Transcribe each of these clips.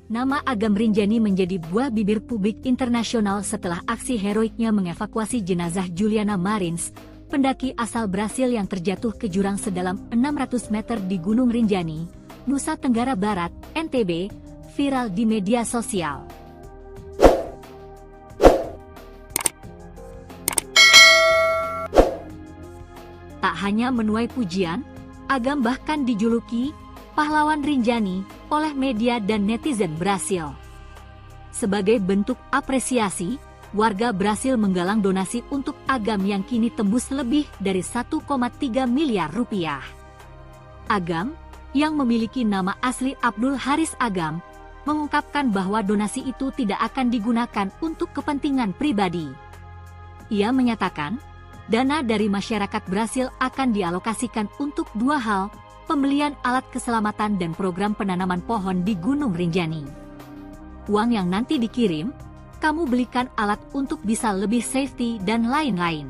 Nama Agam Rinjani menjadi buah bibir publik internasional setelah aksi heroiknya mengevakuasi jenazah Juliana Marins, pendaki asal Brasil yang terjatuh ke jurang sedalam 600 meter di Gunung Rinjani, Nusa Tenggara Barat, NTB, viral di media sosial. Tak hanya menuai pujian, Agam bahkan dijuluki pahlawan Rinjani oleh media dan netizen Brasil. Sebagai bentuk apresiasi, warga Brasil menggalang donasi untuk Agam yang kini tembus lebih dari 1,3 miliar rupiah. Agam, yang memiliki nama asli Abdul Haris Agam, mengungkapkan bahwa donasi itu tidak akan digunakan untuk kepentingan pribadi. Ia menyatakan, dana dari masyarakat Brasil akan dialokasikan untuk dua hal, pembelian alat keselamatan dan program penanaman pohon di Gunung Rinjani. Uang yang nanti dikirim, kamu belikan alat untuk bisa lebih safety dan lain-lain.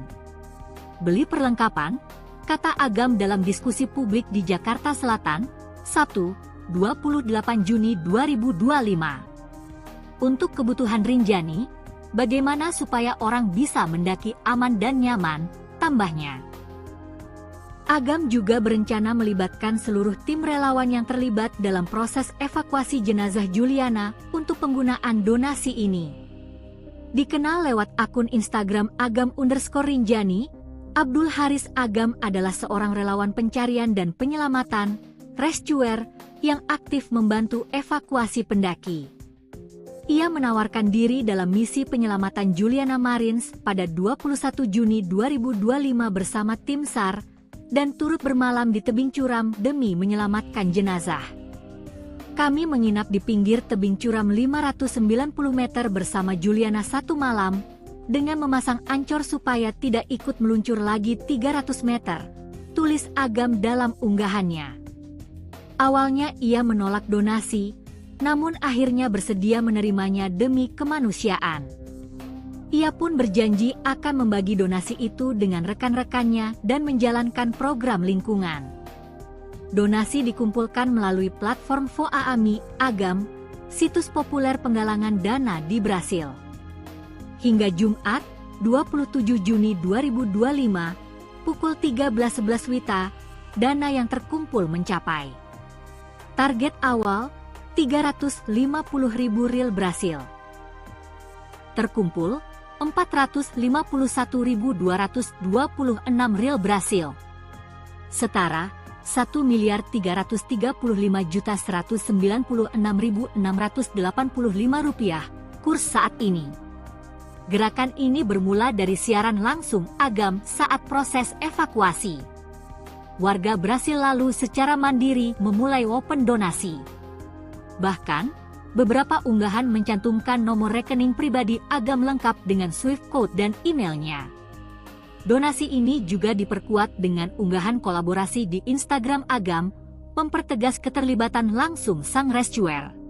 Beli perlengkapan, kata Agam dalam diskusi publik di Jakarta Selatan, Sabtu, 28 Juni 2025. Untuk kebutuhan Rinjani, bagaimana supaya orang bisa mendaki aman dan nyaman, tambahnya. Agam juga berencana melibatkan seluruh tim relawan yang terlibat dalam proses evakuasi jenazah Juliana untuk penggunaan donasi ini. Dikenal lewat akun Instagram Agam_Rinjani, Abdul Haris Agam adalah seorang relawan pencarian dan penyelamatan, rescuer, yang aktif membantu evakuasi pendaki. Ia menawarkan diri dalam misi penyelamatan Juliana Marins pada 21 Juni 2025 bersama tim SAR, dan turut bermalam di tebing curam demi menyelamatkan jenazah. Kami menginap di pinggir tebing curam 590 meter bersama Juliana satu malam, dengan memasang ancor supaya tidak ikut meluncur lagi 300 meter, tulis Agam dalam unggahannya. Awalnya ia menolak donasi, namun akhirnya bersedia menerimanya demi kemanusiaan. Ia pun berjanji akan membagi donasi itu dengan rekan-rekannya dan menjalankan program lingkungan. Donasi dikumpulkan melalui platform Voaami Agam, situs populer penggalangan dana di Brasil. Hingga Jumat, 27 Juni 2025, pukul 13.11 WITA, dana yang terkumpul mencapai target awal 350.000 rial Brasil. Terkumpul 451.226 rial Brasil, setara 1.335.196.685 rupiah kurs saat ini. Gerakan ini bermula dari siaran langsung Agam saat proses evakuasi. Warga Brasil lalu secara mandiri memulai open donasi. Bahkan, beberapa unggahan mencantumkan nomor rekening pribadi Agam lengkap dengan Swift code dan emailnya. Donasi ini juga diperkuat dengan unggahan kolaborasi di Instagram Agam, mempertegas keterlibatan langsung sang rescuer.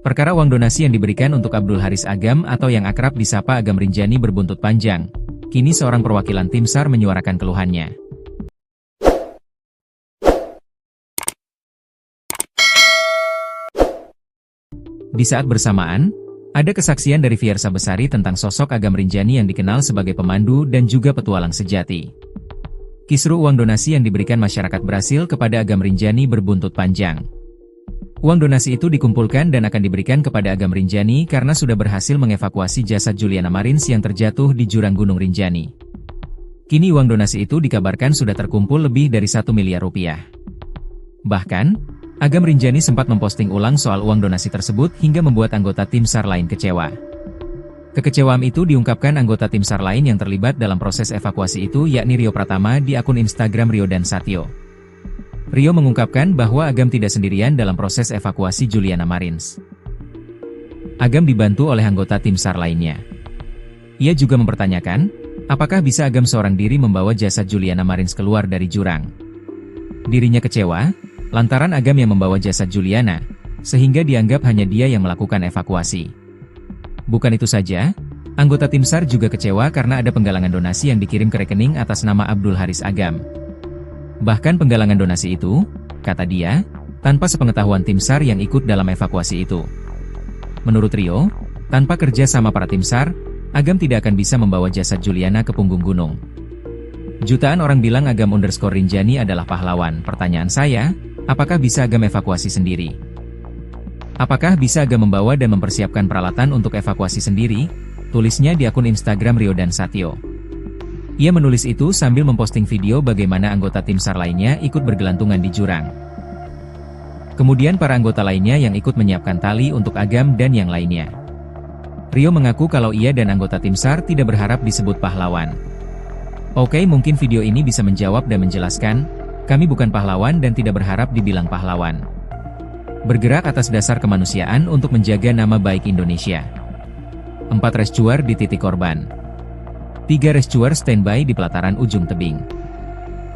Perkara uang donasi yang diberikan untuk Abdul Haris Agam atau yang akrab disapa Agam Rinjani berbuntut panjang. Kini seorang perwakilan tim SAR menyuarakan keluhannya. Di saat bersamaan, ada kesaksian dari Fiersa Besari tentang sosok Agam Rinjani yang dikenal sebagai pemandu dan juga petualang sejati. Kisru uang donasi yang diberikan masyarakat Brasil kepada Agam Rinjani berbuntut panjang. Uang donasi itu dikumpulkan dan akan diberikan kepada Agam Rinjani karena sudah berhasil mengevakuasi jasad Juliana Marins yang terjatuh di jurang Gunung Rinjani. Kini uang donasi itu dikabarkan sudah terkumpul lebih dari 1 miliar rupiah. Bahkan, Agam Rinjani sempat memposting ulang soal uang donasi tersebut hingga membuat anggota tim SAR lain kecewa. Kekecewaan itu diungkapkan anggota tim SAR lain yang terlibat dalam proses evakuasi itu yakni Rio Pratama di akun Instagram Rio dan Satyo. Rio mengungkapkan bahwa Agam tidak sendirian dalam proses evakuasi Juliana Marins. Agam dibantu oleh anggota tim SAR lainnya. Ia juga mempertanyakan, apakah bisa Agam seorang diri membawa jasad Juliana Marins keluar dari jurang. Dirinya kecewa, lantaran Agam yang membawa jasad Juliana, sehingga dianggap hanya dia yang melakukan evakuasi. Bukan itu saja, anggota tim SAR juga kecewa karena ada penggalangan donasi yang dikirim ke rekening atas nama Abdul Haris Agam. Bahkan penggalangan donasi itu, kata dia, tanpa sepengetahuan tim SAR yang ikut dalam evakuasi itu. Menurut Rio, tanpa kerja sama para tim SAR, Agam tidak akan bisa membawa jasad Juliana ke punggung gunung. Jutaan orang bilang Agam_Rinjani adalah pahlawan. Pertanyaan saya, apakah bisa Agam evakuasi sendiri? Apakah bisa Agam membawa dan mempersiapkan peralatan untuk evakuasi sendiri? Tulisnya di akun Instagram Rio dan Satyo. Ia menulis itu sambil memposting video bagaimana anggota tim SAR lainnya ikut bergelantungan di jurang. Kemudian para anggota lainnya yang ikut menyiapkan tali untuk Agam dan yang lainnya. Rio mengaku kalau ia dan anggota tim SAR tidak berharap disebut pahlawan. Oke, mungkin video ini bisa menjawab dan menjelaskan, kami bukan pahlawan dan tidak berharap dibilang pahlawan. Bergerak atas dasar kemanusiaan untuk menjaga nama baik Indonesia. 4 rescuer di titik korban. 3 rescuer standby di pelataran ujung tebing.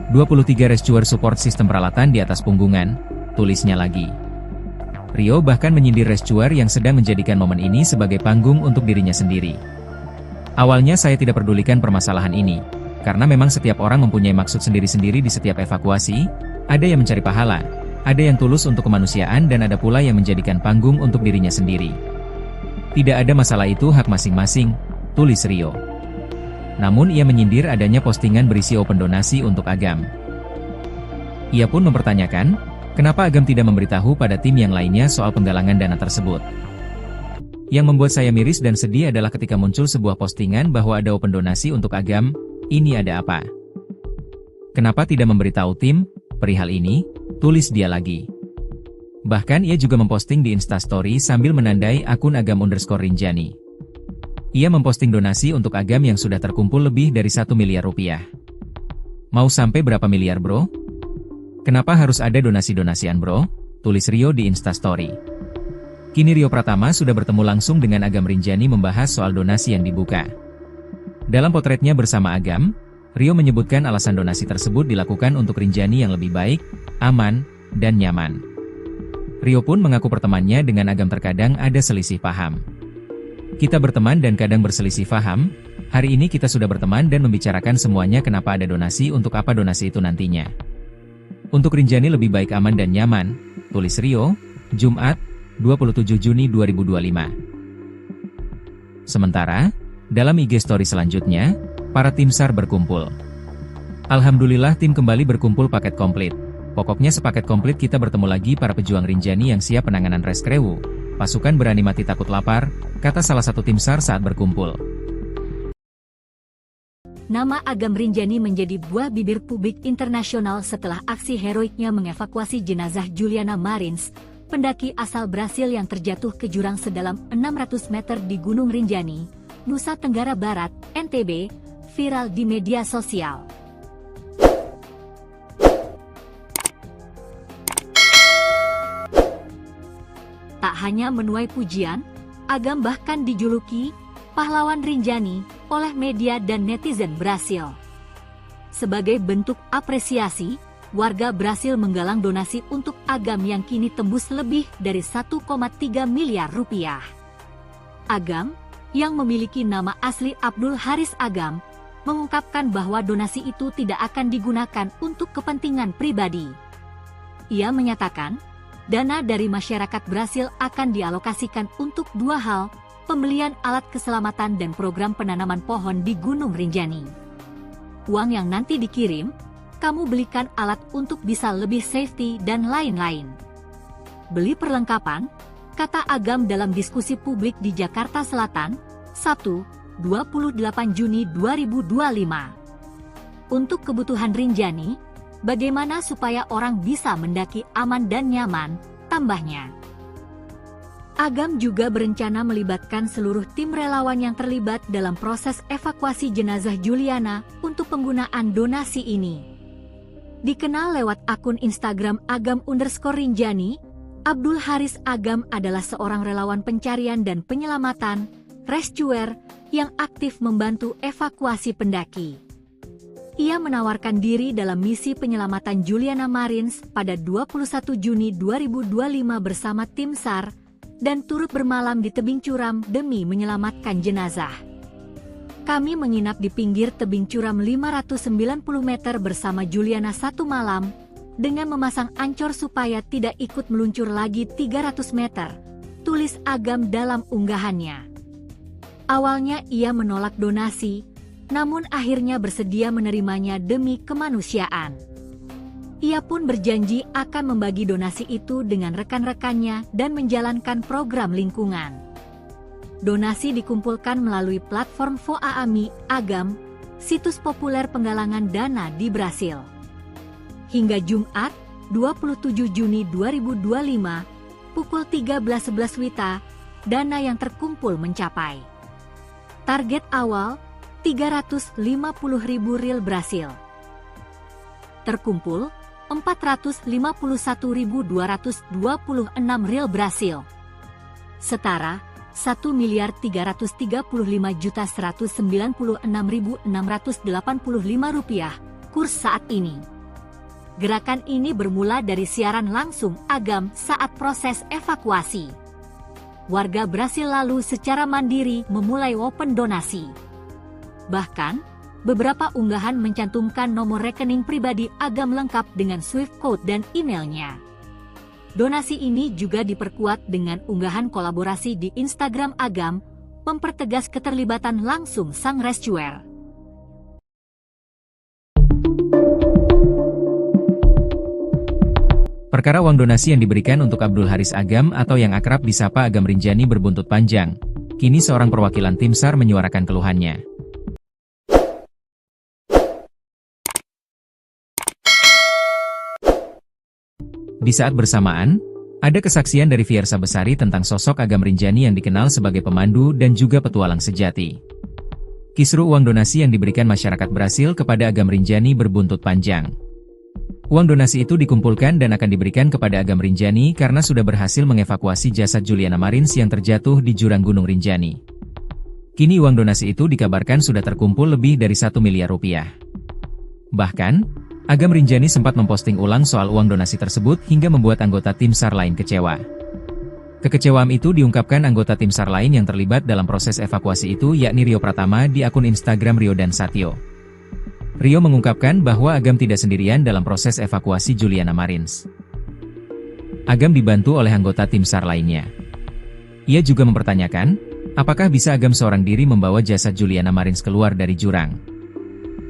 23 rescuer support sistem peralatan di atas punggungan, tulisnya lagi. Rio bahkan menyindir rescuer yang sedang menjadikan momen ini sebagai panggung untuk dirinya sendiri. Awalnya saya tidak pedulikan permasalahan ini, karena memang setiap orang mempunyai maksud sendiri-sendiri di setiap evakuasi, ada yang mencari pahala, ada yang tulus untuk kemanusiaan dan ada pula yang menjadikan panggung untuk dirinya sendiri. Tidak ada masalah, itu hak masing-masing, tulis Rio. Namun ia menyindir adanya postingan berisi open donasi untuk Agam. Ia pun mempertanyakan, kenapa Agam tidak memberitahu pada tim yang lainnya soal penggalangan dana tersebut. Yang membuat saya miris dan sedih adalah ketika muncul sebuah postingan bahwa ada open donasi untuk Agam, ini ada apa? Kenapa tidak memberitahu tim perihal ini? Tulis dia lagi. Bahkan ia juga memposting di Instastory sambil menandai akun Agam_Rinjani. Ia memposting donasi untuk Agam yang sudah terkumpul lebih dari 1 miliar rupiah. Mau sampai berapa miliar bro? Kenapa harus ada donasi-donasian bro? Tulis Rio di Instastory. Kini Rio Pratama sudah bertemu langsung dengan Agam_Rinjani membahas soal donasi yang dibuka. Dalam potretnya bersama Agam, Rio menyebutkan alasan donasi tersebut dilakukan untuk Rinjani yang lebih baik, aman, dan nyaman. Rio pun mengaku pertemanannya dengan Agam terkadang ada selisih paham. Kita berteman dan kadang berselisih paham, hari ini kita sudah berteman dan membicarakan semuanya kenapa ada donasi untuk apa donasi itu nantinya. Untuk Rinjani lebih baik aman dan nyaman, tulis Rio, Jumat, 27 Juni 2025. Sementara, dalam IG story selanjutnya, para tim SAR berkumpul. Alhamdulillah tim kembali berkumpul paket komplit. Pokoknya sepaket komplit kita bertemu lagi para pejuang Rinjani yang siap penanganan reskrewu. Pasukan berani mati takut lapar, kata salah satu tim SAR saat berkumpul. Nama Agam_Rinjani menjadi buah bibir publik internasional setelah aksi heroiknya mengevakuasi jenazah Juliana Marins, pendaki asal Brasil yang terjatuh ke jurang sedalam 600 meter di Gunung Rinjani, Nusa Tenggara Barat, NTB, viral di media sosial. Tak hanya menuai pujian, Agam bahkan dijuluki pahlawan Rinjani oleh media dan netizen Brasil. Sebagai bentuk apresiasi, warga Brasil menggalang donasi untuk Agam yang kini tembus lebih dari 1,3 miliar rupiah. Agam, yang memiliki nama asli Abdul Haris Agam, mengungkapkan bahwa donasi itu tidak akan digunakan untuk kepentingan pribadi. Ia menyatakan, dana dari masyarakat Brasil akan dialokasikan untuk 2 hal, pembelian alat keselamatan dan program penanaman pohon di Gunung Rinjani. Uang yang nanti dikirim, kamu belikan alat untuk bisa lebih safety dan lain-lain. Beli perlengkapan, kata Agam dalam diskusi publik di Jakarta Selatan, Sabtu, 28 Juni 2025. Untuk kebutuhan Rinjani, bagaimana supaya orang bisa mendaki aman dan nyaman, tambahnya. Agam juga berencana melibatkan seluruh tim relawan yang terlibat dalam proses evakuasi jenazah Juliana untuk penggunaan donasi ini. Dikenal lewat akun Instagram Agam_Rinjani, Abdul Haris Agam adalah seorang relawan pencarian dan penyelamatan, rescuer, yang aktif membantu evakuasi pendaki. Ia menawarkan diri dalam misi penyelamatan Juliana Marins pada 21 Juni 2025 bersama tim SAR, dan turut bermalam di tebing curam demi menyelamatkan jenazah. Kami menginap di pinggir tebing curam 590 meter bersama Juliana satu malam, dengan memasang ancor supaya tidak ikut meluncur lagi 300 meter, tulis Agam dalam unggahannya. Awalnya ia menolak donasi, namun akhirnya bersedia menerimanya demi kemanusiaan. Ia pun berjanji akan membagi donasi itu dengan rekan-rekannya dan menjalankan program lingkungan. Donasi dikumpulkan melalui platform Voaami Agam, situs populer penggalangan dana di Brasil. Hingga Jumat, 27 Juni 2025, pukul 13.11 WITA, dana yang terkumpul mencapai target awal 350.000 real Brasil. Terkumpul 451.226 real Brasil. Setara 1.335.196.685 rupiah kurs saat ini. Gerakan ini bermula dari siaran langsung Agam saat proses evakuasi. Warga Brasil lalu secara mandiri memulai open donasi. Bahkan, beberapa unggahan mencantumkan nomor rekening pribadi Agam lengkap dengan Swift code dan emailnya. Donasi ini juga diperkuat dengan unggahan kolaborasi di Instagram Agam, mempertegas keterlibatan langsung sang rescuer. Perkara uang donasi yang diberikan untuk Abdul Haris Agam atau yang akrab disapa Agam Rinjani berbuntut panjang. Kini seorang perwakilan tim SAR menyuarakan keluhannya. Di saat bersamaan, ada kesaksian dari Fiersa Besari tentang sosok Agam Rinjani yang dikenal sebagai pemandu dan juga petualang sejati. Kisru uang donasi yang diberikan masyarakat Brasil kepada Agam Rinjani berbuntut panjang. Uang donasi itu dikumpulkan dan akan diberikan kepada Agam Rinjani karena sudah berhasil mengevakuasi jasad Juliana Marins yang terjatuh di jurang Gunung Rinjani. Kini uang donasi itu dikabarkan sudah terkumpul lebih dari 1 miliar rupiah. Bahkan, Agam Rinjani sempat memposting ulang soal uang donasi tersebut hingga membuat anggota tim SAR lain kecewa. Kekecewaan itu diungkapkan anggota tim SAR lain yang terlibat dalam proses evakuasi itu yakni Rio Pratama di akun Instagram Rio dan Satyo. Rio mengungkapkan bahwa Agam tidak sendirian dalam proses evakuasi Juliana Marins. Agam dibantu oleh anggota tim SAR lainnya. Ia juga mempertanyakan, apakah bisa Agam seorang diri membawa jasad Juliana Marins keluar dari jurang.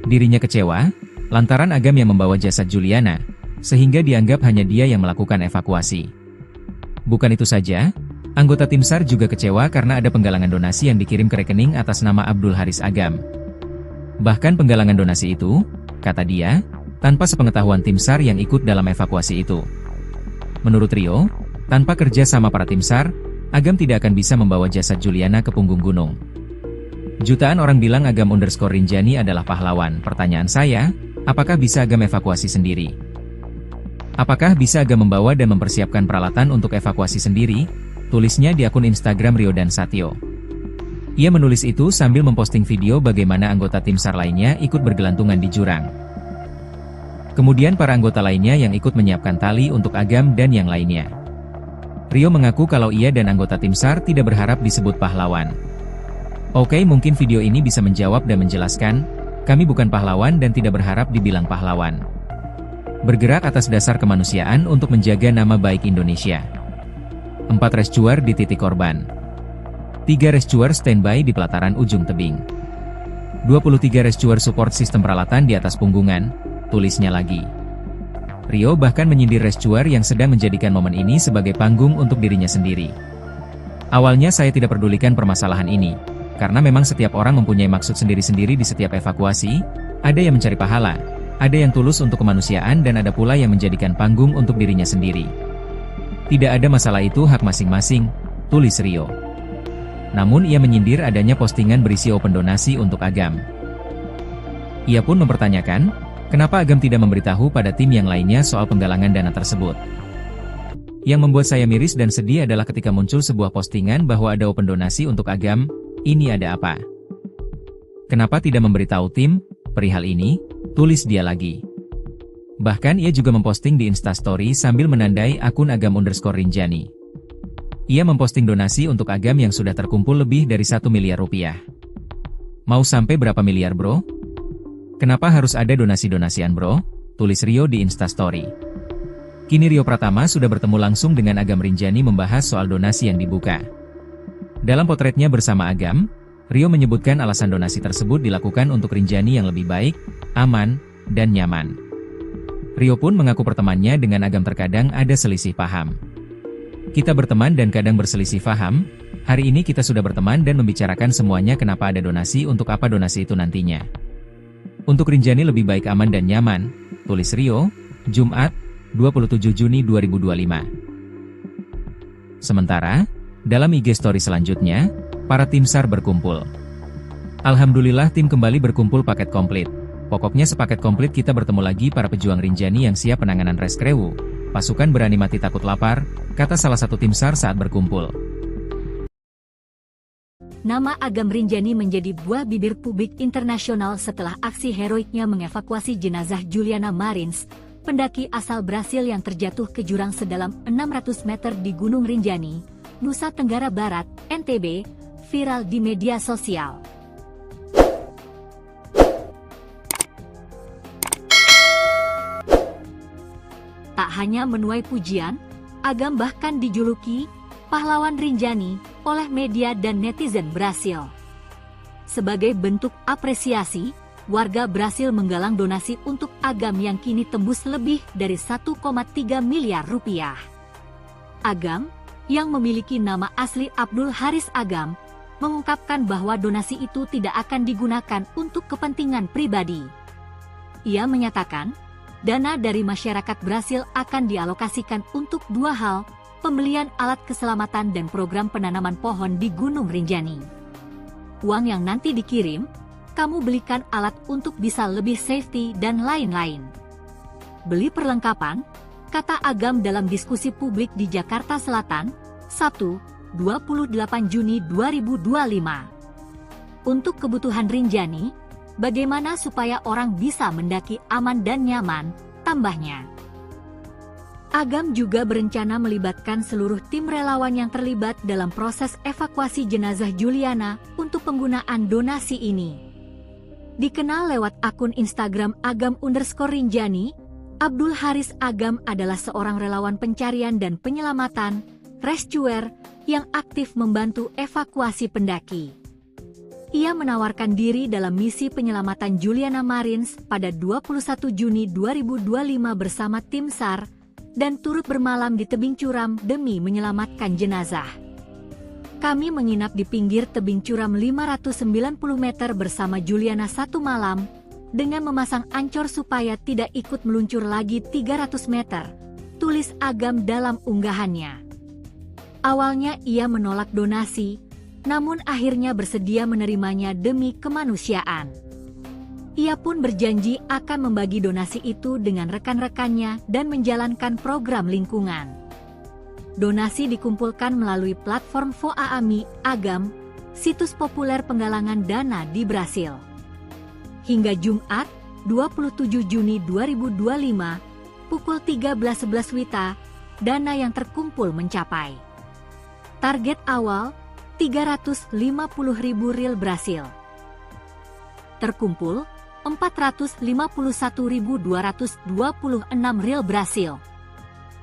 Dirinya kecewa, lantaran Agam yang membawa jasad Juliana, sehingga dianggap hanya dia yang melakukan evakuasi. Bukan itu saja, anggota tim SAR juga kecewa karena ada penggalangan donasi yang dikirim ke rekening atas nama Abdul Haris Agam. Bahkan penggalangan donasi itu, kata dia, tanpa sepengetahuan tim SAR yang ikut dalam evakuasi itu. Menurut Rio, tanpa kerja sama para tim SAR, Agam tidak akan bisa membawa jasad Juliana ke punggung gunung. Jutaan orang bilang Agam_Rinjani adalah pahlawan. Pertanyaan saya, apakah bisa Agam evakuasi sendiri? Apakah bisa Agam membawa dan mempersiapkan peralatan untuk evakuasi sendiri? Tulisnya di akun Instagram Rio dan Satyo. Ia menulis itu sambil memposting video bagaimana anggota tim SAR lainnya ikut bergelantungan di jurang. Kemudian para anggota lainnya yang ikut menyiapkan tali untuk Agam dan yang lainnya. Rio mengaku kalau ia dan anggota tim SAR tidak berharap disebut pahlawan. Oke, mungkin video ini bisa menjawab dan menjelaskan, kami bukan pahlawan dan tidak berharap dibilang pahlawan. Bergerak atas dasar kemanusiaan untuk menjaga nama baik Indonesia. 4 rescuer di titik korban. 3 rescuer standby di pelataran ujung tebing. 23 rescuer support sistem peralatan di atas punggungan, tulisnya lagi. Rio bahkan menyindir rescuer yang sedang menjadikan momen ini sebagai panggung untuk dirinya sendiri. Awalnya saya tidak pedulikan permasalahan ini, karena memang setiap orang mempunyai maksud sendiri-sendiri di setiap evakuasi, ada yang mencari pahala, ada yang tulus untuk kemanusiaan dan ada pula yang menjadikan panggung untuk dirinya sendiri. Tidak ada masalah, itu hak masing-masing, tulis Rio. Namun ia menyindir adanya postingan berisi open donasi untuk Agam. Ia pun mempertanyakan, kenapa Agam tidak memberitahu pada tim yang lainnya soal penggalangan dana tersebut. Yang membuat saya miris dan sedih adalah ketika muncul sebuah postingan bahwa ada open donasi untuk Agam, ini ada apa? Kenapa tidak memberitahu tim perihal ini? Tulis dia lagi. Bahkan ia juga memposting di Instastory sambil menandai akun Agam_Rinjani. Ia memposting donasi untuk Agam yang sudah terkumpul lebih dari 1 miliar rupiah. Mau sampai berapa miliar bro? Kenapa harus ada donasi-donasian bro? Tulis Rio di Instastory. Kini Rio Pratama sudah bertemu langsung dengan Agam Rinjani membahas soal donasi yang dibuka. Dalam potretnya bersama Agam, Rio menyebutkan alasan donasi tersebut dilakukan untuk Rinjani yang lebih baik, aman, dan nyaman. Rio pun mengaku pertemanannya dengan Agam terkadang ada selisih paham. Kita berteman dan kadang berselisih paham, hari ini kita sudah berteman dan membicarakan semuanya kenapa ada donasi untuk apa donasi itu nantinya. Untuk Rinjani lebih baik aman dan nyaman, tulis Rio, Jumat, 27 Juni 2025. Sementara, dalam IG story selanjutnya, para tim SAR berkumpul. Alhamdulillah tim kembali berkumpul paket komplit. Pokoknya sepaket komplit kita bertemu lagi para pejuang Rinjani yang siap penanganan reskrewu. Pasukan berani mati takut lapar, kata salah satu tim SAR saat berkumpul. Nama Agam Rinjani menjadi buah bibir publik internasional setelah aksi heroiknya mengevakuasi jenazah Juliana Marins, pendaki asal Brasil yang terjatuh ke jurang sedalam 600 meter di Gunung Rinjani, Nusa Tenggara Barat, NTB, viral di media sosial. Tak hanya menuai pujian, Agam bahkan dijuluki pahlawan Rinjani oleh media dan netizen Brasil. Sebagai bentuk apresiasi, warga Brasil menggalang donasi untuk Agam yang kini tembus lebih dari 1,3 miliar rupiah. Agam, yang memiliki nama asli Abdul Haris Agam, mengungkapkan bahwa donasi itu tidak akan digunakan untuk kepentingan pribadi. Ia menyatakan, dana dari masyarakat Brasil akan dialokasikan untuk dua hal, pembelian alat keselamatan dan program penanaman pohon di Gunung Rinjani. Uang yang nanti dikirim, kamu belikan alat untuk bisa lebih safety dan lain-lain. Beli perlengkapan, kata Agam dalam diskusi publik di Jakarta Selatan, Sabtu, 28 Juni 2025. Untuk kebutuhan Rinjani, bagaimana supaya orang bisa mendaki aman dan nyaman, tambahnya. Agam juga berencana melibatkan seluruh tim relawan yang terlibat dalam proses evakuasi jenazah Juliana untuk penggunaan donasi ini. Dikenal lewat akun Instagram Agam_Rinjani, Abdul Haris Agam adalah seorang relawan pencarian dan penyelamatan, rescuer, yang aktif membantu evakuasi pendaki. Ia menawarkan diri dalam misi penyelamatan Juliana Marins pada 21 Juni 2025 bersama tim SAR, dan turut bermalam di tebing curam demi menyelamatkan jenazah. Kami menginap di pinggir tebing curam 590 meter bersama Juliana satu malam, dengan memasang ancor supaya tidak ikut meluncur lagi 300 meter, tulis Agam dalam unggahannya. Awalnya ia menolak donasi, namun akhirnya bersedia menerimanya demi kemanusiaan. Ia pun berjanji akan membagi donasi itu dengan rekan-rekannya dan menjalankan program lingkungan. Donasi dikumpulkan melalui platform Voaami Agam, situs populer penggalangan dana di Brasil. Hingga Jumat, 27 Juni 2025, pukul 13.11 WITA, dana yang terkumpul mencapai. Target awal, 350.000 riyal Brasil. Terkumpul, 451.226 riyal Brasil.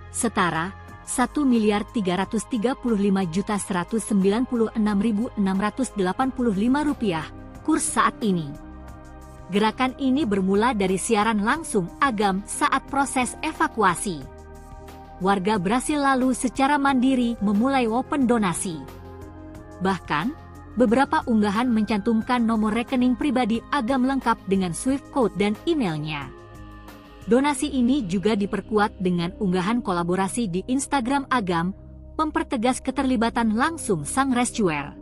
Setara, 1.335.196.685 rupiah, kurs saat ini. Gerakan ini bermula dari siaran langsung Agam saat proses evakuasi. Warga Brasil lalu secara mandiri memulai open donasi. Bahkan, beberapa unggahan mencantumkan nomor rekening pribadi Agam lengkap dengan Swift code dan emailnya. Donasi ini juga diperkuat dengan unggahan kolaborasi di Instagram Agam, mempertegas keterlibatan langsung sang rescuer.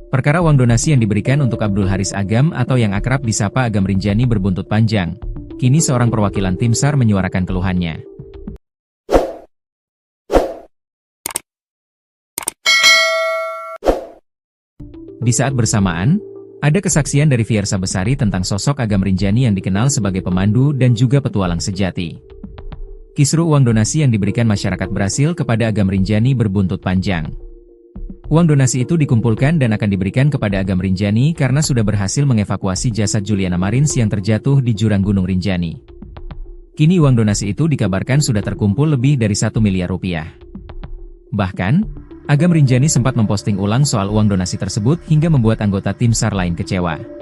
Perkara uang donasi yang diberikan untuk Abdul Haris Agam atau yang akrab disapa Agam Rinjani berbuntut panjang. Kini seorang perwakilan tim SAR menyuarakan keluhannya. Di saat bersamaan, ada kesaksian dari Fiersa Besari tentang sosok Agam Rinjani yang dikenal sebagai pemandu dan juga petualang sejati. Kisru uang donasi yang diberikan masyarakat Brasil kepada Agam Rinjani berbuntut panjang. Uang donasi itu dikumpulkan dan akan diberikan kepada Agam Rinjani karena sudah berhasil mengevakuasi jasad Juliana Marins yang terjatuh di jurang Gunung Rinjani. Kini uang donasi itu dikabarkan sudah terkumpul lebih dari 1 miliar rupiah. Bahkan, Agam Rinjani sempat memposting ulang soal uang donasi tersebut hingga membuat anggota tim SAR lain kecewa.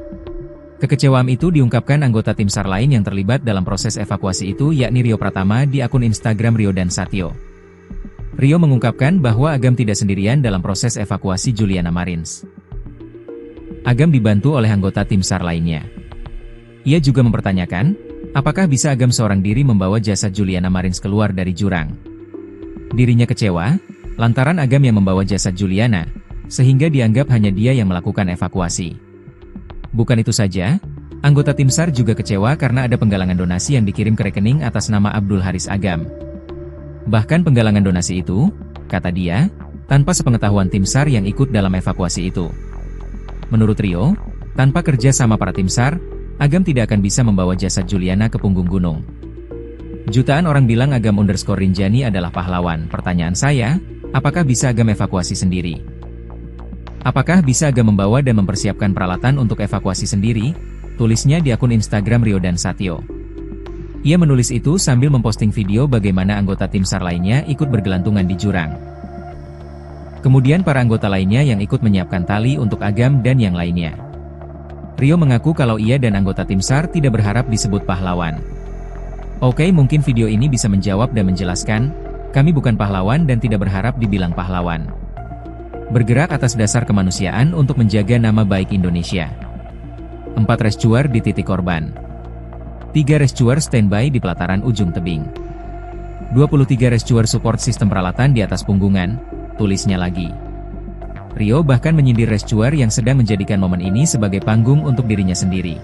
Kekecewaan itu diungkapkan anggota tim SAR lain yang terlibat dalam proses evakuasi itu yakni Rio Pratama di akun Instagram Rio dan Satyo. Rio mengungkapkan bahwa Agam tidak sendirian dalam proses evakuasi Juliana Marins. Agam dibantu oleh anggota tim SAR lainnya. Ia juga mempertanyakan, apakah bisa Agam seorang diri membawa jasad Juliana Marins keluar dari jurang? Dirinya kecewa, lantaran Agam yang membawa jasad Juliana, sehingga dianggap hanya dia yang melakukan evakuasi. Bukan itu saja, anggota tim SAR juga kecewa karena ada penggalangan donasi yang dikirim ke rekening atas nama Abdul Haris Agam. Bahkan penggalangan donasi itu, kata dia, tanpa sepengetahuan tim SAR yang ikut dalam evakuasi itu. Menurut Rio, tanpa kerja sama para tim SAR, Agam tidak akan bisa membawa jasad Juliana ke punggung gunung. Jutaan orang bilang Agam_Rinjani adalah pahlawan. Pertanyaan saya, apakah bisa Agam evakuasi sendiri? Apakah bisa Agam membawa dan mempersiapkan peralatan untuk evakuasi sendiri? Tulisnya di akun Instagram Rio dan Satyo. Ia menulis itu sambil memposting video bagaimana anggota tim SAR lainnya ikut bergelantungan di jurang. Kemudian para anggota lainnya yang ikut menyiapkan tali untuk Agam dan yang lainnya. Rio mengaku kalau ia dan anggota tim SAR tidak berharap disebut pahlawan. Oke, mungkin video ini bisa menjawab dan menjelaskan, kami bukan pahlawan dan tidak berharap dibilang pahlawan. Bergerak atas dasar kemanusiaan untuk menjaga nama baik Indonesia. 4 rescuer di titik korban. 3 rescuer standby di pelataran ujung tebing. 23 rescuer support sistem peralatan di atas punggungan, tulisnya lagi. Rio bahkan menyindir rescuer yang sedang menjadikan momen ini sebagai panggung untuk dirinya sendiri.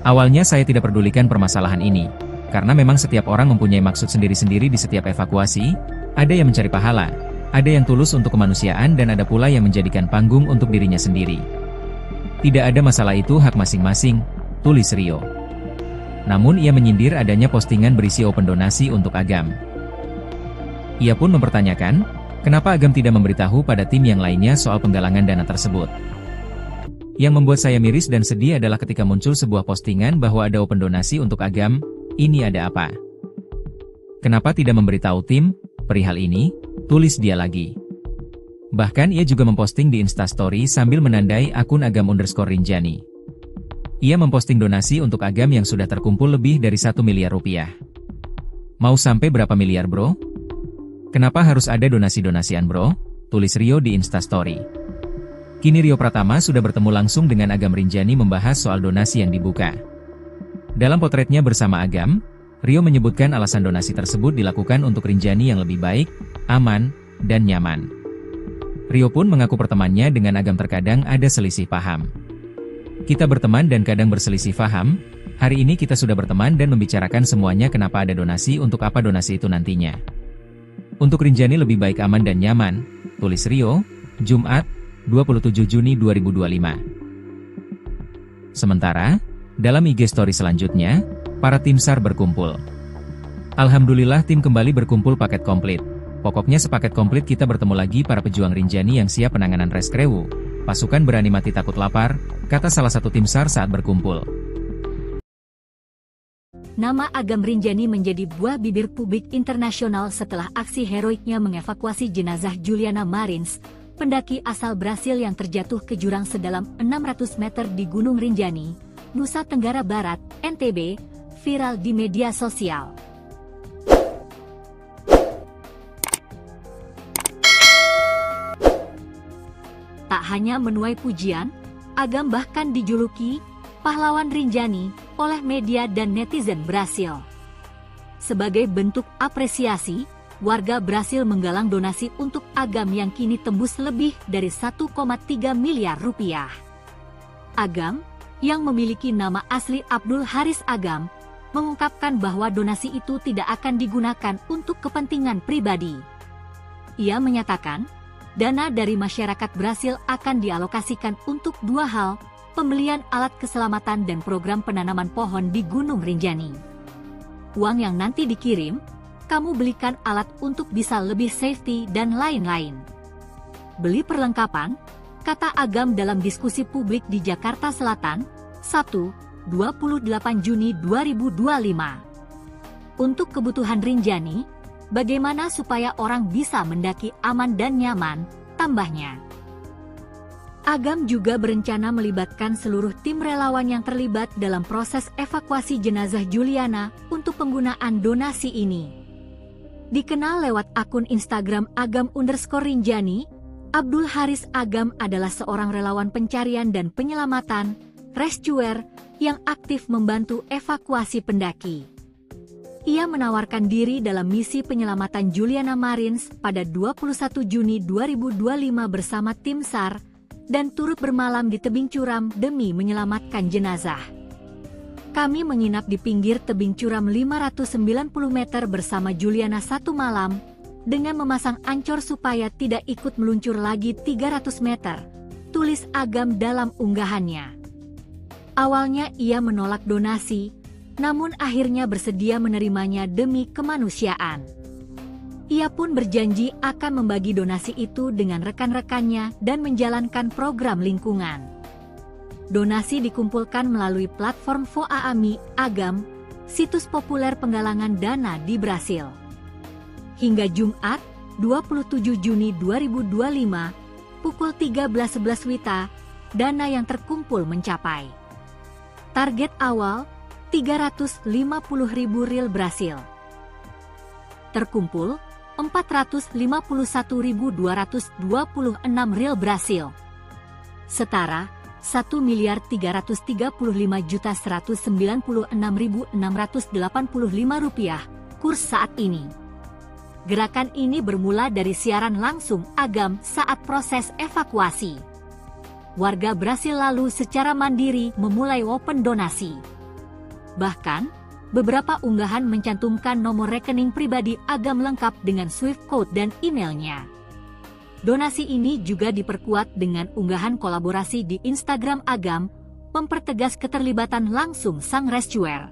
Awalnya saya tidak pedulikan permasalahan ini, karena memang setiap orang mempunyai maksud sendiri-sendiri di setiap evakuasi, ada yang mencari pahala, ada yang tulus untuk kemanusiaan dan ada pula yang menjadikan panggung untuk dirinya sendiri. Tidak ada masalah, itu hak masing-masing, tulis Rio. Namun ia menyindir adanya postingan berisi open donasi untuk Agam. Ia pun mempertanyakan, kenapa Agam tidak memberitahu pada tim yang lainnya soal penggalangan dana tersebut. Yang membuat saya miris dan sedih adalah ketika muncul sebuah postingan bahwa ada open donasi untuk Agam, ini ada apa? Kenapa tidak memberitahu tim perihal ini? Tulis dia lagi. Bahkan ia juga memposting di Instastory sambil menandai akun Agam_Rinjani. Ia memposting donasi untuk Agam yang sudah terkumpul lebih dari 1 miliar rupiah. Mau sampai berapa miliar bro? Kenapa harus ada donasi-donasian bro? Tulis Rio di Instastory. Kini Rio Pratama sudah bertemu langsung dengan Agam Rinjani membahas soal donasi yang dibuka. Dalam potretnya bersama Agam, Rio menyebutkan alasan donasi tersebut dilakukan untuk Rinjani yang lebih baik, aman, dan nyaman. Rio pun mengaku pertemanannya dengan Agam terkadang ada selisih paham. Kita berteman dan kadang berselisih paham, hari ini kita sudah berteman dan membicarakan semuanya kenapa ada donasi untuk apa donasi itu nantinya. Untuk Rinjani lebih baik aman dan nyaman, tulis Rio, Jumat, 27 Juni 2025. Sementara, dalam IG story selanjutnya, para tim SAR berkumpul. Alhamdulillah tim kembali berkumpul paket komplit. Pokoknya sepaket komplit kita bertemu lagi para pejuang Rinjani yang siap penanganan reskrewu. Pasukan berani mati takut lapar, kata salah satu tim SAR saat berkumpul. Nama Agam Rinjani menjadi buah bibir publik internasional setelah aksi heroiknya mengevakuasi jenazah Juliana Marins, pendaki asal Brasil yang terjatuh ke jurang sedalam 600 meter di Gunung Rinjani, Nusa Tenggara Barat, NTB, viral di media sosial. Tak hanya menuai pujian, Agam bahkan dijuluki pahlawan Rinjani oleh media dan netizen Brasil. Sebagai bentuk apresiasi, warga Brasil menggalang donasi untuk Agam yang kini tembus lebih dari 1,3 miliar rupiah. Agam, yang memiliki nama asli Abdul Haris Agam, mengungkapkan bahwa donasi itu tidak akan digunakan untuk kepentingan pribadi. Ia menyatakan, dana dari masyarakat Brasil akan dialokasikan untuk 2 hal, pembelian alat keselamatan dan program penanaman pohon di Gunung Rinjani. Uang yang nanti dikirim kamu belikan alat untuk bisa lebih safety dan lain-lain. Beli perlengkapan, kata Agam dalam diskusi publik di Jakarta Selatan, Sabtu, 28 Juni 2025. Untuk kebutuhan Rinjani, bagaimana supaya orang bisa mendaki aman dan nyaman, tambahnya. Agam juga berencana melibatkan seluruh tim relawan yang terlibat dalam proses evakuasi jenazah Juliana untuk penggunaan donasi ini. Dikenal lewat akun Instagram Agam_Rinjani, Abdul Haris Agam adalah seorang relawan pencarian dan penyelamatan, rescuer, yang aktif membantu evakuasi pendaki. Ia menawarkan diri dalam misi penyelamatan Juliana Marins pada 21 Juni 2025 bersama tim SAR, dan turut bermalam di tebing curam demi menyelamatkan jenazah. Kami menginap di pinggir tebing curam 590 meter bersama Juliana satu malam, dengan memasang ancor supaya tidak ikut meluncur lagi 300 meter, tulis Agam dalam unggahannya. Awalnya ia menolak donasi, namun akhirnya bersedia menerimanya demi kemanusiaan. Ia pun berjanji akan membagi donasi itu dengan rekan-rekannya dan menjalankan program lingkungan. Donasi dikumpulkan melalui platform Voaami Agam, situs populer penggalangan dana di Brasil. Hingga Jumat, 27 Juni 2025, pukul 13.11 WITA, dana yang terkumpul mencapai. Target awal, 350.000 rial Brasil. Terkumpul, 451.226 rial Brasil. Setara, 1.335.196.685 rupiah, kurs saat ini. Gerakan ini bermula dari siaran langsung Agam saat proses evakuasi. Warga Brasil lalu secara mandiri memulai open donasi. Bahkan, beberapa unggahan mencantumkan nomor rekening pribadi Agam lengkap dengan Swift code dan emailnya. Donasi ini juga diperkuat dengan unggahan kolaborasi di Instagram Agam, mempertegas keterlibatan langsung sang rescuer.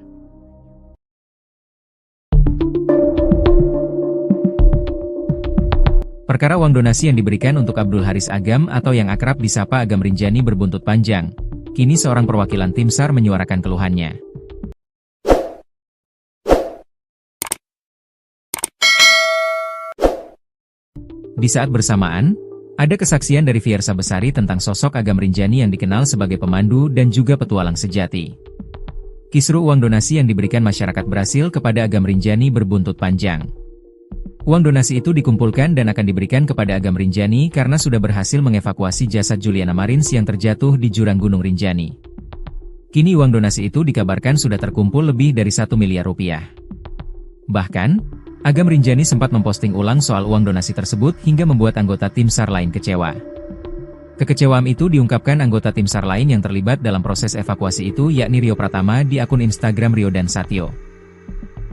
Perkara uang donasi yang diberikan untuk Abdul Haris Agam atau yang akrab disapa Agam Rinjani berbuntut panjang. Kini seorang perwakilan tim SAR menyuarakan keluhannya. Di saat bersamaan, ada kesaksian dari Fiersa Besari tentang sosok Agam Rinjani yang dikenal sebagai pemandu dan juga petualang sejati. Kisru uang donasi yang diberikan masyarakat Brasil kepada Agam Rinjani berbuntut panjang. Uang donasi itu dikumpulkan dan akan diberikan kepada Agam Rinjani karena sudah berhasil mengevakuasi jasad Juliana Marins yang terjatuh di jurang Gunung Rinjani. Kini uang donasi itu dikabarkan sudah terkumpul lebih dari 1 miliar rupiah. Bahkan, Agam Rinjani sempat memposting ulang soal uang donasi tersebut hingga membuat anggota tim SAR lain kecewa. Kekecewaan itu diungkapkan anggota tim SAR lain yang terlibat dalam proses evakuasi itu yakni Rio Pratama di akun Instagram Rio dan Satyo.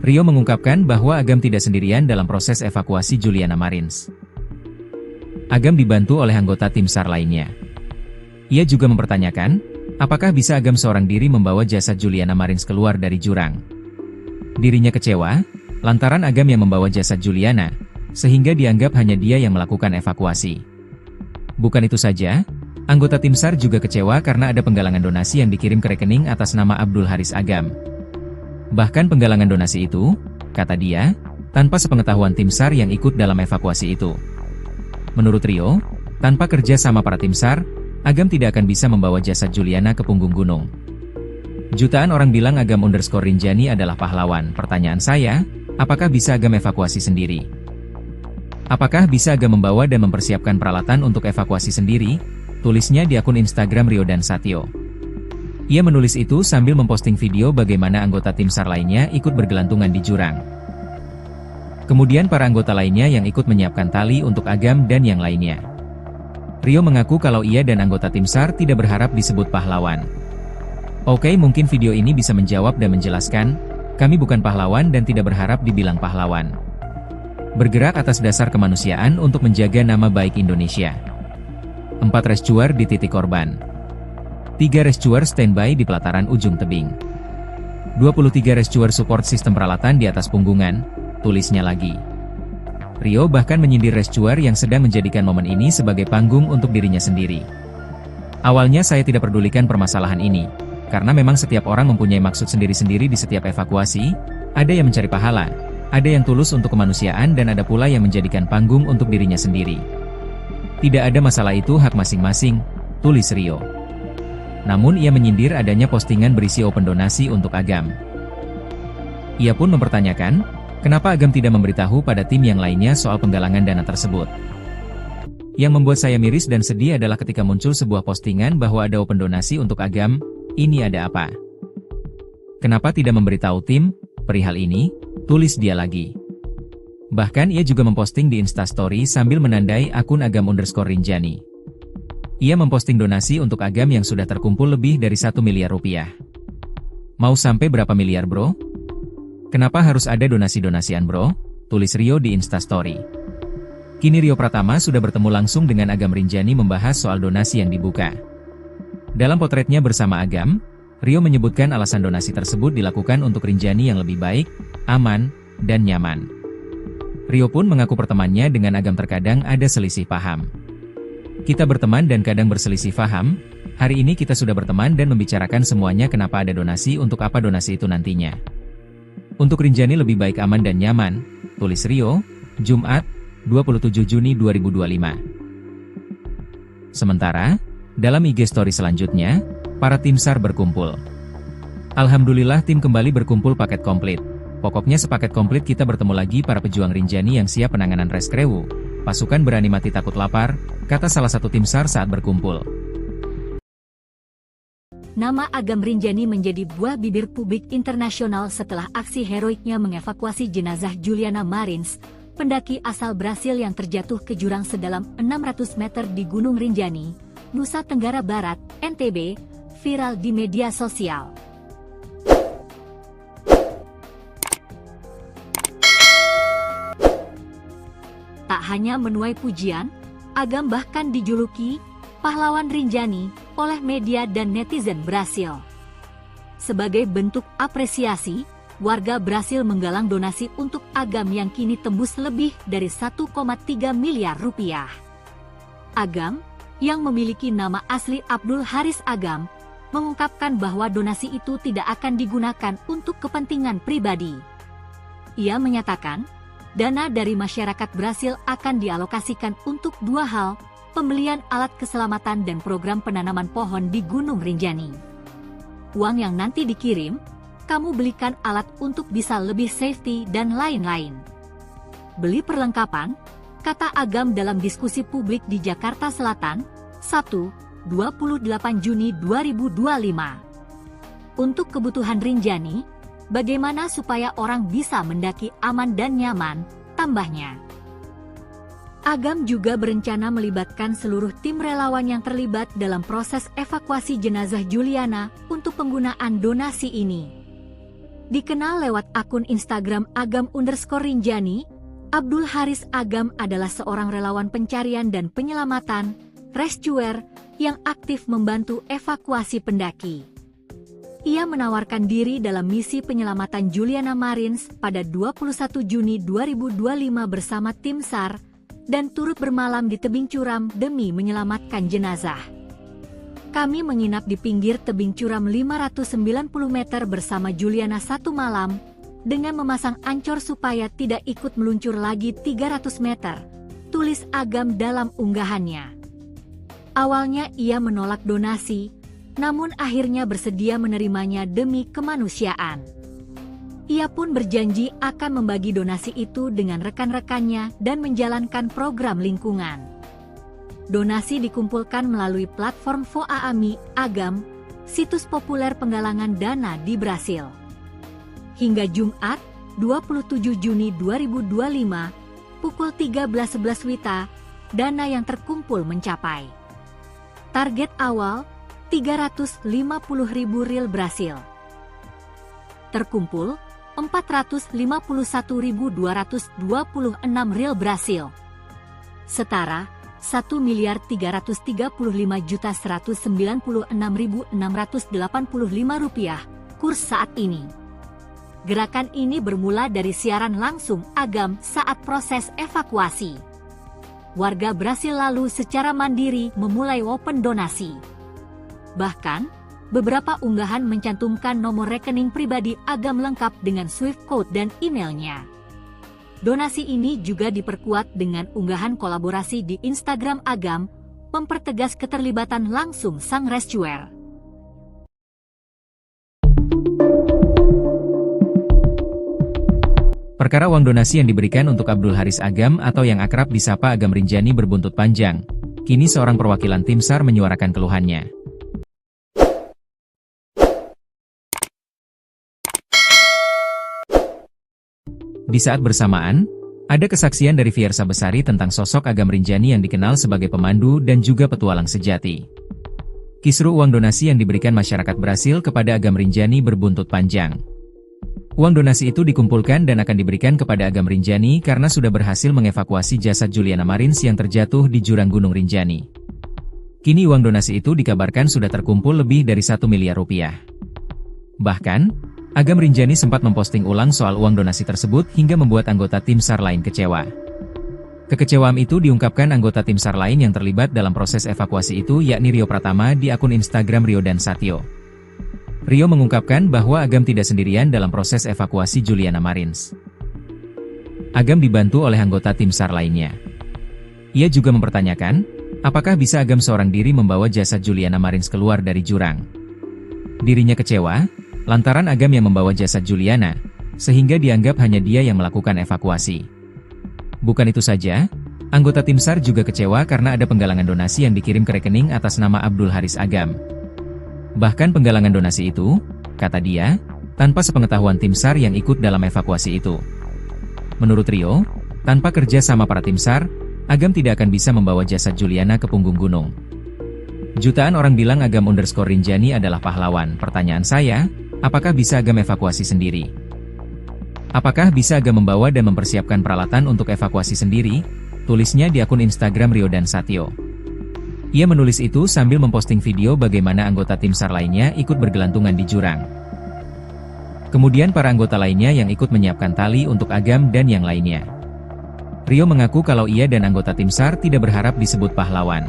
Rio mengungkapkan bahwa Agam tidak sendirian dalam proses evakuasi Juliana Marins. Agam dibantu oleh anggota tim SAR lainnya. Ia juga mempertanyakan, apakah bisa Agam seorang diri membawa jasad Juliana Marins keluar dari jurang. Dirinya kecewa lantaran Agam yang membawa jasad Juliana, sehingga dianggap hanya dia yang melakukan evakuasi. Bukan itu saja, anggota tim SAR juga kecewa karena ada penggalangan donasi yang dikirim ke rekening atas nama Abdul Haris Agam. Bahkan penggalangan donasi itu, kata dia, tanpa sepengetahuan tim SAR yang ikut dalam evakuasi itu. Menurut Rio, tanpa kerja sama para tim SAR, Agam tidak akan bisa membawa jasad Juliana ke punggung gunung. Jutaan orang bilang Agam_Rinjani adalah pahlawan. Pertanyaan saya, apakah bisa Agam evakuasi sendiri? Apakah bisa Agam membawa dan mempersiapkan peralatan untuk evakuasi sendiri? Tulisnya di akun Instagram Rio dan Satyo. Ia menulis itu sambil memposting video bagaimana anggota tim SAR lainnya ikut bergelantungan di jurang. Kemudian para anggota lainnya yang ikut menyiapkan tali untuk Agam dan yang lainnya. Rio mengaku kalau ia dan anggota tim SAR tidak berharap disebut pahlawan. Oke, mungkin video ini bisa menjawab dan menjelaskan, kami bukan pahlawan dan tidak berharap dibilang pahlawan. Bergerak atas dasar kemanusiaan untuk menjaga nama baik Indonesia. 4 rescuer di titik korban. 3 rescuer standby di pelataran ujung tebing. 23 rescuer support sistem peralatan di atas punggungan. tulisnya lagi. Rio bahkan menyindir rescuer yang sedang menjadikan momen ini sebagai panggung untuk dirinya sendiri. Awalnya saya tidak pedulikan permasalahan ini, karena memang setiap orang mempunyai maksud sendiri-sendiri di setiap evakuasi, ada yang mencari pahala, ada yang tulus untuk kemanusiaan dan ada pula yang menjadikan panggung untuk dirinya sendiri. Tidak ada masalah, itu hak masing-masing, tulis Rio. Namun ia menyindir adanya postingan berisi open donasi untuk Agam. Ia pun mempertanyakan, kenapa Agam tidak memberitahu pada tim yang lainnya soal penggalangan dana tersebut. Yang membuat saya miris dan sedih adalah ketika muncul sebuah postingan bahwa ada open donasi untuk Agam, ini ada apa? Kenapa tidak memberitahu tim perihal ini? Tulis dia lagi. Bahkan ia juga memposting di Instastory sambil menandai akun Agam_Rinjani. Ia memposting donasi untuk Agam yang sudah terkumpul lebih dari 1 miliar rupiah. Mau sampai berapa miliar bro? Kenapa harus ada donasi-donasian bro? Tulis Rio di Instastory. Kini Rio Pratama sudah bertemu langsung dengan Agam Rinjani membahas soal donasi yang dibuka. Dalam potretnya bersama Agam, Rio menyebutkan alasan donasi tersebut dilakukan untuk Rinjani yang lebih baik, aman, dan nyaman. Rio pun mengaku pertemanannya dengan Agam terkadang ada selisih paham. Kita berteman dan kadang berselisih paham, hari ini kita sudah berteman dan membicarakan semuanya kenapa ada donasi untuk apa donasi itu nantinya. Untuk Rinjani lebih baik aman dan nyaman, tulis Rio, Jumat, 27 Juni 2025. Sementara, dalam IG story selanjutnya, para tim SAR berkumpul. Alhamdulillah tim kembali berkumpul paket komplit. Pokoknya sepaket komplit kita bertemu lagi para pejuang Rinjani yang siap penanganan rescue. Pasukan berani mati takut lapar, kata salah satu tim SAR saat berkumpul. Nama Agam Rinjani menjadi buah bibir publik internasional setelah aksi heroiknya mengevakuasi jenazah Juliana Marins, pendaki asal Brasil yang terjatuh ke jurang sedalam 600 meter di Gunung Rinjani, Nusa Tenggara Barat, NTB, viral di media sosial. Tak hanya menuai pujian, Agam bahkan dijuluki pahlawan Rinjani oleh media dan netizen Brasil. Sebagai bentuk apresiasi, warga Brasil menggalang donasi untuk Agam yang kini tembus lebih dari 1,3 miliar rupiah. Agam, yang memiliki nama asli Abdul Haris Agam, mengungkapkan bahwa donasi itu tidak akan digunakan untuk kepentingan pribadi. Ia menyatakan, dana dari masyarakat Brasil akan dialokasikan untuk dua hal, pembelian alat keselamatan dan program penanaman pohon di Gunung Rinjani. Uang yang nanti dikirim, kamu belikan alat untuk bisa lebih safety dan lain-lain. Beli perlengkapan, kata Agam dalam diskusi publik di Jakarta Selatan, Sabtu, 28 Juni 2025. Untuk kebutuhan Rinjani, bagaimana supaya orang bisa mendaki aman dan nyaman, tambahnya. Agam juga berencana melibatkan seluruh tim relawan yang terlibat dalam proses evakuasi jenazah Juliana untuk penggunaan donasi ini. Dikenal lewat akun Instagram Agam_Rinjani, Abdul Haris Agam adalah seorang relawan pencarian dan penyelamatan, rescuer, yang aktif membantu evakuasi pendaki. Ia menawarkan diri dalam misi penyelamatan Juliana Marins pada 21 Juni 2025 bersama tim SAR, dan turut bermalam di tebing curam demi menyelamatkan jenazah. Kami menginap di pinggir tebing curam 590 meter bersama Juliana satu malam, dengan memasang ancor supaya tidak ikut meluncur lagi 300 meter, tulis Agam dalam unggahannya. Awalnya ia menolak donasi, namun akhirnya bersedia menerimanya demi kemanusiaan. Ia pun berjanji akan membagi donasi itu dengan rekan-rekannya dan menjalankan program lingkungan. Donasi dikumpulkan melalui platform Voaami Agam, situs populer penggalangan dana di Brasil. Hingga Jumat, 27 Juni 2025, pukul 13.11 WITA, dana yang terkumpul mencapai. Target awal, 350.000 riyal Brasil. Terkumpul, 451.226 riyal Brasil. Setara, 1.335.196.685 rupiah, kurs saat ini. Gerakan ini bermula dari siaran langsung Agam saat proses evakuasi. Warga berhasil lalu secara mandiri memulai open donasi. Bahkan, beberapa unggahan mencantumkan nomor rekening pribadi Agam lengkap dengan Swift code dan emailnya. Donasi ini juga diperkuat dengan unggahan kolaborasi di Instagram Agam, mempertegas keterlibatan langsung sang rescuer. Perkara uang donasi yang diberikan untuk Abdul Haris Agam atau yang akrab disapa Agam Rinjani berbuntut panjang. Kini seorang perwakilan tim SAR menyuarakan keluhannya. Di saat bersamaan, ada kesaksian dari Fiersa Besari tentang sosok Agam Rinjani yang dikenal sebagai pemandu dan juga petualang sejati. Kisru uang donasi yang diberikan masyarakat Brasil kepada Agam Rinjani berbuntut panjang. Uang donasi itu dikumpulkan dan akan diberikan kepada Agam Rinjani karena sudah berhasil mengevakuasi jasad Juliana Marins yang terjatuh di jurang Gunung Rinjani. Kini uang donasi itu dikabarkan sudah terkumpul lebih dari 1 miliar rupiah. Bahkan, Agam Rinjani sempat memposting ulang soal uang donasi tersebut hingga membuat anggota tim SAR lain kecewa. Kekecewaan itu diungkapkan anggota tim SAR lain yang terlibat dalam proses evakuasi itu yakni Rio Pratama di akun Instagram Rio dan Satyo. Rio mengungkapkan bahwa Agam tidak sendirian dalam proses evakuasi Juliana Marins. Agam dibantu oleh anggota tim SAR lainnya. Ia juga mempertanyakan, apakah bisa Agam seorang diri membawa jasad Juliana Marins keluar dari jurang. Dirinya kecewa, lantaran Agam yang membawa jasad Juliana, sehingga dianggap hanya dia yang melakukan evakuasi. Bukan itu saja, anggota tim SAR juga kecewa karena ada penggalangan donasi yang dikirim ke rekening atas nama Abdul Haris Agam. Bahkan penggalangan donasi itu, kata dia, tanpa sepengetahuan tim SAR yang ikut dalam evakuasi itu. Menurut Rio, tanpa kerja sama para tim SAR, Agam tidak akan bisa membawa jasad Juliana ke punggung gunung. Jutaan orang bilang Agam_Rinjani adalah pahlawan. Pertanyaan saya, apakah bisa Agam evakuasi sendiri? Apakah bisa Agam membawa dan mempersiapkan peralatan untuk evakuasi sendiri? Tulisnya di akun Instagram Rio dan Satyo. Ia menulis itu sambil memposting video bagaimana anggota tim SAR lainnya ikut bergelantungan di jurang. Kemudian para anggota lainnya yang ikut menyiapkan tali untuk Agam dan yang lainnya. Rio mengaku kalau ia dan anggota tim SAR tidak berharap disebut pahlawan.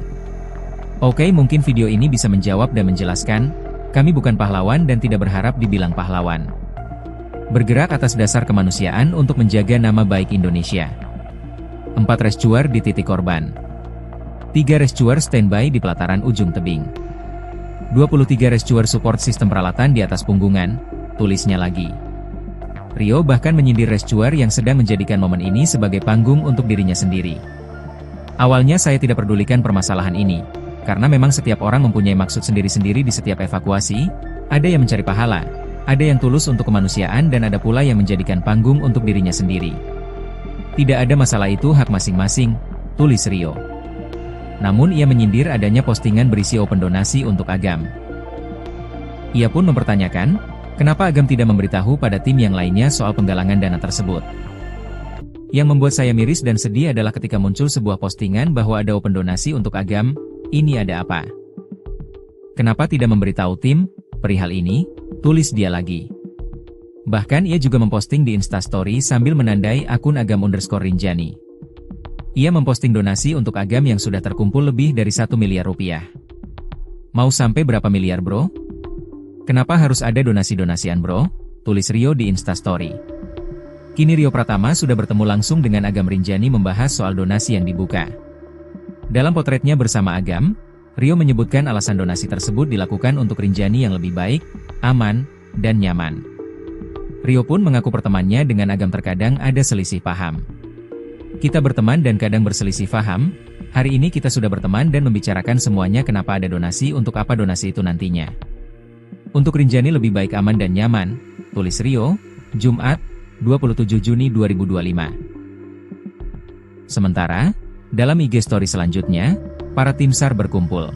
Oke, mungkin video ini bisa menjawab dan menjelaskan, kami bukan pahlawan dan tidak berharap dibilang pahlawan. Bergerak atas dasar kemanusiaan untuk menjaga nama baik Indonesia. 4 rescuer di titik korban. 3 rescuer standby di pelataran ujung tebing. 23 rescuer support sistem peralatan di atas punggungan, tulisnya lagi. Rio bahkan menyindir rescuer yang sedang menjadikan momen ini sebagai panggung untuk dirinya sendiri. Awalnya saya tidak pedulikan permasalahan ini, karena memang setiap orang mempunyai maksud sendiri-sendiri di setiap evakuasi, ada yang mencari pahala, ada yang tulus untuk kemanusiaan dan ada pula yang menjadikan panggung untuk dirinya sendiri. Tidak ada masalah, itu hak masing-masing, tulis Rio. Namun ia menyindir adanya postingan berisi open donasi untuk Agam. Ia pun mempertanyakan, kenapa Agam tidak memberitahu pada tim yang lainnya soal penggalangan dana tersebut. Yang membuat saya miris dan sedih adalah ketika muncul sebuah postingan bahwa ada open donasi untuk Agam, ini ada apa? Kenapa tidak memberitahu tim perihal ini? Tulis dia lagi. Bahkan ia juga memposting di Instastory sambil menandai akun Agam_Rinjani. Ia memposting donasi untuk Agam yang sudah terkumpul lebih dari 1 miliar rupiah. Mau sampai berapa miliar bro? Kenapa harus ada donasi-donasian bro? Tulis Rio di Instastory. Kini Rio Pratama sudah bertemu langsung dengan Agam Rinjani membahas soal donasi yang dibuka. Dalam potretnya bersama Agam, Rio menyebutkan alasan donasi tersebut dilakukan untuk Rinjani yang lebih baik, aman, dan nyaman. Rio pun mengaku pertemanannya dengan Agam terkadang ada selisih paham. Kita berteman dan kadang berselisih paham, hari ini kita sudah berteman dan membicarakan semuanya kenapa ada donasi untuk apa donasi itu nantinya. Untuk Rinjani lebih baik aman dan nyaman, tulis Rio, Jumat, 27 Juni 2025. Sementara, dalam IG story selanjutnya, para tim SAR berkumpul.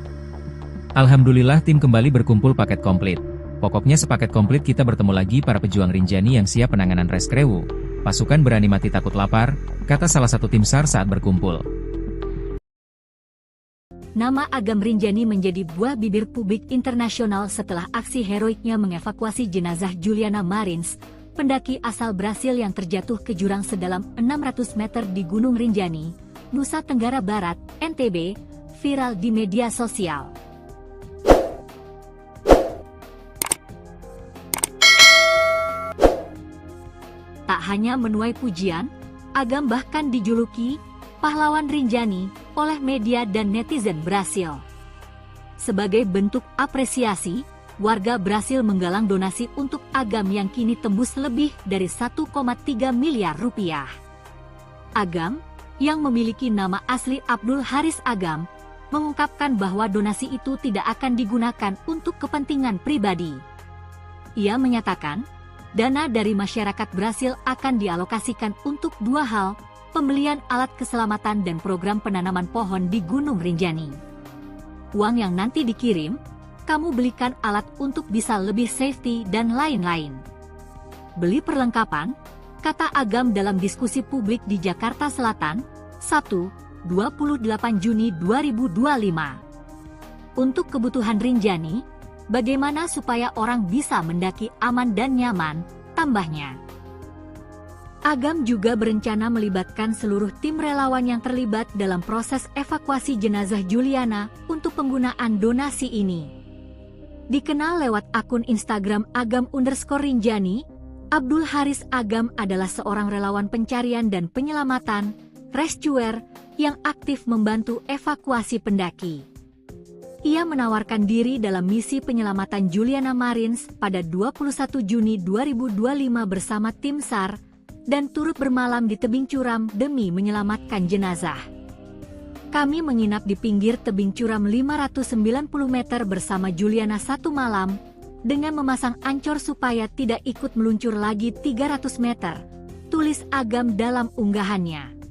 Alhamdulillah tim kembali berkumpul paket komplit. Pokoknya sepaket komplit kita bertemu lagi para pejuang Rinjani yang siap penanganan reskrewu. Pasukan berani mati takut lapar, kata salah satu tim SAR saat berkumpul. Nama Agam Rinjani menjadi buah bibir publik internasional setelah aksi heroiknya mengevakuasi jenazah Juliana Marins, pendaki asal Brasil yang terjatuh ke jurang sedalam 600 meter di Gunung Rinjani, Nusa Tenggara Barat, NTB, viral di media sosial. Tak hanya menuai pujian, Agam bahkan dijuluki pahlawan Rinjani oleh media dan netizen Brasil. Sebagai bentuk apresiasi, warga Brasil menggalang donasi untuk Agam yang kini tembus lebih dari 1,3 miliar rupiah. Agam, yang memiliki nama asli Abdul Haris Agam, mengungkapkan bahwa donasi itu tidak akan digunakan untuk kepentingan pribadi. Ia menyatakan, dana dari masyarakat Brasil akan dialokasikan untuk dua hal, pembelian alat keselamatan dan program penanaman pohon di Gunung Rinjani. Uang yang nanti dikirim, kamu belikan alat untuk bisa lebih safety dan lain-lain. Beli perlengkapan, kata Agam dalam diskusi publik di Jakarta Selatan, Sabtu, 28 Juni 2025. Untuk kebutuhan Rinjani, bagaimana supaya orang bisa mendaki aman dan nyaman, tambahnya. Agam juga berencana melibatkan seluruh tim relawan yang terlibat dalam proses evakuasi jenazah Juliana untuk penggunaan donasi ini. Dikenal lewat akun Instagram Agam_Rinjani, Abdul Haris Agam adalah seorang relawan pencarian dan penyelamatan, rescuer, yang aktif membantu evakuasi pendaki. Ia menawarkan diri dalam misi penyelamatan Juliana Marins pada 21 Juni 2025 bersama tim SAR, dan turut bermalam di tebing curam demi menyelamatkan jenazah. Kami menginap di pinggir tebing curam 590 meter bersama Juliana satu malam, dengan memasang ancor supaya tidak ikut meluncur lagi 300 meter, tulis Agam dalam unggahannya.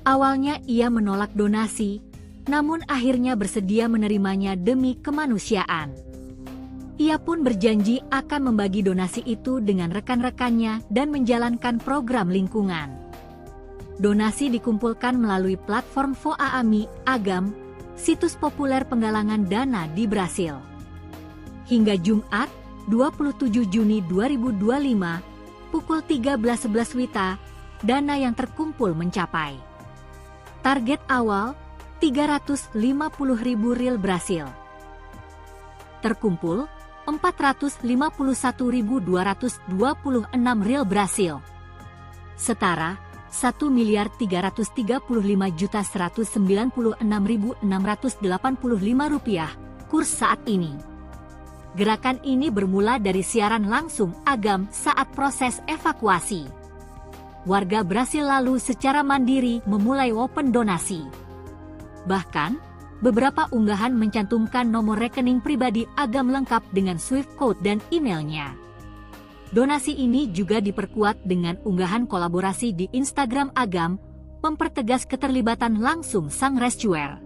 Awalnya ia menolak donasi, namun akhirnya bersedia menerimanya demi kemanusiaan. Ia pun berjanji akan membagi donasi itu dengan rekan-rekannya dan menjalankan program lingkungan. Donasi dikumpulkan melalui platform Voaami Agam, situs populer penggalangan dana di Brasil. Hingga Jumat, 27 Juni 2025, pukul 13.11 WITA, dana yang terkumpul mencapai. Target awal, 350.000 rial Brasil. Terkumpul, 451.226 rial Brasil. Setara, 1.335.196.685 rupiah, kurs saat ini. Gerakan ini bermula dari siaran langsung Agam saat proses evakuasi. Warga Brasil lalu secara mandiri memulai open donasi. Bahkan, beberapa unggahan mencantumkan nomor rekening pribadi Agam lengkap dengan Swift code dan emailnya. Donasi ini juga diperkuat dengan unggahan kolaborasi di Instagram Agam, mempertegas keterlibatan langsung sang rescuer.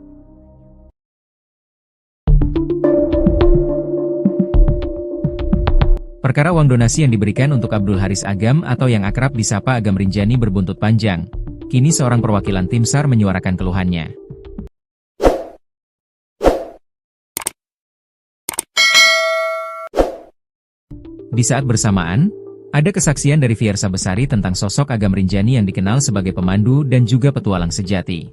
Perkara uang donasi yang diberikan untuk Abdul Haris Agam atau yang akrab disapa Agam Rinjani berbuntut panjang. Kini seorang perwakilan tim SAR menyuarakan keluhannya. Di saat bersamaan, ada kesaksian dari Fiersa Besari tentang sosok Agam Rinjani yang dikenal sebagai pemandu dan juga petualang sejati.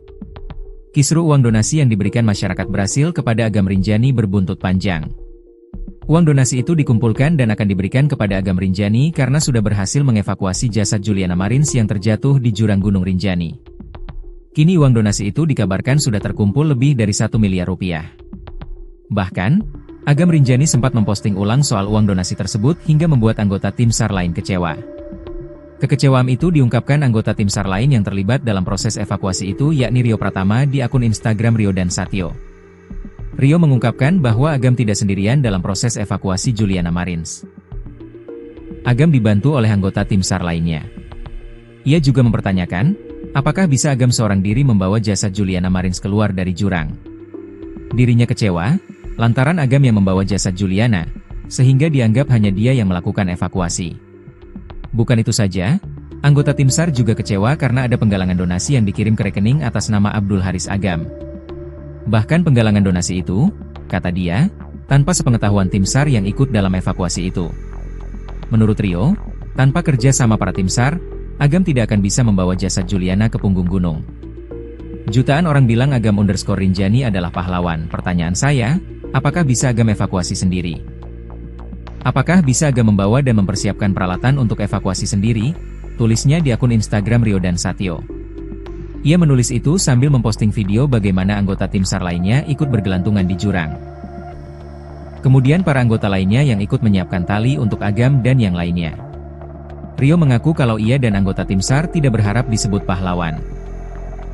Kisru uang donasi yang diberikan masyarakat Brasil kepada Agam Rinjani berbuntut panjang. Uang donasi itu dikumpulkan dan akan diberikan kepada Agam Rinjani karena sudah berhasil mengevakuasi jasad Juliana Marins yang terjatuh di jurang Gunung Rinjani. Kini uang donasi itu dikabarkan sudah terkumpul lebih dari 1 miliar rupiah. Bahkan, Agam Rinjani sempat memposting ulang soal uang donasi tersebut hingga membuat anggota tim SAR lain kecewa. Kekecewaan itu diungkapkan anggota tim SAR lain yang terlibat dalam proses evakuasi itu yakni Rio Pratama di akun Instagram Rio dan Satyo. Rio mengungkapkan bahwa Agam tidak sendirian dalam proses evakuasi Juliana Marins. Agam dibantu oleh anggota tim SAR lainnya. Ia juga mempertanyakan, apakah bisa Agam seorang diri membawa jasad Juliana Marins keluar dari jurang. Dirinya kecewa, lantaran Agam yang membawa jasad Juliana, sehingga dianggap hanya dia yang melakukan evakuasi. Bukan itu saja, anggota tim SAR juga kecewa karena ada penggalangan donasi yang dikirim ke rekening atas nama Abdul Haris Agam. Bahkan penggalangan donasi itu, kata dia, tanpa sepengetahuan tim SAR yang ikut dalam evakuasi itu. Menurut Rio, Tanpa kerja sama para tim SAR, Agam tidak akan bisa membawa jasad Juliana ke punggung gunung. Jutaan orang bilang Agam_Rinjani adalah pahlawan. Pertanyaan saya, apakah bisa Agam evakuasi sendiri? Apakah bisa Agam membawa dan mempersiapkan peralatan untuk evakuasi sendiri? Tulisnya di akun Instagram Rio dan Satyo. Ia menulis itu sambil memposting video bagaimana anggota tim SAR lainnya ikut bergelantungan di jurang. Kemudian para anggota lainnya yang ikut menyiapkan tali untuk Agam dan yang lainnya. Rio mengaku kalau ia dan anggota tim SAR tidak berharap disebut pahlawan.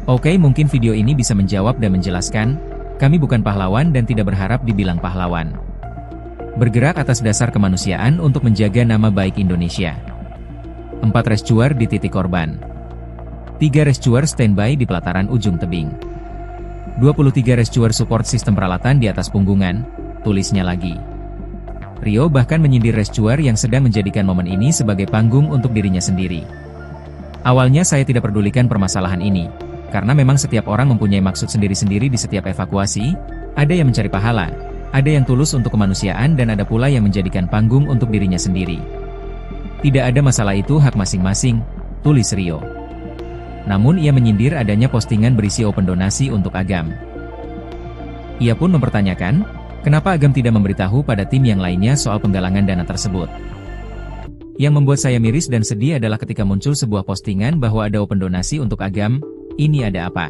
Oke, mungkin video ini bisa menjawab dan menjelaskan, kami bukan pahlawan dan tidak berharap dibilang pahlawan. Bergerak atas dasar kemanusiaan untuk menjaga nama baik Indonesia. 4 rescuer di titik korban. 3 rescuer standby di pelataran ujung tebing. 23 rescuer support sistem peralatan di atas punggungan, tulisnya lagi. Rio bahkan menyindir rescuer yang sedang menjadikan momen ini sebagai panggung untuk dirinya sendiri. Awalnya saya tidak pedulikan permasalahan ini, karena memang setiap orang mempunyai maksud sendiri-sendiri di setiap evakuasi, ada yang mencari pahala, ada yang tulus untuk kemanusiaan dan ada pula yang menjadikan panggung untuk dirinya sendiri. Tidak ada masalah, itu hak masing-masing, tulis Rio. Namun ia menyindir adanya postingan berisi open donasi untuk Agam. Ia pun mempertanyakan, kenapa Agam tidak memberitahu pada tim yang lainnya soal penggalangan dana tersebut. Yang membuat saya miris dan sedih adalah ketika muncul sebuah postingan bahwa ada open donasi untuk Agam, ini ada apa?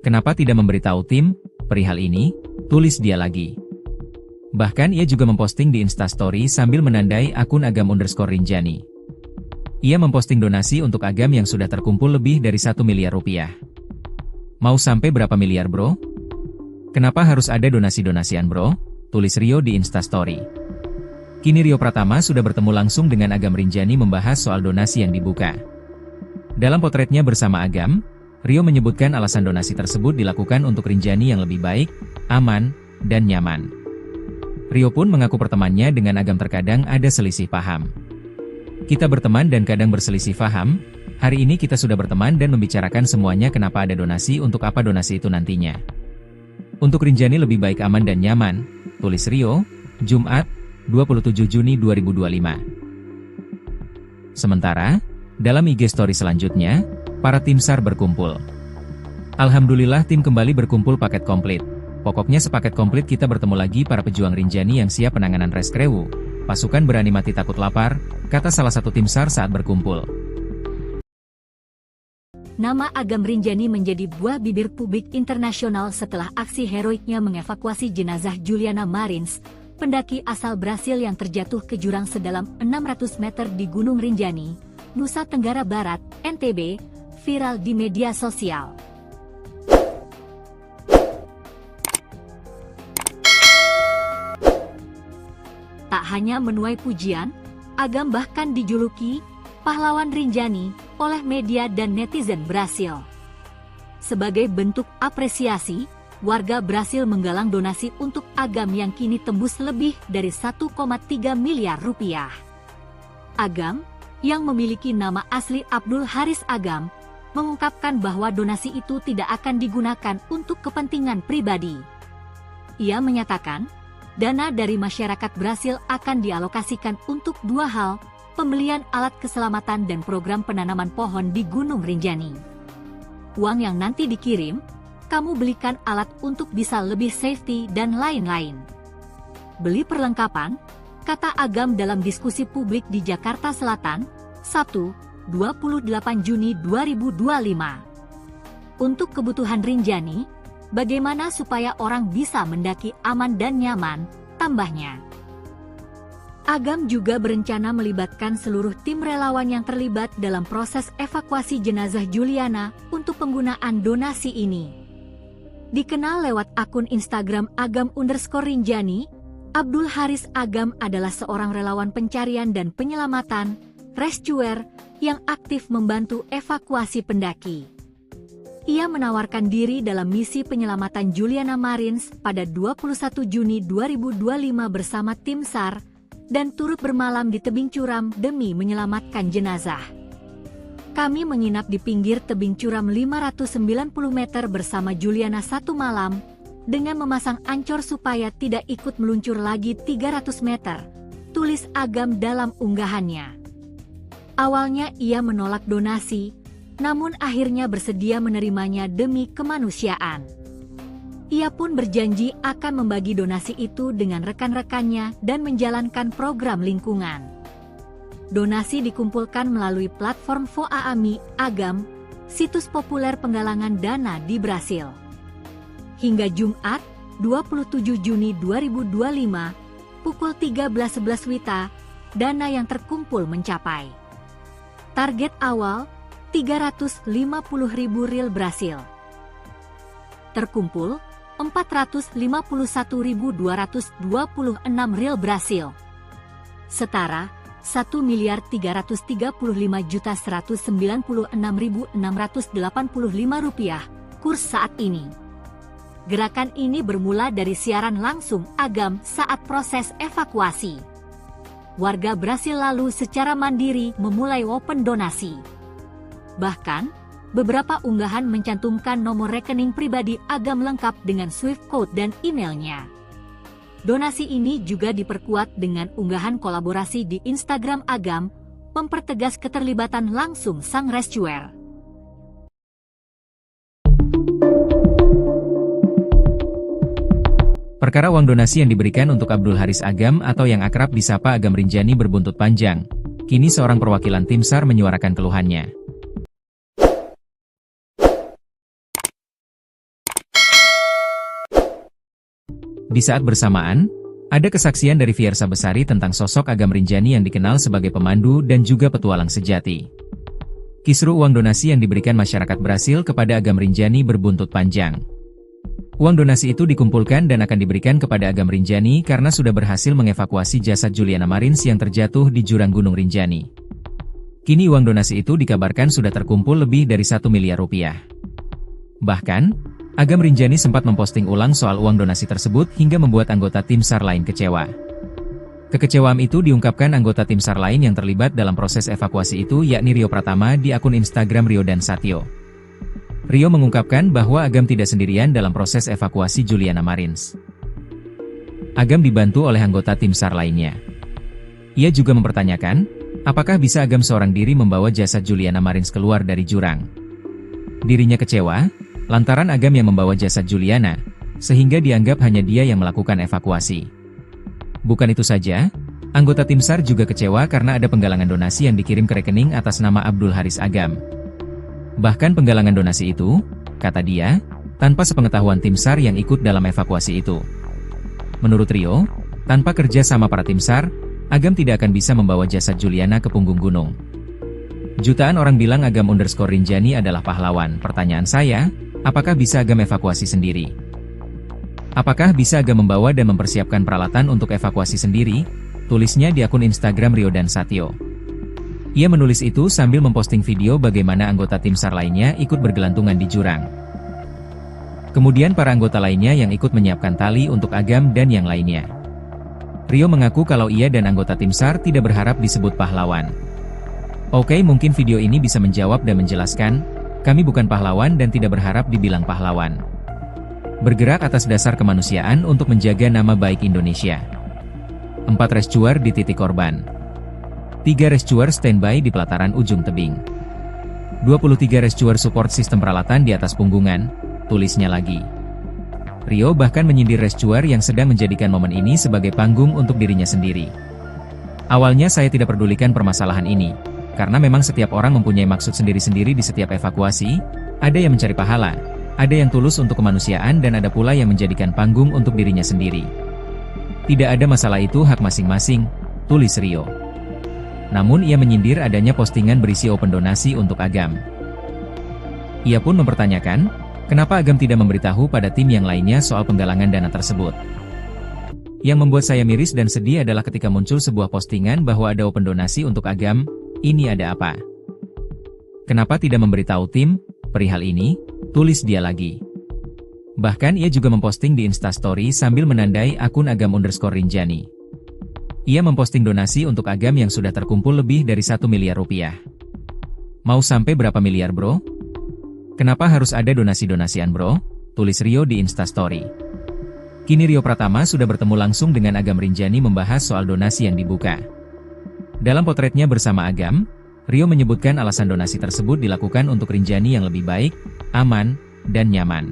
Kenapa tidak memberitahu tim perihal ini? Tulis dia lagi. Bahkan ia juga memposting di Instastory sambil menandai akun Agam_Rinjani. Ia memposting donasi untuk Agam yang sudah terkumpul lebih dari 1 miliar rupiah. Mau sampai berapa miliar bro? Kenapa harus ada donasi-donasian bro? Tulis Rio di Instastory. Kini Rio Pratama sudah bertemu langsung dengan Agam_Rinjani membahas soal donasi yang dibuka. Dalam potretnya bersama Agam, Rio menyebutkan alasan donasi tersebut dilakukan untuk Rinjani yang lebih baik, aman, dan nyaman. Rio pun mengaku pertemanannya dengan Agam terkadang ada selisih paham. Kita berteman dan kadang berselisih paham, hari ini kita sudah berteman dan membicarakan semuanya kenapa ada donasi untuk apa donasi itu nantinya. Untuk Rinjani lebih baik aman dan nyaman, tulis Rio, Jumat, 27 Juni 2025. Sementara, dalam IG story selanjutnya, para tim SAR berkumpul. Alhamdulillah tim kembali berkumpul paket komplit. Pokoknya sepaket komplit kita bertemu lagi para pejuang Rinjani yang siap penanganan rescue. Pasukan berani mati takut lapar, kata salah satu tim SAR saat berkumpul. Nama Agam_Rinjani menjadi buah bibir publik internasional setelah aksi heroiknya mengevakuasi jenazah Juliana Marins, pendaki asal Brasil yang terjatuh ke jurang sedalam 600 meter di Gunung Rinjani, Nusa Tenggara Barat, NTB, viral di media sosial. Tak hanya menuai pujian, Agam bahkan dijuluki pahlawan Rinjani oleh media dan netizen Brasil. Sebagai bentuk apresiasi, warga Brasil menggalang donasi untuk Agam yang kini tembus lebih dari 1,3 miliar rupiah. Agam, yang memiliki nama asli Abdul Haris Agam, mengungkapkan bahwa donasi itu tidak akan digunakan untuk kepentingan pribadi. Ia menyatakan, dana dari masyarakat Brasil akan dialokasikan untuk 2 hal, pembelian alat keselamatan dan program penanaman pohon di Gunung Rinjani. Uang yang nanti dikirim, kamu belikan alat untuk bisa lebih safety dan lain-lain. Beli perlengkapan, kata Agam dalam diskusi publik di Jakarta Selatan, Sabtu, 28 Juni 2025. Untuk kebutuhan Rinjani, bagaimana supaya orang bisa mendaki aman dan nyaman, tambahnya. Agam juga berencana melibatkan seluruh tim relawan yang terlibat dalam proses evakuasi jenazah Juliana untuk penggunaan donasi ini. Dikenal lewat akun Instagram Agam_Rinjani, Abdul Haris Agam adalah seorang relawan pencarian dan penyelamatan, rescuer, yang aktif membantu evakuasi pendaki. Ia menawarkan diri dalam misi penyelamatan Juliana Marins pada 21 Juni 2025 bersama tim SAR, dan turut bermalam di tebing curam demi menyelamatkan jenazah. Kami menginap di pinggir tebing curam 590 meter bersama Juliana 1 malam, dengan memasang ancor supaya tidak ikut meluncur lagi 300 meter, tulis Agam dalam unggahannya. Awalnya ia menolak donasi, namun akhirnya bersedia menerimanya demi kemanusiaan. Ia pun berjanji akan membagi donasi itu dengan rekan-rekannya dan menjalankan program lingkungan. Donasi dikumpulkan melalui platform Voaami Agam, situs populer penggalangan dana di Brasil. Hingga Jumat, 27 Juni 2025, pukul 13.11 WITA, dana yang terkumpul mencapai target awal 350.000 real Brasil. Terkumpul 451.226 real Brasil. Setara 1.335.196.685 rupiah kurs saat ini. Gerakan ini bermula dari siaran langsung Agam saat proses evakuasi. Warga Brasil lalu secara mandiri memulai open donasi. Bahkan, beberapa unggahan mencantumkan nomor rekening pribadi Agam lengkap dengan Swift code dan emailnya. Donasi ini juga diperkuat dengan unggahan kolaborasi di Instagram Agam, mempertegas keterlibatan langsung sang rescuer. Perkara uang donasi yang diberikan untuk Abdul Haris Agam atau yang akrab disapa Agam Rinjani berbuntut panjang. Kini seorang perwakilan tim SAR menyuarakan keluhannya. Di saat bersamaan, ada kesaksian dari Fiersa Besari tentang sosok Agam Rinjani yang dikenal sebagai pemandu dan juga petualang sejati. Kisru uang donasi yang diberikan masyarakat Brasil kepada Agam Rinjani berbuntut panjang. Uang donasi itu dikumpulkan dan akan diberikan kepada Agam Rinjani karena sudah berhasil mengevakuasi jasad Juliana Marins yang terjatuh di jurang Gunung Rinjani. Kini uang donasi itu dikabarkan sudah terkumpul lebih dari 1 miliar rupiah. Bahkan, Agam Rinjani sempat memposting ulang soal uang donasi tersebut hingga membuat anggota tim SAR lain kecewa. Kekecewaan itu diungkapkan anggota tim SAR lain yang terlibat dalam proses evakuasi itu yakni Rio Pratama di akun Instagram Rio dan Satyo. Rio mengungkapkan bahwa Agam tidak sendirian dalam proses evakuasi Juliana Marins. Agam dibantu oleh anggota tim SAR lainnya. Ia juga mempertanyakan, apakah bisa Agam seorang diri membawa jasad Juliana Marins keluar dari jurang. Dirinya kecewa, lantaran Agam yang membawa jasad Juliana, sehingga dianggap hanya dia yang melakukan evakuasi. Bukan itu saja, anggota tim SAR juga kecewa karena ada penggalangan donasi yang dikirim ke rekening atas nama Abdul Haris Agam. Bahkan penggalangan donasi itu, kata dia, tanpa sepengetahuan tim SAR yang ikut dalam evakuasi itu. Menurut Rio, tanpa kerja sama para tim SAR, Agam tidak akan bisa membawa jasad Juliana ke punggung gunung. Jutaan orang bilang Agam_Rinjani adalah pahlawan. Pertanyaan saya, apakah bisa Agam evakuasi sendiri? Apakah bisa Agam membawa dan mempersiapkan peralatan untuk evakuasi sendiri? Tulisnya di akun Instagram Rio dan Satyo. Ia menulis itu sambil memposting video bagaimana anggota tim SAR lainnya ikut bergelantungan di jurang. Kemudian para anggota lainnya yang ikut menyiapkan tali untuk Agam dan yang lainnya. Rio mengaku kalau ia dan anggota tim SAR tidak berharap disebut pahlawan. Oke, mungkin video ini bisa menjawab dan menjelaskan, kami bukan pahlawan dan tidak berharap dibilang pahlawan. Bergerak atas dasar kemanusiaan untuk menjaga nama baik Indonesia. 4 rescuer di titik korban. 3 rescuer standby di pelataran ujung tebing. 23 rescuer support sistem peralatan di atas punggungan, tulisnya lagi. Rio bahkan menyindir rescuer yang sedang menjadikan momen ini sebagai panggung untuk dirinya sendiri. Awalnya saya tidak pedulikan permasalahan ini, karena memang setiap orang mempunyai maksud sendiri-sendiri di setiap evakuasi, ada yang mencari pahala, ada yang tulus untuk kemanusiaan dan ada pula yang menjadikan panggung untuk dirinya sendiri. Tidak ada masalah, itu hak masing-masing, tulis Rio. Namun ia menyindir adanya postingan berisi open donasi untuk Agam. Ia pun mempertanyakan, kenapa Agam tidak memberitahu pada tim yang lainnya soal penggalangan dana tersebut. Yang membuat saya miris dan sedih adalah ketika muncul sebuah postingan bahwa ada open donasi untuk Agam, ini ada apa? Kenapa tidak memberitahu tim perihal ini? Tulis dia lagi. Bahkan ia juga memposting di Instastory sambil menandai akun Agam_Rinjani. Ia memposting donasi untuk Agam yang sudah terkumpul lebih dari 1 miliar rupiah. Mau sampai berapa miliar bro? Kenapa harus ada donasi-donasian bro? Tulis Rio di Instastory. Kini Rio Pratama sudah bertemu langsung dengan Agam Rinjani membahas soal donasi yang dibuka. Dalam potretnya bersama Agam, Rio menyebutkan alasan donasi tersebut dilakukan untuk Rinjani yang lebih baik, aman, dan nyaman.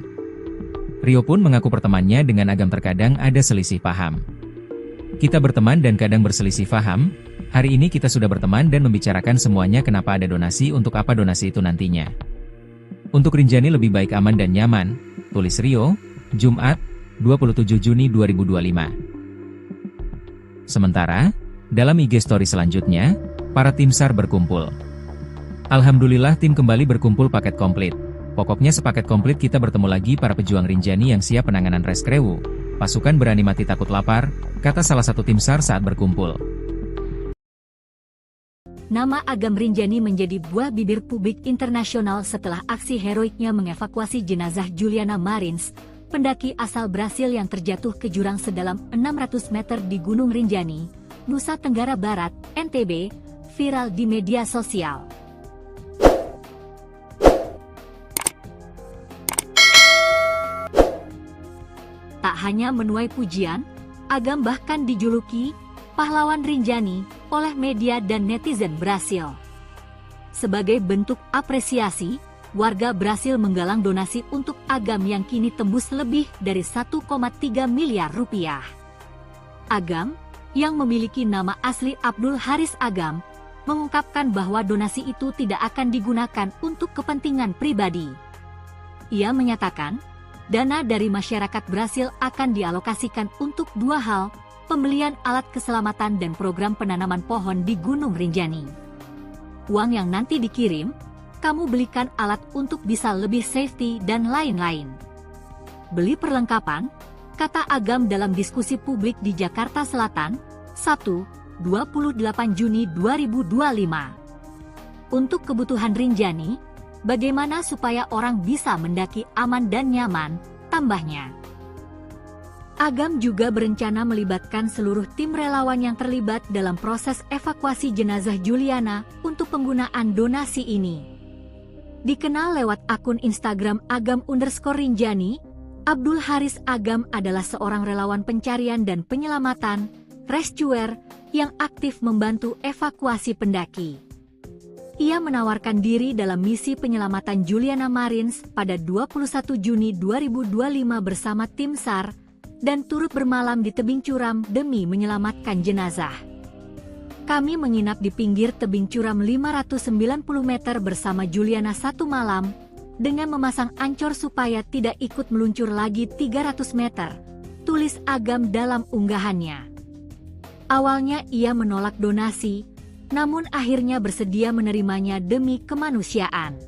Rio pun mengaku pertemanannya dengan Agam terkadang ada selisih paham. Kita berteman dan kadang berselisih paham, hari ini kita sudah berteman dan membicarakan semuanya kenapa ada donasi untuk apa donasi itu nantinya. Untuk Rinjani lebih baik aman dan nyaman, tulis Rio, Jumat, 27 Juni 2025. Sementara, dalam IG story selanjutnya, para tim SAR berkumpul. Alhamdulillah tim kembali berkumpul paket komplit. Pokoknya sepaket komplit kita bertemu lagi para pejuang Rinjani yang siap penanganan reskrewu. Pasukan berani mati takut lapar, kata salah satu tim SAR saat berkumpul. Nama Agam Rinjani menjadi buah bibir publik internasional setelah aksi heroiknya mengevakuasi jenazah Juliana Marins, pendaki asal Brasil yang terjatuh ke jurang sedalam 600 meter di Gunung Rinjani, Nusa Tenggara Barat, NTB, viral di media sosial. Tak hanya menuai pujian, Agam bahkan dijuluki pahlawan Rinjani oleh media dan netizen Brasil. Sebagai bentuk apresiasi, warga Brasil menggalang donasi untuk Agam yang kini tembus lebih dari 1,3 miliar rupiah. Agam, yang memiliki nama asli Abdul Haris Agam, mengungkapkan bahwa donasi itu tidak akan digunakan untuk kepentingan pribadi. Ia menyatakan, dana dari masyarakat Brasil akan dialokasikan untuk dua hal, pembelian alat keselamatan dan program penanaman pohon di Gunung Rinjani. Uang yang nanti dikirim, kamu belikan alat untuk bisa lebih safety dan lain-lain. Beli perlengkapan, kata Agam dalam diskusi publik di Jakarta Selatan, 28 Juni 2025. Untuk kebutuhan Rinjani, bagaimana supaya orang bisa mendaki aman dan nyaman, tambahnya. Agam juga berencana melibatkan seluruh tim relawan yang terlibat dalam proses evakuasi jenazah Juliana untuk penggunaan donasi ini. Dikenal lewat akun Instagram Agam_Rinjani, Abdul Haris Agam adalah seorang relawan pencarian dan penyelamatan, rescuer, yang aktif membantu evakuasi pendaki. Ia menawarkan diri dalam misi penyelamatan Juliana Marins pada 21 Juni 2025 bersama tim SAR, dan turut bermalam di tebing curam demi menyelamatkan jenazah. Kami menginap di pinggir tebing curam 590 meter bersama Juliana satu malam, dengan memasang ancor supaya tidak ikut meluncur lagi 300 meter, tulis Agam dalam unggahannya. Awalnya ia menolak donasi, namun akhirnya bersedia menerimanya demi kemanusiaan.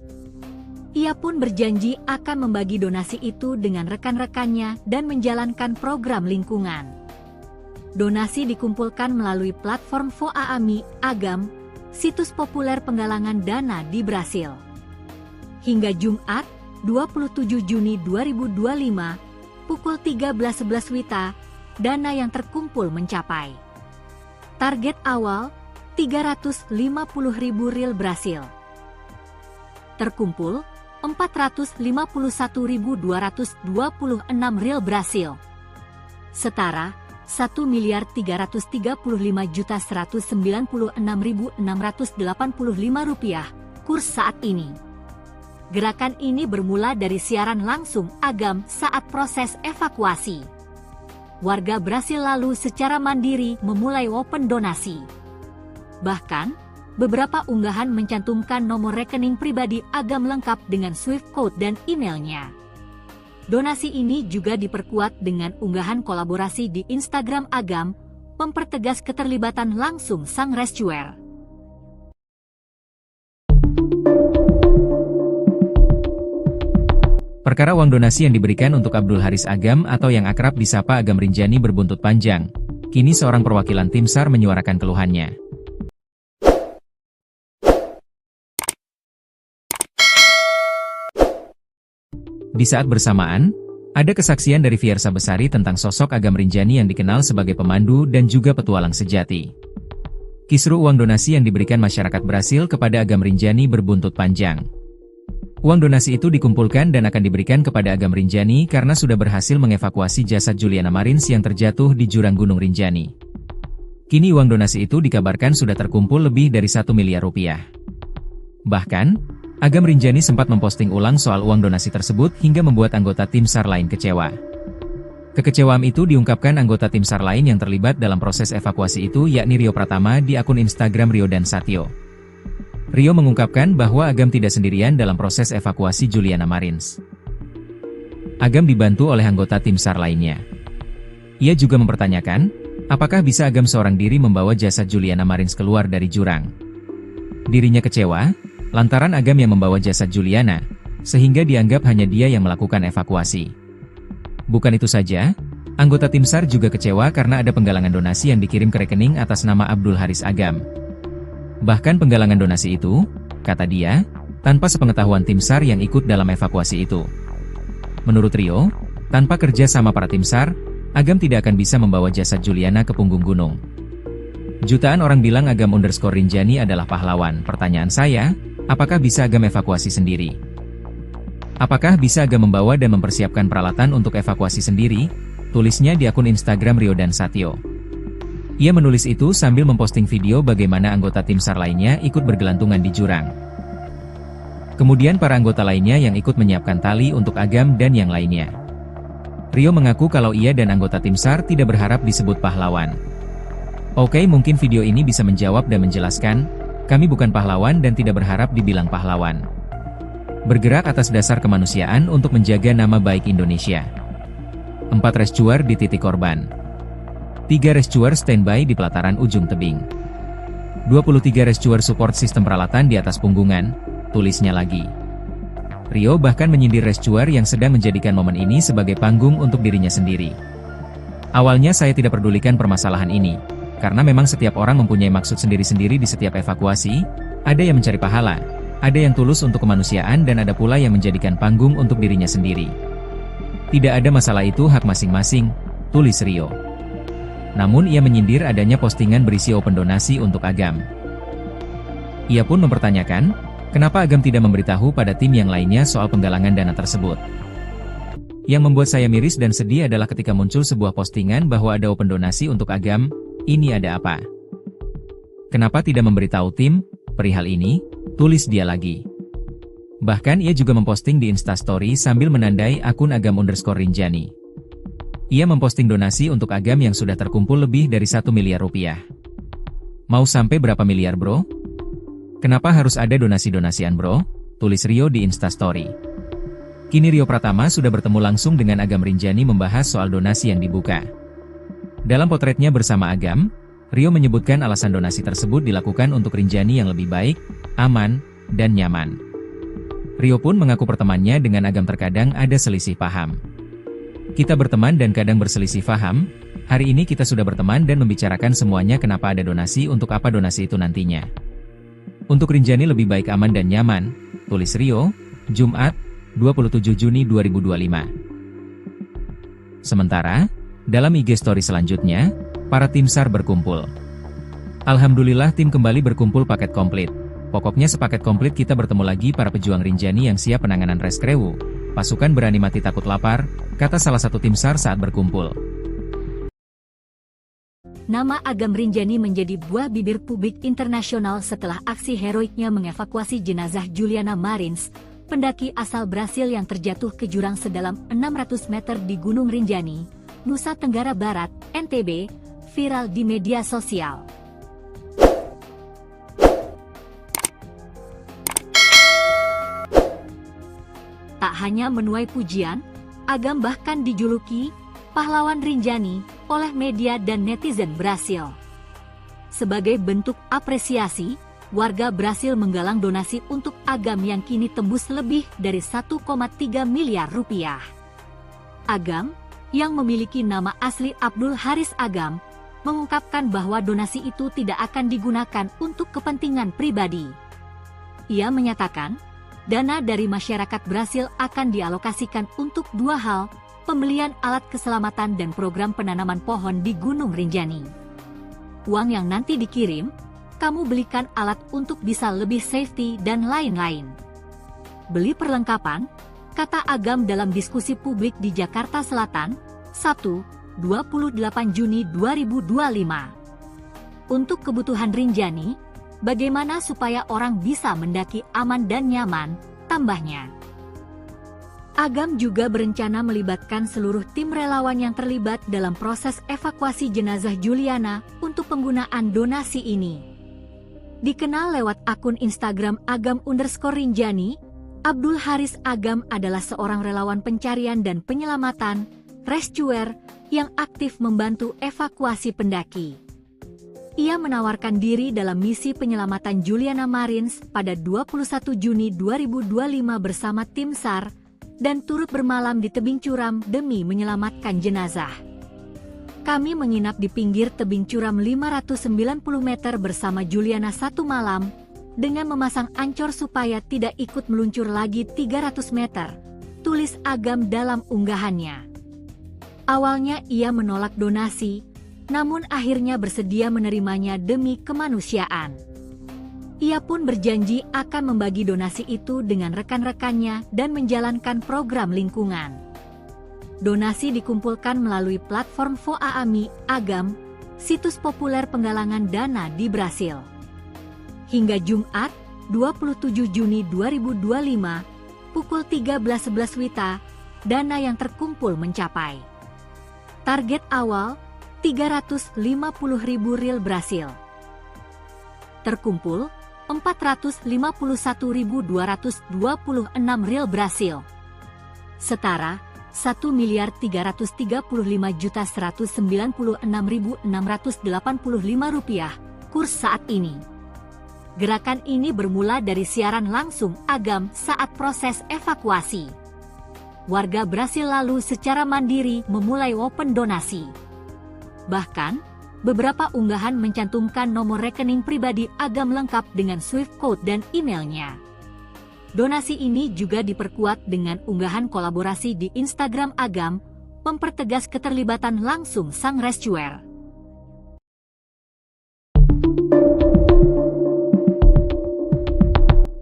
Ia pun berjanji akan membagi donasi itu dengan rekan-rekannya dan menjalankan program lingkungan. Donasi dikumpulkan melalui platform Voaami Agam, situs populer penggalangan dana di Brasil. Hingga Jumat, 27 Juni 2025, pukul 13.11 WITA, dana yang terkumpul mencapai target awal 350.000 rial Brasil. Terkumpul 451.226 rial Brasil. Setara 1.335.196.685 rupiah kurs saat ini. Gerakan ini bermula dari siaran langsung Agam saat proses evakuasi. Warga Brasil lalu secara mandiri memulai open donasi. Bahkan, beberapa unggahan mencantumkan nomor rekening pribadi Agam lengkap dengan Swift code dan emailnya. Donasi ini juga diperkuat dengan unggahan kolaborasi di Instagram Agam, mempertegas keterlibatan langsung sang rescuer. Perkara uang donasi yang diberikan untuk Abdul Haris Agam atau yang akrab disapa Agam Rinjani berbuntut panjang. Kini seorang perwakilan tim SAR menyuarakan keluhannya. Di saat bersamaan, ada kesaksian dari Fiersa Besari tentang sosok Agam Rinjani yang dikenal sebagai pemandu dan juga petualang sejati. Kisru uang donasi yang diberikan masyarakat Brasil kepada Agam Rinjani berbuntut panjang. Uang donasi itu dikumpulkan dan akan diberikan kepada Agam Rinjani karena sudah berhasil mengevakuasi jasad Juliana Marins yang terjatuh di jurang Gunung Rinjani. Kini uang donasi itu dikabarkan sudah terkumpul lebih dari 1 miliar rupiah. Bahkan, Agam Rinjani sempat memposting ulang soal uang donasi tersebut hingga membuat anggota tim SAR lain kecewa. Kekecewaan itu diungkapkan anggota tim SAR lain yang terlibat dalam proses evakuasi itu yakni Rio Pratama di akun Instagram Rio dan Satyo. Rio mengungkapkan bahwa Agam tidak sendirian dalam proses evakuasi Juliana Marins. Agam dibantu oleh anggota tim SAR lainnya. Ia juga mempertanyakan, apakah bisa Agam seorang diri membawa jasad Juliana Marins keluar dari jurang. Dirinya kecewa, lantaran Agam yang membawa jasad Juliana, sehingga dianggap hanya dia yang melakukan evakuasi. Bukan itu saja, anggota tim SAR juga kecewa karena ada penggalangan donasi yang dikirim ke rekening atas nama Abdul Haris Agam. Bahkan penggalangan donasi itu, kata dia, tanpa sepengetahuan tim SAR yang ikut dalam evakuasi itu. Menurut Rio, tanpa kerja sama para tim SAR, Agam tidak akan bisa membawa jasad Juliana ke punggung gunung. Jutaan orang bilang Agam_Rinjani adalah pahlawan. Pertanyaan saya, apakah bisa Agam evakuasi sendiri? Apakah bisa Agam membawa dan mempersiapkan peralatan untuk evakuasi sendiri? Tulisnya di akun Instagram Rio dan Satyo. Ia menulis itu sambil memposting video bagaimana anggota tim SAR lainnya ikut bergelantungan di jurang. Kemudian para anggota lainnya yang ikut menyiapkan tali untuk Agam dan yang lainnya. Rio mengaku kalau ia dan anggota tim SAR tidak berharap disebut pahlawan. Oke, mungkin video ini bisa menjawab dan menjelaskan, kami bukan pahlawan dan tidak berharap dibilang pahlawan. Bergerak atas dasar kemanusiaan untuk menjaga nama baik Indonesia. 4 rescuer di titik korban. 3 rescuer standby di pelataran ujung tebing. 23 rescuer support sistem peralatan di atas punggungan, tulisnya lagi. Rio bahkan menyindir rescuer yang sedang menjadikan momen ini sebagai panggung untuk dirinya sendiri. Awalnya saya tidak pedulikan permasalahan ini, karena memang setiap orang mempunyai maksud sendiri-sendiri di setiap evakuasi, ada yang mencari pahala, ada yang tulus untuk kemanusiaan dan ada pula yang menjadikan panggung untuk dirinya sendiri. Tidak ada masalah, itu hak masing-masing, tulis Rio. Namun ia menyindir adanya postingan berisi open donasi untuk Agam. Ia pun mempertanyakan, kenapa Agam tidak memberitahu pada tim yang lainnya soal penggalangan dana tersebut. Yang membuat saya miris dan sedih adalah ketika muncul sebuah postingan bahwa ada open donasi untuk Agam. Ini ada apa? Kenapa tidak memberitahu tim perihal ini? Tulis dia lagi. Bahkan ia juga memposting di Instastory sambil menandai akun Agam_Rinjani. Ia memposting donasi untuk Agam yang sudah terkumpul lebih dari 1 miliar rupiah. Mau sampai berapa miliar bro? Kenapa harus ada donasi-donasian bro? Tulis Rio di Instastory. Kini Rio Pratama sudah bertemu langsung dengan Agam Rinjani membahas soal donasi yang dibuka. Dalam potretnya bersama Agam, Rio menyebutkan alasan donasi tersebut dilakukan untuk Rinjani yang lebih baik, aman, dan nyaman. Rio pun mengaku pertemanannya dengan Agam terkadang ada selisih paham. Kita berteman dan kadang berselisih paham, hari ini kita sudah berteman dan membicarakan semuanya kenapa ada donasi untuk apa donasi itu nantinya. Untuk Rinjani lebih baik aman dan nyaman, tulis Rio, Jumat, 27 Juni 2025. Sementara, dalam IG story selanjutnya, para tim SAR berkumpul. Alhamdulillah tim kembali berkumpul paket komplit. Pokoknya sepaket komplit kita bertemu lagi para pejuang Rinjani yang siap penanganan reskrewu. Pasukan berani mati takut lapar, kata salah satu tim SAR saat berkumpul. Nama Agam Rinjani menjadi buah bibir publik internasional setelah aksi heroiknya mengevakuasi jenazah Juliana Marins, pendaki asal Brasil yang terjatuh ke jurang sedalam 600 meter di Gunung Rinjani, Nusa Tenggara Barat, NTB, viral di media sosial. Tak hanya menuai pujian, Agam bahkan dijuluki pahlawan Rinjani oleh media dan netizen Brasil. Sebagai bentuk apresiasi, warga Brasil menggalang donasi untuk Agam yang kini tembus lebih dari 1,3 miliar rupiah. Agam, yang memiliki nama asli Abdul Haris Agam, mengungkapkan bahwa donasi itu tidak akan digunakan untuk kepentingan pribadi. Ia menyatakan, dana dari masyarakat Brasil akan dialokasikan untuk 2 hal, pembelian alat keselamatan dan program penanaman pohon di Gunung Rinjani. Uang yang nanti dikirim, kamu belikan alat untuk bisa lebih safety dan lain-lain. Beli perlengkapan, kata Agam dalam diskusi publik di Jakarta Selatan, Sabtu, 28 Juni 2025. Untuk kebutuhan Rinjani, bagaimana supaya orang bisa mendaki aman dan nyaman, tambahnya. Agam juga berencana melibatkan seluruh tim relawan yang terlibat dalam proses evakuasi jenazah Juliana untuk penggunaan donasi ini. Dikenal lewat akun Instagram Agam_Rinjani, Abdul Haris Agam adalah seorang relawan pencarian dan penyelamatan, rescuer, yang aktif membantu evakuasi pendaki. Ia menawarkan diri dalam misi penyelamatan Juliana Marins pada 21 Juni 2025 bersama tim SAR, dan turut bermalam di tebing curam demi menyelamatkan jenazah. Kami menginap di pinggir tebing curam 590 meter bersama Juliana satu malam, dengan memasang ancor supaya tidak ikut meluncur lagi 300 meter, tulis Agam dalam unggahannya. Awalnya ia menolak donasi, namun akhirnya bersedia menerimanya demi kemanusiaan. Ia pun berjanji akan membagi donasi itu dengan rekan-rekannya dan menjalankan program lingkungan. Donasi dikumpulkan melalui platform Voaami Agam, situs populer penggalangan dana di Brasil. Hingga Jumat, 27 Juni 2025, pukul 13.11 WITA, dana yang terkumpul mencapai. Target awal, 350.000 ril Brasil. Terkumpul, 451.226 ril Brasil. Setara, 1.335.196.685 rupiah, kurs saat ini. Gerakan ini bermula dari siaran langsung Agam saat proses evakuasi. Warga Brasil lalu secara mandiri memulai open donasi. Bahkan, beberapa unggahan mencantumkan nomor rekening pribadi Agam lengkap dengan Swift code dan emailnya. Donasi ini juga diperkuat dengan unggahan kolaborasi di Instagram Agam, mempertegas keterlibatan langsung sang rescuer.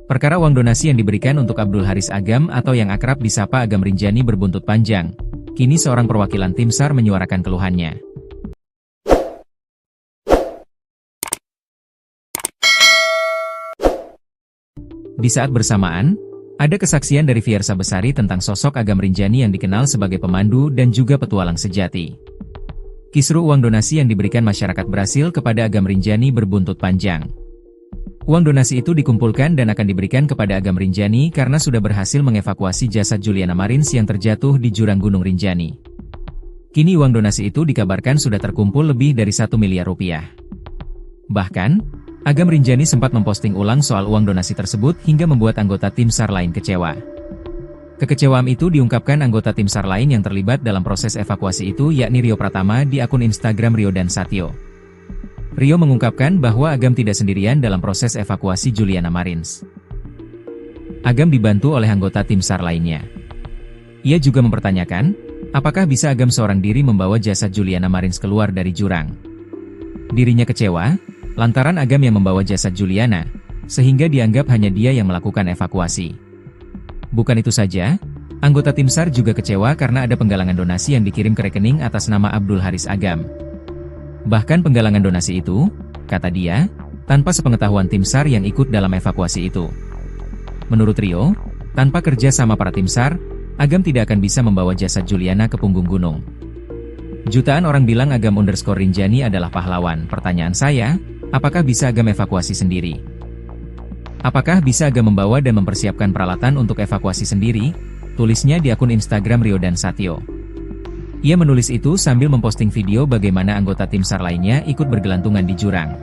Perkara uang donasi yang diberikan untuk Abdul Haris Agam atau yang akrab disapa Agam Rinjani berbuntut panjang. Kini seorang perwakilan tim SAR menyuarakan keluhannya. Di saat bersamaan, ada kesaksian dari Fiersa Besari tentang sosok Agam Rinjani yang dikenal sebagai pemandu dan juga petualang sejati. Kisru uang donasi yang diberikan masyarakat Brasil kepada Agam Rinjani berbuntut panjang. Uang donasi itu dikumpulkan dan akan diberikan kepada Agam Rinjani karena sudah berhasil mengevakuasi jasad Juliana Marins yang terjatuh di jurang Gunung Rinjani. Kini uang donasi itu dikabarkan sudah terkumpul lebih dari 1 miliar rupiah. Bahkan, Agam Rinjani sempat memposting ulang soal uang donasi tersebut hingga membuat anggota tim SAR lain kecewa. Kekecewaan itu diungkapkan anggota tim SAR lain yang terlibat dalam proses evakuasi itu yakni Rio Pratama di akun Instagram Rio dan Satyo. Rio mengungkapkan bahwa Agam tidak sendirian dalam proses evakuasi Juliana Marins. Agam dibantu oleh anggota tim SAR lainnya. Ia juga mempertanyakan, apakah bisa Agam seorang diri membawa jasad Juliana Marins keluar dari jurang. Dirinya kecewa lantaran Agam yang membawa jasad Juliana, sehingga dianggap hanya dia yang melakukan evakuasi. Bukan itu saja, anggota tim SAR juga kecewa karena ada penggalangan donasi yang dikirim ke rekening atas nama Abdul Haris Agam. Bahkan penggalangan donasi itu, kata dia, tanpa sepengetahuan tim SAR yang ikut dalam evakuasi itu. Menurut Rio, tanpa kerja sama para tim SAR, Agam tidak akan bisa membawa jasad Juliana ke punggung gunung. Jutaan orang bilang Agam_Rinjani adalah pahlawan. Pertanyaan saya, apakah bisa Agam evakuasi sendiri? Apakah bisa Agam membawa dan mempersiapkan peralatan untuk evakuasi sendiri? Tulisnya di akun Instagram Rio dan Satyo. Ia menulis itu sambil memposting video bagaimana anggota tim SAR lainnya ikut bergelantungan di jurang.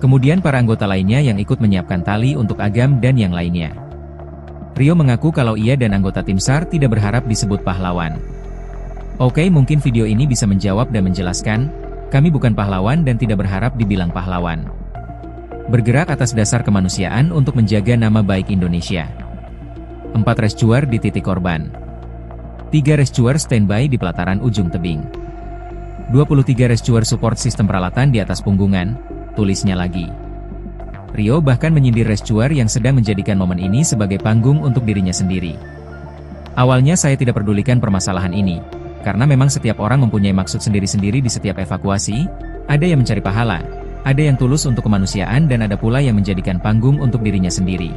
Kemudian para anggota lainnya yang ikut menyiapkan tali untuk Agam dan yang lainnya. Rio mengaku kalau ia dan anggota tim SAR tidak berharap disebut pahlawan. Oke, mungkin video ini bisa menjawab dan menjelaskan, kami bukan pahlawan dan tidak berharap dibilang pahlawan. Bergerak atas dasar kemanusiaan untuk menjaga nama baik Indonesia. 4 rescuer di titik korban. 3 rescuer standby di pelataran ujung tebing. 23 rescuer support sistem peralatan di atas punggungan, tulisnya lagi. Rio bahkan menyindir rescuer yang sedang menjadikan momen ini sebagai panggung untuk dirinya sendiri. Awalnya saya tidak pedulikan permasalahan ini, karena memang setiap orang mempunyai maksud sendiri-sendiri di setiap evakuasi, ada yang mencari pahala, Ada yang tulus untuk kemanusiaan dan ada pula yang menjadikan panggung untuk dirinya sendiri.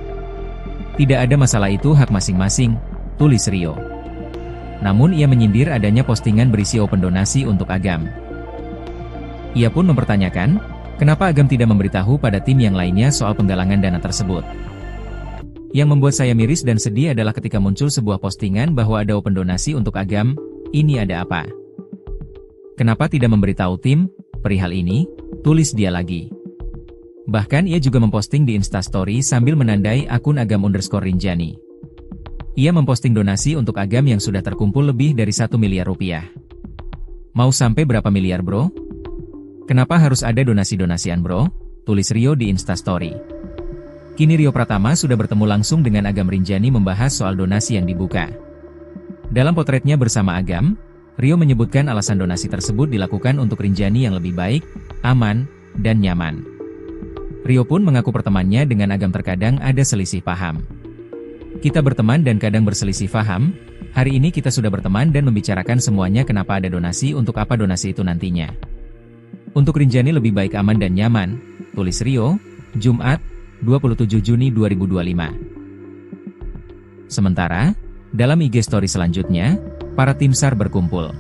Tidak ada masalah, itu hak masing-masing, tulis Rio. Namun ia menyindir adanya postingan berisi open donasi untuk Agam. Ia pun mempertanyakan, kenapa Agam tidak memberitahu pada tim yang lainnya soal penggalangan dana tersebut. Yang membuat saya miris dan sedih adalah ketika muncul sebuah postingan bahwa ada open donasi untuk Agam. Ini ada apa? Kenapa tidak memberitahu tim perihal ini? Tulis dia lagi. Bahkan ia juga memposting di Instastory sambil menandai akun Agam_Rinjani. Ia memposting donasi untuk Agam yang sudah terkumpul lebih dari 1 miliar rupiah. Mau sampai berapa miliar bro? Kenapa harus ada donasi-donasian bro? Tulis Rio di Instastory. Kini Rio Pratama sudah bertemu langsung dengan Agam Rinjani membahas soal donasi yang dibuka. Dalam potretnya bersama Agam, Rio menyebutkan alasan donasi tersebut dilakukan untuk Rinjani yang lebih baik, aman, dan nyaman. Rio pun mengaku pertemanannya dengan Agam terkadang ada selisih paham. Kita berteman dan kadang berselisih paham, hari ini kita sudah berteman dan membicarakan semuanya kenapa ada donasi untuk apa donasi itu nantinya. Untuk Rinjani lebih baik aman dan nyaman, tulis Rio, Jumat, 27 Juni 2025. Sementara, dalam IG story selanjutnya, para tim SAR berkumpul.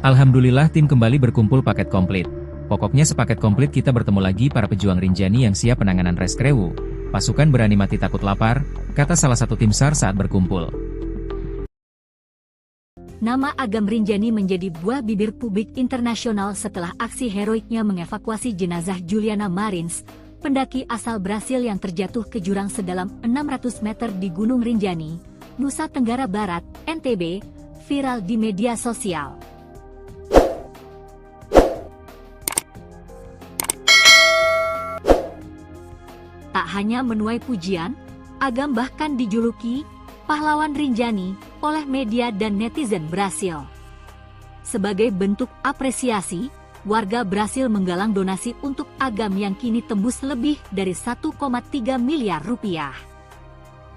Alhamdulillah tim kembali berkumpul paket komplit. Pokoknya sepaket komplit kita bertemu lagi para pejuang Rinjani yang siap penanganan reskrewu. Pasukan berani mati takut lapar, kata salah satu tim SAR saat berkumpul. Nama Agam Rinjani menjadi buah bibir publik internasional setelah aksi heroiknya mengevakuasi jenazah Juliana Marins, pendaki asal Brasil yang terjatuh ke jurang sedalam 600 meter di Gunung Rinjani, Nusa Tenggara Barat, NTB, viral di media sosial. Tak hanya menuai pujian, Agam bahkan dijuluki pahlawan Rinjani oleh media dan netizen Brasil. Sebagai bentuk apresiasi, warga Brasil menggalang donasi untuk Agam yang kini tembus lebih dari 1,3 miliar rupiah.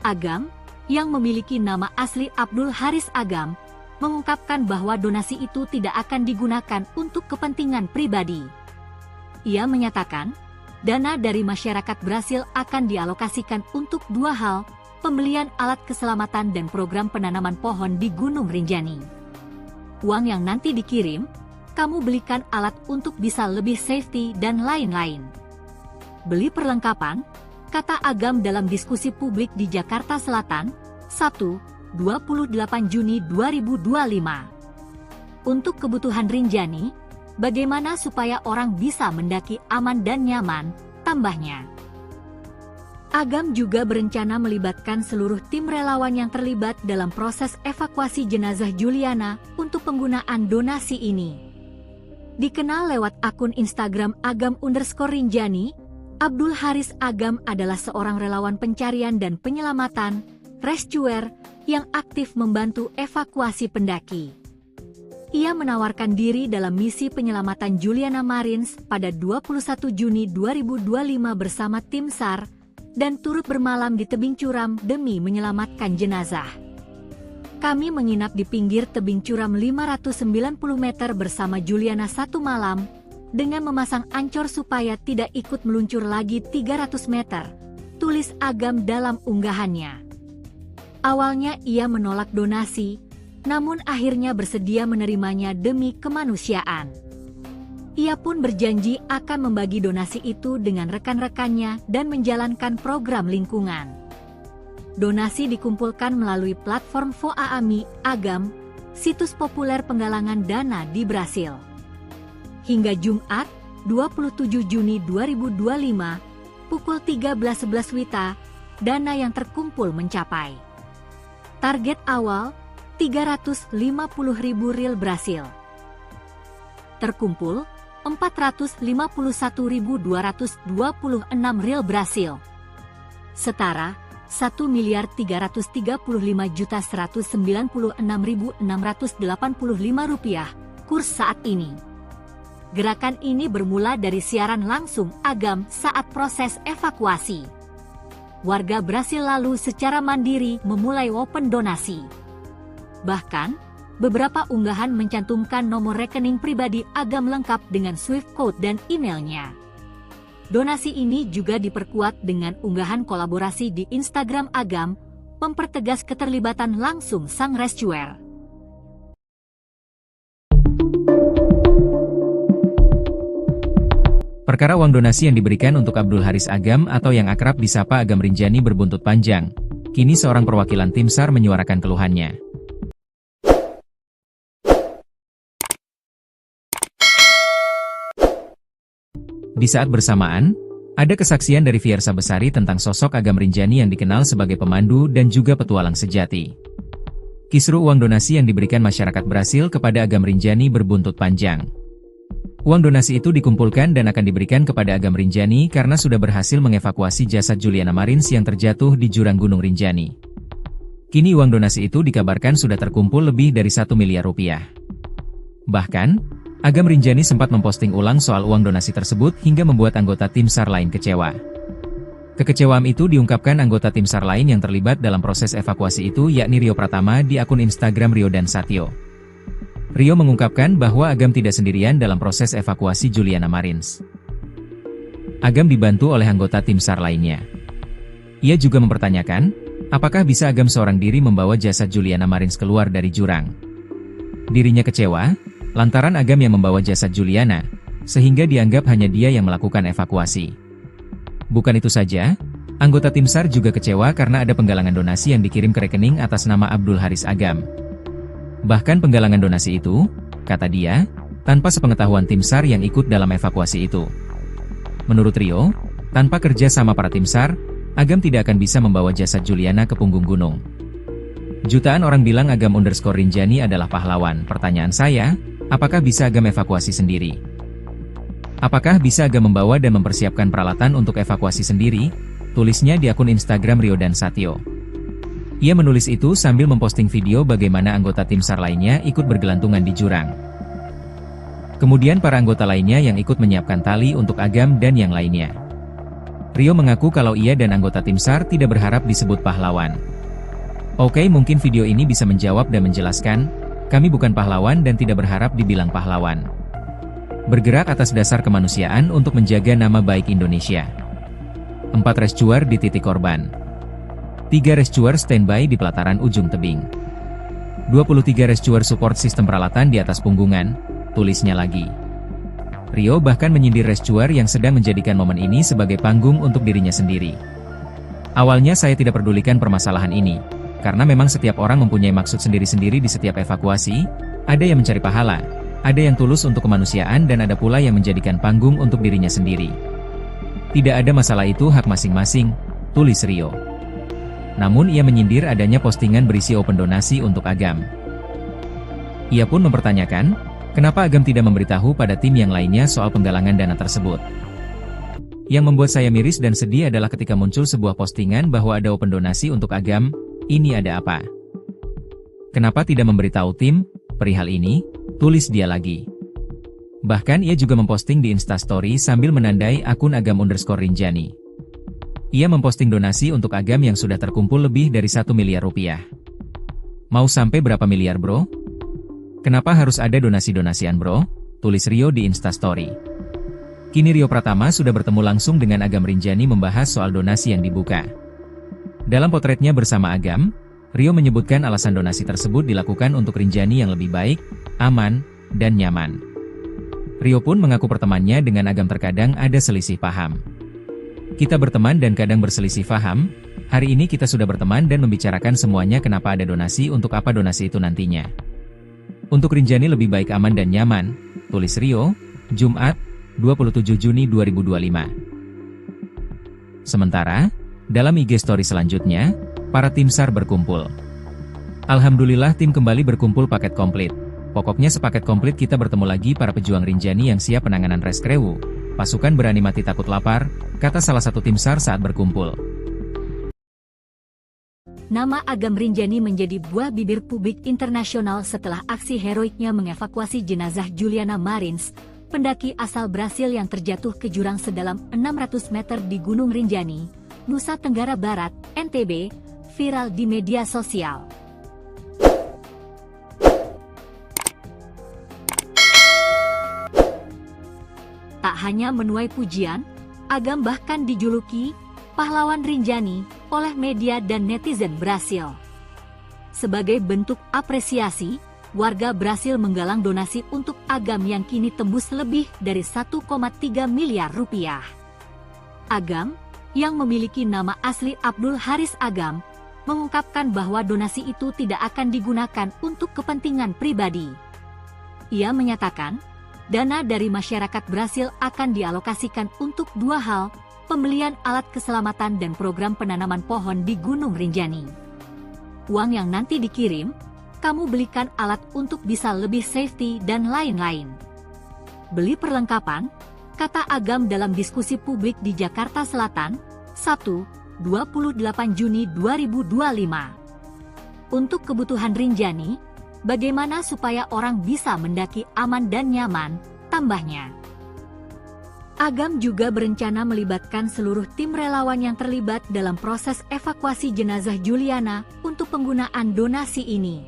Agam, yang memiliki nama asli Abdul Haris Agam, mengungkapkan bahwa donasi itu tidak akan digunakan untuk kepentingan pribadi. Ia menyatakan, dana dari masyarakat Brasil akan dialokasikan untuk dua hal, pembelian alat keselamatan dan program penanaman pohon di Gunung Rinjani. Uang yang nanti dikirim, kamu belikan alat untuk bisa lebih safety dan lain-lain. Beli perlengkapan, kata Agam dalam diskusi publik di Jakarta Selatan, Sabtu, 28 Juni 2025. Untuk kebutuhan Rinjani, bagaimana supaya orang bisa mendaki aman dan nyaman, tambahnya. Agam juga berencana melibatkan seluruh tim relawan yang terlibat dalam proses evakuasi jenazah Juliana untuk penggunaan donasi ini. Dikenal lewat akun Instagram Agam_Rinjani, Abdul Haris Agam adalah seorang relawan pencarian dan penyelamatan, rescuer, yang aktif membantu evakuasi pendaki. Ia menawarkan diri dalam misi penyelamatan Juliana Marins pada 21 Juni 2025 bersama tim SAR, dan turut bermalam di tebing curam demi menyelamatkan jenazah. Kami menginap di pinggir tebing curam 590 meter bersama Juliana satu malam, dengan memasang ancor supaya tidak ikut meluncur lagi 300 meter, tulis Agam dalam unggahannya. Awalnya ia menolak donasi, namun akhirnya bersedia menerimanya demi kemanusiaan. Ia pun berjanji akan membagi donasi itu dengan rekan-rekannya dan menjalankan program lingkungan. Donasi dikumpulkan melalui platform Voaami Agam, situs populer penggalangan dana di Brasil. Hingga Jumat, 27 Juni 2025, pukul 13.11 WITA, dana yang terkumpul mencapai. Target awal, 350.000 rial Brasil. Terkumpul, 451.226 rial Brasil. Setara, 1.335.196.685 rupiah, kurs saat ini. Gerakan ini bermula dari siaran langsung Agam saat proses evakuasi. Warga Brasil lalu secara mandiri memulai open donasi. Bahkan, beberapa unggahan mencantumkan nomor rekening pribadi Agam lengkap dengan Swift code dan emailnya. Donasi ini juga diperkuat dengan unggahan kolaborasi di Instagram Agam, mempertegas keterlibatan langsung sang rescuer. Perkara uang donasi yang diberikan untuk Abdul Haris Agam atau yang akrab disapa Agam Rinjani berbuntut panjang. Kini seorang perwakilan tim SAR menyuarakan keluhannya. Di saat bersamaan, ada kesaksian dari Fiersa Besari tentang sosok Agam Rinjani yang dikenal sebagai pemandu dan juga petualang sejati. Kisru uang donasi yang diberikan masyarakat Brasil kepada Agam Rinjani berbuntut panjang. Uang donasi itu dikumpulkan dan akan diberikan kepada Agam Rinjani karena sudah berhasil mengevakuasi jasad Juliana Marins yang terjatuh di jurang Gunung Rinjani. Kini uang donasi itu dikabarkan sudah terkumpul lebih dari 1 miliar rupiah. Bahkan, Agam Rinjani sempat memposting ulang soal uang donasi tersebut hingga membuat anggota tim SAR lain kecewa. Kekecewaan itu diungkapkan anggota tim SAR lain yang terlibat dalam proses evakuasi itu yakni Rio Pratama di akun Instagram Rio dan Satyo. Rio mengungkapkan bahwa Agam tidak sendirian dalam proses evakuasi Juliana Marins. Agam dibantu oleh anggota tim SAR lainnya. Ia juga mempertanyakan, apakah bisa Agam seorang diri membawa jasad Juliana Marins keluar dari jurang. Dirinya kecewa lantaran Agam yang membawa jasad Juliana, sehingga dianggap hanya dia yang melakukan evakuasi. Bukan itu saja, anggota tim SAR juga kecewa karena ada penggalangan donasi yang dikirim ke rekening atas nama Abdul Haris Agam. Bahkan penggalangan donasi itu, kata dia, tanpa sepengetahuan tim SAR yang ikut dalam evakuasi itu. Menurut Rio, tanpa kerja sama para tim SAR, Agam tidak akan bisa membawa jasad Juliana ke punggung gunung. Jutaan orang bilang Agam_Rinjani adalah pahlawan. Pertanyaan saya, apakah bisa Agam evakuasi sendiri? Apakah bisa Agam membawa dan mempersiapkan peralatan untuk evakuasi sendiri? Tulisnya di akun Instagram Rio dan Satyo. Ia menulis itu sambil memposting video bagaimana anggota tim SAR lainnya ikut bergelantungan di jurang. Kemudian para anggota lainnya yang ikut menyiapkan tali untuk Agam dan yang lainnya. Rio mengaku kalau ia dan anggota tim SAR tidak berharap disebut pahlawan. Oke, mungkin video ini bisa menjawab dan menjelaskan, kami bukan pahlawan dan tidak berharap dibilang pahlawan. Bergerak atas dasar kemanusiaan untuk menjaga nama baik Indonesia. 4 rescuer di titik korban. 3 rescuer standby di pelataran ujung tebing. 23 rescuer support sistem peralatan di atas punggungan, tulisnya lagi. Rio bahkan menyindir rescuer yang sedang menjadikan momen ini sebagai panggung untuk dirinya sendiri. Awalnya saya tidak pedulikan permasalahan ini, karena memang setiap orang mempunyai maksud sendiri-sendiri di setiap evakuasi, ada yang mencari pahala, ada yang tulus untuk kemanusiaan dan ada pula yang menjadikan panggung untuk dirinya sendiri. Tidak ada masalah, itu hak masing-masing, tulis Rio. Namun ia menyindir adanya postingan berisi open donasi untuk Agam. Ia pun mempertanyakan, kenapa Agam tidak memberitahu pada tim yang lainnya soal penggalangan dana tersebut. Yang membuat saya miris dan sedih adalah ketika muncul sebuah postingan bahwa ada open donasi untuk Agam. Ini ada apa? Kenapa tidak memberitahu tim perihal ini? Tulis dia lagi. Bahkan ia juga memposting di Instastory sambil menandai akun Agam_Rinjani. Ia memposting donasi untuk Agam yang sudah terkumpul lebih dari 1 miliar rupiah. Mau sampai berapa miliar bro? Kenapa harus ada donasi-donasian bro? Tulis Rio di Instastory. Kini Rio Pratama sudah bertemu langsung dengan Agam Rinjani membahas soal donasi yang dibuka. Dalam potretnya bersama Agam, Rio menyebutkan alasan donasi tersebut dilakukan untuk Rinjani yang lebih baik, aman, dan nyaman. Rio pun mengaku pertemanannya dengan Agam terkadang ada selisih paham. Kita berteman dan kadang berselisih paham, hari ini kita sudah berteman dan membicarakan semuanya kenapa ada donasi untuk apa donasi itu nantinya. Untuk Rinjani lebih baik aman dan nyaman, tulis Rio, Jumat, 27 Juni 2025. Sementara, dalam IG story selanjutnya, para tim SAR berkumpul. Alhamdulillah tim kembali berkumpul paket komplit. Pokoknya sepaket komplit kita bertemu lagi para pejuang Rinjani yang siap penanganan reskrewu. Pasukan berani mati takut lapar, kata salah satu tim SAR saat berkumpul. Nama Agam Rinjani menjadi buah bibir publik internasional setelah aksi heroiknya mengevakuasi jenazah Juliana Marins, pendaki asal Brasil yang terjatuh ke jurang sedalam 600 meter di Gunung Rinjani, Nusa Tenggara Barat, NTB, viral di media sosial. Tak hanya menuai pujian, Agam bahkan dijuluki pahlawan Rinjani oleh media dan netizen Brasil. Sebagai bentuk apresiasi, warga Brasil menggalang donasi untuk Agam yang kini tembus lebih dari 1,3 miliar rupiah. Agam, yang memiliki nama asli Abdul Haris Agam, mengungkapkan bahwa donasi itu tidak akan digunakan untuk kepentingan pribadi. Ia menyatakan, dana dari masyarakat Brasil akan dialokasikan untuk dua hal, pembelian alat keselamatan dan program penanaman pohon di Gunung Rinjani. Uang yang nanti dikirim, kamu belikan alat untuk bisa lebih safety dan lain-lain. Beli perlengkapan, kata Agam dalam diskusi publik di Jakarta Selatan, Sabtu, 28 Juni 2025. Untuk kebutuhan Rinjani, bagaimana supaya orang bisa mendaki aman dan nyaman, tambahnya. Agam juga berencana melibatkan seluruh tim relawan yang terlibat dalam proses evakuasi jenazah Juliana untuk penggunaan donasi ini.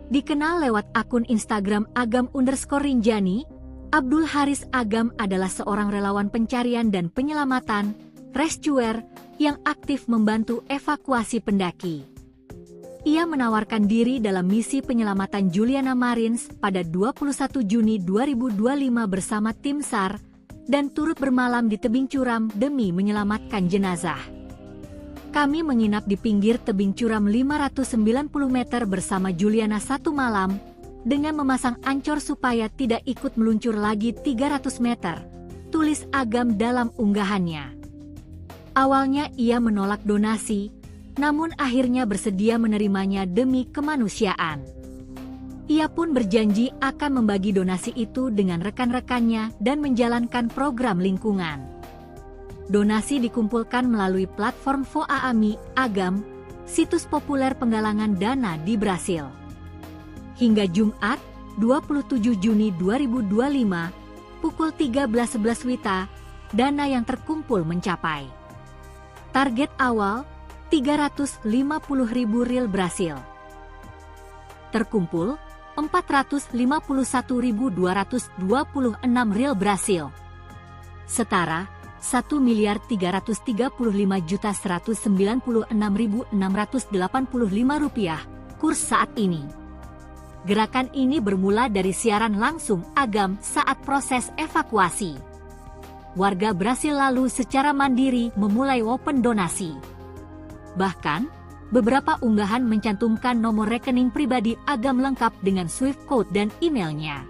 Dikenal lewat akun Instagram Agam_Rinjani, Abdul Haris Agam adalah seorang relawan pencarian dan penyelamatan, rescuer, yang aktif membantu evakuasi pendaki. Ia menawarkan diri dalam misi penyelamatan Juliana Marins pada 21 Juni 2025 bersama tim SAR, dan turut bermalam di tebing curam demi menyelamatkan jenazah. Kami menginap di pinggir tebing curam 590 meter bersama Juliana satu malam, dengan memasang ancor supaya tidak ikut meluncur lagi 300 meter, tulis Agam dalam unggahannya. Awalnya ia menolak donasi, namun akhirnya bersedia menerimanya demi kemanusiaan. Ia pun berjanji akan membagi donasi itu dengan rekan-rekannya dan menjalankan program lingkungan. Donasi dikumpulkan melalui platform Voaami Agam, situs populer penggalangan dana di Brasil. Hingga Jumat, 27 Juni 2025, pukul 13.11 WITA, dana yang terkumpul mencapai. Target awal, 350.000 rial Brasil. Terkumpul, 451.226 rial Brasil. Setara, 1.335.196.685 rupiah, kurs saat ini. Gerakan ini bermula dari siaran langsung Agam saat proses evakuasi. Warga Brasil lalu secara mandiri memulai open donasi. Bahkan, beberapa unggahan mencantumkan nomor rekening pribadi Agam lengkap dengan Swift code dan emailnya.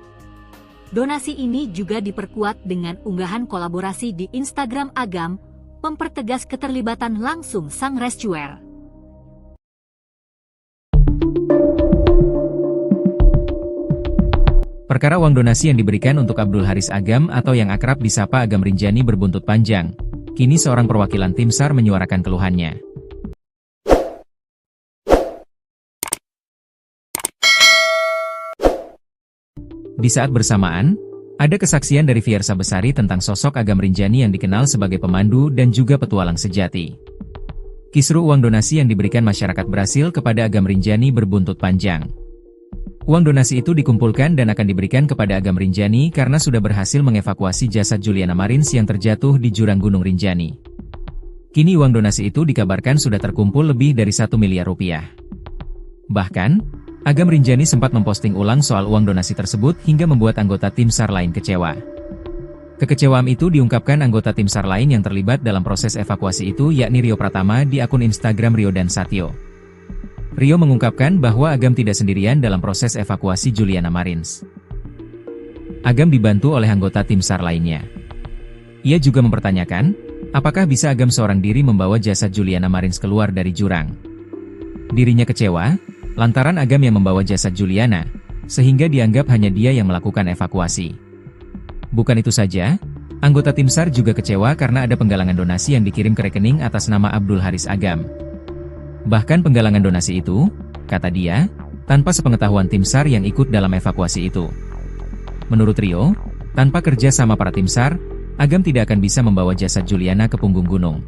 Donasi ini juga diperkuat dengan unggahan kolaborasi di Instagram Agam, mempertegas keterlibatan langsung sang rescuer. Perkara uang donasi yang diberikan untuk Abdul Haris Agam atau yang akrab disapa Agam Rinjani berbuntut panjang. Kini seorang perwakilan tim SAR menyuarakan keluhannya. Di saat bersamaan, ada kesaksian dari Fiersa Besari tentang sosok Agam Rinjani yang dikenal sebagai pemandu dan juga petualang sejati. Kisru uang donasi yang diberikan masyarakat Brasil kepada Agam Rinjani berbuntut panjang. Uang donasi itu dikumpulkan dan akan diberikan kepada Agam Rinjani karena sudah berhasil mengevakuasi jasad Juliana Marins yang terjatuh di jurang Gunung Rinjani. Kini uang donasi itu dikabarkan sudah terkumpul lebih dari 1 miliar rupiah. Bahkan, Agam Rinjani sempat memposting ulang soal uang donasi tersebut hingga membuat anggota tim SAR lain kecewa. Kekecewaan itu diungkapkan anggota tim SAR lain yang terlibat dalam proses evakuasi itu yakni Rio Pratama di akun Instagram Rio dan Satyo. Rio mengungkapkan bahwa Agam tidak sendirian dalam proses evakuasi Juliana Marins. Agam dibantu oleh anggota tim SAR lainnya. Ia juga mempertanyakan, apakah bisa Agam seorang diri membawa jasad Juliana Marins keluar dari jurang. Dirinya kecewa, lantaran Agam yang membawa jasad Juliana, sehingga dianggap hanya dia yang melakukan evakuasi. Bukan itu saja, anggota tim SAR juga kecewa karena ada penggalangan donasi yang dikirim ke rekening atas nama Abdul Haris Agam. Bahkan penggalangan donasi itu, kata dia, tanpa sepengetahuan tim SAR yang ikut dalam evakuasi itu. Menurut Rio, tanpa kerja sama para tim SAR, Agam tidak akan bisa membawa jasad Juliana ke punggung gunung.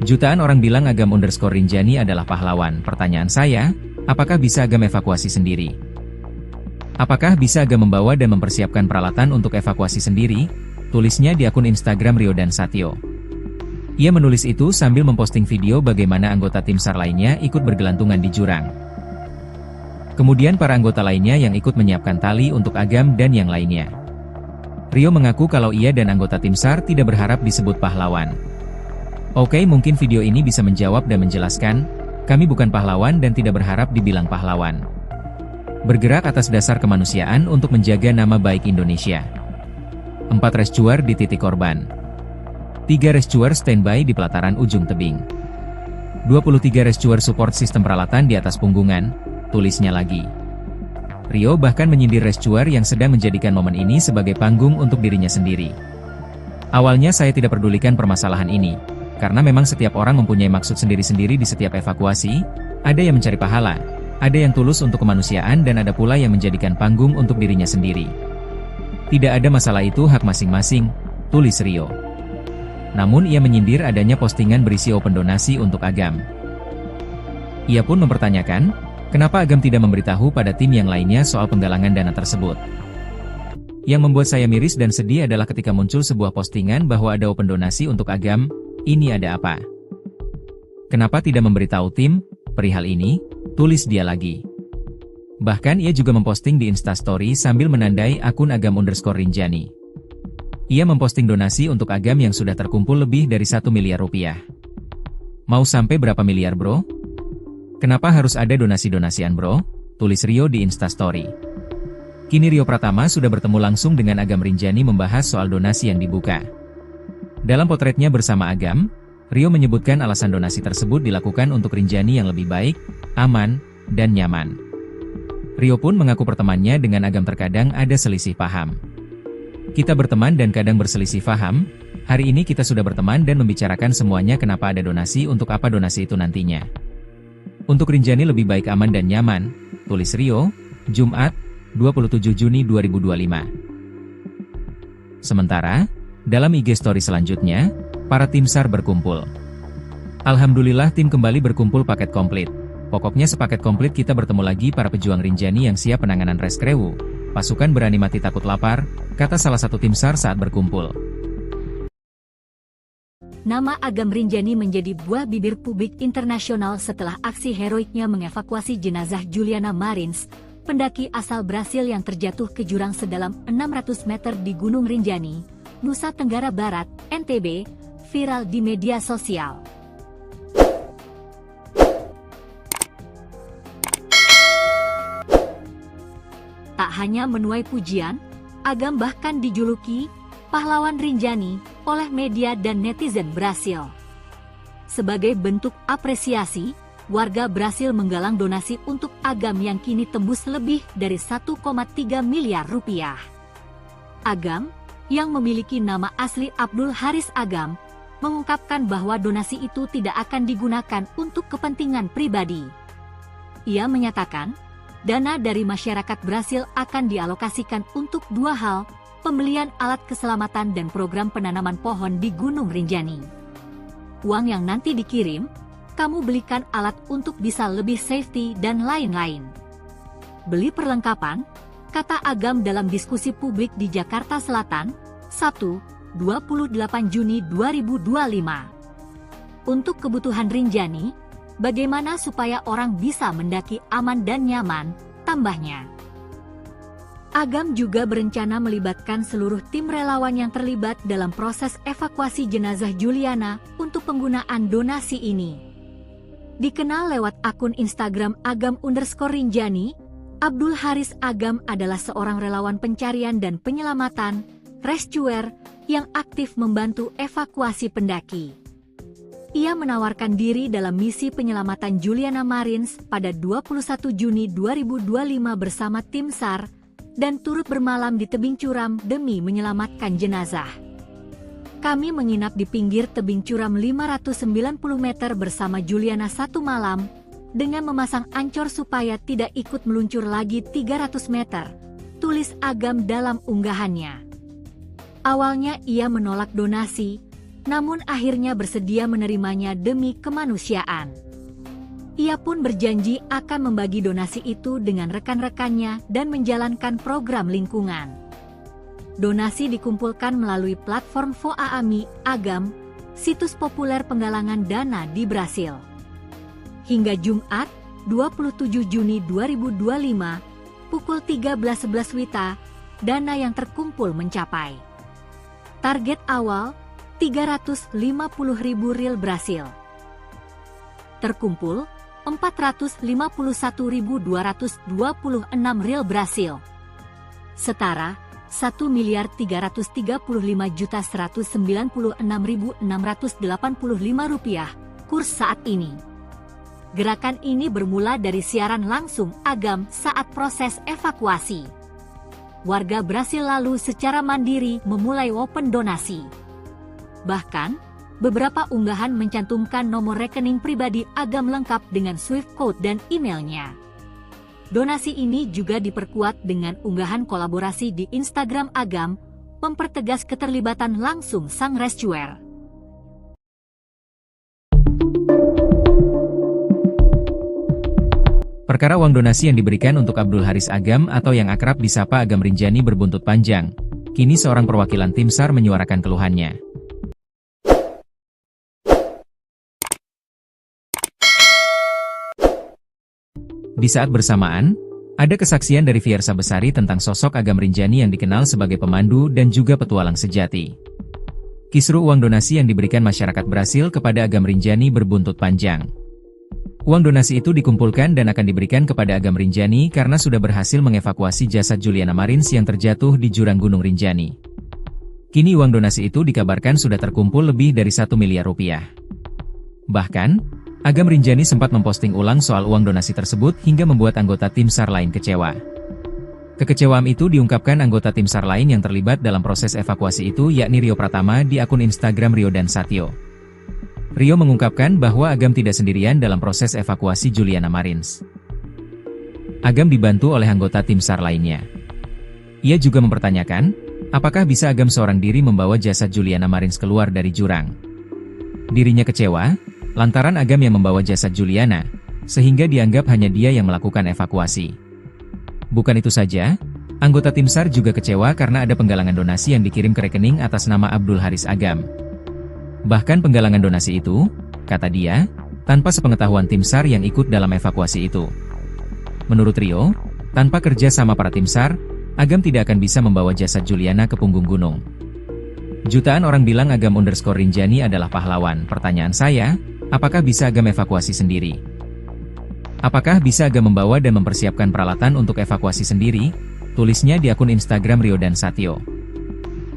Jutaan orang bilang Agam_Rinjani adalah pahlawan. Pertanyaan saya, apakah bisa Agam evakuasi sendiri? Apakah bisa Agam membawa dan mempersiapkan peralatan untuk evakuasi sendiri? tulisnya di akun Instagram Rio dan Satyo. Ia menulis itu sambil memposting video bagaimana anggota tim SAR lainnya ikut bergelantungan di jurang. Kemudian para anggota lainnya yang ikut menyiapkan tali untuk Agam dan yang lainnya. Rio mengaku kalau ia dan anggota tim SAR tidak berharap disebut pahlawan. Oke, mungkin video ini bisa menjawab dan menjelaskan, kami bukan pahlawan dan tidak berharap dibilang pahlawan. Bergerak atas dasar kemanusiaan untuk menjaga nama baik Indonesia. 4 rescuer di titik korban. 3 rescuer standby di pelataran ujung tebing. 23 rescuer support sistem peralatan di atas punggungan, tulisnya lagi. Rio bahkan menyindir rescuer yang sedang menjadikan momen ini sebagai panggung untuk dirinya sendiri. Awalnya saya tidak pedulikan permasalahan ini, karena memang setiap orang mempunyai maksud sendiri-sendiri di setiap evakuasi, ada yang mencari pahala, ada yang tulus untuk kemanusiaan dan ada pula yang menjadikan panggung untuk dirinya sendiri. Tidak ada masalah, itu hak masing-masing, tulis Rio. Namun ia menyindir adanya postingan berisi open donasi untuk Agam. Ia pun mempertanyakan, kenapa Agam tidak memberitahu pada tim yang lainnya soal penggalangan dana tersebut. Yang membuat saya miris dan sedih adalah ketika muncul sebuah postingan bahwa ada open donasi untuk Agam. Ini ada apa? Kenapa tidak memberitahu tim perihal ini? Tulis dia lagi. Bahkan ia juga memposting di Instastory sambil menandai akun Agam_Rinjani. Ia memposting donasi untuk Agam yang sudah terkumpul lebih dari 1 miliar rupiah. Mau sampai berapa miliar bro? Kenapa harus ada donasi-donasian bro? Tulis Rio di Instastory. Kini Rio Pratama sudah bertemu langsung dengan Agam Rinjani membahas soal donasi yang dibuka. Dalam potretnya bersama Agam, Rio menyebutkan alasan donasi tersebut dilakukan untuk Rinjani yang lebih baik, aman, dan nyaman. Rio pun mengaku pertemanannya dengan Agam terkadang ada selisih paham. Kita berteman dan kadang berselisih paham, hari ini kita sudah berteman dan membicarakan semuanya kenapa ada donasi untuk apa donasi itu nantinya. Untuk Rinjani lebih baik aman dan nyaman, tulis Rio, Jumat, 27 Juni 2025. Sementara, dalam IG story selanjutnya, para tim SAR berkumpul. Alhamdulillah tim kembali berkumpul paket komplit. Pokoknya sepaket komplit kita bertemu lagi para pejuang Rinjani yang siap penanganan reskrewu. Pasukan berani mati takut lapar, kata salah satu tim SAR saat berkumpul. Nama Agam Rinjani menjadi buah bibir publik internasional setelah aksi heroiknya mengevakuasi jenazah Juliana Marins, pendaki asal Brasil yang terjatuh ke jurang sedalam 600 meter di Gunung Rinjani, Nusa Tenggara Barat, NTB, viral di media sosial. Tak hanya menuai pujian, Agam bahkan dijuluki pahlawan Rinjani oleh media dan netizen Brasil. Sebagai bentuk apresiasi, warga Brasil menggalang donasi untuk Agam yang kini tembus lebih dari 1,3 miliar rupiah. Agam, yang memiliki nama asli Abdul Haris Agam, mengungkapkan bahwa donasi itu tidak akan digunakan untuk kepentingan pribadi. Ia menyatakan, dana dari masyarakat Brasil akan dialokasikan untuk 2 hal, pembelian alat keselamatan dan program penanaman pohon di Gunung Rinjani. Uang yang nanti dikirim, kamu belikan alat untuk bisa lebih safety dan lain-lain. Beli perlengkapan, kata Agam dalam diskusi publik di Jakarta Selatan, Sabtu, 28 Juni 2025. Untuk kebutuhan Rinjani, bagaimana supaya orang bisa mendaki aman dan nyaman, tambahnya. Agam juga berencana melibatkan seluruh tim relawan yang terlibat dalam proses evakuasi jenazah Juliana untuk penggunaan donasi ini. Dikenal lewat akun Instagram Agam_Rinjani, Abdul Haris Agam adalah seorang relawan pencarian dan penyelamatan, rescuer, yang aktif membantu evakuasi pendaki. Ia menawarkan diri dalam misi penyelamatan Juliana Marins pada 21 Juni 2025 bersama tim SAR, dan turut bermalam di tebing curam demi menyelamatkan jenazah. Kami menginap di pinggir tebing curam 590 meter bersama Juliana 1 malam, dengan memasang ancor supaya tidak ikut meluncur lagi 300 meter, tulis Agam dalam unggahannya. Awalnya ia menolak donasi, namun akhirnya bersedia menerimanya demi kemanusiaan. Ia pun berjanji akan membagi donasi itu dengan rekan-rekannya dan menjalankan program lingkungan. donasi dikumpulkan melalui platform Voaami Agam, situs populer penggalangan dana di Brasil. Hingga Jumat, 27 Juni 2025, pukul 13.11 WITA, dana yang terkumpul mencapai target awal 350.000 rial Brasil. Terkumpul 451.226 rial Brasil. Setara 1.335.196.685 rupiah kurs saat ini. Gerakan ini bermula dari siaran langsung Agam saat proses evakuasi. Warga Brasil lalu secara mandiri memulai open donasi. Bahkan, beberapa unggahan mencantumkan nomor rekening pribadi Agam lengkap dengan Swift code dan emailnya. Donasi ini juga diperkuat dengan unggahan kolaborasi di Instagram Agam, mempertegas keterlibatan langsung sang rescuer. Perkara uang donasi yang diberikan untuk Abdul Haris Agam atau yang akrab disapa Agam Rinjani berbuntut panjang. Kini seorang perwakilan tim SAR menyuarakan keluhannya. Di saat bersamaan, ada kesaksian dari Fiersa Besari tentang sosok Agam Rinjani yang dikenal sebagai pemandu dan juga petualang sejati. Kisru uang donasi yang diberikan masyarakat Brasil kepada Agam Rinjani berbuntut panjang. Uang donasi itu dikumpulkan dan akan diberikan kepada Agam Rinjani karena sudah berhasil mengevakuasi jasad Juliana Marins yang terjatuh di jurang Gunung Rinjani. Kini uang donasi itu dikabarkan sudah terkumpul lebih dari 1 miliar rupiah. Bahkan, Agam Rinjani sempat memposting ulang soal uang donasi tersebut hingga membuat anggota tim SAR lain kecewa. Kekecewaan itu diungkapkan anggota tim SAR lain yang terlibat dalam proses evakuasi itu yakni Rio Pratama di akun Instagram Rio dan Satyo. Rio mengungkapkan bahwa Agam tidak sendirian dalam proses evakuasi Juliana Marins. Agam dibantu oleh anggota tim SAR lainnya. Ia juga mempertanyakan, apakah bisa Agam seorang diri membawa jasad Juliana Marins keluar dari jurang. Dirinya kecewa, lantaran Agam yang membawa jasad Juliana, sehingga dianggap hanya dia yang melakukan evakuasi. Bukan itu saja, anggota tim SAR juga kecewa karena ada penggalangan donasi yang dikirim ke rekening atas nama Abdul Haris Agam. Bahkan penggalangan donasi itu, kata dia, tanpa sepengetahuan tim SAR yang ikut dalam evakuasi itu. Menurut Rio, tanpa kerja sama para tim SAR, Agam tidak akan bisa membawa jasad Juliana ke punggung gunung. Jutaan orang bilang Agam_Rinjani adalah pahlawan. Pertanyaan saya, apakah bisa Agam evakuasi sendiri? Apakah bisa Agam membawa dan mempersiapkan peralatan untuk evakuasi sendiri? Tulisnya di akun Instagram Rio dan Satyo.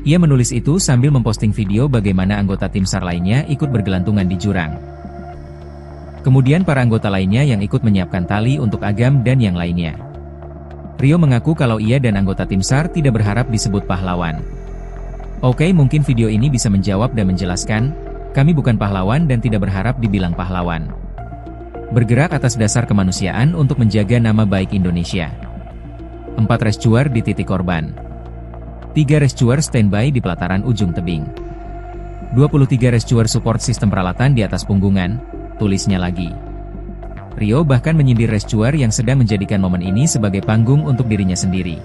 Ia menulis itu sambil memposting video bagaimana anggota tim SAR lainnya ikut bergelantungan di jurang. Kemudian para anggota lainnya yang ikut menyiapkan tali untuk Agam dan yang lainnya. Rio mengaku kalau ia dan anggota tim SAR tidak berharap disebut pahlawan. Oke, mungkin video ini bisa menjawab dan menjelaskan, kami bukan pahlawan dan tidak berharap dibilang pahlawan. Bergerak atas dasar kemanusiaan untuk menjaga nama baik Indonesia. 4 rescuer di titik korban. 3 rescuer standby di pelataran ujung tebing. 23 rescuer support sistem peralatan di atas punggungan, tulisnya lagi. Rio bahkan menyindir rescuer yang sedang menjadikan momen ini sebagai panggung untuk dirinya sendiri.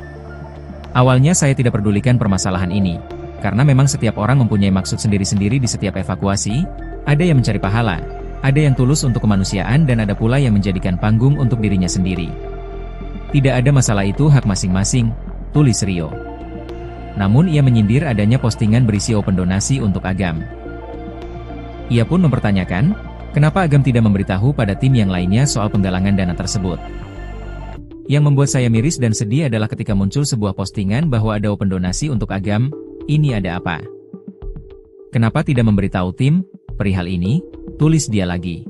Awalnya saya tidak pedulikan permasalahan ini, karena memang setiap orang mempunyai maksud sendiri-sendiri di setiap evakuasi, ada yang mencari pahala, ada yang tulus untuk kemanusiaan dan ada pula yang menjadikan panggung untuk dirinya sendiri. Tidak ada masalah, itu hak masing-masing, tulis Rio. Namun ia menyindir adanya postingan berisi open donasi untuk Agam. Ia pun mempertanyakan, kenapa Agam tidak memberitahu pada tim yang lainnya soal penggalangan dana tersebut. Yang membuat saya miris dan sedih adalah ketika muncul sebuah postingan bahwa ada open donasi untuk Agam, ini ada apa? Kenapa tidak memberitahu tim perihal ini? Tulis dia lagi.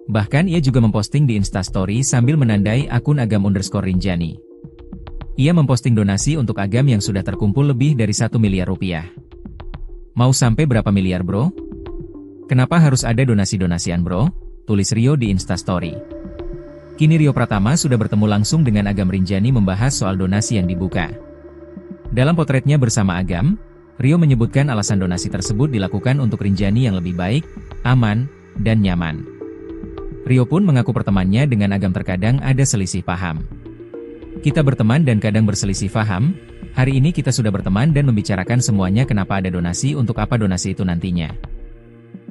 Bahkan ia juga memposting di Instastory sambil menandai akun Agam_Rinjani. Ia memposting donasi untuk Agam yang sudah terkumpul lebih dari 1 miliar rupiah. Mau sampai berapa miliar bro? Kenapa harus ada donasi-donasian bro? Tulis Rio di Instastory. Kini Rio Pratama sudah bertemu langsung dengan Agam Rinjani membahas soal donasi yang dibuka. Dalam potretnya bersama Agam, Rio menyebutkan alasan donasi tersebut dilakukan untuk Rinjani yang lebih baik, aman, dan nyaman. Rio pun mengaku pertemanannya dengan Agam terkadang ada selisih paham. Kita berteman dan kadang berselisih paham, Hari ini kita sudah berteman dan membicarakan semuanya kenapa ada donasi untuk apa donasi itu nantinya.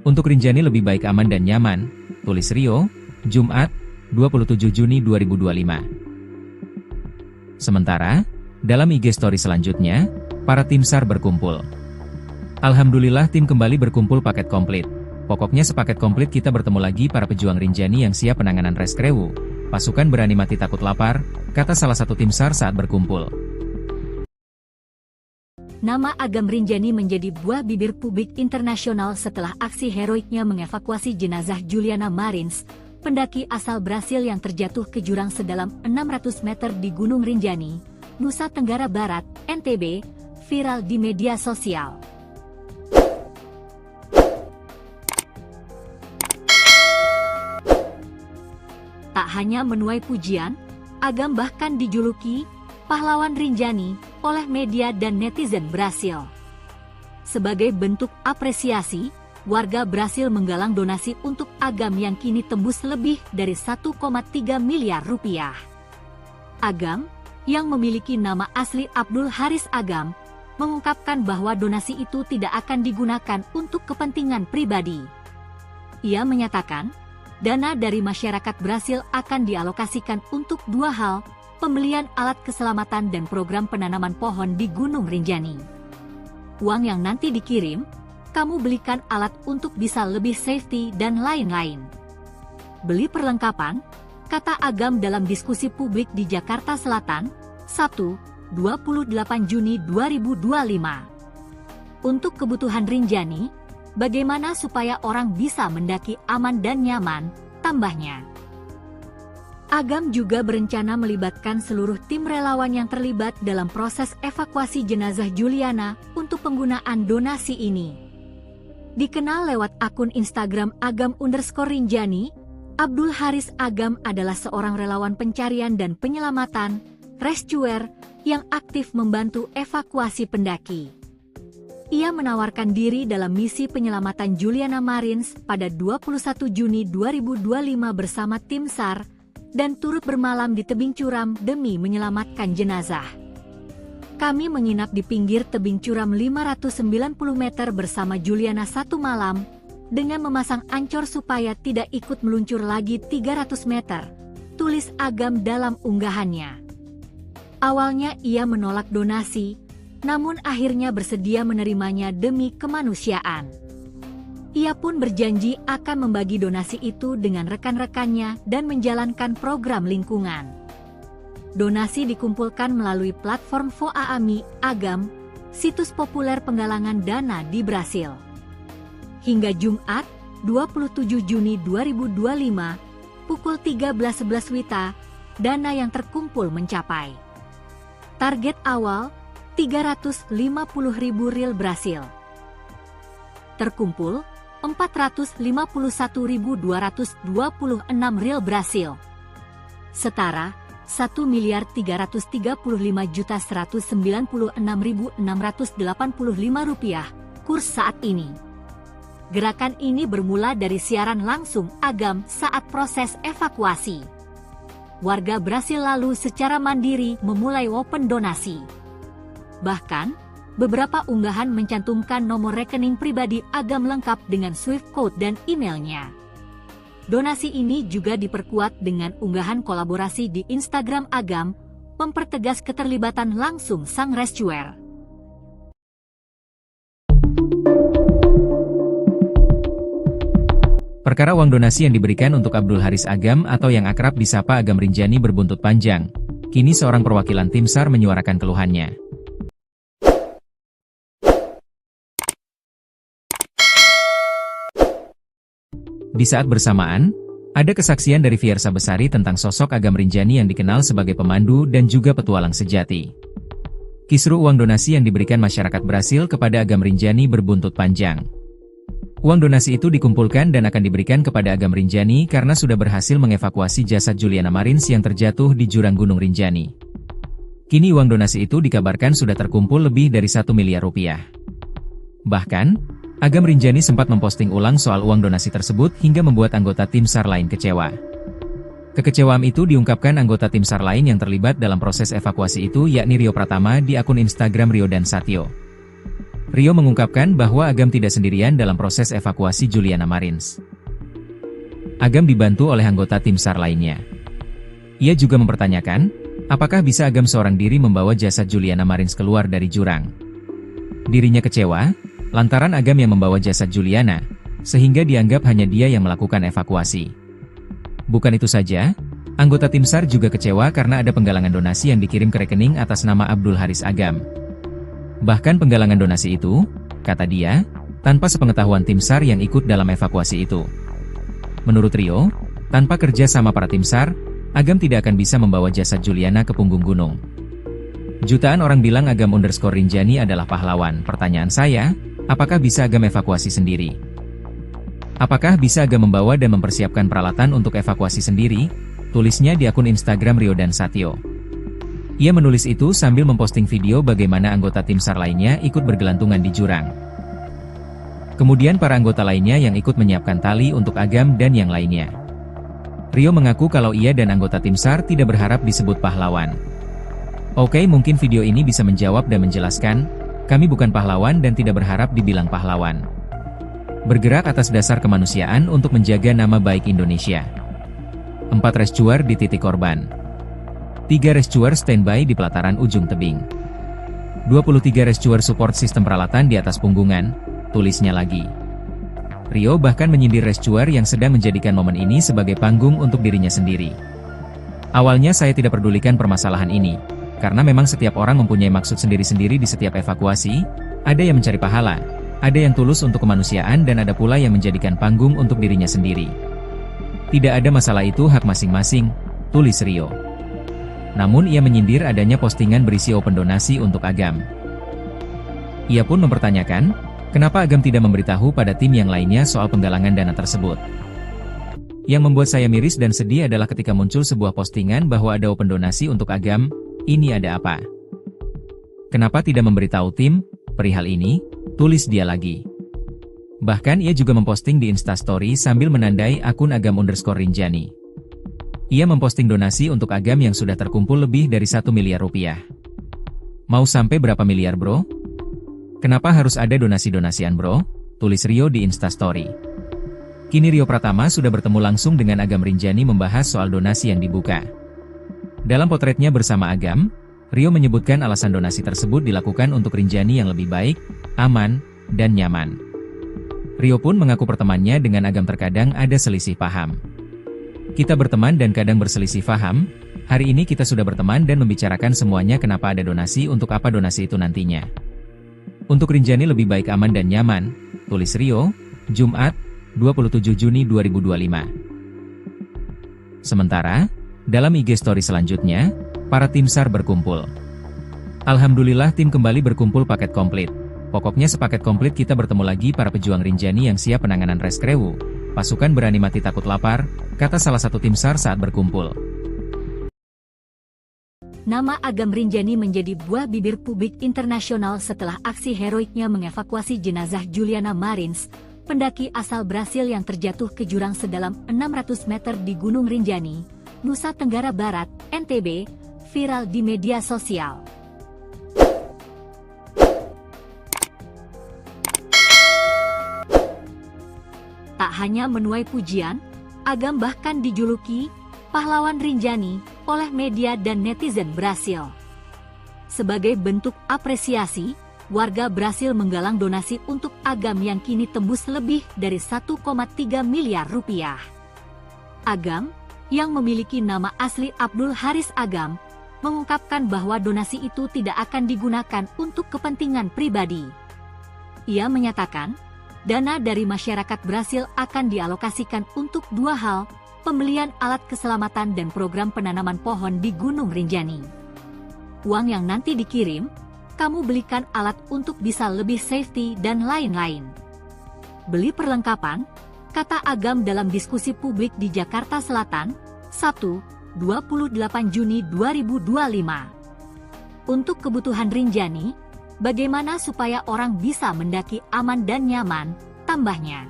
Untuk Rinjani lebih baik aman dan nyaman, tulis Rio, Jumat, 27 Juni 2025. Sementara, dalam IG story selanjutnya, para tim SAR berkumpul. Alhamdulillah tim kembali berkumpul paket komplit. Pokoknya sepaket komplit kita bertemu lagi para pejuang Rinjani yang siap penanganan reskrewu. Pasukan berani mati takut lapar, kata salah satu tim SAR saat berkumpul. Nama Agam Rinjani menjadi buah bibir publik internasional setelah aksi heroiknya mengevakuasi jenazah Juliana Marins, pendaki asal Brasil yang terjatuh ke jurang sedalam 600 meter di Gunung Rinjani, Nusa Tenggara Barat, NTB, viral di media sosial. Tak hanya menuai pujian, Agam bahkan dijuluki pahlawan Rinjani oleh media dan netizen Brasil. Sebagai bentuk apresiasi, warga Brasil menggalang donasi untuk Agam yang kini tembus lebih dari 1,3 miliar rupiah. Agam, yang memiliki nama asli Abdul Haris Agam, mengungkapkan bahwa donasi itu tidak akan digunakan untuk kepentingan pribadi. Ia menyatakan, dana dari masyarakat Brasil akan dialokasikan untuk dua hal, pembelian alat keselamatan dan program penanaman pohon di Gunung Rinjani. Uang yang nanti dikirim, kamu belikan alat untuk bisa lebih safety dan lain-lain. Beli perlengkapan, kata Agam dalam diskusi publik di Jakarta Selatan, Sabtu, 28 Juni 2025. Untuk kebutuhan Rinjani, bagaimana supaya orang bisa mendaki aman dan nyaman, tambahnya. Agam juga berencana melibatkan seluruh tim relawan yang terlibat dalam proses evakuasi jenazah Juliana untuk penggunaan donasi ini. Dikenal lewat akun Instagram Agam_Rinjani, Abdul Haris Agam adalah seorang relawan pencarian dan penyelamatan, rescuer, yang aktif membantu evakuasi pendaki. Ia menawarkan diri dalam misi penyelamatan Juliana Marins pada 21 Juni 2025 bersama tim SAR, dan turut bermalam di tebing curam demi menyelamatkan jenazah. Kami menginap di pinggir tebing curam 590 meter bersama Juliana satu malam, dengan memasang ancor supaya tidak ikut meluncur lagi 300 meter, tulis Agam dalam unggahannya. Awalnya ia menolak donasi, namun akhirnya bersedia menerimanya demi kemanusiaan. Ia pun berjanji akan membagi donasi itu dengan rekan-rekannya dan menjalankan program lingkungan. Donasi dikumpulkan melalui platform Voaami Agam, situs populer penggalangan dana di Brasil. Hingga Jumat, 27 Juni 2025, pukul 13.11 WITA, dana yang terkumpul mencapai. Target awal, 350.000 rial Brasil. Terkumpul, 451.226 rial Brasil. Setara, 1.335.196.685 rupiah, kurs saat ini. Gerakan ini bermula dari siaran langsung Agam saat proses evakuasi. Warga Brasil lalu secara mandiri memulai open donasi. Bahkan, beberapa unggahan mencantumkan nomor rekening pribadi Agam lengkap dengan Swift code dan emailnya. Donasi ini juga diperkuat dengan unggahan kolaborasi di Instagram Agam, mempertegas keterlibatan langsung sang rescuer. Perkara uang donasi yang diberikan untuk Abdul Haris Agam atau yang akrab disapa Agam Rinjani berbuntut panjang. Kini seorang perwakilan tim SAR menyuarakan keluhannya. Di saat bersamaan, ada kesaksian dari Fiersa Besari tentang sosok Agam Rinjani yang dikenal sebagai pemandu dan juga petualang sejati. Kisru uang donasi yang diberikan masyarakat Brasil kepada Agam Rinjani berbuntut panjang. Uang donasi itu dikumpulkan dan akan diberikan kepada Agam Rinjani karena sudah berhasil mengevakuasi jasad Juliana Marins yang terjatuh di jurang Gunung Rinjani. Kini uang donasi itu dikabarkan sudah terkumpul lebih dari 1 miliar rupiah. Bahkan, Agam Rinjani sempat memposting ulang soal uang donasi tersebut hingga membuat anggota tim SAR lain kecewa. Kekecewaan itu diungkapkan anggota tim SAR lain yang terlibat dalam proses evakuasi itu, yakni Rio Pratama, di akun Instagram Rio dan Satyo. Rio mengungkapkan bahwa Agam tidak sendirian dalam proses evakuasi Juliana Marins. Agam dibantu oleh anggota tim SAR lainnya. Ia juga mempertanyakan, apakah bisa Agam seorang diri membawa jasad Juliana Marins keluar dari jurang. Dirinya kecewa, lantaran Agam yang membawa jasad Juliana, sehingga dianggap hanya dia yang melakukan evakuasi. Bukan itu saja, anggota tim SAR juga kecewa karena ada penggalangan donasi yang dikirim ke rekening atas nama Abdul Haris Agam. Bahkan penggalangan donasi itu, kata dia, tanpa sepengetahuan tim SAR yang ikut dalam evakuasi itu. Menurut Rio, tanpa kerja sama para tim SAR, Agam tidak akan bisa membawa jasad Juliana ke punggung gunung. Jutaan orang bilang Agam_Rinjani adalah pahlawan. Pertanyaan saya, apakah bisa Agam evakuasi sendiri? Apakah bisa Agam membawa dan mempersiapkan peralatan untuk evakuasi sendiri? Tulisnya di akun Instagram Rio dan Satyo. Ia menulis itu sambil memposting video bagaimana anggota tim SAR lainnya ikut bergelantungan di jurang. Kemudian para anggota lainnya yang ikut menyiapkan tali untuk Agam dan yang lainnya. Rio mengaku kalau ia dan anggota tim SAR tidak berharap disebut pahlawan. Oke, mungkin video ini bisa menjawab dan menjelaskan, kami bukan pahlawan dan tidak berharap dibilang pahlawan. Bergerak atas dasar kemanusiaan untuk menjaga nama baik Indonesia. 4 rescuer di titik korban. 3 rescuer standby di pelataran ujung tebing. 23 rescuer support sistem peralatan di atas punggungan, tulisnya lagi. Rio bahkan menyindir rescuer yang sedang menjadikan momen ini sebagai panggung untuk dirinya sendiri. Awalnya saya tidak pedulikan permasalahan ini, karena memang setiap orang mempunyai maksud sendiri-sendiri di setiap evakuasi, ada yang mencari pahala, ada yang tulus untuk kemanusiaan dan ada pula yang menjadikan panggung untuk dirinya sendiri. Tidak ada masalah, itu hak masing-masing, tulis Rio. Namun ia menyindir adanya postingan berisi open donasi untuk Agam. Ia pun mempertanyakan, kenapa Agam tidak memberitahu pada tim yang lainnya soal penggalangan dana tersebut. Yang membuat saya miris dan sedih adalah ketika muncul sebuah postingan bahwa ada open donasi untuk Agam, ini ada apa? Kenapa tidak memberitahu tim perihal ini? Tulis dia lagi. Bahkan ia juga memposting di Instastory sambil menandai akun Agam_Rinjani. Ia memposting donasi untuk Agam yang sudah terkumpul lebih dari 1 miliar rupiah. Mau sampai berapa miliar bro? Kenapa harus ada donasi-donasian bro? Tulis Rio di Instastory. Kini Rio Pratama sudah bertemu langsung dengan Agam_Rinjani membahas soal donasi yang dibuka. Dalam potretnya bersama Agam, Rio menyebutkan alasan donasi tersebut dilakukan untuk Rinjani yang lebih baik, aman, dan nyaman. Rio pun mengaku pertemanannya dengan Agam terkadang ada selisih paham. Kita berteman dan kadang berselisih paham, hari ini kita sudah berteman dan membicarakan semuanya kenapa ada donasi untuk apa donasi itu nantinya. Untuk Rinjani lebih baik aman dan nyaman, tulis Rio, Jumat, 27 Juni 2025. Sementara, dalam IG story selanjutnya, para tim SAR berkumpul. Alhamdulillah tim kembali berkumpul paket komplit. Pokoknya sepaket komplit kita bertemu lagi para pejuang Rinjani yang siap penanganan reskrewu. Pasukan berani mati takut lapar, kata salah satu tim SAR saat berkumpul. Nama Agam Rinjani menjadi buah bibir publik internasional setelah aksi heroiknya mengevakuasi jenazah Juliana Marins, pendaki asal Brasil yang terjatuh ke jurang sedalam 600 meter di Gunung Rinjani, Nusa Tenggara Barat, NTB, viral di media sosial. Tak hanya menuai pujian, Agam bahkan dijuluki pahlawan Rinjani oleh media dan netizen Brasil. Sebagai bentuk apresiasi, warga Brasil menggalang donasi untuk Agam yang kini tembus lebih dari 1,3 miliar rupiah. Agam, yang memiliki nama asli Abdul Haris Agam, mengungkapkan bahwa donasi itu tidak akan digunakan untuk kepentingan pribadi. Ia menyatakan, dana dari masyarakat Brasil akan dialokasikan untuk 2 hal, pembelian alat keselamatan dan program penanaman pohon di Gunung Rinjani. Uang yang nanti dikirim, kamu belikan alat untuk bisa lebih safety dan lain-lain. Beli perlengkapan, kata Agam dalam diskusi publik di Jakarta Selatan, Sabtu, 28 Juni 2025. Untuk kebutuhan Rinjani, bagaimana supaya orang bisa mendaki aman dan nyaman, tambahnya.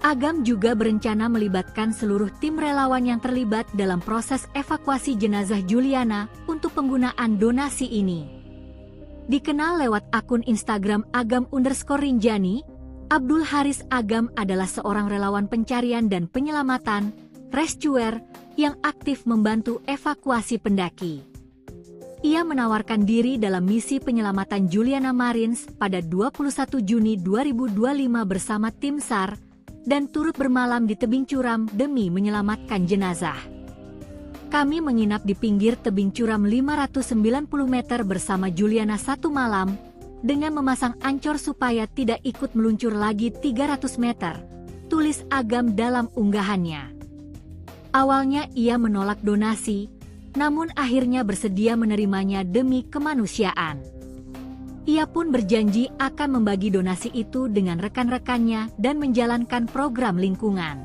Agam juga berencana melibatkan seluruh tim relawan yang terlibat dalam proses evakuasi jenazah Juliana untuk penggunaan donasi ini. Dikenal lewat akun Instagram Agam_Rinjani, Abdul Haris Agam adalah seorang relawan pencarian dan penyelamatan, rescuer, yang aktif membantu evakuasi pendaki. Ia menawarkan diri dalam misi penyelamatan Juliana Marins pada 21 Juni 2025 bersama tim SAR, dan turut bermalam di tebing curam demi menyelamatkan jenazah. Kami menginap di pinggir tebing curam 590 meter bersama Juliana satu malam, dengan memasang ancor supaya tidak ikut meluncur lagi 300 meter, tulis Agam dalam unggahannya. Awalnya ia menolak donasi, namun akhirnya bersedia menerimanya demi kemanusiaan. Ia pun berjanji akan membagi donasi itu dengan rekan-rekannya dan menjalankan program lingkungan.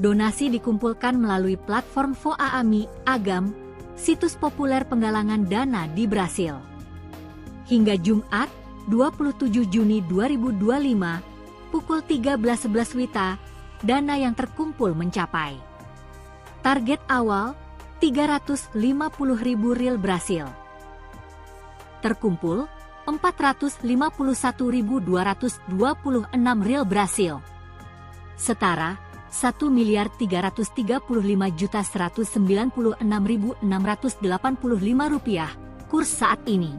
Donasi dikumpulkan melalui platform Voaami Agam, situs populer penggalangan dana di Brasil. Hingga Jumat, 27 Juni 2025, pukul 13.11 WITA, dana yang terkumpul mencapai target awal 350.000 rial Brasil. Terkumpul 451.226 rial Brasil, setara 1.335.196.685 rupiah kurs saat ini.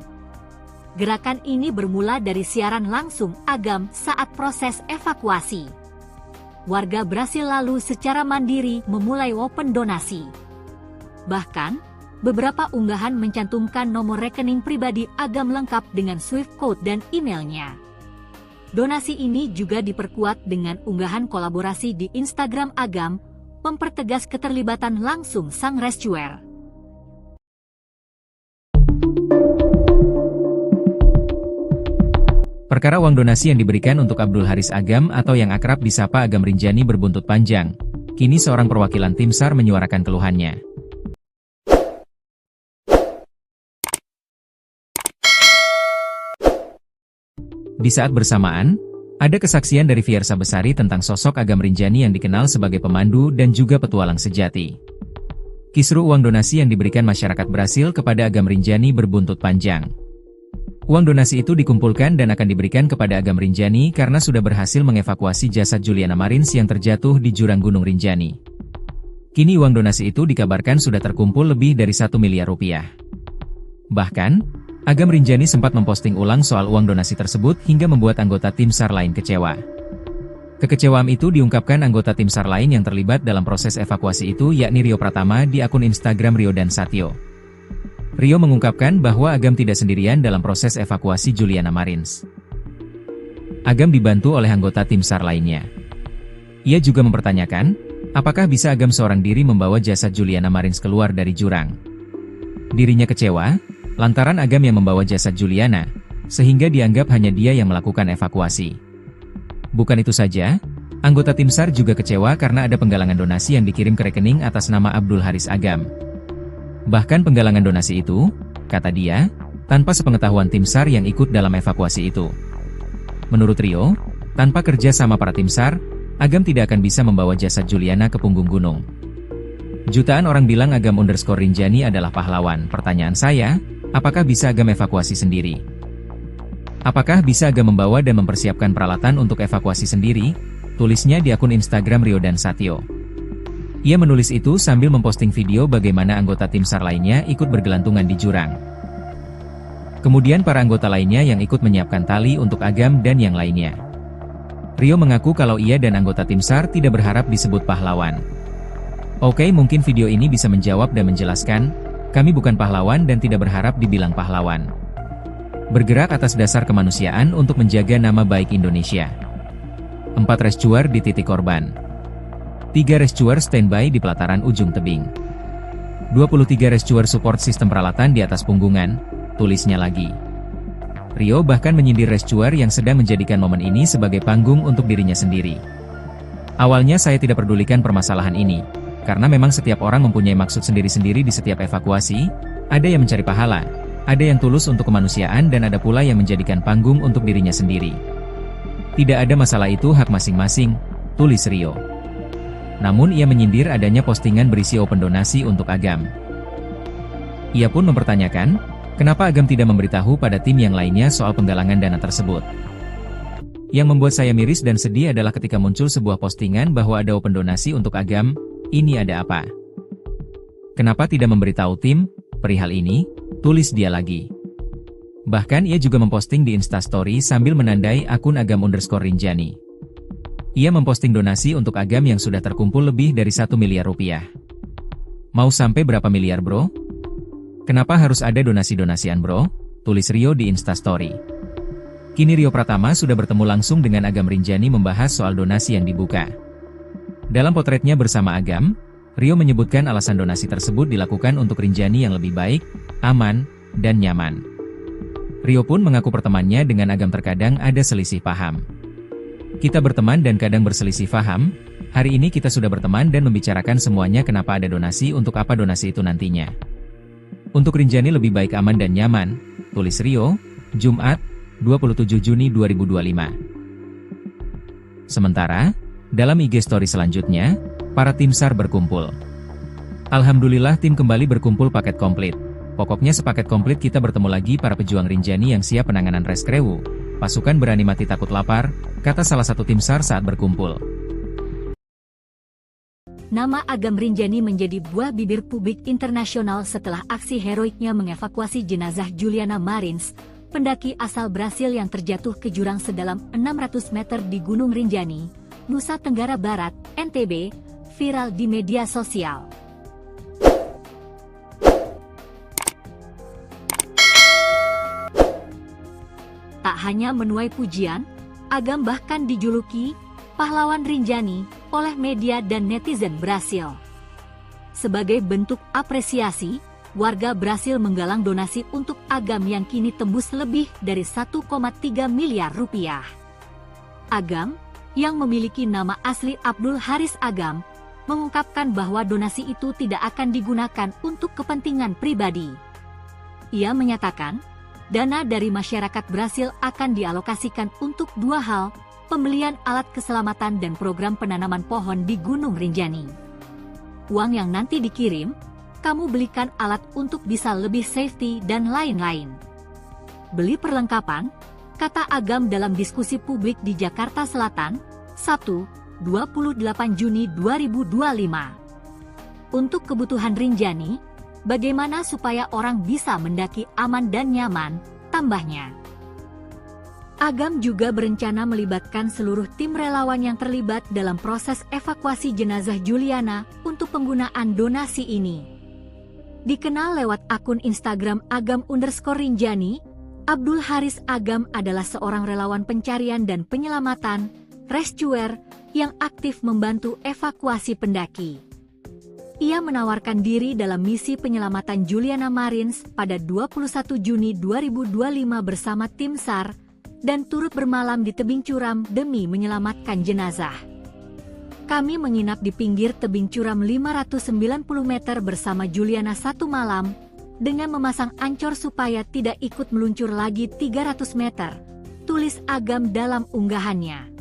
Gerakan ini bermula dari siaran langsung Agam saat proses evakuasi. Warga Brasil lalu secara mandiri memulai open donasi. Bahkan, beberapa unggahan mencantumkan nomor rekening pribadi Agam lengkap dengan Swift code dan emailnya. Donasi ini juga diperkuat dengan unggahan kolaborasi di Instagram Agam, mempertegas keterlibatan langsung sang rescuer. Perkara uang donasi yang diberikan untuk Abdul Haris Agam atau yang akrab disapa Agam Rinjani berbuntut panjang. Kini seorang perwakilan tim SAR menyuarakan keluhannya. Di saat bersamaan, ada kesaksian dari Fiersa Besari tentang sosok Agam Rinjani yang dikenal sebagai pemandu dan juga petualang sejati. Kisru uang donasi yang diberikan masyarakat Brasil kepada Agam Rinjani berbuntut panjang. Uang donasi itu dikumpulkan dan akan diberikan kepada Agam Rinjani karena sudah berhasil mengevakuasi jasad Juliana Marins yang terjatuh di jurang Gunung Rinjani. Kini uang donasi itu dikabarkan sudah terkumpul lebih dari 1 miliar rupiah. Bahkan, Agam Rinjani sempat memposting ulang soal uang donasi tersebut hingga membuat anggota tim SAR lain kecewa. Kekecewaan itu diungkapkan anggota tim SAR lain yang terlibat dalam proses evakuasi itu yakni Rio Pratama di akun Instagram Rio dan Satyo. Rio mengungkapkan bahwa Agam tidak sendirian dalam proses evakuasi Juliana Marins. Agam dibantu oleh anggota tim SAR lainnya. Ia juga mempertanyakan, apakah bisa Agam seorang diri membawa jasad Juliana Marins keluar dari jurang. Dirinya kecewa, lantaran Agam yang membawa jasad Juliana, sehingga dianggap hanya dia yang melakukan evakuasi. Bukan itu saja, anggota tim SAR juga kecewa karena ada penggalangan donasi yang dikirim ke rekening atas nama Abdul Haris Agam. Bahkan penggalangan donasi itu, kata dia, tanpa sepengetahuan tim SAR yang ikut dalam evakuasi itu. Menurut Rio, tanpa kerja sama para tim SAR, Agam tidak akan bisa membawa jasad Juliana ke punggung gunung. Jutaan orang bilang Agam_Rinjani adalah pahlawan. Pertanyaan saya, apakah bisa Agam evakuasi sendiri? Apakah bisa Agam membawa dan mempersiapkan peralatan untuk evakuasi sendiri? Tulisnya di akun Instagram Rio dan Satyo. Ia menulis itu sambil memposting video bagaimana anggota tim SAR lainnya ikut bergelantungan di jurang. Kemudian para anggota lainnya yang ikut menyiapkan tali untuk Agam dan yang lainnya. Rio mengaku kalau ia dan anggota tim SAR tidak berharap disebut pahlawan. Oke, mungkin video ini bisa menjawab dan menjelaskan, kami bukan pahlawan dan tidak berharap dibilang pahlawan. Bergerak atas dasar kemanusiaan untuk menjaga nama baik Indonesia. 4 rescuer di titik korban. 3 rescuer standby di pelataran ujung tebing. 23 rescuer support sistem peralatan di atas punggungan, tulisnya lagi. Rio bahkan menyindir rescuer yang sedang menjadikan momen ini sebagai panggung untuk dirinya sendiri. Awalnya saya tidak pedulikan permasalahan ini, karena memang setiap orang mempunyai maksud sendiri-sendiri di setiap evakuasi, ada yang mencari pahala, ada yang tulus untuk kemanusiaan dan ada pula yang menjadikan panggung untuk dirinya sendiri. Tidak ada masalah, itu hak masing-masing. tulis Rio. Namun ia menyindir adanya postingan berisi open donasi untuk Agam. Ia pun mempertanyakan, kenapa Agam tidak memberitahu pada tim yang lainnya soal penggalangan dana tersebut. Yang membuat saya miris dan sedih adalah ketika muncul sebuah postingan bahwa ada open donasi untuk Agam, ini ada apa? Kenapa tidak memberitahu tim, perihal ini, tulis dia lagi. Bahkan ia juga memposting di Instastory sambil menandai akun Agam_Rinjani. Ia memposting donasi untuk Agam yang sudah terkumpul lebih dari 1 miliar rupiah. Mau sampai berapa miliar bro? Kenapa harus ada donasi-donasian bro? Tulis Rio di Instastory. Kini Rio Pratama sudah bertemu langsung dengan Agam Rinjani membahas soal donasi yang dibuka. Dalam potretnya bersama Agam, Rio menyebutkan alasan donasi tersebut dilakukan untuk Rinjani yang lebih baik, aman, dan nyaman. Rio pun mengaku pertemanannya dengan Agam terkadang ada selisih paham. Kita berteman dan kadang berselisih paham, hari ini kita sudah berteman dan membicarakan semuanya kenapa ada donasi untuk apa donasi itu nantinya. Untuk Rinjani lebih baik aman dan nyaman, tulis Rio, Jumat, 27 Juni 2025. Sementara, dalam IG story selanjutnya, para tim SAR berkumpul. Alhamdulillah tim kembali berkumpul paket komplit. Pokoknya sepaket komplit kita bertemu lagi para pejuang Rinjani yang siap penanganan reskrewu. Pasukan berani mati takut lapar, kata salah satu tim SAR saat berkumpul. Nama Agam Rinjani menjadi buah bibir publik internasional setelah aksi heroiknya mengevakuasi jenazah Juliana Marins, pendaki asal Brasil yang terjatuh ke jurang sedalam 600 meter di Gunung Rinjani, Nusa Tenggara Barat, NTB, viral di media sosial. Tak hanya menuai pujian, Agam bahkan dijuluki pahlawan Rinjani oleh media dan netizen Brasil. Sebagai bentuk apresiasi, warga Brasil menggalang donasi untuk Agam yang kini tembus lebih dari 1,3 miliar rupiah. Agam, yang memiliki nama asli Abdul Haris Agam, mengungkapkan bahwa donasi itu tidak akan digunakan untuk kepentingan pribadi. Ia menyatakan, dana dari masyarakat Brasil akan dialokasikan untuk dua hal, pembelian alat keselamatan dan program penanaman pohon di Gunung Rinjani. Uang yang nanti dikirim, kamu belikan alat untuk bisa lebih safety dan lain-lain. Beli perlengkapan, kata Agam dalam diskusi publik di Jakarta Selatan, Sabtu, 28 Juni 2025. Untuk kebutuhan Rinjani, bagaimana supaya orang bisa mendaki aman dan nyaman, tambahnya. Agam juga berencana melibatkan seluruh tim relawan yang terlibat dalam proses evakuasi jenazah Juliana untuk penggunaan donasi ini. Dikenal lewat akun Instagram Agam_Rinjani, Abdul Haris Agam adalah seorang relawan pencarian dan penyelamatan, rescuer, yang aktif membantu evakuasi pendaki. Ia menawarkan diri dalam misi penyelamatan Juliana Marins pada 21 Juni 2025 bersama tim SAR, dan turut bermalam di tebing curam demi menyelamatkan jenazah. Kami menginap di pinggir tebing curam 590 meter bersama Juliana satu malam, dengan memasang ancor supaya tidak ikut meluncur lagi 300 meter, tulis Agam dalam unggahannya.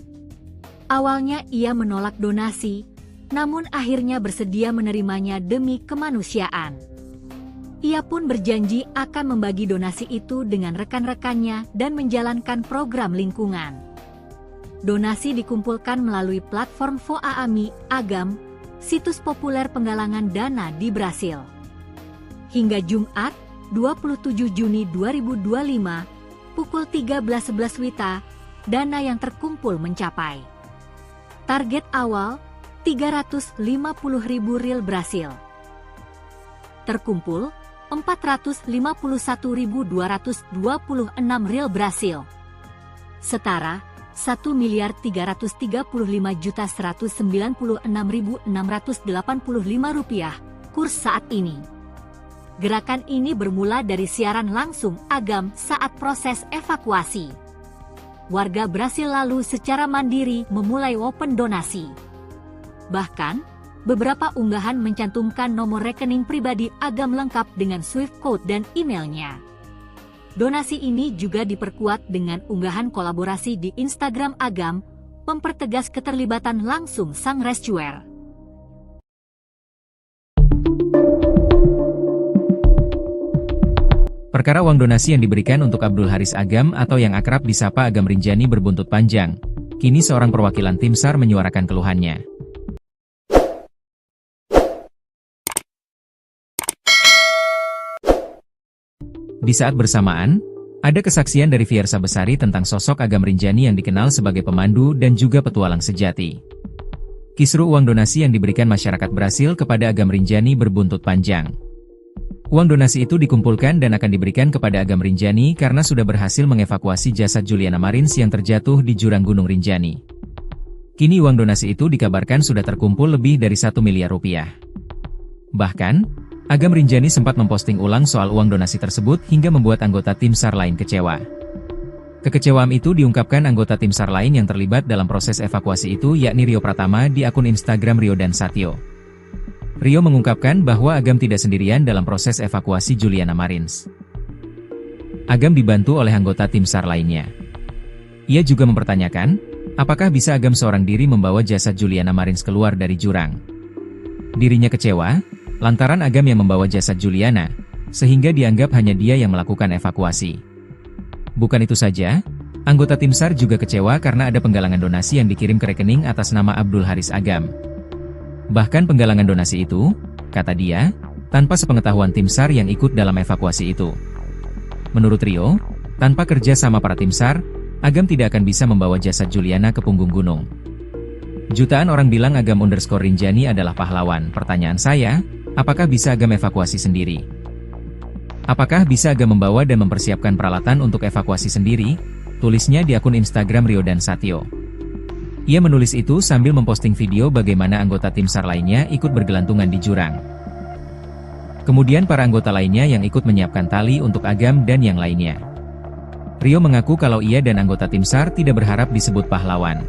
Awalnya ia menolak donasi, namun akhirnya bersedia menerimanya demi kemanusiaan. Ia pun berjanji akan membagi donasi itu dengan rekan-rekannya dan menjalankan program lingkungan. Donasi dikumpulkan melalui platform Voaami Agam, situs populer penggalangan dana di Brasil. Hingga Jumat, 27 Juni 2025, pukul 13.11 WITA, dana yang terkumpul mencapai target awal 350.000 rial Brasil. Terkumpul 451.226 rial Brasil. Setara 1.335.196.685 rupiah kurs saat ini. Gerakan ini bermula dari siaran langsung Agam saat proses evakuasi. Warga Brasil lalu secara mandiri memulai open donasi. Bahkan, beberapa unggahan mencantumkan nomor rekening pribadi Agam lengkap dengan Swift code dan emailnya. Donasi ini juga diperkuat dengan unggahan kolaborasi di Instagram Agam mempertegas keterlibatan langsung sang rescuer. Perkara uang donasi yang diberikan untuk Abdul Haris Agam atau yang akrab disapa Agam Rinjani berbuntut panjang. Kini seorang perwakilan tim SAR menyuarakan keluhannya. Di saat bersamaan, ada kesaksian dari Fiersa Besari tentang sosok Agam Rinjani yang dikenal sebagai pemandu dan juga petualang sejati. Kisru uang donasi yang diberikan masyarakat Brasil kepada Agam Rinjani berbuntut panjang. Uang donasi itu dikumpulkan dan akan diberikan kepada Agam Rinjani karena sudah berhasil mengevakuasi jasad Juliana Marins yang terjatuh di jurang Gunung Rinjani. Kini uang donasi itu dikabarkan sudah terkumpul lebih dari 1 miliar rupiah. Bahkan, Agam Rinjani sempat memposting ulang soal uang donasi tersebut hingga membuat anggota tim SAR lain kecewa. Kekecewaan itu diungkapkan anggota tim SAR lain yang terlibat dalam proses evakuasi itu yakni Rio Pratama di akun Instagram Rio dan Satyo. Rio mengungkapkan bahwa Agam tidak sendirian dalam proses evakuasi Juliana Marins. Agam dibantu oleh anggota tim SAR lainnya. Ia juga mempertanyakan, apakah bisa Agam seorang diri membawa jasad Juliana Marins keluar dari jurang. Dirinya kecewa lantaran Agam yang membawa jasad Juliana, sehingga dianggap hanya dia yang melakukan evakuasi. Bukan itu saja, anggota tim SAR juga kecewa karena ada penggalangan donasi yang dikirim ke rekening atas nama Abdul Haris Agam. Bahkan penggalangan donasi itu, kata dia, tanpa sepengetahuan tim SAR yang ikut dalam evakuasi itu. Menurut Rio, tanpa kerja sama para tim SAR, Agam tidak akan bisa membawa jasad Juliana ke punggung gunung. Jutaan orang bilang Agam_Rinjani adalah pahlawan. Pertanyaan saya, apakah bisa Agam evakuasi sendiri? Apakah bisa Agam membawa dan mempersiapkan peralatan untuk evakuasi sendiri? Tulisnya di akun Instagram Rio dan Satyo. Ia menulis itu sambil memposting video bagaimana anggota tim SAR lainnya ikut bergelantungan di jurang. Kemudian para anggota lainnya yang ikut menyiapkan tali untuk Agam dan yang lainnya. Rio mengaku kalau ia dan anggota tim SAR tidak berharap disebut pahlawan.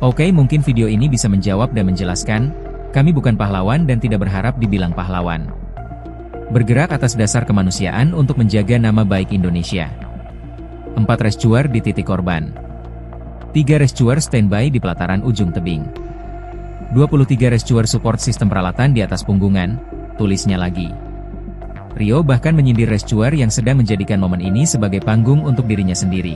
Oke, mungkin video ini bisa menjawab dan menjelaskan, kami bukan pahlawan dan tidak berharap dibilang pahlawan. Bergerak atas dasar kemanusiaan untuk menjaga nama baik Indonesia. 4 rescuer di titik korban. 3 rescuer standby di pelataran ujung tebing. 23 rescuer support sistem peralatan di atas punggungan, tulisnya lagi. Rio bahkan menyindir rescuer yang sedang menjadikan momen ini sebagai panggung untuk dirinya sendiri.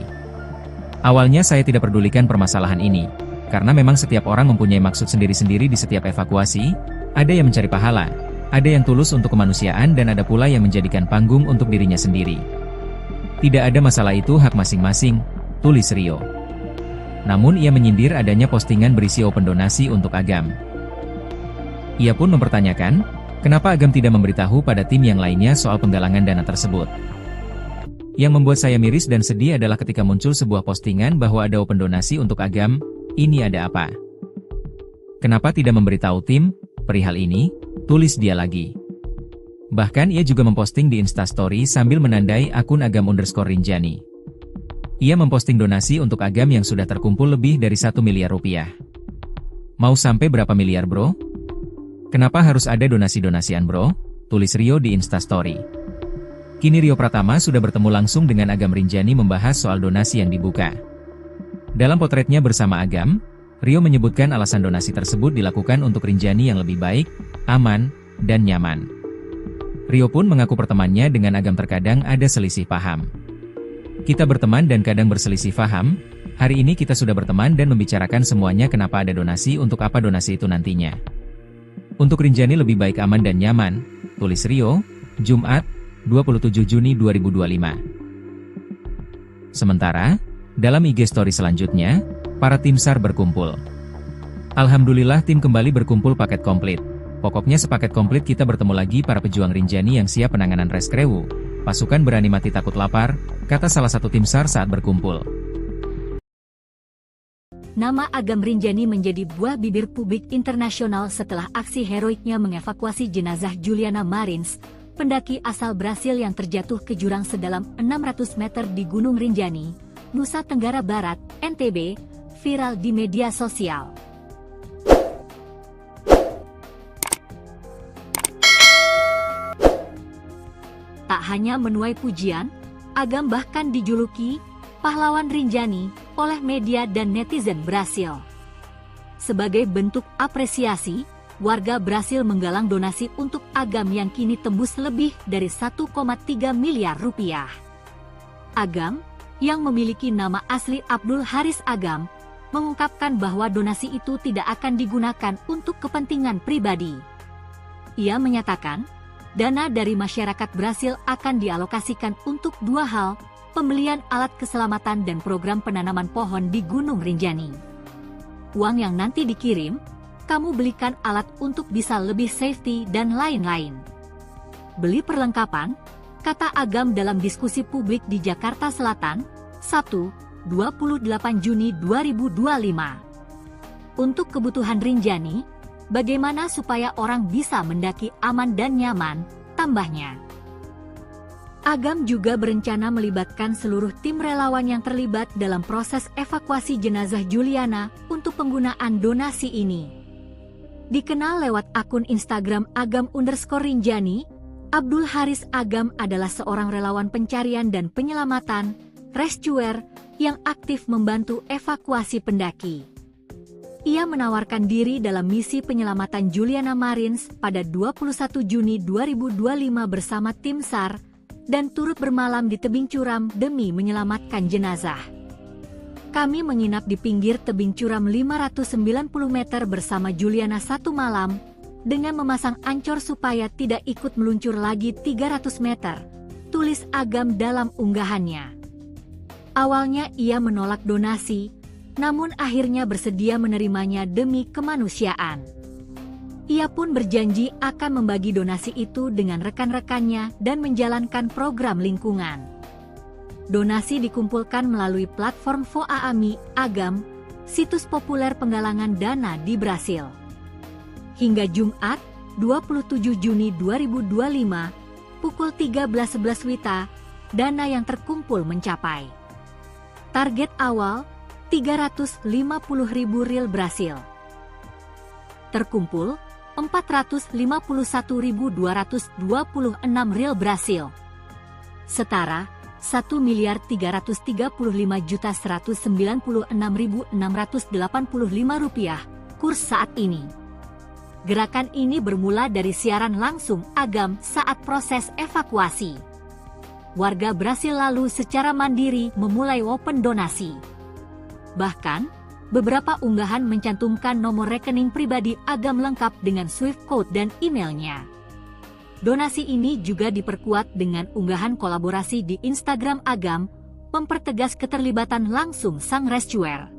Awalnya saya tidak pedulikan permasalahan ini. Karena memang setiap orang mempunyai maksud sendiri-sendiri di setiap evakuasi, ada yang mencari pahala, ada yang tulus untuk kemanusiaan dan ada pula yang menjadikan panggung untuk dirinya sendiri. Tidak ada masalah, itu hak masing-masing, tulis Rio. Namun ia menyindir adanya postingan berisi open donasi untuk Agam. Ia pun mempertanyakan, kenapa Agam tidak memberitahu pada tim yang lainnya soal penggalangan dana tersebut. Yang membuat saya miris dan sedih adalah ketika muncul sebuah postingan bahwa ada open donasi untuk Agam. Ini ada apa? Kenapa tidak memberitahu tim perihal ini? Tulis dia lagi. Bahkan ia juga memposting di Instastory sambil menandai akun Agam_Rinjani. Ia memposting donasi untuk Agam yang sudah terkumpul lebih dari 1 miliar rupiah. Mau sampai berapa miliar bro? Kenapa harus ada donasi-donasian bro? Tulis Rio di Instastory. Kini Rio Pratama sudah bertemu langsung dengan Agam Rinjani membahas soal donasi yang dibuka. Dalam potretnya bersama Agam, Rio menyebutkan alasan donasi tersebut dilakukan untuk Rinjani yang lebih baik, aman, dan nyaman. Rio pun mengaku pertemanannya dengan Agam terkadang ada selisih paham. Kita berteman dan kadang berselisih paham, hari ini kita sudah berteman dan membicarakan semuanya kenapa ada donasi untuk apa donasi itu nantinya. Untuk Rinjani lebih baik aman dan nyaman, tulis Rio, Jumat, 27 Juni 2025. Sementara, dalam IG story selanjutnya, para tim SAR berkumpul. Alhamdulillah tim kembali berkumpul paket komplit. Pokoknya sepaket komplit kita bertemu lagi para pejuang Rinjani yang siap penanganan reskrewu. Pasukan berani mati takut lapar, kata salah satu tim SAR saat berkumpul. Nama Agam Rinjani menjadi buah bibir publik internasional setelah aksi heroiknya mengevakuasi jenazah Juliana Marins, pendaki asal Brasil yang terjatuh ke jurang sedalam 600 meter di Gunung Rinjani, Nusa Tenggara Barat, NTB, viral di media sosial. Tak hanya menuai pujian, Agam bahkan dijuluki pahlawan Rinjani oleh media dan netizen Brasil. Sebagai bentuk apresiasi, warga Brasil menggalang donasi untuk Agam yang kini tembus lebih dari 1,3 miliar rupiah. Agam, yang memiliki nama asli Abdul Haris Agam, mengungkapkan bahwa donasi itu tidak akan digunakan untuk kepentingan pribadi. Ia menyatakan, dana dari masyarakat Brasil akan dialokasikan untuk dua hal, pembelian alat keselamatan dan program penanaman pohon di Gunung Rinjani. Uang yang nanti dikirim, kamu belikan alat untuk bisa lebih safety dan lain-lain. Beli perlengkapan, kata Agam dalam diskusi publik di Jakarta Selatan, Sabtu, 28 Juni 2025. Untuk kebutuhan Rinjani, bagaimana supaya orang bisa mendaki aman dan nyaman, tambahnya. Agam juga berencana melibatkan seluruh tim relawan yang terlibat dalam proses evakuasi jenazah Juliana untuk penggunaan donasi ini. Dikenal lewat akun Instagram Agam_Rinjani, Abdul Haris Agam adalah seorang relawan pencarian dan penyelamatan, rescuer, yang aktif membantu evakuasi pendaki. Ia menawarkan diri dalam misi penyelamatan Juliana Marins pada 21 Juni 2025 bersama tim SAR, dan turut bermalam di tebing curam demi menyelamatkan jenazah. Kami menginap di pinggir tebing curam 590 meter bersama Juliana satu malam, dengan memasang ancor supaya tidak ikut meluncur lagi 300 meter, tulis Agam dalam unggahannya. Awalnya ia menolak donasi, namun akhirnya bersedia menerimanya demi kemanusiaan. Ia pun berjanji akan membagi donasi itu dengan rekan-rekannya dan menjalankan program lingkungan. Donasi dikumpulkan melalui platform Voaami Agam, situs populer penggalangan dana di Brasil. Hingga Jumat, 27 Juni 2025, pukul 13.11 WITA, dana yang terkumpul mencapai. Target awal, 350.000 rial Brasil. Terkumpul, 451.226 rial Brasil. Setara, 1.335.196.685 rupiah, kurs saat ini. Gerakan ini bermula dari siaran langsung Agam saat proses evakuasi. Warga Brasil lalu secara mandiri memulai open donasi. Bahkan, beberapa unggahan mencantumkan nomor rekening pribadi Agam lengkap dengan Swift code dan emailnya. Donasi ini juga diperkuat dengan unggahan kolaborasi di Instagram Agam, mempertegas keterlibatan langsung sang rescuer.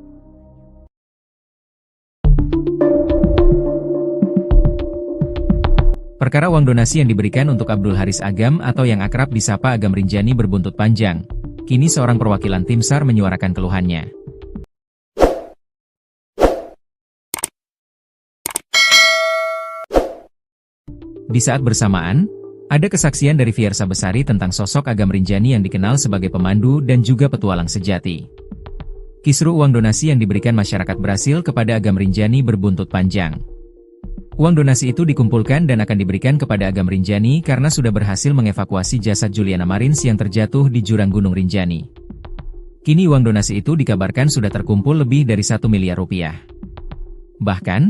Perkara uang donasi yang diberikan untuk Abdul Haris Agam atau yang akrab disapa Agam Rinjani berbuntut panjang. Kini seorang perwakilan tim SAR menyuarakan keluhannya. Di saat bersamaan, ada kesaksian dari Fiersa Besari tentang sosok Agam Rinjani yang dikenal sebagai pemandu dan juga petualang sejati. Kisru uang donasi yang diberikan masyarakat Brasil kepada Agam Rinjani berbuntut panjang. Uang donasi itu dikumpulkan dan akan diberikan kepada Agam Rinjani karena sudah berhasil mengevakuasi jasad Juliana Marins yang terjatuh di jurang Gunung Rinjani. Kini uang donasi itu dikabarkan sudah terkumpul lebih dari 1 miliar rupiah. Bahkan,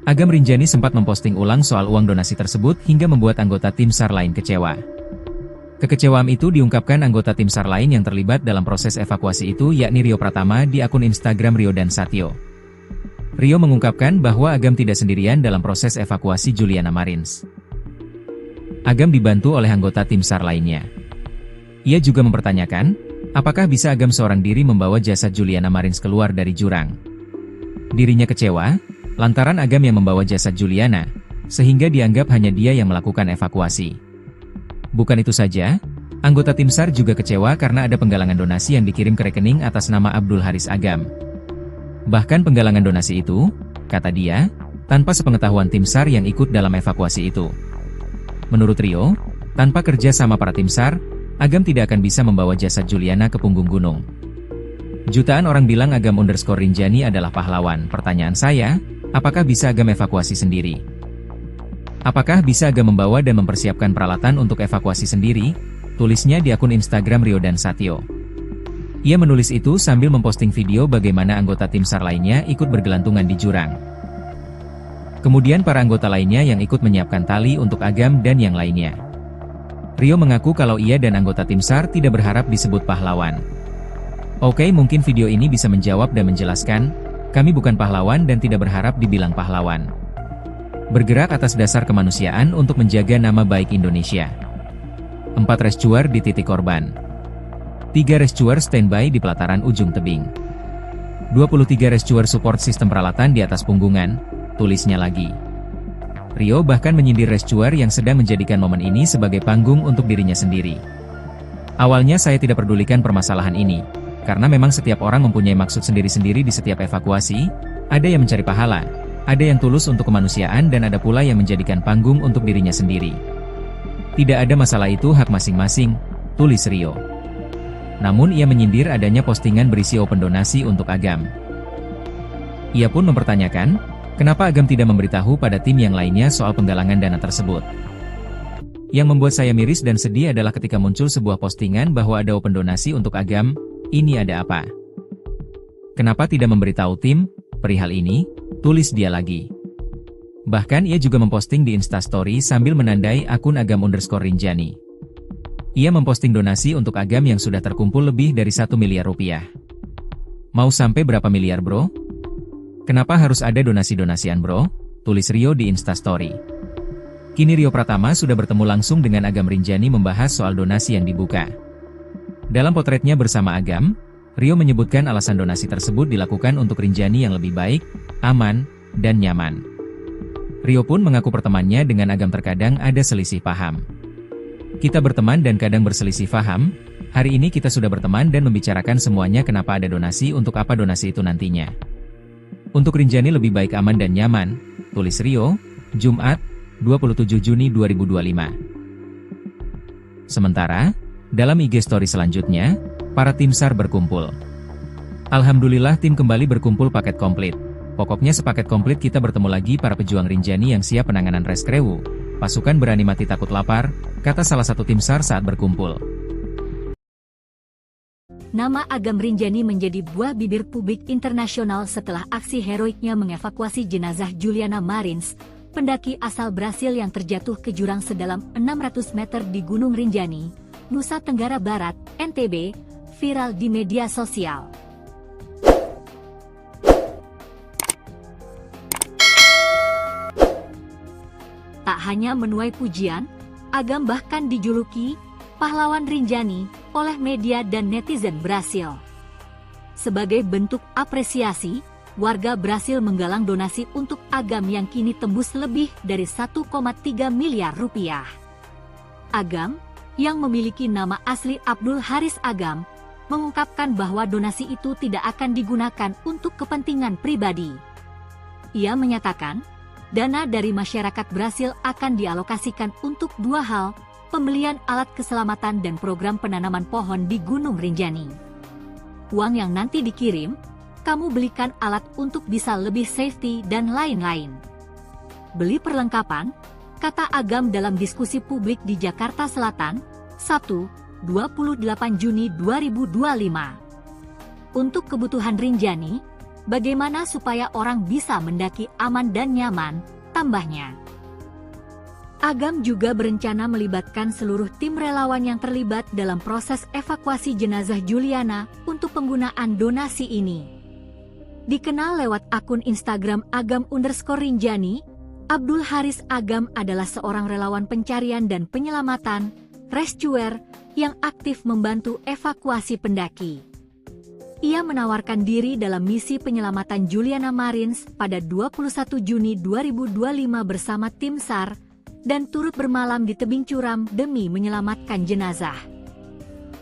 Agam Rinjani sempat memposting ulang soal uang donasi tersebut hingga membuat anggota tim SAR lain kecewa. Kekecewaan itu diungkapkan anggota tim SAR lain yang terlibat dalam proses evakuasi itu yakni Rio Pratama di akun Instagram Rio dan Satyo. Rio mengungkapkan bahwa Agam tidak sendirian dalam proses evakuasi Juliana Marins. Agam dibantu oleh anggota tim SAR lainnya. Ia juga mempertanyakan, apakah bisa Agam seorang diri membawa jasad Juliana Marins keluar dari jurang. Dirinya kecewa, lantaran Agam yang membawa jasad Juliana, sehingga dianggap hanya dia yang melakukan evakuasi. Bukan itu saja, anggota tim SAR juga kecewa karena ada penggalangan donasi yang dikirim ke rekening atas nama Abdul Haris Agam. Bahkan penggalangan donasi itu, kata dia, tanpa sepengetahuan tim SAR yang ikut dalam evakuasi itu. Menurut Rio, tanpa kerja sama para tim SAR, Agam tidak akan bisa membawa jasad Juliana ke punggung gunung. Jutaan orang bilang Agam_Rinjani adalah pahlawan. Pertanyaan saya, apakah bisa Agam evakuasi sendiri? Apakah bisa Agam membawa dan mempersiapkan peralatan untuk evakuasi sendiri? Tulisnya di akun Instagram Rio dan Satyo. Ia menulis itu sambil memposting video bagaimana anggota tim SAR lainnya ikut bergelantungan di jurang. Kemudian para anggota lainnya yang ikut menyiapkan tali untuk Agam dan yang lainnya. Rio mengaku kalau ia dan anggota tim SAR tidak berharap disebut pahlawan. Oke, mungkin video ini bisa menjawab dan menjelaskan, kami bukan pahlawan dan tidak berharap dibilang pahlawan. Bergerak atas dasar kemanusiaan untuk menjaga nama baik Indonesia. 4 rescuer di titik korban. 3 rescuer standby di pelataran ujung tebing. 23 rescuer support sistem peralatan di atas punggungan, tulisnya lagi. Rio bahkan menyindir rescuer yang sedang menjadikan momen ini sebagai panggung untuk dirinya sendiri. Awalnya saya tidak pedulikan permasalahan ini, karena memang setiap orang mempunyai maksud sendiri-sendiri di setiap evakuasi, ada yang mencari pahala, ada yang tulus untuk kemanusiaan dan ada pula yang menjadikan panggung untuk dirinya sendiri. Tidak ada masalah, itu hak masing-masing, tulis Rio. Namun ia menyindir adanya postingan berisi open donasi untuk Agam. Ia pun mempertanyakan, kenapa Agam tidak memberitahu pada tim yang lainnya soal penggalangan dana tersebut. Yang membuat saya miris dan sedih adalah ketika muncul sebuah postingan bahwa ada open donasi untuk Agam, ini ada apa? Kenapa tidak memberitahu tim perihal ini? Tulis dia lagi. Bahkan ia juga memposting di Instastory sambil menandai akun Agam_Rinjani. Ia memposting donasi untuk Agam yang sudah terkumpul lebih dari 1 miliar rupiah. Mau sampai berapa miliar bro? Kenapa harus ada donasi-donasian bro? Tulis Rio di Instastory. Kini Rio Pratama sudah bertemu langsung dengan Agam Rinjani membahas soal donasi yang dibuka. Dalam potretnya bersama Agam, Rio menyebutkan alasan donasi tersebut dilakukan untuk Rinjani yang lebih baik, aman, dan nyaman. Rio pun mengaku pertemanannya dengan Agam terkadang ada selisih paham. Kita berteman dan kadang berselisih paham, hari ini kita sudah berteman dan membicarakan semuanya kenapa ada donasi untuk apa donasi itu nantinya. Untuk Rinjani lebih baik aman dan nyaman, tulis Rio, Jumat, 27 Juni 2025. Sementara, dalam IG story selanjutnya, para tim SAR berkumpul. Alhamdulillah tim kembali berkumpul paket komplit. Pokoknya sepaket komplit kita bertemu lagi para pejuang Rinjani yang siap penanganan reskrewu. Pasukan berani mati takut lapar, kata salah satu tim SAR saat berkumpul. Nama Agam Rinjani menjadi buah bibir publik internasional setelah aksi heroiknya mengevakuasi jenazah Juliana Marins, pendaki asal Brasil yang terjatuh ke jurang sedalam 600 meter di Gunung Rinjani, Nusa Tenggara Barat, NTB, viral di media sosial. Tak hanya menuai pujian, Agam bahkan dijuluki pahlawan Rinjani oleh media dan netizen Brasil. Sebagai bentuk apresiasi, warga Brasil menggalang donasi untuk Agam yang kini tembus lebih dari 1,3 miliar rupiah. Agam, yang memiliki nama asli Abdul Haris Agam, mengungkapkan bahwa donasi itu tidak akan digunakan untuk kepentingan pribadi. Ia menyatakan, dana dari masyarakat Brasil akan dialokasikan untuk 2 hal, pembelian alat keselamatan dan program penanaman pohon di Gunung Rinjani. Uang yang nanti dikirim, kamu belikan alat untuk bisa lebih safety dan lain-lain. Beli perlengkapan, kata Agam dalam diskusi publik di Jakarta Selatan, Sabtu, 28 Juni 2025. Untuk kebutuhan Rinjani, bagaimana supaya orang bisa mendaki aman dan nyaman, tambahnya. Agam juga berencana melibatkan seluruh tim relawan yang terlibat dalam proses evakuasi jenazah Juliana untuk penggunaan donasi ini. Dikenal lewat akun Instagram Agam_Rinjani, Abdul Haris Agam adalah seorang relawan pencarian dan penyelamatan, rescuer, yang aktif membantu evakuasi pendaki. Ia menawarkan diri dalam misi penyelamatan Juliana Marins pada 21 Juni 2025 bersama tim SAR, dan turut bermalam di tebing curam demi menyelamatkan jenazah.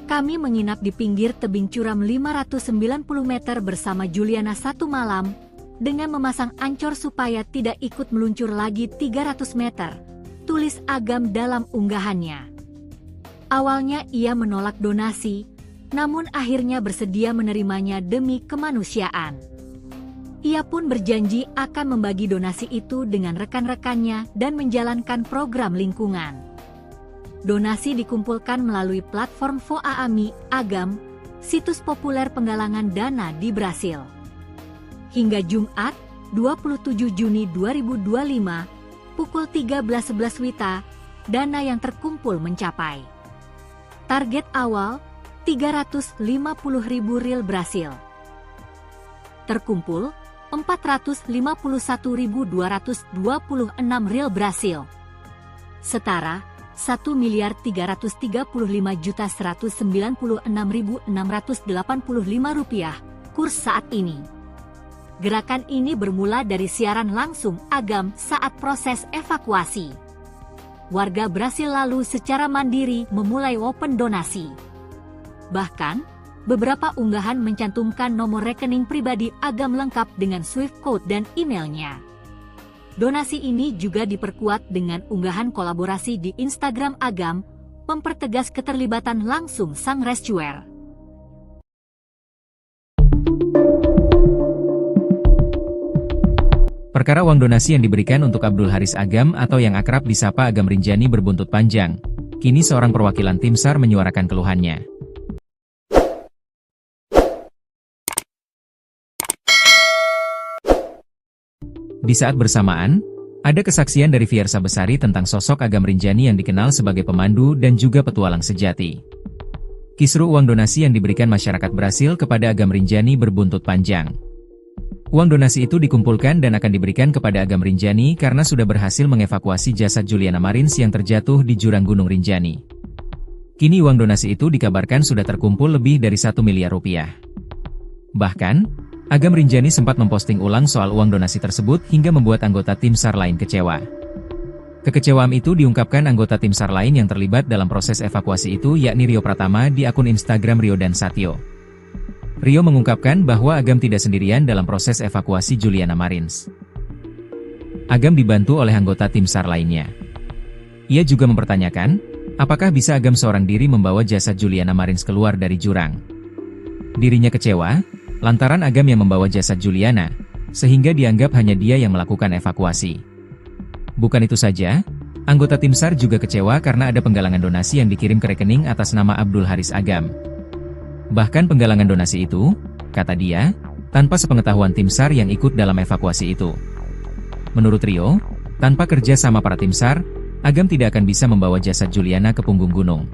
Kami menginap di pinggir tebing curam 590 meter bersama Juliana 1 malam, dengan memasang ancor supaya tidak ikut meluncur lagi 300 meter, tulis Agam dalam unggahannya. Awalnya ia menolak donasi, namun akhirnya bersedia menerimanya demi kemanusiaan. Ia pun berjanji akan membagi donasi itu dengan rekan-rekannya dan menjalankan program lingkungan. Donasi dikumpulkan melalui platform Voaami Agam, situs populer penggalangan dana di Brasil. Hingga Jumat, 27 Juni 2025, pukul 13.11 WITA, dana yang terkumpul mencapai target awal 350.000 rial Brasil. Terkumpul 451.226 rial Brasil. Setara 1.335.196.685 rupiah kurs saat ini. Gerakan ini bermula dari siaran langsung Agam saat proses evakuasi. Warga Brasil lalu secara mandiri memulai open donasi. Bahkan, beberapa unggahan mencantumkan nomor rekening pribadi Agam lengkap dengan Swift code dan emailnya. Donasi ini juga diperkuat dengan unggahan kolaborasi di Instagram Agam, mempertegas keterlibatan langsung sang rescuer. Perkara uang donasi yang diberikan untuk Abdul Haris Agam atau yang akrab disapa Agam Rinjani berbuntut panjang. Kini seorang perwakilan tim SAR menyuarakan keluhannya. Di saat bersamaan, ada kesaksian dari Fiersa Besari tentang sosok Agam Rinjani yang dikenal sebagai pemandu dan juga petualang sejati. Kisru uang donasi yang diberikan masyarakat Brasil kepada Agam Rinjani berbuntut panjang. Uang donasi itu dikumpulkan dan akan diberikan kepada Agam Rinjani karena sudah berhasil mengevakuasi jasad Juliana Marins yang terjatuh di jurang Gunung Rinjani. Kini uang donasi itu dikabarkan sudah terkumpul lebih dari 1 miliar rupiah. Bahkan, Agam Rinjani sempat memposting ulang soal uang donasi tersebut hingga membuat anggota tim SAR lain kecewa. Kekecewaan itu diungkapkan anggota tim SAR lain yang terlibat dalam proses evakuasi itu yakni Rio Pratama di akun Instagram Rio dan Satyo. Rio mengungkapkan bahwa Agam tidak sendirian dalam proses evakuasi Juliana Marins. Agam dibantu oleh anggota tim SAR lainnya. Ia juga mempertanyakan, apakah bisa Agam seorang diri membawa jasad Juliana Marins keluar dari jurang. Dirinya kecewa, lantaran Agam yang membawa jasad Juliana, sehingga dianggap hanya dia yang melakukan evakuasi. Bukan itu saja, anggota tim SAR juga kecewa karena ada penggalangan donasi yang dikirim ke rekening atas nama Abdul Haris Agam. Bahkan penggalangan donasi itu, kata dia, tanpa sepengetahuan tim SAR yang ikut dalam evakuasi itu. Menurut Rio, tanpa kerja sama para tim SAR, Agam tidak akan bisa membawa jasad Juliana ke punggung gunung.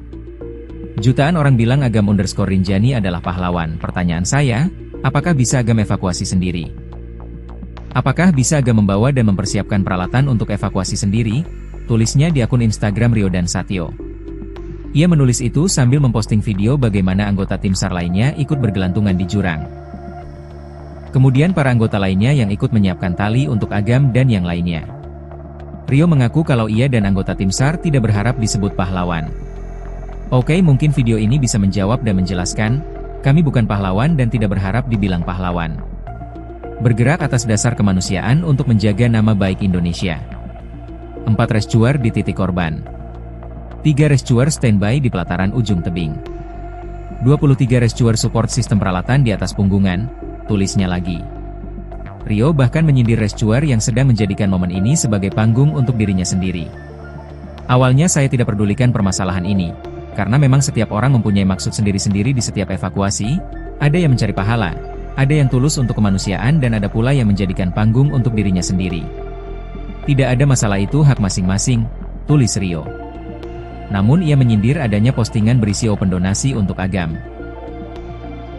Jutaan orang bilang Agam_Rinjani adalah pahlawan. Pertanyaan saya, apakah bisa Agam evakuasi sendiri? Apakah bisa Agam membawa dan mempersiapkan peralatan untuk evakuasi sendiri? Tulisnya di akun Instagram Rio dan Satyo. Ia menulis itu sambil memposting video bagaimana anggota tim SAR lainnya ikut bergelantungan di jurang. Kemudian para anggota lainnya yang ikut menyiapkan tali untuk Agam dan yang lainnya. Rio mengaku kalau ia dan anggota tim SAR tidak berharap disebut pahlawan. Oke, mungkin video ini bisa menjawab dan menjelaskan, kami bukan pahlawan dan tidak berharap dibilang pahlawan. Bergerak atas dasar kemanusiaan untuk menjaga nama baik Indonesia. 4 rescuer di titik korban. 3 rescuer standby di pelataran ujung tebing. 23 rescuer support sistem peralatan di atas punggungan, tulisnya lagi. Rio bahkan menyindir rescuer yang sedang menjadikan momen ini sebagai panggung untuk dirinya sendiri. Awalnya saya tidak pedulikan permasalahan ini, karena memang setiap orang mempunyai maksud sendiri-sendiri di setiap evakuasi, ada yang mencari pahala, ada yang tulus untuk kemanusiaan dan ada pula yang menjadikan panggung untuk dirinya sendiri. Tidak ada masalah, itu hak masing-masing, tulis Rio. Namun ia menyindir adanya postingan berisi open donasi untuk Agam.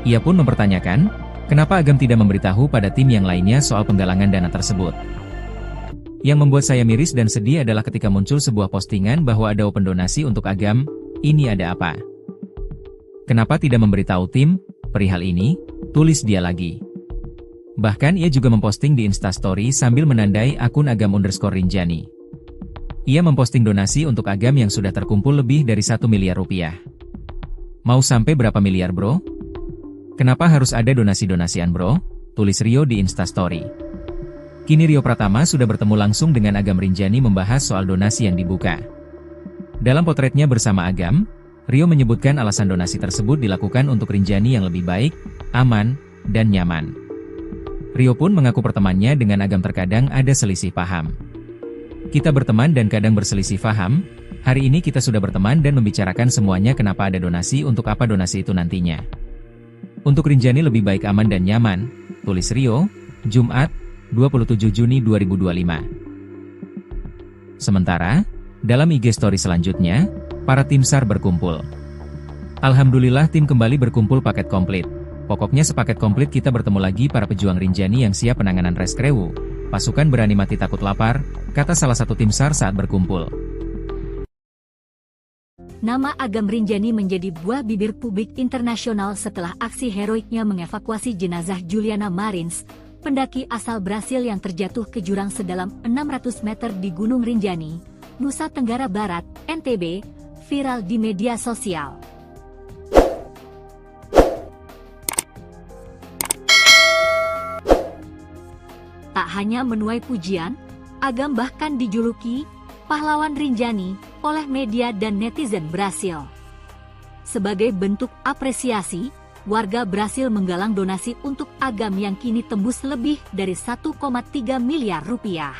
Ia pun mempertanyakan, kenapa Agam tidak memberitahu pada tim yang lainnya soal penggalangan dana tersebut. Yang membuat saya miris dan sedih adalah ketika muncul sebuah postingan bahwa ada open donasi untuk Agam, ini ada apa? Kenapa tidak memberitahu tim perihal ini? Tulis dia lagi. Bahkan ia juga memposting di Instastory sambil menandai akun Agam_Rinjani. Ia memposting donasi untuk Agam yang sudah terkumpul lebih dari 1 miliar rupiah. Mau sampai berapa miliar bro? Kenapa harus ada donasi-donasian bro? Tulis Rio di Instastory. Kini Rio Pratama sudah bertemu langsung dengan Agam Rinjani membahas soal donasi yang dibuka. Dalam potretnya bersama Agam, Rio menyebutkan alasan donasi tersebut dilakukan untuk Rinjani yang lebih baik, aman, dan nyaman. Rio pun mengaku pertemanannya dengan Agam terkadang ada selisih paham. Kita berteman dan kadang berselisih paham, hari ini kita sudah berteman dan membicarakan semuanya kenapa ada donasi untuk apa donasi itu nantinya. Untuk Rinjani lebih baik aman dan nyaman, tulis Rio, Jumat, 27 Juni 2025. Sementara, dalam IG story selanjutnya, para tim SAR berkumpul. Alhamdulillah tim kembali berkumpul paket komplit. Pokoknya sepaket komplit kita bertemu lagi para pejuang Rinjani yang siap penanganan reskrewu. Pasukan berani mati takut lapar, kata salah satu tim SAR saat berkumpul. Nama Agam Rinjani menjadi buah bibir publik internasional setelah aksi heroiknya mengevakuasi jenazah Juliana Marins, pendaki asal Brasil yang terjatuh ke jurang sedalam 600 meter di Gunung Rinjani, Nusa Tenggara Barat, NTB, viral di media sosial. Tak hanya menuai pujian, Agam bahkan dijuluki pahlawan Rinjani oleh media dan netizen Brasil. Sebagai bentuk apresiasi, warga Brasil menggalang donasi untuk Agam yang kini tembus lebih dari 1,3 miliar rupiah.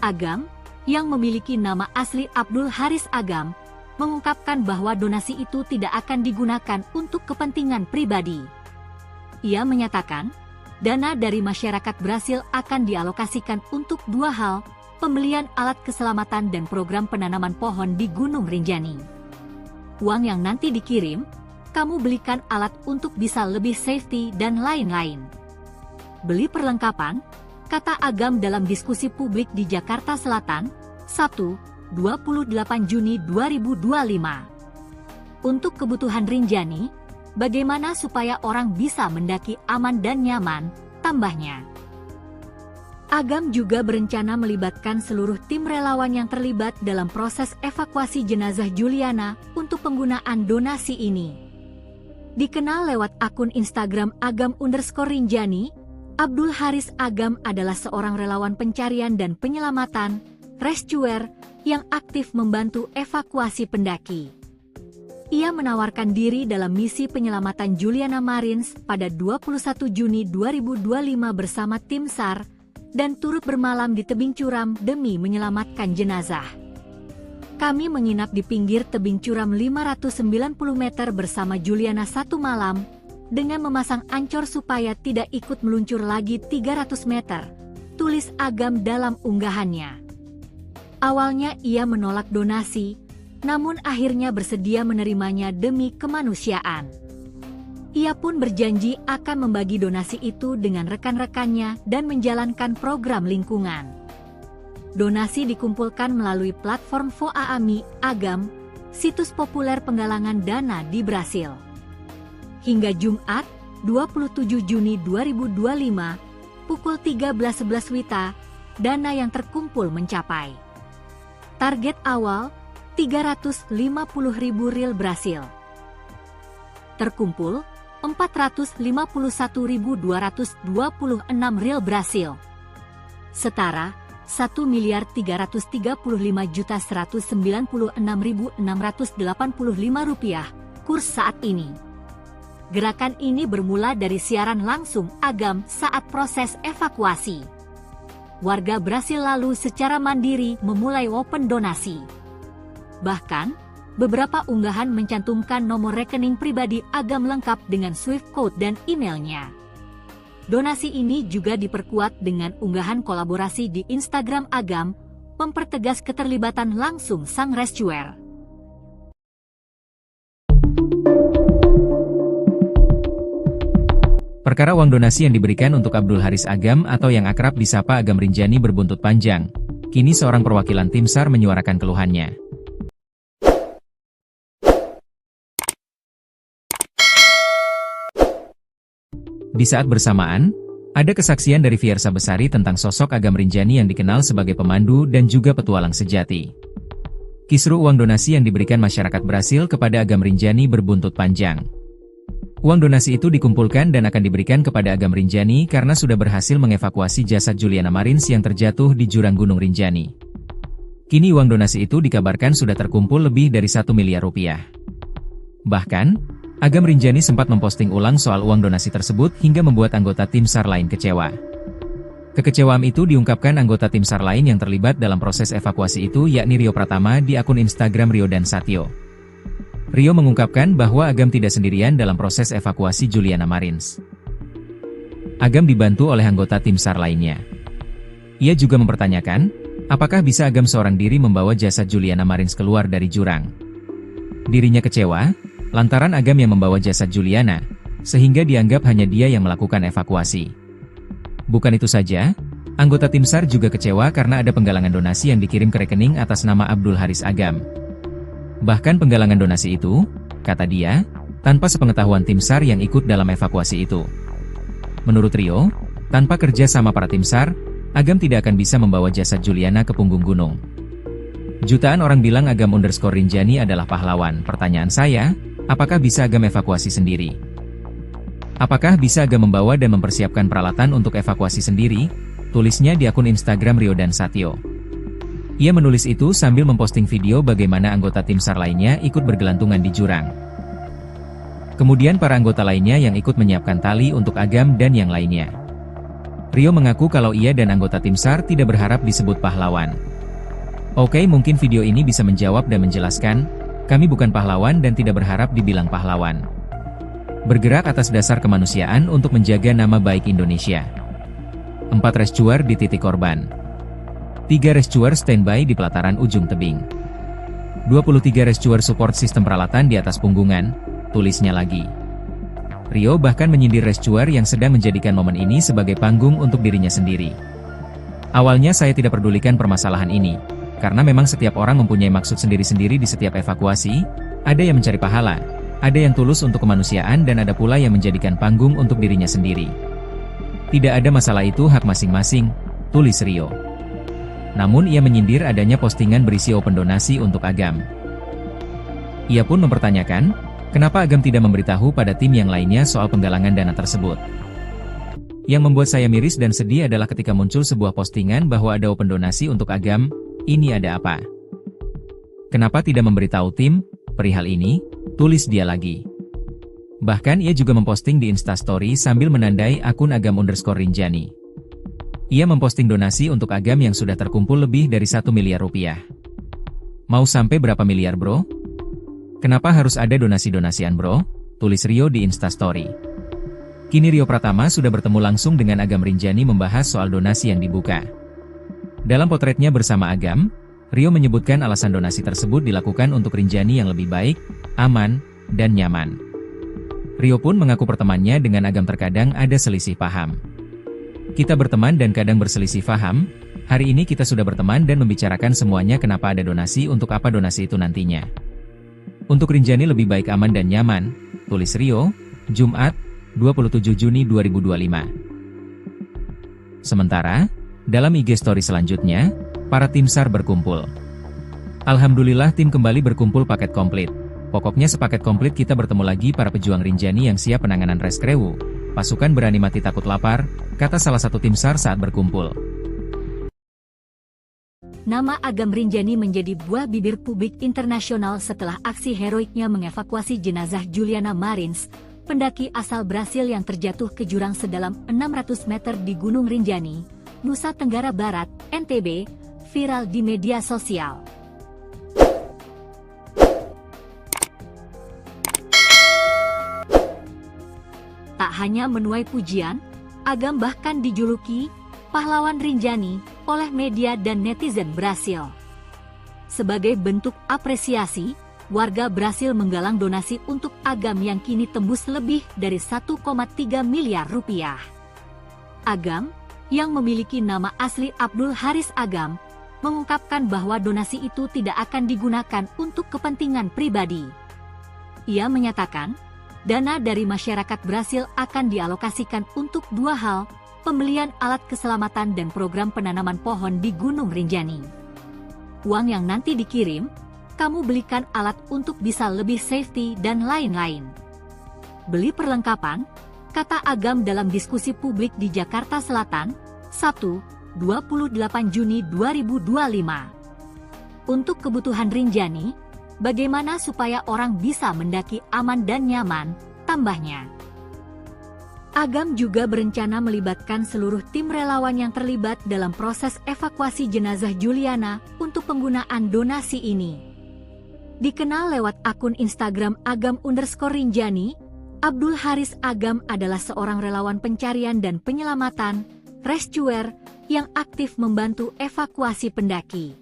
Agam, yang memiliki nama asli Abdul Haris Agam, mengungkapkan bahwa donasi itu tidak akan digunakan untuk kepentingan pribadi. Ia menyatakan, dana dari masyarakat Brasil akan dialokasikan untuk dua hal, pembelian alat keselamatan dan program penanaman pohon di Gunung Rinjani. Uang yang nanti dikirim, kamu belikan alat untuk bisa lebih safety dan lain-lain. Beli perlengkapan, kata Agam dalam diskusi publik di Jakarta Selatan, Sabtu, 28 Juni 2025. Untuk kebutuhan Rinjani, bagaimana supaya orang bisa mendaki aman dan nyaman, tambahnya. Agam juga berencana melibatkan seluruh tim relawan yang terlibat dalam proses evakuasi jenazah Juliana untuk penggunaan donasi ini. Dikenal lewat akun Instagram Agam_Rinjani, Abdul Haris Agam adalah seorang relawan pencarian dan penyelamatan, rescuer, yang aktif membantu evakuasi pendaki. Ia menawarkan diri dalam misi penyelamatan Juliana Marins pada 21 Juni 2025 bersama tim SAR, dan turut bermalam di tebing curam demi menyelamatkan jenazah. Kami menginap di pinggir tebing curam 590 meter bersama Juliana satu malam, dengan memasang ancor supaya tidak ikut meluncur lagi 300 meter, tulis Agam dalam unggahannya. Awalnya ia menolak donasi, namun akhirnya bersedia menerimanya demi kemanusiaan. Ia pun berjanji akan membagi donasi itu dengan rekan-rekannya dan menjalankan program lingkungan. Donasi dikumpulkan melalui platform Voaami Agam, situs populer penggalangan dana di Brasil. Hingga Jumat, 27 Juni 2025, pukul 13.11 WITA, dana yang terkumpul mencapai target awal, 350.000 rial Brasil. Terkumpul, 451.226 rial Brasil. Setara, 1.335.196.685 rupiah, kurs saat ini. Gerakan ini bermula dari siaran langsung Agam saat proses evakuasi. Warga Brasil lalu secara mandiri memulai open donasi. Bahkan, beberapa unggahan mencantumkan nomor rekening pribadi Agam lengkap dengan Swift code dan emailnya. Donasi ini juga diperkuat dengan unggahan kolaborasi di Instagram Agam, mempertegas keterlibatan langsung sang rescuer. Perkara uang donasi yang diberikan untuk Abdul Haris Agam atau yang akrab disapa Agam Rinjani berbuntut panjang. Kini seorang perwakilan tim SAR menyuarakan keluhannya. Di saat bersamaan, ada kesaksian dari Fiersa Besari tentang sosok Agam Rinjani yang dikenal sebagai pemandu dan juga petualang sejati. Kisru uang donasi yang diberikan masyarakat Brasil kepada Agam Rinjani berbuntut panjang. Uang donasi itu dikumpulkan dan akan diberikan kepada Agam Rinjani karena sudah berhasil mengevakuasi jasad Juliana Marins yang terjatuh di jurang Gunung Rinjani. Kini uang donasi itu dikabarkan sudah terkumpul lebih dari 1 miliar rupiah. Bahkan, Agam Rinjani sempat memposting ulang soal uang donasi tersebut hingga membuat anggota tim SAR lain kecewa. Kekecewaan itu diungkapkan anggota tim SAR lain yang terlibat dalam proses evakuasi itu yakni Rio Pratama di akun Instagram Rio dan Satyo. Rio mengungkapkan bahwa Agam tidak sendirian dalam proses evakuasi Juliana Marins. Agam dibantu oleh anggota tim SAR lainnya. Ia juga mempertanyakan, apakah bisa Agam seorang diri membawa jasad Juliana Marins keluar dari jurang. Dirinya kecewa, lantaran Agam yang membawa jasad Juliana, sehingga dianggap hanya dia yang melakukan evakuasi. Bukan itu saja, anggota tim SAR juga kecewa karena ada penggalangan donasi yang dikirim ke rekening atas nama Abdul Haris Agam. Bahkan penggalangan donasi itu, kata dia, tanpa sepengetahuan tim SAR yang ikut dalam evakuasi itu. Menurut Rio, tanpa kerja sama para tim SAR, Agam tidak akan bisa membawa jasad Juliana ke punggung gunung. Jutaan orang bilang Agam_Rinjani adalah pahlawan. Pertanyaan saya, apakah bisa Agam evakuasi sendiri? Apakah bisa Agam membawa dan mempersiapkan peralatan untuk evakuasi sendiri? Tulisnya di akun Instagram Rio dan Satyo. Ia menulis itu sambil memposting video bagaimana anggota tim SAR lainnya ikut bergelantungan di jurang. Kemudian para anggota lainnya yang ikut menyiapkan tali untuk Agam dan yang lainnya. Rio mengaku kalau ia dan anggota tim SAR tidak berharap disebut pahlawan. Oke, mungkin video ini bisa menjawab dan menjelaskan, kami bukan pahlawan dan tidak berharap dibilang pahlawan. Bergerak atas dasar kemanusiaan untuk menjaga nama baik Indonesia. 4 rescuer di titik korban. 3 rescuer standby di pelataran ujung tebing. 23 rescuer support sistem peralatan di atas punggungan, tulisnya lagi. Rio bahkan menyindir rescuer yang sedang menjadikan momen ini sebagai panggung untuk dirinya sendiri. Awalnya saya tidak pedulikan permasalahan ini, karena memang setiap orang mempunyai maksud sendiri-sendiri di setiap evakuasi, ada yang mencari pahala, ada yang tulus untuk kemanusiaan dan ada pula yang menjadikan panggung untuk dirinya sendiri. Tidak ada masalah, itu hak masing-masing, tulis Rio. Namun ia menyindir adanya postingan berisi open donasi untuk Agam. Ia pun mempertanyakan, kenapa Agam tidak memberitahu pada tim yang lainnya soal penggalangan dana tersebut. Yang membuat saya miris dan sedih adalah ketika muncul sebuah postingan bahwa ada open donasi untuk Agam, ini ada apa? Kenapa tidak memberitahu tim perihal ini? Tulis dia lagi. Bahkan ia juga memposting di Instastory sambil menandai akun Agam_Rinjani. Ia memposting donasi untuk Agam yang sudah terkumpul lebih dari 1 miliar rupiah. Mau sampai berapa miliar bro? Kenapa harus ada donasi-donasian bro? Tulis Rio di Instastory. Kini Rio Pratama sudah bertemu langsung dengan Agam_Rinjani membahas soal donasi yang dibuka. Dalam potretnya bersama Agam, Rio menyebutkan alasan donasi tersebut dilakukan untuk Rinjani yang lebih baik, aman, dan nyaman. Rio pun mengaku pertemanannya dengan Agam terkadang ada selisih paham. Kita berteman dan kadang berselisih paham, hari ini kita sudah berteman dan membicarakan semuanya kenapa ada donasi untuk apa donasi itu nantinya. Untuk Rinjani lebih baik aman dan nyaman, tulis Rio, Jumat, 27 Juni 2025. Sementara, dalam IG story selanjutnya, para tim SAR berkumpul. Alhamdulillah tim kembali berkumpul paket komplit. Pokoknya sepaket komplit kita bertemu lagi para pejuang Rinjani yang siap penanganan reskrewu. Pasukan berani mati takut lapar, kata salah satu tim SAR saat berkumpul. Nama Agam_Rinjani menjadi buah bibir publik internasional setelah aksi heroiknya mengevakuasi jenazah Juliana Marins, pendaki asal Brasil yang terjatuh ke jurang sedalam 600 meter di Gunung Rinjani, Nusa Tenggara Barat, NTB, viral di media sosial. Tak hanya menuai pujian, Agam bahkan dijuluki pahlawan Rinjani oleh media dan netizen Brasil. Sebagai bentuk apresiasi, warga Brasil menggalang donasi untuk Agam yang kini tembus lebih dari 1,3 miliar rupiah. Agam, yang memiliki nama asli Abdul Haris Agam, mengungkapkan bahwa donasi itu tidak akan digunakan untuk kepentingan pribadi. Ia menyatakan, dana dari masyarakat Brasil akan dialokasikan untuk 2 hal, pembelian alat keselamatan dan program penanaman pohon di Gunung Rinjani. Uang yang nanti dikirim, kamu belikan alat untuk bisa lebih safety dan lain-lain. Beli perlengkapan, kata Agam dalam diskusi publik di Jakarta Selatan, Sabtu, 28 Juni 2025. Untuk kebutuhan Rinjani, bagaimana supaya orang bisa mendaki aman dan nyaman, tambahnya. Agam juga berencana melibatkan seluruh tim relawan yang terlibat dalam proses evakuasi jenazah Juliana untuk penggunaan donasi ini. Dikenal lewat akun Instagram @agam_rinjani, Abdul Haris Agam adalah seorang relawan pencarian dan penyelamatan, rescuer, yang aktif membantu evakuasi pendaki.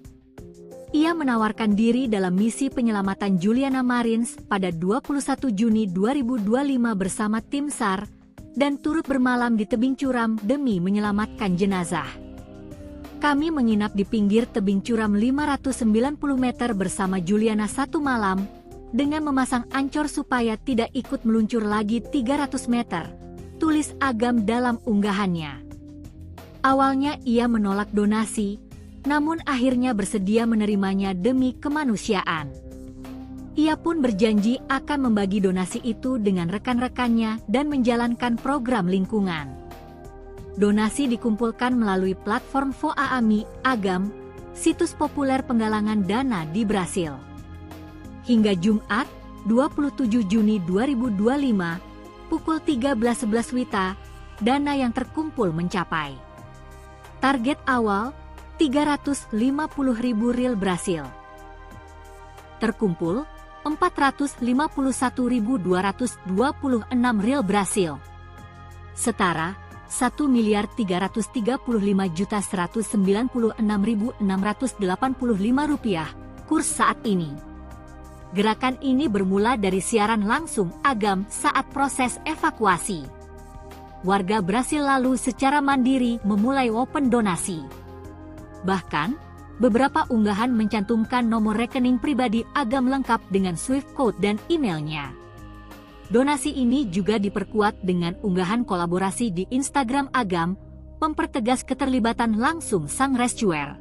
Ia menawarkan diri dalam misi penyelamatan Juliana Marins pada 21 Juni 2025 bersama tim SAR dan turut bermalam di tebing curam demi menyelamatkan jenazah. Kami menginap di pinggir tebing curam 590 meter bersama Juliana satu malam dengan memasang ancor supaya tidak ikut meluncur lagi 300 meter, tulis Agam dalam unggahannya. Awalnya ia menolak donasi, namun akhirnya bersedia menerimanya demi kemanusiaan. Ia pun berjanji akan membagi donasi itu dengan rekan-rekannya dan menjalankan program lingkungan. Donasi dikumpulkan melalui platform Voaami Agam, situs populer penggalangan dana di Brasil. Hingga Jumat, 27 Juni 2025, pukul 13.11 WITA, dana yang terkumpul mencapai target awal 350.000 rial Brasil. Terkumpul 451.226 rial Brasil. Setara 1.335.196.685 rupiah kurs saat ini. Gerakan ini bermula dari siaran langsung Agam saat proses evakuasi. Warga Brasil lalu secara mandiri memulai open donasi. Bahkan, beberapa unggahan mencantumkan nomor rekening pribadi Agam lengkap dengan Swift code dan emailnya. Donasi ini juga diperkuat dengan unggahan kolaborasi di Instagram Agam, mempertegas keterlibatan langsung sang rescuer.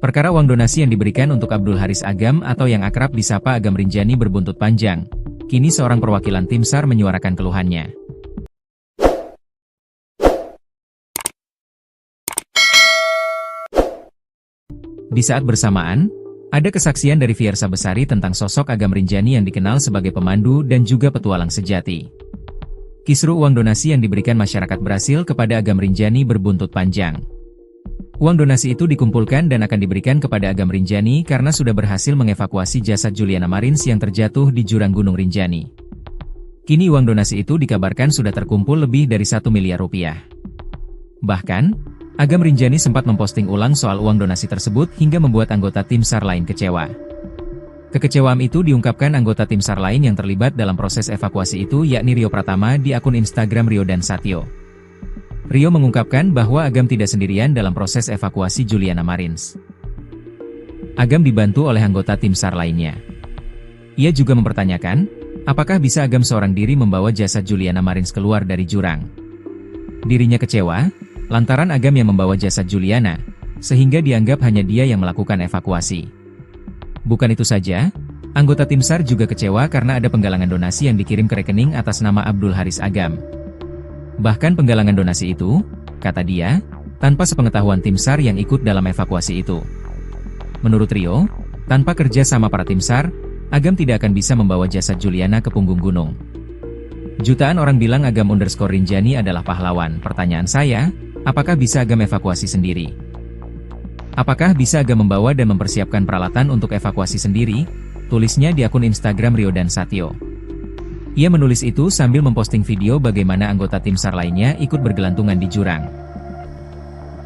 Perkara uang donasi yang diberikan untuk Abdul Haris Agam atau yang akrab disapa Agam Rinjani berbuntut panjang. Kini seorang perwakilan tim SAR menyuarakan keluhannya. Di saat bersamaan, ada kesaksian dari Fiersa Besari tentang sosok Agam Rinjani yang dikenal sebagai pemandu dan juga petualang sejati. Kisru uang donasi yang diberikan masyarakat Brasil kepada Agam Rinjani berbuntut panjang. Uang donasi itu dikumpulkan dan akan diberikan kepada Agam Rinjani karena sudah berhasil mengevakuasi jasad Juliana Marins yang terjatuh di jurang Gunung Rinjani. Kini uang donasi itu dikabarkan sudah terkumpul lebih dari 1 miliar rupiah. Bahkan, Agam Rinjani sempat memposting ulang soal uang donasi tersebut hingga membuat anggota tim SAR lain kecewa. Kekecewaan itu diungkapkan anggota tim SAR lain yang terlibat dalam proses evakuasi itu yakni Rio Pratama di akun Instagram Rio dan Satyo. Rio mengungkapkan bahwa Agam tidak sendirian dalam proses evakuasi Juliana Marins. Agam dibantu oleh anggota tim SAR lainnya. Ia juga mempertanyakan, apakah bisa Agam seorang diri membawa jasad Juliana Marins keluar dari jurang. Dirinya kecewa, lantaran Agam yang membawa jasad Juliana, sehingga dianggap hanya dia yang melakukan evakuasi. Bukan itu saja, anggota tim SAR juga kecewa karena ada penggalangan donasi yang dikirim ke rekening atas nama Abdul Haris Agam. Bahkan penggalangan donasi itu, kata dia, tanpa sepengetahuan tim SAR yang ikut dalam evakuasi itu. Menurut Rio, tanpa kerja sama para tim SAR, Agam tidak akan bisa membawa jasad Juliana ke punggung gunung. Jutaan orang bilang Agam_Rinjani adalah pahlawan. Pertanyaan saya, apakah bisa Agam evakuasi sendiri? Apakah bisa Agam membawa dan mempersiapkan peralatan untuk evakuasi sendiri? Tulisnya di akun Instagram Rio dan Satyo. Ia menulis itu sambil memposting video bagaimana anggota tim SAR lainnya ikut bergelantungan di jurang.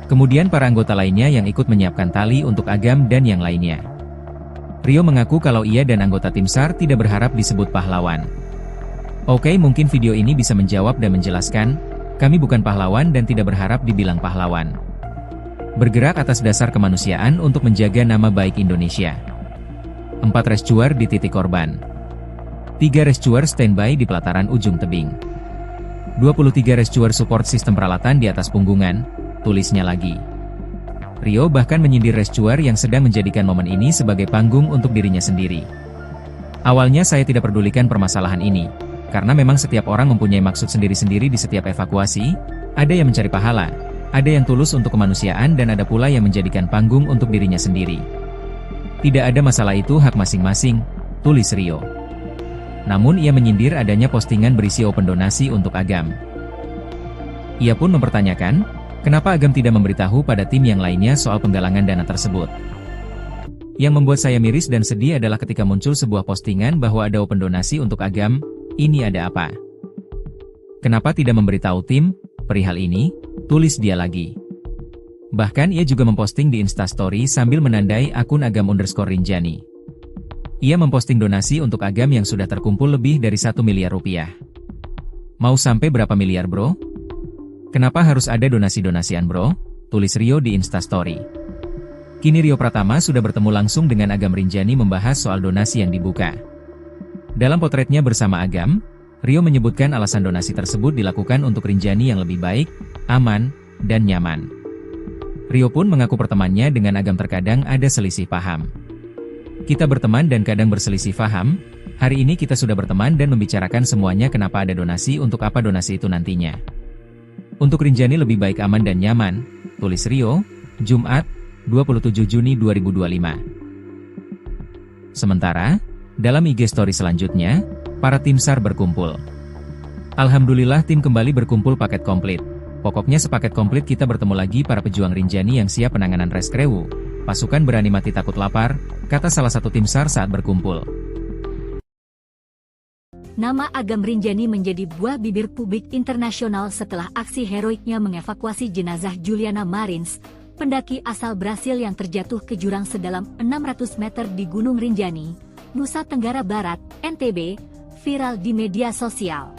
Kemudian para anggota lainnya yang ikut menyiapkan tali untuk Agam dan yang lainnya. Rio mengaku kalau ia dan anggota tim SAR tidak berharap disebut pahlawan. Oke, mungkin video ini bisa menjawab dan menjelaskan, kami bukan pahlawan dan tidak berharap dibilang pahlawan. Bergerak atas dasar kemanusiaan untuk menjaga nama baik Indonesia. 4 rescuer di titik korban. 3 rescuer standby di pelataran ujung tebing. 23 rescuer support sistem peralatan di atas punggungan, tulisnya lagi. Rio bahkan menyindir rescuer yang sedang menjadikan momen ini sebagai panggung untuk dirinya sendiri. Awalnya saya tidak pedulikan permasalahan ini, karena memang setiap orang mempunyai maksud sendiri-sendiri di setiap evakuasi, ada yang mencari pahala, ada yang tulus untuk kemanusiaan dan ada pula yang menjadikan panggung untuk dirinya sendiri. Tidak ada masalah, itu hak masing-masing, tulis Rio. Namun ia menyindir adanya postingan berisi open donasi untuk Agam. Ia pun mempertanyakan, Kenapa Agam tidak memberitahu pada tim yang lainnya soal penggalangan dana tersebut? Yang membuat saya miris dan sedih adalah ketika muncul sebuah postingan bahwa ada open donasi untuk Agam. Ini ada apa? Kenapa tidak memberitahu tim perihal ini? Tulis dia lagi. Bahkan ia juga memposting di Instastory sambil menandai akun Agam_Rinjani. Ia memposting donasi untuk Agam yang sudah terkumpul lebih dari 1 miliar rupiah. Mau sampai berapa miliar bro? Kenapa harus ada donasi-donasian bro? Tulis Rio di Instastory. Kini Rio Pratama sudah bertemu langsung dengan Agam Rinjani membahas soal donasi yang dibuka. Dalam potretnya bersama Agam, Rio menyebutkan alasan donasi tersebut dilakukan untuk Rinjani yang lebih baik, aman, dan nyaman. Rio pun mengaku pertemanannya dengan Agam terkadang ada selisih paham. Kita berteman dan kadang berselisih paham, hari ini kita sudah berteman dan membicarakan semuanya kenapa ada donasi untuk apa donasi itu nantinya. Untuk Rinjani lebih baik aman dan nyaman, tulis Rio, Jumat, 27 Juni 2025. Sementara, dalam IG story selanjutnya, para tim SAR berkumpul. Alhamdulillah tim kembali berkumpul paket komplit. Pokoknya sepaket komplit kita bertemu lagi para pejuang Rinjani yang siap penanganan reskrewu. Pasukan berani mati takut lapar, kata salah satu tim SAR saat berkumpul. Nama Agam Rinjani menjadi buah bibir publik internasional setelah aksi heroiknya mengevakuasi jenazah Juliana Marins, pendaki asal Brasil yang terjatuh ke jurang sedalam 600 meter di Gunung Rinjani, Nusa Tenggara Barat, NTB, viral di media sosial.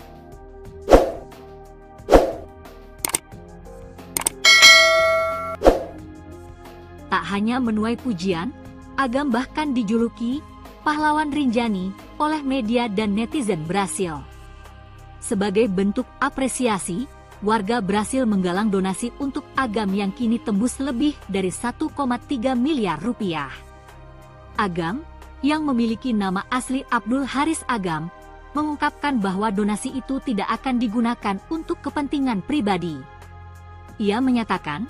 Tak hanya menuai pujian, Agam bahkan dijuluki pahlawan Rinjani oleh media dan netizen Brasil. Sebagai bentuk apresiasi, warga Brasil menggalang donasi untuk Agam yang kini tembus lebih dari 1,3 miliar rupiah. Agam, yang memiliki nama asli Abdul Haris Agam, mengungkapkan bahwa donasi itu tidak akan digunakan untuk kepentingan pribadi. Ia menyatakan,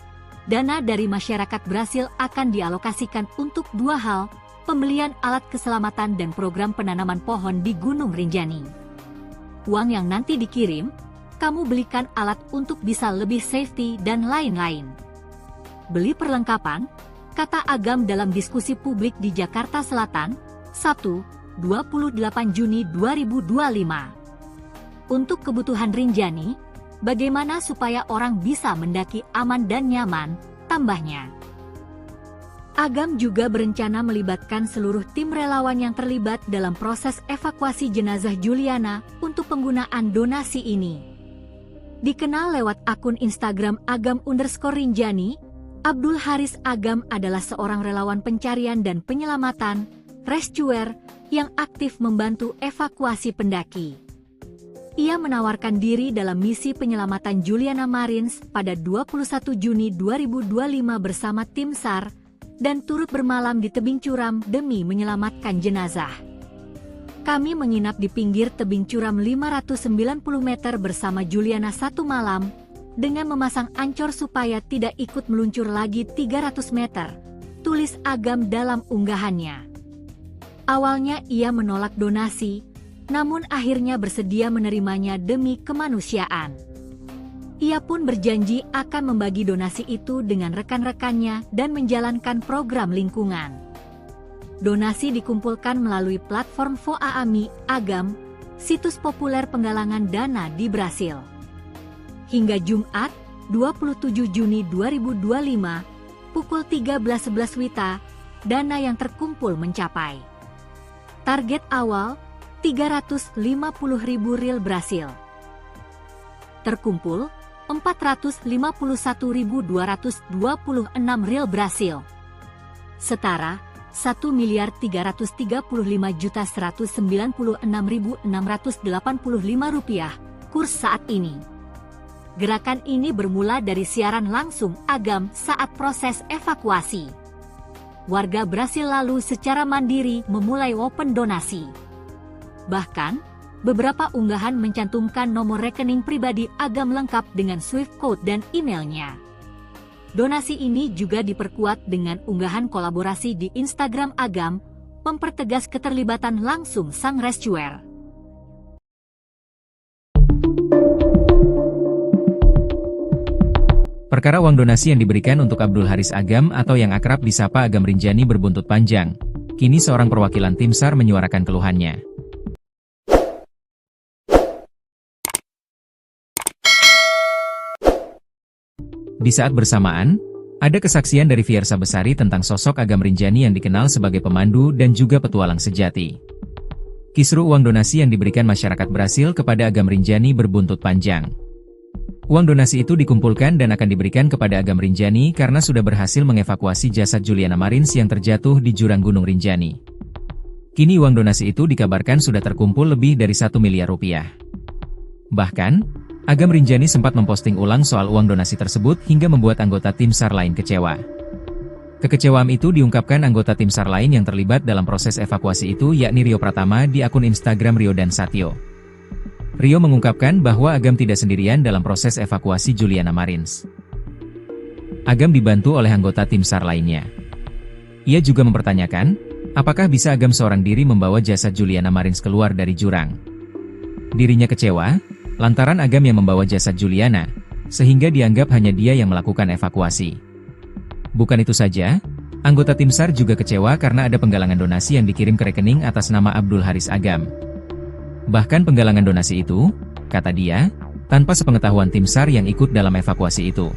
dana dari masyarakat Brasil akan dialokasikan untuk dua hal, pembelian alat keselamatan dan program penanaman pohon di Gunung Rinjani. Uang yang nanti dikirim, kamu belikan alat untuk bisa lebih safety dan lain-lain. Beli perlengkapan, kata Agam dalam diskusi publik di Jakarta Selatan, Sabtu, 28 Juni 2025. Untuk kebutuhan Rinjani, bagaimana supaya orang bisa mendaki aman dan nyaman, tambahnya. Agam juga berencana melibatkan seluruh tim relawan yang terlibat dalam proses evakuasi jenazah Juliana untuk penggunaan donasi ini. Dikenal lewat akun Instagram Agam_Rinjani, Abdul Haris Agam adalah seorang relawan pencarian dan penyelamatan, rescuer, yang aktif membantu evakuasi pendaki. Ia menawarkan diri dalam misi penyelamatan Juliana Marins pada 21 Juni 2025 bersama tim SAR, dan turut bermalam di tebing curam demi menyelamatkan jenazah. Kami menginap di pinggir tebing curam 590 meter bersama Juliana satu malam, dengan memasang ancor supaya tidak ikut meluncur lagi 300 meter, tulis Agam dalam unggahannya. Awalnya ia menolak donasi, namun akhirnya bersedia menerimanya demi kemanusiaan. Ia pun berjanji akan membagi donasi itu dengan rekan-rekannya dan menjalankan program lingkungan. Donasi dikumpulkan melalui platform Voaami Agam, situs populer penggalangan dana di Brasil. Hingga Jumat, 27 Juni 2025, pukul 13.11 WITA, dana yang terkumpul mencapai. Target awal, 350.000 rial Brasil. Terkumpul, 451.226 rial Brasil. Setara, 1.335.196.685 rupiah, kurs saat ini. Gerakan ini bermula dari siaran langsung Agam saat proses evakuasi. Warga Brasil lalu secara mandiri memulai open donasi. Bahkan, beberapa unggahan mencantumkan nomor rekening pribadi Agam lengkap dengan Swift code dan emailnya. Donasi ini juga diperkuat dengan unggahan kolaborasi di Instagram Agam, mempertegas keterlibatan langsung sang rescuer. Perkara uang donasi yang diberikan untuk Abdul Haris Agam atau yang akrab disapa Agam Rinjani berbuntut panjang. Kini seorang perwakilan tim SAR menyuarakan keluhannya. Di saat bersamaan, ada kesaksian dari Fiersa Besari tentang sosok Agam Rinjani yang dikenal sebagai pemandu dan juga petualang sejati. Kisru uang donasi yang diberikan masyarakat Brasil kepada Agam Rinjani berbuntut panjang. Uang donasi itu dikumpulkan dan akan diberikan kepada Agam Rinjani karena sudah berhasil mengevakuasi jasad Juliana Marins yang terjatuh di jurang Gunung Rinjani. Kini uang donasi itu dikabarkan sudah terkumpul lebih dari 1 miliar rupiah. Bahkan, Agam Rinjani sempat memposting ulang soal uang donasi tersebut hingga membuat anggota tim SAR lain kecewa. Kekecewaan itu diungkapkan anggota tim SAR lain yang terlibat dalam proses evakuasi itu yakni Rio Pratama di akun Instagram Rio dan Satyo. Rio mengungkapkan bahwa Agam tidak sendirian dalam proses evakuasi Juliana Marins. Agam dibantu oleh anggota tim SAR lainnya. Ia juga mempertanyakan, apakah bisa Agam seorang diri membawa jasad Juliana Marins keluar dari jurang. Dirinya kecewa, lantaran Agam yang membawa jasad Juliana, sehingga dianggap hanya dia yang melakukan evakuasi. Bukan itu saja, anggota tim SAR juga kecewa karena ada penggalangan donasi yang dikirim ke rekening atas nama Abdul Haris Agam. Bahkan penggalangan donasi itu, kata dia, tanpa sepengetahuan tim SAR yang ikut dalam evakuasi itu.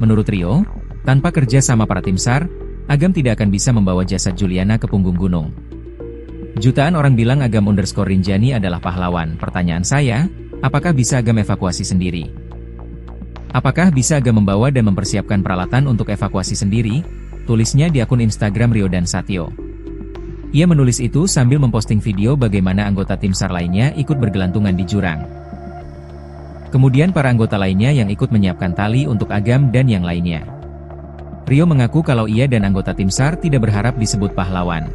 Menurut Rio, tanpa kerja sama para tim SAR, Agam tidak akan bisa membawa jasad Juliana ke punggung gunung. Jutaan orang bilang Agam_Rinjani adalah pahlawan. Pertanyaan saya, apakah bisa Agam evakuasi sendiri? Apakah bisa Agam membawa dan mempersiapkan peralatan untuk evakuasi sendiri? Tulisnya di akun Instagram Rio dan Satyo. Ia menulis itu sambil memposting video bagaimana anggota tim SAR lainnya ikut bergelantungan di jurang. Kemudian para anggota lainnya yang ikut menyiapkan tali untuk Agam dan yang lainnya. Rio mengaku kalau ia dan anggota tim SAR tidak berharap disebut pahlawan.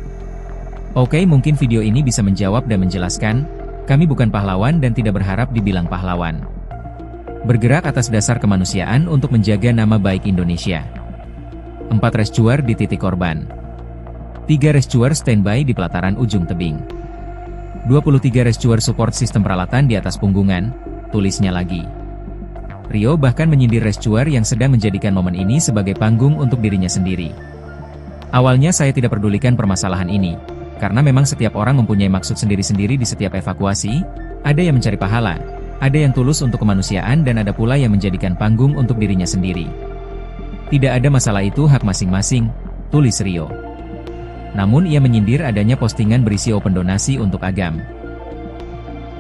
Oke, mungkin video ini bisa menjawab dan menjelaskan, kami bukan pahlawan dan tidak berharap dibilang pahlawan. Bergerak atas dasar kemanusiaan untuk menjaga nama baik Indonesia. 4 rescuer di titik korban. 3 rescuer standby di pelataran ujung tebing. 23 rescuer support sistem peralatan di atas punggungan, tulisnya lagi. Rio bahkan menyindir rescuer yang sedang menjadikan momen ini sebagai panggung untuk dirinya sendiri. Awalnya saya tidak pedulikan permasalahan ini, karena memang setiap orang mempunyai maksud sendiri-sendiri di setiap evakuasi, ada yang mencari pahala, ada yang tulus untuk kemanusiaan dan ada pula yang menjadikan panggung untuk dirinya sendiri. Tidak ada masalah, itu hak masing-masing, tulis Rio. Namun ia menyindir adanya postingan berisi open donasi untuk Agam.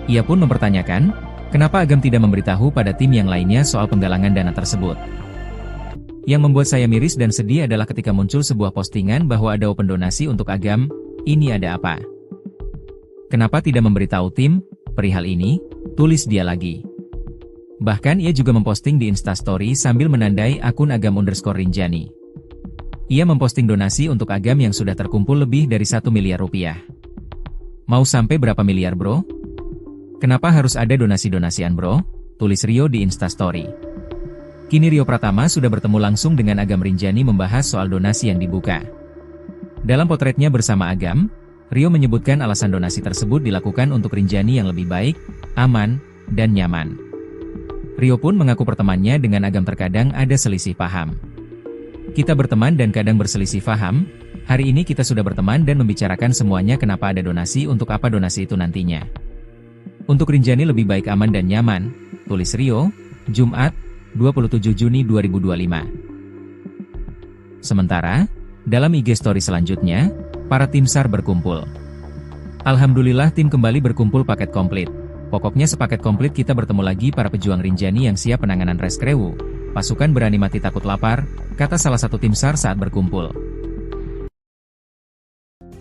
Ia pun mempertanyakan, kenapa Agam tidak memberitahu pada tim yang lainnya soal penggalangan dana tersebut. Yang membuat saya miris dan sedih adalah ketika muncul sebuah postingan bahwa ada open donasi untuk Agam, ini ada apa? Kenapa tidak memberitahu tim perihal ini? Tulis dia lagi. Bahkan ia juga memposting di Instastory sambil menandai akun Agam_Rinjani. Ia memposting donasi untuk Agam yang sudah terkumpul lebih dari 1 miliar rupiah. Mau sampai berapa miliar bro? Kenapa harus ada donasi-donasian bro? Tulis Rio di Instastory. Kini Rio Pratama sudah bertemu langsung dengan Agam Rinjani membahas soal donasi yang dibuka. Dalam potretnya bersama Agam, Rio menyebutkan alasan donasi tersebut dilakukan untuk Rinjani yang lebih baik, aman, dan nyaman. Rio pun mengaku pertemanannya dengan Agam terkadang ada selisih paham. Kita berteman dan kadang berselisih paham, hari ini kita sudah berteman dan membicarakan semuanya kenapa ada donasi untuk apa donasi itu nantinya. Untuk Rinjani lebih baik aman dan nyaman, tulis Rio, Jumat, 27 Juni 2025. Sementara, dalam IG story selanjutnya, para tim SAR berkumpul. Alhamdulillah tim kembali berkumpul paket komplit. Pokoknya sepaket komplit kita bertemu lagi para pejuang Rinjani yang siap penanganan reskrewu. Pasukan berani mati takut lapar, kata salah satu tim SAR saat berkumpul.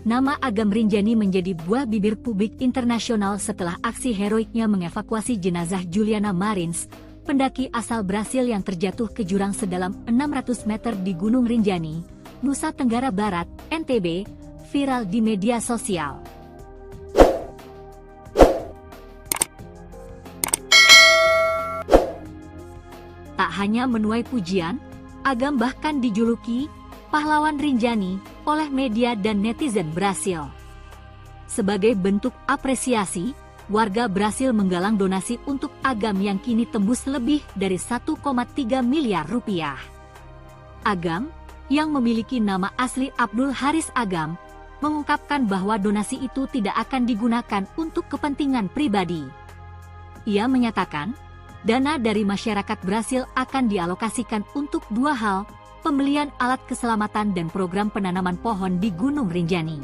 Nama Agam Rinjani menjadi buah bibir publik internasional setelah aksi heroiknya mengevakuasi jenazah Juliana Marins, pendaki asal Brasil yang terjatuh ke jurang sedalam 600 meter di Gunung Rinjani, Nusa Tenggara Barat, NTB, viral di media sosial. Tak hanya menuai pujian, Agam bahkan dijuluki pahlawan Rinjani oleh media dan netizen Brasil. Sebagai bentuk apresiasi, warga berhasil menggalang donasi untuk Agam yang kini tembus lebih dari 1,3 miliar rupiah. Agam, yang memiliki nama asli Abdul Haris Agam, mengungkapkan bahwa donasi itu tidak akan digunakan untuk kepentingan pribadi. Ia menyatakan, dana dari masyarakat berhasil akan dialokasikan untuk dua hal, pembelian alat keselamatan dan program penanaman pohon di Gunung Rinjani.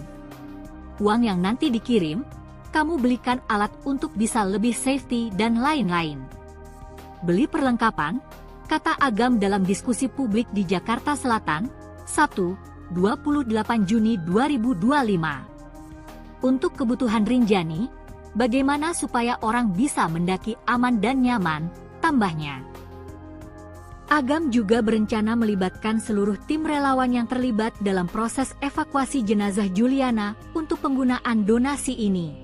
Uang yang nanti dikirim, kamu belikan alat untuk bisa lebih safety dan lain-lain. Beli perlengkapan, kata Agam dalam diskusi publik di Jakarta Selatan, Sabtu, 28 Juni 2025. Untuk kebutuhan Rinjani, bagaimana supaya orang bisa mendaki aman dan nyaman, tambahnya. Agam juga berencana melibatkan seluruh tim relawan yang terlibat dalam proses evakuasi jenazah Juliana untuk penggunaan donasi ini.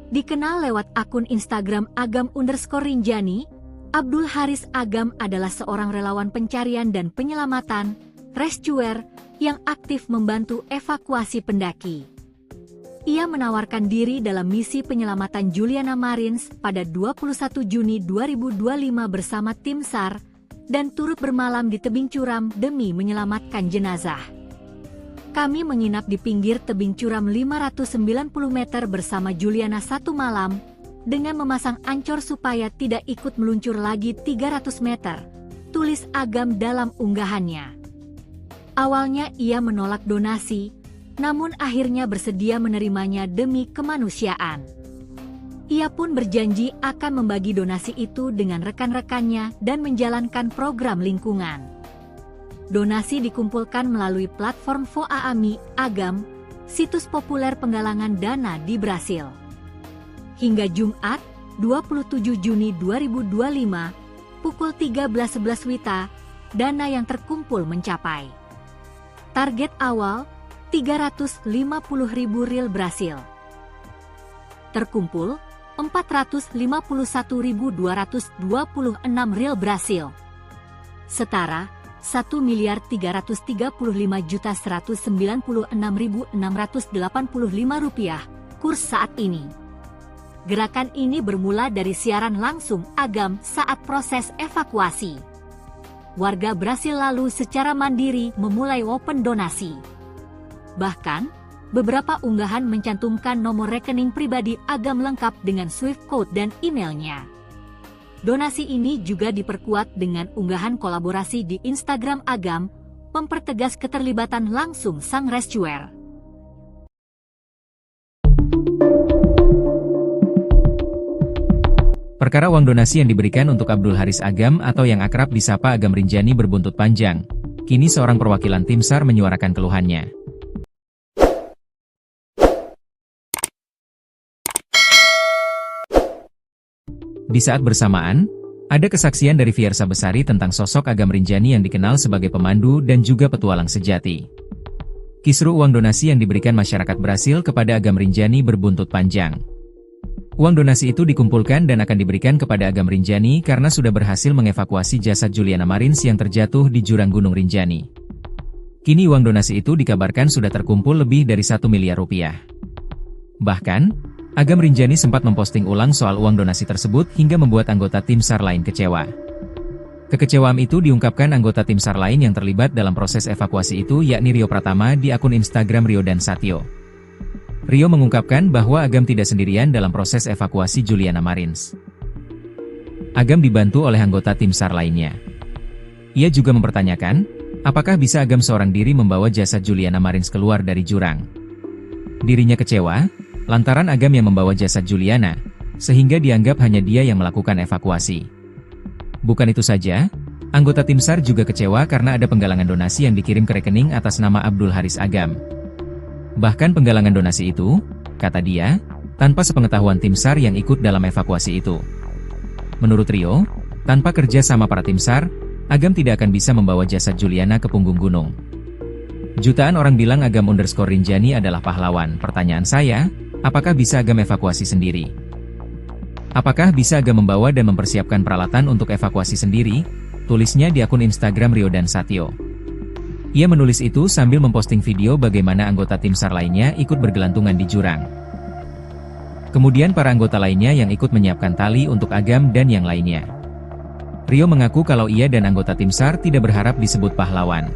Dikenal lewat akun Instagram Agam_Rinjani, Abdul Haris Agam adalah seorang relawan pencarian dan penyelamatan, rescuer, yang aktif membantu evakuasi pendaki. Ia menawarkan diri dalam misi penyelamatan Juliana Marins pada 21 Juni 2025 bersama tim SAR, dan turut bermalam di tebing curam demi menyelamatkan jenazah. Kami menginap di pinggir tebing curam 590 meter bersama Juliana satu malam, dengan memasang ancor supaya tidak ikut meluncur lagi 300 meter, tulis Agam dalam unggahannya. Awalnya ia menolak donasi, namun akhirnya bersedia menerimanya demi kemanusiaan. Ia pun berjanji akan membagi donasi itu dengan rekan-rekannya dan menjalankan program lingkungan. Donasi dikumpulkan melalui platform Voaami Agam, situs populer penggalangan dana di Brasil. Hingga Jumat, 27 Juni 2025, pukul 13.11 WITA, dana yang terkumpul mencapai. Target awal, 350.000 ril Brasil. Terkumpul, 451.226 ril Brasil. Setara, 1.335.196.685 rupiah, kurs saat ini. Gerakan ini bermula dari siaran langsung Agam saat proses evakuasi. Warga Brasil lalu secara mandiri memulai open donasi. Bahkan, beberapa unggahan mencantumkan nomor rekening pribadi Agam lengkap dengan Swift code dan emailnya. Donasi ini juga diperkuat dengan unggahan kolaborasi di Instagram Agam, mempertegas keterlibatan langsung sang rescuer. Perkara uang donasi yang diberikan untuk Abdul Haris Agam atau yang akrab disapa Agam Rinjani berbuntut panjang. Kini seorang perwakilan tim SAR menyuarakan keluhannya. Di saat bersamaan, ada kesaksian dari Fiersa Besari tentang sosok Agam Rinjani yang dikenal sebagai pemandu dan juga petualang sejati. Kisru uang donasi yang diberikan masyarakat Brasil kepada Agam Rinjani berbuntut panjang. Uang donasi itu dikumpulkan dan akan diberikan kepada Agam Rinjani karena sudah berhasil mengevakuasi jasad Juliana Marins yang terjatuh di jurang Gunung Rinjani. Kini uang donasi itu dikabarkan sudah terkumpul lebih dari 1 miliar rupiah. Bahkan, Agam Rinjani sempat memposting ulang soal uang donasi tersebut hingga membuat anggota tim SAR lain kecewa. Kekecewaan itu diungkapkan anggota tim SAR lain yang terlibat dalam proses evakuasi itu yakni Rio Pratama di akun Instagram Rio dan Satyo. Rio mengungkapkan bahwa Agam tidak sendirian dalam proses evakuasi Juliana Marins. Agam dibantu oleh anggota tim SAR lainnya. Ia juga mempertanyakan, apakah bisa Agam seorang diri membawa jasad Juliana Marins keluar dari jurang. Dirinya kecewa, lantaran Agam yang membawa jasad Juliana, sehingga dianggap hanya dia yang melakukan evakuasi. Bukan itu saja, anggota tim SAR juga kecewa karena ada penggalangan donasi yang dikirim ke rekening atas nama Abdul Haris Agam. Bahkan penggalangan donasi itu, kata dia, tanpa sepengetahuan tim SAR yang ikut dalam evakuasi itu. Menurut Rio, tanpa kerja sama para tim SAR, Agam tidak akan bisa membawa jasad Juliana ke punggung gunung. Jutaan orang bilang Agam_Rinjani adalah pahlawan. Pertanyaan saya, apakah bisa Agam evakuasi sendiri? Apakah bisa Agam membawa dan mempersiapkan peralatan untuk evakuasi sendiri? Tulisnya di akun Instagram Rio dan Satyo. Ia menulis itu sambil memposting video bagaimana anggota tim SAR lainnya ikut bergelantungan di jurang. Kemudian para anggota lainnya yang ikut menyiapkan tali untuk Agam dan yang lainnya. Rio mengaku kalau ia dan anggota tim SAR tidak berharap disebut pahlawan.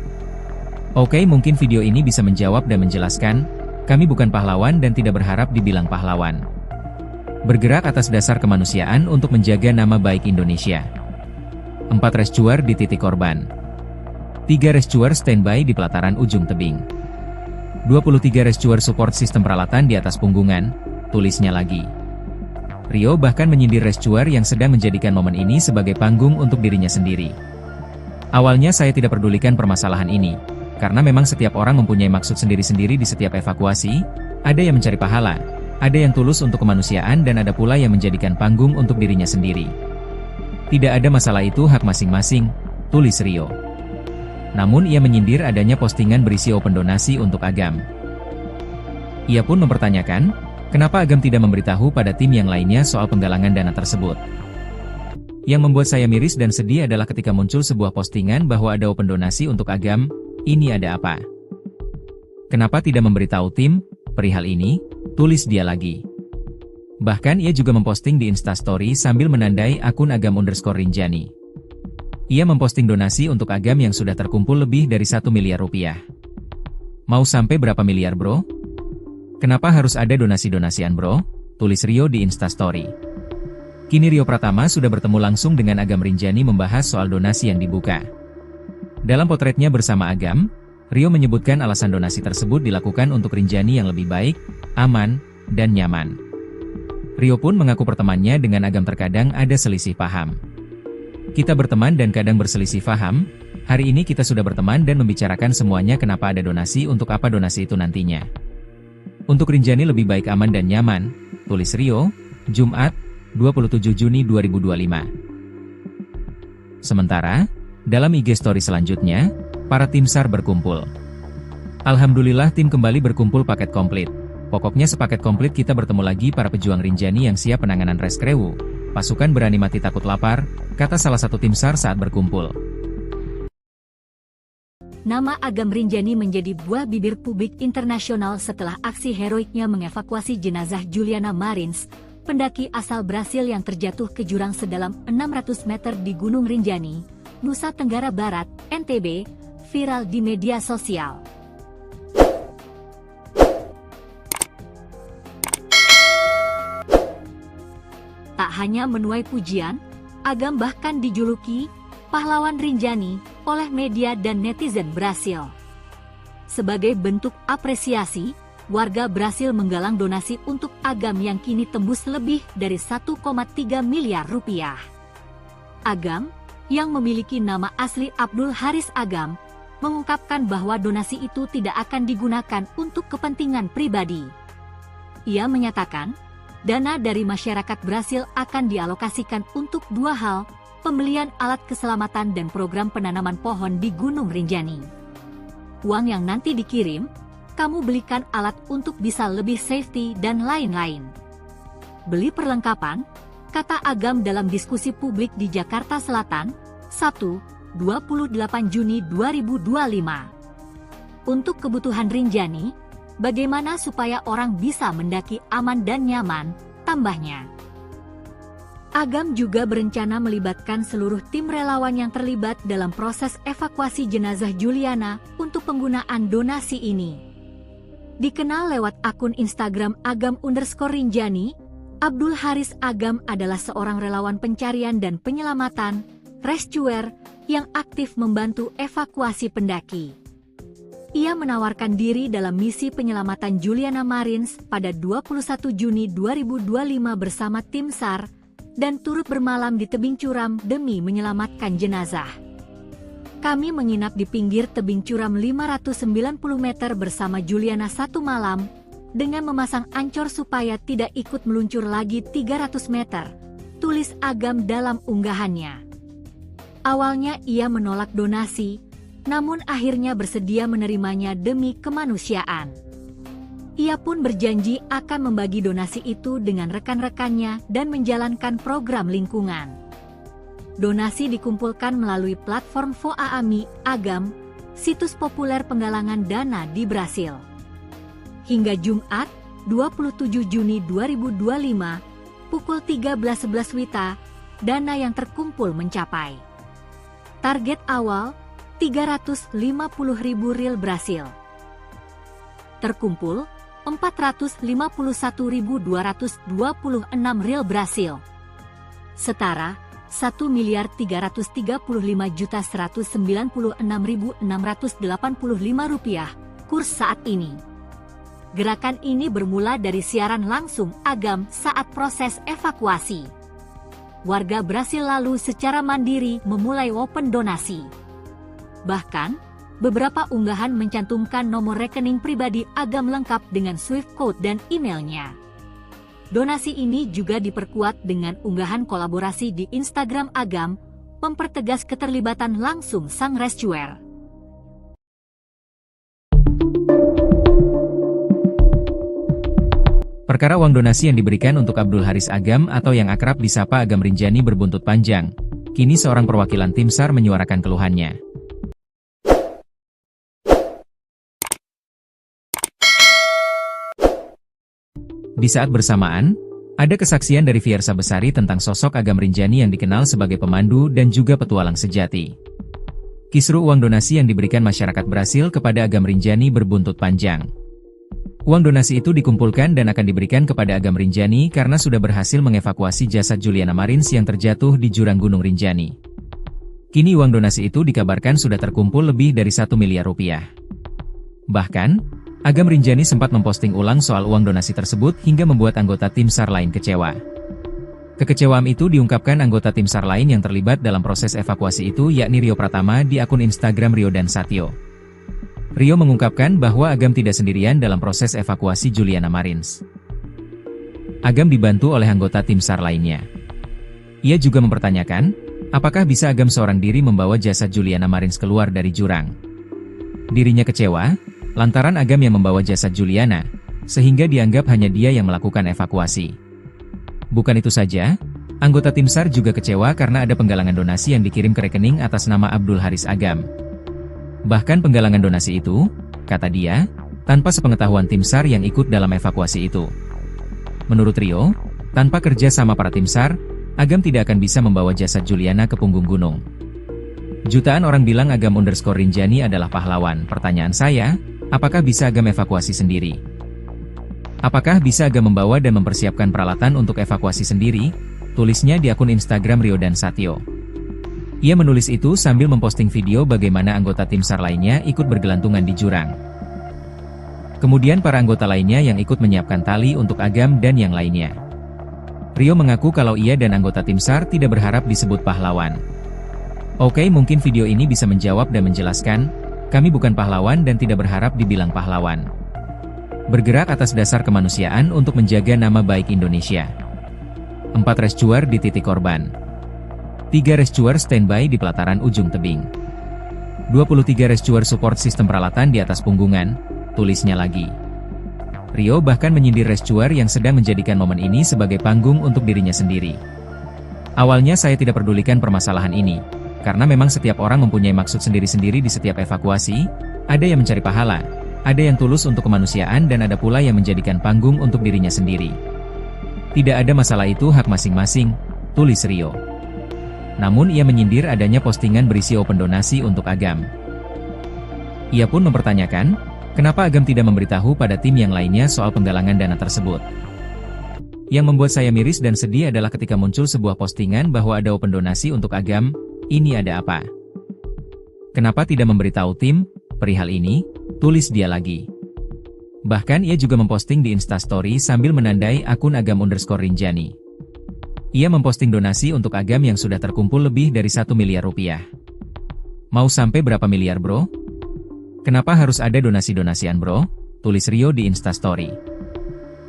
Oke, mungkin video ini bisa menjawab dan menjelaskan, kami bukan pahlawan dan tidak berharap dibilang pahlawan. Bergerak atas dasar kemanusiaan untuk menjaga nama baik Indonesia. 4 rescuer di titik korban. 3 rescuer standby di pelataran ujung tebing. 23 rescuer support sistem peralatan di atas punggungan, tulisnya lagi. Rio bahkan menyindir rescuer yang sedang menjadikan momen ini sebagai panggung untuk dirinya sendiri. Awalnya saya tidak pedulikan permasalahan ini, karena memang setiap orang mempunyai maksud sendiri-sendiri di setiap evakuasi, ada yang mencari pahala, ada yang tulus untuk kemanusiaan dan ada pula yang menjadikan panggung untuk dirinya sendiri. Tidak ada masalah, itu hak masing-masing, tulis Rio. Namun ia menyindir adanya postingan berisi open donasi untuk Agam. Ia pun mempertanyakan, kenapa Agam tidak memberitahu pada tim yang lainnya soal penggalangan dana tersebut. Yang membuat saya miris dan sedih adalah ketika muncul sebuah postingan bahwa ada open donasi untuk Agam, ini ada apa? Kenapa tidak memberitahu tim, perihal ini, tulis dia lagi. Bahkan ia juga memposting di Instastory sambil menandai akun Agam_Rinjani. Ia memposting donasi untuk Agam yang sudah terkumpul lebih dari 1 miliar rupiah. Mau sampai berapa miliar bro? Kenapa harus ada donasi-donasian bro? Tulis Rio di Instastory. Kini Rio Pratama sudah bertemu langsung dengan Agam Rinjani membahas soal donasi yang dibuka. Dalam potretnya bersama Agam, Rio menyebutkan alasan donasi tersebut dilakukan untuk Rinjani yang lebih baik, aman, dan nyaman. Rio pun mengaku pertemanannya dengan Agam terkadang ada selisih paham. Kita berteman dan kadang berselisih paham, hari ini kita sudah berteman dan membicarakan semuanya kenapa ada donasi untuk apa donasi itu nantinya. Untuk Rinjani lebih baik aman dan nyaman, tulis Rio, Jumat, 27 Juni 2025. Sementara, dalam IG story selanjutnya, para tim SAR berkumpul. Alhamdulillah tim kembali berkumpul paket komplit. Pokoknya sepaket komplit kita bertemu lagi para pejuang Rinjani yang siap penanganan reskrewu. Pasukan berani mati takut lapar, kata salah satu tim SAR saat berkumpul. Nama Agam Rinjani menjadi buah bibir publik internasional setelah aksi heroiknya mengevakuasi jenazah Juliana Marins, pendaki asal Brasil yang terjatuh ke jurang sedalam 600 meter di Gunung Rinjani, Nusa Tenggara Barat, NTB, viral di media sosial. Tak hanya menuai pujian, Agam bahkan dijuluki pahlawan Rinjani oleh media dan netizen Brasil. Sebagai bentuk apresiasi, warga Brasil menggalang donasi untuk Agam yang kini tembus lebih dari 1,3 miliar rupiah. Agam, yang memiliki nama asli Abdul Haris Agam, mengungkapkan bahwa donasi itu tidak akan digunakan untuk kepentingan pribadi. Ia menyatakan, dana dari masyarakat Brasil akan dialokasikan untuk 2 hal, pembelian alat keselamatan dan program penanaman pohon di Gunung Rinjani. Uang yang nanti dikirim, kamu belikan alat untuk bisa lebih safety dan lain-lain. Beli perlengkapan, kata Agam dalam diskusi publik di Jakarta Selatan, 28 Juni 2025. Untuk kebutuhan Rinjani, bagaimana supaya orang bisa mendaki aman dan nyaman, tambahnya. Agam juga berencana melibatkan seluruh tim relawan yang terlibat dalam proses evakuasi jenazah Juliana untuk penggunaan donasi ini. Dikenal lewat akun Instagram Agam_Rinjani, Abdul Haris Agam adalah seorang relawan pencarian dan penyelamatan, rescuer, yang aktif membantu evakuasi pendaki. Ia menawarkan diri dalam misi penyelamatan Juliana Marins pada 21 Juni 2025 bersama tim SAR, dan turut bermalam di tebing curam demi menyelamatkan jenazah. Kami menginap di pinggir tebing curam 590 meter bersama Juliana 1 malam, dengan memasang ancor supaya tidak ikut meluncur lagi 300 meter, tulis Agam dalam unggahannya. Awalnya ia menolak donasi, namun akhirnya bersedia menerimanya demi kemanusiaan. Ia pun berjanji akan membagi donasi itu dengan rekan-rekannya dan menjalankan program lingkungan. Donasi dikumpulkan melalui platform Voaami Agam, situs populer penggalangan dana di Brasil. Hingga Jumat, 27 Juni 2025, pukul 13.11 WITA, dana yang terkumpul mencapai. Target awal, 350.000 rial Brasil. Terkumpul, 451.226 rial Brasil. Setara, 1.335.196.685 rupiah, kurs saat ini. Gerakan ini bermula dari siaran langsung Agam saat proses evakuasi. Warga Brasil lalu secara mandiri memulai open donasi. Bahkan, beberapa unggahan mencantumkan nomor rekening pribadi Agam lengkap dengan Swift code dan emailnya. Donasi ini juga diperkuat dengan unggahan kolaborasi di Instagram Agam, mempertegas keterlibatan langsung sang rescuer. Perkara uang donasi yang diberikan untuk Abdul Haris Agam atau yang akrab disapa Agam Rinjani berbuntut panjang. Kini seorang perwakilan tim SAR menyuarakan keluhannya. Di saat bersamaan, ada kesaksian dari Fiersa Besari tentang sosok Agam Rinjani yang dikenal sebagai pemandu dan juga petualang sejati. Kisru uang donasi yang diberikan masyarakat Brasil kepada Agam Rinjani berbuntut panjang. Uang donasi itu dikumpulkan dan akan diberikan kepada Agam Rinjani karena sudah berhasil mengevakuasi jasad Juliana Marins yang terjatuh di jurang Gunung Rinjani. Kini uang donasi itu dikabarkan sudah terkumpul lebih dari 1 miliar rupiah. Bahkan, Agam Rinjani sempat memposting ulang soal uang donasi tersebut hingga membuat anggota tim SAR lain kecewa. Kekecewaan itu diungkapkan anggota tim SAR lain yang terlibat dalam proses evakuasi itu yakni Rio Pratama di akun Instagram Rio dan Satyo. Rio mengungkapkan bahwa Agam tidak sendirian dalam proses evakuasi Juliana Marins. Agam dibantu oleh anggota tim SAR lainnya. Ia juga mempertanyakan, apakah bisa Agam seorang diri membawa jasad Juliana Marins keluar dari jurang. Dirinya kecewa, lantaran Agam yang membawa jasad Juliana, sehingga dianggap hanya dia yang melakukan evakuasi. Bukan itu saja, anggota tim SAR juga kecewa karena ada penggalangan donasi yang dikirim ke rekening atas nama Abdul Haris Agam. Bahkan penggalangan donasi itu, kata dia, tanpa sepengetahuan tim SAR yang ikut dalam evakuasi itu. Menurut Rio, tanpa kerja sama para tim SAR, Agam tidak akan bisa membawa jasad Juliana ke punggung gunung. Jutaan orang bilang Agam_Rinjani adalah pahlawan. Pertanyaan saya, apakah bisa Agam evakuasi sendiri? Apakah bisa Agam membawa dan mempersiapkan peralatan untuk evakuasi sendiri? Tulisnya di akun Instagram Rio dan Satyo. Ia menulis itu sambil memposting video bagaimana anggota tim SAR lainnya ikut bergelantungan di jurang. Kemudian para anggota lainnya yang ikut menyiapkan tali untuk Agam dan yang lainnya. Rio mengaku kalau ia dan anggota tim SAR tidak berharap disebut pahlawan. Oke, mungkin video ini bisa menjawab dan menjelaskan, kami bukan pahlawan dan tidak berharap dibilang pahlawan. Bergerak atas dasar kemanusiaan untuk menjaga nama baik Indonesia. 4 rescuer di titik korban. 3 rescuer standby di pelataran ujung tebing. 23 rescuer support sistem peralatan di atas punggungan, tulisnya lagi. Rio bahkan menyindir rescuer yang sedang menjadikan momen ini sebagai panggung untuk dirinya sendiri. Awalnya saya tidak pedulikan permasalahan ini, karena memang setiap orang mempunyai maksud sendiri-sendiri di setiap evakuasi, ada yang mencari pahala, ada yang tulus untuk kemanusiaan dan ada pula yang menjadikan panggung untuk dirinya sendiri. Tidak ada masalah, itu hak masing-masing, tulis Rio. Namun ia menyindir adanya postingan berisi open donasi untuk Agam. Ia pun mempertanyakan, kenapa Agam tidak memberitahu pada tim yang lainnya soal penggalangan dana tersebut. Yang membuat saya miris dan sedih adalah ketika muncul sebuah postingan bahwa ada open donasi untuk Agam, ini ada apa? Kenapa tidak memberitahu tim perihal ini? Tulis dia lagi. Bahkan ia juga memposting di Instastory sambil menandai akun Agam_Rinjani. Ia memposting donasi untuk Agam yang sudah terkumpul lebih dari 1 miliar rupiah. Mau sampai berapa miliar bro? Kenapa harus ada donasi-donasian bro? Tulis Rio di Instastory.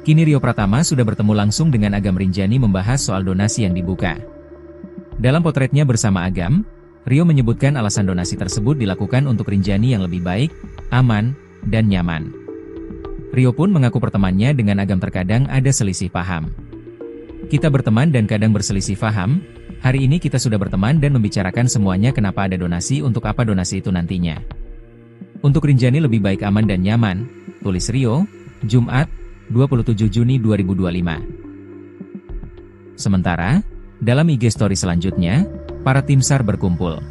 Kini Rio Pratama sudah bertemu langsung dengan Agam Rinjani membahas soal donasi yang dibuka. Dalam potretnya bersama Agam, Rio menyebutkan alasan donasi tersebut dilakukan untuk Rinjani yang lebih baik, aman, dan nyaman. Rio pun mengaku pertemanannya dengan Agam terkadang ada selisih paham. Kita berteman dan kadang berselisih paham, hari ini kita sudah berteman dan membicarakan semuanya kenapa ada donasi untuk apa donasi itu nantinya. Untuk Rinjani lebih baik aman dan nyaman, tulis Rio, Jumat, 27 Juni 2025. Sementara, dalam IG story selanjutnya, para tim SAR berkumpul.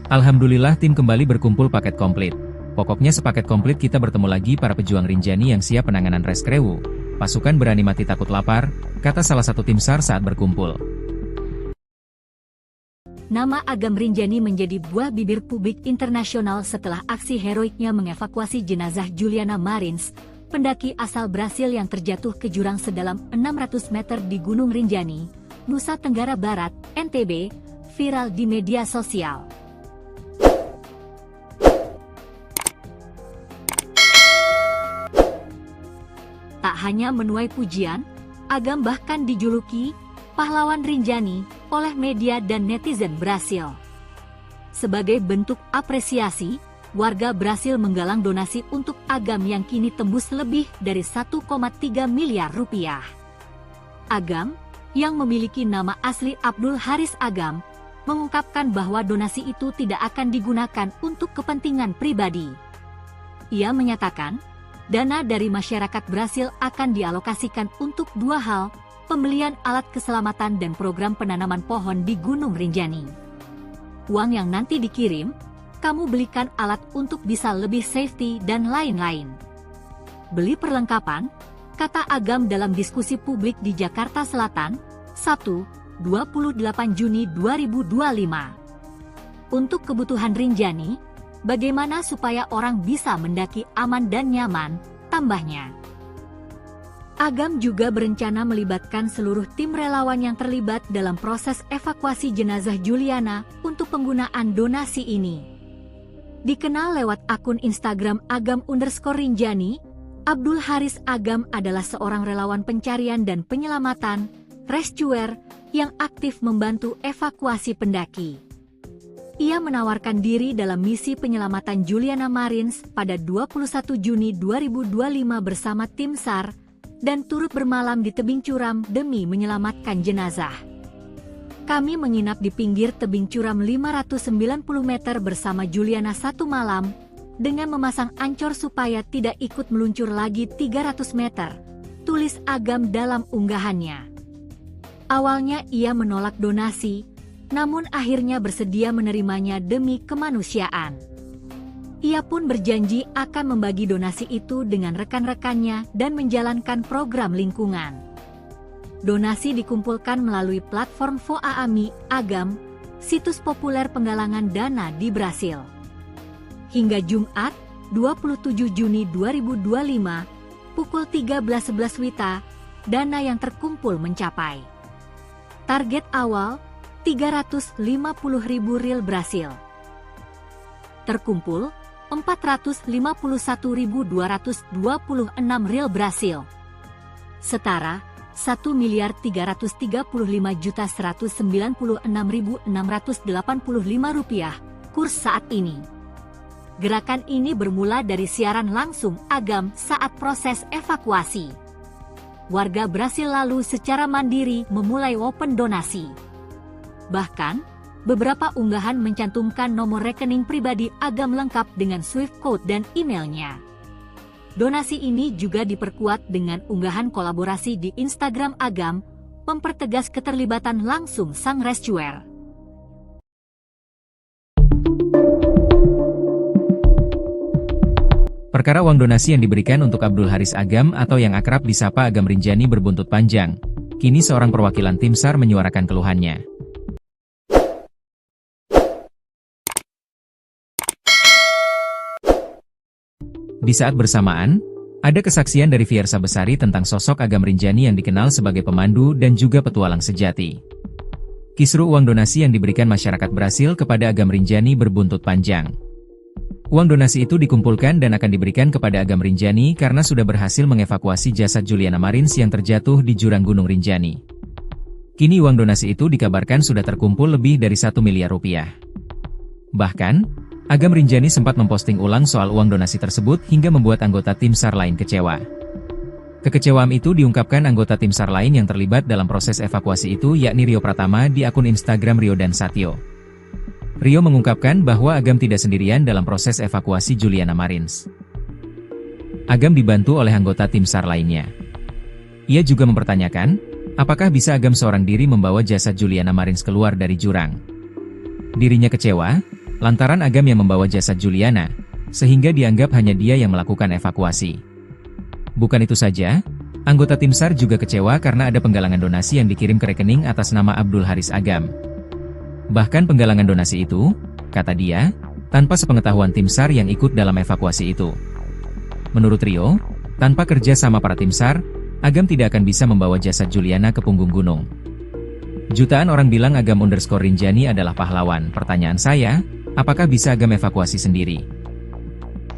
Alhamdulillah tim kembali berkumpul paket komplit. Pokoknya sepaket komplit kita bertemu lagi para pejuang Rinjani yang siap penanganan Reskrewu. Pasukan berani mati takut lapar, kata salah satu tim SAR saat berkumpul. Nama Agam Rinjani menjadi buah bibir publik internasional setelah aksi heroiknya mengevakuasi jenazah Juliana Marins, pendaki asal Brasil yang terjatuh ke jurang sedalam 600 meter di Gunung Rinjani, Nusa Tenggara Barat, NTB, viral di media sosial. Tak hanya menuai pujian, Agam bahkan dijuluki pahlawan Rinjani oleh media dan netizen Brasil. Sebagai bentuk apresiasi, warga Brasil menggalang donasi untuk Agam yang kini tembus lebih dari 1,3 miliar rupiah. Agam, yang memiliki nama asli Abdul Haris Agam, mengungkapkan bahwa donasi itu tidak akan digunakan untuk kepentingan pribadi. Ia menyatakan, dana dari masyarakat Brasil akan dialokasikan untuk dua hal, pembelian alat keselamatan dan program penanaman pohon di Gunung Rinjani. Uang yang nanti dikirim, kamu belikan alat untuk bisa lebih safety dan lain-lain. Beli perlengkapan, kata Agam dalam diskusi publik di Jakarta Selatan, Sabtu, 28 Juni 2025. Untuk kebutuhan Rinjani, bagaimana supaya orang bisa mendaki aman dan nyaman, tambahnya. Agam juga berencana melibatkan seluruh tim relawan yang terlibat dalam proses evakuasi jenazah Juliana untuk penggunaan donasi ini. Dikenal lewat akun Instagram Agam_Rinjani, Abdul Haris Agam adalah seorang relawan pencarian dan penyelamatan, rescuer, yang aktif membantu evakuasi pendaki. Ia menawarkan diri dalam misi penyelamatan Juliana Marins pada 21 Juni 2025 bersama tim SAR, dan turut bermalam di tebing curam demi menyelamatkan jenazah. Kami menginap di pinggir tebing curam 590 meter bersama Juliana satu malam, dengan memasang ancor supaya tidak ikut meluncur lagi 300 meter, tulis Agam dalam unggahannya. Awalnya ia menolak donasi, namun akhirnya bersedia menerimanya demi kemanusiaan. Ia pun berjanji akan membagi donasi itu dengan rekan-rekannya dan menjalankan program lingkungan. Donasi dikumpulkan melalui platform Voaami Agam, situs populer penggalangan dana di Brasil. Hingga Jumat, 27 Juni 2025, pukul 13.11 WITA, dana yang terkumpul mencapai. Target awal, 350.000 rial Brasil. Terkumpul, 451.226 rial Brasil. Setara, 1.335.196.685 rupiah, kurs saat ini. Gerakan ini bermula dari siaran langsung Agam saat proses evakuasi. Warga Brasil lalu secara mandiri memulai open donasi. Bahkan, beberapa unggahan mencantumkan nomor rekening pribadi Agam lengkap dengan Swift code dan emailnya. Donasi ini juga diperkuat dengan unggahan kolaborasi di Instagram Agam, mempertegas keterlibatan langsung sang rescuer. Perkara uang donasi yang diberikan untuk Abdul Haris Agam atau yang akrab disapa Agam Rinjani berbuntut panjang. Kini seorang perwakilan tim SAR menyuarakan keluhannya. Di saat bersamaan, ada kesaksian dari Fiersa Besari tentang sosok Agam Rinjani yang dikenal sebagai pemandu dan juga petualang sejati. Kisru uang donasi yang diberikan masyarakat Brasil kepada Agam Rinjani berbuntut panjang. Uang donasi itu dikumpulkan dan akan diberikan kepada Agam Rinjani karena sudah berhasil mengevakuasi jasad Juliana Marins yang terjatuh di jurang Gunung Rinjani. Kini uang donasi itu dikabarkan sudah terkumpul lebih dari 1 miliar rupiah. Bahkan, Agam Rinjani sempat memposting ulang soal uang donasi tersebut hingga membuat anggota tim SAR lain kecewa. Kekecewaan itu diungkapkan anggota tim SAR lain yang terlibat dalam proses evakuasi itu yakni Rio Pratama di akun Instagram Rio dan Satyo. Rio mengungkapkan bahwa Agam tidak sendirian dalam proses evakuasi Juliana Marins. Agam dibantu oleh anggota tim SAR lainnya. Ia juga mempertanyakan, apakah bisa Agam seorang diri membawa jasad Juliana Marins keluar dari jurang. Dirinya kecewa, lantaran Agam yang membawa jasad Juliana, sehingga dianggap hanya dia yang melakukan evakuasi. Bukan itu saja, anggota tim SAR juga kecewa karena ada penggalangan donasi yang dikirim ke rekening atas nama Abdul Haris Agam. Bahkan penggalangan donasi itu, kata dia, tanpa sepengetahuan tim SAR yang ikut dalam evakuasi itu. Menurut Rio, tanpa kerja sama para tim SAR, Agam tidak akan bisa membawa jasad Juliana ke punggung gunung. Jutaan orang bilang Agam_Rinjani adalah pahlawan. Pertanyaan saya, apakah bisa Agam evakuasi sendiri?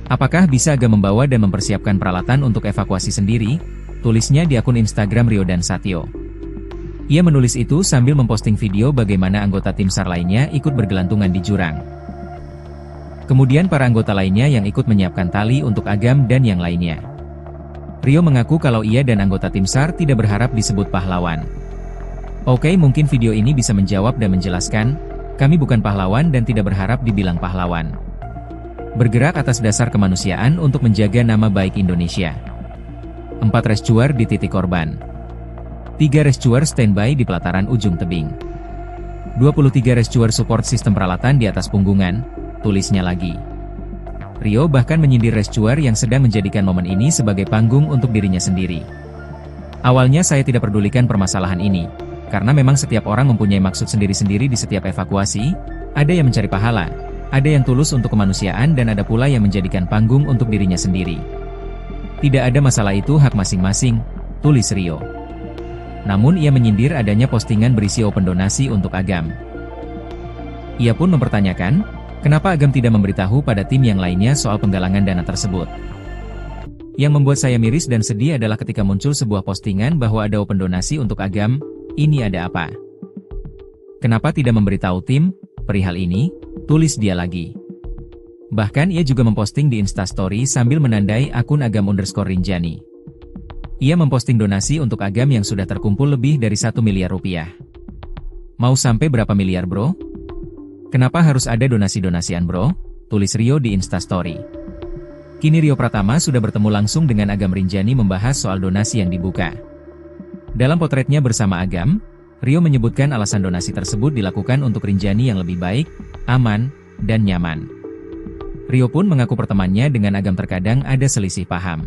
Apakah bisa Agam membawa dan mempersiapkan peralatan untuk evakuasi sendiri? Tulisnya di akun Instagram Rio dan Satyo. Ia menulis itu sambil memposting video bagaimana anggota tim SAR lainnya ikut bergelantungan di jurang. Kemudian para anggota lainnya yang ikut menyiapkan tali untuk Agam dan yang lainnya. Rio mengaku kalau ia dan anggota tim SAR tidak berharap disebut pahlawan. Oke, mungkin video ini bisa menjawab dan menjelaskan, kami bukan pahlawan dan tidak berharap dibilang pahlawan. Bergerak atas dasar kemanusiaan untuk menjaga nama baik Indonesia. 4 rescuer di titik korban. 3 rescuer standby di pelataran ujung tebing. 23 rescuer support sistem peralatan di atas punggungan, tulisnya lagi. Rio bahkan menyindir rescuer yang sedang menjadikan momen ini sebagai panggung untuk dirinya sendiri. Awalnya saya tidak pedulikan permasalahan ini, karena memang setiap orang mempunyai maksud sendiri-sendiri di setiap evakuasi, ada yang mencari pahala, ada yang tulus untuk kemanusiaan dan ada pula yang menjadikan panggung untuk dirinya sendiri. Tidak ada masalah, itu hak masing-masing, tulis Rio. Namun ia menyindir adanya postingan berisi open donasi untuk Agam. Ia pun mempertanyakan, kenapa Agam tidak memberitahu pada tim yang lainnya soal penggalangan dana tersebut. Yang membuat saya miris dan sedih adalah ketika muncul sebuah postingan bahwa ada open donasi untuk Agam, ini ada apa? Kenapa tidak memberitahu tim perihal ini? Tulis dia lagi. Bahkan ia juga memposting di Instastory sambil menandai akun Agam_Rinjani. Ia memposting donasi untuk Agam yang sudah terkumpul lebih dari 1 miliar rupiah. Mau sampai berapa miliar bro? Kenapa harus ada donasi-donasian bro? Tulis Rio di Instastory. Kini Rio Pratama sudah bertemu langsung dengan Agam Rinjani membahas soal donasi yang dibuka. Dalam potretnya bersama Agam, Rio menyebutkan alasan donasi tersebut dilakukan untuk Rinjani yang lebih baik, aman, dan nyaman. Rio pun mengaku pertemanannya dengan Agam terkadang ada selisih paham.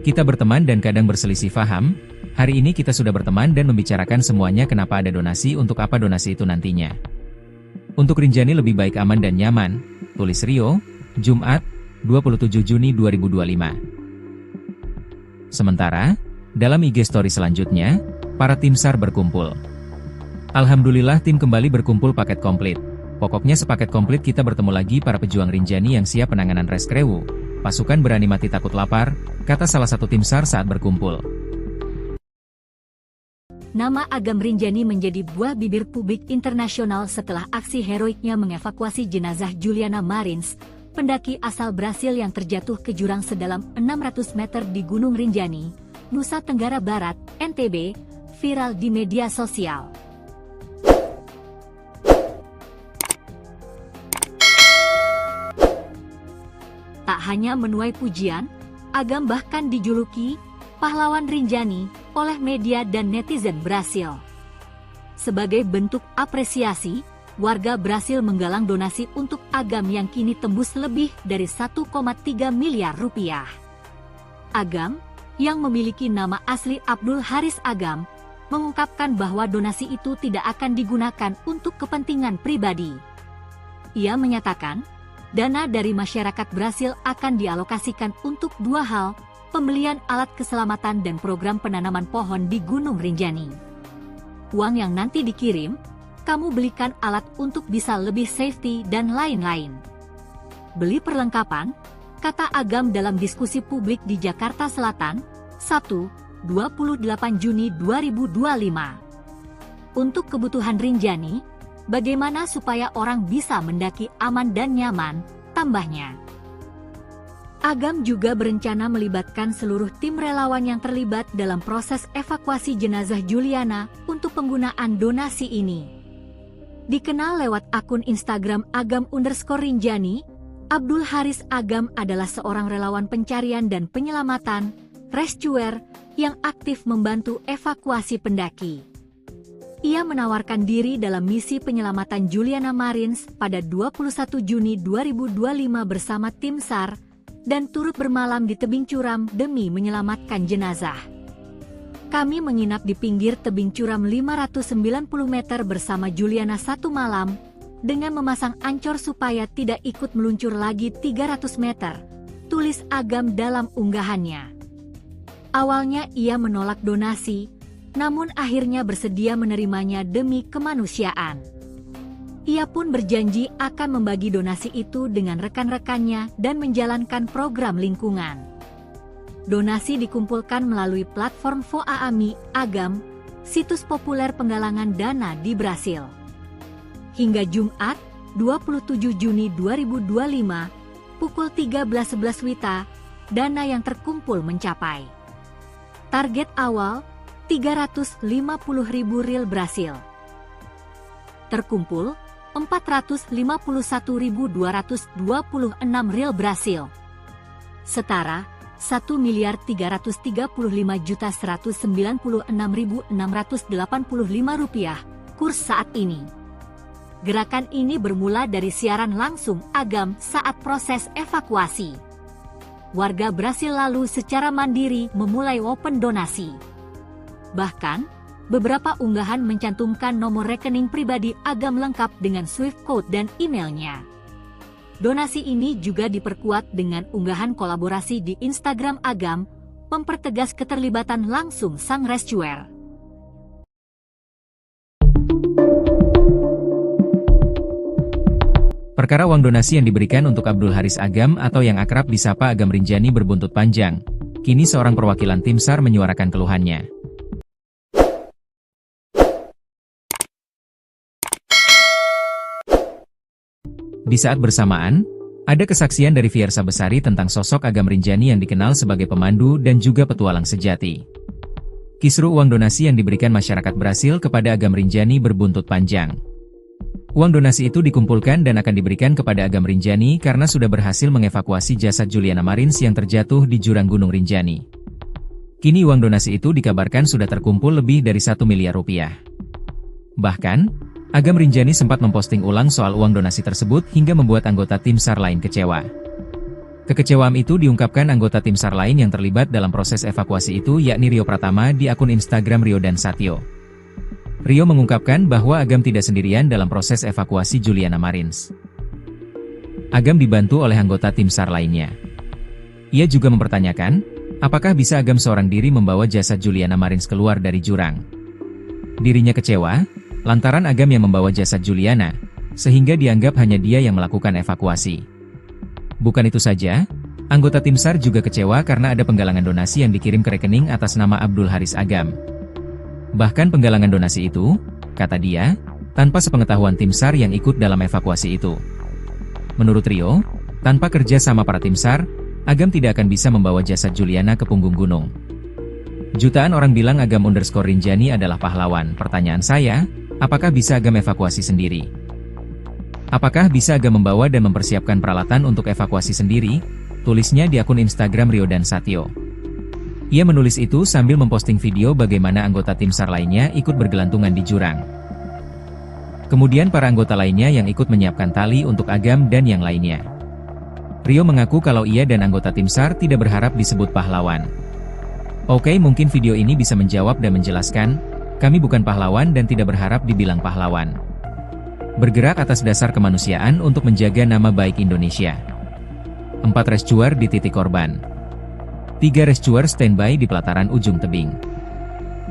Kita berteman dan kadang berselisih paham, hari ini kita sudah berteman dan membicarakan semuanya kenapa ada donasi untuk apa donasi itu nantinya. Untuk Rinjani lebih baik aman dan nyaman, tulis Rio, Jumat, 27 Juni 2025. Sementara, dalam IG story selanjutnya, para tim SAR berkumpul. Alhamdulillah tim kembali berkumpul paket komplit. Pokoknya sepaket komplit kita bertemu lagi para pejuang Rinjani yang siap penanganan reskrewu. Pasukan berani mati takut lapar, kata salah satu tim SAR saat berkumpul. Nama Agam Rinjani menjadi buah bibir publik internasional setelah aksi heroiknya mengevakuasi jenazah Juliana Marins, pendaki asal Brasil yang terjatuh ke jurang sedalam 600 meter di Gunung Rinjani, Nusa Tenggara Barat, NTB, viral di media sosial. Tak hanya menuai pujian, Agam bahkan dijuluki pahlawan Rinjani oleh media dan netizen Brasil. Sebagai bentuk apresiasi, warga Brasil menggalang donasi untuk Agam yang kini tembus lebih dari 1,3 miliar rupiah. Agam, yang memiliki nama asli Abdul Haris Agam, mengungkapkan bahwa donasi itu tidak akan digunakan untuk kepentingan pribadi. Ia menyatakan, dana dari masyarakat Brasil akan dialokasikan untuk 2 hal, pembelian alat keselamatan dan program penanaman pohon di Gunung Rinjani. Uang yang nanti dikirim, kamu belikan alat untuk bisa lebih safety dan lain-lain. Beli perlengkapan, kata Agam dalam diskusi publik di Jakarta Selatan, Sabtu, 28 Juni 2025. Untuk kebutuhan Rinjani, bagaimana supaya orang bisa mendaki aman dan nyaman, tambahnya. Agam juga berencana melibatkan seluruh tim relawan yang terlibat dalam proses evakuasi jenazah Juliana untuk penggunaan donasi ini. Dikenal lewat akun Instagram Agam_Rinjani, Abdul Haris Agam adalah seorang relawan pencarian dan penyelamatan, rescuer, yang aktif membantu evakuasi pendaki. Ia menawarkan diri dalam misi penyelamatan Juliana Marins pada 21 Juni 2025 bersama tim SAR dan turut bermalam di tebing curam demi menyelamatkan jenazah. Kami menginap di pinggir tebing curam 590 meter bersama Juliana satu malam dengan memasang ancor supaya tidak ikut meluncur lagi 300 meter, tulis Agam dalam unggahannya. Awalnya ia menolak donasi, namun akhirnya bersedia menerimanya demi kemanusiaan. Ia pun berjanji akan membagi donasi itu dengan rekan-rekannya dan menjalankan program lingkungan. Donasi dikumpulkan melalui platform Voaami Agam, situs populer penggalangan dana di Brasil. Hingga Jumat, 27 Juni 2025, pukul 13.11 WITA, dana yang terkumpul mencapai target awal 350.000 rial Brasil. Terkumpul 451.226 rial Brasil. Setara 1.335.196.685 rupiah kurs saat ini. Gerakan ini bermula dari siaran langsung Agam saat proses evakuasi. Warga Brasil lalu secara mandiri memulai open donasi. Bahkan, beberapa unggahan mencantumkan nomor rekening pribadi Agam lengkap dengan Swift code dan emailnya. Donasi ini juga diperkuat dengan unggahan kolaborasi di Instagram Agam, mempertegas keterlibatan langsung sang rescuer. Perkara uang donasi yang diberikan untuk Abdul Haris Agam atau yang akrab disapa Agam Rinjani berbuntut panjang. Kini seorang perwakilan tim SAR menyuarakan keluhannya. Di saat bersamaan, ada kesaksian dari Fiersa Besari tentang sosok Agam Rinjani yang dikenal sebagai pemandu dan juga petualang sejati. Kisru uang donasi yang diberikan masyarakat Brasil kepada Agam Rinjani berbuntut panjang. Uang donasi itu dikumpulkan dan akan diberikan kepada Agam Rinjani karena sudah berhasil mengevakuasi jasad Juliana Marins yang terjatuh di jurang Gunung Rinjani. Kini uang donasi itu dikabarkan sudah terkumpul lebih dari 1 miliar rupiah. Bahkan, Agam Rinjani sempat memposting ulang soal uang donasi tersebut hingga membuat anggota tim SAR lain kecewa. Kekecewaan itu diungkapkan anggota tim SAR lain yang terlibat dalam proses evakuasi itu yakni Rio Pratama di akun Instagram Rio dan Satyo. Rio mengungkapkan bahwa Agam tidak sendirian dalam proses evakuasi Juliana Marins. Agam dibantu oleh anggota tim SAR lainnya. Ia juga mempertanyakan, apakah bisa Agam seorang diri membawa jasad Juliana Marins keluar dari jurang. Dirinya kecewa, lantaran Agam yang membawa jasad Juliana, sehingga dianggap hanya dia yang melakukan evakuasi. Bukan itu saja, anggota tim SAR juga kecewa karena ada penggalangan donasi yang dikirim ke rekening atas nama Abdul Haris Agam. Bahkan penggalangan donasi itu, kata dia, tanpa sepengetahuan tim SAR yang ikut dalam evakuasi itu. Menurut Rio, tanpa kerja sama para tim SAR, Agam tidak akan bisa membawa jasad Juliana ke punggung gunung. Jutaan orang bilang Agam_Rinjani adalah pahlawan. Pertanyaan saya, apakah bisa Agam evakuasi sendiri? Apakah bisa Agam membawa dan mempersiapkan peralatan untuk evakuasi sendiri? Tulisnya di akun Instagram Rio dan Satyo. Ia menulis itu sambil memposting video bagaimana anggota tim SAR lainnya ikut bergelantungan di jurang. Kemudian para anggota lainnya yang ikut menyiapkan tali untuk Agam dan yang lainnya. Rio mengaku kalau ia dan anggota tim SAR tidak berharap disebut pahlawan. Oke, mungkin video ini bisa menjawab dan menjelaskan, kami bukan pahlawan dan tidak berharap dibilang pahlawan. Bergerak atas dasar kemanusiaan untuk menjaga nama baik Indonesia. 4 rescuer di titik korban. 3 rescuer standby di pelataran ujung tebing.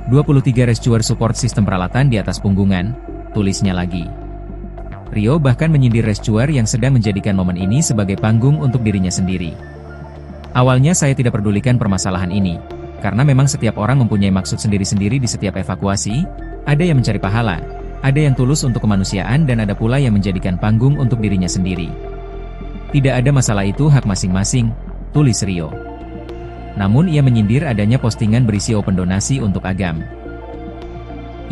23 rescuer support sistem peralatan di atas punggungan, tulisnya lagi. Rio bahkan menyindir rescuer yang sedang menjadikan momen ini sebagai panggung untuk dirinya sendiri. Awalnya saya tidak pedulikan permasalahan ini, karena memang setiap orang mempunyai maksud sendiri-sendiri di setiap evakuasi, ada yang mencari pahala, ada yang tulus untuk kemanusiaan dan ada pula yang menjadikan panggung untuk dirinya sendiri. Tidak ada masalah, itu hak masing-masing, tulis Rio. Namun ia menyindir adanya postingan berisi open donasi untuk Agam.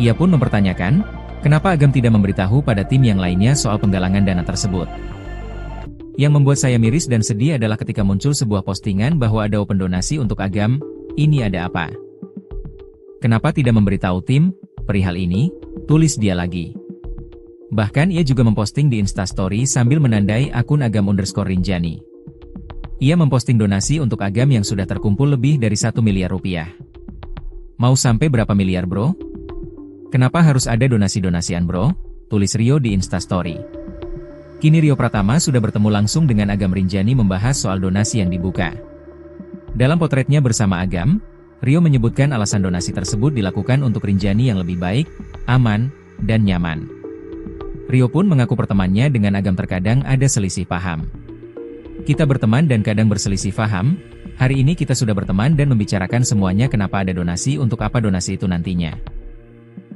Ia pun mempertanyakan, kenapa Agam tidak memberitahu pada tim yang lainnya soal penggalangan dana tersebut. Yang membuat saya miris dan sedih adalah ketika muncul sebuah postingan bahwa ada open donasi untuk Agam. Ini ada apa? Kenapa tidak memberitahu tim perihal ini? Tulis dia lagi. Bahkan ia juga memposting di Instastory sambil menandai akun Agam_Rinjani. Ia memposting donasi untuk Agam yang sudah terkumpul lebih dari 1 miliar rupiah. Mau sampai berapa miliar bro? Kenapa harus ada donasi-donasian bro? Tulis Rio di Instastory. Kini Rio Pratama sudah bertemu langsung dengan Agam Rinjani membahas soal donasi yang dibuka. Dalam potretnya bersama Agam, Rio menyebutkan alasan donasi tersebut dilakukan untuk Rinjani yang lebih baik, aman, dan nyaman. Rio pun mengaku pertemanannya dengan Agam terkadang ada selisih paham. Kita berteman dan kadang berselisih paham, hari ini kita sudah berteman dan membicarakan semuanya kenapa ada donasi untuk apa donasi itu nantinya.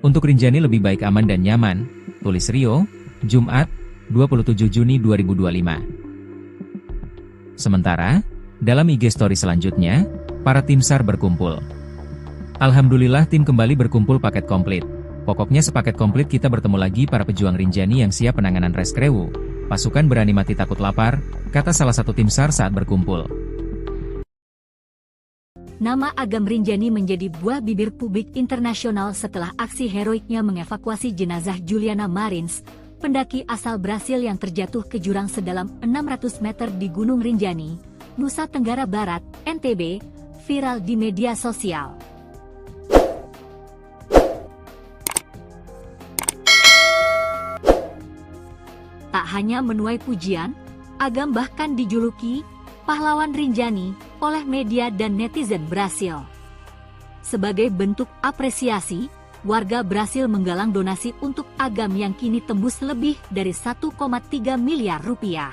Untuk Rinjani lebih baik aman dan nyaman, tulis Rio, Jumat, 27 Juni 2025. Sementara, dalam IG story selanjutnya, para tim SAR berkumpul. Alhamdulillah tim kembali berkumpul paket komplit. Pokoknya sepaket komplit kita bertemu lagi para pejuang Rinjani yang siap penanganan reskrewu. Pasukan berani mati takut lapar, kata salah satu tim SAR saat berkumpul. Nama Agam Rinjani menjadi buah bibir publik internasional setelah aksi heroiknya mengevakuasi jenazah Juliana Marins, pendaki asal Brasil yang terjatuh ke jurang sedalam 600 meter di Gunung Rinjani, Nusa Tenggara Barat, NTB, viral di media sosial. Tak hanya menuai pujian, Agam bahkan dijuluki pahlawan Rinjani oleh media dan netizen Brasil. Sebagai bentuk apresiasi, warga Brasil menggalang donasi untuk Agam yang kini tembus lebih dari 1,3 miliar rupiah.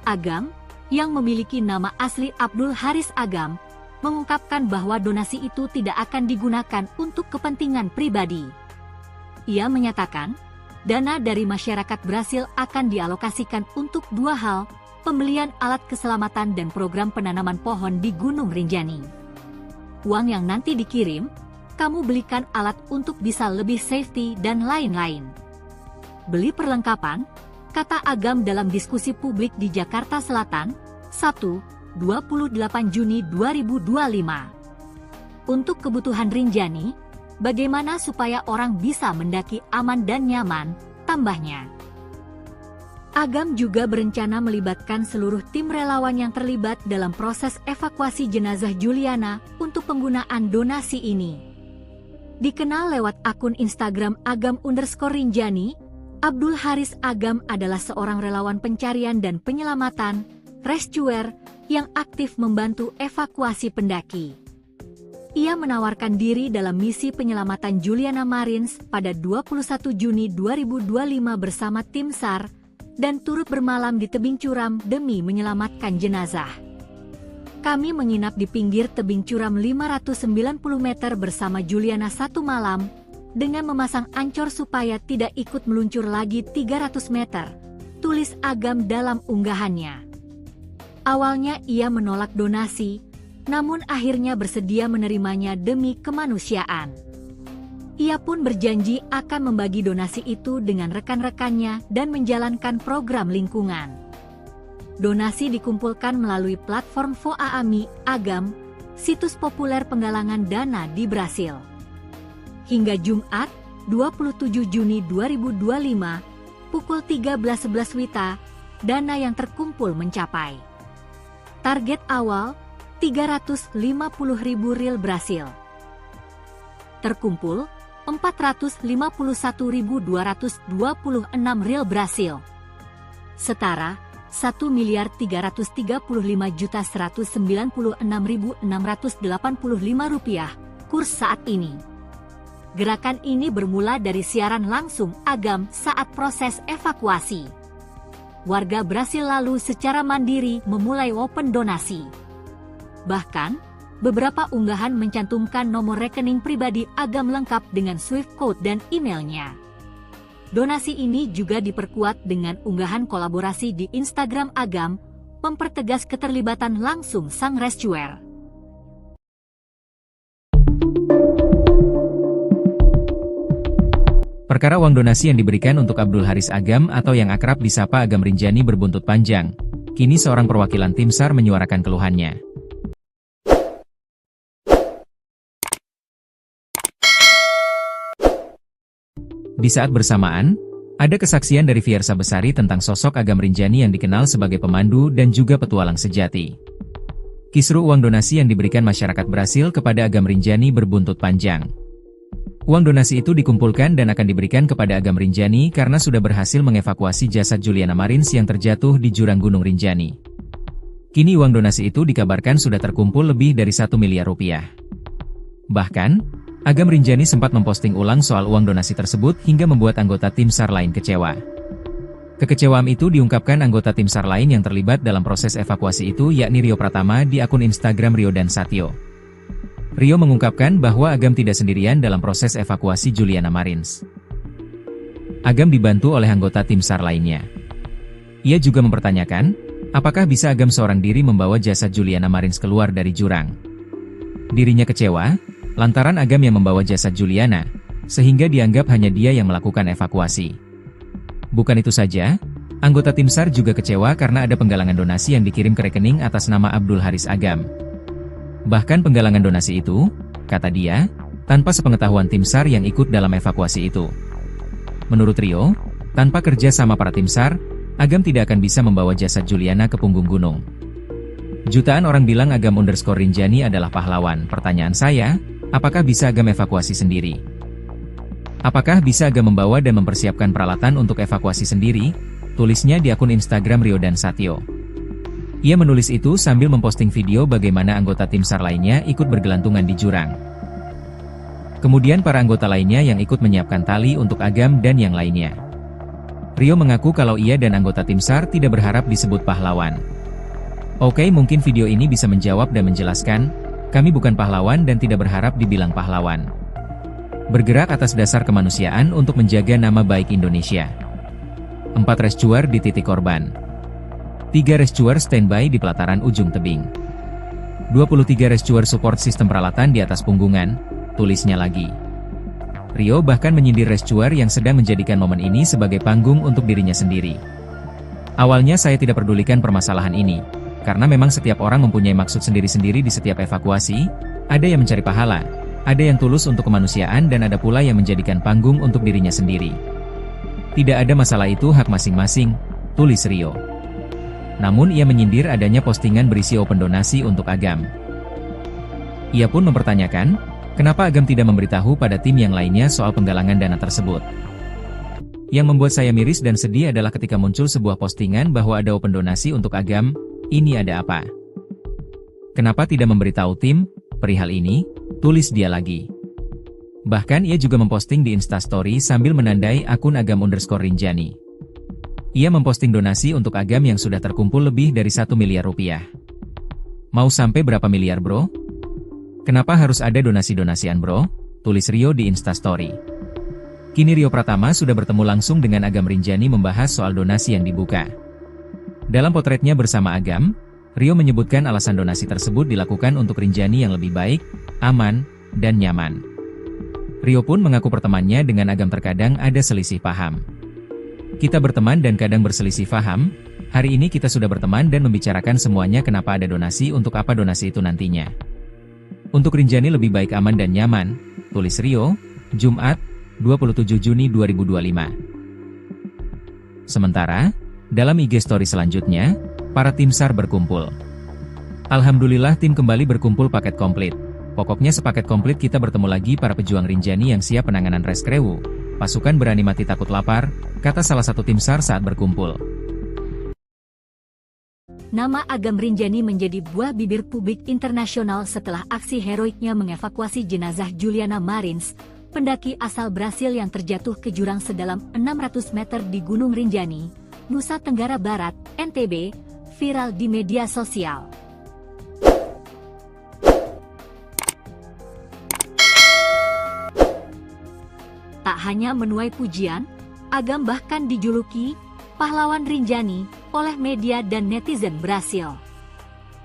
Agam, yang memiliki nama asli Abdul Haris Agam, mengungkapkan bahwa donasi itu tidak akan digunakan untuk kepentingan pribadi. Ia menyatakan, dana dari masyarakat Brasil akan dialokasikan untuk dua hal, pembelian alat keselamatan dan program penanaman pohon di Gunung Rinjani. Uang yang nanti dikirim, kamu belikan alat untuk bisa lebih safety dan lain-lain. Beli perlengkapan, kata Agam dalam diskusi publik di Jakarta Selatan, Sabtu, 28 Juni 2025. Untuk kebutuhan Rinjani, bagaimana supaya orang bisa mendaki aman dan nyaman, tambahnya. Agam juga berencana melibatkan seluruh tim relawan yang terlibat dalam proses evakuasi jenazah Juliana untuk penggunaan donasi ini. Dikenal lewat akun Instagram Agam_Rinjani, Abdul Haris Agam adalah seorang relawan pencarian dan penyelamatan, rescuer, yang aktif membantu evakuasi pendaki. Ia menawarkan diri dalam misi penyelamatan Juliana Marins pada 21 Juni 2025 bersama tim SAR, dan turut bermalam di tebing curam demi menyelamatkan jenazah. Kami menginap di pinggir tebing curam 590 meter bersama Juliana satu malam, dengan memasang ancor supaya tidak ikut meluncur lagi 300 meter, tulis Agam dalam unggahannya. Awalnya ia menolak donasi, namun akhirnya bersedia menerimanya demi kemanusiaan. Ia pun berjanji akan membagi donasi itu dengan rekan-rekannya dan menjalankan program lingkungan. Donasi dikumpulkan melalui platform Voaami Agam, situs populer penggalangan dana di Brasil. Hingga Jumat, 27 Juni 2025, pukul 13.11 WITA, dana yang terkumpul mencapai target awal 350.000 rial Brasil. Terkumpul 451.226 rial Brasil. Setara 1.335.196.685 rupiah kurs saat ini. Gerakan ini bermula dari siaran langsung Agam saat proses evakuasi. Warga Brasil lalu secara mandiri memulai open donasi. Bahkan, beberapa unggahan mencantumkan nomor rekening pribadi Agam lengkap dengan Swift code dan emailnya. Donasi ini juga diperkuat dengan unggahan kolaborasi di Instagram Agam, mempertegas keterlibatan langsung sang rescuer. Perkara uang donasi yang diberikan untuk Abdul Haris Agam atau yang akrab disapa Agam Rinjani berbuntut panjang. Kini seorang perwakilan tim SAR menyuarakan keluhannya. Di saat bersamaan, ada kesaksian dari Fiersa Besari tentang sosok Agam Rinjani yang dikenal sebagai pemandu dan juga petualang sejati. Kisru uang donasi yang diberikan masyarakat Brasil kepada Agam Rinjani berbuntut panjang. Uang donasi itu dikumpulkan dan akan diberikan kepada Agam Rinjani karena sudah berhasil mengevakuasi jasad Juliana Marins yang terjatuh di jurang Gunung Rinjani. Kini uang donasi itu dikabarkan sudah terkumpul lebih dari 1 miliar rupiah. Bahkan, Agam Rinjani sempat memposting ulang soal uang donasi tersebut hingga membuat anggota tim SAR lain kecewa. Kekecewaan itu diungkapkan anggota tim SAR lain yang terlibat dalam proses evakuasi itu yakni Rio Pratama di akun Instagram Rio dan Satyo. Rio mengungkapkan bahwa Agam tidak sendirian dalam proses evakuasi Juliana Marins. Agam dibantu oleh anggota tim SAR lainnya. Ia juga mempertanyakan, apakah bisa Agam seorang diri membawa jasad Juliana Marins keluar dari jurang. Dirinya kecewa, lantaran Agam yang membawa jasad Juliana, sehingga dianggap hanya dia yang melakukan evakuasi. Bukan itu saja, anggota tim SAR juga kecewa karena ada penggalangan donasi yang dikirim ke rekening atas nama Abdul Haris Agam. Bahkan penggalangan donasi itu, kata dia, tanpa sepengetahuan tim SAR yang ikut dalam evakuasi itu. Menurut Rio, tanpa kerja sama para tim SAR, Agam tidak akan bisa membawa jasad Juliana ke punggung gunung. Jutaan orang bilang Agam_Rinjani adalah pahlawan. Pertanyaan saya, apakah bisa Agam evakuasi sendiri? Apakah bisa Agam membawa dan mempersiapkan peralatan untuk evakuasi sendiri? Tulisnya di akun Instagram Rio dan Satyo. Ia menulis itu sambil memposting video bagaimana anggota tim SAR lainnya ikut bergelantungan di jurang. Kemudian para anggota lainnya yang ikut menyiapkan tali untuk Agam dan yang lainnya. Rio mengaku kalau ia dan anggota tim SAR tidak berharap disebut pahlawan. Oke, mungkin video ini bisa menjawab dan menjelaskan, kami bukan pahlawan dan tidak berharap dibilang pahlawan. Bergerak atas dasar kemanusiaan untuk menjaga nama baik Indonesia. 4 rescuer di titik korban. 3 rescuer standby di pelataran ujung tebing. 23 rescuer support sistem peralatan di atas punggungan, tulisnya lagi. Rio bahkan menyindir rescuer yang sedang menjadikan momen ini sebagai panggung untuk dirinya sendiri. Awalnya saya tidak pedulikan permasalahan ini, karena memang setiap orang mempunyai maksud sendiri-sendiri di setiap evakuasi, ada yang mencari pahala, ada yang tulus untuk kemanusiaan dan ada pula yang menjadikan panggung untuk dirinya sendiri. Tidak ada masalah, itu hak masing-masing, tulis Rio. Namun ia menyindir adanya postingan berisi open donasi untuk Agam. Ia pun mempertanyakan, kenapa Agam tidak memberitahu pada tim yang lainnya soal penggalangan dana tersebut. Yang membuat saya miris dan sedih adalah ketika muncul sebuah postingan bahwa ada open donasi untuk Agam, ini ada apa? Kenapa tidak memberitahu tim perihal ini? Tulis dia lagi. Bahkan ia juga memposting di Instastory sambil menandai akun Agam_Rinjani. Ia memposting donasi untuk Agam yang sudah terkumpul lebih dari 1 miliar rupiah. Mau sampai berapa miliar bro? Kenapa harus ada donasi-donasian bro? Tulis Rio di Instastory. Kini Rio Pratama sudah bertemu langsung dengan Agam Rinjani membahas soal donasi yang dibuka. Dalam potretnya bersama Agam, Rio menyebutkan alasan donasi tersebut dilakukan untuk Rinjani yang lebih baik, aman, dan nyaman. Rio pun mengaku pertemanannya dengan Agam terkadang ada selisih paham. Kita berteman dan kadang berselisih paham, hari ini kita sudah berteman dan membicarakan semuanya kenapa ada donasi untuk apa donasi itu nantinya. Untuk Rinjani lebih baik aman dan nyaman, tulis Rio, Jumat, 27 Juni 2025. Sementara, dalam IG story selanjutnya, para tim SAR berkumpul. Alhamdulillah tim kembali berkumpul paket komplit. Pokoknya sepaket komplit kita bertemu lagi para pejuang Rinjani yang siap penanganan reskrewu. Pasukan berani mati takut lapar, kata salah satu tim SAR saat berkumpul. Nama Agam Rinjani menjadi buah bibir publik internasional setelah aksi heroiknya mengevakuasi jenazah Juliana Marins, pendaki asal Brasil yang terjatuh ke jurang sedalam 600 meter di Gunung Rinjani, Nusa Tenggara Barat, NTB, viral di media sosial. Tak hanya menuai pujian, Agam bahkan dijuluki pahlawan Rinjani oleh media dan netizen Brasil.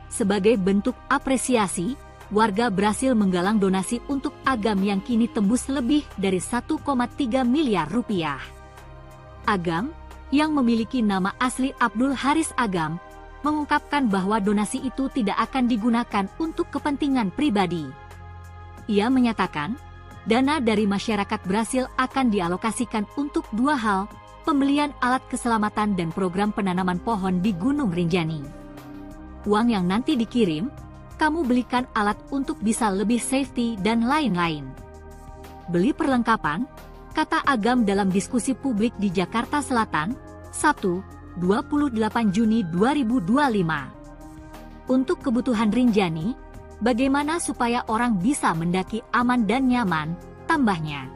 Sebagai bentuk apresiasi, warga berhasil menggalang donasi untuk Agam yang kini tembus lebih dari 1,3 miliar rupiah. Agam, yang memiliki nama asli Abdul Haris Agam, mengungkapkan bahwa donasi itu tidak akan digunakan untuk kepentingan pribadi. Ia menyatakan, dana dari masyarakat berhasil akan dialokasikan untuk dua hal, pembelian alat keselamatan dan program penanaman pohon di Gunung Rinjani. Uang yang nanti dikirim, kamu belikan alat untuk bisa lebih safety dan lain-lain. Beli perlengkapan, kata Agam dalam diskusi publik di Jakarta Selatan, Sabtu, 28 Juni 2025. Untuk kebutuhan Rinjani, bagaimana supaya orang bisa mendaki aman dan nyaman, tambahnya.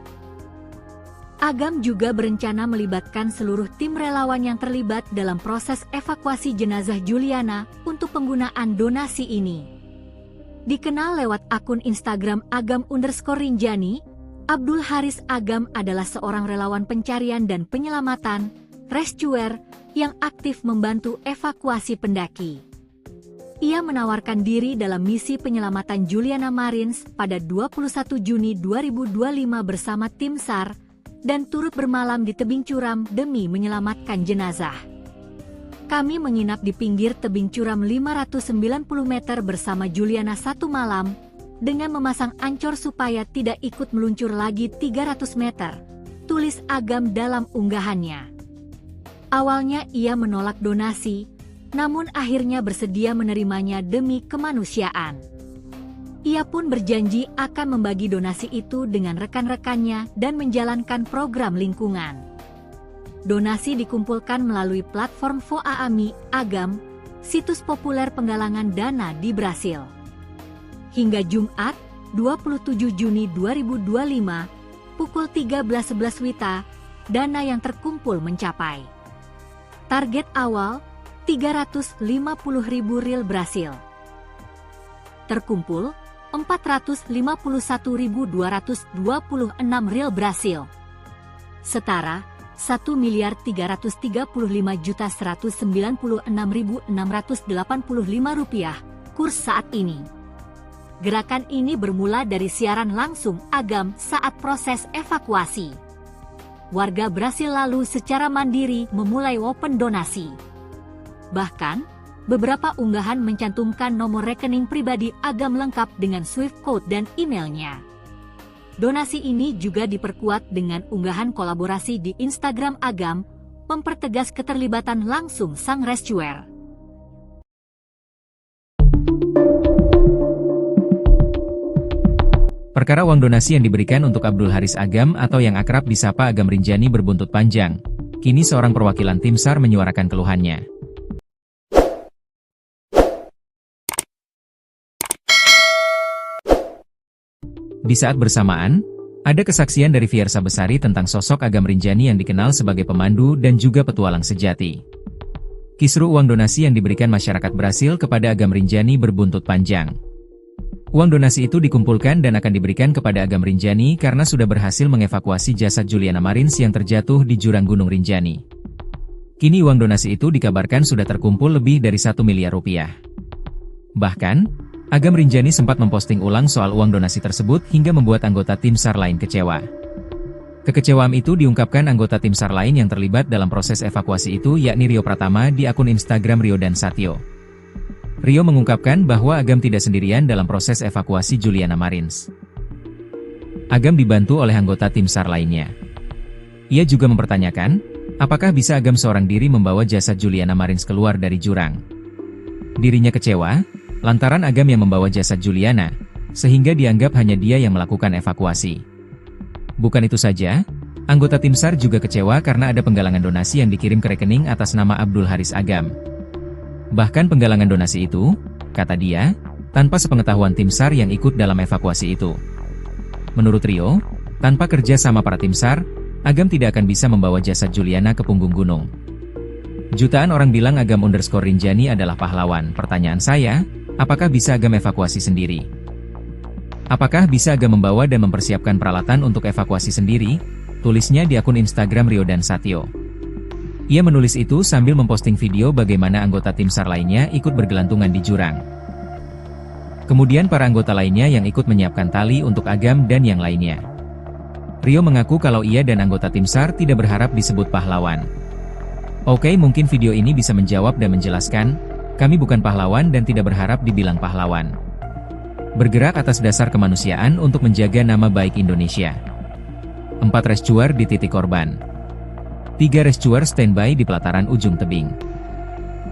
Agam juga berencana melibatkan seluruh tim relawan yang terlibat dalam proses evakuasi jenazah Juliana untuk penggunaan donasi ini. Dikenal lewat akun Instagram Agam_Rinjani, Abdul Haris Agam adalah seorang relawan pencarian dan penyelamatan, rescuer, yang aktif membantu evakuasi pendaki. Ia menawarkan diri dalam misi penyelamatan Juliana Marins pada 21 Juni 2025 bersama tim SAR, dan turut bermalam di tebing curam demi menyelamatkan jenazah. Kami menginap di pinggir tebing curam 590 meter bersama Juliana satu malam, dengan memasang ancor supaya tidak ikut meluncur lagi 300 meter, tulis Agam dalam unggahannya. Awalnya ia menolak donasi, namun akhirnya bersedia menerimanya demi kemanusiaan. Ia pun berjanji akan membagi donasi itu dengan rekan-rekannya dan menjalankan program lingkungan. Donasi dikumpulkan melalui platform Voaami Agam, situs populer penggalangan dana di Brasil. Hingga Jumat, 27 Juni 2025, pukul 13.11 WITA, dana yang terkumpul mencapai. Target awal, 350.000 rial Brasil. Terkumpul, 451.226 rial Brasil. Setara, 1.335.196.685 rupiah, kurs saat ini. Gerakan ini bermula dari siaran langsung Agam saat proses evakuasi. Warga Brasil lalu secara mandiri memulai open donasi. Bahkan, beberapa unggahan mencantumkan nomor rekening pribadi Agam lengkap dengan Swift code dan emailnya. Donasi ini juga diperkuat dengan unggahan kolaborasi di Instagram Agam, mempertegas keterlibatan langsung sang rescuer. Perkara uang donasi yang diberikan untuk Abdul Haris Agam atau yang akrab disapa Agam Rinjani berbuntut panjang. Kini seorang perwakilan tim SAR menyuarakan keluhannya. Di saat bersamaan, ada kesaksian dari Fiersa Besari tentang sosok Agam Rinjani yang dikenal sebagai pemandu dan juga petualang sejati. Kisru uang donasi yang diberikan masyarakat Brasil kepada Agam Rinjani berbuntut panjang. Uang donasi itu dikumpulkan dan akan diberikan kepada Agam Rinjani karena sudah berhasil mengevakuasi jasad Juliana Marins yang terjatuh di jurang Gunung Rinjani. Kini uang donasi itu dikabarkan sudah terkumpul lebih dari 1 miliar rupiah. Bahkan, Agam Rinjani sempat memposting ulang soal uang donasi tersebut hingga membuat anggota tim SAR lain kecewa. Kekecewaan itu diungkapkan anggota tim SAR lain yang terlibat dalam proses evakuasi itu yakni Rio Pratama di akun Instagram Rio dan Satyo. Rio mengungkapkan bahwa Agam tidak sendirian dalam proses evakuasi Juliana Marins. Agam dibantu oleh anggota tim SAR lainnya. Ia juga mempertanyakan, apakah bisa Agam seorang diri membawa jasad Juliana Marins keluar dari jurang. Dirinya kecewa, lantaran Agam yang membawa jasad Juliana, sehingga dianggap hanya dia yang melakukan evakuasi. Bukan itu saja, anggota tim SAR juga kecewa karena ada penggalangan donasi yang dikirim ke rekening atas nama Abdul Haris Agam. Bahkan penggalangan donasi itu, kata dia, tanpa sepengetahuan tim SAR yang ikut dalam evakuasi itu. Menurut Rio, tanpa kerja sama para tim SAR, Agam tidak akan bisa membawa jasad Juliana ke punggung gunung. Jutaan orang bilang Agam_Rinjani adalah pahlawan. Pertanyaan saya, apakah bisa Agam evakuasi sendiri? Apakah bisa Agam membawa dan mempersiapkan peralatan untuk evakuasi sendiri? Tulisnya di akun Instagram Rio dan Satyo. Ia menulis itu sambil memposting video bagaimana anggota tim SAR lainnya ikut bergelantungan di jurang. Kemudian para anggota lainnya yang ikut menyiapkan tali untuk Agam dan yang lainnya. Rio mengaku kalau ia dan anggota tim SAR tidak berharap disebut pahlawan. Oke, mungkin video ini bisa menjawab dan menjelaskan, kami bukan pahlawan dan tidak berharap dibilang pahlawan. Bergerak atas dasar kemanusiaan untuk menjaga nama baik Indonesia. 4 rescuer di titik korban. 3 rescuer standby di pelataran ujung tebing.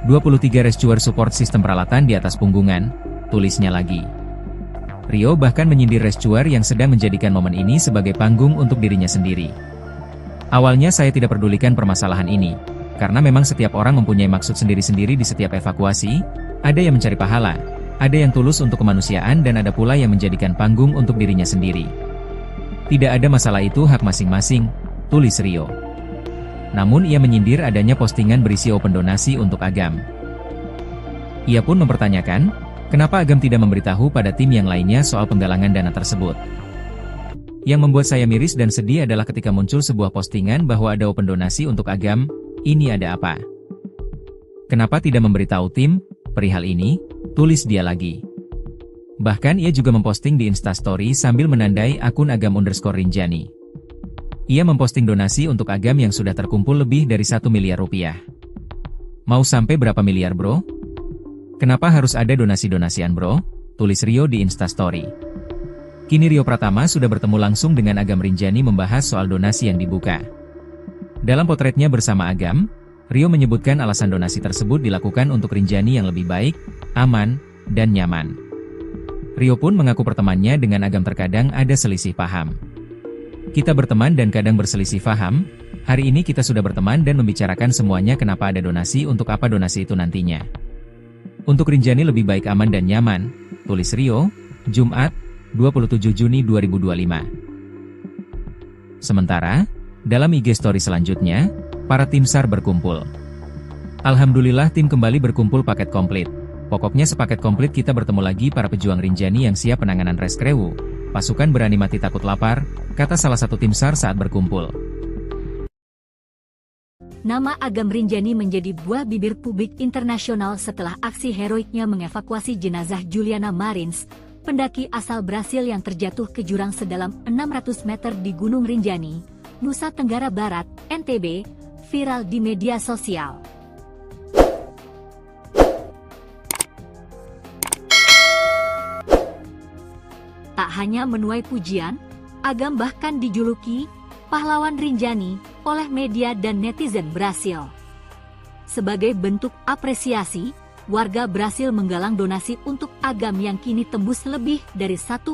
23 rescuer support sistem peralatan di atas punggungan, tulisnya lagi. Rio bahkan menyindir rescuer yang sedang menjadikan momen ini sebagai panggung untuk dirinya sendiri. Awalnya saya tidak pedulikan permasalahan ini, karena memang setiap orang mempunyai maksud sendiri-sendiri di setiap evakuasi, ada yang mencari pahala, ada yang tulus untuk kemanusiaan dan ada pula yang menjadikan panggung untuk dirinya sendiri. Tidak ada masalah, itu hak masing-masing, tulis Rio. Namun ia menyindir adanya postingan berisi open donasi untuk Agam. Ia pun mempertanyakan, kenapa Agam tidak memberitahu pada tim yang lainnya soal penggalangan dana tersebut. Yang membuat saya miris dan sedih adalah ketika muncul sebuah postingan bahwa ada open donasi untuk Agam. Ini ada apa? Kenapa tidak memberitahu tim perihal ini? Tulis dia lagi. Bahkan ia juga memposting di Instastory sambil menandai akun Agam_Rinjani. Ia memposting donasi untuk Agam yang sudah terkumpul lebih dari 1 miliar rupiah. Mau sampai berapa miliar bro? Kenapa harus ada donasi-donasian bro? Tulis Rio di Instastory. Kini Rio Pratama sudah bertemu langsung dengan Agam Rinjani membahas soal donasi yang dibuka. Dalam potretnya bersama Agam, Rio menyebutkan alasan donasi tersebut dilakukan untuk Rinjani yang lebih baik, aman, dan nyaman. Rio pun mengaku pertemanannya dengan Agam terkadang ada selisih paham. Kita berteman dan kadang berselisih paham, hari ini kita sudah berteman dan membicarakan semuanya kenapa ada donasi untuk apa donasi itu nantinya. Untuk Rinjani lebih baik aman dan nyaman, tulis Rio, Jumat, 27 Juni 2025. Sementara, dalam IG story selanjutnya, para tim SAR berkumpul. Alhamdulillah tim kembali berkumpul paket komplit. Pokoknya sepaket komplit kita bertemu lagi para pejuang Rinjani yang siap penanganan rescue. Pasukan berani mati takut lapar, kata salah satu tim SAR saat berkumpul. Nama Agam Rinjani menjadi buah bibir publik internasional setelah aksi heroiknya mengevakuasi jenazah Juliana Marins, pendaki asal Brasil yang terjatuh ke jurang sedalam 600 meter di Gunung Rinjani, Nusa Tenggara Barat, NTB, viral di media sosial. Tak hanya menuai pujian, Agam bahkan dijuluki pahlawan Rinjani oleh media dan netizen Brasil. Sebagai bentuk apresiasi, warga Brasil menggalang donasi untuk Agam yang kini tembus lebih dari 1,3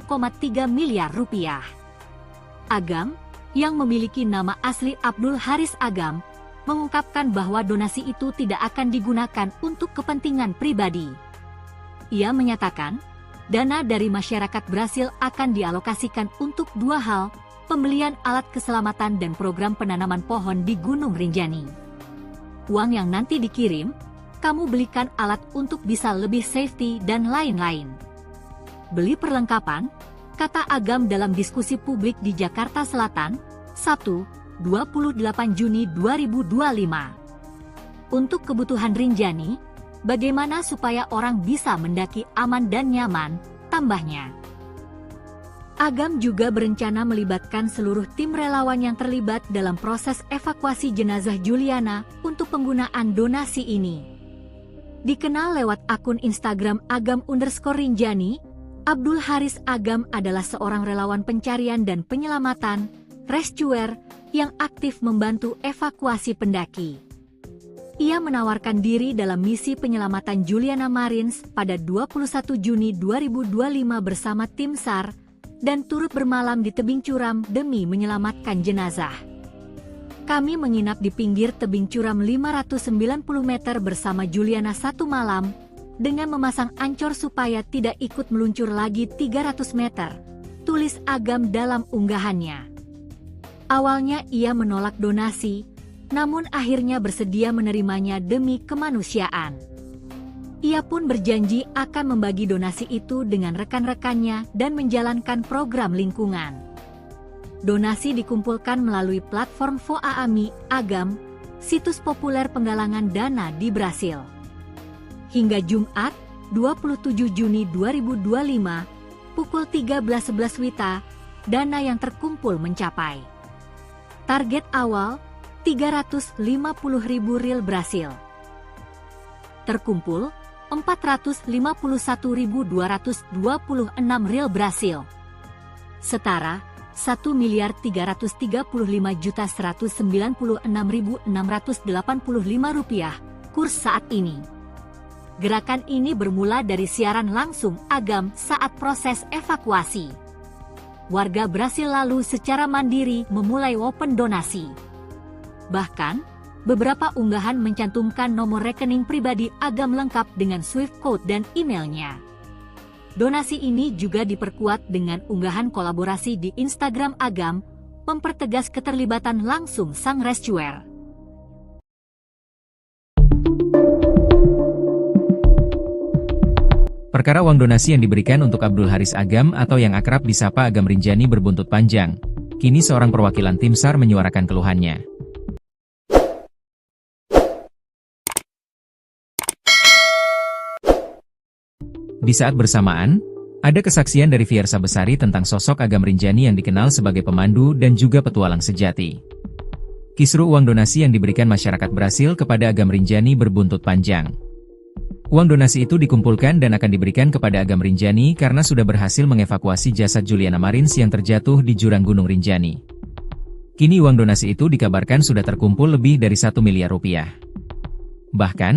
miliar rupiah. Agam, yang memiliki nama asli Abdul Haris Agam, mengungkapkan bahwa donasi itu tidak akan digunakan untuk kepentingan pribadi. Ia menyatakan, dana dari masyarakat Brasil akan dialokasikan untuk 2 hal, pembelian alat keselamatan dan program penanaman pohon di Gunung Rinjani. Uang yang nanti dikirim, kamu belikan alat untuk bisa lebih safety dan lain-lain. Beli perlengkapan, kata Agam dalam diskusi publik di Jakarta Selatan, Sabtu, 28 Juni 2025. Untuk kebutuhan Rinjani, bagaimana supaya orang bisa mendaki aman dan nyaman, tambahnya. Agam juga berencana melibatkan seluruh tim relawan yang terlibat dalam proses evakuasi jenazah Juliana untuk penggunaan donasi ini. Dikenal lewat akun Instagram Agam_Rinjani, Abdul Haris Agam adalah seorang relawan pencarian dan penyelamatan, rescuer, yang aktif membantu evakuasi pendaki. Ia menawarkan diri dalam misi penyelamatan Juliana Marins pada 21 Juni 2025 bersama tim SAR, dan turut bermalam di tebing curam demi menyelamatkan jenazah. Kami menginap di pinggir tebing curam 590 meter bersama Juliana 1 malam, dengan memasang ancor supaya tidak ikut meluncur lagi 300 meter, tulis Agam dalam unggahannya. Awalnya ia menolak donasi, namun akhirnya bersedia menerimanya demi kemanusiaan. Ia pun berjanji akan membagi donasi itu dengan rekan-rekannya dan menjalankan program lingkungan. Donasi dikumpulkan melalui platform Voaami Agam, situs populer penggalangan dana di Brasil. Hingga Jumat, 27 Juni 2025, pukul 13.11 WITA, dana yang terkumpul mencapai. Target awal, 350.000 riyal Brasil. Terkumpul, 451.226 riyal Brasil. Setara, 1.335.196.685 rupiah, kurs saat ini. Gerakan ini bermula dari siaran langsung Agam saat proses evakuasi. Warga Brasil lalu secara mandiri memulai open donasi. Bahkan, beberapa unggahan mencantumkan nomor rekening pribadi Agam lengkap dengan Swift code dan emailnya. Donasi ini juga diperkuat dengan unggahan kolaborasi di Instagram Agam, mempertegas keterlibatan langsung sang rescuer. Perkara uang donasi yang diberikan untuk Abdul Haris Agam atau yang akrab disapa Agam Rinjani berbuntut panjang. Kini seorang perwakilan tim SAR menyuarakan keluhannya. Di saat bersamaan, ada kesaksian dari Fiersa Besari tentang sosok Agam Rinjani yang dikenal sebagai pemandu dan juga petualang sejati. Kisru uang donasi yang diberikan masyarakat Brasil kepada Agam Rinjani berbuntut panjang. Uang donasi itu dikumpulkan dan akan diberikan kepada Agam Rinjani karena sudah berhasil mengevakuasi jasad Juliana Marins yang terjatuh di jurang Gunung Rinjani. Kini uang donasi itu dikabarkan sudah terkumpul lebih dari 1 miliar rupiah. Bahkan,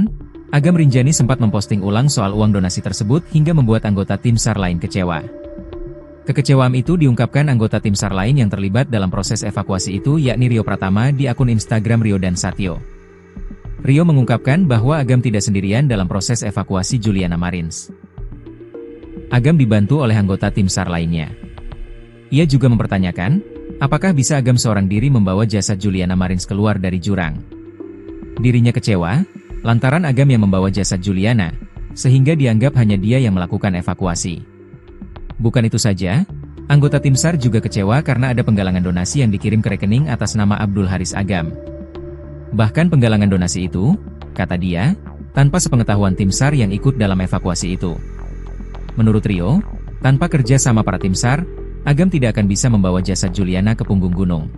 Agam Rinjani sempat memposting ulang soal uang donasi tersebut hingga membuat anggota tim SAR lain kecewa. Kekecewaan itu diungkapkan anggota tim SAR lain yang terlibat dalam proses evakuasi itu yakni Rio Pratama di akun Instagram Rio dan Satyo. Rio mengungkapkan bahwa Agam tidak sendirian dalam proses evakuasi Juliana Marins. Agam dibantu oleh anggota tim SAR lainnya. Ia juga mempertanyakan, apakah bisa Agam seorang diri membawa jasad Juliana Marins keluar dari jurang. Dirinya kecewa, lantaran Agam yang membawa jasad Juliana, sehingga dianggap hanya dia yang melakukan evakuasi. Bukan itu saja, anggota tim SAR juga kecewa karena ada penggalangan donasi yang dikirim ke rekening atas nama Abdul Haris Agam. Bahkan penggalangan donasi itu, kata dia, tanpa sepengetahuan tim SAR yang ikut dalam evakuasi itu. Menurut Rio, tanpa kerja sama para tim SAR, Agam tidak akan bisa membawa jasad Juliana ke punggung gunung.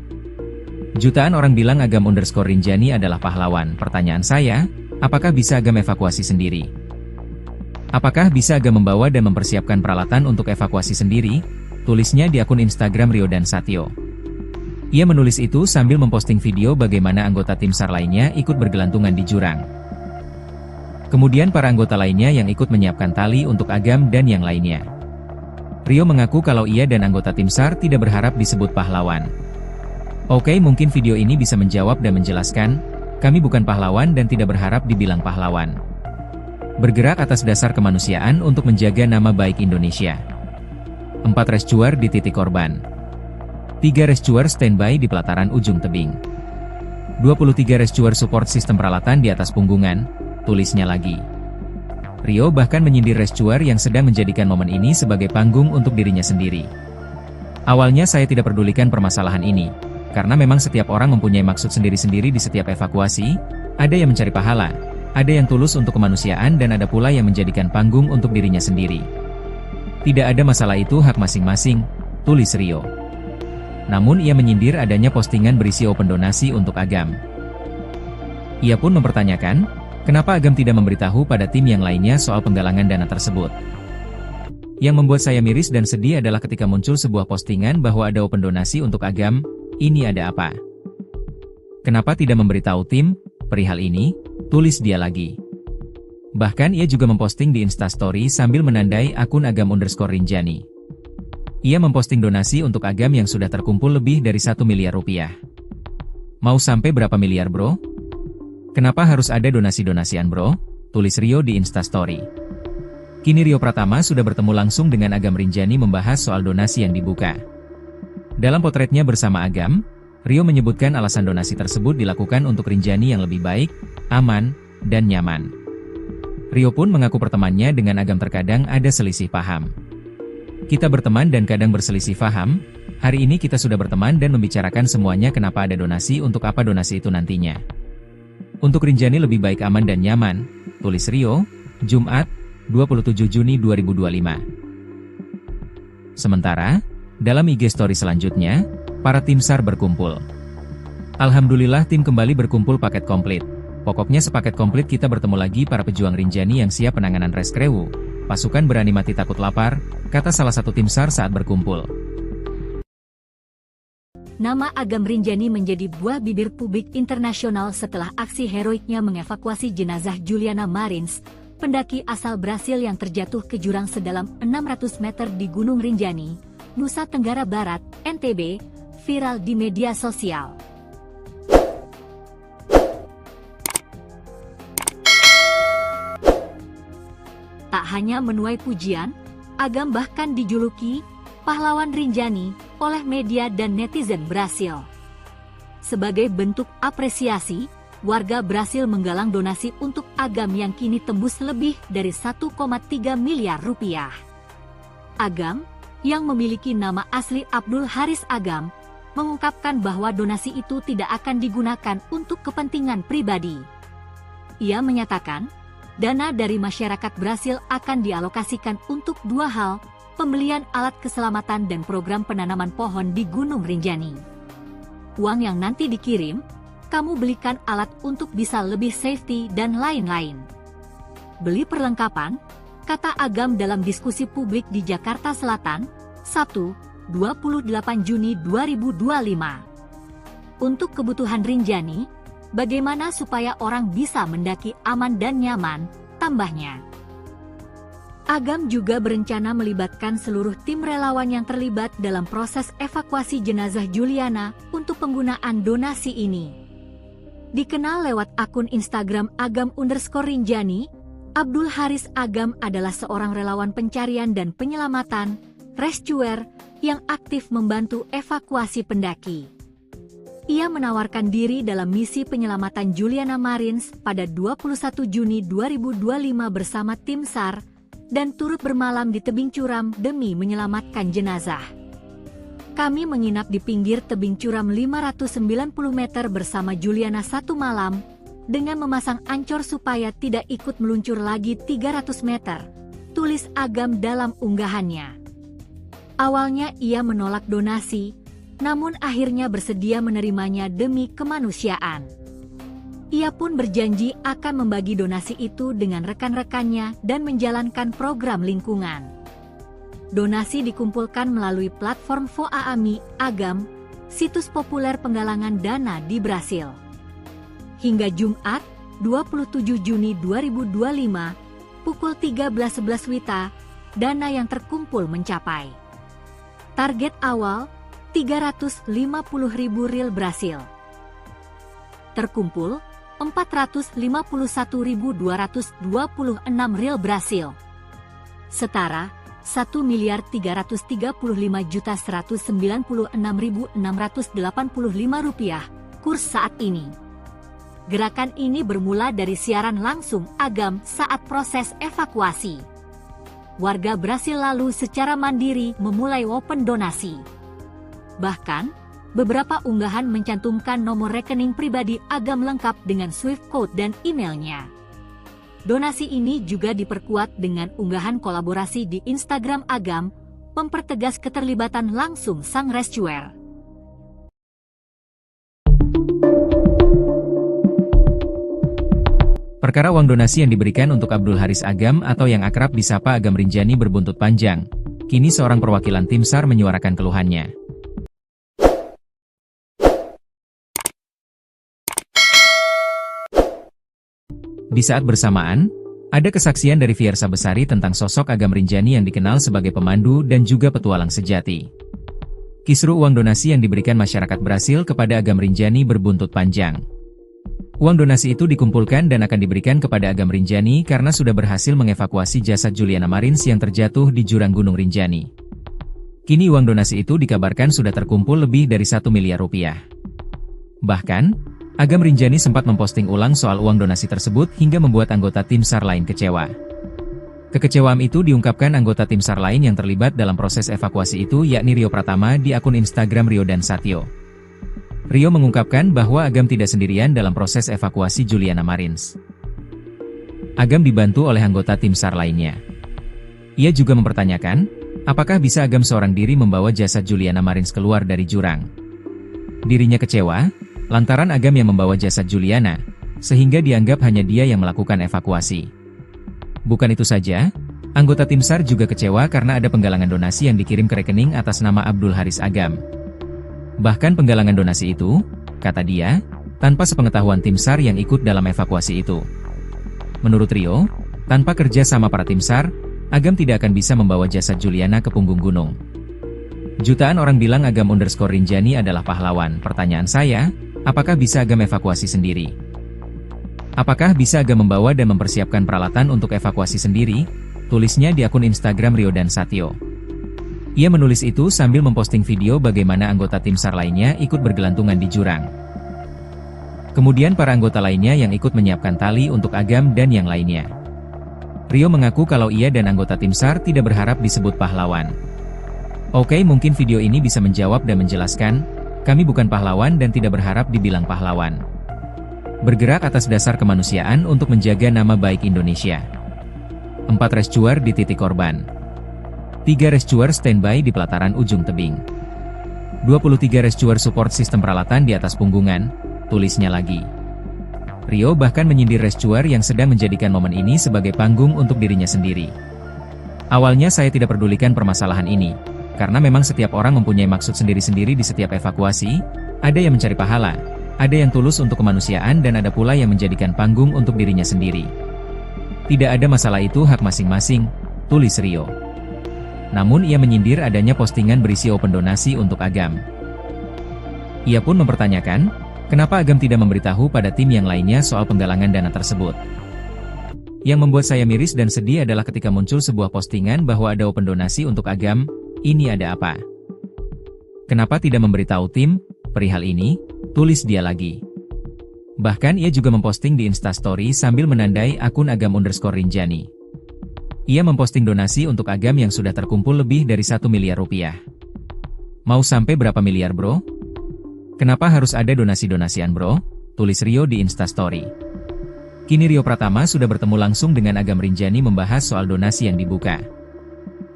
Jutaan orang bilang Agam_Rinjani adalah pahlawan. Pertanyaan saya, apakah bisa Agam evakuasi sendiri? Apakah bisa Agam membawa dan mempersiapkan peralatan untuk evakuasi sendiri? Tulisnya di akun Instagram Rio dan Satyo. Ia menulis itu sambil memposting video bagaimana anggota tim SAR lainnya ikut bergelantungan di jurang. Kemudian para anggota lainnya yang ikut menyiapkan tali untuk Agam dan yang lainnya. Rio mengaku kalau ia dan anggota tim SAR tidak berharap disebut pahlawan. Oke, mungkin video ini bisa menjawab dan menjelaskan, kami bukan pahlawan dan tidak berharap dibilang pahlawan. Bergerak atas dasar kemanusiaan untuk menjaga nama baik Indonesia. 4 rescuer di titik korban. 3 rescuer standby di pelataran ujung tebing. 23 rescuer support sistem peralatan di atas punggungan, tulisnya lagi. Rio bahkan menyindir rescuer yang sedang menjadikan momen ini sebagai panggung untuk dirinya sendiri. Awalnya saya tidak pedulikan permasalahan ini, karena memang setiap orang mempunyai maksud sendiri-sendiri di setiap evakuasi, ada yang mencari pahala, ada yang tulus untuk kemanusiaan dan ada pula yang menjadikan panggung untuk dirinya sendiri. Tidak ada masalah, itu hak masing-masing, tulis Rio. Namun ia menyindir adanya postingan berisi open donasi untuk Agam. Ia pun mempertanyakan, kenapa Agam tidak memberitahu pada tim yang lainnya soal penggalangan dana tersebut. Yang membuat saya miris dan sedih adalah ketika muncul sebuah postingan bahwa ada open donasi untuk Agam, ini ada apa? Kenapa tidak memberitahu tim perihal ini? Tulis dia lagi. Bahkan ia juga memposting di Instastory sambil menandai akun Agam_Rinjani. Ia memposting donasi untuk Agam yang sudah terkumpul lebih dari 1 miliar rupiah. Mau sampai berapa miliar bro? Kenapa harus ada donasi-donasian bro? Tulis Rio di Instastory. Kini Rio Pratama sudah bertemu langsung dengan Agam Rinjani membahas soal donasi yang dibuka. Dalam potretnya bersama Agam, Rio menyebutkan alasan donasi tersebut dilakukan untuk Rinjani yang lebih baik, aman, dan nyaman. Rio pun mengaku pertemanannya dengan Agam terkadang ada selisih paham. Kita berteman dan kadang berselisih paham, hari ini kita sudah berteman dan membicarakan semuanya kenapa ada donasi untuk apa donasi itu nantinya. Untuk Rinjani lebih baik aman dan nyaman, tulis Rio, Jumat, 27 Juni 2025. Sementara, dalam IG story selanjutnya, para tim SAR berkumpul. Alhamdulillah tim kembali berkumpul paket komplit. Pokoknya sepaket komplit kita bertemu lagi para pejuang Rinjani yang siap penanganan reskrewu. Pasukan berani mati takut lapar, kata salah satu tim SAR saat berkumpul. Nama Agam Rinjani menjadi buah bibir publik internasional setelah aksi heroiknya mengevakuasi jenazah Juliana Marins, pendaki asal Brasil yang terjatuh ke jurang sedalam 600 meter di Gunung Rinjani, Nusa Tenggara Barat, NTB, viral di media sosial. Tak hanya menuai pujian, Agam bahkan dijuluki pahlawan Rinjani oleh media dan netizen Brasil. Sebagai bentuk apresiasi, warga Brasil menggalang donasi untuk Agam yang kini tembus lebih dari 1,3 miliar rupiah. Agam, yang memiliki nama asli Abdul Haris Agam, mengungkapkan bahwa donasi itu tidak akan digunakan untuk kepentingan pribadi. Ia menyatakan, dana dari masyarakat Brasil akan dialokasikan untuk dua hal, pembelian alat keselamatan dan program penanaman pohon di Gunung Rinjani. Uang yang nanti dikirim, kamu belikan alat untuk bisa lebih safety dan lain-lain. Beli perlengkapan, kata Agam dalam diskusi publik di Jakarta Selatan, Sabtu, 28 Juni 2025. Untuk kebutuhan Rinjani, bagaimana supaya orang bisa mendaki aman dan nyaman, tambahnya. Agam juga berencana melibatkan seluruh tim relawan yang terlibat dalam proses evakuasi jenazah Juliana untuk penggunaan donasi ini. Dikenal lewat akun Instagram Agam_Rinjani, Abdul Haris Agam adalah seorang relawan pencarian dan penyelamatan, rescuer, yang aktif membantu evakuasi pendaki. Ia menawarkan diri dalam misi penyelamatan Juliana Marins pada 21 Juni 2025 bersama tim SAR, dan turut bermalam di tebing curam demi menyelamatkan jenazah. Kami menginap di pinggir tebing curam 590 meter bersama Juliana satu malam, dengan memasang ancor supaya tidak ikut meluncur lagi 300 meter, tulis Agam dalam unggahannya. Awalnya ia menolak donasi, namun akhirnya bersedia menerimanya demi kemanusiaan. Ia pun berjanji akan membagi donasi itu dengan rekan-rekannya dan menjalankan program lingkungan. Donasi dikumpulkan melalui platform Voaami Agam, situs populer penggalangan dana di Brasil. Hingga Jumat, 27 Juni 2025, pukul 13.11 WITA, dana yang terkumpul mencapai. Target awal, 350.000 riyal Brasil. Terkumpul, 451.226 riyal Brasil. Setara, 1.335.196.685 rupiah, kurs saat ini. Gerakan ini bermula dari siaran langsung Agam saat proses evakuasi. Warga Brasil lalu secara mandiri memulai open donasi. Bahkan, beberapa unggahan mencantumkan nomor rekening pribadi Agam lengkap dengan Swift code dan emailnya. Donasi ini juga diperkuat dengan unggahan kolaborasi di Instagram Agam, mempertegas keterlibatan langsung sang rescuer. Perkara uang donasi yang diberikan untuk Abdul Haris Agam atau yang akrab disapa Agam Rinjani berbuntut panjang. Kini seorang perwakilan tim SAR menyuarakan keluhannya. Di saat bersamaan, ada kesaksian dari Fiersa Besari tentang sosok Agam Rinjani yang dikenal sebagai pemandu dan juga petualang sejati. Kisru uang donasi yang diberikan masyarakat Brasil kepada Agam Rinjani berbuntut panjang. Uang donasi itu dikumpulkan dan akan diberikan kepada Agam Rinjani karena sudah berhasil mengevakuasi jasad Juliana Marins yang terjatuh di jurang Gunung Rinjani. Kini uang donasi itu dikabarkan sudah terkumpul lebih dari 1 miliar rupiah. Bahkan, Agam Rinjani sempat memposting ulang soal uang donasi tersebut hingga membuat anggota tim SAR lain kecewa. Kekecewaan itu diungkapkan anggota tim SAR lain yang terlibat dalam proses evakuasi itu yakni Rio Pratama di akun Instagram Rio dan Satyo. Rio mengungkapkan bahwa Agam tidak sendirian dalam proses evakuasi Juliana Marins. Agam dibantu oleh anggota tim SAR lainnya. Ia juga mempertanyakan, apakah bisa Agam seorang diri membawa jasad Juliana Marins keluar dari jurang. Dirinya kecewa, lantaran Agam yang membawa jasad Juliana, sehingga dianggap hanya dia yang melakukan evakuasi. Bukan itu saja, anggota tim SAR juga kecewa karena ada penggalangan donasi yang dikirim ke rekening atas nama Abdul Haris Agam. Bahkan penggalangan donasi itu, kata dia, tanpa sepengetahuan tim SAR yang ikut dalam evakuasi itu. Menurut Rio, tanpa kerja sama para tim SAR, Agam tidak akan bisa membawa jasad Juliana ke punggung gunung. Jutaan orang bilang Agam_Rinjani adalah pahlawan. Pertanyaan saya, apakah bisa Agam evakuasi sendiri? Apakah bisa Agam membawa dan mempersiapkan peralatan untuk evakuasi sendiri? Tulisnya di akun Instagram Rio dan Satyo. Ia menulis itu sambil memposting video bagaimana anggota tim SAR lainnya ikut bergelantungan di jurang. Kemudian para anggota lainnya yang ikut menyiapkan tali untuk Agam dan yang lainnya. Rio mengaku kalau ia dan anggota tim SAR tidak berharap disebut pahlawan. Oke, mungkin video ini bisa menjawab dan menjelaskan, kami bukan pahlawan dan tidak berharap dibilang pahlawan. Bergerak atas dasar kemanusiaan untuk menjaga nama baik Indonesia. 4 rescuer di titik korban. 3 rescuer standby di pelataran ujung tebing. 23 rescuer support sistem peralatan di atas punggungan, tulisnya lagi. Rio bahkan menyindir rescuer yang sedang menjadikan momen ini sebagai panggung untuk dirinya sendiri. Awalnya saya tidak pedulikan permasalahan ini, karena memang setiap orang mempunyai maksud sendiri-sendiri di setiap evakuasi, ada yang mencari pahala, ada yang tulus untuk kemanusiaan dan ada pula yang menjadikan panggung untuk dirinya sendiri. Tidak ada masalah, itu hak masing-masing, tulis Rio. Namun ia menyindir adanya postingan berisi open donasi untuk Agam. Ia pun mempertanyakan, kenapa Agam tidak memberitahu pada tim yang lainnya soal penggalangan dana tersebut. Yang membuat saya miris dan sedih adalah ketika muncul sebuah postingan bahwa ada open donasi untuk Agam, ini ada apa? Kenapa tidak memberitahu tim perihal ini? Tulis dia lagi. Bahkan ia juga memposting di Instastory sambil menandai akun Agam_Rinjani. Ia memposting donasi untuk Agam yang sudah terkumpul lebih dari 1 miliar rupiah. Mau sampai berapa miliar bro? Kenapa harus ada donasi-donasian bro? Tulis Rio di Instastory. Kini Rio Pratama sudah bertemu langsung dengan Agam_Rinjani membahas soal donasi yang dibuka.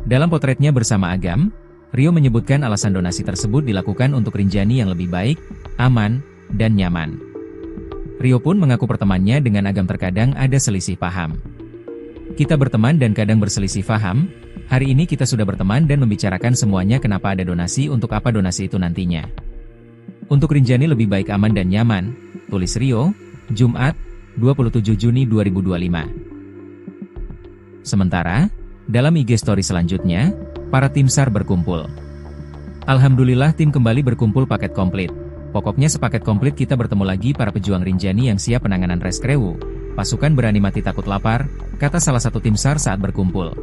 Dalam potretnya bersama Agam, Rio menyebutkan alasan donasi tersebut dilakukan untuk Rinjani yang lebih baik, aman, dan nyaman. Rio pun mengaku pertemanannya dengan Agam terkadang ada selisih paham. Kita berteman dan kadang berselisih paham, hari ini kita sudah berteman dan membicarakan semuanya kenapa ada donasi untuk apa donasi itu nantinya. Untuk Rinjani lebih baik aman dan nyaman, tulis Rio, Jumat, 27 Juni 2025. Sementara, dalam IG story selanjutnya, para tim SAR berkumpul. Alhamdulillah tim kembali berkumpul paket komplit. Pokoknya sepaket komplit kita bertemu lagi para pejuang Rinjani yang siap penanganan reskrewu. Pasukan berani mati takut lapar, kata salah satu tim SAR saat berkumpul.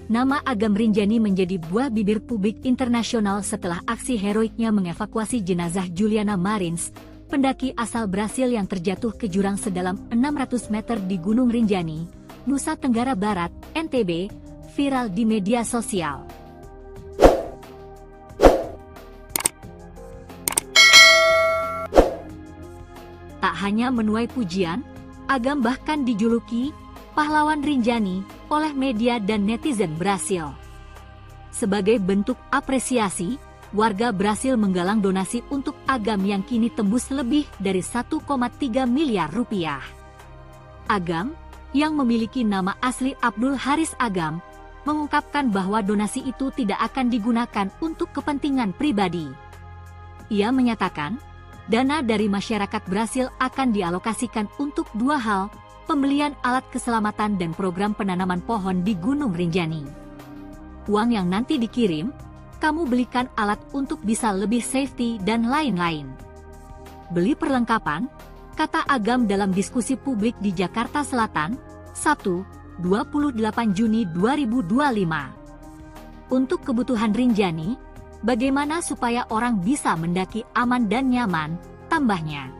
Nama Agam_Rinjani menjadi buah bibir publik internasional setelah aksi heroiknya mengevakuasi jenazah Juliana Marins, pendaki asal Brasil yang terjatuh ke jurang sedalam 600 meter di Gunung Rinjani, Nusa Tenggara Barat, NTB, viral di media sosial. Tak hanya menuai pujian, Agam bahkan dijuluki pahlawan Rinjani oleh media dan netizen Brasil. Sebagai bentuk apresiasi, warga Brasil menggalang donasi untuk Agam yang kini tembus lebih dari 1,3 miliar rupiah. Agam, yang memiliki nama asli Abdul Haris Agam, mengungkapkan bahwa donasi itu tidak akan digunakan untuk kepentingan pribadi. Ia menyatakan, dana dari masyarakat Brasil akan dialokasikan untuk 2 hal, pembelian alat keselamatan dan program penanaman pohon di Gunung Rinjani. Uang yang nanti dikirim, kamu belikan alat untuk bisa lebih safety dan lain-lain. Beli perlengkapan, kata Agam dalam diskusi publik di Jakarta Selatan, Sabtu, 28 Juni 2025. Untuk kebutuhan Rinjani, bagaimana supaya orang bisa mendaki aman dan nyaman, tambahnya.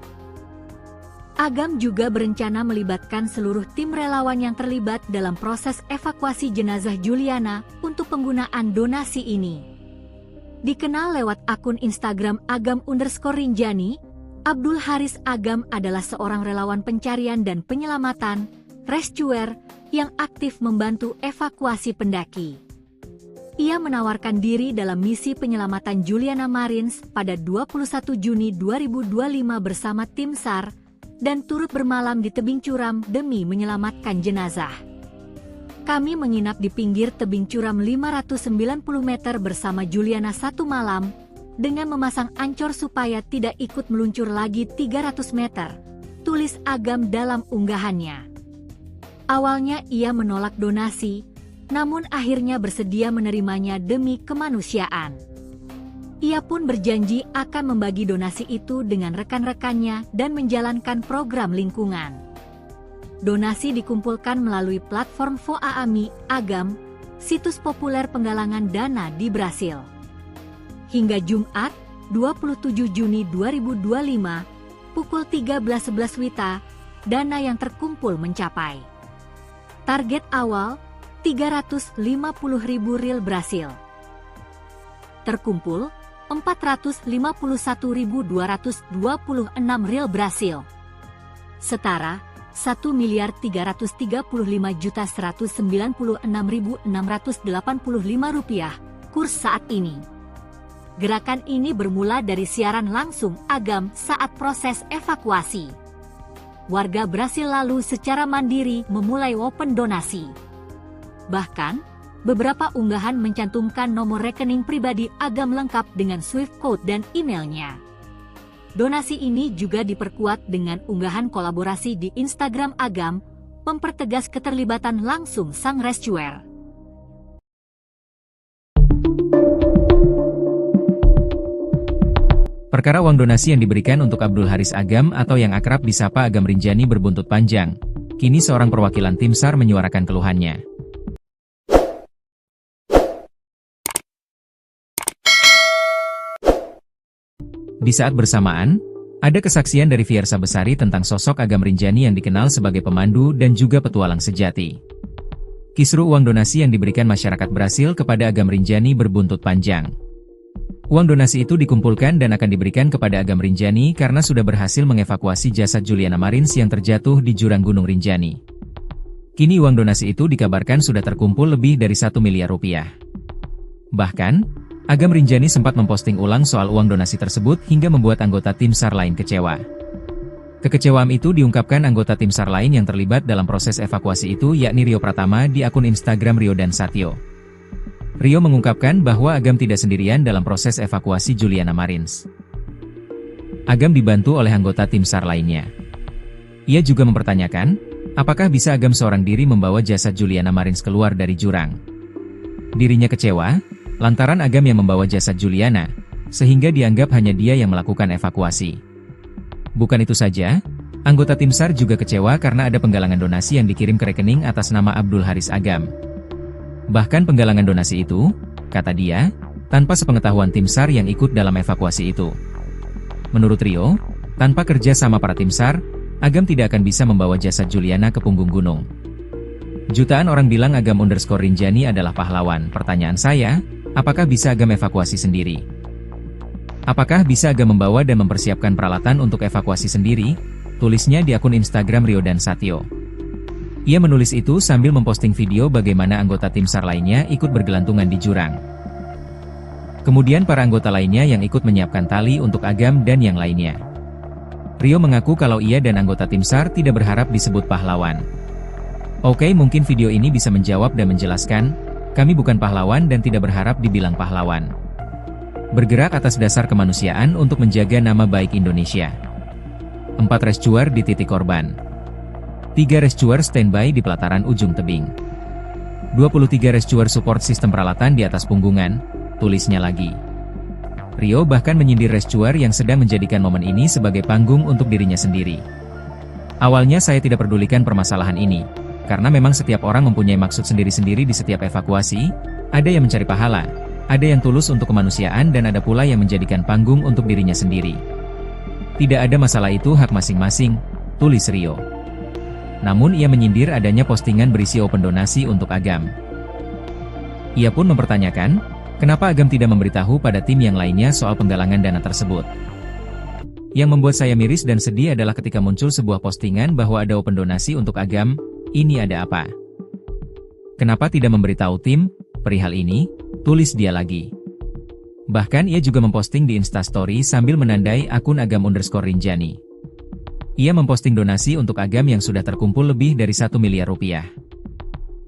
Agam juga berencana melibatkan seluruh tim relawan yang terlibat dalam proses evakuasi jenazah Juliana untuk penggunaan donasi ini. Dikenal lewat akun Instagram Agam_Rinjani, Abdul Haris Agam adalah seorang relawan pencarian dan penyelamatan, rescuer, yang aktif membantu evakuasi pendaki. Ia menawarkan diri dalam misi penyelamatan Juliana Marins pada 21 Juni 2025 bersama tim SAR, dan turut bermalam di tebing curam demi menyelamatkan jenazah. Kami menginap di pinggir tebing curam 590 meter bersama Juliana satu malam, dengan memasang ancor supaya tidak ikut meluncur lagi 300 meter, tulis Agam dalam unggahannya. Awalnya ia menolak donasi, namun akhirnya bersedia menerimanya demi kemanusiaan. Ia pun berjanji akan membagi donasi itu dengan rekan-rekannya dan menjalankan program lingkungan. Donasi dikumpulkan melalui platform Voaami Agam, situs populer penggalangan dana di Brasil. Hingga Jumat, 27 Juni 2025, pukul 13.11 WITA, dana yang terkumpul mencapai target awal 350.000 rial Brasil. Terkumpul 451.226 rial Brasil. Setara 1.335.196.685 rupiah kurs saat ini. Gerakan ini bermula dari siaran langsung Agam saat proses evakuasi. Warga Brasil lalu secara mandiri memulai open donasi. Bahkan, beberapa unggahan mencantumkan nomor rekening pribadi Agam lengkap dengan Swift code dan emailnya. Donasi ini juga diperkuat dengan unggahan kolaborasi di Instagram Agam, mempertegas keterlibatan langsung sang rescuer. Perkara uang donasi yang diberikan untuk Abdul Haris Agam atau yang akrab disapa Agam Rinjani berbuntut panjang. Kini seorang perwakilan tim SAR menyuarakan keluhannya. Di saat bersamaan, ada kesaksian dari Fiersa Besari tentang sosok Agam Rinjani yang dikenal sebagai pemandu dan juga petualang sejati. Kisru uang donasi yang diberikan masyarakat Brasil kepada Agam Rinjani berbuntut panjang. Uang donasi itu dikumpulkan dan akan diberikan kepada Agam Rinjani karena sudah berhasil mengevakuasi jasad Juliana Marins yang terjatuh di jurang Gunung Rinjani. Kini uang donasi itu dikabarkan sudah terkumpul lebih dari 1 miliar rupiah. Bahkan, Agam Rinjani sempat memposting ulang soal uang donasi tersebut hingga membuat anggota tim SAR lain kecewa. Kekecewaan itu diungkapkan anggota tim SAR lain yang terlibat dalam proses evakuasi itu yakni Rio Pratama di akun Instagram Rio dan Satyo. Rio mengungkapkan bahwa Agam tidak sendirian dalam proses evakuasi Juliana Marins. Agam dibantu oleh anggota tim SAR lainnya. Ia juga mempertanyakan, apakah bisa Agam seorang diri membawa jasad Juliana Marins keluar dari jurang. Dirinya kecewa, lantaran Agam yang membawa jasad Juliana, sehingga dianggap hanya dia yang melakukan evakuasi. Bukan itu saja, anggota tim SAR juga kecewa karena ada penggalangan donasi yang dikirim ke rekening atas nama Abdul Haris Agam. Bahkan penggalangan donasi itu, kata dia, tanpa sepengetahuan tim SAR yang ikut dalam evakuasi itu. Menurut Rio, tanpa kerja sama para tim SAR, Agam tidak akan bisa membawa jasad Juliana ke punggung gunung. Jutaan orang bilang Agam _Rinjani adalah pahlawan. Pertanyaan saya, apakah bisa Agam evakuasi sendiri? Apakah bisa Agam membawa dan mempersiapkan peralatan untuk evakuasi sendiri? Tulisnya di akun Instagram Rio dan Satyo. Ia menulis itu sambil memposting video bagaimana anggota tim SAR lainnya ikut bergelantungan di jurang. Kemudian para anggota lainnya yang ikut menyiapkan tali untuk Agam dan yang lainnya. Rio mengaku kalau ia dan anggota tim SAR tidak berharap disebut pahlawan. Oke, mungkin video ini bisa menjawab dan menjelaskan, kami bukan pahlawan dan tidak berharap dibilang pahlawan. Bergerak atas dasar kemanusiaan untuk menjaga nama baik Indonesia. 4 rescuer di titik korban. 3 rescuer standby di pelataran ujung tebing. 23 rescuer support sistem peralatan di atas punggungan, tulisnya lagi. Rio bahkan menyindir rescuer yang sedang menjadikan momen ini sebagai panggung untuk dirinya sendiri. Awalnya saya tidak pedulikan permasalahan ini, karena memang setiap orang mempunyai maksud sendiri-sendiri di setiap evakuasi, ada yang mencari pahala, ada yang tulus untuk kemanusiaan dan ada pula yang menjadikan panggung untuk dirinya sendiri. Tidak ada masalah, itu hak masing-masing, tulis Rio. Namun ia menyindir adanya postingan berisi open donasi untuk Agam. Ia pun mempertanyakan, kenapa Agam tidak memberitahu pada tim yang lainnya soal penggalangan dana tersebut. Yang membuat saya miris dan sedih adalah ketika muncul sebuah postingan bahwa ada open donasi untuk Agam. Ini ada apa? Kenapa tidak memberitahu tim perihal ini? Tulis dia lagi. Bahkan ia juga memposting di Instastory sambil menandai akun Agam_Rinjani. Ia memposting donasi untuk Agam yang sudah terkumpul lebih dari 1 miliar rupiah.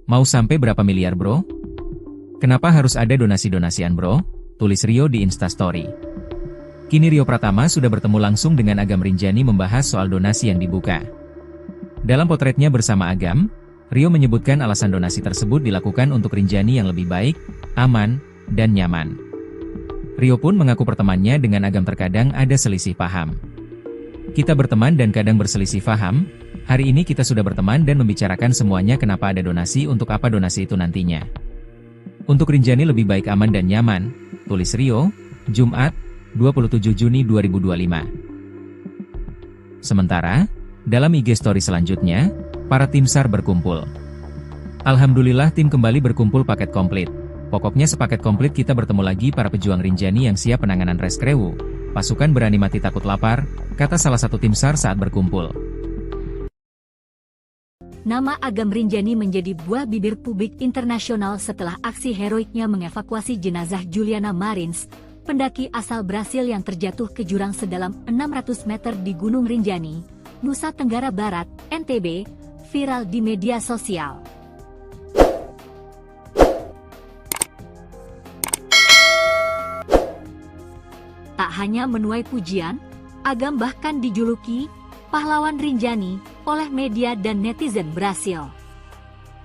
Mau sampai berapa miliar bro? Kenapa harus ada donasi-donasian bro? Tulis Rio di Instastory. Kini Rio Pratama sudah bertemu langsung dengan Agam Rinjani membahas soal donasi yang dibuka. Dalam potretnya bersama Agam, Rio menyebutkan alasan donasi tersebut dilakukan untuk Rinjani yang lebih baik, aman, dan nyaman. Rio pun mengaku pertemanannya dengan Agam terkadang ada selisih paham. Kita berteman dan kadang berselisih paham, hari ini kita sudah berteman dan membicarakan semuanya kenapa ada donasi untuk apa donasi itu nantinya. Untuk Rinjani lebih baik aman dan nyaman, tulis Rio, Jumat, 27 Juni 2025. Sementara, dalam IG story selanjutnya, para tim SAR berkumpul. Alhamdulillah tim kembali berkumpul paket komplit. Pokoknya sepaket komplit kita bertemu lagi para pejuang Rinjani yang siap penanganan reskrewu. Pasukan berani mati takut lapar, kata salah satu tim SAR saat berkumpul. Nama Agam Rinjani menjadi buah bibir publik internasional setelah aksi heroiknya mengevakuasi jenazah Juliana Marins, pendaki asal Brasil yang terjatuh ke jurang sedalam 600 meter di Gunung Rinjani, Nusa Tenggara Barat, NTB, viral di media sosial. Tak hanya menuai pujian, Agam bahkan dijuluki pahlawan Rinjani oleh media dan netizen Brasil.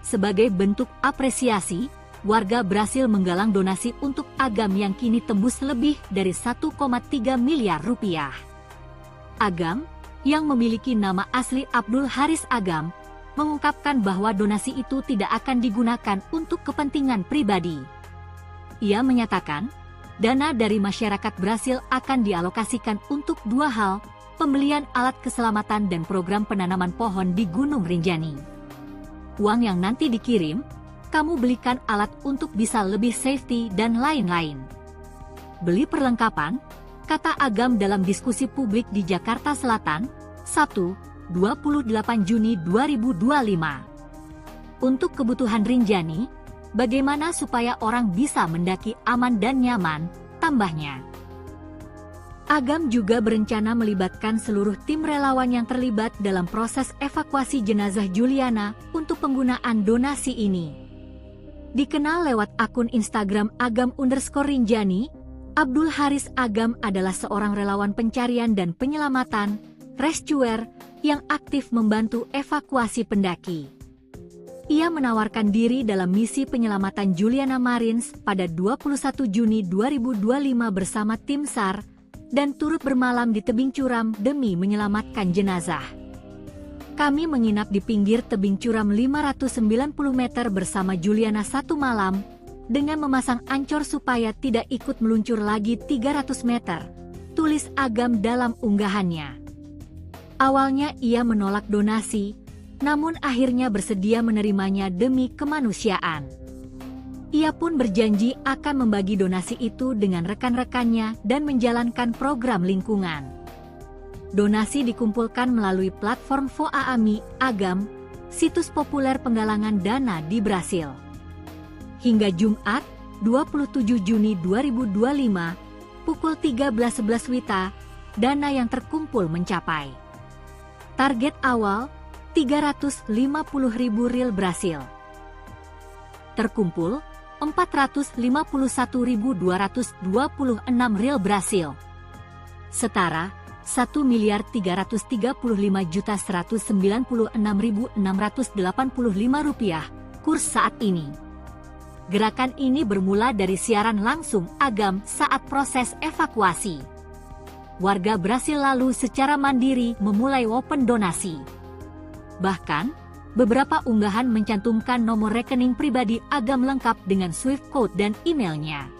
Sebagai bentuk apresiasi, warga Brasil menggalang donasi untuk Agam yang kini tembus lebih dari 1,3 miliar rupiah. Agam, yang memiliki nama asli Abdul Haris Agam, mengungkapkan bahwa donasi itu tidak akan digunakan untuk kepentingan pribadi. Ia menyatakan, dana dari masyarakat Brasil akan dialokasikan untuk dua hal, pembelian alat keselamatan dan program penanaman pohon di Gunung Rinjani. Uang yang nanti dikirim, kamu belikan alat untuk bisa lebih safety dan lain-lain. Beli perlengkapan, kata Agam dalam diskusi publik di Jakarta Selatan, Sabtu, 28 Juni 2025. Untuk kebutuhan Rinjani, bagaimana supaya orang bisa mendaki aman dan nyaman, tambahnya. Agam juga berencana melibatkan seluruh tim relawan yang terlibat dalam proses evakuasi jenazah Juliana untuk penggunaan donasi ini. Dikenal lewat akun Instagram Agam_Rinjani, Abdul Haris Agam adalah seorang relawan pencarian dan penyelamatan, rescuer, yang aktif membantu evakuasi pendaki. Ia menawarkan diri dalam misi penyelamatan Juliana Marins pada 21 Juni 2025 bersama tim SAR, dan turut bermalam di tebing curam demi menyelamatkan jenazah. Kami menginap di pinggir tebing curam 590 meter bersama Juliana satu malam, dengan memasang ancor supaya tidak ikut meluncur lagi 300 meter, tulis Agam dalam unggahannya. Awalnya ia menolak donasi, namun akhirnya bersedia menerimanya demi kemanusiaan. Ia pun berjanji akan membagi donasi itu dengan rekan-rekannya dan menjalankan program lingkungan. Donasi dikumpulkan melalui platform Voaami Agam, situs populer penggalangan dana di Brasil. Hingga Jumat, 27 Juni 2025, pukul 13.11 WITA, dana yang terkumpul mencapai. Target awal, 350.000 rial Brasil. Terkumpul, 451.226 rial Brasil. Setara, 1.335.196.685 rupiah, kurs saat ini. Gerakan ini bermula dari siaran langsung Agam saat proses evakuasi. Warga Brasil lalu secara mandiri memulai open donasi. Bahkan, beberapa unggahan mencantumkan nomor rekening pribadi Agam lengkap dengan Swift code dan emailnya.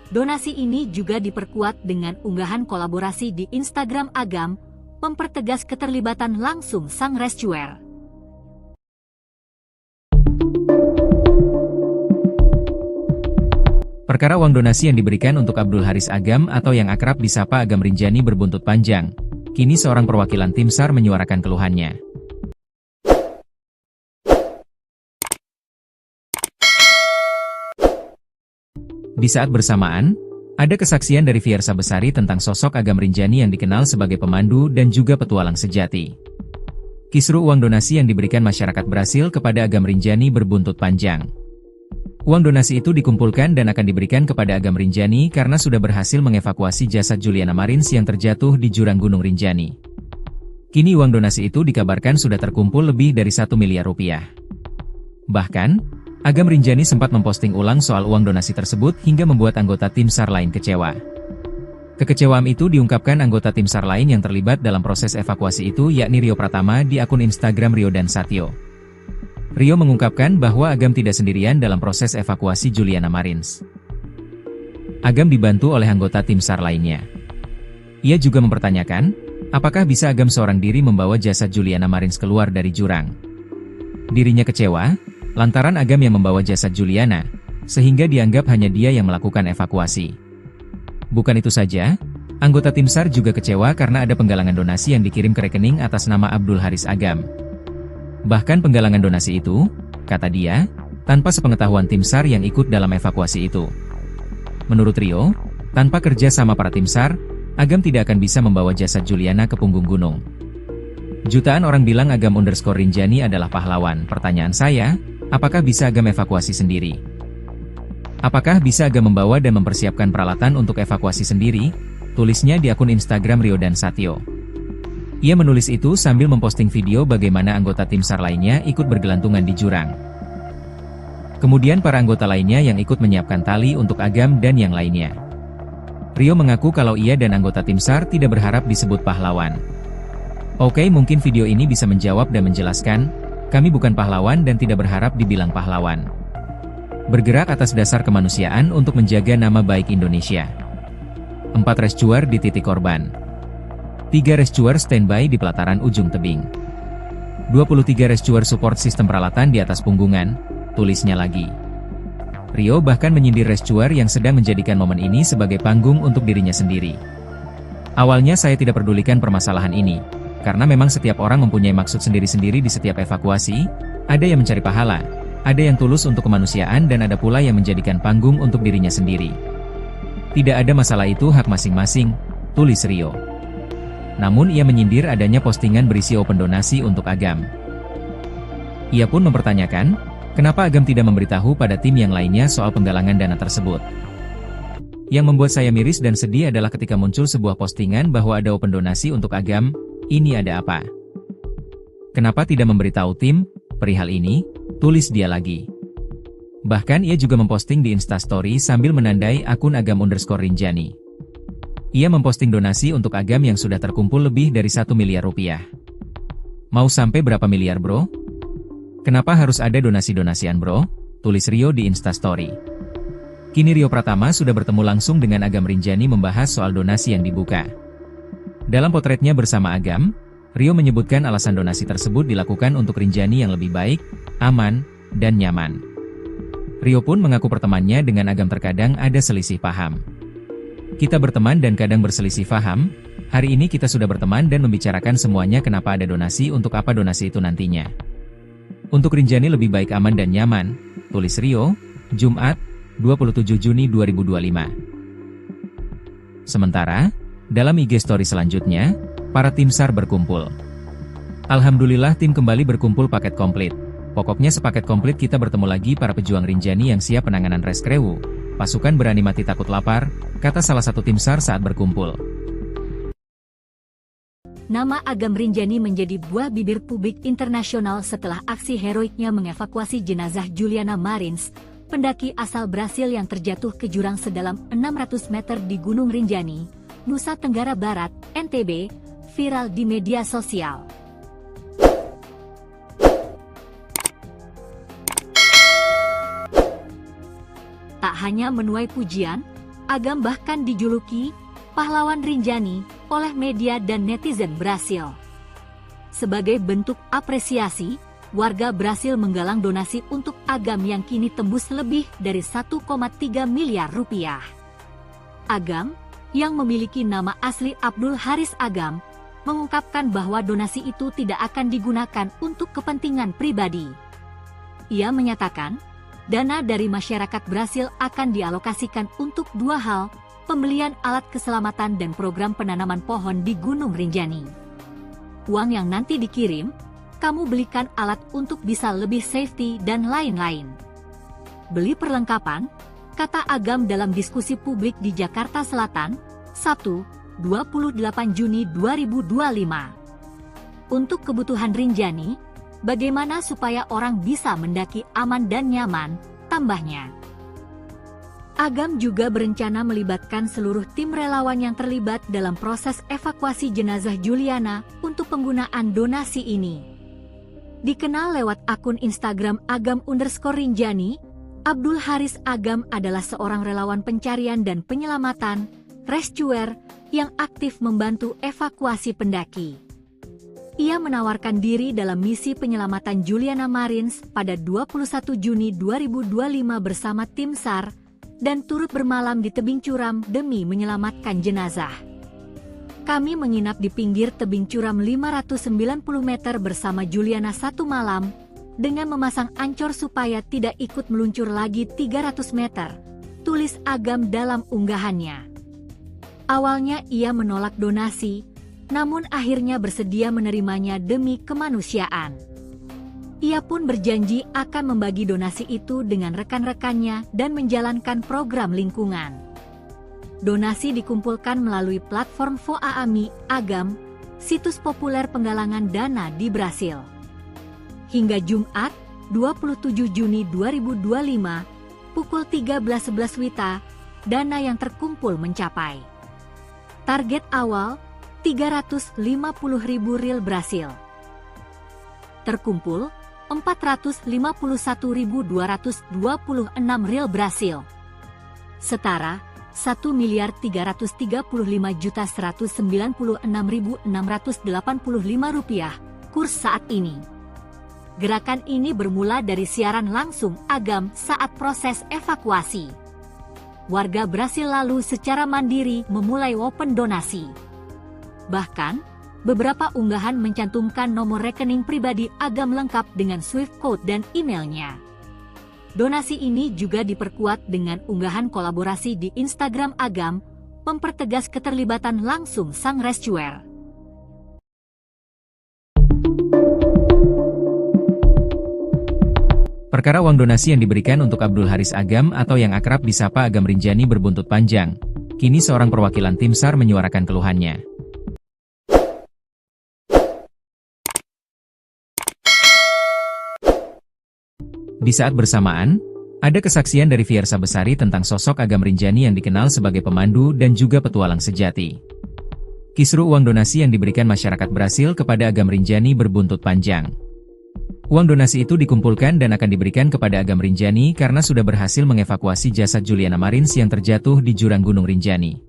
Donasi ini juga diperkuat dengan unggahan kolaborasi di Instagram Agam, mempertegas keterlibatan langsung sang rescuer. Perkara uang donasi yang diberikan untuk Abdul Haris Agam atau yang akrab disapa Agam Rinjani berbuntut panjang. Kini seorang perwakilan tim SAR menyuarakan keluhannya. Di saat bersamaan, ada kesaksian dari Fiersa Besari tentang sosok Agam Rinjani yang dikenal sebagai pemandu dan juga petualang sejati. Kisru uang donasi yang diberikan masyarakat Brasil kepada Agam Rinjani berbuntut panjang. Uang donasi itu dikumpulkan dan akan diberikan kepada Agam Rinjani karena sudah berhasil mengevakuasi jasad Juliana Marins yang terjatuh di jurang Gunung Rinjani. Kini uang donasi itu dikabarkan sudah terkumpul lebih dari 1 miliar rupiah. Bahkan, Agam Rinjani sempat memposting ulang soal uang donasi tersebut hingga membuat anggota tim SAR lain kecewa. Kekecewaan itu diungkapkan anggota tim SAR lain yang terlibat dalam proses evakuasi itu yakni Rio Pratama di akun Instagram Rio dan Satyo. Rio mengungkapkan bahwa Agam tidak sendirian dalam proses evakuasi Juliana Marins. Agam dibantu oleh anggota tim SAR lainnya. Ia juga mempertanyakan, apakah bisa Agam seorang diri membawa jasad Juliana Marins keluar dari jurang. Dirinya kecewa, lantaran Agam yang membawa jasad Juliana, sehingga dianggap hanya dia yang melakukan evakuasi. Bukan itu saja, anggota tim SAR juga kecewa karena ada penggalangan donasi yang dikirim ke rekening atas nama Abdul Haris Agam. Bahkan penggalangan donasi itu, kata dia, tanpa sepengetahuan tim SAR yang ikut dalam evakuasi itu. Menurut Rio, tanpa kerja sama para tim SAR, Agam tidak akan bisa membawa jasad Juliana ke punggung gunung. Jutaan orang bilang Agam_Rinjani adalah pahlawan. Pertanyaan saya, apakah bisa Agam evakuasi sendiri? Apakah bisa Agam membawa dan mempersiapkan peralatan untuk evakuasi sendiri? Tulisnya di akun Instagram Rio dan Satyo. Ia menulis itu sambil memposting video bagaimana anggota tim SAR lainnya ikut bergelantungan di jurang. Kemudian para anggota lainnya yang ikut menyiapkan tali untuk Agam dan yang lainnya. Rio mengaku kalau ia dan anggota tim SAR tidak berharap disebut pahlawan. Oke, mungkin video ini bisa menjawab dan menjelaskan, kami bukan pahlawan dan tidak berharap dibilang pahlawan. Bergerak atas dasar kemanusiaan untuk menjaga nama baik Indonesia. 4 rescuer di titik korban. 3 rescuer standby di pelataran ujung tebing. 23 rescuer support sistem peralatan di atas punggungan, tulisnya lagi. Rio bahkan menyindir rescuer yang sedang menjadikan momen ini sebagai panggung untuk dirinya sendiri. Awalnya saya tidak pedulikan permasalahan ini, karena memang setiap orang mempunyai maksud sendiri-sendiri di setiap evakuasi, ada yang mencari pahala, ada yang tulus untuk kemanusiaan dan ada pula yang menjadikan panggung untuk dirinya sendiri. Tidak ada masalah, itu hak masing-masing, tulis Rio. Namun ia menyindir adanya postingan berisi open donasi untuk Agam. Ia pun mempertanyakan, kenapa Agam tidak memberitahu pada tim yang lainnya soal penggalangan dana tersebut. Yang membuat saya miris dan sedih adalah ketika muncul sebuah postingan bahwa ada open donasi untuk Agam, ini ada apa? Kenapa tidak memberitahu tim perihal ini? Tulis dia lagi. Bahkan ia juga memposting di Instastory sambil menandai akun Agam_Rinjani. Ia memposting donasi untuk Agam yang sudah terkumpul lebih dari 1 miliar rupiah. Mau sampai berapa miliar bro? Kenapa harus ada donasi-donasian bro? Tulis Rio di Instastory. Kini Rio Pratama sudah bertemu langsung dengan Agam Rinjani membahas soal donasi yang dibuka. Dalam potretnya bersama Agam, Rio menyebutkan alasan donasi tersebut dilakukan untuk Rinjani yang lebih baik, aman, dan nyaman. Rio pun mengaku pertemanannya dengan Agam terkadang ada selisih paham. Kita berteman dan kadang berselisih paham, hari ini kita sudah berteman dan membicarakan semuanya kenapa ada donasi untuk apa donasi itu nantinya. Untuk Rinjani lebih baik aman dan nyaman, tulis Rio, Jumat, 27 Juni 2025. Sementara, dalam IG story selanjutnya, para tim SAR berkumpul. Alhamdulillah tim kembali berkumpul paket komplit. Pokoknya sepaket komplit kita bertemu lagi para pejuang Rinjani yang siap penanganan reskrewu. Pasukan berani mati takut lapar, kata salah satu tim SAR saat berkumpul. Nama Agam Rinjani menjadi buah bibir publik internasional setelah aksi heroiknya mengevakuasi jenazah Juliana Marins, pendaki asal Brasil yang terjatuh ke jurang sedalam 600 meter di Gunung Rinjani, Nusa Tenggara Barat, NTB, viral di media sosial. Tak hanya menuai pujian, Agam bahkan dijuluki pahlawan Rinjani oleh media dan netizen Brasil. Sebagai bentuk apresiasi, warga berhasil menggalang donasi untuk Agam yang kini tembus lebih dari 1,3 miliar rupiah. Agam, yang memiliki nama asli Abdul Haris Agam, mengungkapkan bahwa donasi itu tidak akan digunakan untuk kepentingan pribadi. Ia menyatakan, dana dari masyarakat berhasil akan dialokasikan untuk dua hal, pembelian alat keselamatan dan program penanaman pohon di Gunung Rinjani. Uang yang nanti dikirim, kamu belikan alat untuk bisa lebih safety dan lain-lain. Beli perlengkapan, kata Agam dalam diskusi publik di Jakarta Selatan, Sabtu, 28 Juni 2025. Untuk kebutuhan Rinjani, bagaimana supaya orang bisa mendaki aman dan nyaman, tambahnya. Agam juga berencana melibatkan seluruh tim relawan yang terlibat dalam proses evakuasi jenazah Juliana untuk penggunaan donasi ini. Dikenal lewat akun Instagram Agam_Rinjani, Abdul Haris Agam adalah seorang relawan pencarian dan penyelamatan, rescuer, yang aktif membantu evakuasi pendaki. Ia menawarkan diri dalam misi penyelamatan Juliana Marins pada 21 Juni 2025 bersama tim SAR, dan turut bermalam di tebing curam demi menyelamatkan jenazah. Kami menginap di pinggir tebing curam 590 meter bersama Juliana satu malam, dengan memasang ancor supaya tidak ikut meluncur lagi 300 meter, tulis Agam dalam unggahannya. Awalnya ia menolak donasi, namun akhirnya bersedia menerimanya demi kemanusiaan. Ia pun berjanji akan membagi donasi itu dengan rekan-rekannya dan menjalankan program lingkungan. Donasi dikumpulkan melalui platform Voaami Agam, situs populer penggalangan dana di Brasil. Hingga Jumat, 27 Juni 2025, pukul 13.11 WITA, dana yang terkumpul mencapai. Target awal, 350.000 ril Brasil. Terkumpul, 451.226 ril Brasil. Setara, 1.335.196.685 rupiah, kurs saat ini. Gerakan ini bermula dari siaran langsung Agam saat proses evakuasi. Warga Brasil lalu secara mandiri memulai open donasi. Bahkan, beberapa unggahan mencantumkan nomor rekening pribadi Agam lengkap dengan Swift code dan emailnya. Donasi ini juga diperkuat dengan unggahan kolaborasi di Instagram Agam, mempertegas keterlibatan langsung sang rescuer. Perkara uang donasi yang diberikan untuk Abdul Haris Agam atau yang akrab disapa Agam Rinjani berbuntut panjang. Kini seorang perwakilan tim SAR menyuarakan keluhannya. Di saat bersamaan, ada kesaksian dari Fiersa Besari tentang sosok Agam Rinjani yang dikenal sebagai pemandu dan juga petualang sejati. Kisru uang donasi yang diberikan masyarakat Brasil kepada Agam Rinjani berbuntut panjang. Uang donasi itu dikumpulkan dan akan diberikan kepada Agam Rinjani karena sudah berhasil mengevakuasi jasad Juliana Marins yang terjatuh di jurang Gunung Rinjani.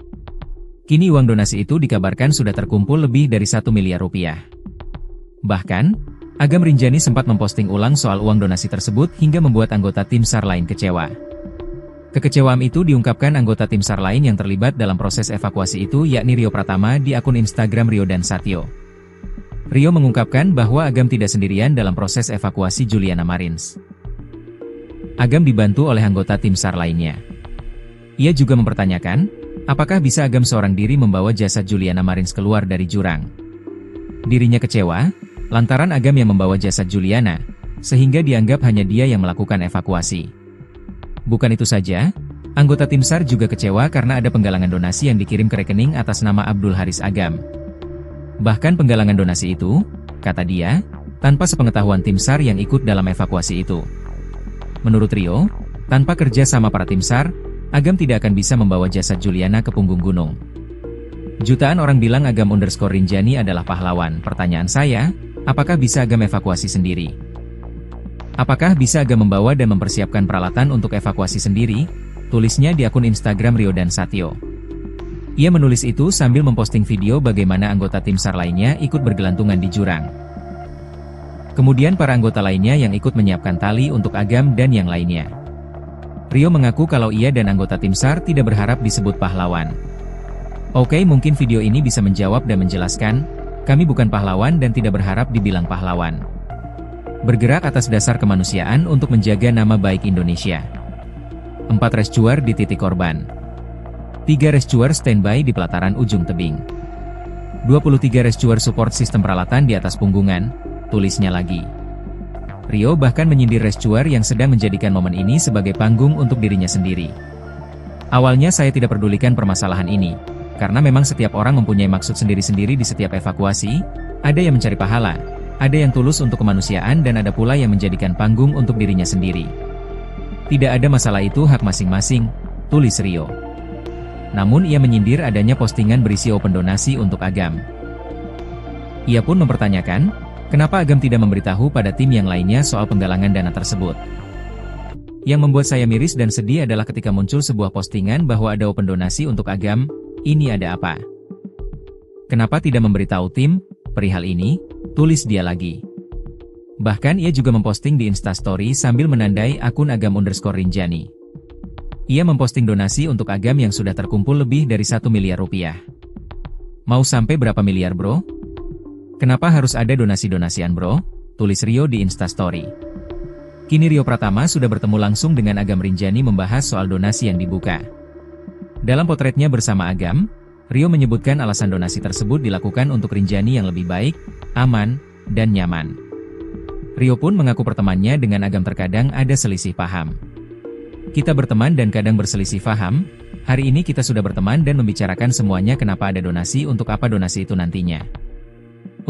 Kini uang donasi itu dikabarkan sudah terkumpul lebih dari 1 miliar rupiah. Bahkan, Agam Rinjani sempat memposting ulang soal uang donasi tersebut hingga membuat anggota tim SAR lain kecewa. Kekecewaan itu diungkapkan anggota tim SAR lain yang terlibat dalam proses evakuasi itu yakni Rio Pratama di akun Instagram Rio dan Satyo. Rio mengungkapkan bahwa Agam tidak sendirian dalam proses evakuasi Juliana Marins. Agam dibantu oleh anggota tim SAR lainnya. Ia juga mempertanyakan, apakah bisa Agam seorang diri membawa jasad Juliana Marins keluar dari jurang. Dirinya kecewa, lantaran Agam yang membawa jasad Juliana, sehingga dianggap hanya dia yang melakukan evakuasi. Bukan itu saja, anggota tim SAR juga kecewa karena ada penggalangan donasi yang dikirim ke rekening atas nama Abdul Haris Agam. Bahkan penggalangan donasi itu, kata dia, tanpa sepengetahuan tim SAR yang ikut dalam evakuasi itu. Menurut Rio, tanpa kerja sama para tim SAR, Agam tidak akan bisa membawa jasad Juliana ke punggung gunung. Jutaan orang bilang Agam_Rinjani adalah pahlawan. Pertanyaan saya, apakah bisa Agam evakuasi sendiri? Apakah bisa Agam membawa dan mempersiapkan peralatan untuk evakuasi sendiri? Tulisnya di akun Instagram Rio dan Satyo. Ia menulis itu sambil memposting video bagaimana anggota tim SAR lainnya ikut bergelantungan di jurang. Kemudian para anggota lainnya yang ikut menyiapkan tali untuk Agam dan yang lainnya. Rio mengaku kalau ia dan anggota tim SAR tidak berharap disebut pahlawan. Oke, mungkin video ini bisa menjawab dan menjelaskan, kami bukan pahlawan dan tidak berharap dibilang pahlawan. Bergerak atas dasar kemanusiaan untuk menjaga nama baik Indonesia. 4 rescuer di titik korban. 3 rescuer standby di pelataran ujung tebing. 23 rescuer support sistem peralatan di atas punggungan, tulisnya lagi. Rio bahkan menyindir rescuer yang sedang menjadikan momen ini sebagai panggung untuk dirinya sendiri. Awalnya saya tidak pedulikan permasalahan ini, karena memang setiap orang mempunyai maksud sendiri-sendiri di setiap evakuasi, ada yang mencari pahala, ada yang tulus untuk kemanusiaan dan ada pula yang menjadikan panggung untuk dirinya sendiri. Tidak ada masalah, itu hak masing-masing, tulis Rio. Namun ia menyindir adanya postingan berisi open donasi untuk Agam. Ia pun mempertanyakan, kenapa Agam tidak memberitahu pada tim yang lainnya soal penggalangan dana tersebut. Yang membuat saya miris dan sedih adalah ketika muncul sebuah postingan bahwa ada open donasi untuk Agam. Ini ada apa? Kenapa tidak memberitahu tim perihal ini? Tulis dia lagi. Bahkan ia juga memposting di Instastory sambil menandai akun Agam_Rinjani. Ia memposting donasi untuk Agam yang sudah terkumpul lebih dari 1 miliar rupiah. Mau sampai berapa miliar bro? Kenapa harus ada donasi-donasian bro? Tulis Rio di Instastory. Kini Rio Pratama sudah bertemu langsung dengan Agam Rinjani membahas soal donasi yang dibuka. Dalam potretnya bersama Agam, Rio menyebutkan alasan donasi tersebut dilakukan untuk Rinjani yang lebih baik, aman, dan nyaman. Rio pun mengaku pertemanannya dengan Agam terkadang ada selisih paham. Kita berteman dan kadang berselisih paham, hari ini kita sudah berteman dan membicarakan semuanya kenapa ada donasi untuk apa donasi itu nantinya.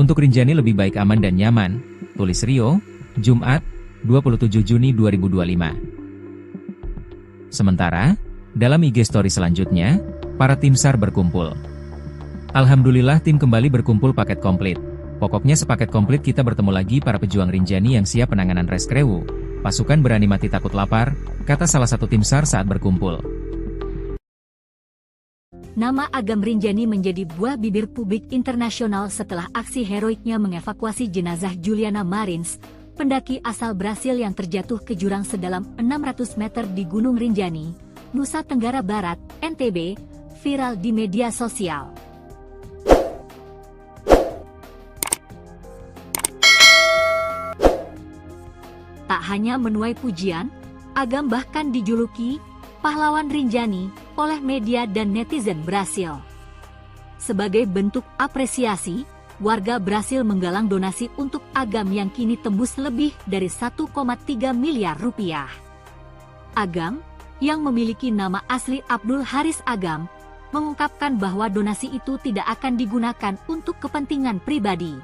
Untuk Rinjani lebih baik aman dan nyaman, tulis Rio, Jumat, 27 Juni 2025. Sementara, dalam IG story selanjutnya, para tim SAR berkumpul. Alhamdulillah tim kembali berkumpul paket komplit. Pokoknya sepaket komplit kita bertemu lagi para pejuang Rinjani yang siap penanganan rescue. Pasukan berani mati takut lapar, kata salah satu tim SAR saat berkumpul. Nama Agam Rinjani menjadi buah bibir publik internasional setelah aksi heroiknya mengevakuasi jenazah Juliana Marins, pendaki asal Brasil yang terjatuh ke jurang sedalam 600 meter di Gunung Rinjani, Nusa Tenggara Barat, NTB, viral di media sosial. Tak hanya menuai pujian, Agam bahkan dijuluki pahlawan Rinjani oleh media dan netizen Brasil. Sebagai bentuk apresiasi, warga Brasil menggalang donasi untuk Agam yang kini tembus lebih dari 1,3 miliar rupiah. Agam, yang memiliki nama asli Abdul Haris Agam, mengungkapkan bahwa donasi itu tidak akan digunakan untuk kepentingan pribadi.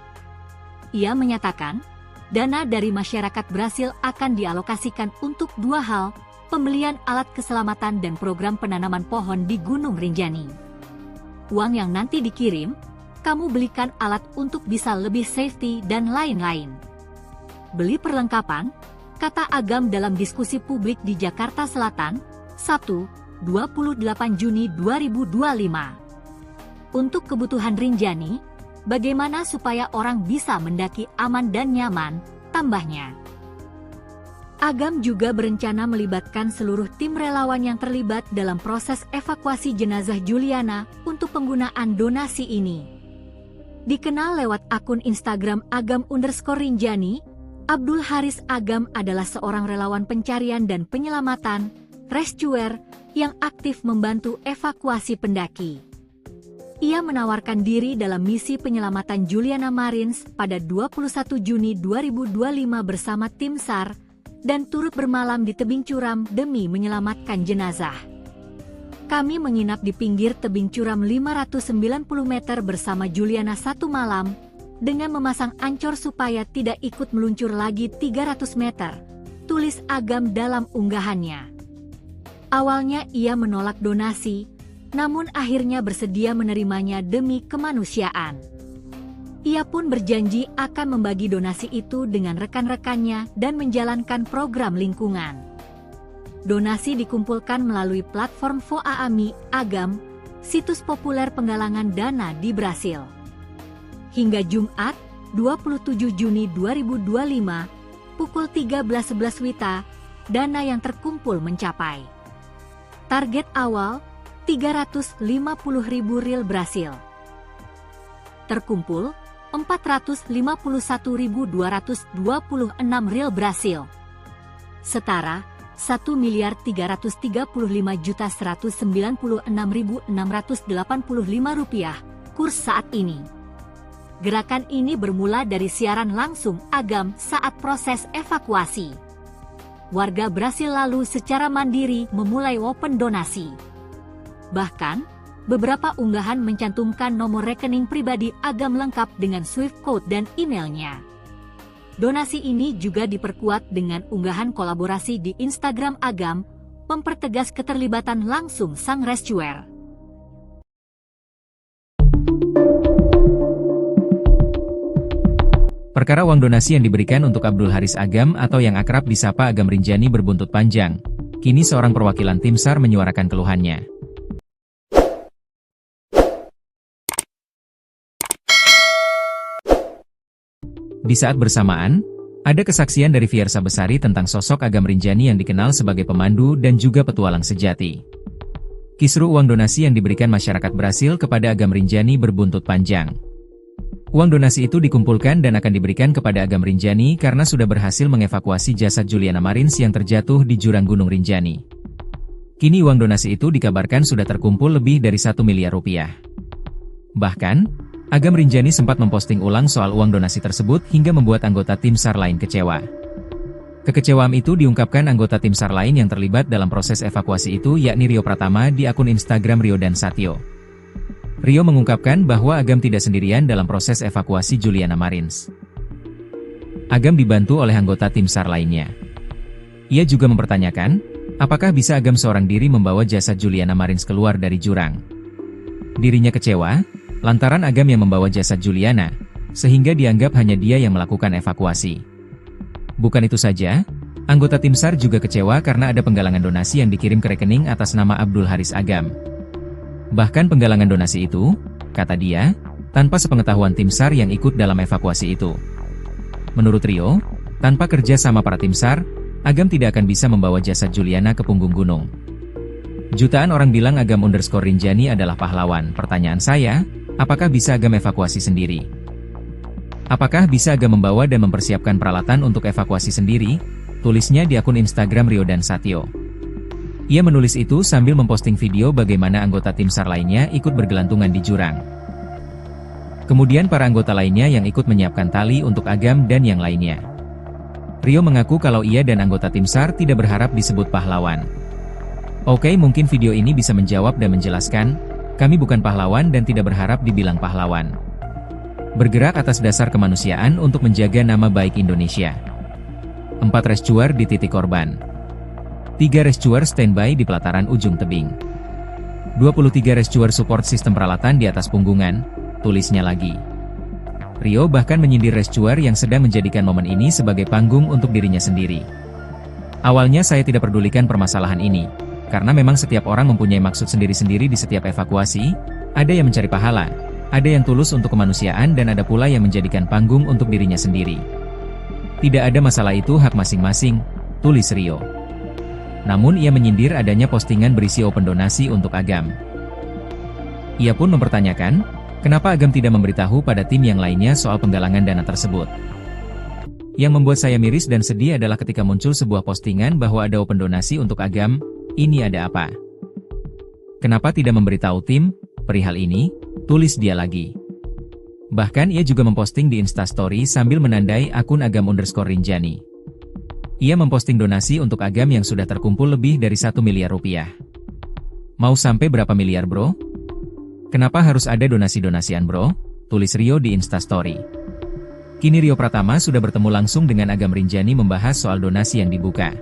Ia menyatakan, dana dari masyarakat Brasil akan dialokasikan untuk 2 hal, pembelian alat keselamatan dan program penanaman pohon di Gunung Rinjani. Uang yang nanti dikirim, kamu belikan alat untuk bisa lebih safety dan lain-lain. Beli perlengkapan, kata Agam dalam diskusi publik di Jakarta Selatan, Sabtu, 28 Juni 2025. Untuk kebutuhan Rinjani, bagaimana supaya orang bisa mendaki aman dan nyaman, tambahnya. Agam juga berencana melibatkan seluruh tim relawan yang terlibat dalam proses evakuasi jenazah Juliana untuk penggunaan donasi ini. Dikenal lewat akun Instagram Agam_Rinjani, Abdul Haris Agam adalah seorang relawan pencarian dan penyelamatan, rescuer, yang aktif membantu evakuasi pendaki. Ia menawarkan diri dalam misi penyelamatan Juliana Marins pada 21 Juni 2025 bersama tim SAR, dan turut bermalam di tebing curam demi menyelamatkan jenazah. Kami menginap di pinggir tebing curam 590 meter bersama Juliana 1 malam, dengan memasang ancor supaya tidak ikut meluncur lagi 300 meter, tulis Agam dalam unggahannya. Awalnya ia menolak donasi, namun akhirnya bersedia menerimanya demi kemanusiaan. Ia pun berjanji akan membagi donasi itu dengan rekan-rekannya dan menjalankan program lingkungan. Donasi dikumpulkan melalui platform Voaami Agam, situs populer penggalangan dana di Brasil. Hingga Jumat, 27 Juni 2025, pukul 13.11 WITA, dana yang terkumpul mencapai. Target awal, 350.000 riyal Brasil. Terkumpul, 451.226 riyal Brasil. Setara, 1.335.196.685 rupiah, kurs saat ini. Gerakan ini bermula dari siaran langsung Agam saat proses evakuasi. Warga Brasil lalu secara mandiri memulai open donasi. Bahkan, beberapa unggahan mencantumkan nomor rekening pribadi Agam lengkap dengan Swift code dan emailnya. Donasi ini juga diperkuat dengan unggahan kolaborasi di Instagram Agam, mempertegas keterlibatan langsung sang rescuer. Perkara uang donasi yang diberikan untuk Abdul Haris Agam atau yang akrab disapa Agam Rinjani berbuntut panjang. Kini seorang perwakilan tim SAR menyuarakan keluhannya. Di saat bersamaan, ada kesaksian dari Fiersa Besari tentang sosok Agam Rinjani yang dikenal sebagai pemandu dan juga petualang sejati. Kisru uang donasi yang diberikan masyarakat Brasil kepada Agam Rinjani berbuntut panjang. Uang donasi itu dikumpulkan dan akan diberikan kepada Agam Rinjani karena sudah berhasil mengevakuasi jasad Juliana Marins yang terjatuh di jurang Gunung Rinjani. Kini uang donasi itu dikabarkan sudah terkumpul lebih dari 1 miliar rupiah. Bahkan, Agam Rinjani sempat memposting ulang soal uang donasi tersebut hingga membuat anggota tim SAR lain kecewa. Kekecewaan itu diungkapkan anggota tim SAR lain yang terlibat dalam proses evakuasi itu yakni Rio Pratama di akun Instagram Rio dan Satyo. Rio mengungkapkan bahwa Agam tidak sendirian dalam proses evakuasi Juliana Marins. Agam dibantu oleh anggota tim SAR lainnya. Ia juga mempertanyakan, apakah bisa Agam seorang diri membawa jasad Juliana Marins keluar dari jurang. Dirinya kecewa, lantaran Agam yang membawa jasad Juliana, sehingga dianggap hanya dia yang melakukan evakuasi. Bukan itu saja, anggota tim SAR juga kecewa karena ada penggalangan donasi yang dikirim ke rekening atas nama Abdul Haris Agam. Bahkan penggalangan donasi itu, kata dia, tanpa sepengetahuan tim SAR yang ikut dalam evakuasi itu. Menurut Rio, tanpa kerja sama para tim SAR, Agam tidak akan bisa membawa jasad Juliana ke punggung gunung. Jutaan orang bilang Agam_Rinjani adalah pahlawan. Pertanyaan saya, apakah bisa Agam evakuasi sendiri? Apakah bisa Agam membawa dan mempersiapkan peralatan untuk evakuasi sendiri? Tulisnya di akun Instagram Rio dan Satyo. Ia menulis itu sambil memposting video bagaimana anggota tim SAR lainnya ikut bergelantungan di jurang. Kemudian para anggota lainnya yang ikut menyiapkan tali untuk Agam dan yang lainnya. Rio mengaku kalau ia dan anggota tim SAR tidak berharap disebut pahlawan. Oke, mungkin video ini bisa menjawab dan menjelaskan, kami bukan pahlawan dan tidak berharap dibilang pahlawan. Bergerak atas dasar kemanusiaan untuk menjaga nama baik Indonesia. 4 rescuer di titik korban. 3 rescuer standby di pelataran ujung tebing. 23 rescuer support sistem peralatan di atas punggungan, tulisnya lagi. Rio bahkan menyindir rescuer yang sedang menjadikan momen ini sebagai panggung untuk dirinya sendiri. Awalnya saya tidak pedulikan permasalahan ini, karena memang setiap orang mempunyai maksud sendiri-sendiri di setiap evakuasi, ada yang mencari pahala, ada yang tulus untuk kemanusiaan dan ada pula yang menjadikan panggung untuk dirinya sendiri. Tidak ada masalah, itu hak masing-masing, tulis Rio. Namun ia menyindir adanya postingan berisi open donasi untuk Agam. Ia pun mempertanyakan, kenapa Agam tidak memberitahu pada tim yang lainnya soal penggalangan dana tersebut. Yang membuat saya miris dan sedih adalah ketika muncul sebuah postingan bahwa ada open donasi untuk Agam, ini ada apa? Kenapa tidak memberitahu tim perihal ini? Tulis dia lagi. Bahkan ia juga memposting di Instastory sambil menandai akun Agam_Rinjani. Ia memposting donasi untuk Agam yang sudah terkumpul lebih dari 1 miliar rupiah. Mau sampai berapa miliar bro? Kenapa harus ada donasi-donasian bro? Tulis Rio di Instastory. Kini Rio Pratama sudah bertemu langsung dengan Agam Rinjani membahas soal donasi yang dibuka.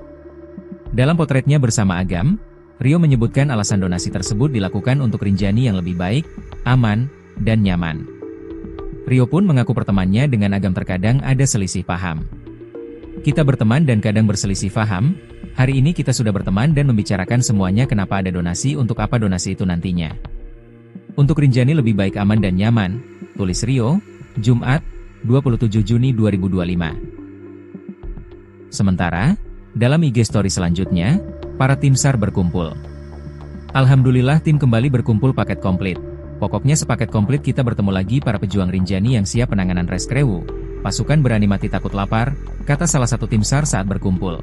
Dalam potretnya bersama Agam, Rio menyebutkan alasan donasi tersebut dilakukan untuk Rinjani yang lebih baik, aman, dan nyaman. Rio pun mengaku pertemanannya dengan Agam terkadang ada selisih paham. Kita berteman dan kadang berselisih paham, hari ini kita sudah berteman dan membicarakan semuanya kenapa ada donasi untuk apa donasi itu nantinya. Untuk Rinjani lebih baik aman dan nyaman, tulis Rio, Jumat, 27 Juni 2025. Sementara, dalam IG story selanjutnya, para tim SAR berkumpul. Alhamdulillah tim kembali berkumpul paket komplit. Pokoknya sepaket komplit kita bertemu lagi para pejuang Rinjani yang siap penanganan reskrewu. Pasukan berani mati takut lapar, kata salah satu tim SAR saat berkumpul.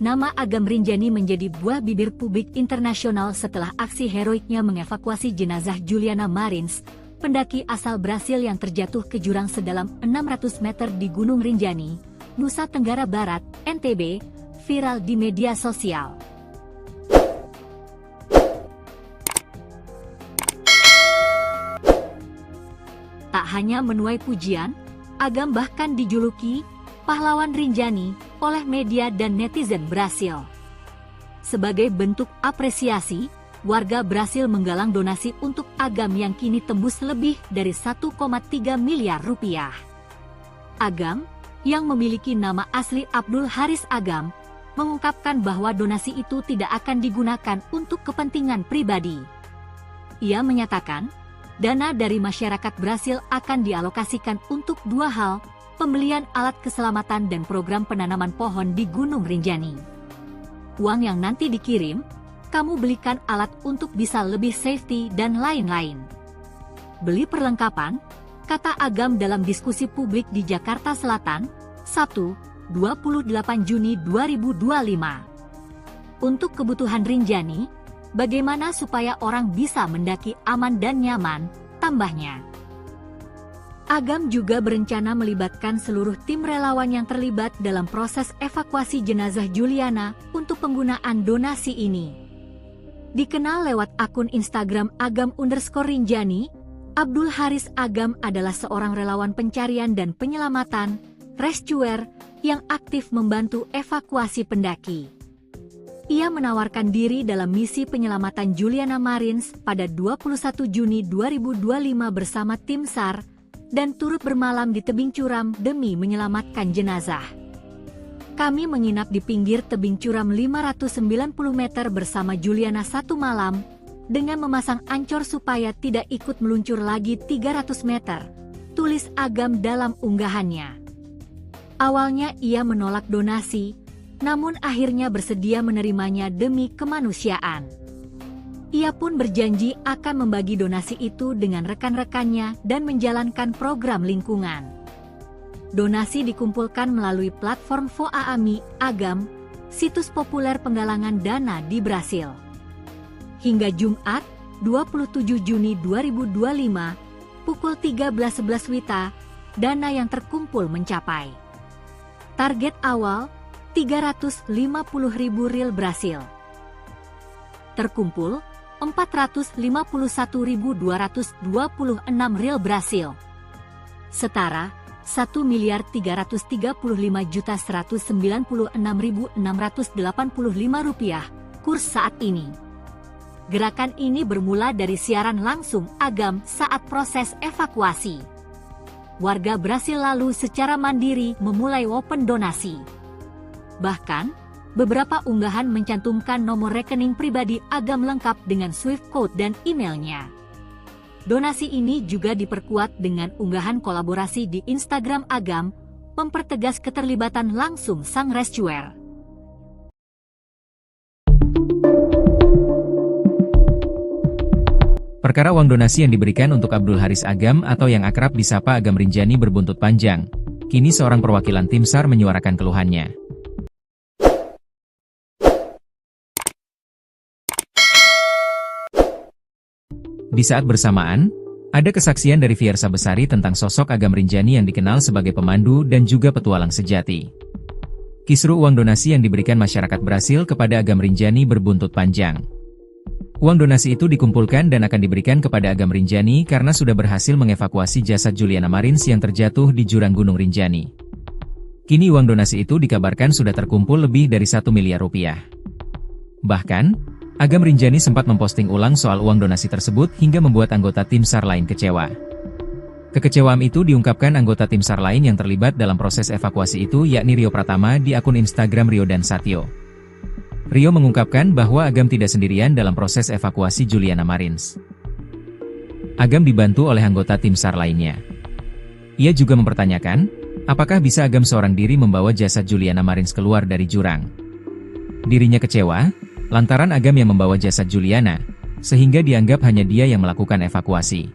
Nama Agam Rinjani menjadi buah bibir publik internasional setelah aksi heroiknya mengevakuasi jenazah Juliana Marins, pendaki asal Brasil yang terjatuh ke jurang sedalam 600 meter di Gunung Rinjani, Nusa Tenggara Barat, NTB, viral di media sosial. Tak hanya menuai pujian, Agam bahkan dijuluki pahlawan Rinjani oleh media dan netizen Brasil. Sebagai bentuk apresiasi, warga Brasil menggalang donasi untuk Agam yang kini tembus lebih dari 1,3 miliar rupiah. Agam, yang memiliki nama asli Abdul Haris Agam, mengungkapkan bahwa donasi itu tidak akan digunakan untuk kepentingan pribadi. Ia menyatakan, dana dari masyarakat Brasil akan dialokasikan untuk dua hal, pembelian alat keselamatan dan program penanaman pohon di Gunung Rinjani. Uang yang nanti dikirim, kamu belikan alat untuk bisa lebih safety dan lain-lain. Beli perlengkapan, kata Agam dalam diskusi publik di Jakarta Selatan, Sabtu, 28 Juni 2025. Untuk kebutuhan Rinjani, bagaimana supaya orang bisa mendaki aman dan nyaman, tambahnya. Agam juga berencana melibatkan seluruh tim relawan yang terlibat dalam proses evakuasi jenazah Juliana untuk penggunaan donasi ini. Dikenal lewat akun Instagram Agam_Rinjani, Abdul Haris Agam adalah seorang relawan pencarian dan penyelamatan, rescuer, yang aktif membantu evakuasi pendaki. Ia menawarkan diri dalam misi penyelamatan Juliana Marins pada 21 Juni 2025 bersama tim SAR, dan turut bermalam di tebing curam demi menyelamatkan jenazah. Kami menginap di pinggir tebing curam 590 meter bersama Juliana satu malam, dengan memasang ancor supaya tidak ikut meluncur lagi 300 meter, tulis Agam dalam unggahannya. Awalnya ia menolak donasi, namun akhirnya bersedia menerimanya demi kemanusiaan. Ia pun berjanji akan membagi donasi itu dengan rekan-rekannya dan menjalankan program lingkungan. Donasi dikumpulkan melalui platform Voaami Agam, situs populer penggalangan dana di Brasil. Hingga Jumat, 27 Juni 2025, pukul 13.11 WITA, dana yang terkumpul mencapai target awal, 350.000 rial Brasil. Terkumpul 451.226 rial Brasil. Setara 1.335.196.685 rupiah kurs saat ini. Gerakan ini bermula dari siaran langsung Agam saat proses evakuasi. Warga Brasil lalu secara mandiri memulai open donasi. Bahkan, beberapa unggahan mencantumkan nomor rekening pribadi Agam lengkap dengan Swift code dan emailnya. Donasi ini juga diperkuat dengan unggahan kolaborasi di Instagram Agam, mempertegas keterlibatan langsung sang rescuer. Perkara uang donasi yang diberikan untuk Abdul Haris Agam atau yang akrab disapa Agam Rinjani berbuntut panjang. Kini seorang perwakilan tim SAR menyuarakan keluhannya. Di saat bersamaan, ada kesaksian dari Fiersa Besari tentang sosok Agam Rinjani yang dikenal sebagai pemandu dan juga petualang sejati. Kisru uang donasi yang diberikan masyarakat Brasil kepada Agam Rinjani berbuntut panjang. Uang donasi itu dikumpulkan dan akan diberikan kepada Agam Rinjani karena sudah berhasil mengevakuasi jasad Juliana Marins yang terjatuh di jurang Gunung Rinjani. Kini uang donasi itu dikabarkan sudah terkumpul lebih dari 1 miliar rupiah. Bahkan, Agam Rinjani sempat memposting ulang soal uang donasi tersebut hingga membuat anggota tim SAR lain kecewa. Kekecewaan itu diungkapkan anggota tim SAR lain yang terlibat dalam proses evakuasi itu yakni Rio Pratama di akun Instagram Rio dan Satyo. Rio mengungkapkan bahwa Agam tidak sendirian dalam proses evakuasi Juliana Marins. Agam dibantu oleh anggota tim SAR lainnya. Ia juga mempertanyakan, apakah bisa Agam seorang diri membawa jasad Juliana Marins keluar dari jurang. Dirinya kecewa, lantaran Agam yang membawa jasad Juliana, sehingga dianggap hanya dia yang melakukan evakuasi.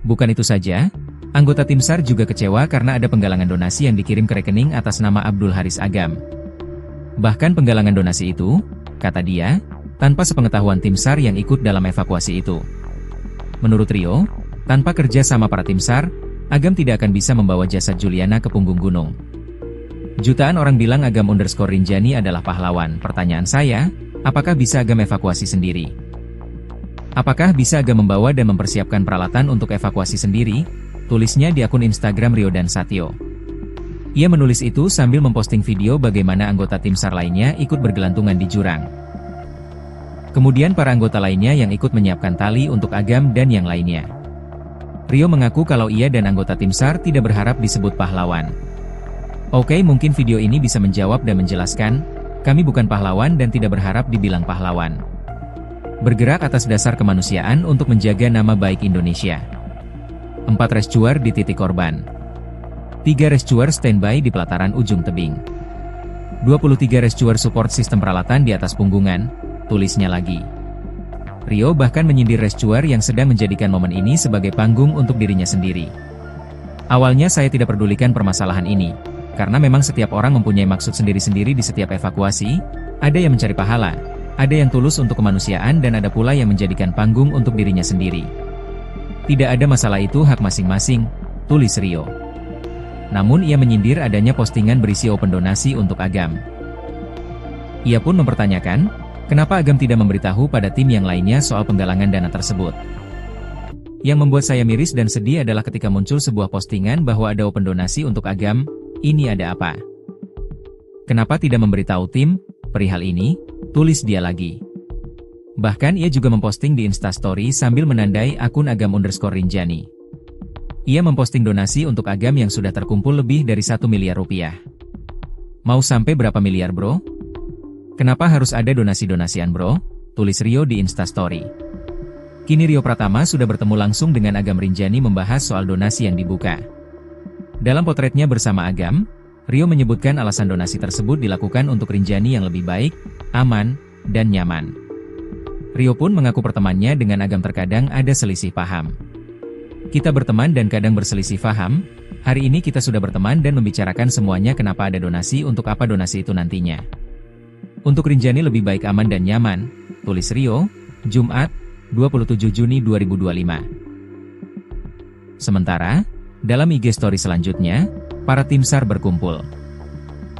Bukan itu saja, anggota tim SAR juga kecewa karena ada penggalangan donasi yang dikirim ke rekening atas nama Abdul Haris Agam. Bahkan penggalangan donasi itu, kata dia, tanpa sepengetahuan tim SAR yang ikut dalam evakuasi itu. Menurut Rio, tanpa kerja sama para tim SAR, Agam tidak akan bisa membawa jasad Juliana ke punggung gunung. Jutaan orang bilang Agam_Rinjani adalah pahlawan. Pertanyaan saya, apakah bisa Agam evakuasi sendiri? Apakah bisa Agam membawa dan mempersiapkan peralatan untuk evakuasi sendiri? Tulisnya di akun Instagram Rio dan Satyo. Ia menulis itu sambil memposting video bagaimana anggota tim SAR lainnya ikut bergelantungan di jurang. Kemudian para anggota lainnya yang ikut menyiapkan tali untuk Agam dan yang lainnya. Rio mengaku kalau ia dan anggota tim SAR tidak berharap disebut pahlawan. Oke, mungkin video ini bisa menjawab dan menjelaskan, kami bukan pahlawan dan tidak berharap dibilang pahlawan. Bergerak atas dasar kemanusiaan untuk menjaga nama baik Indonesia. 4 rescuer di titik korban. 3 rescuer standby di pelataran ujung tebing. 23 rescuer support sistem peralatan di atas punggungan, tulisnya lagi. Rio bahkan menyindir rescuer yang sedang menjadikan momen ini sebagai panggung untuk dirinya sendiri. Awalnya saya tidak pedulikan permasalahan ini, karena memang setiap orang mempunyai maksud sendiri-sendiri di setiap evakuasi, ada yang mencari pahala, ada yang tulus untuk kemanusiaan dan ada pula yang menjadikan panggung untuk dirinya sendiri. Tidak ada masalah, itu hak masing-masing, tulis Rio. Namun ia menyindir adanya postingan berisi open donasi untuk Agam. Ia pun mempertanyakan, kenapa Agam tidak memberitahu pada tim yang lainnya soal penggalangan dana tersebut. Yang membuat saya miris dan sedih adalah ketika muncul sebuah postingan bahwa ada open donasi untuk Agam, ini ada apa? Kenapa tidak memberitahu tim perihal ini? Tulis dia lagi. Bahkan ia juga memposting di Instastory sambil menandai akun Agam_Rinjani. Ia memposting donasi untuk Agam yang sudah terkumpul lebih dari 1 miliar rupiah. Mau sampai berapa miliar bro? Kenapa harus ada donasi-donasian bro? Tulis Rio di Instastory. Kini Rio Pratama sudah bertemu langsung dengan Agam_Rinjani membahas soal donasi yang dibuka. Dalam potretnya bersama Agam, Rio menyebutkan alasan donasi tersebut dilakukan untuk Rinjani yang lebih baik, aman, dan nyaman. Rio pun mengaku pertemanannya dengan Agam terkadang ada selisih paham. Kita berteman dan kadang berselisih paham, hari ini kita sudah berteman dan membicarakan semuanya kenapa ada donasi untuk apa donasi itu nantinya. Untuk Rinjani lebih baik aman dan nyaman, tulis Rio, Jumat, 27 Juni 2025. Sementara, dalam IG story selanjutnya, para tim SAR berkumpul.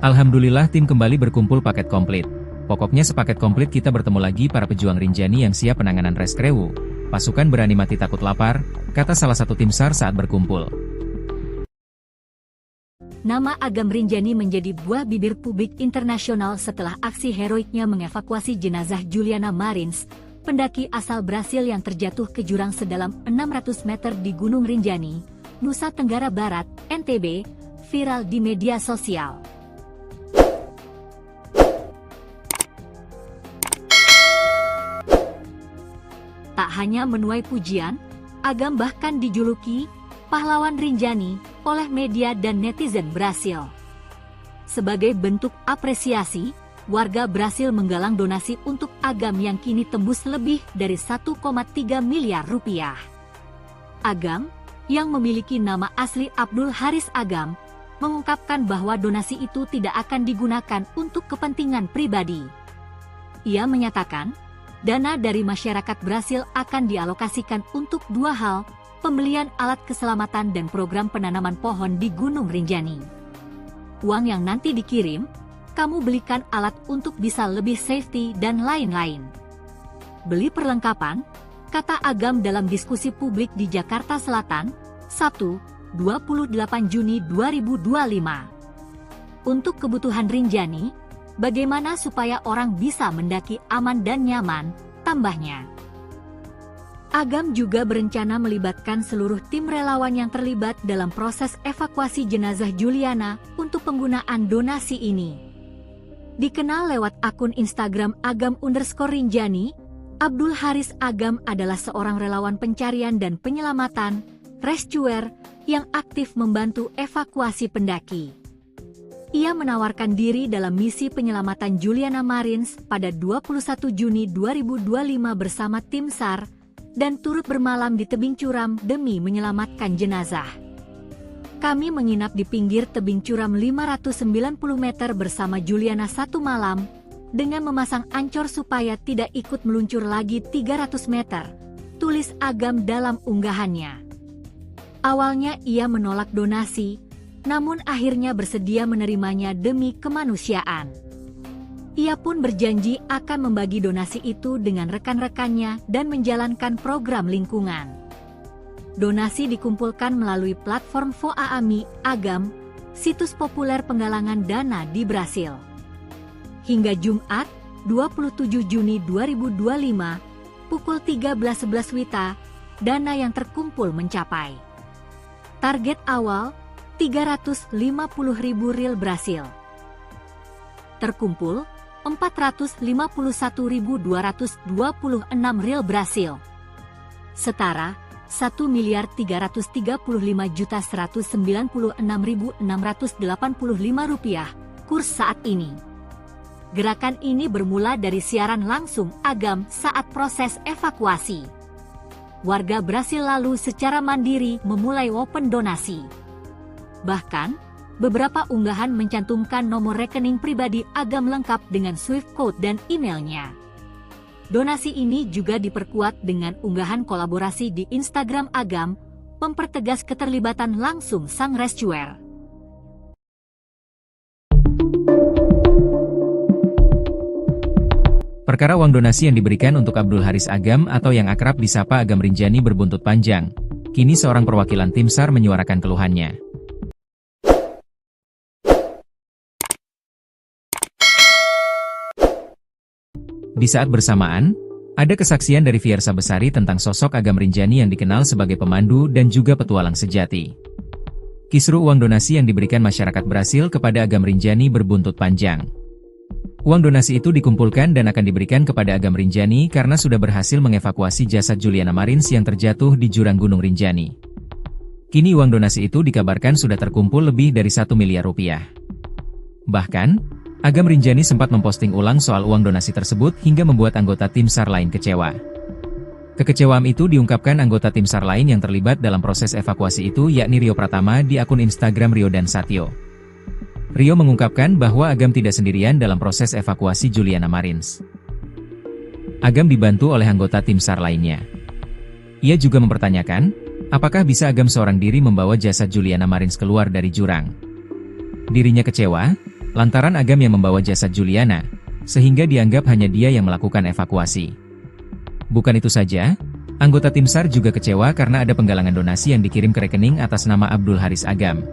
Alhamdulillah tim kembali berkumpul paket komplit. Pokoknya sepaket komplit kita bertemu lagi para pejuang Rinjani yang siap penanganan reskrewu. Pasukan berani mati takut lapar, kata salah satu tim SAR saat berkumpul. Nama Agam_Rinjani menjadi buah bibir publik internasional setelah aksi heroiknya mengevakuasi jenazah Juliana Marins, pendaki asal Brasil yang terjatuh ke jurang sedalam 600 meter di Gunung Rinjani, Nusa Tenggara Barat, NTB, viral di media sosial. Tak hanya menuai pujian, Agam bahkan dijuluki pahlawan Rinjani oleh media dan netizen Brasil. Sebagai bentuk apresiasi, warga Brasil menggalang donasi untuk Agam yang kini tembus lebih dari 1,3 miliar rupiah. Agam, yang memiliki nama asli Abdul Haris Agam, mengungkapkan bahwa donasi itu tidak akan digunakan untuk kepentingan pribadi. Ia menyatakan, dana dari masyarakat Brasil akan dialokasikan untuk 2 hal, pembelian alat keselamatan dan program penanaman pohon di Gunung Rinjani. Uang yang nanti dikirim, kamu belikan alat untuk bisa lebih safety dan lain-lain. Beli perlengkapan, kata Agam dalam diskusi publik di Jakarta Selatan, Sabtu, 28 Juni 2025. Untuk kebutuhan Rinjani, bagaimana supaya orang bisa mendaki aman dan nyaman, tambahnya. Agam juga berencana melibatkan seluruh tim relawan yang terlibat dalam proses evakuasi jenazah Juliana untuk penggunaan donasi ini. Dikenal lewat akun Instagram Agam_Rinjani, Abdul Haris Agam adalah seorang relawan pencarian dan penyelamatan, rescuer, yang aktif membantu evakuasi pendaki. Ia menawarkan diri dalam misi penyelamatan Juliana Marins pada 21 Juni 2025 bersama tim SAR, dan turut bermalam di tebing curam demi menyelamatkan jenazah. Kami menginap di pinggir tebing curam 590 meter bersama Juliana satu malam, dengan memasang ancor supaya tidak ikut meluncur lagi 300 meter, tulis Agam dalam unggahannya. Awalnya ia menolak donasi, namun akhirnya bersedia menerimanya demi kemanusiaan. Ia pun berjanji akan membagi donasi itu dengan rekan-rekannya dan menjalankan program lingkungan. Donasi dikumpulkan melalui platform Voaami Agam, situs populer penggalangan dana di Brasil. Hingga Jumat, 27 Juni 2025, pukul 13.11 WITA, dana yang terkumpul mencapai target awal 350.000 rial Brasil. Terkumpul 451.226 rial Brasil. Setara 1.335.196.685 rupiah kurs saat ini. Gerakan ini bermula dari siaran langsung Agam saat proses evakuasi. Warga Brasil lalu secara mandiri memulai open donasi. Bahkan, beberapa unggahan mencantumkan nomor rekening pribadi Agam lengkap dengan Swift code dan emailnya. Donasi ini juga diperkuat dengan unggahan kolaborasi di Instagram Agam, mempertegas keterlibatan langsung sang rescuer. Perkara uang donasi yang diberikan untuk Abdul Haris Agam atau yang akrab disapa Agam Rinjani berbuntut panjang. Kini seorang perwakilan tim SAR menyuarakan keluhannya. Di saat bersamaan, ada kesaksian dari Fiersa Besari tentang sosok Agam Rinjani yang dikenal sebagai pemandu dan juga petualang sejati. Kisru uang donasi yang diberikan masyarakat Brasil kepada Agam Rinjani berbuntut panjang. Uang donasi itu dikumpulkan dan akan diberikan kepada Agam Rinjani karena sudah berhasil mengevakuasi jasad Juliana Marins yang terjatuh di jurang Gunung Rinjani. Kini uang donasi itu dikabarkan sudah terkumpul lebih dari 1 miliar rupiah. Bahkan, Agam Rinjani sempat memposting ulang soal uang donasi tersebut hingga membuat anggota tim SAR lain kecewa. Kekecewaan itu diungkapkan anggota tim SAR lain yang terlibat dalam proses evakuasi itu yakni Rio Pratama di akun Instagram Rio dan Satyo. Rio mengungkapkan bahwa Agam tidak sendirian dalam proses evakuasi Juliana Marins. Agam dibantu oleh anggota tim SAR lainnya. Ia juga mempertanyakan, apakah bisa Agam seorang diri membawa jasad Juliana Marins keluar dari jurang. Dirinya kecewa, lantaran Agam yang membawa jasad Juliana, sehingga dianggap hanya dia yang melakukan evakuasi. Bukan itu saja, anggota tim SAR juga kecewa karena ada penggalangan donasi yang dikirim ke rekening atas nama Abdul Haris Agam.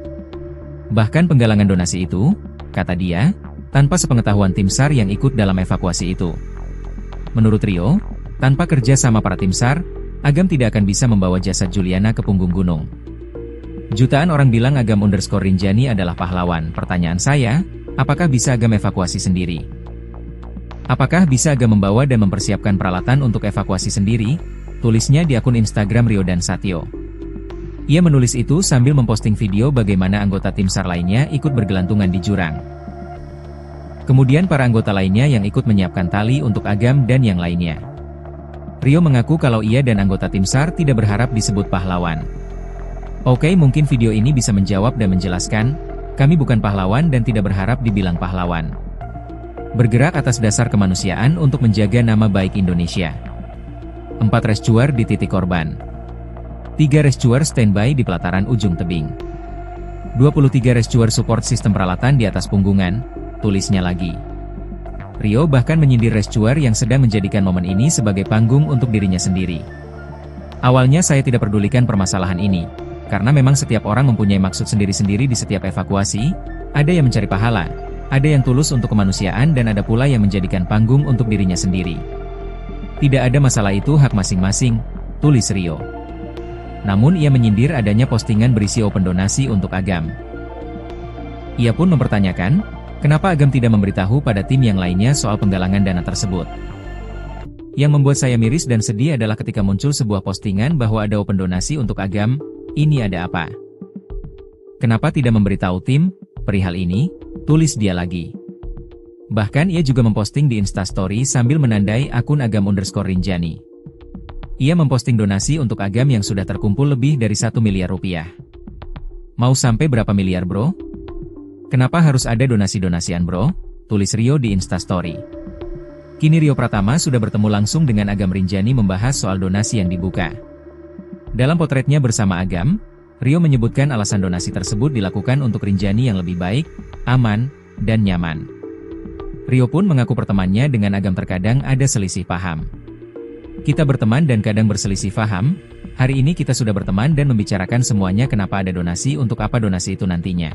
Bahkan penggalangan donasi itu, kata dia, tanpa sepengetahuan tim SAR yang ikut dalam evakuasi itu. Menurut Rio, tanpa kerja sama para tim SAR, Agam tidak akan bisa membawa jasad Juliana ke punggung gunung. Jutaan orang bilang Agam _Rinjani adalah pahlawan. Pertanyaan saya, apakah bisa Agam evakuasi sendiri? Apakah bisa Agam membawa dan mempersiapkan peralatan untuk evakuasi sendiri? Tulisnya di akun Instagram Rio dan Satyo. Ia menulis itu sambil memposting video bagaimana anggota tim SAR lainnya ikut bergelantungan di jurang. Kemudian para anggota lainnya yang ikut menyiapkan tali untuk Agam dan yang lainnya. Rio mengaku kalau ia dan anggota tim SAR tidak berharap disebut pahlawan. Oke, mungkin video ini bisa menjawab dan menjelaskan, kami bukan pahlawan dan tidak berharap dibilang pahlawan. Bergerak atas dasar kemanusiaan untuk menjaga nama baik Indonesia. 4 rescuer di titik korban. 3 rescuer standby di pelataran ujung tebing. 23 rescuer support sistem peralatan di atas punggungan, tulisnya lagi. Rio bahkan menyindir rescuer yang sedang menjadikan momen ini sebagai panggung untuk dirinya sendiri. Awalnya saya tidak pedulikan permasalahan ini, karena memang setiap orang mempunyai maksud sendiri-sendiri di setiap evakuasi, ada yang mencari pahala, ada yang tulus untuk kemanusiaan dan ada pula yang menjadikan panggung untuk dirinya sendiri. Tidak ada masalah, itu hak masing-masing, tulis Rio. Namun ia menyindir adanya postingan berisi open donasi untuk Agam. Ia pun mempertanyakan, kenapa Agam tidak memberitahu pada tim yang lainnya soal penggalangan dana tersebut. Yang membuat saya miris dan sedih adalah ketika muncul sebuah postingan bahwa ada open donasi untuk Agam. Ini ada apa? Kenapa tidak memberitahu tim perihal ini? Tulis dia lagi. Bahkan ia juga memposting di Instastory sambil menandai akun Agam_Rinjani. Ia memposting donasi untuk Agam yang sudah terkumpul lebih dari 1 miliar rupiah. Mau sampai berapa miliar bro? Kenapa harus ada donasi-donasian bro? Tulis Rio di Instastory. Kini Rio Pratama sudah bertemu langsung dengan Agam Rinjani membahas soal donasi yang dibuka. Dalam potretnya bersama Agam, Rio menyebutkan alasan donasi tersebut dilakukan untuk Rinjani yang lebih baik, aman, dan nyaman. Rio pun mengaku pertemanannya dengan Agam terkadang ada selisih paham. Kita berteman dan kadang berselisih paham, hari ini kita sudah berteman dan membicarakan semuanya kenapa ada donasi untuk apa donasi itu nantinya.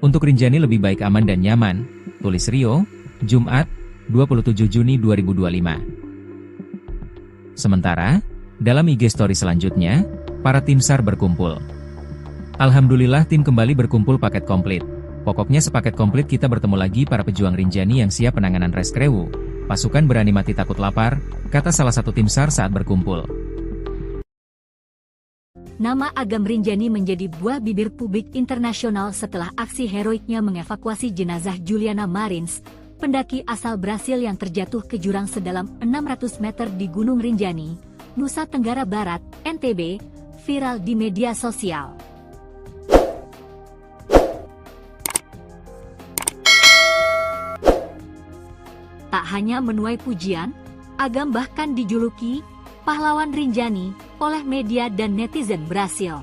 Untuk Rinjani lebih baik aman dan nyaman, tulis Rio, Jumat, 27 Juni 2025. Sementara, dalam IG story selanjutnya, para tim SAR berkumpul. Alhamdulillah tim kembali berkumpul paket komplit. Pokoknya sepaket komplit kita bertemu lagi para pejuang Rinjani yang siap penanganan reskrewu. Pasukan berani mati takut lapar, kata salah satu tim SAR saat berkumpul. Nama Agam Rinjani menjadi buah bibir publik internasional setelah aksi heroiknya mengevakuasi jenazah Juliana Marins, pendaki asal Brasil yang terjatuh ke jurang sedalam 600 meter di Gunung Rinjani, Nusa Tenggara Barat, NTB, viral di media sosial. Tak hanya menuai pujian, Agam bahkan dijuluki pahlawan Rinjani oleh media dan netizen Brasil.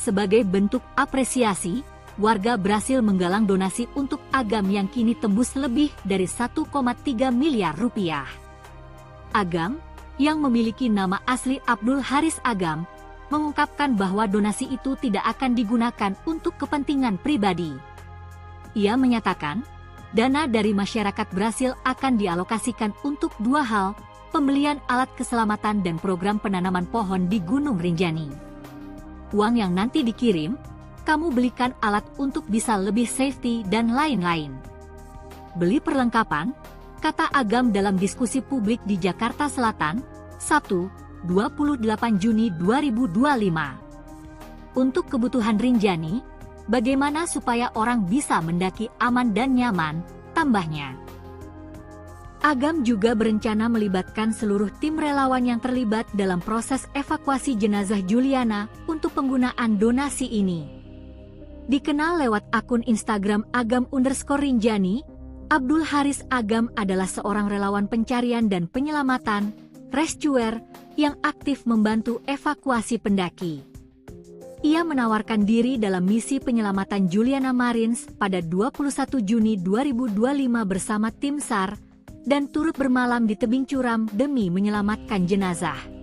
Sebagai bentuk apresiasi, warga Brasil menggalang donasi untuk Agam yang kini tembus lebih dari 1,3 miliar rupiah. Agam, yang memiliki nama asli Abdul Haris Agam, mengungkapkan bahwa donasi itu tidak akan digunakan untuk kepentingan pribadi. Ia menyatakan, dana dari masyarakat Brasil akan dialokasikan untuk dua hal, pembelian alat keselamatan dan program penanaman pohon di Gunung Rinjani. Uang yang nanti dikirim, kamu belikan alat untuk bisa lebih safety dan lain-lain. Beli perlengkapan, kata Agam dalam diskusi publik di Jakarta Selatan, Sabtu, 28 Juni 2025. Untuk kebutuhan Rinjani, bagaimana supaya orang bisa mendaki aman dan nyaman, tambahnya. Agam juga berencana melibatkan seluruh tim relawan yang terlibat dalam proses evakuasi jenazah Juliana untuk penggunaan donasi ini. Dikenal lewat akun Instagram Agam_Rinjani, Abdul Haris Agam adalah seorang relawan pencarian dan penyelamatan, rescuer, yang aktif membantu evakuasi pendaki. Ia menawarkan diri dalam misi penyelamatan Juliana Marins pada 21 Juni 2025 bersama tim SAR, dan turut bermalam di tebing curam demi menyelamatkan jenazah.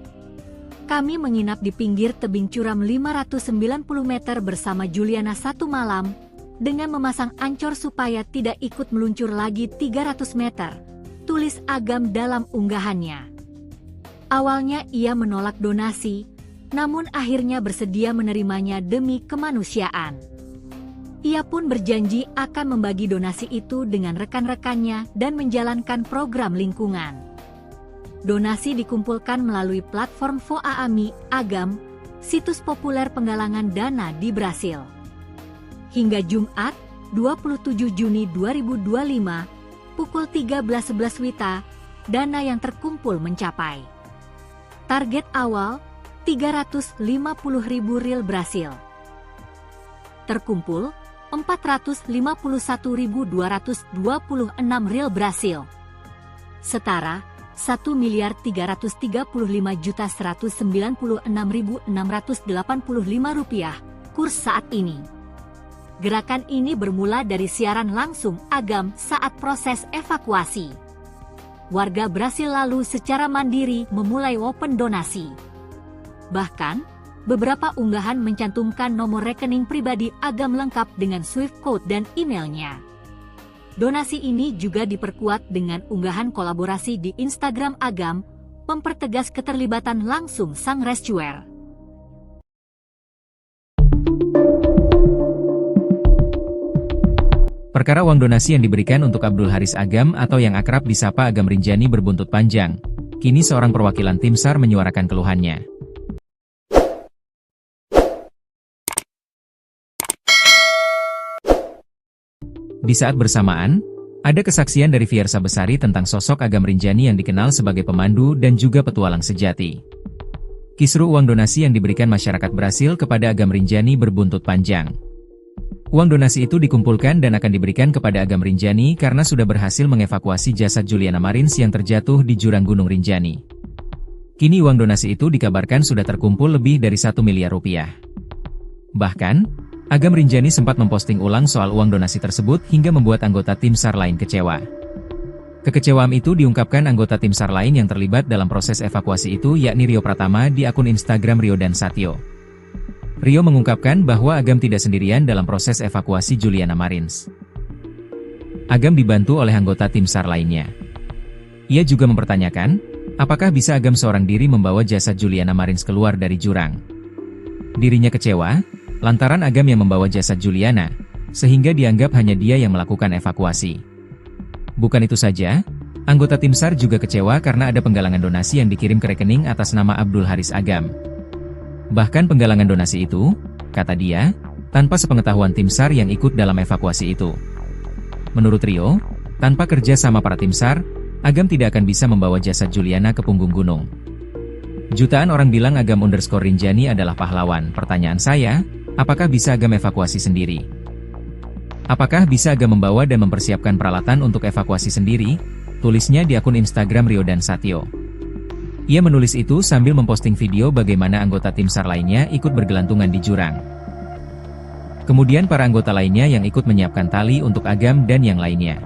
Kami menginap di pinggir tebing curam 590 meter bersama Juliana satu malam, dengan memasang ancor supaya tidak ikut meluncur lagi 300 meter, tulis Agam dalam unggahannya. Awalnya ia menolak donasi, namun akhirnya bersedia menerimanya demi kemanusiaan. Ia pun berjanji akan membagi donasi itu dengan rekan-rekannya dan menjalankan program lingkungan. Donasi dikumpulkan melalui platform Voaami Agam, situs populer penggalangan dana di Brasil. Hingga Jumat, 27 Juni 2025, pukul 13.11 WITA, dana yang terkumpul mencapai. Target awal, 350.000 ril Brasil. Terkumpul, 451.226 ril Brasil. Setara, 1.335.196.685 rupiah, kurs saat ini. Gerakan ini bermula dari siaran langsung Agam saat proses evakuasi. Warga Brasil lalu secara mandiri memulai open donasi. Bahkan, beberapa unggahan mencantumkan nomor rekening pribadi Agam lengkap dengan Swift code dan emailnya. Donasi ini juga diperkuat dengan unggahan kolaborasi di Instagram Agam, mempertegas keterlibatan langsung sang rescuer. Perkara uang donasi yang diberikan untuk Abdul Haris Agam atau yang akrab disapa Agam Rinjani berbuntut panjang. Kini seorang perwakilan tim SAR menyuarakan keluhannya. Di saat bersamaan, ada kesaksian dari Fiersa Besari tentang sosok Agam Rinjani yang dikenal sebagai pemandu dan juga petualang sejati. Kisru uang donasi yang diberikan masyarakat Brasil kepada Agam Rinjani berbuntut panjang. Uang donasi itu dikumpulkan dan akan diberikan kepada Agam Rinjani karena sudah berhasil mengevakuasi jasad Juliana Marins yang terjatuh di jurang Gunung Rinjani. Kini uang donasi itu dikabarkan sudah terkumpul lebih dari 1 miliar rupiah. Bahkan, Agam Rinjani sempat memposting ulang soal uang donasi tersebut hingga membuat anggota tim SAR lain kecewa. Kekecewaan itu diungkapkan anggota tim SAR lain yang terlibat dalam proses evakuasi itu yakni Rio Pratama di akun Instagram Rio dan Satyo. Rio mengungkapkan bahwa Agam tidak sendirian dalam proses evakuasi Juliana Marins. Agam dibantu oleh anggota tim SAR lainnya. Ia juga mempertanyakan, apakah bisa Agam seorang diri membawa jasad Juliana Marins keluar dari jurang. Dirinya kecewa, lantaran Agam yang membawa jasad Juliana, sehingga dianggap hanya dia yang melakukan evakuasi. Bukan itu saja, anggota tim SAR juga kecewa karena ada penggalangan donasi yang dikirim ke rekening atas nama Abdul Haris Agam. Bahkan penggalangan donasi itu, kata dia, tanpa sepengetahuan tim SAR yang ikut dalam evakuasi itu. Menurut Rio, tanpa kerja sama para tim SAR, Agam tidak akan bisa membawa jasad Juliana ke punggung gunung. Jutaan orang bilang Agam_Rinjani adalah pahlawan. Pertanyaan saya, apakah bisa Agam evakuasi sendiri? Apakah bisa Agam membawa dan mempersiapkan peralatan untuk evakuasi sendiri? Tulisnya di akun Instagram Rio dan Satyo. Ia menulis itu sambil memposting video bagaimana anggota tim SAR lainnya ikut bergelantungan di jurang. Kemudian para anggota lainnya yang ikut menyiapkan tali untuk Agam dan yang lainnya.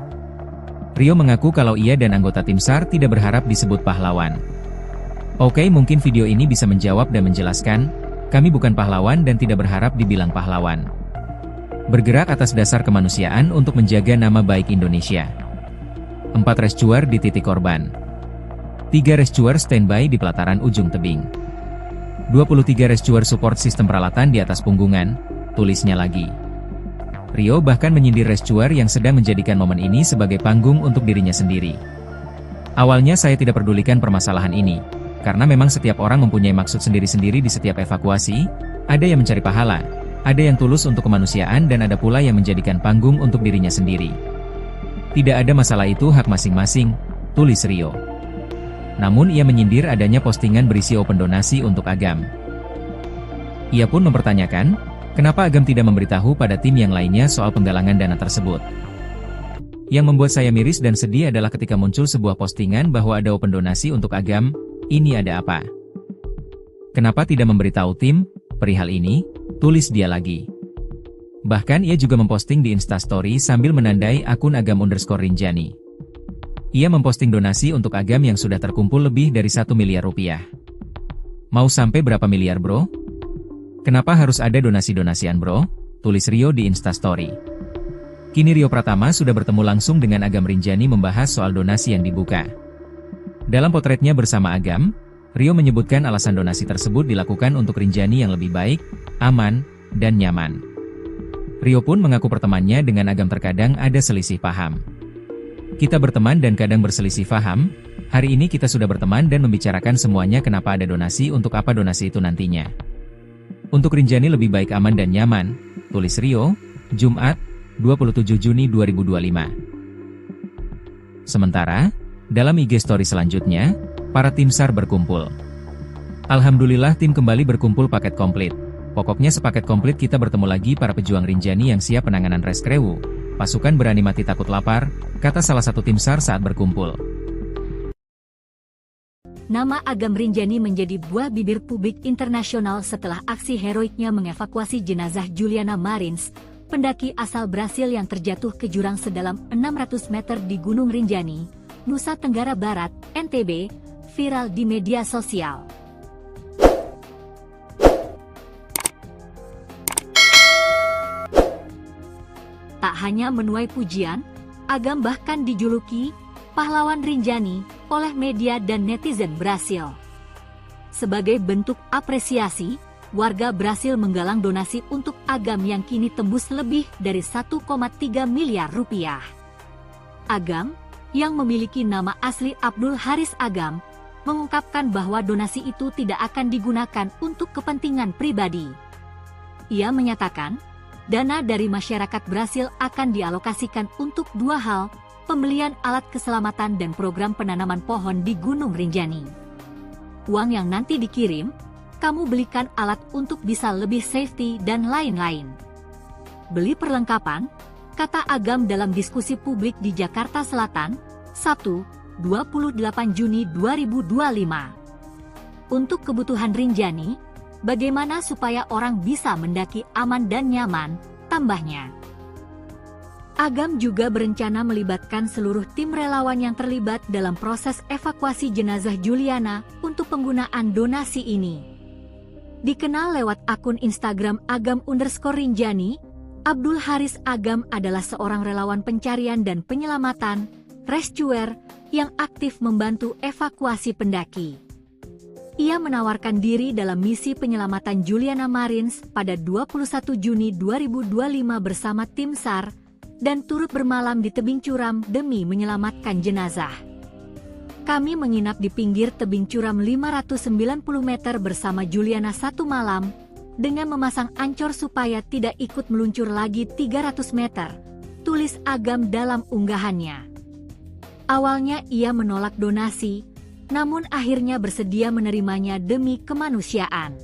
Rio mengaku kalau ia dan anggota tim SAR tidak berharap disebut pahlawan. Oke, mungkin video ini bisa menjawab dan menjelaskan, kami bukan pahlawan dan tidak berharap dibilang pahlawan. Bergerak atas dasar kemanusiaan untuk menjaga nama baik Indonesia. 4 rescuer di titik korban. 3 rescuer standby di pelataran ujung tebing. 23 rescuer support sistem peralatan di atas punggungan, tulisnya lagi. Rio bahkan menyindir rescuer yang sedang menjadikan momen ini sebagai panggung untuk dirinya sendiri. Awalnya saya tidak pedulikan permasalahan ini, karena memang setiap orang mempunyai maksud sendiri-sendiri di setiap evakuasi, ada yang mencari pahala, ada yang tulus untuk kemanusiaan dan ada pula yang menjadikan panggung untuk dirinya sendiri. Tidak ada masalah, itu hak masing-masing, tulis Rio. Namun ia menyindir adanya postingan berisi open donasi untuk Agam. Ia pun mempertanyakan, kenapa Agam tidak memberitahu pada tim yang lainnya soal penggalangan dana tersebut. Yang membuat saya miris dan sedih adalah ketika muncul sebuah postingan bahwa ada open donasi untuk Agam, ini ada apa? Kenapa tidak memberitahu tim perihal ini? Tulis dia lagi. Bahkan ia juga memposting di Instastory sambil menandai akun Agam_Rinjani. Ia memposting donasi untuk Agam yang sudah terkumpul lebih dari 1 miliar rupiah. Mau sampai berapa miliar bro? Kenapa harus ada donasi-donasian bro? Tulis Rio di Instastory. Kini Rio Pratama sudah bertemu langsung dengan Agam Rinjani membahas soal donasi yang dibuka. Dalam potretnya bersama Agam, Rio menyebutkan alasan donasi tersebut dilakukan untuk Rinjani yang lebih baik, aman, dan nyaman. Rio pun mengaku pertemanannya dengan Agam terkadang ada selisih paham. Kita berteman dan kadang berselisih paham, hari ini kita sudah berteman dan membicarakan semuanya kenapa ada donasi untuk apa donasi itu nantinya. Untuk Rinjani lebih baik aman dan nyaman, tulis Rio, Jumat, 27 Juni 2025. Sementara, dalam IG story selanjutnya, para tim SAR berkumpul. Alhamdulillah tim kembali berkumpul paket komplit. Pokoknya sepaket komplit kita bertemu lagi para pejuang Rinjani yang siap penanganan reskrewu. Pasukan berani mati takut lapar, kata salah satu tim SAR saat berkumpul. Nama Agam Rinjani menjadi buah bibir publik internasional setelah aksi heroiknya mengevakuasi jenazah Juliana Marins, pendaki asal Brasil yang terjatuh ke jurang sedalam 600 meter di Gunung Rinjani, Nusa Tenggara Barat, NTB, viral di media sosial. Tak hanya menuai pujian, Agam bahkan dijuluki pahlawan Rinjani oleh media dan netizen Brasil. Sebagai bentuk apresiasi, warga berhasil menggalang donasi untuk Agam yang kini tembus lebih dari 1,3 miliar rupiah. Agam, yang memiliki nama asli Abdul Haris Agam, mengungkapkan bahwa donasi itu tidak akan digunakan untuk kepentingan pribadi. Ia menyatakan, dana dari masyarakat berhasil akan dialokasikan untuk dua hal, pembelian alat keselamatan dan program penanaman pohon di Gunung Rinjani. Uang yang nanti dikirim, kamu belikan alat untuk bisa lebih safety dan lain-lain. Beli perlengkapan, kata Agam dalam diskusi publik di Jakarta Selatan, Sabtu, 28 Juni 2025. Untuk kebutuhan Rinjani, bagaimana supaya orang bisa mendaki aman dan nyaman, tambahnya. Agam juga berencana melibatkan seluruh tim relawan yang terlibat dalam proses evakuasi jenazah Juliana untuk penggunaan donasi ini. Dikenal lewat akun Instagram Agam_Rinjani, Abdul Haris Agam adalah seorang relawan pencarian dan penyelamatan, rescuer, yang aktif membantu evakuasi pendaki. Ia menawarkan diri dalam misi penyelamatan Juliana Marins pada 21 Juni 2025 bersama tim SAR, dan turut bermalam di tebing curam demi menyelamatkan jenazah. Kami menginap di pinggir tebing curam 590 meter bersama Juliana satu malam, dengan memasang ancor supaya tidak ikut meluncur lagi 300 meter, tulis Agam dalam unggahannya. Awalnya ia menolak donasi, namun akhirnya bersedia menerimanya demi kemanusiaan.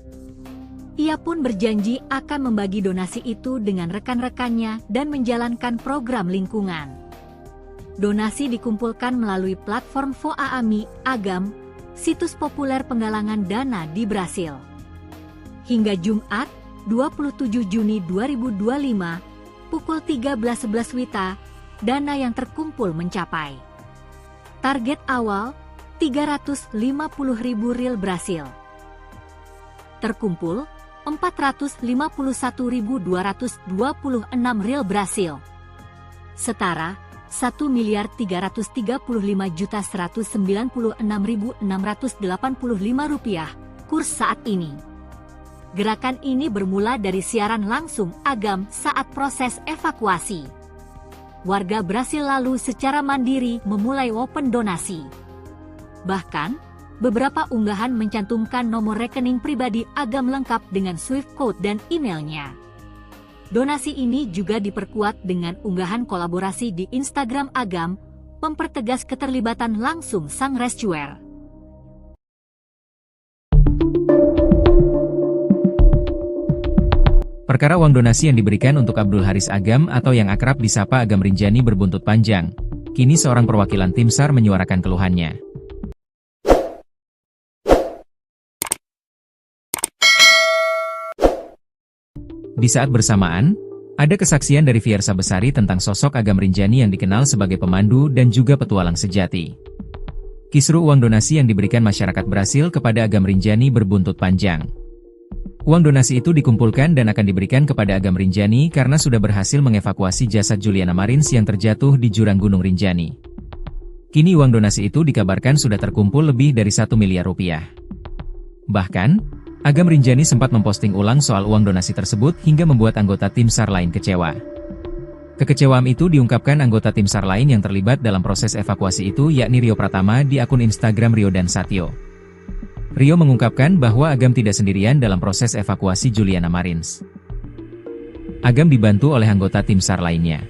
Ia pun berjanji akan membagi donasi itu dengan rekan-rekannya dan menjalankan program lingkungan. Donasi dikumpulkan melalui platform Voaami Agam, situs populer penggalangan dana di Brasil. Hingga Jumat, 27 Juni 2025, pukul 13.11 WITA, dana yang terkumpul mencapai target awal, 350.000 rial Brasil. Terkumpul, 451.226 rial Brasil. Setara, 1.335.196.685 rupiah, kurs saat ini. Gerakan ini bermula dari siaran langsung Agam saat proses evakuasi. Warga Brasil lalu secara mandiri memulai open donasi. Bahkan, beberapa unggahan mencantumkan nomor rekening pribadi Agam lengkap dengan Swift code dan emailnya. Donasi ini juga diperkuat dengan unggahan kolaborasi di Instagram Agam, mempertegas keterlibatan langsung sang rescuer. Perkara uang donasi yang diberikan untuk Abdul Haris Agam atau yang akrab disapa Agam Rinjani berbuntut panjang. Kini seorang perwakilan tim SAR menyuarakan keluhannya. Di saat bersamaan, ada kesaksian dari Fiersa Besari tentang sosok Agam Rinjani yang dikenal sebagai pemandu dan juga petualang sejati. Kisru uang donasi yang diberikan masyarakat Brasil kepada Agam Rinjani berbuntut panjang. Uang donasi itu dikumpulkan dan akan diberikan kepada Agam Rinjani karena sudah berhasil mengevakuasi jasad Juliana Marins yang terjatuh di jurang Gunung Rinjani. Kini uang donasi itu dikabarkan sudah terkumpul lebih dari 1 miliar rupiah. Bahkan, Agam Rinjani sempat memposting ulang soal uang donasi tersebut hingga membuat anggota tim SAR lain kecewa. Kekecewaan itu diungkapkan anggota tim SAR lain yang terlibat dalam proses evakuasi itu yakni Rio Pratama di akun Instagram Rio dan Satyo. Rio mengungkapkan bahwa Agam tidak sendirian dalam proses evakuasi Juliana Marins. Agam dibantu oleh anggota tim SAR lainnya.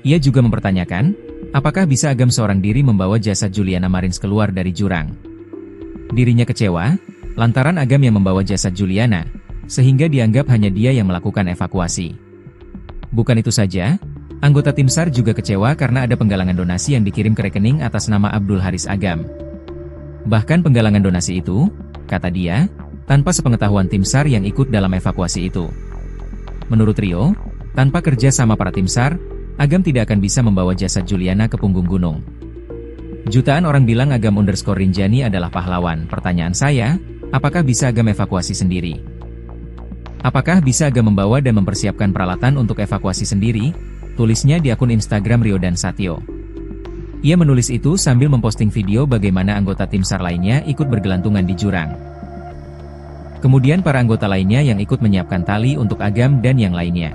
Ia juga mempertanyakan, apakah bisa Agam seorang diri membawa jasad Juliana Marins keluar dari jurang. Dirinya kecewa, lantaran Agam yang membawa jasad Juliana, sehingga dianggap hanya dia yang melakukan evakuasi. Bukan itu saja, anggota tim SAR juga kecewa karena ada penggalangan donasi yang dikirim ke rekening atas nama Abdul Haris Agam. Bahkan penggalangan donasi itu, kata dia, tanpa sepengetahuan tim SAR yang ikut dalam evakuasi itu. Menurut Rio, tanpa kerja sama para tim SAR, Agam tidak akan bisa membawa jasad Juliana ke punggung gunung. Jutaan orang bilang Agam_Rinjani adalah pahlawan. Pertanyaan saya, apakah bisa Agam evakuasi sendiri? Apakah bisa Agam membawa dan mempersiapkan peralatan untuk evakuasi sendiri? Tulisnya di akun Instagram Rio dan Satyo. Ia menulis itu sambil memposting video bagaimana anggota tim SAR lainnya ikut bergelantungan di jurang. Kemudian para anggota lainnya yang ikut menyiapkan tali untuk Agam dan yang lainnya.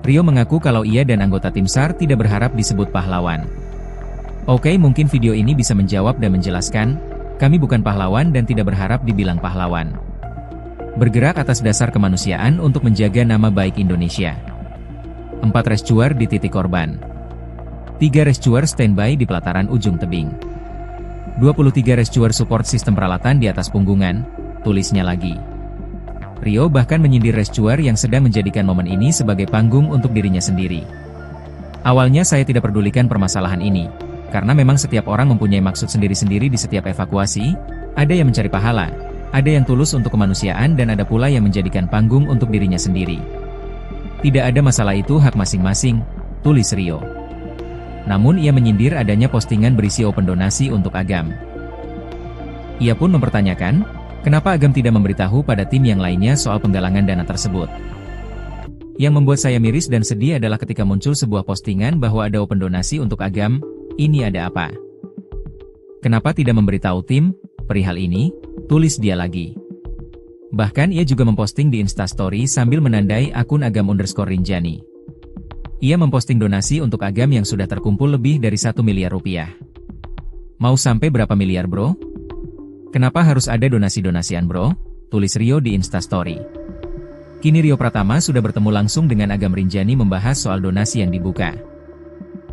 Rio mengaku kalau ia dan anggota tim SAR tidak berharap disebut pahlawan. Oke, mungkin video ini bisa menjawab dan menjelaskan, kami bukan pahlawan dan tidak berharap dibilang pahlawan. Bergerak atas dasar kemanusiaan untuk menjaga nama baik Indonesia. 4 rescuer di titik korban. 3 rescuer standby di pelataran ujung tebing. 23 rescuer support sistem peralatan di atas punggungan, tulisnya lagi. Rio bahkan menyindir rescuer yang sedang menjadikan momen ini sebagai panggung untuk dirinya sendiri. Awalnya saya tidak pedulikan permasalahan ini, karena memang setiap orang mempunyai maksud sendiri-sendiri di setiap evakuasi, ada yang mencari pahala, ada yang tulus untuk kemanusiaan dan ada pula yang menjadikan panggung untuk dirinya sendiri. Tidak ada masalah, itu hak masing-masing, tulis Rio. Namun ia menyindir adanya postingan berisi open donasi untuk Agam. Ia pun mempertanyakan, kenapa Agam tidak memberitahu pada tim yang lainnya soal penggalangan dana tersebut. Yang membuat saya miris dan sedih adalah ketika muncul sebuah postingan bahwa ada open donasi untuk Agam, ini ada apa? Kenapa tidak memberitahu tim perihal ini? Tulis dia lagi. Bahkan ia juga memposting di Instastory sambil menandai akun Agam_Rinjani. Ia memposting donasi untuk Agam yang sudah terkumpul lebih dari 1 miliar rupiah. Mau sampai berapa miliar bro? Kenapa harus ada donasi-donasian bro? Tulis Rio di Instastory. Kini Rio Pratama sudah bertemu langsung dengan Agam Rinjani membahas soal donasi yang dibuka.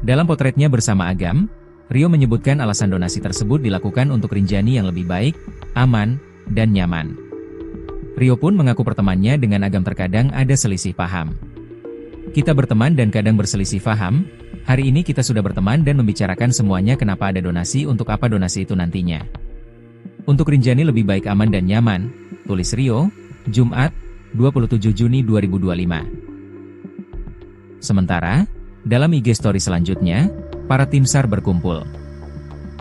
Dalam potretnya bersama Agam, Rio menyebutkan alasan donasi tersebut dilakukan untuk Rinjani yang lebih baik, aman, dan nyaman. Rio pun mengaku pertemanannya dengan Agam terkadang ada selisih paham. Kita berteman dan kadang berselisih paham, hari ini kita sudah berteman dan membicarakan semuanya kenapa ada donasi untuk apa donasi itu nantinya. Untuk Rinjani lebih baik aman dan nyaman, tulis Rio, Jumat, 27 Juni 2025. Sementara, dalam IG story selanjutnya, para tim SAR berkumpul.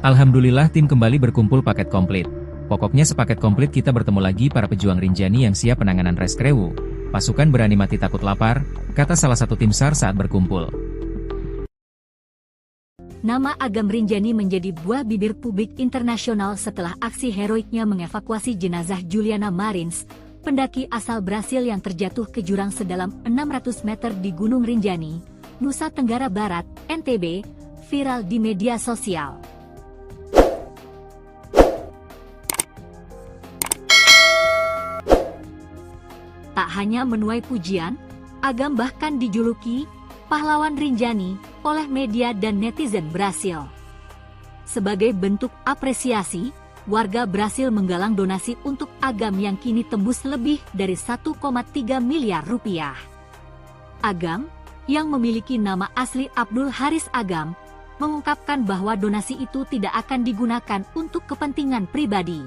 Alhamdulillah tim kembali berkumpul paket komplit. Pokoknya sepaket komplit kita bertemu lagi para pejuang Rinjani yang siap penanganan reskrewu. Pasukan berani mati takut lapar, kata salah satu tim SAR saat berkumpul. Nama Agam Rinjani menjadi buah bibir publik internasional setelah aksi heroiknya mengevakuasi jenazah Juliana Marins, pendaki asal Brasil yang terjatuh ke jurang sedalam 600 meter di Gunung Rinjani, Nusa Tenggara Barat, NTB, viral di media sosial. Tak hanya menuai pujian, Agam bahkan dijuluki pahlawan Rinjani oleh media dan netizen Brasil. Sebagai bentuk apresiasi, warga Brasil menggalang donasi untuk Agam yang kini tembus lebih dari 1,3 miliar rupiah. Agam, yang memiliki nama asli Abdul Haris Agam, mengungkapkan bahwa donasi itu tidak akan digunakan untuk kepentingan pribadi.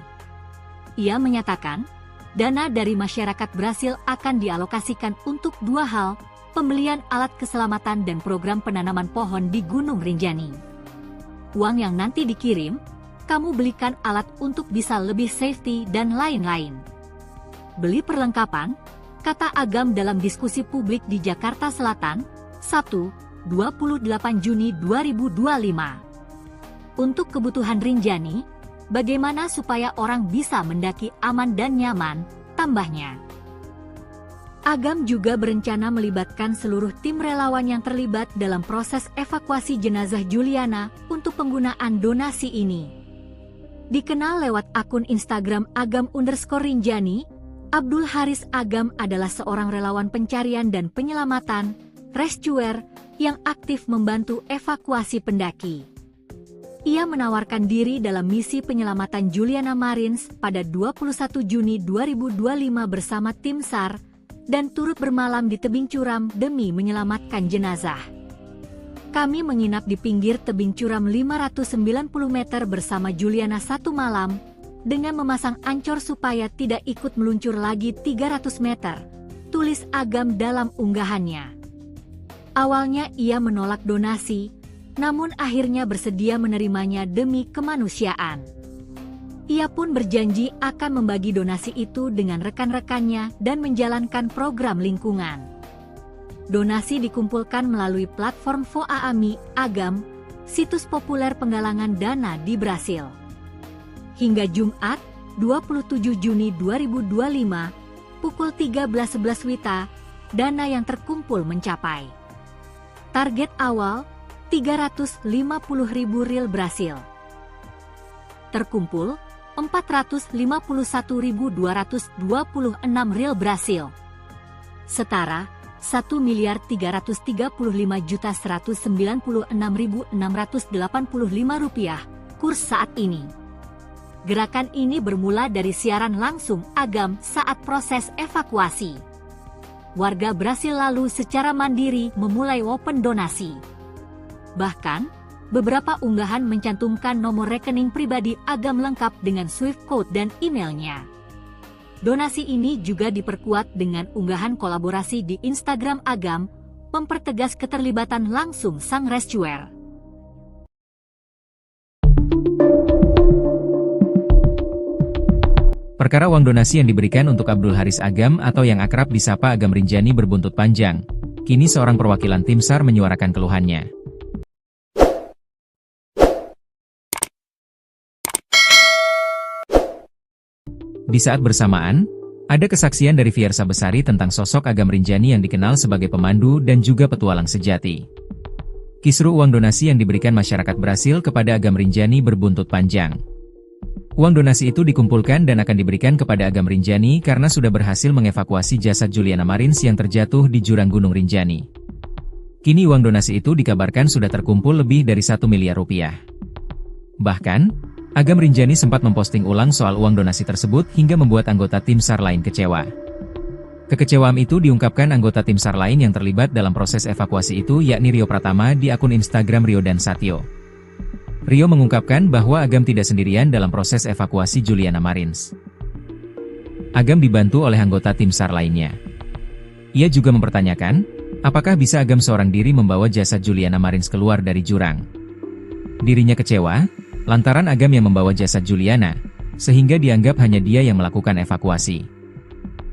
Ia menyatakan, dana dari masyarakat Brasil akan dialokasikan untuk 2 hal, pembelian alat keselamatan dan program penanaman pohon di Gunung Rinjani. Uang yang nanti dikirim, kamu belikan alat untuk bisa lebih safety dan lain-lain. Beli perlengkapan, kata Agam dalam diskusi publik di Jakarta Selatan, Sabtu, 28 Juni 2025. Untuk kebutuhan Rinjani, bagaimana supaya orang bisa mendaki aman dan nyaman, tambahnya. Agam juga berencana melibatkan seluruh tim relawan yang terlibat dalam proses evakuasi jenazah Juliana untuk penggunaan donasi ini. Dikenal lewat akun Instagram Agam_Rinjani, Abdul Haris Agam adalah seorang relawan pencarian dan penyelamatan, rescuer, yang aktif membantu evakuasi pendaki. Ia menawarkan diri dalam misi penyelamatan Juliana Marins pada 21 Juni 2025 bersama tim SAR, dan turut bermalam di tebing curam demi menyelamatkan jenazah. Kami menginap di pinggir tebing curam 590 meter bersama Juliana 1 malam, dengan memasang ancor supaya tidak ikut meluncur lagi 300 meter, tulis Agam dalam unggahannya. Awalnya ia menolak donasi, namun akhirnya bersedia menerimanya demi kemanusiaan. Ia pun berjanji akan membagi donasi itu dengan rekan-rekannya dan menjalankan program lingkungan. Donasi dikumpulkan melalui platform Voaami Agam, situs populer penggalangan dana di Brasil. Hingga Jumat, 27 Juni 2025, pukul 13.11 WITA, dana yang terkumpul mencapai. Target awal, 350.000 riyal Brasil. Terkumpul, 451.226 riyal Brasil. Setara, 1.335.196.685 rupiah, kurs saat ini. Gerakan ini bermula dari siaran langsung Agam saat proses evakuasi. Warga Brasil lalu secara mandiri memulai open donasi. Bahkan, beberapa unggahan mencantumkan nomor rekening pribadi Agam lengkap dengan Swift code dan emailnya. Donasi ini juga diperkuat dengan unggahan kolaborasi di Instagram Agam, mempertegas keterlibatan langsung sang rescuer. Perkara uang donasi yang diberikan untuk Abdul Haris Agam atau yang akrab disapa Agam Rinjani berbuntut panjang. Kini seorang perwakilan tim SAR menyuarakan keluhannya. Di saat bersamaan, ada kesaksian dari Fiersa Besari tentang sosok Agam Rinjani yang dikenal sebagai pemandu dan juga petualang sejati. Kisru uang donasi yang diberikan masyarakat Brasil kepada Agam Rinjani berbuntut panjang. Uang donasi itu dikumpulkan dan akan diberikan kepada Agam Rinjani karena sudah berhasil mengevakuasi jasad Juliana Marins yang terjatuh di jurang Gunung Rinjani. Kini uang donasi itu dikabarkan sudah terkumpul lebih dari 1 miliar rupiah. Bahkan, Agam Rinjani sempat memposting ulang soal uang donasi tersebut hingga membuat anggota tim SAR lain kecewa. Kekecewaan itu diungkapkan anggota tim SAR lain yang terlibat dalam proses evakuasi itu yakni Rio Pratama di akun Instagram Rio dan Satyo. Rio mengungkapkan bahwa Agam tidak sendirian dalam proses evakuasi Juliana Marins. Agam dibantu oleh anggota tim SAR lainnya. Ia juga mempertanyakan, apakah bisa Agam seorang diri membawa jasad Juliana Marins keluar dari jurang. Dirinya kecewa, lantaran Agam yang membawa jasad Juliana, sehingga dianggap hanya dia yang melakukan evakuasi.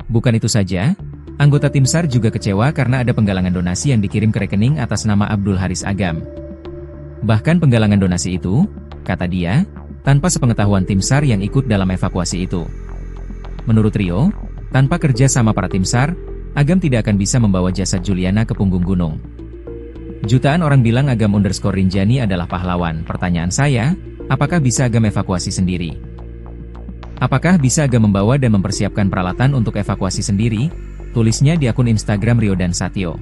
Bukan itu saja, anggota tim SAR juga kecewa karena ada penggalangan donasi yang dikirim ke rekening atas nama Abdul Haris Agam. Bahkan penggalangan donasi itu, kata dia, tanpa sepengetahuan tim SAR yang ikut dalam evakuasi itu. Menurut Rio, tanpa kerja sama para tim SAR, Agam tidak akan bisa membawa jasad Juliana ke punggung gunung. Jutaan orang bilang Agam_Rinjani adalah pahlawan. Pertanyaan saya, apakah bisa Agam evakuasi sendiri? Apakah bisa Agam membawa dan mempersiapkan peralatan untuk evakuasi sendiri? Tulisnya di akun Instagram Rio dan Satyo.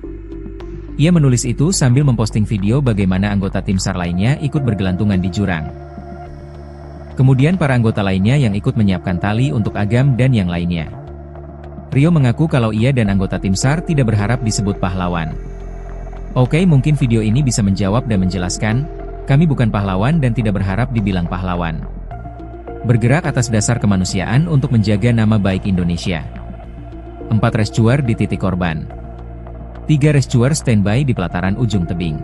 Ia menulis itu sambil memposting video bagaimana anggota tim SAR lainnya ikut bergelantungan di jurang. Kemudian para anggota lainnya yang ikut menyiapkan tali untuk Agam dan yang lainnya. Rio mengaku kalau ia dan anggota tim SAR tidak berharap disebut pahlawan. Oke, mungkin video ini bisa menjawab dan menjelaskan, kami bukan pahlawan dan tidak berharap dibilang pahlawan. Bergerak atas dasar kemanusiaan untuk menjaga nama baik Indonesia. 4 rescuer di titik korban. 3 rescuer standby di pelataran ujung tebing.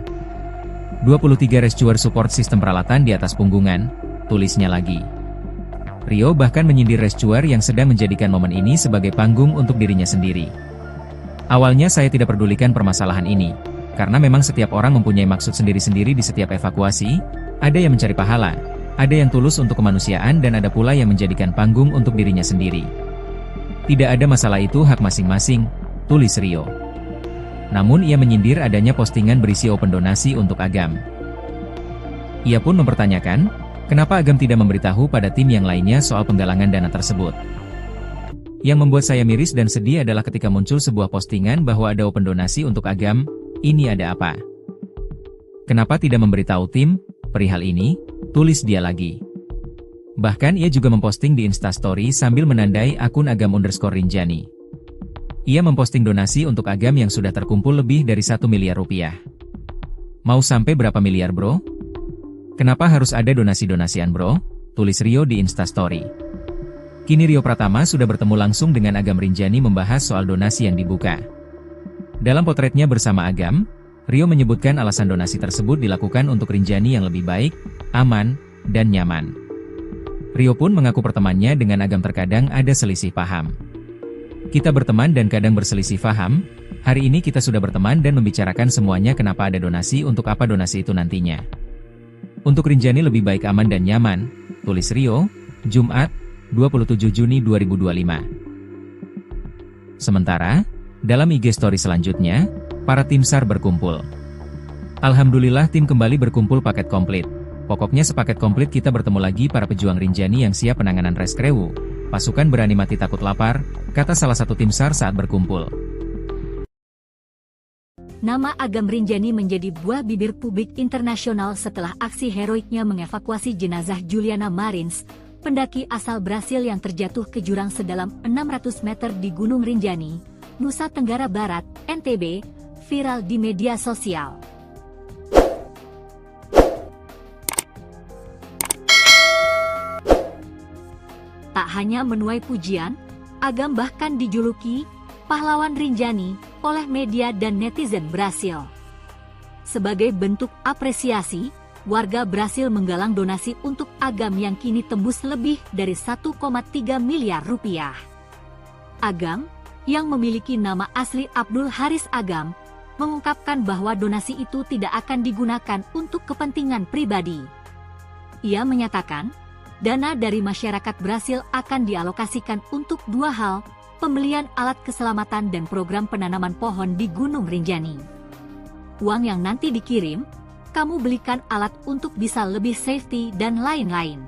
23 rescuer support sistem peralatan di atas punggungan, tulisnya lagi. Rio bahkan menyindir rescuer yang sedang menjadikan momen ini sebagai panggung untuk dirinya sendiri. Awalnya saya tidak pedulikan permasalahan ini, karena memang setiap orang mempunyai maksud sendiri-sendiri di setiap evakuasi, ada yang mencari pahala, ada yang tulus untuk kemanusiaan dan ada pula yang menjadikan panggung untuk dirinya sendiri. Tidak ada masalah, itu hak masing-masing, tulis Rio. Namun ia menyindir adanya postingan berisi open donasi untuk Agam. Ia pun mempertanyakan, kenapa Agam tidak memberitahu pada tim yang lainnya soal penggalangan dana tersebut. Yang membuat saya miris dan sedih adalah ketika muncul sebuah postingan bahwa ada open donasi untuk Agam, ini ada apa? Kenapa tidak memberitahu tim perihal ini? Tulis dia lagi. Bahkan ia juga memposting di Instastory sambil menandai akun Agam_Rinjani. Ia memposting donasi untuk Agam yang sudah terkumpul lebih dari 1 miliar rupiah. Mau sampai berapa miliar bro? Kenapa harus ada donasi-donasian bro? Tulis Rio di Instastory. Kini Rio Pratama sudah bertemu langsung dengan Agam Rinjani membahas soal donasi yang dibuka. Dalam potretnya bersama Agam, Rio menyebutkan alasan donasi tersebut dilakukan untuk Rinjani yang lebih baik, aman, dan nyaman. Rio pun mengaku pertemanannya dengan Agam terkadang ada selisih paham. Kita berteman dan kadang berselisih paham, hari ini kita sudah berteman dan membicarakan semuanya kenapa ada donasi untuk apa donasi itu nantinya. Untuk Rinjani lebih baik aman dan nyaman, tulis Rio, Jumat, 27 Juni 2025. Sementara, dalam IG story selanjutnya, para tim SAR berkumpul. Alhamdulillah tim kembali berkumpul paket komplit. Pokoknya sepaket komplit kita bertemu lagi para pejuang Rinjani yang siap penanganan reskrewu. Pasukan berani mati takut lapar, kata salah satu tim SAR saat berkumpul. Nama Agam Rinjani menjadi buah bibir publik internasional setelah aksi heroiknya mengevakuasi jenazah Juliana Marins, pendaki asal Brasil yang terjatuh ke jurang sedalam 600 meter di Gunung Rinjani, Nusa Tenggara Barat, NTB, viral di media sosial. Tak hanya menuai pujian, Agam bahkan dijuluki pahlawan Rinjani oleh media dan netizen Brasil. Sebagai bentuk apresiasi, warga Brasil menggalang donasi untuk Agam yang kini tembus lebih dari 1,3 miliar rupiah. Agam, yang memiliki nama asli Abdul Haris Agam, mengungkapkan bahwa donasi itu tidak akan digunakan untuk kepentingan pribadi. Ia menyatakan, dana dari masyarakat Brasil akan dialokasikan untuk dua hal, pembelian alat keselamatan dan program penanaman pohon di Gunung Rinjani. Uang yang nanti dikirim, kamu belikan alat untuk bisa lebih safety dan lain-lain.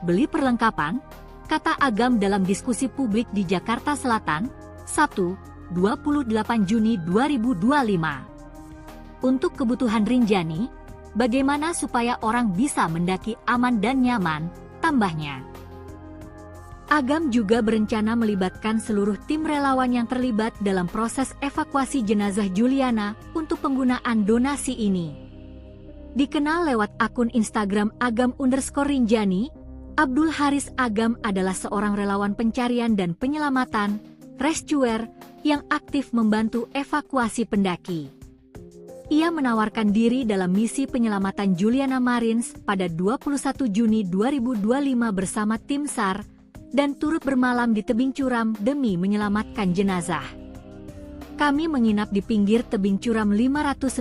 Beli perlengkapan, kata Agam dalam diskusi publik di Jakarta Selatan, Sabtu, 28 Juni 2025. Untuk kebutuhan Rinjani, bagaimana supaya orang bisa mendaki aman dan nyaman, tambahnya. Agam juga berencana melibatkan seluruh tim relawan yang terlibat dalam proses evakuasi jenazah Juliana untuk penggunaan donasi ini. Dikenal lewat akun Instagram Agam_Rinjani, Abdul Haris Agam adalah seorang relawan pencarian dan penyelamatan, rescuer, yang aktif membantu evakuasi pendaki. Ia menawarkan diri dalam misi penyelamatan Juliana Marins pada 21 Juni 2025 bersama tim SAR, dan turut bermalam di tebing curam demi menyelamatkan jenazah. Kami menginap di pinggir tebing curam 590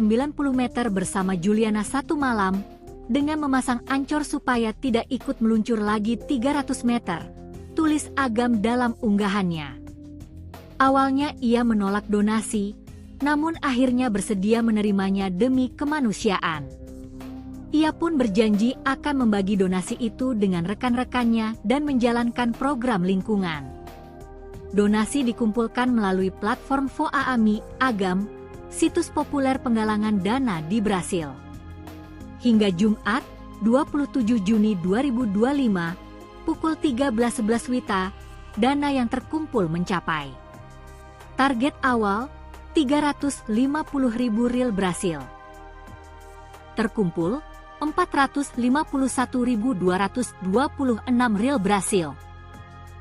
meter bersama Juliana satu malam, dengan memasang ancor supaya tidak ikut meluncur lagi 300 meter, tulis Agam dalam unggahannya. Awalnya ia menolak donasi, namun akhirnya bersedia menerimanya demi kemanusiaan. Ia pun berjanji akan membagi donasi itu dengan rekan-rekannya dan menjalankan program lingkungan. Donasi dikumpulkan melalui platform Voaami Agam, situs populer penggalangan dana di Brasil. Hingga Jumat, 27 Juni 2025, pukul 13.11 WITA, dana yang terkumpul mencapai. Target awal, 350.000 riyal Brasil. Terkumpul, 451.226 riyal Brasil.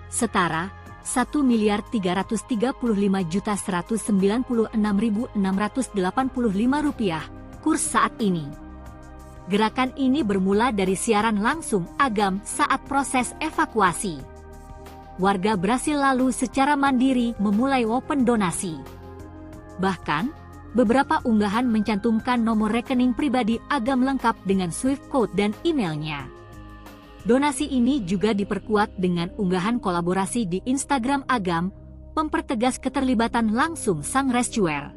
Setara, 1.335.196.685 rupiah, kurs saat ini. Gerakan ini bermula dari siaran langsung Agam saat proses evakuasi. Warga Brasil lalu secara mandiri memulai open donasi. Bahkan, beberapa unggahan mencantumkan nomor rekening pribadi Agam lengkap dengan Swift code dan emailnya. Donasi ini juga diperkuat dengan unggahan kolaborasi di Instagram Agam, mempertegas keterlibatan langsung sang rescuer.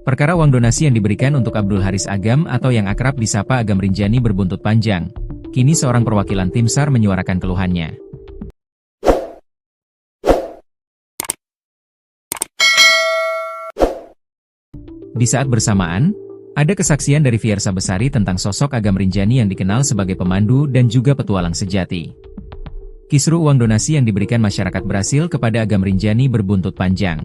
Perkara uang donasi yang diberikan untuk Abdul Haris Agam atau yang akrab disapa Agam Rinjani berbuntut panjang. Kini seorang perwakilan tim SAR menyuarakan keluhannya. Di saat bersamaan, ada kesaksian dari Fiersa Besari tentang sosok Agam Rinjani yang dikenal sebagai pemandu dan juga petualang sejati. Kisru uang donasi yang diberikan masyarakat Brasil kepada Agam Rinjani berbuntut panjang.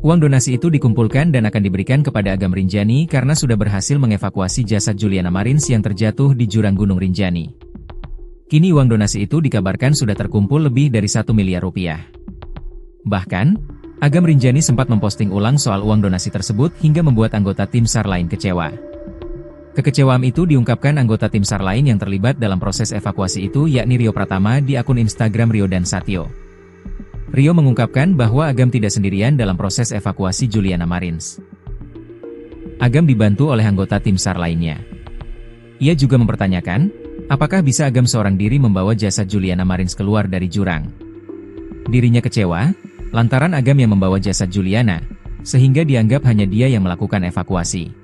Uang donasi itu dikumpulkan dan akan diberikan kepada Agam Rinjani karena sudah berhasil mengevakuasi jasad Juliana Marins yang terjatuh di jurang Gunung Rinjani. Kini uang donasi itu dikabarkan sudah terkumpul lebih dari 1 miliar rupiah. Bahkan, Agam Rinjani sempat memposting ulang soal uang donasi tersebut hingga membuat anggota tim SAR lain kecewa. Kekecewaan itu diungkapkan anggota tim SAR lain yang terlibat dalam proses evakuasi itu yakni Rio Pratama di akun Instagram Rio dan Satyo. Rio mengungkapkan bahwa Agam tidak sendirian dalam proses evakuasi Juliana Marins. Agam dibantu oleh anggota tim SAR lainnya. Ia juga mempertanyakan, apakah bisa Agam seorang diri membawa jasad Juliana Marins keluar dari jurang. Dirinya kecewa, lantaran Agam yang membawa jasad Juliana, sehingga dianggap hanya dia yang melakukan evakuasi.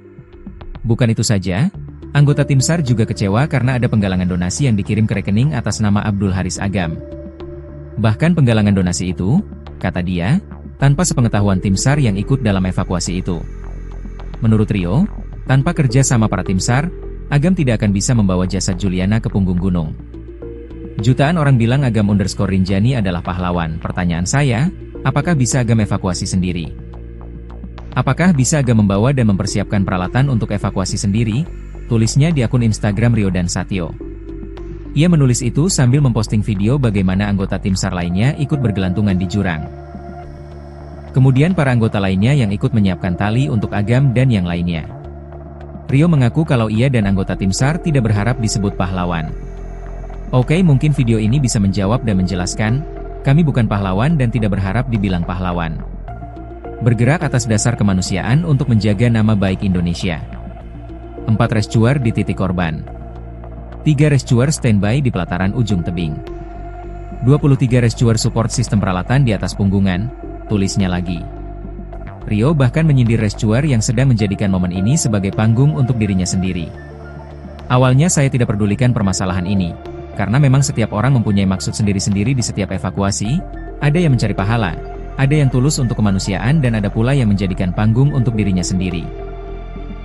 Bukan itu saja, anggota tim SAR juga kecewa karena ada penggalangan donasi yang dikirim ke rekening atas nama Abdul Haris Agam. Bahkan penggalangan donasi itu, kata dia, tanpa sepengetahuan tim SAR yang ikut dalam evakuasi itu. Menurut Rio, tanpa kerja sama para tim SAR, Agam tidak akan bisa membawa jasad Juliana ke punggung gunung. Jutaan orang bilang Agam_Rinjani adalah pahlawan. Pertanyaan saya, apakah bisa Agam evakuasi sendiri? Apakah bisa Agam membawa dan mempersiapkan peralatan untuk evakuasi sendiri? Tulisnya di akun Instagram Rio dan Satyo. Ia menulis itu sambil memposting video bagaimana anggota tim SAR lainnya ikut bergelantungan di jurang. Kemudian para anggota lainnya yang ikut menyiapkan tali untuk Agam dan yang lainnya. Rio mengaku kalau ia dan anggota tim SAR tidak berharap disebut pahlawan. Oke, mungkin video ini bisa menjawab dan menjelaskan, kami bukan pahlawan dan tidak berharap dibilang pahlawan. Bergerak atas dasar kemanusiaan untuk menjaga nama baik Indonesia. 4 rescuer di titik korban. 3 rescuer standby di pelataran ujung tebing. 23 rescuer support sistem peralatan di atas punggungan, tulisnya lagi. Rio bahkan menyindir rescuer yang sedang menjadikan momen ini sebagai panggung untuk dirinya sendiri. Awalnya saya tidak pedulikan permasalahan ini, karena memang setiap orang mempunyai maksud sendiri-sendiri di setiap evakuasi, ada yang mencari pahala, ada yang tulus untuk kemanusiaan dan ada pula yang menjadikan panggung untuk dirinya sendiri.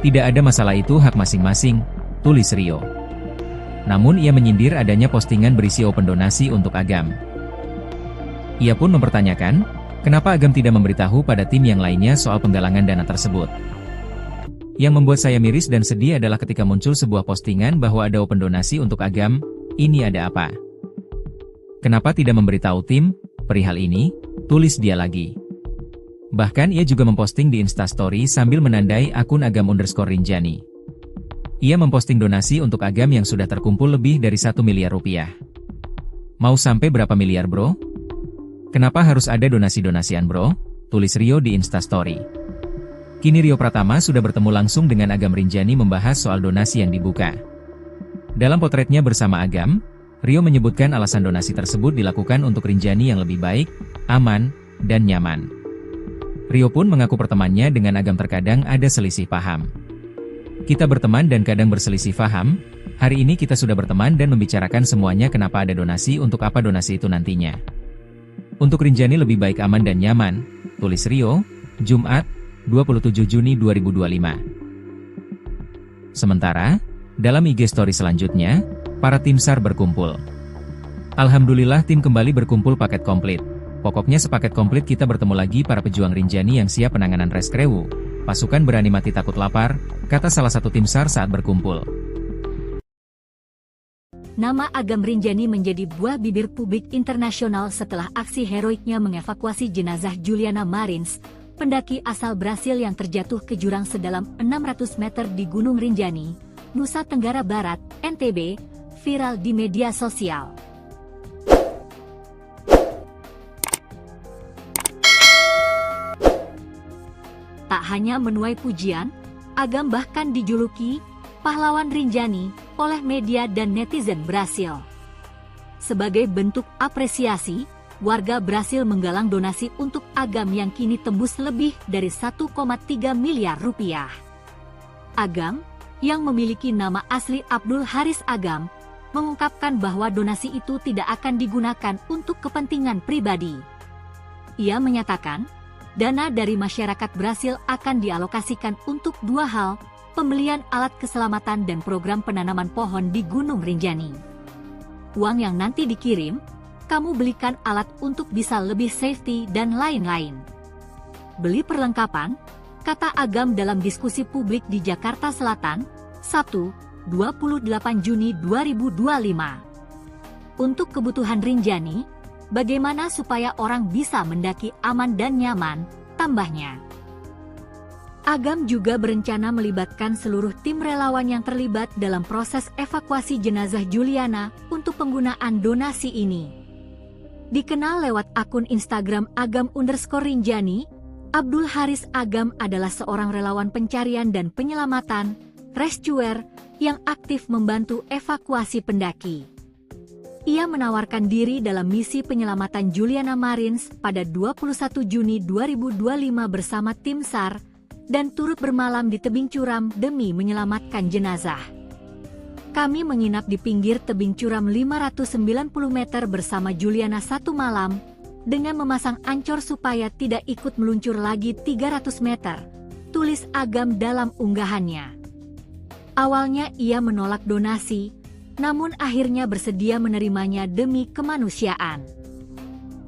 Tidak ada masalah, itu hak masing-masing, tulis Rio. Namun ia menyindir adanya postingan berisi open donasi untuk Agam. Ia pun mempertanyakan, kenapa Agam tidak memberitahu pada tim yang lainnya soal penggalangan dana tersebut. Yang membuat saya miris dan sedih adalah ketika muncul sebuah postingan bahwa ada open donasi untuk Agam, ini ada apa? Kenapa tidak memberitahu tim perihal ini? Tulis dia lagi. Bahkan ia juga memposting di Instastory sambil menandai akun Agam_Rinjani. Ia memposting donasi untuk Agam yang sudah terkumpul lebih dari 1 miliar rupiah. Mau sampai berapa miliar bro? Kenapa harus ada donasi-donasian bro? Tulis Rio di Instastory. Kini Rio Pratama sudah bertemu langsung dengan Agam_Rinjani membahas soal donasi yang dibuka. Dalam potretnya bersama Agam, Rio menyebutkan alasan donasi tersebut dilakukan untuk Rinjani yang lebih baik, aman, dan nyaman. Rio pun mengaku pertemanannya dengan Agam terkadang ada selisih paham. Kita berteman dan kadang berselisih paham, hari ini kita sudah berteman dan membicarakan semuanya kenapa ada donasi untuk apa donasi itu nantinya. Untuk Rinjani lebih baik aman dan nyaman, tulis Rio, Jumat, 27 Juni 2025. Sementara, dalam IG story selanjutnya, para tim SAR berkumpul. Alhamdulillah tim kembali berkumpul paket komplit. Pokoknya sepaket komplit kita bertemu lagi para pejuang Rinjani yang siap penanganan reskrewu. Pasukan berani mati takut lapar, kata salah satu tim SAR saat berkumpul. Nama Agam_Rinjani menjadi buah bibir publik internasional setelah aksi heroiknya mengevakuasi jenazah Juliana Marins, pendaki asal Brasil yang terjatuh ke jurang sedalam 600 meter di Gunung Rinjani, Nusa Tenggara Barat, NTB, viral di media sosial. Tak hanya menuai pujian, Agam bahkan dijuluki pahlawan Rinjani oleh media dan netizen Brasil. Sebagai bentuk apresiasi, warga Brasil menggalang donasi untuk Agam yang kini tembus lebih dari 1,3 miliar rupiah. Agam, yang memiliki nama asli Abdul Haris Agam, mengungkapkan bahwa donasi itu tidak akan digunakan untuk kepentingan pribadi. Ia menyatakan, dana dari masyarakat Brasil akan dialokasikan untuk 2 hal, pembelian alat keselamatan dan program penanaman pohon di Gunung Rinjani. Uang yang nanti dikirim, kamu belikan alat untuk bisa lebih safety dan lain-lain. Beli perlengkapan, kata Agam dalam diskusi publik di Jakarta Selatan, Sabtu, 28 Juni 2025. Untuk kebutuhan Rinjani, bagaimana supaya orang bisa mendaki aman dan nyaman, tambahnya. Agam juga berencana melibatkan seluruh tim relawan yang terlibat dalam proses evakuasi jenazah Juliana untuk penggunaan donasi ini. Dikenal lewat akun Instagram Agam_Rinjani, Abdul Haris Agam adalah seorang relawan pencarian dan penyelamatan, rescuer, yang aktif membantu evakuasi pendaki. Ia menawarkan diri dalam misi penyelamatan Juliana Marins pada 21 Juni 2025 bersama tim SAR, dan turut bermalam di tebing curam demi menyelamatkan jenazah. Kami menginap di pinggir tebing curam 590 meter bersama Juliana satu malam, dengan memasang ancor supaya tidak ikut meluncur lagi 300 meter, tulis Agam dalam unggahannya. Awalnya ia menolak donasi, namun akhirnya bersedia menerimanya demi kemanusiaan.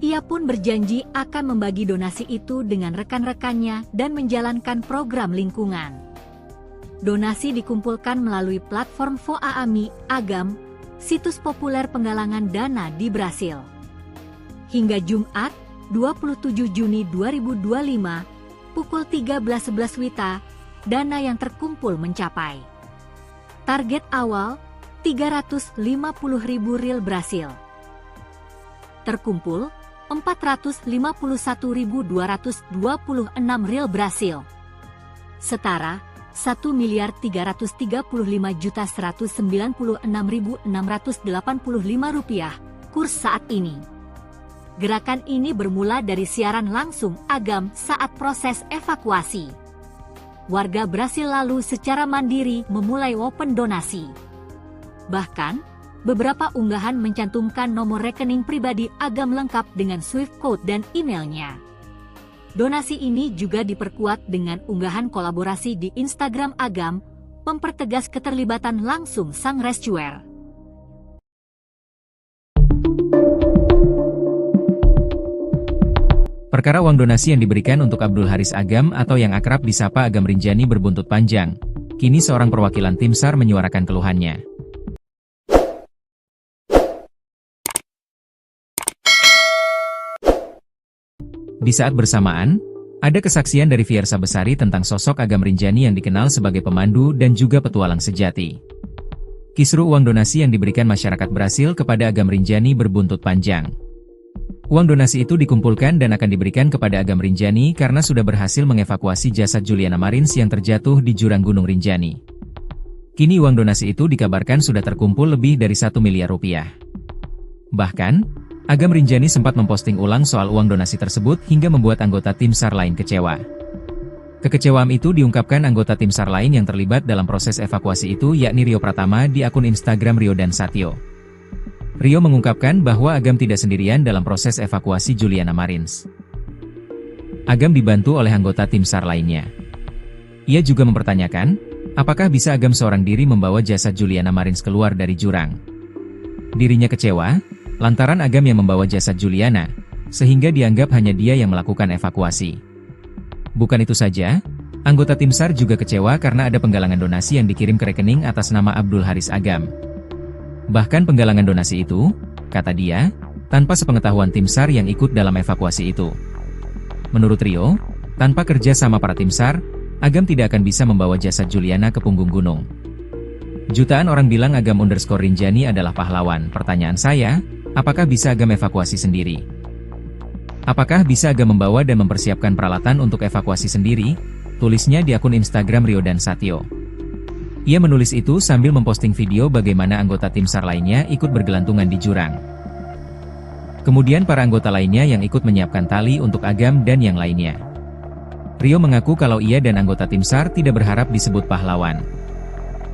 Ia pun berjanji akan membagi donasi itu dengan rekan-rekannya dan menjalankan program lingkungan. Donasi dikumpulkan melalui platform Voaami Agam, situs populer penggalangan dana di Brasil. Hingga Jumat, 27 Juni 2025, pukul 13.11 WITA, dana yang terkumpul mencapai target awal 350.000 rial Brasil. Terkumpul 451.226 rial Brasil. Setara 1.335.196.685 rupiah kurs saat ini. Gerakan ini bermula dari siaran langsung Agam saat proses evakuasi. Warga Brasil lalu secara mandiri memulai open donasi. Bahkan, beberapa unggahan mencantumkan nomor rekening pribadi Agam lengkap dengan Swift code dan emailnya. Donasi ini juga diperkuat dengan unggahan kolaborasi di Instagram Agam, mempertegas keterlibatan langsung sang rescuer. Perkara uang donasi yang diberikan untuk Abdul Haris Agam atau yang akrab disapa Agam Rinjani berbuntut panjang. Kini seorang perwakilan tim SAR menyuarakan keluhannya. Di saat bersamaan, ada kesaksian dari Fiersa Besari tentang sosok Agam Rinjani yang dikenal sebagai pemandu dan juga petualang sejati. Kisru uang donasi yang diberikan masyarakat Brasil kepada Agam Rinjani berbuntut panjang. Uang donasi itu dikumpulkan dan akan diberikan kepada Agam Rinjani karena sudah berhasil mengevakuasi jasad Juliana Marins yang terjatuh di jurang Gunung Rinjani. Kini uang donasi itu dikabarkan sudah terkumpul lebih dari 1 miliar rupiah. Bahkan, Agam Rinjani sempat memposting ulang soal uang donasi tersebut hingga membuat anggota tim SAR lain kecewa. Kekecewaan itu diungkapkan anggota tim SAR lain yang terlibat dalam proses evakuasi itu yakni Rio Pratama di akun Instagram Rio dan Satyo. Rio mengungkapkan bahwa Agam tidak sendirian dalam proses evakuasi Juliana Marins. Agam dibantu oleh anggota tim SAR lainnya. Ia juga mempertanyakan, apakah bisa Agam seorang diri membawa jasad Juliana Marins keluar dari jurang. Dirinya kecewa lantaran Agam yang membawa jasad Juliana, sehingga dianggap hanya dia yang melakukan evakuasi. Bukan itu saja, anggota tim SAR juga kecewa karena ada penggalangan donasi yang dikirim ke rekening atas nama Abdul Haris Agam. Bahkan penggalangan donasi itu, kata dia, tanpa sepengetahuan tim SAR yang ikut dalam evakuasi itu. Menurut Rio, tanpa kerja sama para tim SAR, Agam tidak akan bisa membawa jasad Juliana ke punggung gunung. Jutaan orang bilang Agam_Rinjani adalah pahlawan. Pertanyaan saya, apakah bisa Agam evakuasi sendiri? Apakah bisa Agam membawa dan mempersiapkan peralatan untuk evakuasi sendiri? Tulisnya di akun Instagram Rio dan Satyo. Ia menulis itu sambil memposting video bagaimana anggota tim SAR lainnya ikut bergelantungan di jurang. Kemudian para anggota lainnya yang ikut menyiapkan tali untuk Agam dan yang lainnya. Rio mengaku kalau ia dan anggota tim SAR tidak berharap disebut pahlawan.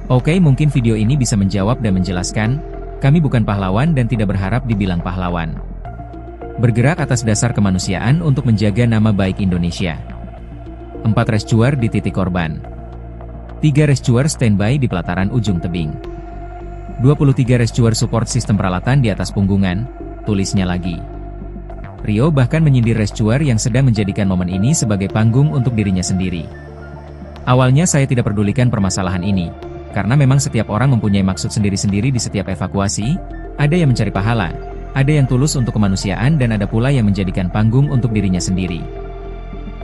Oke, mungkin video ini bisa menjawab dan menjelaskan, kami bukan pahlawan dan tidak berharap dibilang pahlawan. Bergerak atas dasar kemanusiaan untuk menjaga nama baik Indonesia. 4 rescuer di titik korban. 3 rescuer standby di pelataran ujung tebing. 23 rescuer support sistem peralatan di atas punggungan, tulisnya lagi. Rio bahkan menyindir rescuer yang sedang menjadikan momen ini sebagai panggung untuk dirinya sendiri. Awalnya saya tidak pedulikan permasalahan ini. Karena memang setiap orang mempunyai maksud sendiri-sendiri di setiap evakuasi, ada yang mencari pahala, ada yang tulus untuk kemanusiaan dan ada pula yang menjadikan panggung untuk dirinya sendiri.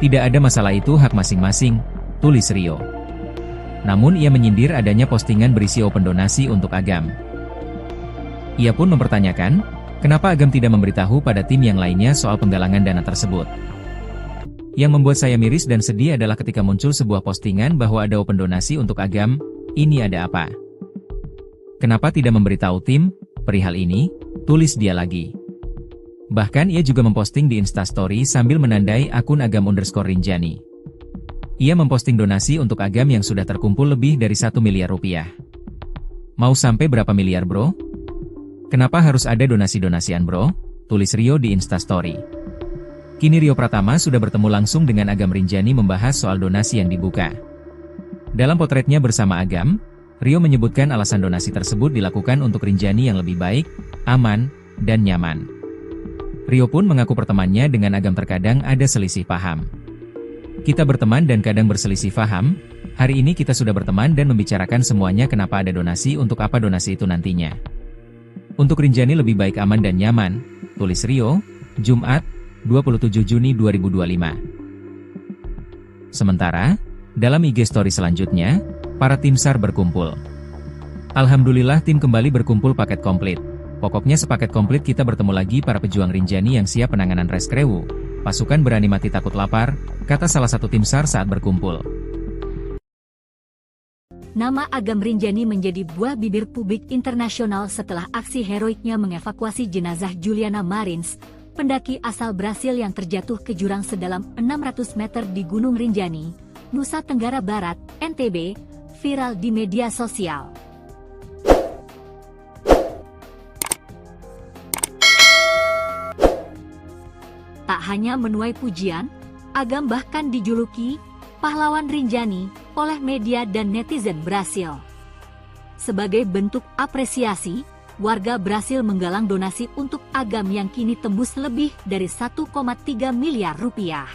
Tidak ada masalah, itu hak masing-masing, tulis Rio. Namun ia menyindir adanya postingan berisi open donasi untuk Agam. Ia pun mempertanyakan, kenapa Agam tidak memberitahu pada tim yang lainnya soal penggalangan dana tersebut. Yang membuat saya miris dan sedih adalah ketika muncul sebuah postingan bahwa ada open donasi untuk Agam. Ini ada apa? Kenapa tidak memberitahu tim perihal ini? Tulis dia lagi. Bahkan ia juga memposting di Instastory sambil menandai akun Agam_Rinjani. Ia memposting donasi untuk Agam yang sudah terkumpul lebih dari 1 miliar rupiah. Mau sampai berapa miliar bro? Kenapa harus ada donasi-donasian bro? Tulis Rio di Instastory. Kini Rio Pratama sudah bertemu langsung dengan Agam Rinjani membahas soal donasi yang dibuka. Dalam potretnya bersama Agam, Rio menyebutkan alasan donasi tersebut dilakukan untuk Rinjani yang lebih baik, aman, dan nyaman. Rio pun mengaku pertemanannya dengan Agam terkadang ada selisih paham. Kita berteman dan kadang berselisih paham, hari ini kita sudah berteman dan membicarakan semuanya kenapa ada donasi untuk apa donasi itu nantinya. Untuk Rinjani lebih baik aman dan nyaman, tulis Rio, Jumat, 27 Juni 2025. Sementara, dalam IG story selanjutnya, para tim SAR berkumpul. Alhamdulillah tim kembali berkumpul paket komplit. Pokoknya sepaket komplit kita bertemu lagi para pejuang Rinjani yang siap penanganan reskrewu. Pasukan berani mati takut lapar, kata salah satu tim SAR saat berkumpul. Nama Agam Rinjani menjadi buah bibir publik internasional setelah aksi heroiknya mengevakuasi jenazah Juliana Marins, pendaki asal Brasil yang terjatuh ke jurang sedalam 600 meter di Gunung Rinjani, Nusa Tenggara Barat, NTB, viral di media sosial. Tak hanya menuai pujian, Agam bahkan dijuluki pahlawan Rinjani oleh media dan netizen Brasil. Sebagai bentuk apresiasi, warga Brasil menggalang donasi untuk Agam yang kini tembus lebih dari 1,3 miliar rupiah.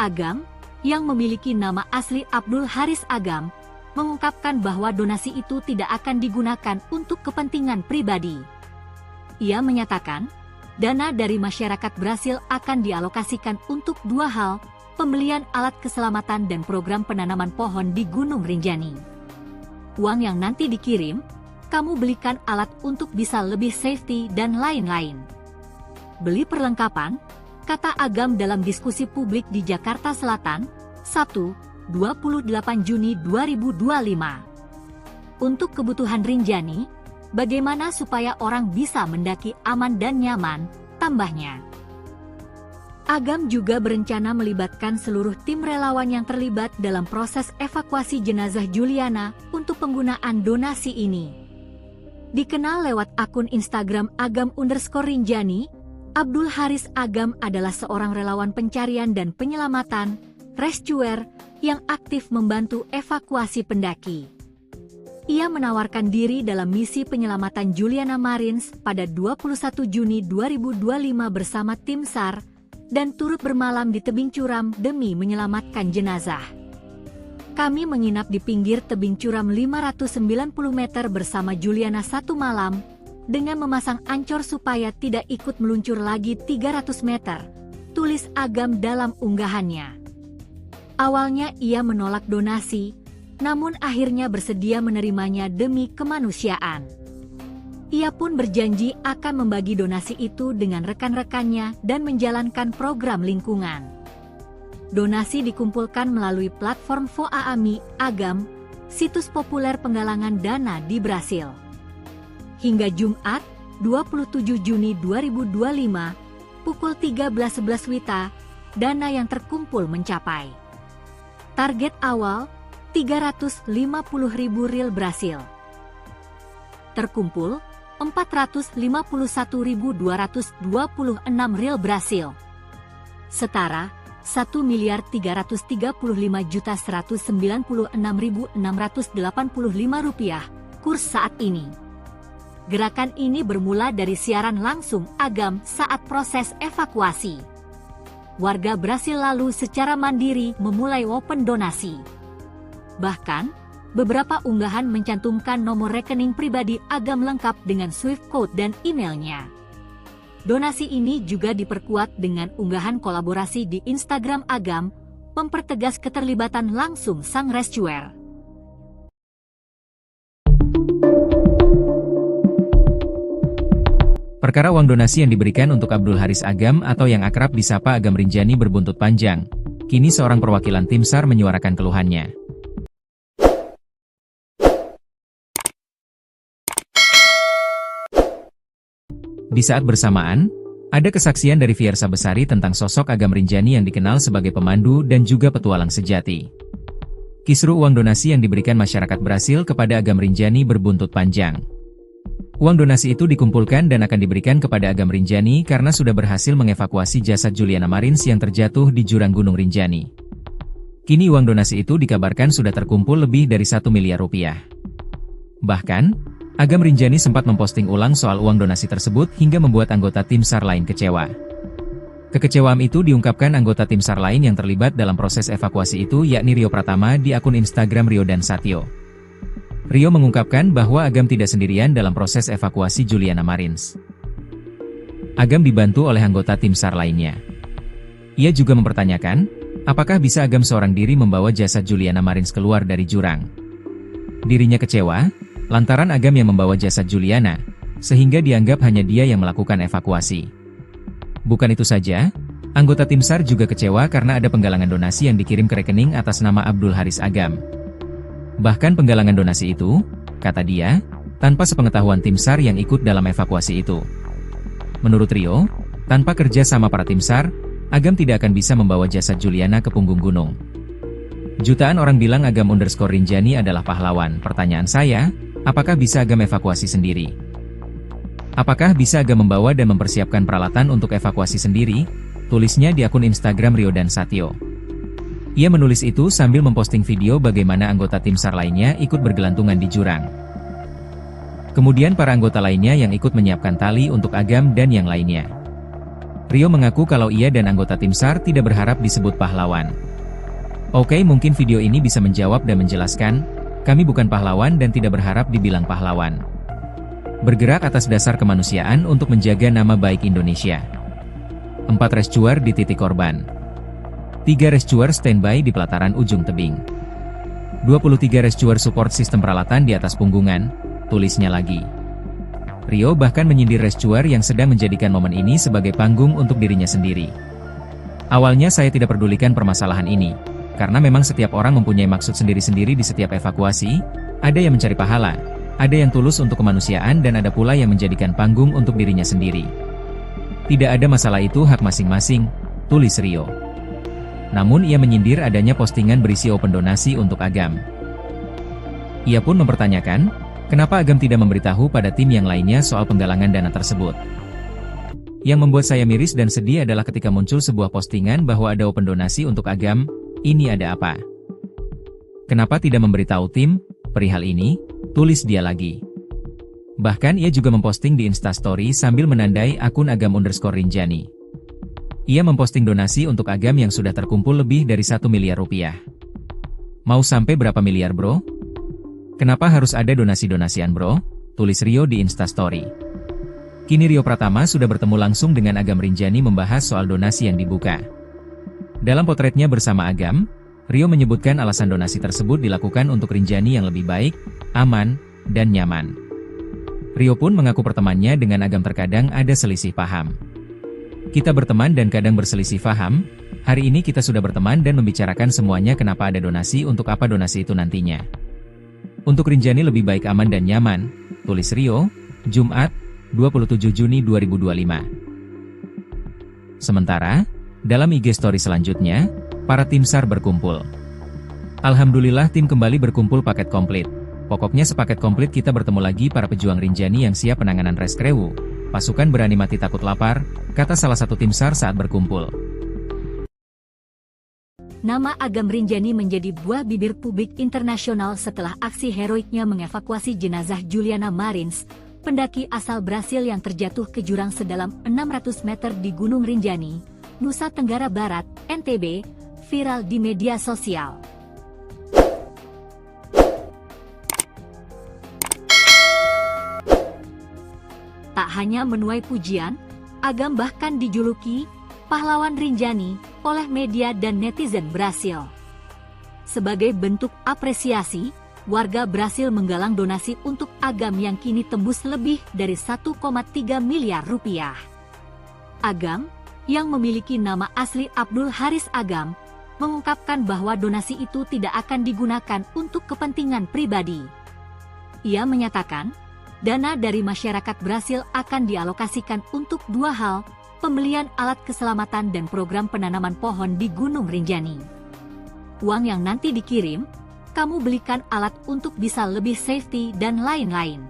Agam, yang memiliki nama asli Abdul Haris Agam, mengungkapkan bahwa donasi itu tidak akan digunakan untuk kepentingan pribadi. Ia menyatakan, dana dari masyarakat Brasil akan dialokasikan untuk dua hal, pembelian alat keselamatan dan program penanaman pohon di Gunung Rinjani. Uang yang nanti dikirim, kamu belikan alat untuk bisa lebih safety dan lain-lain. Beli perlengkapan, kata Agam dalam diskusi publik di Jakarta Selatan, Sabtu, 28 Juni 2025. Untuk kebutuhan Rinjani, bagaimana supaya orang bisa mendaki aman dan nyaman, tambahnya. Agam juga berencana melibatkan seluruh tim relawan yang terlibat dalam proses evakuasi jenazah Juliana untuk penggunaan donasi ini. Dikenal lewat akun Instagram Agam_Rinjani, Abdul Haris Agam adalah seorang relawan pencarian dan penyelamatan, rescuer, yang aktif membantu evakuasi pendaki. Ia menawarkan diri dalam misi penyelamatan Juliana Marins pada 21 Juni 2025 bersama tim SAR, dan turut bermalam di tebing curam demi menyelamatkan jenazah. Kami menginap di pinggir tebing curam 590 meter bersama Juliana satu malam, dengan memasang ancor supaya tidak ikut meluncur lagi 300 meter, tulis Agam dalam unggahannya. Awalnya ia menolak donasi, namun akhirnya bersedia menerimanya demi kemanusiaan. Ia pun berjanji akan membagi donasi itu dengan rekan-rekannya dan menjalankan program lingkungan. Donasi dikumpulkan melalui platform Voaami Agam, situs populer penggalangan dana di Brasil. Hingga Jumat, 27 Juni 2025, pukul 13.11 WITA, dana yang terkumpul mencapai. Target awal, 350.000 ril Brasil. Terkumpul, 451.226 ril Brasil. Setara, 1.335.196.685 rupiah, kurs saat ini. Gerakan ini bermula dari siaran langsung Agam saat proses evakuasi. Warga Brasil lalu secara mandiri memulai open donasi. Bahkan, beberapa unggahan mencantumkan nomor rekening pribadi Agam lengkap dengan Swift code dan emailnya. Donasi ini juga diperkuat dengan unggahan kolaborasi di Instagram Agam, mempertegas keterlibatan langsung sang rescuer. Perkara uang donasi yang diberikan untuk Abdul Haris Agam atau yang akrab disapa Agam Rinjani berbuntut panjang. Kini seorang perwakilan tim SAR menyuarakan keluhannya. Di saat bersamaan, ada kesaksian dari Fiersa Besari tentang sosok Agam Rinjani yang dikenal sebagai pemandu dan juga petualang sejati. Kisru uang donasi yang diberikan masyarakat Brasil kepada Agam Rinjani berbuntut panjang. Uang donasi itu dikumpulkan dan akan diberikan kepada Agam Rinjani karena sudah berhasil mengevakuasi jasad Juliana Marins yang terjatuh di jurang Gunung Rinjani. Kini uang donasi itu dikabarkan sudah terkumpul lebih dari 1 miliar rupiah. Bahkan, Agam Rinjani sempat memposting ulang soal uang donasi tersebut hingga membuat anggota tim SAR lain kecewa. Kekecewaan itu diungkapkan anggota tim SAR lain yang terlibat dalam proses evakuasi itu yakni Rio Pratama di akun Instagram Rio dan Satyo. Rio mengungkapkan bahwa Agam tidak sendirian dalam proses evakuasi Juliana Marins. Agam dibantu oleh anggota tim SAR lainnya. Ia juga mempertanyakan, apakah bisa Agam seorang diri membawa jasad Juliana Marins keluar dari jurang. Dirinya kecewa, lantaran Agam yang membawa jasad Juliana, sehingga dianggap hanya dia yang melakukan evakuasi. Bukan itu saja, anggota tim SAR juga kecewa karena ada penggalangan donasi yang dikirim ke rekening atas nama Abdul Haris Agam. Bahkan penggalangan donasi itu, kata dia, tanpa sepengetahuan tim SAR yang ikut dalam evakuasi itu. Menurut Rio, tanpa kerja sama para tim SAR, Agam tidak akan bisa membawa jasad Juliana ke punggung gunung. Jutaan orang bilang Agam_Rinjani adalah pahlawan. Pertanyaan saya, apakah bisa Agam evakuasi sendiri? Apakah bisa Agam membawa dan mempersiapkan peralatan untuk evakuasi sendiri? Tulisnya di akun Instagram Rio dan Satyo. Ia menulis itu sambil memposting video bagaimana anggota tim SAR lainnya ikut bergelantungan di jurang. Kemudian para anggota lainnya yang ikut menyiapkan tali untuk Agam dan yang lainnya. Rio mengaku kalau ia dan anggota tim SAR tidak berharap disebut pahlawan. Oke, mungkin video ini bisa menjawab dan menjelaskan, kami bukan pahlawan dan tidak berharap dibilang pahlawan. Bergerak atas dasar kemanusiaan untuk menjaga nama baik Indonesia. 4 rescuer di titik korban. 3 rescuer standby di pelataran ujung tebing. 23 rescuer support sistem peralatan di atas punggungan, tulisnya lagi. Rio bahkan menyindir rescuer yang sedang menjadikan momen ini sebagai panggung untuk dirinya sendiri. Awalnya saya tidak pedulikan permasalahan ini, karena memang setiap orang mempunyai maksud sendiri-sendiri di setiap evakuasi, ada yang mencari pahala, ada yang tulus untuk kemanusiaan dan ada pula yang menjadikan panggung untuk dirinya sendiri. Tidak ada masalah, itu hak masing-masing, tulis Rio. Namun ia menyindir adanya postingan berisi open donasi untuk Agam. Ia pun mempertanyakan, kenapa Agam tidak memberitahu pada tim yang lainnya soal penggalangan dana tersebut. Yang membuat saya miris dan sedih adalah ketika muncul sebuah postingan bahwa ada open donasi untuk Agam, ini ada apa? Kenapa tidak memberitahu tim perihal ini? Tulis dia lagi. Bahkan ia juga memposting di Instastory sambil menandai akun Agam_Rinjani. Ia memposting donasi untuk Agam yang sudah terkumpul lebih dari 1 miliar rupiah. Mau sampai berapa miliar bro? Kenapa harus ada donasi-donasian bro? Tulis Rio di Instastory. Kini Rio Pratama sudah bertemu langsung dengan Agam Rinjani membahas soal donasi yang dibuka. Dalam potretnya bersama Agam, Rio menyebutkan alasan donasi tersebut dilakukan untuk Rinjani yang lebih baik, aman, dan nyaman. Rio pun mengaku pertemanannya dengan Agam terkadang ada selisih paham. Kita berteman dan kadang berselisih paham, hari ini kita sudah berteman dan membicarakan semuanya kenapa ada donasi untuk apa donasi itu nantinya. Untuk Rinjani lebih baik aman dan nyaman, tulis Rio, Jumat, 27 Juni 2025. Sementara, dalam IG story selanjutnya, para tim SAR berkumpul. Alhamdulillah tim kembali berkumpul paket komplit. Pokoknya sepaket komplit kita bertemu lagi para pejuang Rinjani yang siap penanganan reskrewu. Pasukan berani mati takut lapar, kata salah satu tim SAR saat berkumpul. Nama Agam Rinjani menjadi buah bibir publik internasional setelah aksi heroiknya mengevakuasi jenazah Juliana Marins, pendaki asal Brasil yang terjatuh ke jurang sedalam 600 meter di Gunung Rinjani, Nusa Tenggara Barat, NTB, viral di media sosial. Tak hanya menuai pujian, Agam bahkan dijuluki pahlawan Rinjani oleh media dan netizen Brasil. Sebagai bentuk apresiasi, warga berhasil menggalang donasi untuk Agam yang kini tembus lebih dari 1,3 miliar rupiah. Agam, yang memiliki nama asli Abdul Haris Agam, mengungkapkan bahwa donasi itu tidak akan digunakan untuk kepentingan pribadi. Ia menyatakan, dana dari masyarakat berhasil akan dialokasikan untuk dua hal, pembelian alat keselamatan dan program penanaman pohon di Gunung Rinjani. Uang yang nanti dikirim, kamu belikan alat untuk bisa lebih safety dan lain-lain.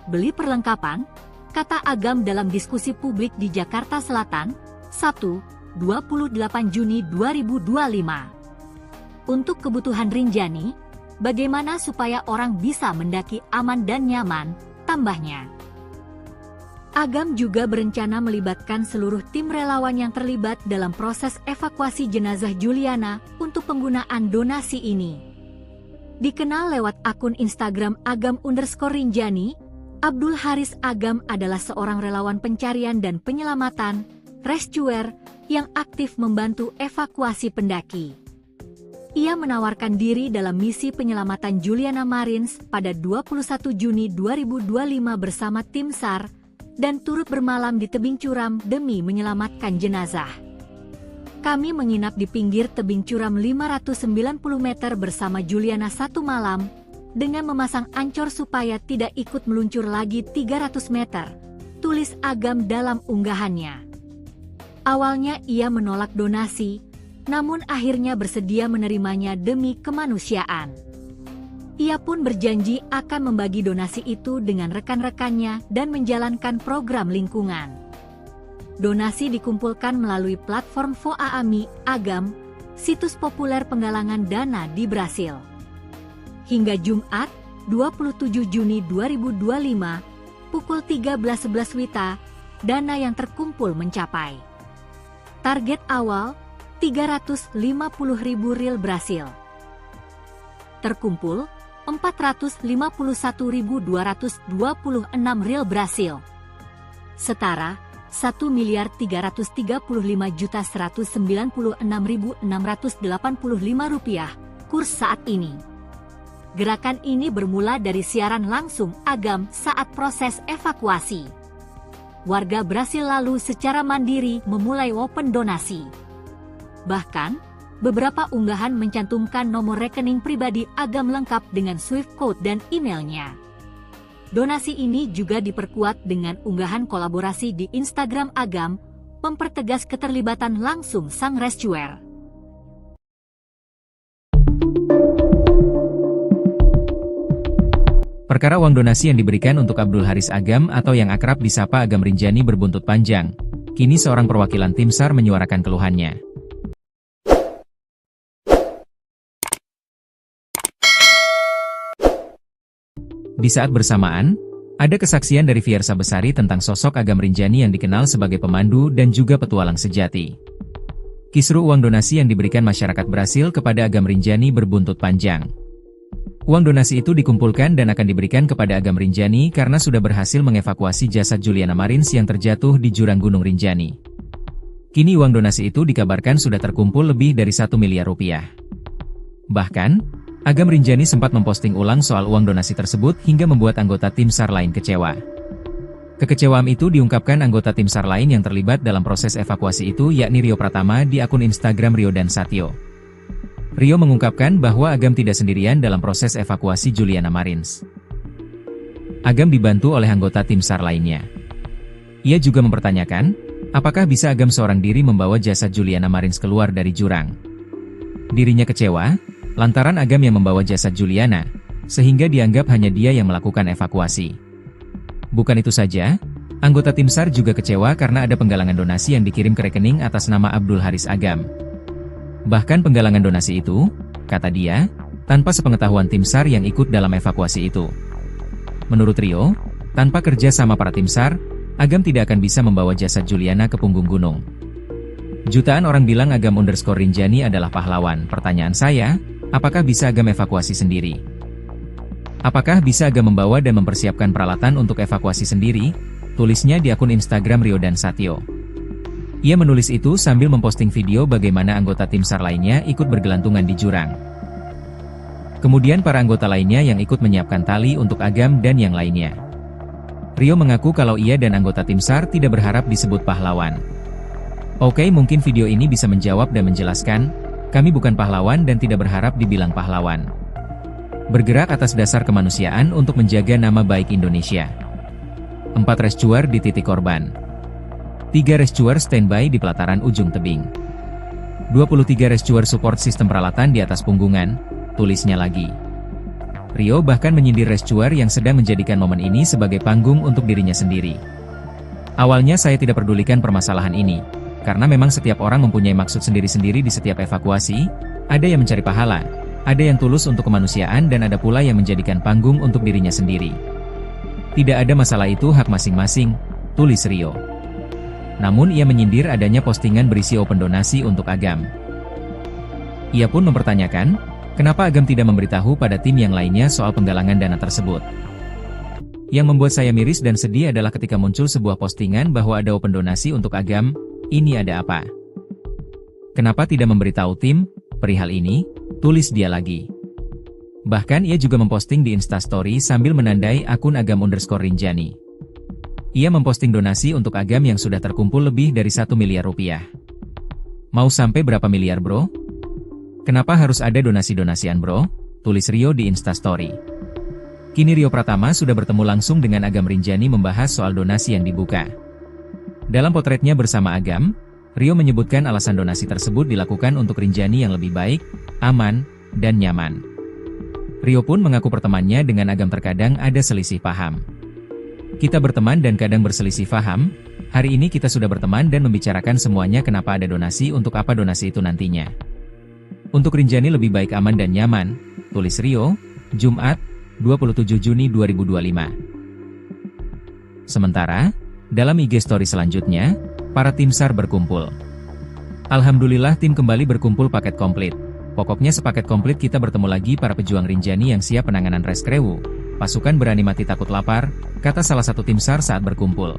Beli perlengkapan, kata Agam dalam diskusi publik di Jakarta Selatan, Sabtu, 28 Juni 2025. Untuk kebutuhan Rinjani, bagaimana supaya orang bisa mendaki aman dan nyaman, tambahnya. Agam juga berencana melibatkan seluruh tim relawan yang terlibat dalam proses evakuasi jenazah Juliana untuk penggunaan donasi ini. Dikenal lewat akun Instagram Agam_Rinjani, Abdul Haris Agam adalah seorang relawan pencarian dan penyelamatan, rescuer, yang aktif membantu evakuasi pendaki. Ia menawarkan diri dalam misi penyelamatan Juliana Marins pada 21 Juni 2025 bersama tim SAR, dan turut bermalam di tebing curam demi menyelamatkan jenazah. Kami menginap di pinggir tebing curam 590 meter bersama Juliana satu malam, dengan memasang ancor supaya tidak ikut meluncur lagi 300 meter, tulis Agam dalam unggahannya. Awalnya ia menolak donasi, namun akhirnya bersedia menerimanya demi kemanusiaan. Ia pun berjanji akan membagi donasi itu dengan rekan-rekannya dan menjalankan program lingkungan. Donasi dikumpulkan melalui platform Voaami Agam, situs populer penggalangan dana di Brasil. Hingga Jumat, 27 Juni 2025, pukul 13.11 WITA, dana yang terkumpul mencapai target awal, 350.000 rial Brasil. Terkumpul, 451.226 rial Brasil. Setara, 1.335.196.685 rupiah, kurs saat ini. Gerakan ini bermula dari siaran langsung Agam saat proses evakuasi. Warga Brasil lalu secara mandiri memulai open donasi. Bahkan, beberapa unggahan mencantumkan nomor rekening pribadi Agam lengkap dengan Swift code dan emailnya. Donasi ini juga diperkuat dengan unggahan kolaborasi di Instagram Agam, mempertegas keterlibatan langsung sang rescuer. Perkara uang donasi yang diberikan untuk Abdul Haris Agam atau yang akrab disapa Agam Rinjani berbuntut panjang. Kini seorang perwakilan tim SAR menyuarakan keluhannya. Di saat bersamaan, ada kesaksian dari Fiersa Besari tentang sosok Agam Rinjani yang dikenal sebagai pemandu dan juga petualang sejati. Kisru uang donasi yang diberikan masyarakat Brasil kepada Agam Rinjani berbuntut panjang. Uang donasi itu dikumpulkan dan akan diberikan kepada Agam Rinjani karena sudah berhasil mengevakuasi jasad Juliana Marins yang terjatuh di jurang Gunung Rinjani. Kini uang donasi itu dikabarkan sudah terkumpul lebih dari 1 miliar rupiah. Bahkan, Agam Rinjani sempat memposting ulang soal uang donasi tersebut hingga membuat anggota tim SAR lain kecewa. Kekecewaan itu diungkapkan anggota tim SAR lain yang terlibat dalam proses evakuasi itu yakni Rio Pratama di akun Instagram Rio dan Satyo. Rio mengungkapkan bahwa Agam tidak sendirian dalam proses evakuasi Juliana Marins. Agam dibantu oleh anggota tim SAR lainnya. Ia juga mempertanyakan, apakah bisa Agam seorang diri membawa jasad Juliana Marins keluar dari jurang. Dirinya kecewa, lantaran Agam yang membawa jasad Juliana, sehingga dianggap hanya dia yang melakukan evakuasi. Bukan itu saja, anggota tim SAR juga kecewa karena ada penggalangan donasi yang dikirim ke rekening atas nama Abdul Haris Agam. Bahkan penggalangan donasi itu, kata dia, tanpa sepengetahuan tim SAR yang ikut dalam evakuasi itu. Menurut Rio, tanpa kerja sama para tim SAR, Agam tidak akan bisa membawa jasad Juliana ke punggung gunung. Jutaan orang bilang Agam_Rinjani adalah pahlawan. Pertanyaan saya, apakah bisa Agam evakuasi sendiri? Apakah bisa Agam membawa dan mempersiapkan peralatan untuk evakuasi sendiri? Tulisnya di akun Instagram Rio dan Satyo. Ia menulis itu sambil memposting video bagaimana anggota tim SAR lainnya ikut bergelantungan di jurang. Kemudian para anggota lainnya yang ikut menyiapkan tali untuk Agam dan yang lainnya. Rio mengaku kalau ia dan anggota tim SAR tidak berharap disebut pahlawan. Oke, mungkin video ini bisa menjawab dan menjelaskan, kami bukan pahlawan dan tidak berharap dibilang pahlawan. Bergerak atas dasar kemanusiaan untuk menjaga nama baik Indonesia. 4 rescuer di titik korban. 3 rescuer standby di pelataran ujung tebing. 23 rescuer support sistem peralatan di atas punggungan, tulisnya lagi. Rio bahkan menyindir rescuer yang sedang menjadikan momen ini sebagai panggung untuk dirinya sendiri. Awalnya saya tidak pedulikan permasalahan ini, karena memang setiap orang mempunyai maksud sendiri-sendiri di setiap evakuasi, ada yang mencari pahala, ada yang tulus untuk kemanusiaan dan ada pula yang menjadikan panggung untuk dirinya sendiri. Tidak ada masalah, itu hak masing-masing, tulis Rio. Namun ia menyindir adanya postingan berisi open donasi untuk Agam. Ia pun mempertanyakan, kenapa Agam tidak memberitahu pada tim yang lainnya soal penggalangan dana tersebut. Yang membuat saya miris dan sedih adalah ketika muncul sebuah postingan bahwa ada open donasi untuk Agam, ini ada apa? Kenapa tidak memberitahu tim perihal ini? Tulis dia lagi. Bahkan ia juga memposting di Instastory sambil menandai akun Agam_Rinjani. Ia memposting donasi untuk Agam yang sudah terkumpul lebih dari 1 miliar rupiah. Mau sampai berapa miliar bro? Kenapa harus ada donasi-donasian bro? Tulis Rio di Instastory. Kini Rio Pratama sudah bertemu langsung dengan Agam Rinjani membahas soal donasi yang dibuka. Dalam potretnya bersama Agam, Rio menyebutkan alasan donasi tersebut dilakukan untuk Rinjani yang lebih baik, aman, dan nyaman. Rio pun mengaku pertemanannya dengan Agam terkadang ada selisih paham. Kita berteman dan kadang berselisih paham, hari ini kita sudah berteman dan membicarakan semuanya kenapa ada donasi untuk apa donasi itu nantinya. Untuk Rinjani lebih baik aman dan nyaman, tulis Rio, Jumat, 27 Juni 2025. Sementara, dalam IG story selanjutnya, para tim SAR berkumpul. Alhamdulillah tim kembali berkumpul paket komplit. Pokoknya sepaket komplit kita bertemu lagi para pejuang Rinjani yang siap penanganan reskrewu. Pasukan berani mati takut lapar, kata salah satu tim SAR saat berkumpul.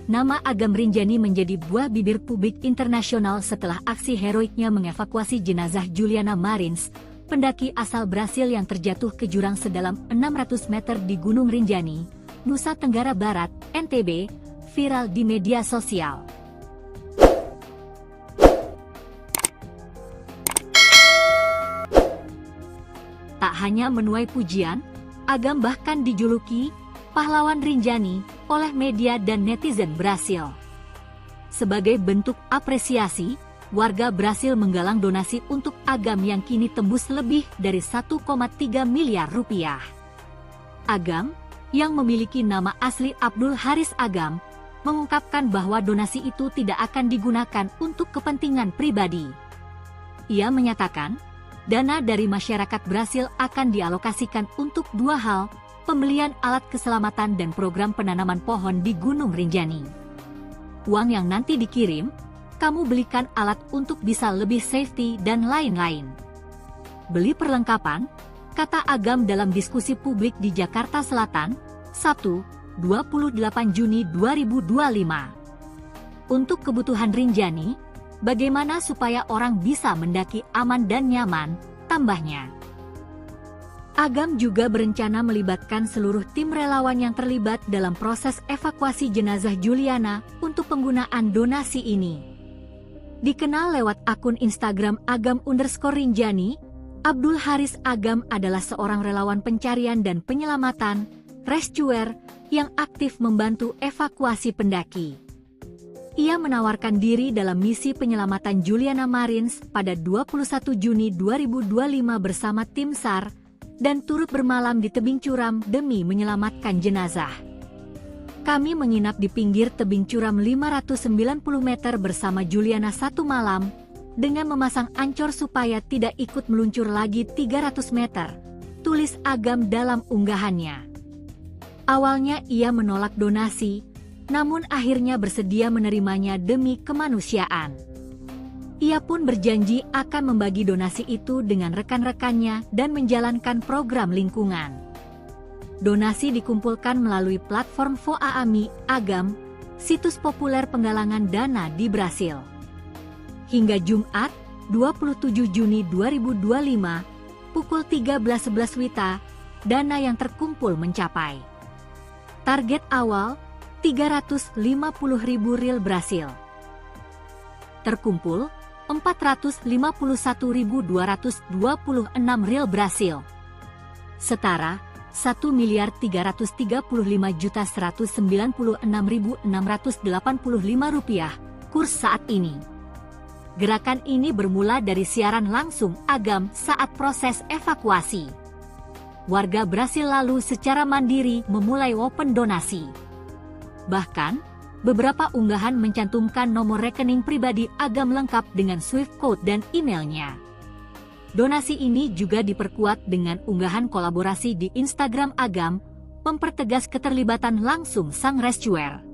Nama Agam Rinjani menjadi buah bibir publik internasional setelah aksi heroiknya mengevakuasi jenazah Juliana Marins, pendaki asal Brasil yang terjatuh ke jurang sedalam 600 meter di Gunung Rinjani, Nusa Tenggara Barat, NTB, viral di media sosial. Tak hanya menuai pujian, Agam bahkan dijuluki pahlawan Rinjani oleh media dan netizen Brasil. Sebagai bentuk apresiasi, warga Brasil menggalang donasi untuk Agam yang kini tembus lebih dari 1,3 miliar rupiah. Agam, yang memiliki nama asli Abdul Haris Agam, mengungkapkan bahwa donasi itu tidak akan digunakan untuk kepentingan pribadi. Ia menyatakan, dana dari masyarakat Brasil akan dialokasikan untuk 2 hal, pembelian alat keselamatan dan program penanaman pohon di Gunung Rinjani. Uang yang nanti dikirim, kamu belikan alat untuk bisa lebih safety dan lain-lain. Beli perlengkapan, kata Agam dalam diskusi publik di Jakarta Selatan, Sabtu, 28 Juni 2025. Untuk kebutuhan Rinjani, bagaimana supaya orang bisa mendaki aman dan nyaman, tambahnya. Agam juga berencana melibatkan seluruh tim relawan yang terlibat dalam proses evakuasi jenazah Juliana untuk penggunaan donasi ini. Dikenal lewat akun Instagram Agam_Rinjani, Abdul Haris Agam adalah seorang relawan pencarian dan penyelamatan, rescuer, yang aktif membantu evakuasi pendaki. Ia menawarkan diri dalam misi penyelamatan Juliana Marins pada 21 Juni 2025 bersama tim SAR, dan turut bermalam di tebing curam demi menyelamatkan jenazah. Kami menginap di pinggir tebing curam 590 meter bersama Juliana 1 malam, dengan memasang ancor supaya tidak ikut meluncur lagi 300 meter, tulis Agam dalam unggahannya. Awalnya ia menolak donasi, namun akhirnya bersedia menerimanya demi kemanusiaan. Ia pun berjanji akan membagi donasi itu dengan rekan-rekannya dan menjalankan program lingkungan. Donasi dikumpulkan melalui platform Voaami Agam, situs populer penggalangan dana di Brasil. Hingga Jumat, 27 Juni 2025, pukul 13.11 WITA, dana yang terkumpul mencapai. Target awal, 350.000 riyal Brasil. Terkumpul, 451.226 riyal Brasil. Setara, 1.335.196.685 rupiah, kurs saat ini. Gerakan ini bermula dari siaran langsung Agam saat proses evakuasi. Warga Brasil lalu secara mandiri memulai open donasi. Bahkan, beberapa unggahan mencantumkan nomor rekening pribadi Agam lengkap dengan Swift code dan emailnya. Donasi ini juga diperkuat dengan unggahan kolaborasi di Instagram Agam, mempertegas keterlibatan langsung sang rescuer.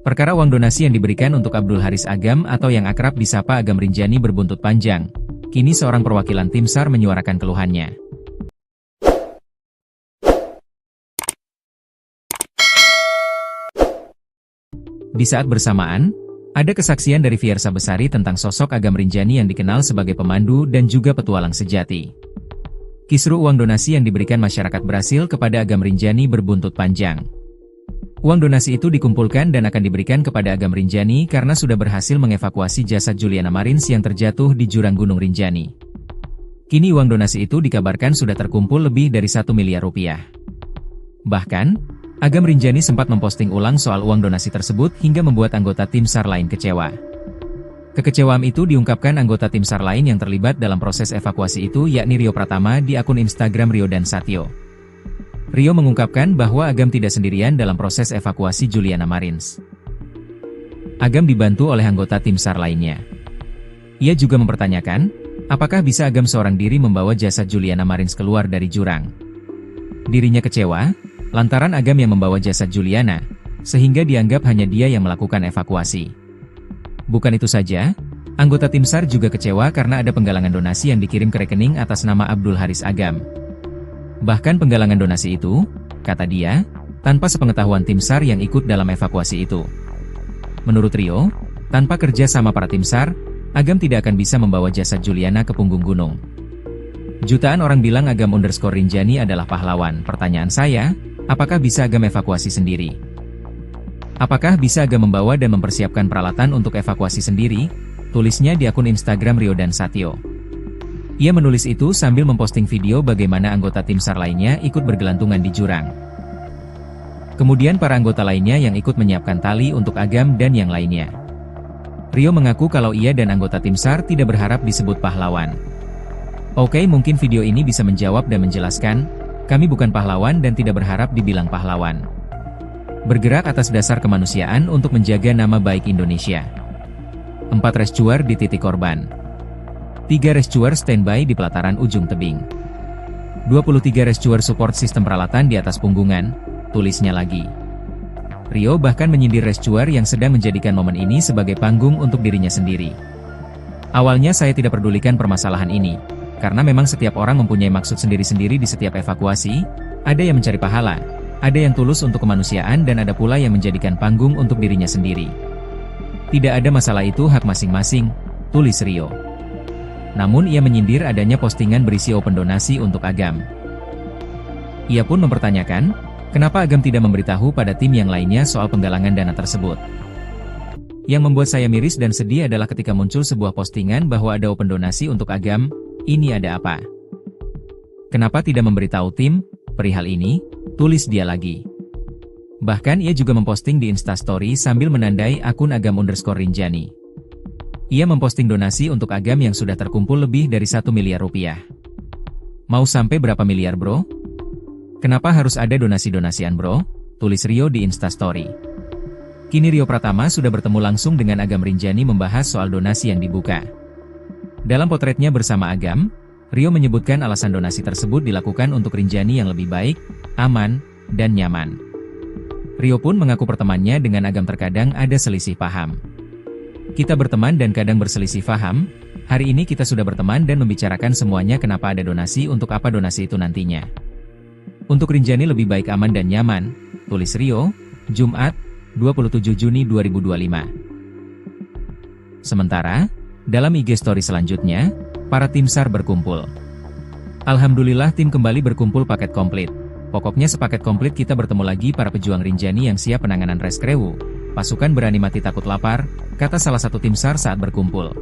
Perkara uang donasi yang diberikan untuk Abdul Haris Agam atau yang akrab disapa Agam Rinjani berbuntut panjang. Kini seorang perwakilan tim SAR menyuarakan keluhannya. Di saat bersamaan, ada kesaksian dari Fiersa Besari tentang sosok Agam Rinjani yang dikenal sebagai pemandu dan juga petualang sejati. Kisru uang donasi yang diberikan masyarakat Brasil kepada Agam Rinjani berbuntut panjang. Uang donasi itu dikumpulkan dan akan diberikan kepada Agam Rinjani karena sudah berhasil mengevakuasi jasad Juliana Marins yang terjatuh di jurang Gunung Rinjani. Kini uang donasi itu dikabarkan sudah terkumpul lebih dari 1 miliar rupiah. Bahkan, Agam Rinjani sempat memposting ulang soal uang donasi tersebut hingga membuat anggota tim SAR lain kecewa. Kekecewaan itu diungkapkan anggota tim SAR lain yang terlibat dalam proses evakuasi itu yakni Rio Pratama di akun Instagram Rio dan Satyo. Rio mengungkapkan bahwa Agam tidak sendirian dalam proses evakuasi Juliana Marins. Agam dibantu oleh anggota tim SAR lainnya. Ia juga mempertanyakan, apakah bisa Agam seorang diri membawa jasad Juliana Marins keluar dari jurang. Dirinya kecewa lantaran Agam yang membawa jasad Juliana, sehingga dianggap hanya dia yang melakukan evakuasi. Bukan itu saja, anggota tim SAR juga kecewa karena ada penggalangan donasi yang dikirim ke rekening atas nama Abdul Haris Agam. Bahkan penggalangan donasi itu, kata dia, tanpa sepengetahuan tim SAR yang ikut dalam evakuasi itu. Menurut Rio, tanpa kerja sama para tim SAR, Agam tidak akan bisa membawa jasad Juliana ke punggung gunung. Jutaan orang bilang Agam_Rinjani adalah pahlawan. Pertanyaan saya, apakah bisa Agam evakuasi sendiri? Apakah bisa Agam membawa dan mempersiapkan peralatan untuk evakuasi sendiri? Tulisnya di akun Instagram Rio dan Satyo. Ia menulis itu sambil memposting video bagaimana anggota tim SAR lainnya ikut bergelantungan di jurang. Kemudian para anggota lainnya yang ikut menyiapkan tali untuk Agam dan yang lainnya. Rio mengaku kalau ia dan anggota tim SAR tidak berharap disebut pahlawan. Oke, mungkin video ini bisa menjawab dan menjelaskan, kami bukan pahlawan dan tidak berharap dibilang pahlawan. Bergerak atas dasar kemanusiaan untuk menjaga nama baik Indonesia. 4 rescuer di titik korban. 3 rescuer standby di pelataran ujung tebing. 23 rescuer support sistem peralatan di atas punggungan, tulisnya lagi. Rio bahkan menyindir rescuer yang sedang menjadikan momen ini sebagai panggung untuk dirinya sendiri. Awalnya saya tidak pedulikan permasalahan ini, karena memang setiap orang mempunyai maksud sendiri-sendiri di setiap evakuasi, ada yang mencari pahala, ada yang tulus untuk kemanusiaan dan ada pula yang menjadikan panggung untuk dirinya sendiri. Tidak ada masalah, itu hak masing-masing, tulis Rio. Namun ia menyindir adanya postingan berisi open donasi untuk Agam. Ia pun mempertanyakan, kenapa Agam tidak memberitahu pada tim yang lainnya soal penggalangan dana tersebut. Yang membuat saya miris dan sedih adalah ketika muncul sebuah postingan bahwa ada open donasi untuk Agam. Ini ada apa? Kenapa tidak memberitahu tim perihal ini? Tulis dia lagi. Bahkan ia juga memposting di Instastory sambil menandai akun Agam_Rinjani. Ia memposting donasi untuk Agam yang sudah terkumpul lebih dari 1 miliar rupiah. Mau sampai berapa miliar bro? Kenapa harus ada donasi-donasian bro? Tulis Rio di Instastory. Kini Rio Pratama sudah bertemu langsung dengan Agam Rinjani membahas soal donasi yang dibuka. Dalam potretnya bersama Agam, Rio menyebutkan alasan donasi tersebut dilakukan untuk Rinjani yang lebih baik, aman, dan nyaman. Rio pun mengaku pertemanannya dengan Agam terkadang ada selisih paham. Kita berteman dan kadang berselisih paham, hari ini kita sudah berteman dan membicarakan semuanya kenapa ada donasi untuk apa donasi itu nantinya. Untuk Rinjani lebih baik aman dan nyaman, tulis Rio, Jumat, 27 Juni 2025. Sementara, dalam IG story selanjutnya, para tim SAR berkumpul. Alhamdulillah tim kembali berkumpul paket komplit. Pokoknya sepaket komplit kita bertemu lagi para pejuang Rinjani yang siap penanganan Reskrewu. Pasukan berani mati takut lapar, kata salah satu tim SAR saat berkumpul.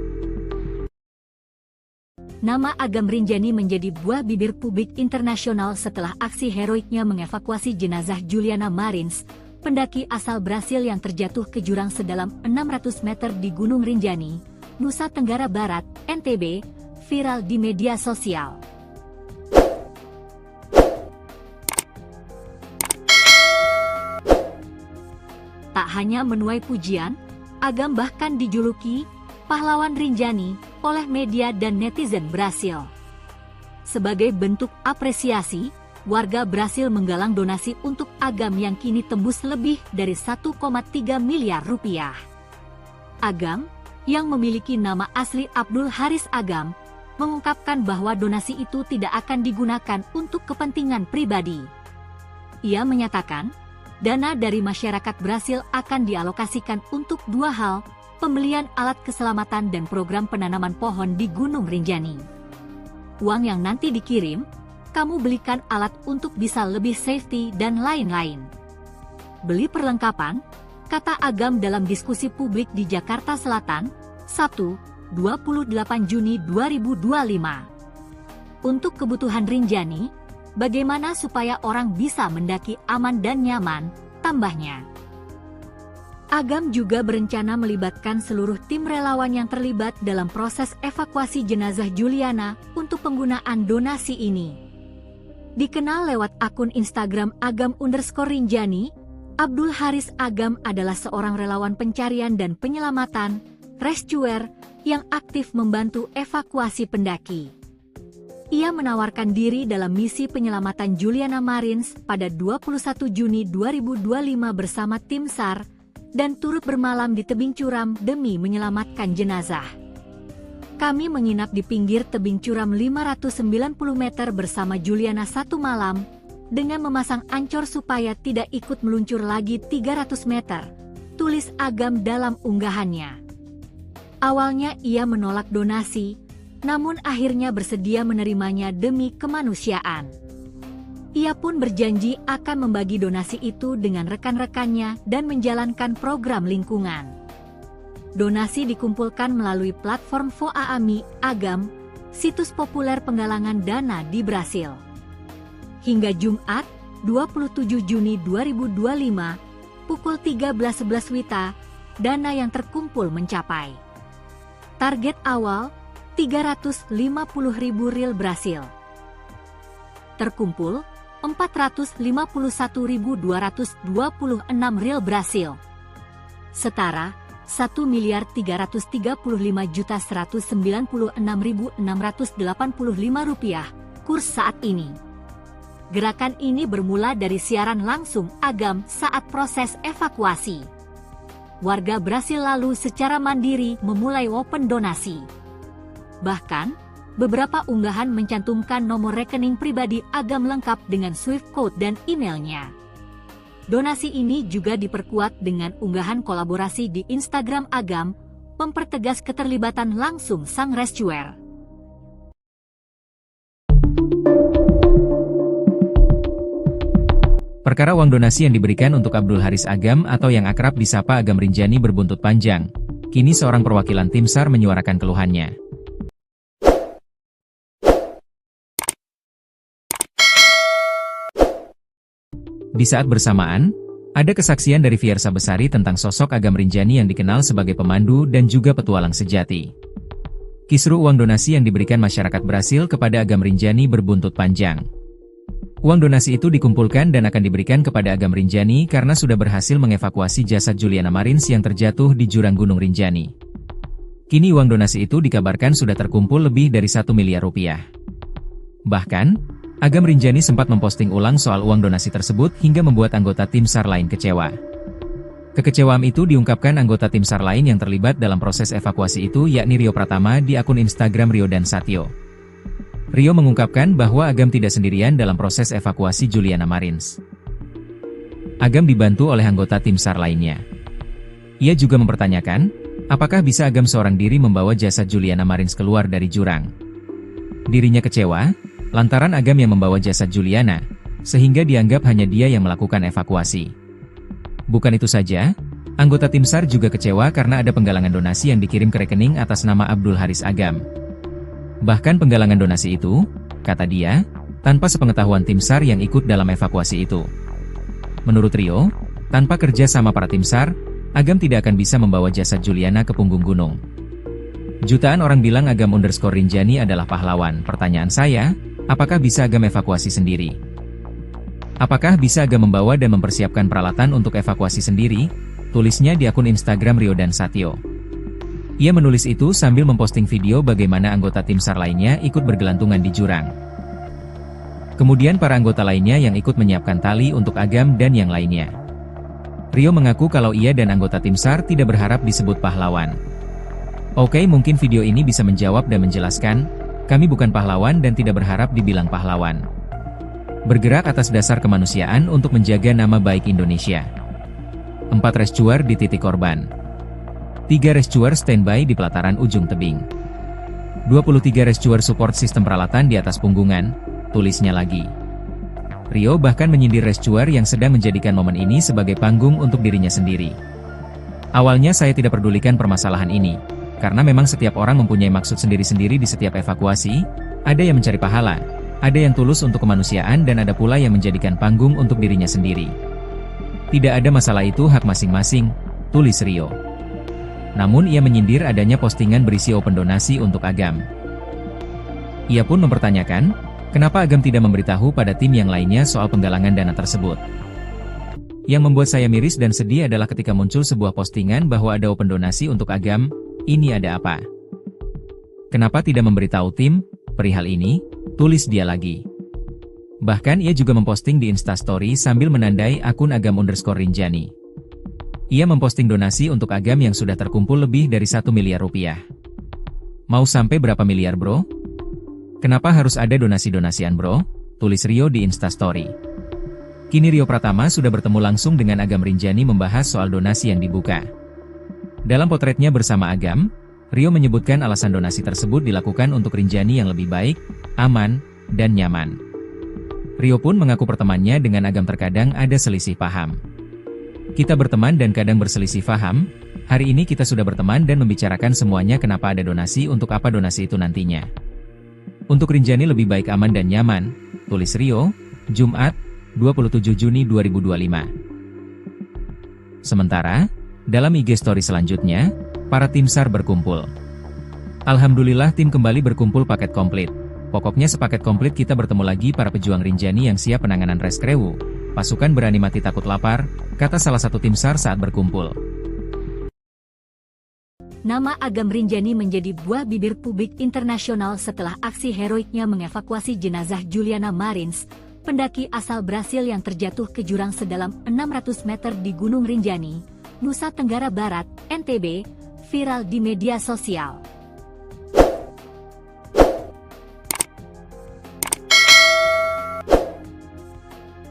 Nama Agam Rinjani menjadi buah bibir publik internasional setelah aksi heroiknya mengevakuasi jenazah Juliana Marins, pendaki asal Brasil yang terjatuh ke jurang sedalam 600 meter di Gunung Rinjani, Nusa Tenggara Barat, NTB, viral di media sosial. Tak hanya menuai pujian, Agam bahkan dijuluki pahlawan Rinjani oleh media dan netizen Brasil. Sebagai bentuk apresiasi, warga Brasil menggalang donasi untuk Agam yang kini tembus lebih dari 1,3 miliar rupiah. Agam, yang memiliki nama asli Abdul Haris Agam, mengungkapkan bahwa donasi itu tidak akan digunakan untuk kepentingan pribadi. Ia menyatakan, dana dari masyarakat Brasil akan dialokasikan untuk dua hal, pembelian alat keselamatan dan program penanaman pohon di Gunung Rinjani. Uang yang nanti dikirim, kamu belikan alat untuk bisa lebih safety dan lain-lain. Beli perlengkapan, kata Agam dalam diskusi publik di Jakarta Selatan, Sabtu, 28 Juni 2025. Untuk kebutuhan Rinjani, bagaimana supaya orang bisa mendaki aman dan nyaman, tambahnya. Agam juga berencana melibatkan seluruh tim relawan yang terlibat dalam proses evakuasi jenazah Juliana untuk penggunaan donasi ini. Dikenal lewat akun Instagram Agam_Rinjani, Abdul Haris Agam adalah seorang relawan pencarian dan penyelamatan, rescuer, yang aktif membantu evakuasi pendaki. Ia menawarkan diri dalam misi penyelamatan Juliana Marins pada 21 Juni 2025 bersama tim SAR, dan turut bermalam di tebing curam demi menyelamatkan jenazah. Kami menginap di pinggir tebing curam 590 meter bersama Juliana satu malam, dengan memasang ancor supaya tidak ikut meluncur lagi 300 meter, tulis Agam dalam unggahannya. Awalnya ia menolak donasi, namun akhirnya bersedia menerimanya demi kemanusiaan. Ia pun berjanji akan membagi donasi itu dengan rekan-rekannya dan menjalankan program lingkungan. Donasi dikumpulkan melalui platform Voaami Agam, situs populer penggalangan dana di Brasil. Hingga Jumat, 27 Juni 2025, pukul 13.11 WITA, dana yang terkumpul mencapai. Target awal, 350.000 riyal Brasil. Terkumpul, 451.226 riyal Brasil. Setara, 1.335.196.685 rupiah, kurs saat ini. Gerakan ini bermula dari siaran langsung Agam saat proses evakuasi. Warga Brasil lalu secara mandiri memulai open donasi. Bahkan, beberapa unggahan mencantumkan nomor rekening pribadi Agam lengkap dengan Swift code dan emailnya. Donasi ini juga diperkuat dengan unggahan kolaborasi di Instagram Agam, mempertegas keterlibatan langsung sang rescuer. Perkara uang donasi yang diberikan untuk Abdul Haris Agam atau yang akrab disapa Agam Rinjani berbuntut panjang. Kini seorang perwakilan tim SAR menyuarakan keluhannya. Di saat bersamaan, ada kesaksian dari Fiersa Besari tentang sosok Agam Rinjani yang dikenal sebagai pemandu dan juga petualang sejati. Kisru uang donasi yang diberikan masyarakat Brasil kepada Agam Rinjani berbuntut panjang. Uang donasi itu dikumpulkan dan akan diberikan kepada Agam Rinjani karena sudah berhasil mengevakuasi jasad Juliana Marins yang terjatuh di jurang Gunung Rinjani. Kini uang donasi itu dikabarkan sudah terkumpul lebih dari 1 miliar rupiah. Bahkan, Agam Rinjani sempat memposting ulang soal uang donasi tersebut hingga membuat anggota tim SAR lain kecewa. Kekecewaan itu diungkapkan anggota tim SAR lain yang terlibat dalam proses evakuasi itu yakni Rio Pratama di akun Instagram Rio dan Satyo. Rio mengungkapkan bahwa Agam tidak sendirian dalam proses evakuasi Juliana Marins. Agam dibantu oleh anggota tim SAR lainnya. Ia juga mempertanyakan, apakah bisa Agam seorang diri membawa jasad Juliana Marins keluar dari jurang. Dirinya kecewa, lantaran Agam yang membawa jasad Juliana, sehingga dianggap hanya dia yang melakukan evakuasi. Bukan itu saja, anggota tim SAR juga kecewa karena ada penggalangan donasi yang dikirim ke rekening atas nama Abdul Haris Agam. Bahkan penggalangan donasi itu, kata dia, tanpa sepengetahuan tim SAR yang ikut dalam evakuasi itu. Menurut Rio, tanpa kerja sama para tim SAR, Agam tidak akan bisa membawa jasad Juliana ke punggung gunung. Jutaan orang bilang Agam_Rinjani adalah pahlawan. Pertanyaan saya, apakah bisa Agam evakuasi sendiri? Apakah bisa Agam membawa dan mempersiapkan peralatan untuk evakuasi sendiri? Tulisnya di akun Instagram Rio dan Satyo. Ia menulis itu sambil memposting video bagaimana anggota tim SAR lainnya ikut bergelantungan di jurang. Kemudian para anggota lainnya yang ikut menyiapkan tali untuk Agam dan yang lainnya. Rio mengaku kalau ia dan anggota tim SAR tidak berharap disebut pahlawan. Oke, mungkin video ini bisa menjawab dan menjelaskan, kami bukan pahlawan dan tidak berharap dibilang pahlawan. Bergerak atas dasar kemanusiaan untuk menjaga nama baik Indonesia. 4 rescuer di titik korban. 3 rescuer standby di pelataran ujung tebing. 23 rescuer support sistem peralatan di atas punggungan, tulisnya lagi. Rio bahkan menyindir rescuer yang sedang menjadikan momen ini sebagai panggung untuk dirinya sendiri. Awalnya saya tidak pedulikan permasalahan ini, karena memang setiap orang mempunyai maksud sendiri-sendiri di setiap evakuasi, ada yang mencari pahala, ada yang tulus untuk kemanusiaan dan ada pula yang menjadikan panggung untuk dirinya sendiri. Tidak ada masalah, itu hak masing-masing, tulis Rio. Namun ia menyindir adanya postingan berisi open donasi untuk Agam. Ia pun mempertanyakan, kenapa Agam tidak memberitahu pada tim yang lainnya soal penggalangan dana tersebut. Yang membuat saya miris dan sedih adalah ketika muncul sebuah postingan bahwa ada open donasi untuk Agam, ini ada apa? Kenapa tidak memberitahu tim perihal ini? Tulis dia lagi. Bahkan ia juga memposting di Instastory sambil menandai akun Agam_Rinjani. Ia memposting donasi untuk Agam yang sudah terkumpul lebih dari 1 miliar rupiah. Mau sampai berapa miliar bro? Kenapa harus ada donasi-donasian bro? Tulis Rio di Instastory. Kini Rio Pratama sudah bertemu langsung dengan Agam_Rinjani membahas soal donasi yang dibuka. Dalam potretnya bersama Agam, Rio menyebutkan alasan donasi tersebut dilakukan untuk Rinjani yang lebih baik, aman, dan nyaman. Rio pun mengaku pertemanannya dengan Agam terkadang ada selisih paham. Kita berteman dan kadang berselisih paham, hari ini kita sudah berteman dan membicarakan semuanya kenapa ada donasi untuk apa donasi itu nantinya. Untuk Rinjani lebih baik aman dan nyaman, tulis Rio, Jumat, 27 Juni 2025. Sementara, dalam IG story selanjutnya, para tim SAR berkumpul. Alhamdulillah tim kembali berkumpul paket komplit. Pokoknya sepaket komplit kita bertemu lagi para pejuang Rinjani yang siap penanganan reskrewu. Pasukan berani mati takut lapar, kata salah satu tim SAR saat berkumpul. Nama Agam_Rinjani menjadi buah bibir publik internasional setelah aksi heroiknya mengevakuasi jenazah Juliana Marins, pendaki asal Brasil yang terjatuh ke jurang sedalam 600 meter di Gunung Rinjani, Nusa Tenggara Barat, NTB, viral di media sosial.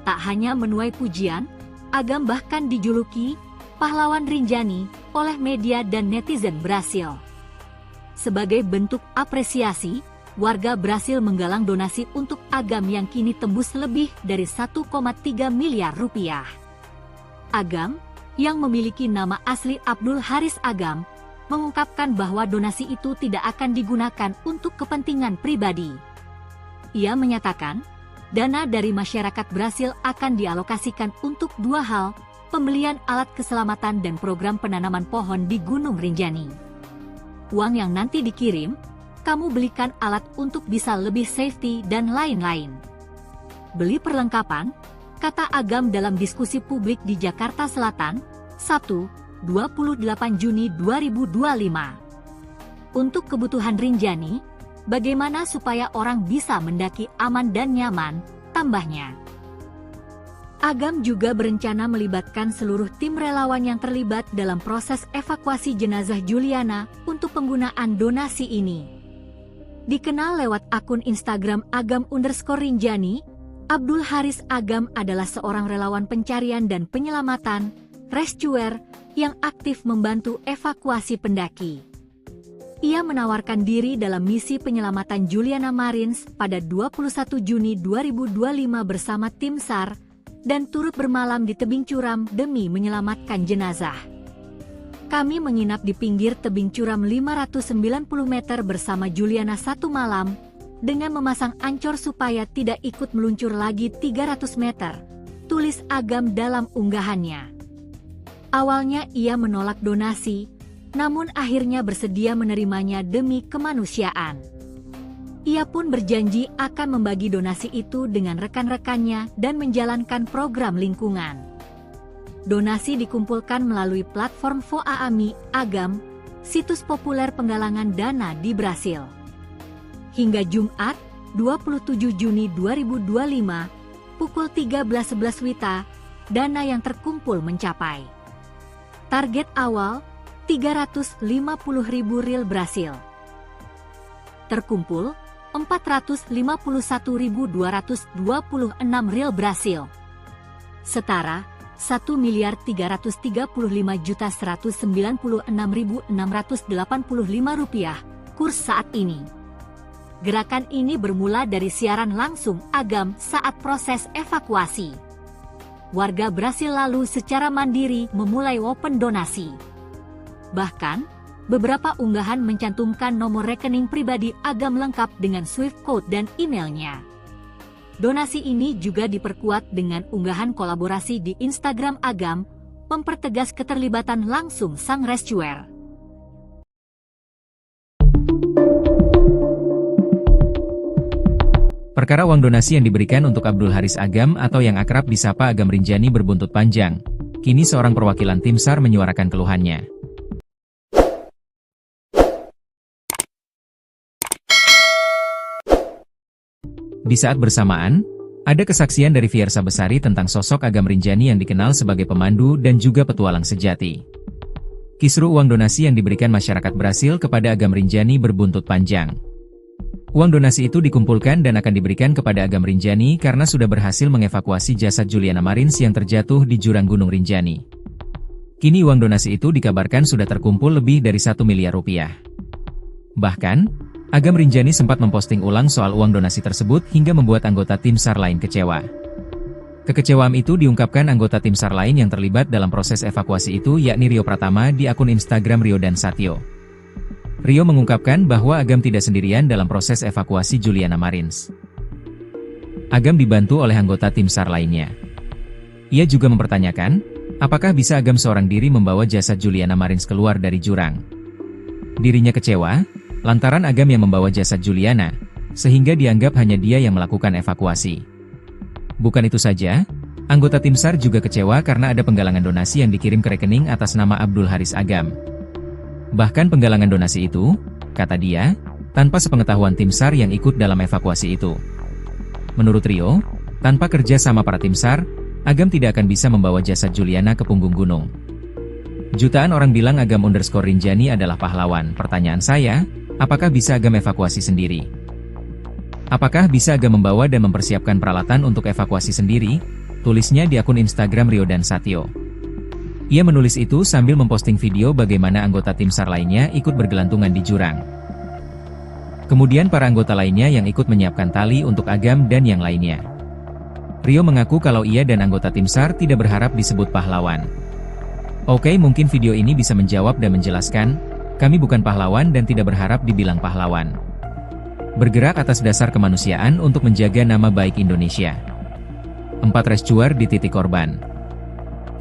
Tak hanya menuai pujian, Agam bahkan dijuluki pahlawan Rinjani oleh media dan netizen Brasil. Sebagai bentuk apresiasi, warga Brasil menggalang donasi untuk Agam yang kini tembus lebih dari 1,3 miliar rupiah. Agam, yang memiliki nama asli Abdul Haris Agam, mengungkapkan bahwa donasi itu tidak akan digunakan untuk kepentingan pribadi. Ia menyatakan, dana dari masyarakat Brasil akan dialokasikan untuk 2 hal, pembelian alat keselamatan dan program penanaman pohon di Gunung Rinjani. Uang yang nanti dikirim, kamu belikan alat untuk bisa lebih safety dan lain-lain. Beli perlengkapan, kata Agam dalam diskusi publik di Jakarta Selatan, Sabtu, 28 Juni 2025. Untuk kebutuhan Rinjani, bagaimana supaya orang bisa mendaki aman dan nyaman, tambahnya. Agam juga berencana melibatkan seluruh tim relawan yang terlibat dalam proses evakuasi jenazah Juliana untuk penggunaan donasi ini. Dikenal lewat akun Instagram Agam_Rinjani, Abdul Haris Agam adalah seorang relawan pencarian dan penyelamatan, rescuer, yang aktif membantu evakuasi pendaki. Ia menawarkan diri dalam misi penyelamatan Juliana Marins pada 21 Juni 2025 bersama tim SAR, dan turut bermalam di tebing curam demi menyelamatkan jenazah. Kami menginap di pinggir tebing curam 590 meter bersama Juliana satu malam, dengan memasang ancor supaya tidak ikut meluncur lagi 300 meter, tulis Agam dalam unggahannya. Awalnya ia menolak donasi, namun akhirnya bersedia menerimanya demi kemanusiaan. Ia pun berjanji akan membagi donasi itu dengan rekan-rekannya dan menjalankan program lingkungan. Donasi dikumpulkan melalui platform Voaami Agam, situs populer penggalangan dana di Brasil. Hingga Jumat, 27 Juni 2025, pukul 13.11 WITA, dana yang terkumpul mencapai target awal 350.000 rial Brasil. Terkumpul 451.226 rial Brasil. Setara 1.335.196.685 rupiah kurs saat ini. Gerakan ini bermula dari siaran langsung Agam saat proses evakuasi. Warga Brasil lalu secara mandiri memulai open donasi. Bahkan, beberapa unggahan mencantumkan nomor rekening pribadi Agam lengkap dengan Swift code dan emailnya. Donasi ini juga diperkuat dengan unggahan kolaborasi di Instagram Agam, mempertegas keterlibatan langsung sang rescuer. Perkara uang donasi yang diberikan untuk Abdul Haris Agam atau yang akrab disapa Agam Rinjani berbuntut panjang. Kini seorang perwakilan tim SAR menyuarakan keluhannya. Di saat bersamaan, ada kesaksian dari Fiersa Besari tentang sosok Agam Rinjani yang dikenal sebagai pemandu dan juga petualang sejati. Kisru uang donasi yang diberikan masyarakat Brasil kepada Agam Rinjani berbuntut panjang. Uang donasi itu dikumpulkan dan akan diberikan kepada Agam Rinjani karena sudah berhasil mengevakuasi jasad Juliana Marins yang terjatuh di jurang Gunung Rinjani. Kini uang donasi itu dikabarkan sudah terkumpul lebih dari 1 miliar rupiah. Bahkan, Agam Rinjani sempat memposting ulang soal uang donasi tersebut hingga membuat anggota tim SAR lain kecewa. Kekecewaan itu diungkapkan anggota tim SAR lain yang terlibat dalam proses evakuasi itu yakni Rio Pratama di akun Instagram Rio dan Satyo. Rio mengungkapkan bahwa Agam tidak sendirian dalam proses evakuasi Juliana Marins. Agam dibantu oleh anggota tim SAR lainnya. Ia juga mempertanyakan, apakah bisa Agam seorang diri membawa jasad Juliana Marins keluar dari jurang. Dirinya kecewa, lantaran Agam yang membawa jasad Juliana, sehingga dianggap hanya dia yang melakukan evakuasi. Bukan itu saja, anggota tim SAR juga kecewa karena ada penggalangan donasi yang dikirim ke rekening atas nama Abdul Haris Agam. Bahkan penggalangan donasi itu, kata dia, tanpa sepengetahuan tim SAR yang ikut dalam evakuasi itu. Menurut Rio, tanpa kerja sama para tim SAR, Agam tidak akan bisa membawa jasad Juliana ke punggung gunung. Jutaan orang bilang Agam _Rinjani adalah pahlawan. Pertanyaan saya, apakah bisa Agam evakuasi sendiri? Apakah bisa Agam membawa dan mempersiapkan peralatan untuk evakuasi sendiri? Tulisnya di akun Instagram Rio dan Satyo. Ia menulis itu sambil memposting video bagaimana anggota tim SAR lainnya ikut bergelantungan di jurang. Kemudian para anggota lainnya yang ikut menyiapkan tali untuk Agam dan yang lainnya. Rio mengaku kalau ia dan anggota tim SAR tidak berharap disebut pahlawan. Oke, mungkin video ini bisa menjawab dan menjelaskan, kami bukan pahlawan dan tidak berharap dibilang pahlawan. Bergerak atas dasar kemanusiaan untuk menjaga nama baik Indonesia. 4 rescuer di titik korban.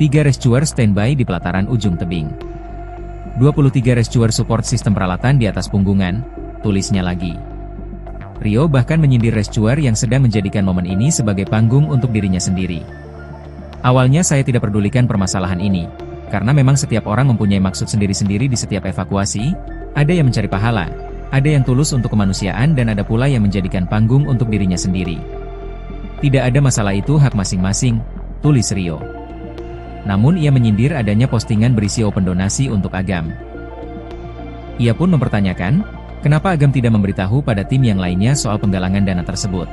3 rescuer standby di pelataran ujung tebing. 23 rescuer support sistem peralatan di atas punggungan, tulisnya lagi. Rio bahkan menyindir rescuer yang sedang menjadikan momen ini sebagai panggung untuk dirinya sendiri. Awalnya saya tidak pedulikan permasalahan ini, karena memang setiap orang mempunyai maksud sendiri-sendiri di setiap evakuasi, ada yang mencari pahala, ada yang tulus untuk kemanusiaan dan ada pula yang menjadikan panggung untuk dirinya sendiri. Tidak ada masalah, itu hak masing-masing, tulis Rio. Namun ia menyindir adanya postingan berisi open donasi untuk Agam. Ia pun mempertanyakan, kenapa Agam tidak memberitahu pada tim yang lainnya soal penggalangan dana tersebut.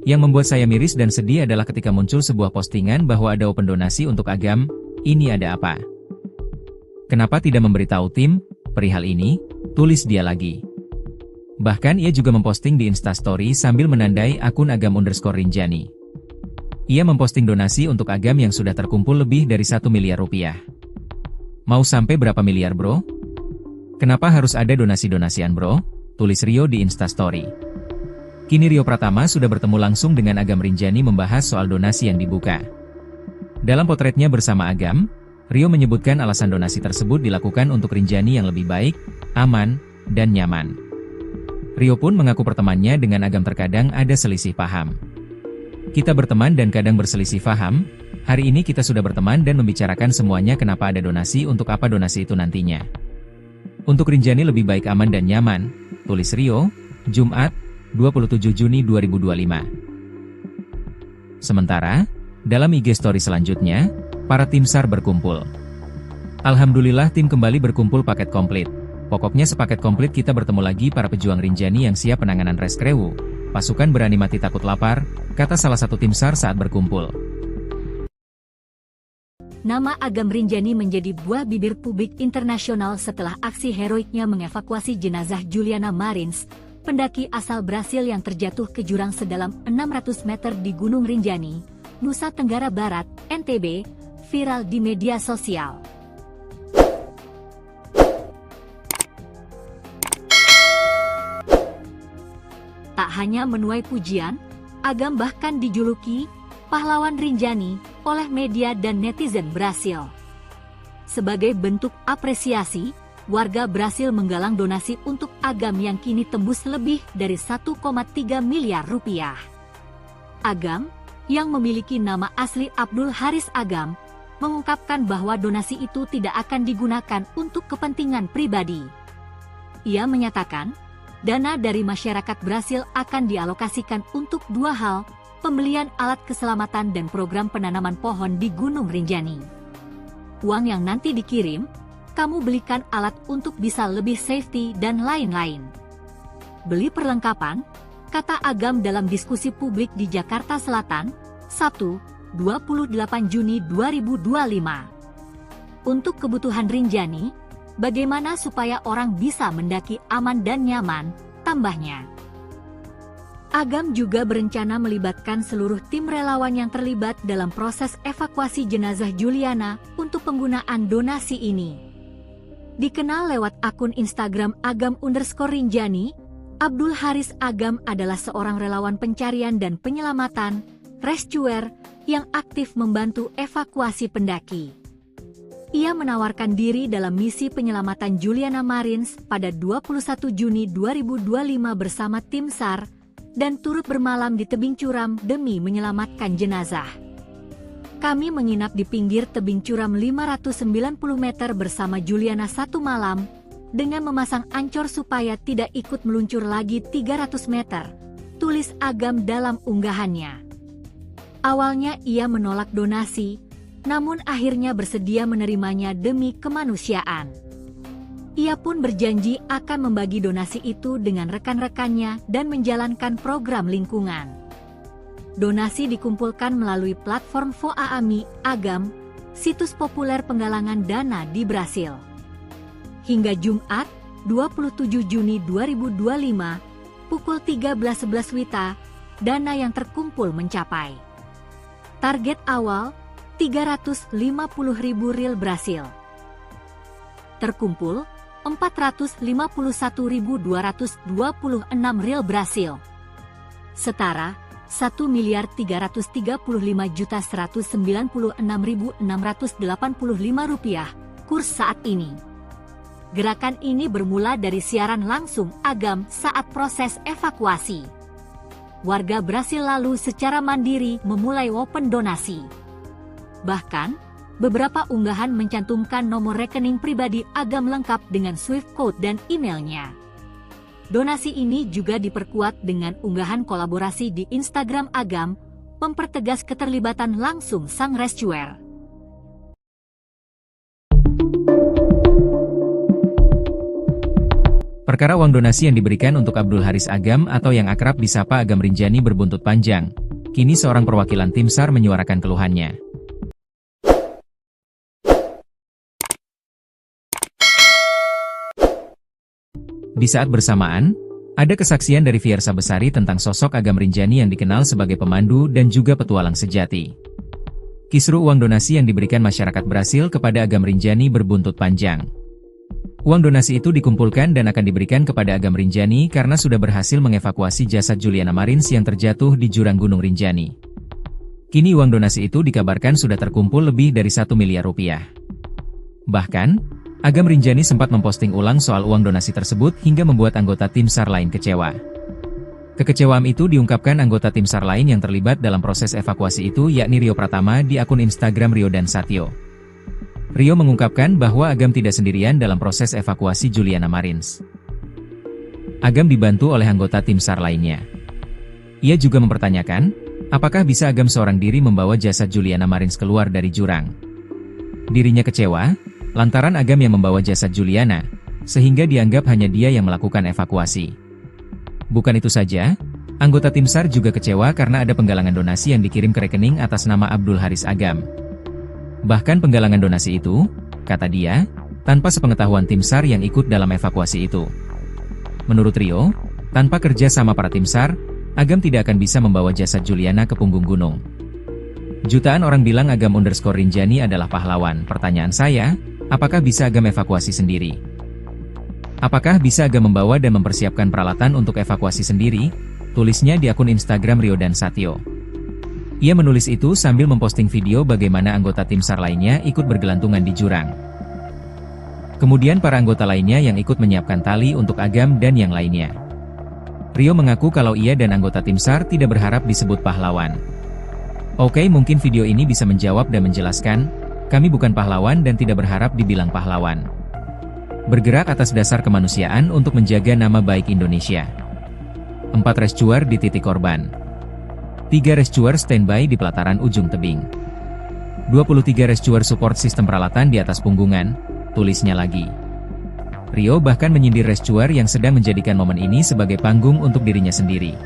Yang membuat saya miris dan sedih adalah ketika muncul sebuah postingan bahwa ada open donasi untuk Agam. Ini ada apa? Kenapa tidak memberitahu tim perihal ini? Tulis dia lagi. Bahkan ia juga memposting di Instastory sambil menandai akun Agam_Rinjani. Ia memposting donasi untuk Agam yang sudah terkumpul lebih dari 1 miliar rupiah. Mau sampai berapa miliar bro? Kenapa harus ada donasi-donasian bro? Tulis Rio di Instastory. Kini Rio Pratama sudah bertemu langsung dengan Agam Rinjani membahas soal donasi yang dibuka. Dalam potretnya bersama Agam, Rio menyebutkan alasan donasi tersebut dilakukan untuk Rinjani yang lebih baik, aman, dan nyaman. Rio pun mengaku pertemanannya dengan Agam terkadang ada selisih paham. Kita berteman dan kadang berselisih paham, hari ini kita sudah berteman dan membicarakan semuanya kenapa ada donasi untuk apa donasi itu nantinya. Untuk Rinjani lebih baik aman dan nyaman, tulis Rio, Jumat, 27 Juni 2025. Sementara, dalam IG story selanjutnya, para tim SAR berkumpul. Alhamdulillah tim kembali berkumpul paket komplit. Pokoknya sepaket komplit kita bertemu lagi para pejuang Rinjani yang siap penanganan reskrewu. Pasukan berani mati takut lapar, kata salah satu tim SAR saat berkumpul. Nama Agam Rinjani menjadi buah bibir publik internasional setelah aksi heroiknya mengevakuasi jenazah Juliana Marins, pendaki asal Brasil yang terjatuh ke jurang sedalam 600 meter di Gunung Rinjani, Nusa Tenggara Barat, NTB, viral di media sosial. Tak hanya menuai pujian, Agam bahkan dijuluki pahlawan Rinjani oleh media dan netizen Brasil. Sebagai bentuk apresiasi, warga Brasil menggalang donasi untuk Agam yang kini tembus lebih dari 1,3 miliar rupiah. Agam, yang memiliki nama asli Abdul Haris Agam, mengungkapkan bahwa donasi itu tidak akan digunakan untuk kepentingan pribadi. Ia menyatakan, dana dari masyarakat Brasil akan dialokasikan untuk dua hal, pembelian alat keselamatan dan program penanaman pohon di Gunung Rinjani. Uang yang nanti dikirim, kamu belikan alat untuk bisa lebih safety dan lain-lain. Beli perlengkapan, kata Agam dalam diskusi publik di Jakarta Selatan, Sabtu, 28 Juni 2025. Untuk kebutuhan Rinjani, bagaimana supaya orang bisa mendaki aman dan nyaman, tambahnya. Agam juga berencana melibatkan seluruh tim relawan yang terlibat dalam proses evakuasi jenazah Juliana untuk penggunaan donasi ini. Dikenal lewat akun Instagram Agam_Rinjani, Abdul Haris Agam adalah seorang relawan pencarian dan penyelamatan, rescuer, yang aktif membantu evakuasi pendaki. Ia menawarkan diri dalam misi penyelamatan Juliana Marins pada 21 Juni 2025 bersama tim SAR, dan turut bermalam di tebing curam demi menyelamatkan jenazah. Kami menginap di pinggir tebing curam 590 meter bersama Juliana satu malam, dengan memasang ancor supaya tidak ikut meluncur lagi 300 meter, tulis Agam dalam unggahannya. Awalnya ia menolak donasi, namun akhirnya bersedia menerimanya demi kemanusiaan. Ia pun berjanji akan membagi donasi itu dengan rekan-rekannya dan menjalankan program lingkungan. Donasi dikumpulkan melalui platform Voaami Agam, situs populer penggalangan dana di Brasil. Hingga Jumat, 27 Juni 2025, pukul 13.11 WITA, dana yang terkumpul mencapai. Target awal, 350.000 rial Brasil. Terkumpul, 451.226 rial Brasil. Setara, 1.335.196.685 rupiah, kurs saat ini. Gerakan ini bermula dari siaran langsung Agam saat proses evakuasi. Warga Brasil lalu secara mandiri memulai open donasi. Bahkan, beberapa unggahan mencantumkan nomor rekening pribadi Agam lengkap dengan Swift code dan emailnya. Donasi ini juga diperkuat dengan unggahan kolaborasi di Instagram Agam, mempertegas keterlibatan langsung sang rescuer. Perkara uang donasi yang diberikan untuk Abdul Haris Agam atau yang akrab disapa Agam Rinjani berbuntut panjang. Kini seorang perwakilan tim SAR menyuarakan keluhannya. Di saat bersamaan, ada kesaksian dari Fiersa Besari tentang sosok Agam Rinjani yang dikenal sebagai pemandu dan juga petualang sejati. Kisru uang donasi yang diberikan masyarakat Brasil kepada Agam Rinjani berbuntut panjang. Uang donasi itu dikumpulkan dan akan diberikan kepada Agam Rinjani karena sudah berhasil mengevakuasi jasad Juliana Marins yang terjatuh di jurang Gunung Rinjani. Kini uang donasi itu dikabarkan sudah terkumpul lebih dari 1 miliar rupiah. Bahkan, Agam Rinjani sempat memposting ulang soal uang donasi tersebut hingga membuat anggota tim SAR lain kecewa. Kekecewaan itu diungkapkan anggota tim SAR lain yang terlibat dalam proses evakuasi itu yakni Rio Pratama di akun Instagram Rio dan Satyo. Rio mengungkapkan bahwa Agam tidak sendirian dalam proses evakuasi Juliana Marins. Agam dibantu oleh anggota tim SAR lainnya. Ia juga mempertanyakan, apakah bisa Agam seorang diri membawa jasad Juliana Marins keluar dari jurang. Dirinya kecewa, lantaran Agam yang membawa jasad Juliana, sehingga dianggap hanya dia yang melakukan evakuasi. Bukan itu saja, anggota tim SAR juga kecewa karena ada penggalangan donasi yang dikirim ke rekening atas nama Abdul Haris Agam. Bahkan penggalangan donasi itu, kata dia, tanpa sepengetahuan tim SAR yang ikut dalam evakuasi itu. Menurut Rio, tanpa kerja sama para tim SAR, Agam tidak akan bisa membawa jasad Juliana ke punggung gunung. Jutaan orang bilang Agam_Rinjani adalah pahlawan. Pertanyaan saya, apakah bisa Agam evakuasi sendiri? Apakah bisa Agam membawa dan mempersiapkan peralatan untuk evakuasi sendiri? Tulisnya di akun Instagram Rio dan Satyo. Ia menulis itu sambil memposting video bagaimana anggota tim SAR lainnya ikut bergelantungan di jurang. Kemudian para anggota lainnya yang ikut menyiapkan tali untuk Agam dan yang lainnya. Rio mengaku kalau ia dan anggota tim SAR tidak berharap disebut pahlawan. Oke, mungkin video ini bisa menjawab dan menjelaskan, kami bukan pahlawan dan tidak berharap dibilang pahlawan. Bergerak atas dasar kemanusiaan untuk menjaga nama baik Indonesia. 4 rescuer di titik korban. 3 rescuer standby di pelataran ujung tebing. 23 rescuer support sistem peralatan di atas punggungan, tulisnya lagi. Rio bahkan menyindir rescuer yang sedang menjadikan momen ini sebagai panggung untuk dirinya sendiri.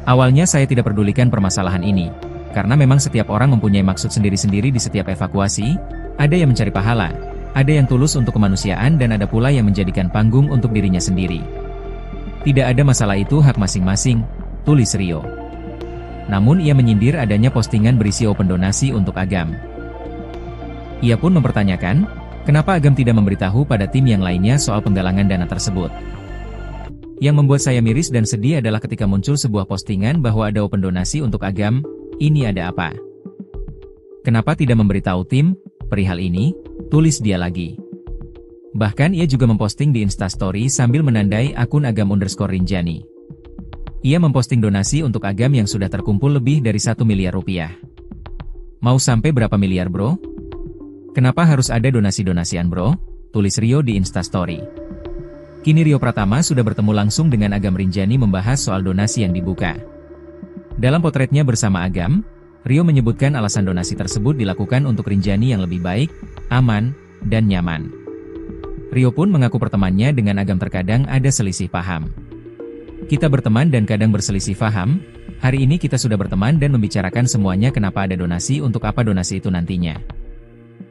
Awalnya saya tidak pedulikan permasalahan ini, karena memang setiap orang mempunyai maksud sendiri-sendiri di setiap evakuasi, ada yang mencari pahala, ada yang tulus untuk kemanusiaan dan ada pula yang menjadikan panggung untuk dirinya sendiri. Tidak ada masalah, itu hak masing-masing, tulis Rio. Namun ia menyindir adanya postingan berisi open donasi untuk Agam. Ia pun mempertanyakan, kenapa Agam tidak memberitahu pada tim yang lainnya soal penggalangan dana tersebut. Yang membuat saya miris dan sedih adalah ketika muncul sebuah postingan bahwa ada open donasi untuk Agam, ini ada apa? Kenapa tidak memberitahu tim perihal ini? Tulis dia lagi. Bahkan ia juga memposting di Instastory sambil menandai akun Agam_Rinjani. Ia memposting donasi untuk Agam yang sudah terkumpul lebih dari 1 miliar rupiah. Mau sampai berapa miliar bro? Kenapa harus ada donasi-donasian bro? Tulis Rio di Instastory. Kini Rio Pratama sudah bertemu langsung dengan Agam Rinjani membahas soal donasi yang dibuka. Dalam potretnya bersama Agam, Rio menyebutkan alasan donasi tersebut dilakukan untuk Rinjani yang lebih baik, aman, dan nyaman. Rio pun mengaku pertemanannya dengan Agam terkadang ada selisih paham. Kita berteman dan kadang berselisih paham, hari ini kita sudah berteman dan membicarakan semuanya kenapa ada donasi untuk apa donasi itu nantinya.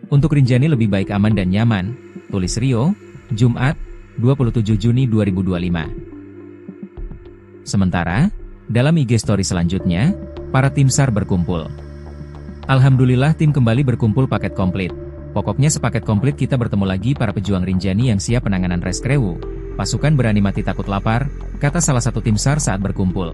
Untuk Rinjani lebih baik aman dan nyaman, tulis Rio, Jumat, 27 Juni 2025. Sementara, dalam IG story selanjutnya, para tim SAR berkumpul. Alhamdulillah tim kembali berkumpul paket komplit. Pokoknya sepaket komplit kita bertemu lagi para pejuang Rinjani yang siap penanganan reskrewu. Pasukan berani mati takut lapar, kata salah satu tim SAR saat berkumpul.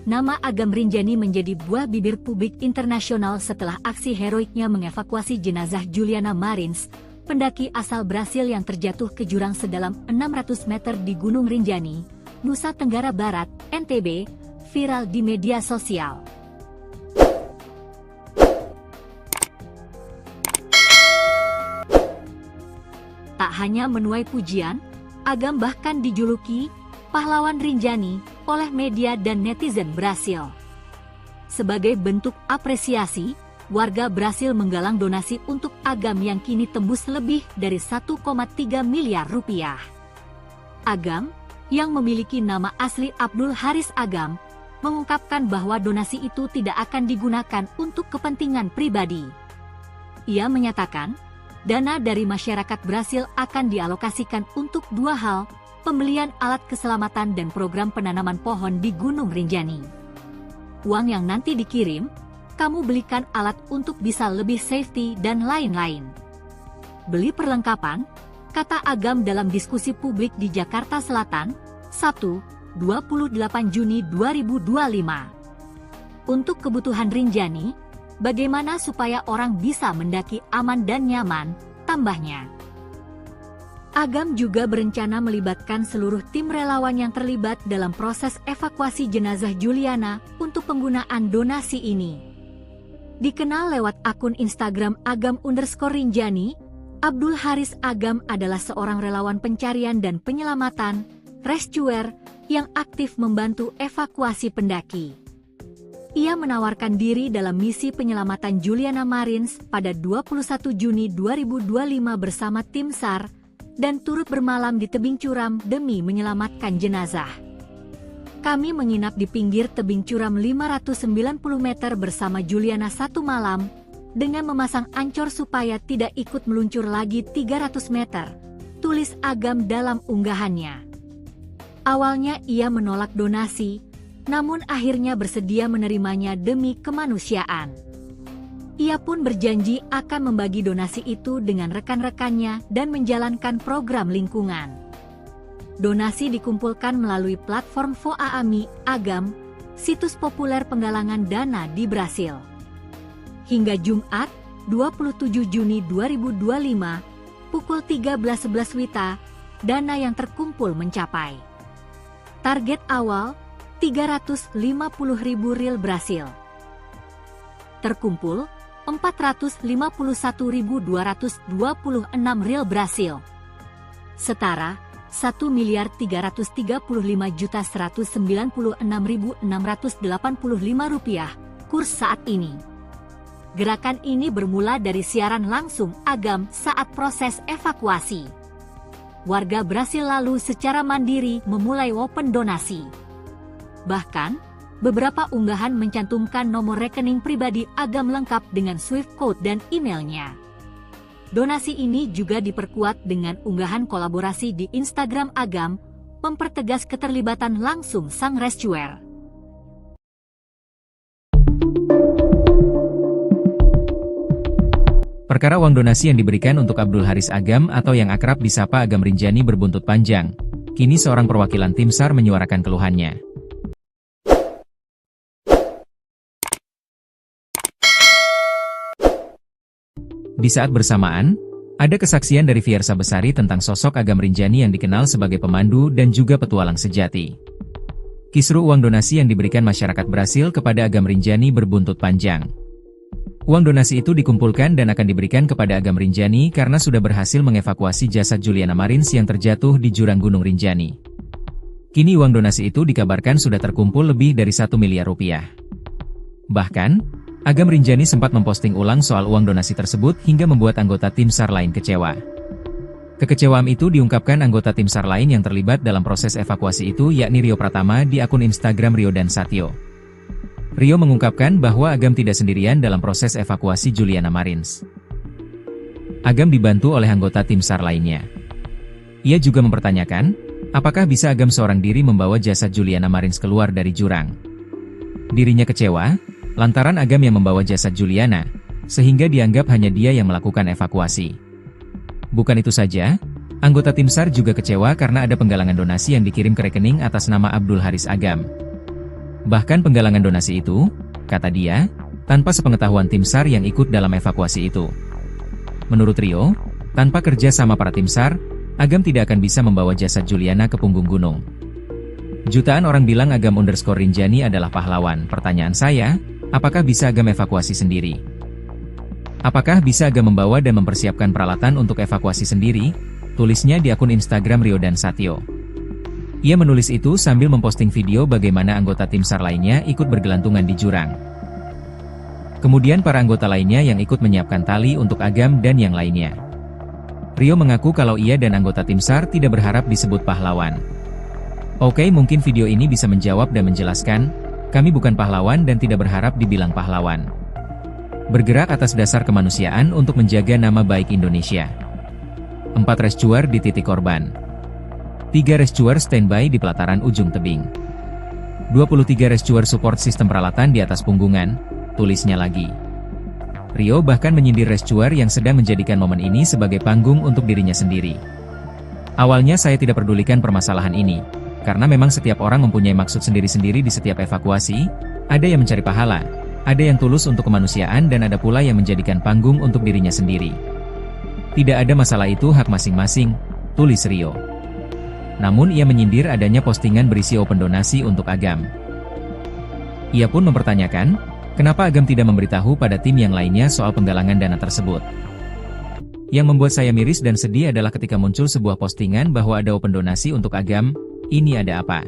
Nama Agam Rinjani menjadi buah bibir publik internasional setelah aksi heroiknya mengevakuasi jenazah Juliana Marins, pendaki asal Brasil yang terjatuh ke jurang sedalam 600 meter di Gunung Rinjani, Nusa Tenggara Barat, NTB, viral di media sosial. Tak hanya menuai pujian, Agam bahkan dijuluki pahlawan Rinjani oleh media dan netizen Brasil. Sebagai bentuk apresiasi, warga berhasil menggalang donasi untuk Agam yang kini tembus lebih dari 1,3 miliar rupiah. Agam, yang memiliki nama asli Abdul Haris Agam, mengungkapkan bahwa donasi itu tidak akan digunakan untuk kepentingan pribadi. Ia menyatakan, dana dari masyarakat berhasil akan dialokasikan untuk dua hal, pembelian alat keselamatan dan program penanaman pohon di Gunung Rinjani. Uang yang nanti dikirim, kamu belikan alat untuk bisa lebih safety dan lain-lain. Beli perlengkapan, kata Agam dalam diskusi publik di Jakarta Selatan, Sabtu, 28 Juni 2025. Untuk kebutuhan Rinjani, bagaimana supaya orang bisa mendaki aman dan nyaman, tambahnya. Agam juga berencana melibatkan seluruh tim relawan yang terlibat dalam proses evakuasi jenazah Juliana untuk penggunaan donasi ini. Dikenal lewat akun Instagram Agam_Rinjani, Abdul Haris Agam adalah seorang relawan pencarian dan penyelamatan, rescuer, yang aktif membantu evakuasi pendaki. Ia menawarkan diri dalam misi penyelamatan Juliana Marins pada 21 Juni 2025 bersama tim SAR, dan turut bermalam di tebing curam demi menyelamatkan jenazah. Kami menginap di pinggir tebing curam 590 meter bersama Juliana satu malam, dengan memasang ancor supaya tidak ikut meluncur lagi 300 meter, tulis Agam dalam unggahannya. Awalnya ia menolak donasi, namun akhirnya bersedia menerimanya demi kemanusiaan. Ia pun berjanji akan membagi donasi itu dengan rekan-rekannya dan menjalankan program lingkungan. Donasi dikumpulkan melalui platform Voaami Agam, situs populer penggalangan dana di Brasil. Hingga Jumat, 27 Juni 2025, pukul 13.11 WITA, dana yang terkumpul mencapai. Target awal, 350.000 ril Brasil. Terkumpul, 451.226 ril Brasil. Setara, 1.335.196.685 rupiah, kurs saat ini. Gerakan ini bermula dari siaran langsung Agam saat proses evakuasi. Warga Brasil lalu secara mandiri memulai open donasi. Bahkan, beberapa unggahan mencantumkan nomor rekening pribadi Agam lengkap dengan Swift code dan emailnya. Donasi ini juga diperkuat dengan unggahan kolaborasi di Instagram Agam, mempertegas keterlibatan langsung sang rescuer. Perkara uang donasi yang diberikan untuk Abdul Haris Agam atau yang akrab disapa Agam Rinjani berbuntut panjang. Kini seorang perwakilan tim SAR menyuarakan keluhannya. Di saat bersamaan, ada kesaksian dari Fiersa Besari tentang sosok Agam Rinjani yang dikenal sebagai pemandu dan juga petualang sejati. Kisru uang donasi yang diberikan masyarakat Brasil kepada Agam Rinjani berbuntut panjang. Uang donasi itu dikumpulkan dan akan diberikan kepada Agam Rinjani karena sudah berhasil mengevakuasi jasad Juliana Marins yang terjatuh di jurang Gunung Rinjani. Kini uang donasi itu dikabarkan sudah terkumpul lebih dari 1 miliar rupiah. Bahkan, Agam Rinjani sempat memposting ulang soal uang donasi tersebut hingga membuat anggota tim SAR lain kecewa. Kekecewaan itu diungkapkan anggota tim SAR lain yang terlibat dalam proses evakuasi itu yakni Rio Pratama di akun Instagram Rio dan Satyo. Rio mengungkapkan bahwa Agam tidak sendirian dalam proses evakuasi Juliana Marins. Agam dibantu oleh anggota tim SAR lainnya. Ia juga mempertanyakan, apakah bisa Agam seorang diri membawa jasad Juliana Marins keluar dari jurang. Dirinya kecewa, lantaran Agam yang membawa jasad Juliana, sehingga dianggap hanya dia yang melakukan evakuasi. Bukan itu saja, anggota tim SAR juga kecewa karena ada penggalangan donasi yang dikirim ke rekening atas nama Abdul Haris Agam. Bahkan penggalangan donasi itu, kata dia, tanpa sepengetahuan tim SAR yang ikut dalam evakuasi itu. Menurut Rio, tanpa kerja sama para tim SAR, Agam tidak akan bisa membawa jasad Juliana ke punggung gunung. Jutaan orang bilang Agam_Rinjani adalah pahlawan. Pertanyaan saya, apakah bisa Agam evakuasi sendiri? Apakah bisa Agam membawa dan mempersiapkan peralatan untuk evakuasi sendiri? Tulisnya di akun Instagram Rio dan Satyo. Ia menulis itu sambil memposting video bagaimana anggota tim SAR lainnya ikut bergelantungan di jurang. Kemudian para anggota lainnya yang ikut menyiapkan tali untuk Agam dan yang lainnya. Rio mengaku kalau ia dan anggota tim SAR tidak berharap disebut pahlawan. Oke, mungkin video ini bisa menjawab dan menjelaskan, kami bukan pahlawan dan tidak berharap dibilang pahlawan. Bergerak atas dasar kemanusiaan untuk menjaga nama baik Indonesia. 4 rescuer di titik korban. 3 rescuer standby di pelataran ujung tebing. 23 rescuer support sistem peralatan di atas punggungan, tulisnya lagi. Rio bahkan menyindir rescuer yang sedang menjadikan momen ini sebagai panggung untuk dirinya sendiri. Awalnya saya tidak pedulikan permasalahan ini, karena memang setiap orang mempunyai maksud sendiri-sendiri di setiap evakuasi, ada yang mencari pahala, ada yang tulus untuk kemanusiaan dan ada pula yang menjadikan panggung untuk dirinya sendiri. Tidak ada masalah, itu hak masing-masing, tulis Rio. Namun ia menyindir adanya postingan berisi open donasi untuk Agam. Ia pun mempertanyakan, kenapa Agam tidak memberitahu pada tim yang lainnya soal penggalangan dana tersebut. Yang membuat saya miris dan sedih adalah ketika muncul sebuah postingan bahwa ada open donasi untuk Agam. Ini ada apa?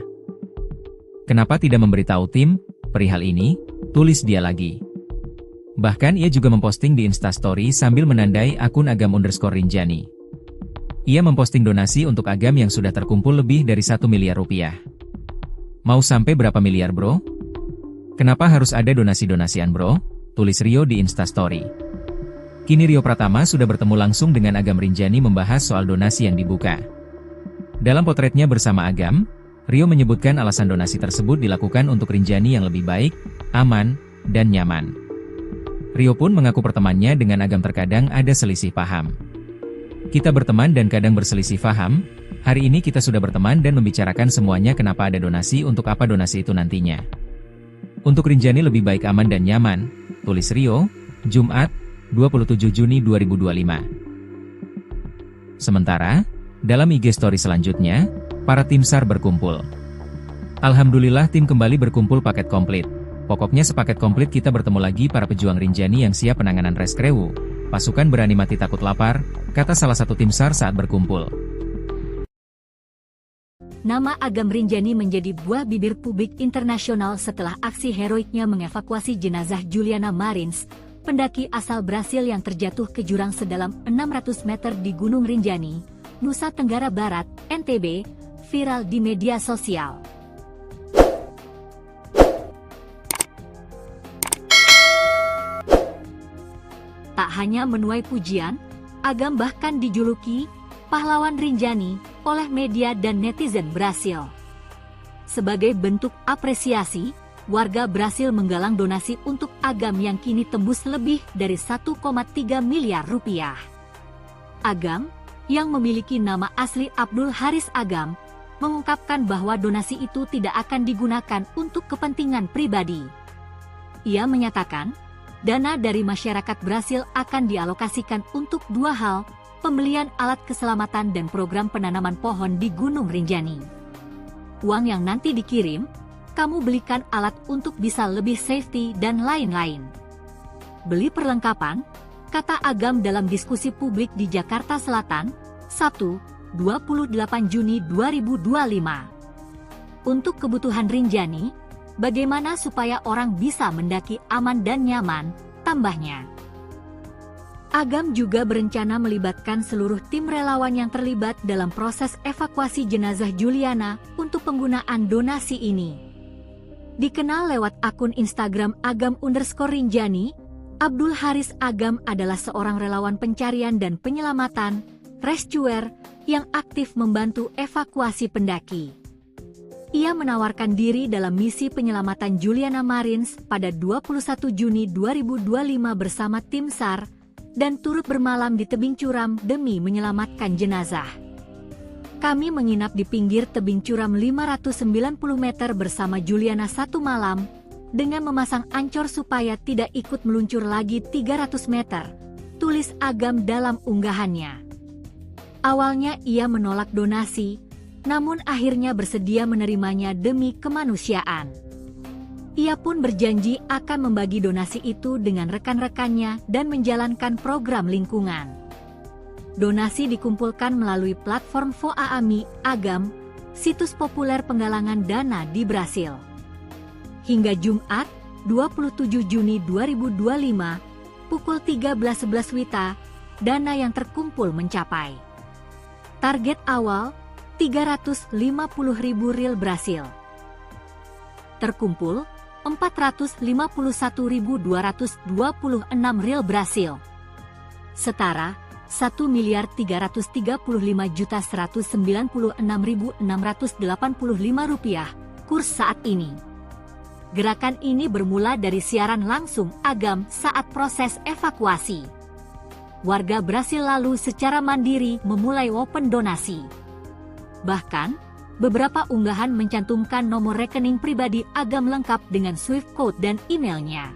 Kenapa tidak memberitahu tim perihal ini? Tulis dia lagi. Bahkan ia juga memposting di Instastory sambil menandai akun Agam_Rinjani. Ia memposting donasi untuk Agam yang sudah terkumpul lebih dari 1 miliar rupiah. Mau sampai berapa miliar bro? Kenapa harus ada donasi-donasian bro? Tulis Rio di Instastory. Kini Rio Pratama sudah bertemu langsung dengan Agam Rinjani membahas soal donasi yang dibuka. Dalam potretnya bersama Agam, Rio menyebutkan alasan donasi tersebut dilakukan untuk Rinjani yang lebih baik, aman, dan nyaman. Rio pun mengaku pertemanannya dengan Agam terkadang ada selisih paham. Kita berteman dan kadang berselisih paham, hari ini kita sudah berteman dan membicarakan semuanya kenapa ada donasi untuk apa donasi itu nantinya. Untuk Rinjani lebih baik aman dan nyaman, tulis Rio, Jumat, 27 Juni 2025. Sementara, dalam IG story selanjutnya, para tim SAR berkumpul. Alhamdulillah tim kembali berkumpul paket komplit. Pokoknya sepaket komplit kita bertemu lagi para pejuang Rinjani yang siap penanganan rescue. Pasukan berani mati takut lapar, kata salah satu tim SAR saat berkumpul. Nama Agam Rinjani menjadi buah bibir publik internasional setelah aksi heroiknya mengevakuasi jenazah Juliana Marins, pendaki asal Brasil yang terjatuh ke jurang sedalam 600 meter di Gunung Rinjani, Nusa Tenggara Barat, NTB, viral di media sosial. Tak hanya menuai pujian, Agam bahkan dijuluki pahlawan Rinjani oleh media dan netizen Brasil. Sebagai bentuk apresiasi, warga Brasil menggalang donasi untuk Agam yang kini tembus lebih dari 1,3 miliar rupiah. Agam, yang memiliki nama asli Abdul Haris Agam, mengungkapkan bahwa donasi itu tidak akan digunakan untuk kepentingan pribadi. Ia menyatakan, dana dari masyarakat Brasil akan dialokasikan untuk 2 hal, pembelian alat keselamatan dan program penanaman pohon di Gunung Rinjani. Uang yang nanti dikirim, kamu belikan alat untuk bisa lebih safety dan lain-lain. Beli perlengkapan, kata Agam dalam diskusi publik di Jakarta Selatan, Sabtu, 28 Juni 2025. Untuk kebutuhan Rinjani, bagaimana supaya orang bisa mendaki aman dan nyaman, tambahnya. Agam juga berencana melibatkan seluruh tim relawan yang terlibat dalam proses evakuasi jenazah Juliana untuk penggunaan donasi ini. Dikenal lewat akun Instagram Agam_Rinjani, Abdul Haris Agam adalah seorang relawan pencarian dan penyelamatan, rescuer, yang aktif membantu evakuasi pendaki. Ia menawarkan diri dalam misi penyelamatan Juliana Marins pada 21 Juni 2025 bersama tim SAR, dan turut bermalam di tebing curam demi menyelamatkan jenazah. Kami menginap di pinggir tebing curam 590 meter bersama Juliana 1 malam, dengan memasang ancor supaya tidak ikut meluncur lagi 300 meter, tulis Agam dalam unggahannya. Awalnya ia menolak donasi, namun akhirnya bersedia menerimanya demi kemanusiaan. Ia pun berjanji akan membagi donasi itu dengan rekan-rekannya dan menjalankan program lingkungan. Donasi dikumpulkan melalui platform Voaami Agam, situs populer penggalangan dana di Brasil. Hingga Jumat, 27 Juni 2025, pukul 13.11 WITA, dana yang terkumpul mencapai. Target awal, 350.000 riyal Brasil. Terkumpul, 451.226 riyal Brasil. Setara, 1.335.196.685 rupiah, kurs saat ini. Gerakan ini bermula dari siaran langsung Agam saat proses evakuasi. Warga Brasil lalu secara mandiri memulai open donasi. Bahkan, beberapa unggahan mencantumkan nomor rekening pribadi Agam lengkap dengan Swift code dan emailnya.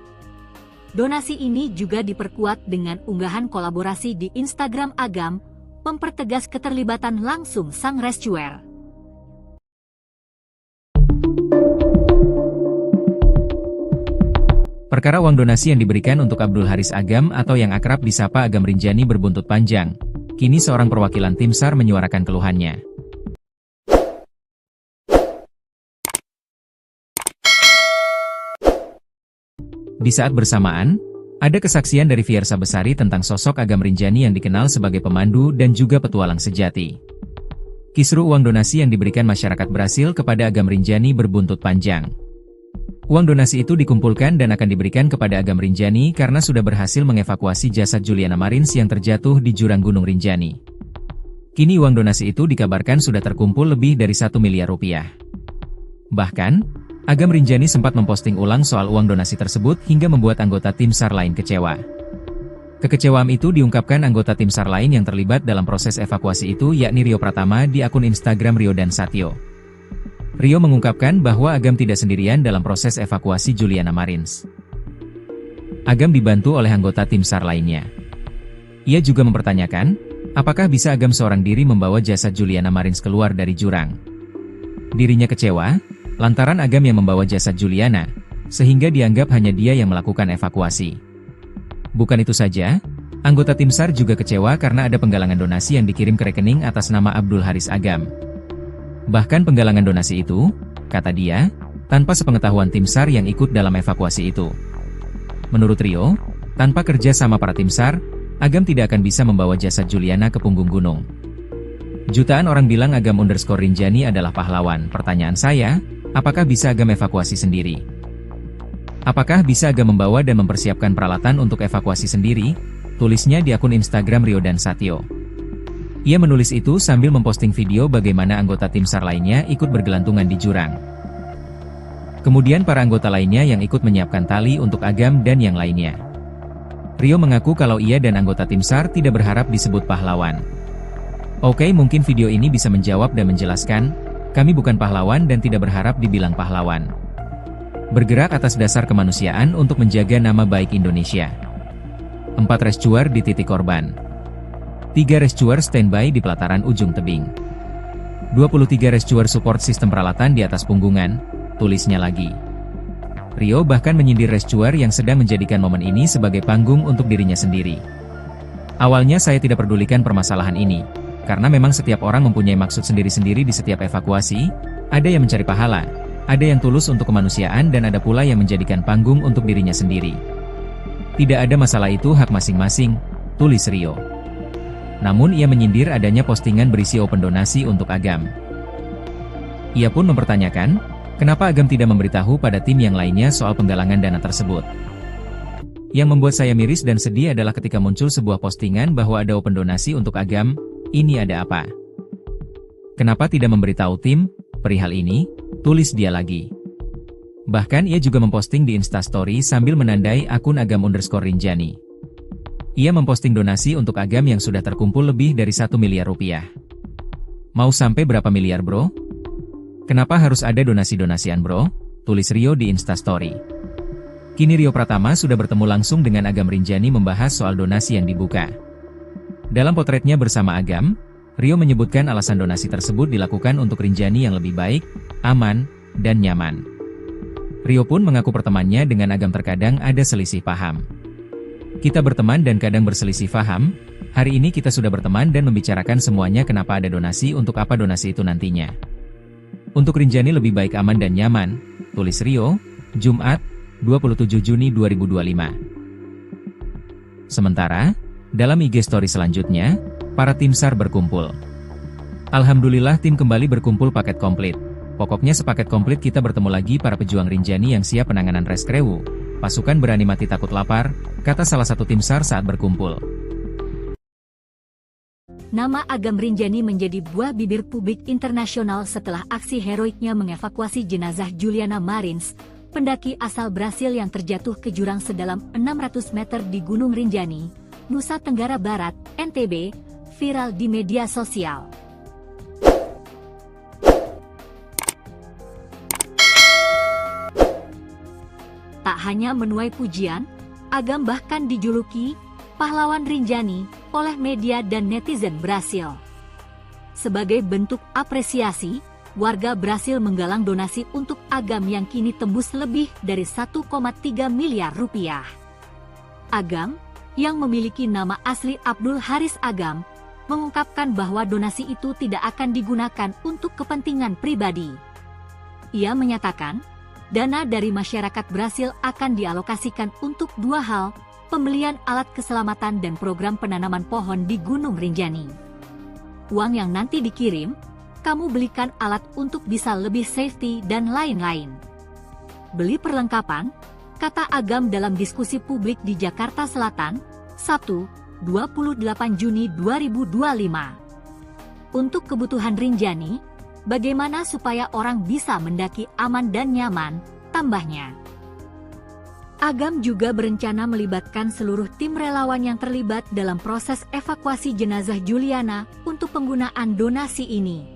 Donasi ini juga diperkuat dengan unggahan kolaborasi di Instagram Agam, mempertegas keterlibatan langsung sang rescuer. Perkara uang donasi yang diberikan untuk Abdul Haris Agam atau yang akrab disapa Agam Rinjani berbuntut panjang. Kini seorang perwakilan tim SAR menyuarakan keluhannya. Di saat bersamaan, ada kesaksian dari Fiersa Besari tentang sosok Agam Rinjani yang dikenal sebagai pemandu dan juga petualang sejati. Kisru uang donasi yang diberikan masyarakat Brasil kepada Agam Rinjani berbuntut panjang. Uang donasi itu dikumpulkan dan akan diberikan kepada Agam Rinjani karena sudah berhasil mengevakuasi jasad Juliana Marins yang terjatuh di jurang Gunung Rinjani. Kini uang donasi itu dikabarkan sudah terkumpul lebih dari 1 miliar rupiah. Bahkan, Agam Rinjani sempat memposting ulang soal uang donasi tersebut hingga membuat anggota tim SAR lain kecewa. Kekecewaan itu diungkapkan anggota tim SAR lain yang terlibat dalam proses evakuasi itu yakni Rio Pratama di akun Instagram Rio dan Satyo. Rio mengungkapkan bahwa Agam tidak sendirian dalam proses evakuasi Juliana Marins. Agam dibantu oleh anggota tim SAR lainnya. Ia juga mempertanyakan, apakah bisa Agam seorang diri membawa jasad Juliana Marins keluar dari jurang. Dirinya kecewa, lantaran Agam yang membawa jasad Juliana, sehingga dianggap hanya dia yang melakukan evakuasi. Bukan itu saja, anggota tim SAR juga kecewa karena ada penggalangan donasi yang dikirim ke rekening atas nama Abdul Haris Agam. Bahkan penggalangan donasi itu, kata dia, tanpa sepengetahuan tim SAR yang ikut dalam evakuasi itu. Menurut Rio, tanpa kerja sama para tim SAR, Agam tidak akan bisa membawa jasad Juliana ke punggung gunung. Jutaan orang bilang Agam_Rinjani adalah pahlawan. Pertanyaan saya, apakah bisa Agam evakuasi sendiri? Apakah bisa Agam membawa dan mempersiapkan peralatan untuk evakuasi sendiri? Tulisnya di akun Instagram Rio dan Satyo. Ia menulis itu sambil memposting video bagaimana anggota tim SAR lainnya ikut bergelantungan di jurang. Kemudian para anggota lainnya yang ikut menyiapkan tali untuk Agam dan yang lainnya. Rio mengaku kalau ia dan anggota tim SAR tidak berharap disebut pahlawan. Oke, mungkin video ini bisa menjawab dan menjelaskan, kami bukan pahlawan dan tidak berharap dibilang pahlawan. Bergerak atas dasar kemanusiaan untuk menjaga nama baik Indonesia. 4 rescuer di titik korban. 3 rescuer standby di pelataran ujung tebing. 23 rescuer support sistem peralatan di atas punggungan, tulisnya lagi. Rio bahkan menyindir rescuer yang sedang menjadikan momen ini sebagai panggung untuk dirinya sendiri. Awalnya saya tidak pedulikan permasalahan ini, karena memang setiap orang mempunyai maksud sendiri-sendiri di setiap evakuasi, ada yang mencari pahala, ada yang tulus untuk kemanusiaan dan ada pula yang menjadikan panggung untuk dirinya sendiri. Tidak ada masalah, itu hak masing-masing, tulis Rio. Namun ia menyindir adanya postingan berisi open donasi untuk Agam. Ia pun mempertanyakan, kenapa Agam tidak memberitahu pada tim yang lainnya soal penggalangan dana tersebut. Yang membuat saya miris dan sedih adalah ketika muncul sebuah postingan bahwa ada open donasi untuk Agam, ini ada apa? Kenapa tidak memberitahu tim perihal ini? Tulis dia lagi. Bahkan ia juga memposting di Instastory sambil menandai akun Agam_Rinjani. Ia memposting donasi untuk Agam yang sudah terkumpul lebih dari 1 miliar rupiah. Mau sampai berapa miliar bro? Kenapa harus ada donasi-donasian bro? Tulis Rio di Instastory. Kini Rio Pratama sudah bertemu langsung dengan Agam Rinjani membahas soal donasi yang dibuka. Dalam potretnya bersama Agam, Rio menyebutkan alasan donasi tersebut dilakukan untuk Rinjani yang lebih baik, aman, dan nyaman. Rio pun mengaku pertemanannya dengan Agam terkadang ada selisih paham. Kita berteman dan kadang berselisih paham, hari ini kita sudah berteman dan membicarakan semuanya kenapa ada donasi untuk apa donasi itu nantinya. Untuk Rinjani lebih baik aman dan nyaman, tulis Rio, Jumat, 27 Juni 2025. Sementara, dalam IG story selanjutnya, para tim SAR berkumpul. Alhamdulillah tim kembali berkumpul paket komplit. Pokoknya sepaket komplit kita bertemu lagi para pejuang Rinjani yang siap penanganan reskrewu. Pasukan berani mati takut lapar, kata salah satu tim SAR saat berkumpul. Nama Agam Rinjani menjadi buah bibir publik internasional setelah aksi heroiknya mengevakuasi jenazah Juliana Marins, pendaki asal Brasil yang terjatuh ke jurang sedalam 600 meter di Gunung Rinjani, Nusa Tenggara Barat, NTB, viral di media sosial. Tak hanya menuai pujian, Agam bahkan dijuluki pahlawan Rinjani oleh media dan netizen Brasil. Sebagai bentuk apresiasi, warga Brasil menggalang donasi untuk Agam yang kini tembus lebih dari 1,3 miliar rupiah. Agam, yang memiliki nama asli Abdul Haris Agam, mengungkapkan bahwa donasi itu tidak akan digunakan untuk kepentingan pribadi. Ia menyatakan, dana dari masyarakat Brasil akan dialokasikan untuk dua hal, pembelian alat keselamatan dan program penanaman pohon di Gunung Rinjani. Uang yang nanti dikirim, kamu belikan alat untuk bisa lebih safety dan lain-lain. Beli perlengkapan, kata Agam dalam diskusi publik di Jakarta Selatan, Sabtu, 28 Juni 2025. Untuk kebutuhan Rinjani, bagaimana supaya orang bisa mendaki aman dan nyaman, tambahnya. Agam juga berencana melibatkan seluruh tim relawan yang terlibat dalam proses evakuasi jenazah Juliana untuk penggunaan donasi ini.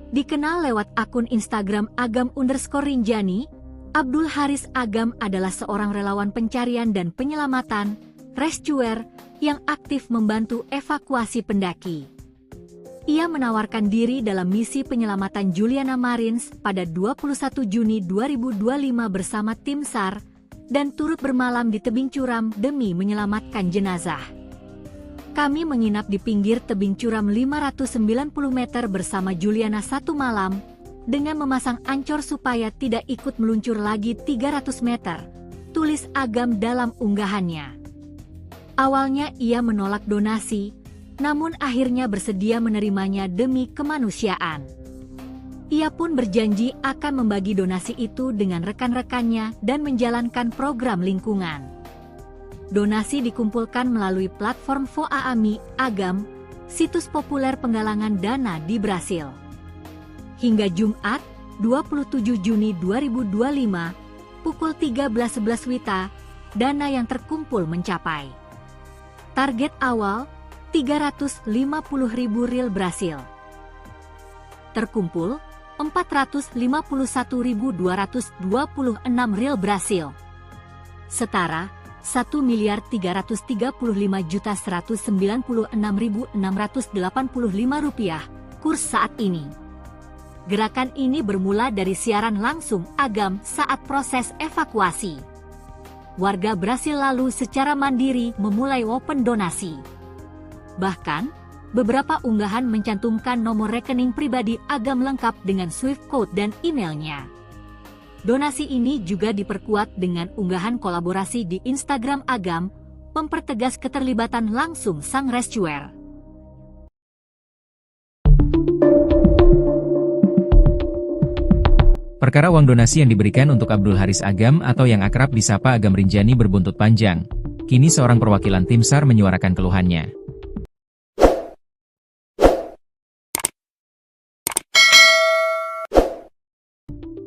Dikenal lewat akun Instagram Agam_Rinjani, Abdul Haris Agam adalah seorang relawan pencarian dan penyelamatan, rescuer, yang aktif membantu evakuasi pendaki. Ia menawarkan diri dalam misi penyelamatan Juliana Marins pada 21 Juni 2025 bersama tim SAR, dan turut bermalam di tebing curam demi menyelamatkan jenazah. Kami menginap di pinggir tebing curam 590 meter bersama Juliana satu malam, dengan memasang ancor supaya tidak ikut meluncur lagi 300 meter, tulis Agam dalam unggahannya. Awalnya ia menolak donasi, namun akhirnya bersedia menerimanya demi kemanusiaan. Ia pun berjanji akan membagi donasi itu dengan rekan-rekannya dan menjalankan program lingkungan. Donasi dikumpulkan melalui platform Voaami Agam, situs populer penggalangan dana di Brasil. Hingga Jumat, 27 Juni 2025, pukul 13.11 WITA, dana yang terkumpul mencapai. Target awal, 350.000 riyal Brasil. Terkumpul, 451.226 riyal Brasil. Setara, 1.335.196.685 rupiah, kurs saat ini. Gerakan ini bermula dari siaran langsung Agam saat proses evakuasi. Warga Brasil lalu secara mandiri memulai open donasi. Bahkan, beberapa unggahan mencantumkan nomor rekening pribadi Agam lengkap dengan Swift code dan emailnya. Donasi ini juga diperkuat dengan unggahan kolaborasi di Instagram Agam, mempertegas keterlibatan langsung sang rescuer. Perkara uang donasi yang diberikan untuk Abdul Haris Agam atau yang akrab disapa Agam Rinjani berbuntut panjang. Kini seorang perwakilan tim SAR menyuarakan keluhannya.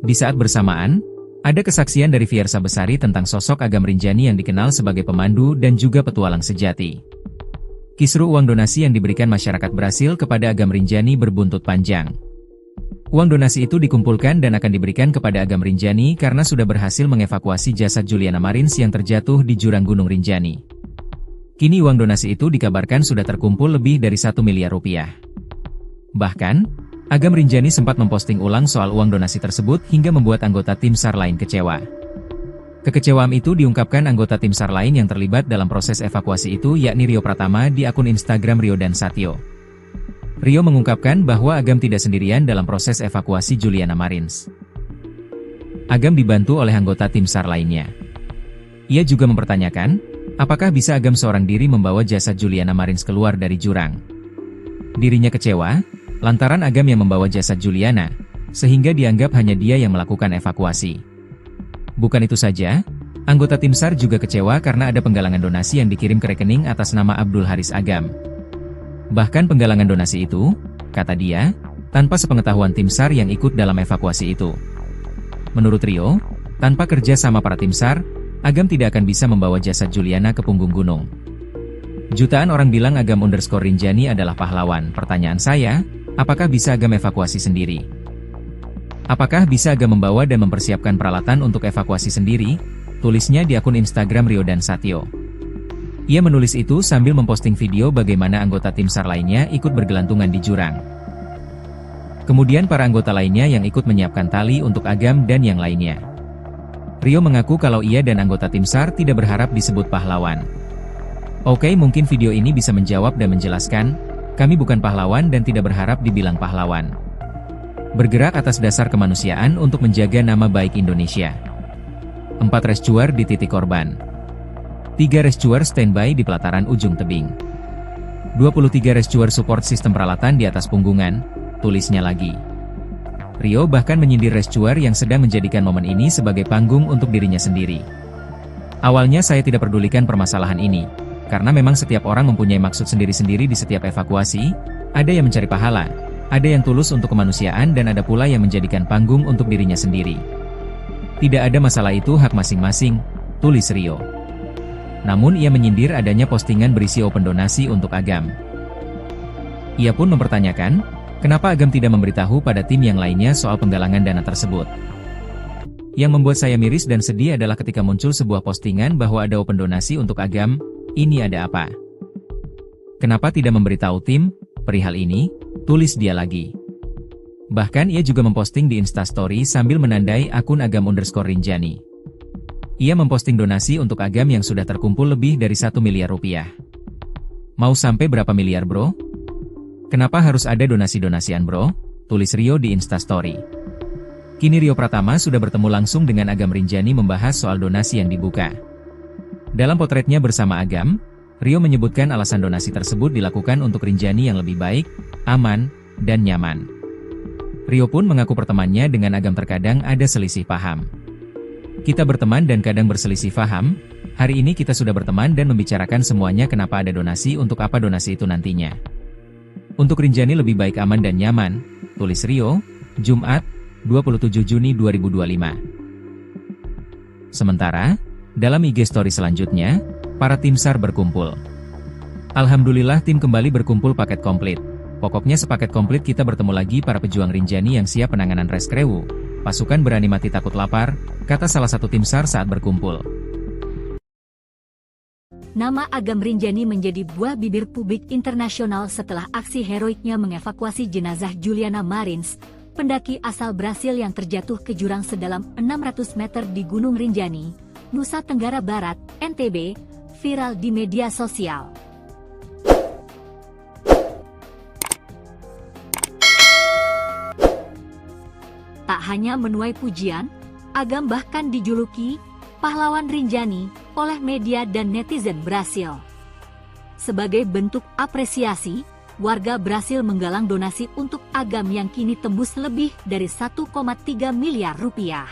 Di saat bersamaan, ada kesaksian dari Fiersa Besari tentang sosok Agam Rinjani yang dikenal sebagai pemandu dan juga petualang sejati. Kisru uang donasi yang diberikan masyarakat Brasil kepada Agam Rinjani berbuntut panjang. Uang donasi itu dikumpulkan dan akan diberikan kepada Agam Rinjani karena sudah berhasil mengevakuasi jasad Juliana Marins yang terjatuh di jurang Gunung Rinjani. Kini uang donasi itu dikabarkan sudah terkumpul lebih dari 1 miliar rupiah. Bahkan, Agam Rinjani sempat memposting ulang soal uang donasi tersebut hingga membuat anggota tim SAR lain kecewa. Kekecewaan itu diungkapkan anggota tim SAR lain yang terlibat dalam proses evakuasi itu yakni Rio Pratama di akun Instagram Rio dan Satyo. Rio mengungkapkan bahwa Agam tidak sendirian dalam proses evakuasi Juliana Marins. Agam dibantu oleh anggota tim SAR lainnya. Ia juga mempertanyakan, apakah bisa Agam seorang diri membawa jasad Juliana Marins keluar dari jurang. Dirinya kecewa, lantaran Agam yang membawa jasad Juliana, sehingga dianggap hanya dia yang melakukan evakuasi. Bukan itu saja, anggota tim SAR juga kecewa karena ada penggalangan donasi yang dikirim ke rekening atas nama Abdul Haris Agam. Bahkan penggalangan donasi itu, kata dia, tanpa sepengetahuan tim SAR yang ikut dalam evakuasi itu. Menurut Rio, tanpa kerja sama para tim SAR, Agam tidak akan bisa membawa jasad Juliana ke punggung gunung. Jutaan orang bilang Agam_Rinjani adalah pahlawan. Pertanyaan saya, apakah bisa Agam evakuasi sendiri? Apakah bisa Agam membawa dan mempersiapkan peralatan untuk evakuasi sendiri? Tulisnya di akun Instagram Rio dan Satyo. Ia menulis itu sambil memposting video bagaimana anggota tim SAR lainnya ikut bergelantungan di jurang. Kemudian para anggota lainnya yang ikut menyiapkan tali untuk Agam dan yang lainnya. Rio mengaku kalau ia dan anggota tim SAR tidak berharap disebut pahlawan. Oke, mungkin video ini bisa menjawab dan menjelaskan, kami bukan pahlawan dan tidak berharap dibilang pahlawan. Bergerak atas dasar kemanusiaan untuk menjaga nama baik Indonesia. 4 rescuer di titik korban. 3 rescuer standby di pelataran ujung tebing. 23 rescuer support sistem peralatan di atas punggungan, tulisnya lagi. Rio bahkan menyindir rescuer yang sedang menjadikan momen ini sebagai panggung untuk dirinya sendiri. Awalnya saya tidak pedulikan permasalahan ini, karena memang setiap orang mempunyai maksud sendiri-sendiri di setiap evakuasi, ada yang mencari pahala, ada yang tulus untuk kemanusiaan dan ada pula yang menjadikan panggung untuk dirinya sendiri. Tidak ada masalah, itu hak masing-masing, tulis Rio. Namun ia menyindir adanya postingan berisi open donasi untuk Agam. Ia pun mempertanyakan, kenapa Agam tidak memberitahu pada tim yang lainnya soal penggalangan dana tersebut. Yang membuat saya miris dan sedih adalah ketika muncul sebuah postingan bahwa ada open donasi untuk Agam, ini ada apa? Kenapa tidak memberitahu tim perihal ini? Tulis dia lagi. Bahkan ia juga memposting di Instastory sambil menandai akun Agam_Rinjani. Ia memposting donasi untuk Agam yang sudah terkumpul lebih dari 1 miliar rupiah. Mau sampai berapa miliar bro? Kenapa harus ada donasi-donasian bro? Tulis Rio di Instastory. Kini Rio Pratama sudah bertemu langsung dengan Agam_Rinjani membahas soal donasi yang dibuka. Dalam potretnya bersama Agam, Rio menyebutkan alasan donasi tersebut dilakukan untuk Rinjani yang lebih baik, aman, dan nyaman. Rio pun mengaku pertemanannya dengan Agam terkadang ada selisih paham. Kita berteman dan kadang berselisih paham, hari ini kita sudah berteman dan membicarakan semuanya kenapa ada donasi untuk apa donasi itu nantinya. Untuk Rinjani lebih baik aman dan nyaman, tulis Rio, Jumat, 27 Juni 2025. Sementara, dalam IG story selanjutnya, para tim SAR berkumpul. Alhamdulillah tim kembali berkumpul paket komplit. Pokoknya sepaket komplit kita bertemu lagi para pejuang Rinjani yang siap penanganan reskrewu. Pasukan berani mati takut lapar, kata salah satu tim SAR saat berkumpul. Nama Agam_Rinjani menjadi buah bibir publik internasional setelah aksi heroiknya mengevakuasi jenazah Juliana Marins, pendaki asal Brasil yang terjatuh ke jurang sedalam 600 meter di Gunung Rinjani, Nusa Tenggara Barat, NTB, viral di media sosial. Tak hanya menuai pujian, Agam bahkan dijuluki pahlawan Rinjani oleh media dan netizen Brasil. Sebagai bentuk apresiasi, warga Brasil menggalang donasi untuk Agam yang kini tembus lebih dari 1,3 miliar rupiah.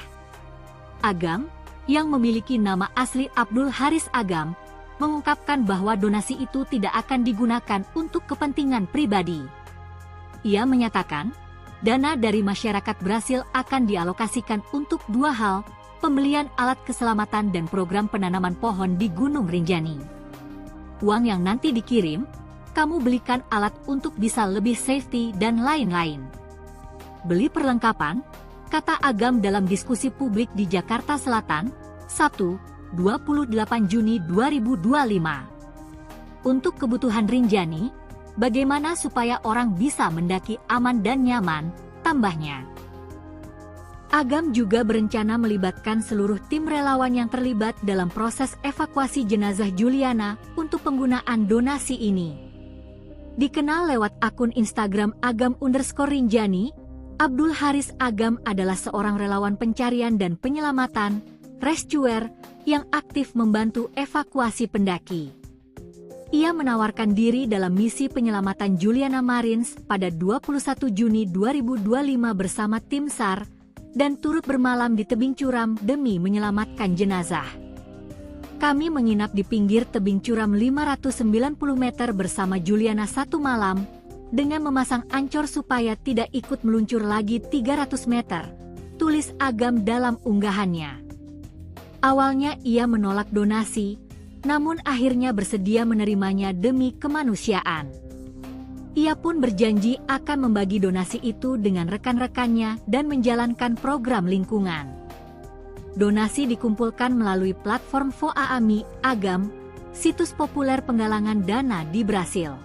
Agam, yang memiliki nama asli Abdul Haris Agam, mengungkapkan bahwa donasi itu tidak akan digunakan untuk kepentingan pribadi. Ia menyatakan, dana dari masyarakat Brasil akan dialokasikan untuk 2 hal, pembelian alat keselamatan dan program penanaman pohon di Gunung Rinjani. Uang yang nanti dikirim, kamu belikan alat untuk bisa lebih safety dan lain-lain. Beli perlengkapan, kata Agam dalam diskusi publik di Jakarta Selatan, Sabtu, 28 Juni 2025. Untuk kebutuhan Rinjani, bagaimana supaya orang bisa mendaki aman dan nyaman, tambahnya. Agam juga berencana melibatkan seluruh tim relawan yang terlibat dalam proses evakuasi jenazah Juliana untuk penggunaan donasi ini. Dikenal lewat akun Instagram Agam_Rinjani, Abdul Haris Agam adalah seorang relawan pencarian dan penyelamatan, rescuer, yang aktif membantu evakuasi pendaki. Ia menawarkan diri dalam misi penyelamatan Juliana Marins pada 21 Juni 2025 bersama tim SAR, dan turut bermalam di tebing curam demi menyelamatkan jenazah. Kami menginap di pinggir tebing curam 590 meter bersama Juliana satu malam, dengan memasang ancor supaya tidak ikut meluncur lagi 300 meter, tulis Agam dalam unggahannya. Awalnya ia menolak donasi, namun akhirnya bersedia menerimanya demi kemanusiaan. Ia pun berjanji akan membagi donasi itu dengan rekan-rekannya dan menjalankan program lingkungan. Donasi dikumpulkan melalui platform Voaami Agam, situs populer penggalangan dana di Brasil.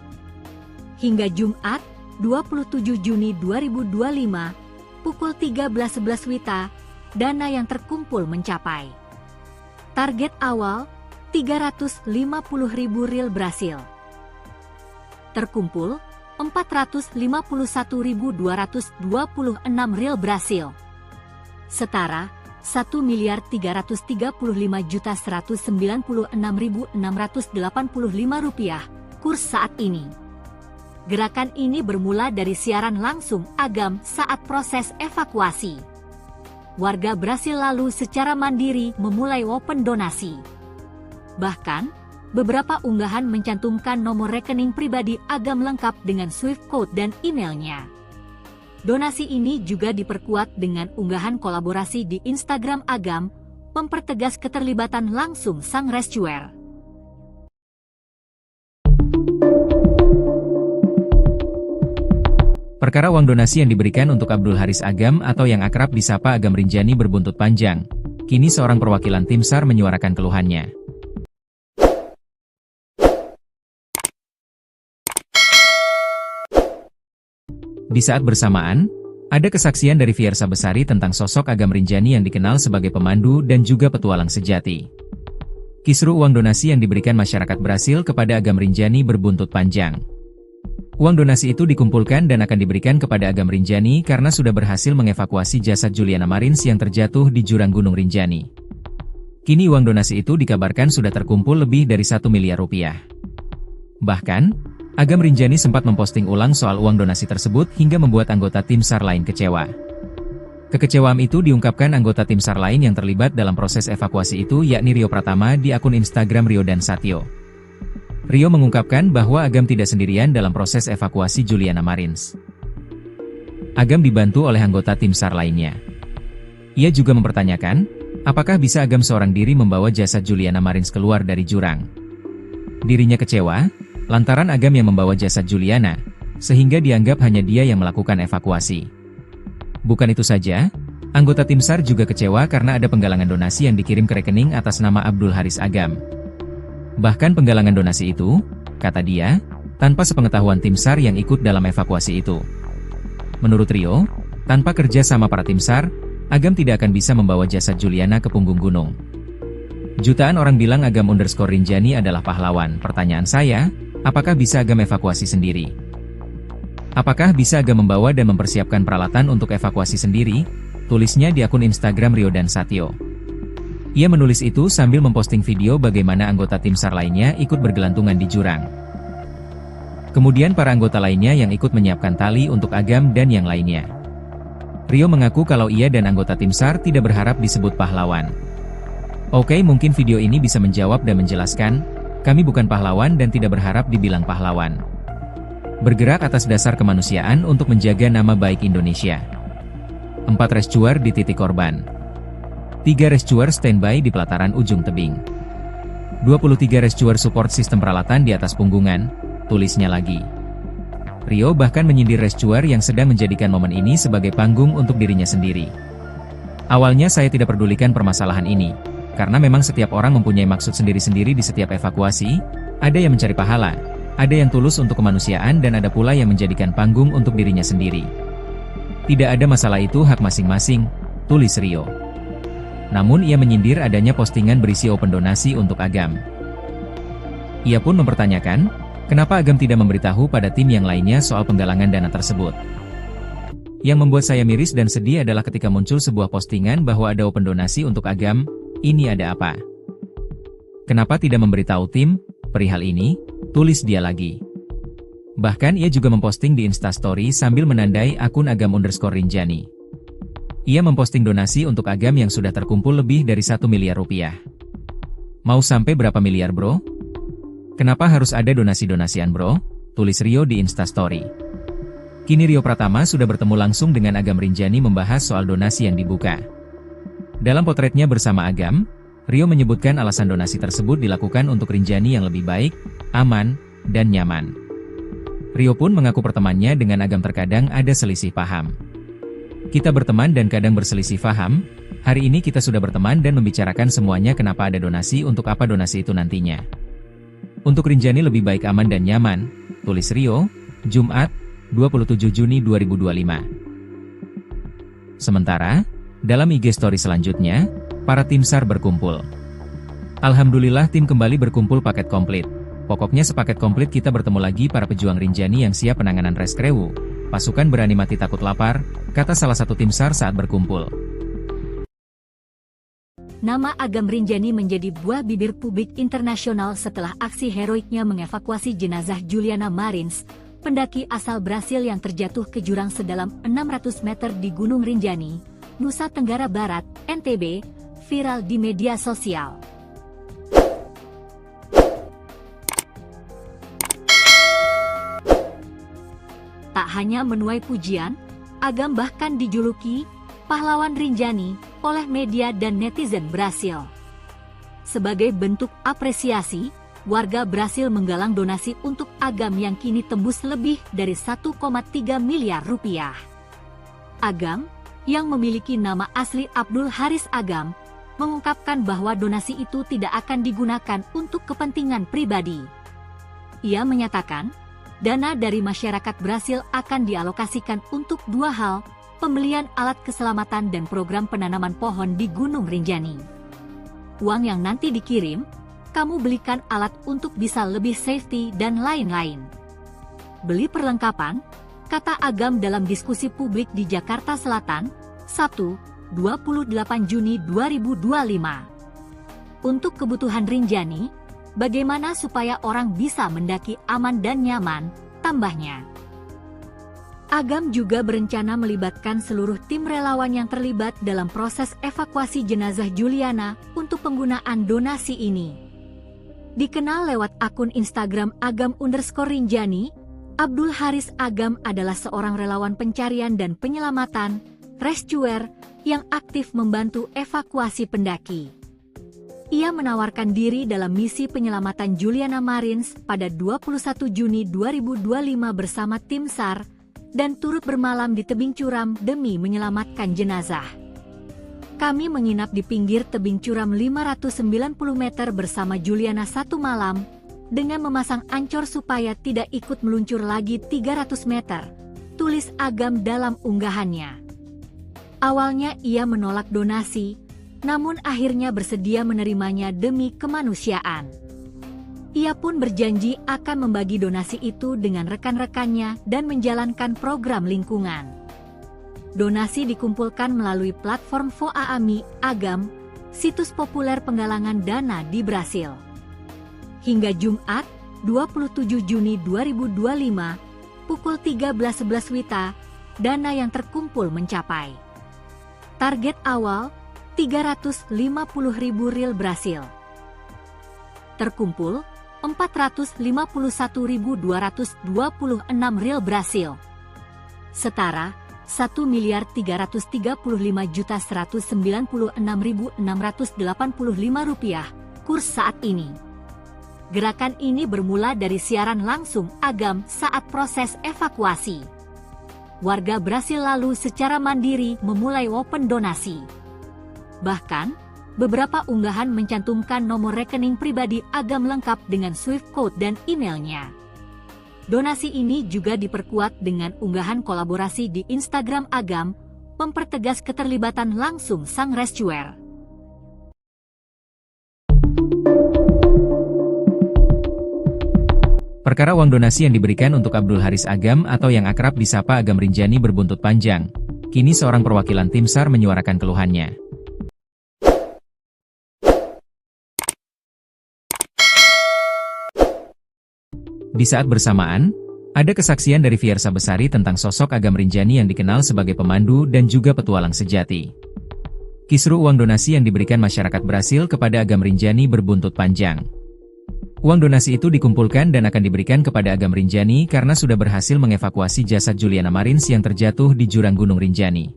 Hingga Jumat, 27 Juni 2025, pukul 13.11 WITA, dana yang terkumpul mencapai target awal 350.000 rial Brasil. Terkumpul 451.226 rial Brasil. Setara 1.335.196.685 rupiah kurs saat ini. Gerakan ini bermula dari siaran langsung Agam saat proses evakuasi. Warga Brasil lalu secara mandiri memulai open donasi. Bahkan, beberapa unggahan mencantumkan nomor rekening pribadi Agam lengkap dengan Swift code dan emailnya. Donasi ini juga diperkuat dengan unggahan kolaborasi di Instagram Agam, mempertegas keterlibatan langsung sang rescuer. Perkara uang donasi yang diberikan untuk Abdul Haris Agam atau yang akrab disapa Agam Rinjani berbuntut panjang. Kini seorang perwakilan tim SAR menyuarakan keluhannya. Di saat bersamaan, ada kesaksian dari Fiersa Besari tentang sosok Agam Rinjani yang dikenal sebagai pemandu dan juga petualang sejati. Kisru uang donasi yang diberikan masyarakat Brasil kepada Agam Rinjani berbuntut panjang. Uang donasi itu dikumpulkan dan akan diberikan kepada Agam Rinjani karena sudah berhasil mengevakuasi jasad Juliana Marins yang terjatuh di jurang Gunung Rinjani. Kini uang donasi itu dikabarkan sudah terkumpul lebih dari 1 miliar rupiah. Bahkan, Agam Rinjani sempat memposting ulang soal uang donasi tersebut hingga membuat anggota tim SAR lain kecewa. Kekecewaan itu diungkapkan anggota tim SAR lain yang terlibat dalam proses evakuasi itu yakni Rio Pratama di akun Instagram Rio dan Satyo. Rio mengungkapkan bahwa Agam tidak sendirian dalam proses evakuasi Juliana Marins. Agam dibantu oleh anggota tim SAR lainnya. Ia juga mempertanyakan, apakah bisa Agam seorang diri membawa jasad Juliana Marins keluar dari jurang. Dirinya kecewa, lantaran Agam yang membawa jasad Juliana, sehingga dianggap hanya dia yang melakukan evakuasi. Bukan itu saja, anggota tim SAR juga kecewa karena ada penggalangan donasi yang dikirim ke rekening atas nama Abdul Haris Agam. Bahkan penggalangan donasi itu, kata dia, tanpa sepengetahuan tim SAR yang ikut dalam evakuasi itu. Menurut Rio, tanpa kerja sama para tim SAR, Agam tidak akan bisa membawa jasad Juliana ke punggung gunung. Jutaan orang bilang Agam _Rinjani adalah pahlawan. Pertanyaan saya, apakah bisa Agam evakuasi sendiri? Apakah bisa Agam membawa dan mempersiapkan peralatan untuk evakuasi sendiri? Tulisnya di akun Instagram Rio dan Satyo. Ia menulis itu sambil memposting video bagaimana anggota tim SAR lainnya ikut bergelantungan di jurang. Kemudian para anggota lainnya yang ikut menyiapkan tali untuk Agam dan yang lainnya. Rio mengaku kalau ia dan anggota tim SAR tidak berharap disebut pahlawan. Oke, mungkin video ini bisa menjawab dan menjelaskan, kami bukan pahlawan dan tidak berharap dibilang pahlawan. Bergerak atas dasar kemanusiaan untuk menjaga nama baik Indonesia. 4 rescuer di titik korban. 3 rescuer standby di pelataran ujung tebing. 23 rescuer support sistem peralatan di atas punggungan, tulisnya lagi. Rio bahkan menyindir rescuer yang sedang menjadikan momen ini sebagai panggung untuk dirinya sendiri. Awalnya saya tidak pedulikan permasalahan ini, karena memang setiap orang mempunyai maksud sendiri-sendiri di setiap evakuasi, ada yang mencari pahala, ada yang tulus untuk kemanusiaan dan ada pula yang menjadikan panggung untuk dirinya sendiri. Tidak ada masalah, itu hak masing-masing, tulis Rio. Namun ia menyindir adanya postingan berisi open donasi untuk Agam. Ia pun mempertanyakan, kenapa Agam tidak memberitahu pada tim yang lainnya soal penggalangan dana tersebut. Yang membuat saya miris dan sedih adalah ketika muncul sebuah postingan bahwa ada open donasi untuk Agam. Ini ada apa? Kenapa tidak memberitahu tim perihal ini? Tulis dia lagi. Bahkan ia juga memposting di Instastory sambil menandai akun Agam_Rinjani. Ia memposting donasi untuk Agam yang sudah terkumpul lebih dari 1 miliar rupiah. Mau sampai berapa miliar bro? Kenapa harus ada donasi-donasian bro? Tulis Rio di Instastory. Kini Rio Pratama sudah bertemu langsung dengan Agam Rinjani membahas soal donasi yang dibuka. Dalam potretnya bersama Agam, Rio menyebutkan alasan donasi tersebut dilakukan untuk Rinjani yang lebih baik, aman, dan nyaman. Rio pun mengaku pertemanannya dengan Agam terkadang ada selisih paham. Kita berteman dan kadang berselisih paham, hari ini kita sudah berteman dan membicarakan semuanya kenapa ada donasi untuk apa donasi itu nantinya. Untuk Rinjani lebih baik aman dan nyaman, tulis Rio, Jumat, 27 Juni 2025. Sementara, dalam IG story selanjutnya, para tim SAR berkumpul. Alhamdulillah tim kembali berkumpul paket komplit. Pokoknya sepaket komplit kita bertemu lagi para pejuang Rinjani yang siap penanganan reskrewu. Pasukan berani mati takut lapar, kata salah satu tim SAR saat berkumpul. Nama Agam Rinjani menjadi buah bibir publik internasional setelah aksi heroiknya mengevakuasi jenazah Juliana Marins, pendaki asal Brasil yang terjatuh ke jurang sedalam 600 meter di Gunung Rinjani, Nusa Tenggara Barat, NTB, viral di media sosial. Tak hanya menuai pujian, Agam bahkan dijuluki pahlawan Rinjani oleh media dan netizen Brasil. Sebagai bentuk apresiasi, warga Brasil menggalang donasi untuk Agam yang kini tembus lebih dari 1,3 miliar rupiah. Agam, yang memiliki nama asli Abdul Haris Agam, mengungkapkan bahwa donasi itu tidak akan digunakan untuk kepentingan pribadi. Ia menyatakan, dana dari masyarakat Brasil akan dialokasikan untuk dua hal, pembelian alat keselamatan dan program penanaman pohon di Gunung Rinjani. Uang yang nanti dikirim, kamu belikan alat untuk bisa lebih safety dan lain-lain. Beli perlengkapan, kata Agam dalam diskusi publik di Jakarta Selatan, Sabtu, 28 Juni 2025. Untuk kebutuhan Rinjani, bagaimana supaya orang bisa mendaki aman dan nyaman, tambahnya. Agam juga berencana melibatkan seluruh tim relawan yang terlibat dalam proses evakuasi jenazah Juliana untuk penggunaan donasi ini. Dikenal lewat akun Instagram Agam_Rinjani, Abdul Haris Agam adalah seorang relawan pencarian dan penyelamatan, rescuer, yang aktif membantu evakuasi pendaki. Ia menawarkan diri dalam misi penyelamatan Juliana Marins pada 21 Juni 2025 bersama tim SAR, dan turut bermalam di tebing curam demi menyelamatkan jenazah. Kami menginap di pinggir tebing curam 590 meter bersama Juliana satu malam, dengan memasang ancor supaya tidak ikut meluncur lagi 300 meter, tulis Agam dalam unggahannya. Awalnya ia menolak donasi, namun akhirnya bersedia menerimanya demi kemanusiaan. Ia pun berjanji akan membagi donasi itu dengan rekan-rekannya dan menjalankan program lingkungan. Donasi dikumpulkan melalui platform Voaami Agam, situs populer penggalangan dana di Brasil. Hingga Jumat, 27 Juni 2025, pukul 13.11 WITA, dana yang terkumpul mencapai. Target awal, 350.000 ril Brasil. Terkumpul, 451.226 ril Brasil. Setara, 1.335.196.685 rupiah, kurs saat ini. Gerakan ini bermula dari siaran langsung Agam saat proses evakuasi. Warga Brasil lalu secara mandiri memulai open donasi. Bahkan, beberapa unggahan mencantumkan nomor rekening pribadi Agam lengkap dengan Swift code dan emailnya. Donasi ini juga diperkuat dengan unggahan kolaborasi di Instagram Agam, mempertegas keterlibatan langsung sang rescuer. Perkara uang donasi yang diberikan untuk Abdul Haris Agam atau yang akrab disapa Agam Rinjani berbuntut panjang. Kini seorang perwakilan tim SAR menyuarakan keluhannya. Di saat bersamaan, ada kesaksian dari Fiersa Besari tentang sosok Agam Rinjani yang dikenal sebagai pemandu dan juga petualang sejati. Kisru uang donasi yang diberikan masyarakat Brasil kepada Agam Rinjani berbuntut panjang. Uang donasi itu dikumpulkan dan akan diberikan kepada Agam Rinjani karena sudah berhasil mengevakuasi jasad Juliana Marins yang terjatuh di jurang Gunung Rinjani.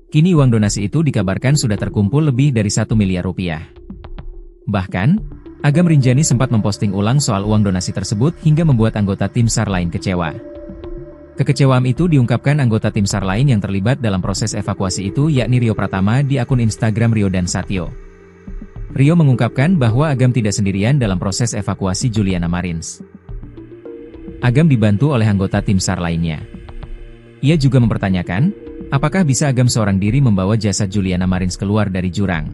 Kini uang donasi itu dikabarkan sudah terkumpul lebih dari 1 miliar rupiah. Bahkan, Agam Rinjani sempat memposting ulang soal uang donasi tersebut hingga membuat anggota tim SAR lain kecewa. Kekecewaan itu diungkapkan anggota tim SAR lain yang terlibat dalam proses evakuasi itu yakni Rio Pratama di akun Instagram Rio dan Satyo. Rio mengungkapkan bahwa Agam tidak sendirian dalam proses evakuasi Juliana Marins. Agam dibantu oleh anggota tim SAR lainnya. Ia juga mempertanyakan, apakah bisa Agam seorang diri membawa jasad Juliana Marins keluar dari jurang.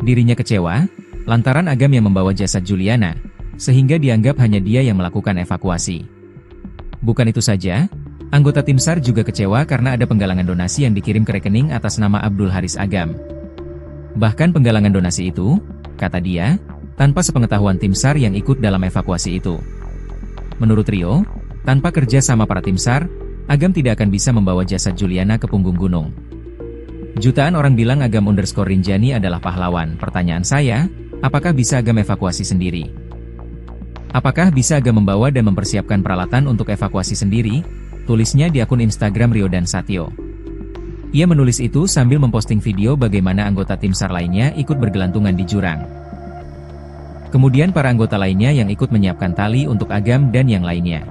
Dirinya kecewa, lantaran Agam yang membawa jasad Juliana, sehingga dianggap hanya dia yang melakukan evakuasi. Bukan itu saja, anggota tim SAR juga kecewa karena ada penggalangan donasi yang dikirim ke rekening atas nama Abdul Haris Agam. Bahkan penggalangan donasi itu, kata dia, tanpa sepengetahuan tim SAR yang ikut dalam evakuasi itu. Menurut Rio, tanpa kerja sama para tim SAR, Agam tidak akan bisa membawa jasad Juliana ke punggung gunung. Jutaan orang bilang Agam_Rinjani adalah pahlawan. Pertanyaan saya, apakah bisa Agam evakuasi sendiri? Apakah bisa Agam membawa dan mempersiapkan peralatan untuk evakuasi sendiri? Tulisnya di akun Instagram Rio dan Satyo. Ia menulis itu sambil memposting video bagaimana anggota tim SAR lainnya ikut bergelantungan di jurang. Kemudian para anggota lainnya yang ikut menyiapkan tali untuk Agam dan yang lainnya.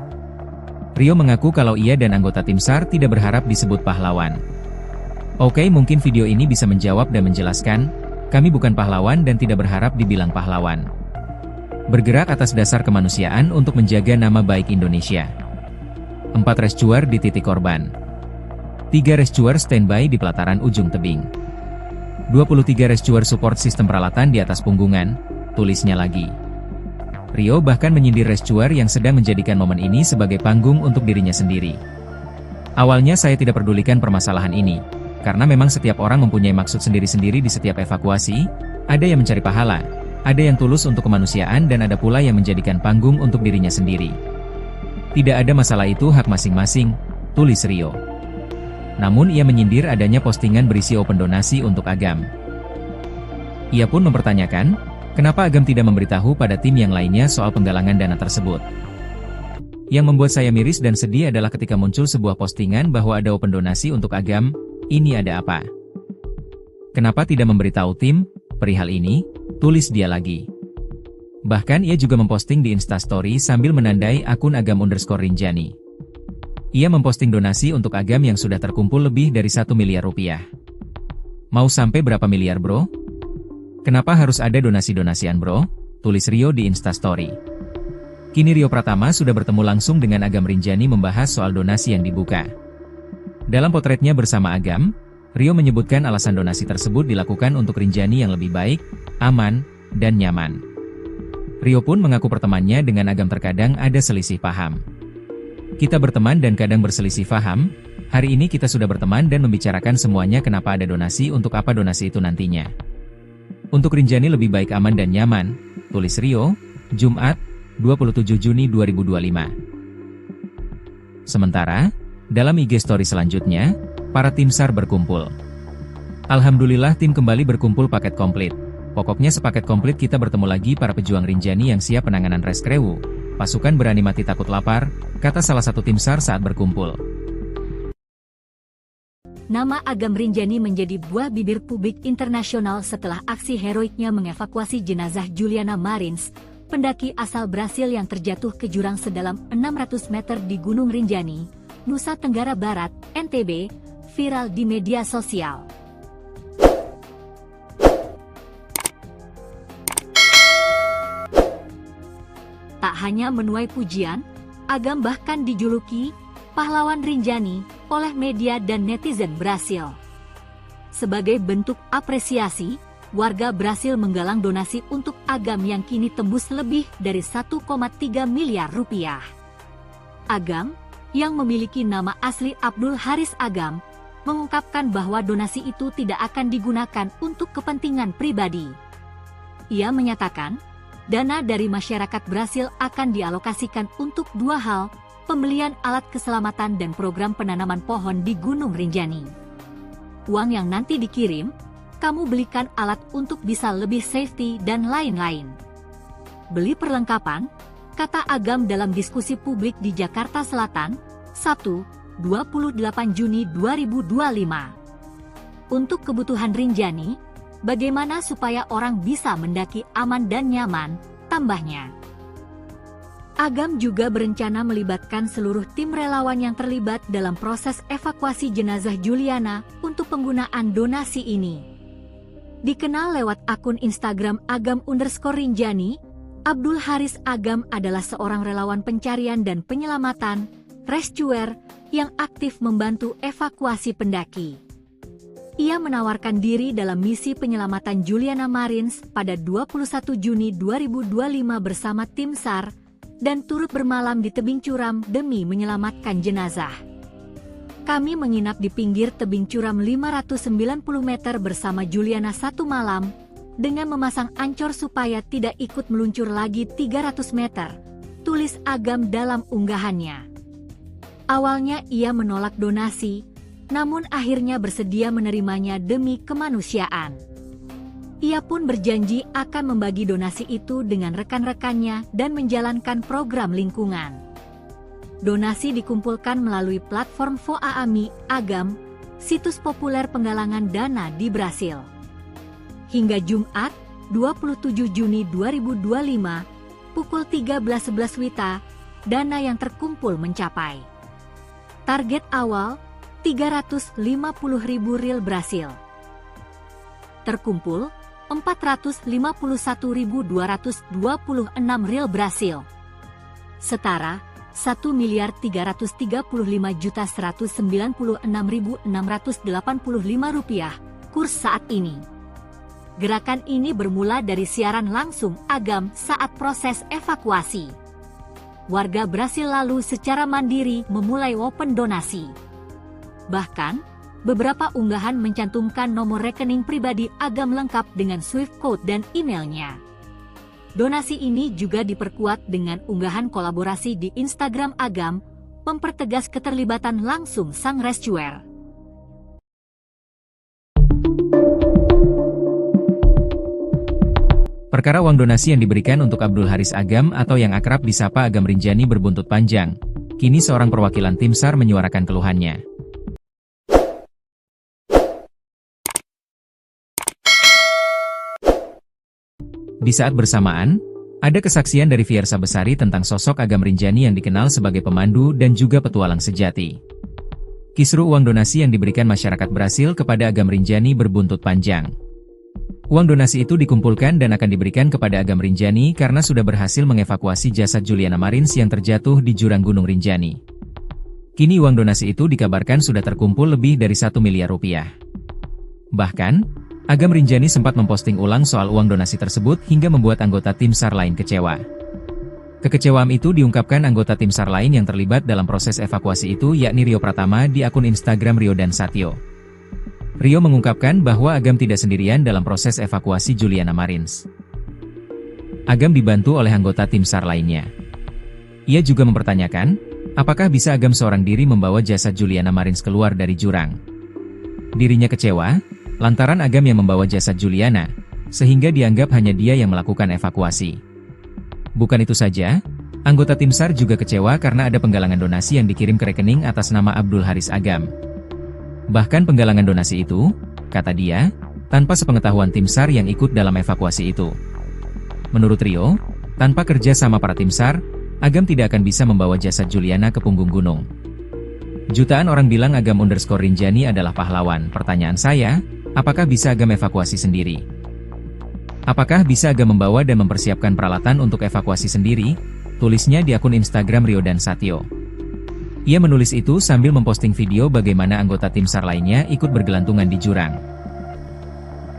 Rio mengaku kalau ia dan anggota tim SAR tidak berharap disebut pahlawan. Oke, mungkin video ini bisa menjawab dan menjelaskan, kami bukan pahlawan dan tidak berharap dibilang pahlawan. Bergerak atas dasar kemanusiaan untuk menjaga nama baik Indonesia. 4 rescuer di titik korban. 3 rescuer standby di pelataran ujung tebing. 23 rescuer support sistem peralatan di atas punggungan, tulisnya lagi. Rio bahkan menyindir rescuer yang sedang menjadikan momen ini sebagai panggung untuk dirinya sendiri. Awalnya saya tidak pedulikan permasalahan ini, karena memang setiap orang mempunyai maksud sendiri-sendiri di setiap evakuasi, ada yang mencari pahala, ada yang tulus untuk kemanusiaan dan ada pula yang menjadikan panggung untuk dirinya sendiri. Tidak ada masalah, itu hak masing-masing, tulis Rio. Namun ia menyindir adanya postingan berisi open donasi untuk Agam. Ia pun mempertanyakan, kenapa Agam tidak memberitahu pada tim yang lainnya soal penggalangan dana tersebut. Yang membuat saya miris dan sedih adalah ketika muncul sebuah postingan bahwa ada open donasi untuk Agam, ini ada apa? Kenapa tidak memberitahu tim perihal ini? Tulis dia lagi. Bahkan ia juga memposting di Instastory sambil menandai akun Agam_Rinjani. Ia memposting donasi untuk Agam yang sudah terkumpul lebih dari 1 miliar rupiah. Mau sampai berapa miliar bro? Kenapa harus ada donasi-donasian bro? Tulis Rio di Instastory. Kini Rio Pratama sudah bertemu langsung dengan Agam Rinjani membahas soal donasi yang dibuka. Dalam potretnya bersama Agam, Rio menyebutkan alasan donasi tersebut dilakukan untuk Rinjani yang lebih baik, aman, dan nyaman. Rio pun mengaku pertemanannya dengan Agam terkadang ada selisih paham. Kita berteman dan kadang berselisih paham, hari ini kita sudah berteman dan membicarakan semuanya kenapa ada donasi untuk apa donasi itu nantinya. Untuk Rinjani lebih baik aman dan nyaman, tulis Rio, Jumat, 27 Juni 2025. Sementara, dalam IG story selanjutnya, para tim SAR berkumpul. Alhamdulillah tim kembali berkumpul paket komplit. Pokoknya sepaket komplit kita bertemu lagi para pejuang Rinjani yang siap penanganan reskrewu. Pasukan berani mati takut lapar, kata salah satu tim SAR saat berkumpul. Nama Agam Rinjani menjadi buah bibir publik internasional setelah aksi heroiknya mengevakuasi jenazah Juliana Marins, pendaki asal Brasil yang terjatuh ke jurang sedalam 600 meter di Gunung Rinjani, Nusa Tenggara Barat, NTB, viral di media sosial. Tak hanya menuai pujian, Agam bahkan dijuluki pahlawan Rinjani oleh media dan netizen Brasil. Sebagai bentuk apresiasi, warga berhasil menggalang donasi untuk Agam yang kini tembus lebih dari 1,3 miliar rupiah. Agam, yang memiliki nama asli Abdul Haris Agam, mengungkapkan bahwa donasi itu tidak akan digunakan untuk kepentingan pribadi. Ia menyatakan, dana dari masyarakat berhasil akan dialokasikan untuk dua hal, pembelian alat keselamatan dan program penanaman pohon di Gunung Rinjani. Uang yang nanti dikirim, kamu belikan alat untuk bisa lebih safety dan lain-lain. Beli perlengkapan, kata Agam dalam diskusi publik di Jakarta Selatan, 28 Juni 2025. Untuk kebutuhan Rinjani, bagaimana supaya orang bisa mendaki aman dan nyaman, tambahnya. Agam juga berencana melibatkan seluruh tim relawan yang terlibat dalam proses evakuasi jenazah Juliana untuk penggunaan donasi ini. Dikenal lewat akun Instagram Agam_Rinjani, Abdul Haris Agam adalah seorang relawan pencarian dan penyelamatan, rescuer, yang aktif membantu evakuasi pendaki. Ia menawarkan diri dalam misi penyelamatan Juliana Marins pada 21 Juni 2025 bersama tim SAR, dan turut bermalam di tebing curam demi menyelamatkan jenazah. Kami menginap di pinggir tebing curam 590 meter bersama Juliana satu malam, dengan memasang ancor supaya tidak ikut meluncur lagi 300 meter, tulis Agam dalam unggahannya. Awalnya ia menolak donasi, namun akhirnya bersedia menerimanya demi kemanusiaan. Ia pun berjanji akan membagi donasi itu dengan rekan-rekannya dan menjalankan program lingkungan. Donasi dikumpulkan melalui platform Voaami Agam, situs populer penggalangan dana di Brasil. Hingga Jumat, 27 Juni 2025, pukul 13.11 WITA, dana yang terkumpul mencapai target awal, 350.000 rial Brasil. Terkumpul, 451.226 rial Brasil. Setara, 1.335.196.685 rupiah, kurs saat ini. Gerakan ini bermula dari siaran langsung Agam saat proses evakuasi. Warga Brasil lalu secara mandiri memulai open donasi. Bahkan, beberapa unggahan mencantumkan nomor rekening pribadi Agam lengkap dengan Swift code dan emailnya. Donasi ini juga diperkuat dengan unggahan kolaborasi di Instagram Agam, mempertegas keterlibatan langsung sang rescuer. Perkara uang donasi yang diberikan untuk Abdul Haris Agam atau yang akrab disapa Agam Rinjani berbuntut panjang. Kini seorang perwakilan tim SAR menyuarakan keluhannya. Di saat bersamaan, ada kesaksian dari Fiersa Besari tentang sosok Agam Rinjani yang dikenal sebagai pemandu dan juga petualang sejati. Kisru uang donasi yang diberikan masyarakat Brasil kepada Agam Rinjani berbuntut panjang. Uang donasi itu dikumpulkan dan akan diberikan kepada Agam Rinjani karena sudah berhasil mengevakuasi jasad Juliana Marins yang terjatuh di jurang Gunung Rinjani. Kini uang donasi itu dikabarkan sudah terkumpul lebih dari 1 miliar rupiah. Bahkan, Agam Rinjani sempat memposting ulang soal uang donasi tersebut hingga membuat anggota tim SAR lain kecewa. Kekecewaan itu diungkapkan anggota tim SAR lain yang terlibat dalam proses evakuasi itu yakni Rio Pratama di akun Instagram Rio dan Satyo. Rio mengungkapkan bahwa Agam tidak sendirian dalam proses evakuasi Juliana Marins. Agam dibantu oleh anggota tim SAR lainnya. Ia juga mempertanyakan, apakah bisa Agam seorang diri membawa jasad Juliana Marins keluar dari jurang. Dirinya kecewa, lantaran Agam yang membawa jasad Juliana, sehingga dianggap hanya dia yang melakukan evakuasi. Bukan itu saja, anggota tim SAR juga kecewa karena ada penggalangan donasi yang dikirim ke rekening atas nama Abdul Haris Agam. Bahkan penggalangan donasi itu, kata dia, tanpa sepengetahuan tim SAR yang ikut dalam evakuasi itu. Menurut Rio, tanpa kerja sama para tim SAR, Agam tidak akan bisa membawa jasad Juliana ke punggung gunung. Jutaan orang bilang Agam_Rinjani adalah pahlawan. Pertanyaan saya, apakah bisa Agam evakuasi sendiri? Apakah bisa Agam membawa dan mempersiapkan peralatan untuk evakuasi sendiri? Tulisnya di akun Instagram Rio dan Satyo. Ia menulis itu sambil memposting video bagaimana anggota tim SAR lainnya ikut bergelantungan di jurang.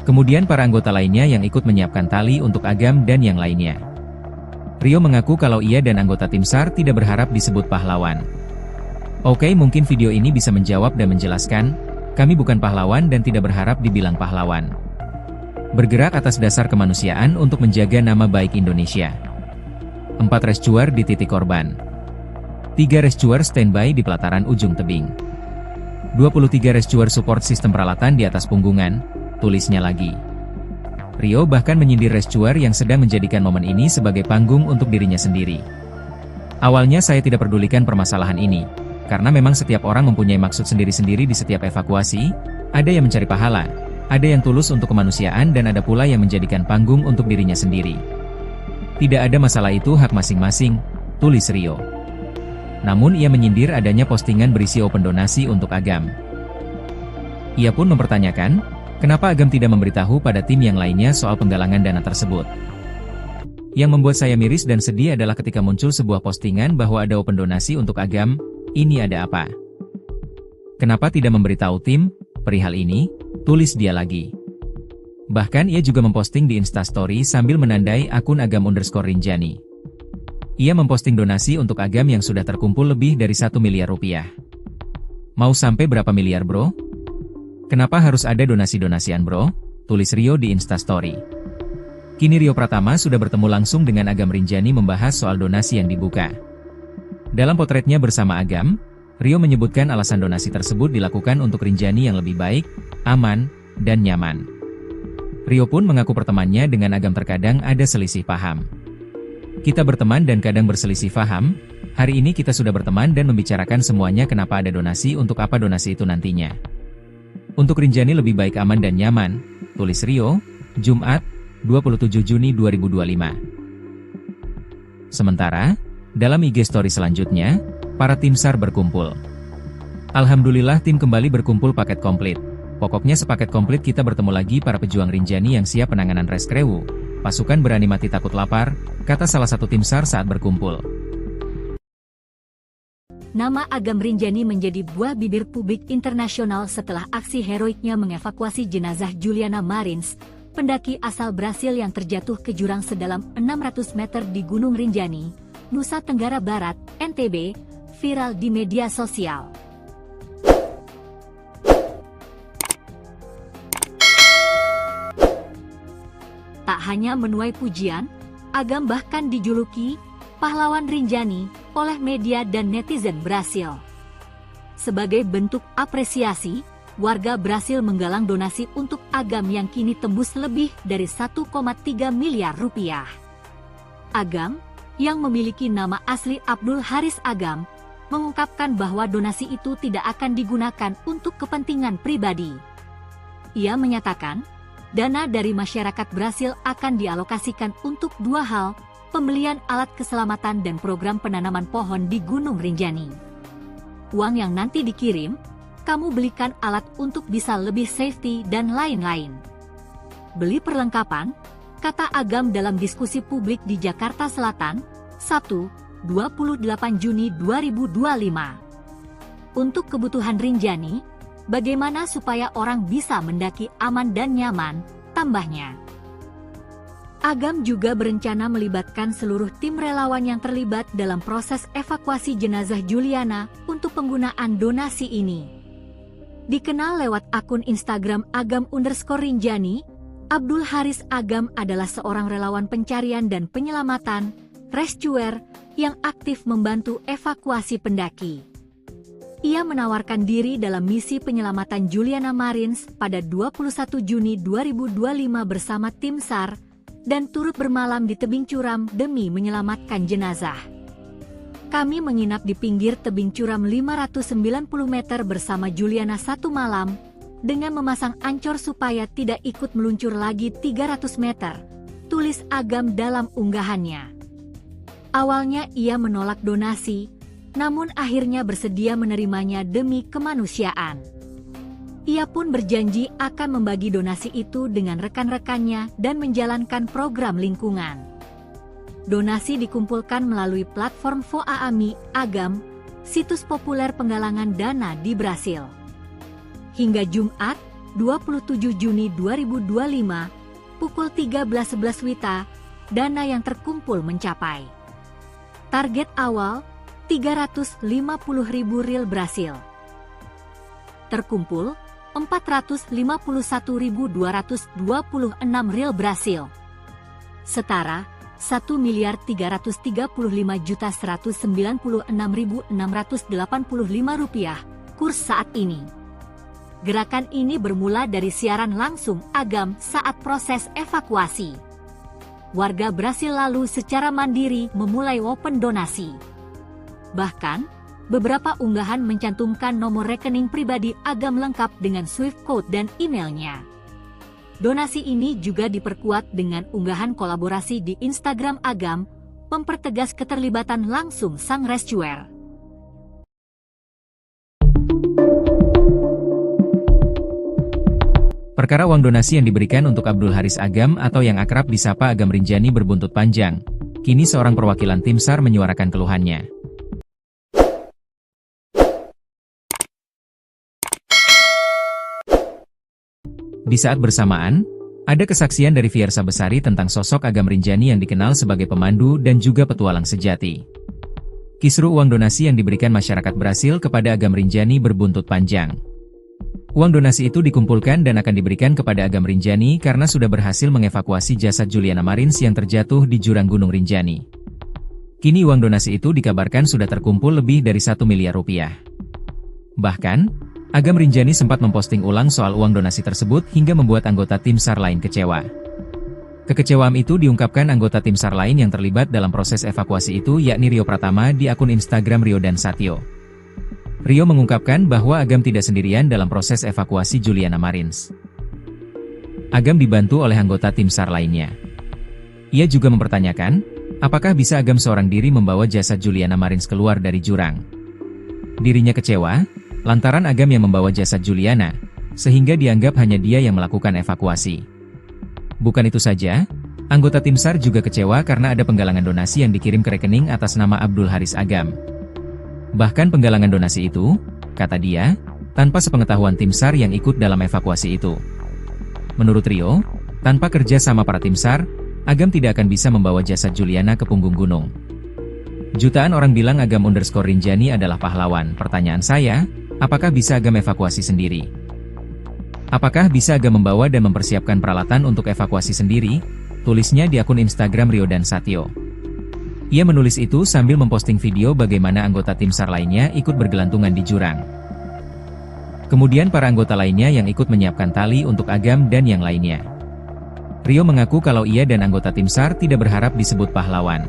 Kemudian para anggota lainnya yang ikut menyiapkan tali untuk Agam dan yang lainnya. Rio mengaku kalau ia dan anggota tim SAR tidak berharap disebut pahlawan. Oke, mungkin video ini bisa menjawab dan menjelaskan, kami bukan pahlawan dan tidak berharap dibilang pahlawan. Bergerak atas dasar kemanusiaan untuk menjaga nama baik Indonesia. 4 rescuer di titik korban. 3 rescuer standby di pelataran ujung tebing. 23 rescuer support sistem peralatan di atas punggungan, tulisnya lagi. Rio bahkan menyindir rescuer yang sedang menjadikan momen ini sebagai panggung untuk dirinya sendiri. Awalnya saya tidak pedulikan permasalahan ini, karena memang setiap orang mempunyai maksud sendiri-sendiri di setiap evakuasi, ada yang mencari pahala, ada yang tulus untuk kemanusiaan dan ada pula yang menjadikan panggung untuk dirinya sendiri. Tidak ada masalah, itu hak masing-masing, tulis Rio. Namun ia menyindir adanya postingan berisi open donasi untuk Agam. Ia pun mempertanyakan, kenapa Agam tidak memberitahu pada tim yang lainnya soal penggalangan dana tersebut. Yang membuat saya miris dan sedih adalah ketika muncul sebuah postingan bahwa ada open donasi untuk Agam, ini ada apa? Kenapa tidak memberitahu tim perihal ini? Tulis dia lagi. Bahkan ia juga memposting di Instastory sambil menandai akun Agam_Rinjani. Ia memposting donasi untuk Agam yang sudah terkumpul lebih dari 1 miliar rupiah. Mau sampai berapa miliar bro? Kenapa harus ada donasi-donasian bro? Tulis Rio di Instastory. Kini Rio Pratama sudah bertemu langsung dengan Agam Rinjani membahas soal donasi yang dibuka. Dalam potretnya bersama Agam, Rio menyebutkan alasan donasi tersebut dilakukan untuk Rinjani yang lebih baik, aman, dan nyaman. Rio pun mengaku pertemanannya dengan Agam terkadang ada selisih paham. Kita berteman dan kadang berselisih paham, hari ini kita sudah berteman dan membicarakan semuanya kenapa ada donasi untuk apa donasi itu nantinya. Untuk Rinjani lebih baik aman dan nyaman, tulis Rio, Jumat, 27 Juni 2025. Sementara, dalam IG story selanjutnya, para tim SAR berkumpul. Alhamdulillah tim kembali berkumpul paket komplit. Pokoknya sepaket komplit kita bertemu lagi para pejuang Rinjani yang siap penanganan reskrewu. Pasukan berani mati takut lapar, kata salah satu tim SAR saat berkumpul. Nama Agam Rinjani menjadi buah bibir publik internasional setelah aksi heroiknya mengevakuasi jenazah Juliana Marins, pendaki asal Brasil yang terjatuh ke jurang sedalam 600 meter di Gunung Rinjani, Nusa Tenggara Barat, NTB, viral di media sosial. Tak hanya menuai pujian, Agam bahkan dijuluki pahlawan Rinjani oleh media dan netizen Brasil. Sebagai bentuk apresiasi, warga Brasil menggalang donasi untuk Agam yang kini tembus lebih dari 1,3 miliar rupiah. Agam, yang memiliki nama asli Abdul Haris Agam, mengungkapkan bahwa donasi itu tidak akan digunakan untuk kepentingan pribadi. Ia menyatakan, dana dari masyarakat Brasil akan dialokasikan untuk 2 hal, pembelian alat keselamatan dan program penanaman pohon di Gunung Rinjani. Uang yang nanti dikirim, kamu belikan alat untuk bisa lebih safety dan lain-lain. Beli perlengkapan, kata Agam dalam diskusi publik di Jakarta Selatan, Sabtu, 28 Juni 2025. Untuk kebutuhan Rinjani, bagaimana supaya orang bisa mendaki aman dan nyaman, tambahnya. Agam juga berencana melibatkan seluruh tim relawan yang terlibat dalam proses evakuasi jenazah Juliana untuk penggunaan donasi ini. Dikenal lewat akun Instagram Agam_Rinjani, Abdul Haris Agam adalah seorang relawan pencarian dan penyelamatan, rescuer, yang aktif membantu evakuasi pendaki. Ia menawarkan diri dalam misi penyelamatan Juliana Marins pada 21 Juni 2025 bersama tim SAR, dan turut bermalam di tebing curam demi menyelamatkan jenazah. Kami menginap di pinggir tebing curam 590 meter bersama Juliana 1 malam, dengan memasang ancor supaya tidak ikut meluncur lagi 300 meter, tulis Agam dalam unggahannya. Awalnya ia menolak donasi, namun akhirnya bersedia menerimanya demi kemanusiaan. Ia pun berjanji akan membagi donasi itu dengan rekan-rekannya dan menjalankan program lingkungan. Donasi dikumpulkan melalui platform Voaami Agam, situs populer penggalangan dana di Brasil. Hingga Jumat, 27 Juni 2025, pukul 13.11 WITA, dana yang terkumpul mencapai. Target awal, 350.000 riyal Brasil. Terkumpul, 451.226 riyal Brasil. Setara, 1.335.196.685 rupiah, kurs saat ini. Gerakan ini bermula dari siaran langsung Agam saat proses evakuasi. Warga Brasil lalu secara mandiri memulai open donasi. Bahkan, beberapa unggahan mencantumkan nomor rekening pribadi Agam lengkap dengan Swift code dan emailnya. Donasi ini juga diperkuat dengan unggahan kolaborasi di Instagram Agam, mempertegas keterlibatan langsung sang rescuer. Perkara uang donasi yang diberikan untuk Abdul Haris Agam atau yang akrab disapa Agam Rinjani berbuntut panjang. Kini seorang perwakilan tim SAR menyuarakan keluhannya. Di saat bersamaan, ada kesaksian dari Fiersa Besari tentang sosok Agam Rinjani yang dikenal sebagai pemandu dan juga petualang sejati. Kisru uang donasi yang diberikan masyarakat Brasil kepada Agam Rinjani berbuntut panjang. Uang donasi itu dikumpulkan dan akan diberikan kepada Agam Rinjani karena sudah berhasil mengevakuasi jasad Juliana Marins yang terjatuh di jurang Gunung Rinjani. Kini uang donasi itu dikabarkan sudah terkumpul lebih dari 1 miliar rupiah. Bahkan, Agam Rinjani sempat memposting ulang soal uang donasi tersebut hingga membuat anggota tim SAR lain kecewa. Kekecewaan itu diungkapkan anggota tim SAR lain yang terlibat dalam proses evakuasi itu yakni Rio Pratama di akun Instagram Rio dan Satyo. Rio mengungkapkan bahwa Agam tidak sendirian dalam proses evakuasi Juliana Marins. Agam dibantu oleh anggota tim SAR lainnya. Ia juga mempertanyakan, apakah bisa Agam seorang diri membawa jasad Juliana Marins keluar dari jurang. Dirinya kecewa, lantaran Agam yang membawa jasad Juliana, sehingga dianggap hanya dia yang melakukan evakuasi. Bukan itu saja, anggota tim SAR juga kecewa karena ada penggalangan donasi yang dikirim ke rekening atas nama Abdul Haris Agam. Bahkan penggalangan donasi itu, kata dia, tanpa sepengetahuan tim SAR yang ikut dalam evakuasi itu. Menurut Rio, tanpa kerja sama para tim SAR, Agam tidak akan bisa membawa jasad Juliana ke punggung gunung. Jutaan orang bilang Agam_Rinjani adalah pahlawan. Pertanyaan saya, apakah bisa Agam evakuasi sendiri? Apakah bisa Agam membawa dan mempersiapkan peralatan untuk evakuasi sendiri? Tulisnya di akun Instagram Rio dan Satyo. Ia menulis itu sambil memposting video bagaimana anggota tim SAR lainnya ikut bergelantungan di jurang. Kemudian para anggota lainnya yang ikut menyiapkan tali untuk Agam dan yang lainnya. Rio mengaku kalau ia dan anggota tim SAR tidak berharap disebut pahlawan.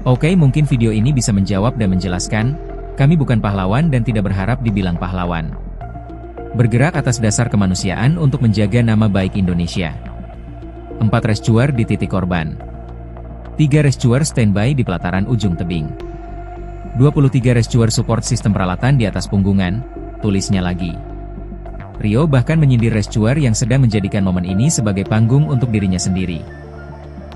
Oke, mungkin video ini bisa menjawab dan menjelaskan, kami bukan pahlawan dan tidak berharap dibilang pahlawan. Bergerak atas dasar kemanusiaan untuk menjaga nama baik Indonesia. 4 rescuer di titik korban. 3 rescuer standby di pelataran ujung tebing. 23 rescuer support sistem peralatan di atas punggungan, tulisnya lagi. Rio bahkan menyindir rescuer yang sedang menjadikan momen ini sebagai panggung untuk dirinya sendiri.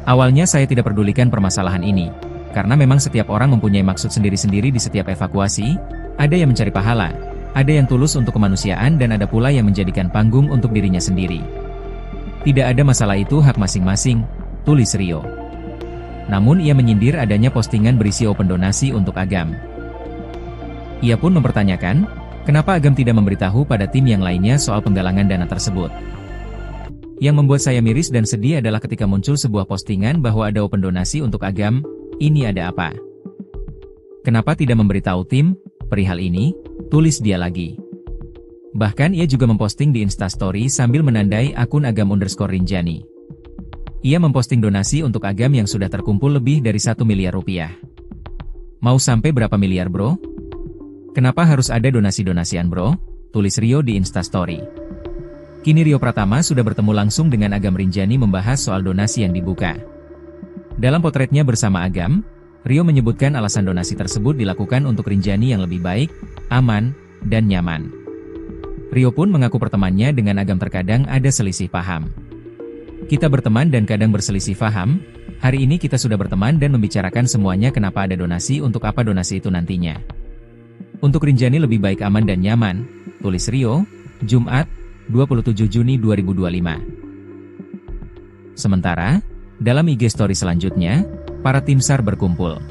Awalnya saya tidak pedulikan permasalahan ini, karena memang setiap orang mempunyai maksud sendiri-sendiri di setiap evakuasi, ada yang mencari pahala, ada yang tulus untuk kemanusiaan dan ada pula yang menjadikan panggung untuk dirinya sendiri. Tidak ada masalah, itu hak masing-masing, tulis Rio. Namun ia menyindir adanya postingan berisi open donasi untuk Agam. Ia pun mempertanyakan, kenapa Agam tidak memberitahu pada tim yang lainnya soal penggalangan dana tersebut. Yang membuat saya miris dan sedih adalah ketika muncul sebuah postingan bahwa ada open donasi untuk Agam, ini ada apa? Kenapa tidak memberitahu tim perihal ini? Tulis dia lagi. Bahkan ia juga memposting di Instastory sambil menandai akun Agam_Rinjani. Ia memposting donasi untuk Agam yang sudah terkumpul lebih dari 1 miliar rupiah. Mau sampai berapa miliar bro? Kenapa harus ada donasi-donasian bro? Tulis Rio di Instastory. Kini Rio Pratama sudah bertemu langsung dengan Agam Rinjani membahas soal donasi yang dibuka. Dalam potretnya bersama Agam, Rio menyebutkan alasan donasi tersebut dilakukan untuk Rinjani yang lebih baik, aman, dan nyaman. Rio pun mengaku pertemanannya dengan Agam terkadang ada selisih paham. Kita berteman dan kadang berselisih paham, hari ini kita sudah berteman dan membicarakan semuanya kenapa ada donasi untuk apa donasi itu nantinya. Untuk Rinjani lebih baik aman dan nyaman, tulis Rio, Jumat, 27 Juni 2025. Sementara, dalam IG story selanjutnya, para tim SAR berkumpul.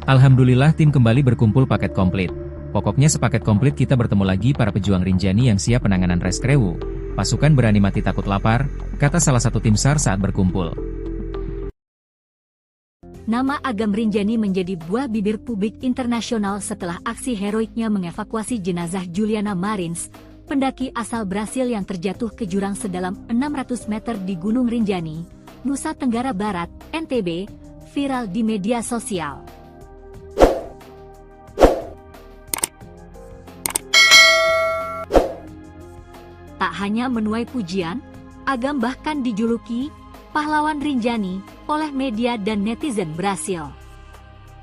Alhamdulillah tim kembali berkumpul paket komplit. Pokoknya sepaket komplit kita bertemu lagi para pejuang Rinjani yang siap penanganan reskrewu. Pasukan berani mati takut lapar, kata salah satu tim SAR saat berkumpul. Nama Agam Rinjani menjadi buah bibir publik internasional setelah aksi heroiknya mengevakuasi jenazah Juliana Marins, pendaki asal Brasil yang terjatuh ke jurang sedalam 600 meter di Gunung Rinjani, Nusa Tenggara Barat, NTB, viral di media sosial. Tak hanya menuai pujian, Agam bahkan dijuluki pahlawan Rinjani oleh media dan netizen Brasil.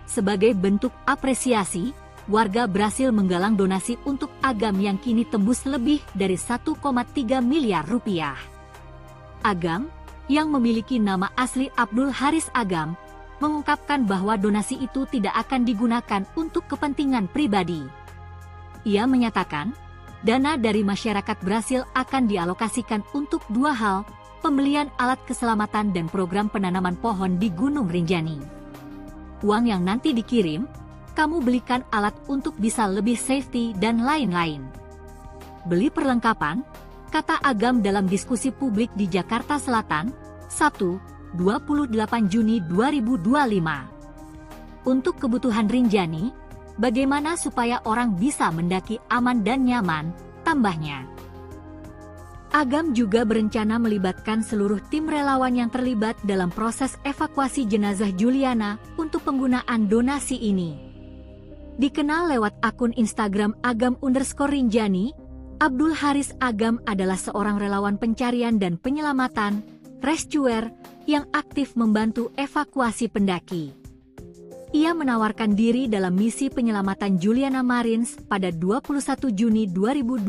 Sebagai bentuk apresiasi, warga Brasil menggalang donasi untuk Agam yang kini tembus lebih dari 1,3 miliar rupiah. Agam, yang memiliki nama asli Abdul Haris Agam, mengungkapkan bahwa donasi itu tidak akan digunakan untuk kepentingan pribadi. Ia menyatakan, dana dari masyarakat Brasil akan dialokasikan untuk dua hal, pembelian alat keselamatan dan program penanaman pohon di Gunung Rinjani. Uang yang nanti dikirim, kamu belikan alat untuk bisa lebih safety dan lain-lain. Beli perlengkapan, kata Agam dalam diskusi publik di Jakarta Selatan, Sabtu, 28 Juni 2025. Untuk kebutuhan Rinjani, bagaimana supaya orang bisa mendaki aman dan nyaman, tambahnya. Agam juga berencana melibatkan seluruh tim relawan yang terlibat dalam proses evakuasi jenazah Juliana untuk penggunaan donasi ini. Dikenal lewat akun Instagram Agam_Rinjani, Abdul Haris Agam adalah seorang relawan pencarian dan penyelamatan, rescuer, yang aktif membantu evakuasi pendaki. Ia menawarkan diri dalam misi penyelamatan Juliana Marins pada 21 Juni 2025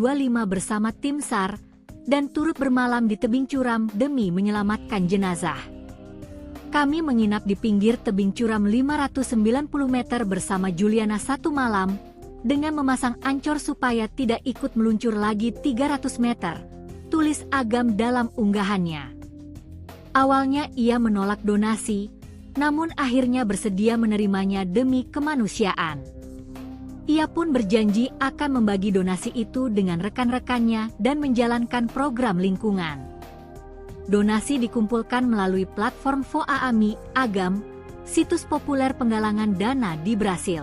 bersama tim SAR, dan turut bermalam di tebing curam demi menyelamatkan jenazah. Kami menginap di pinggir tebing curam 590 meter bersama Juliana satu malam, dengan memasang ancor supaya tidak ikut meluncur lagi 300 meter, tulis Agam dalam unggahannya. Awalnya ia menolak donasi, namun akhirnya bersedia menerimanya demi kemanusiaan. Ia pun berjanji akan membagi donasi itu dengan rekan-rekannya dan menjalankan program lingkungan. Donasi dikumpulkan melalui platform Voaami Agam, situs populer penggalangan dana di Brasil.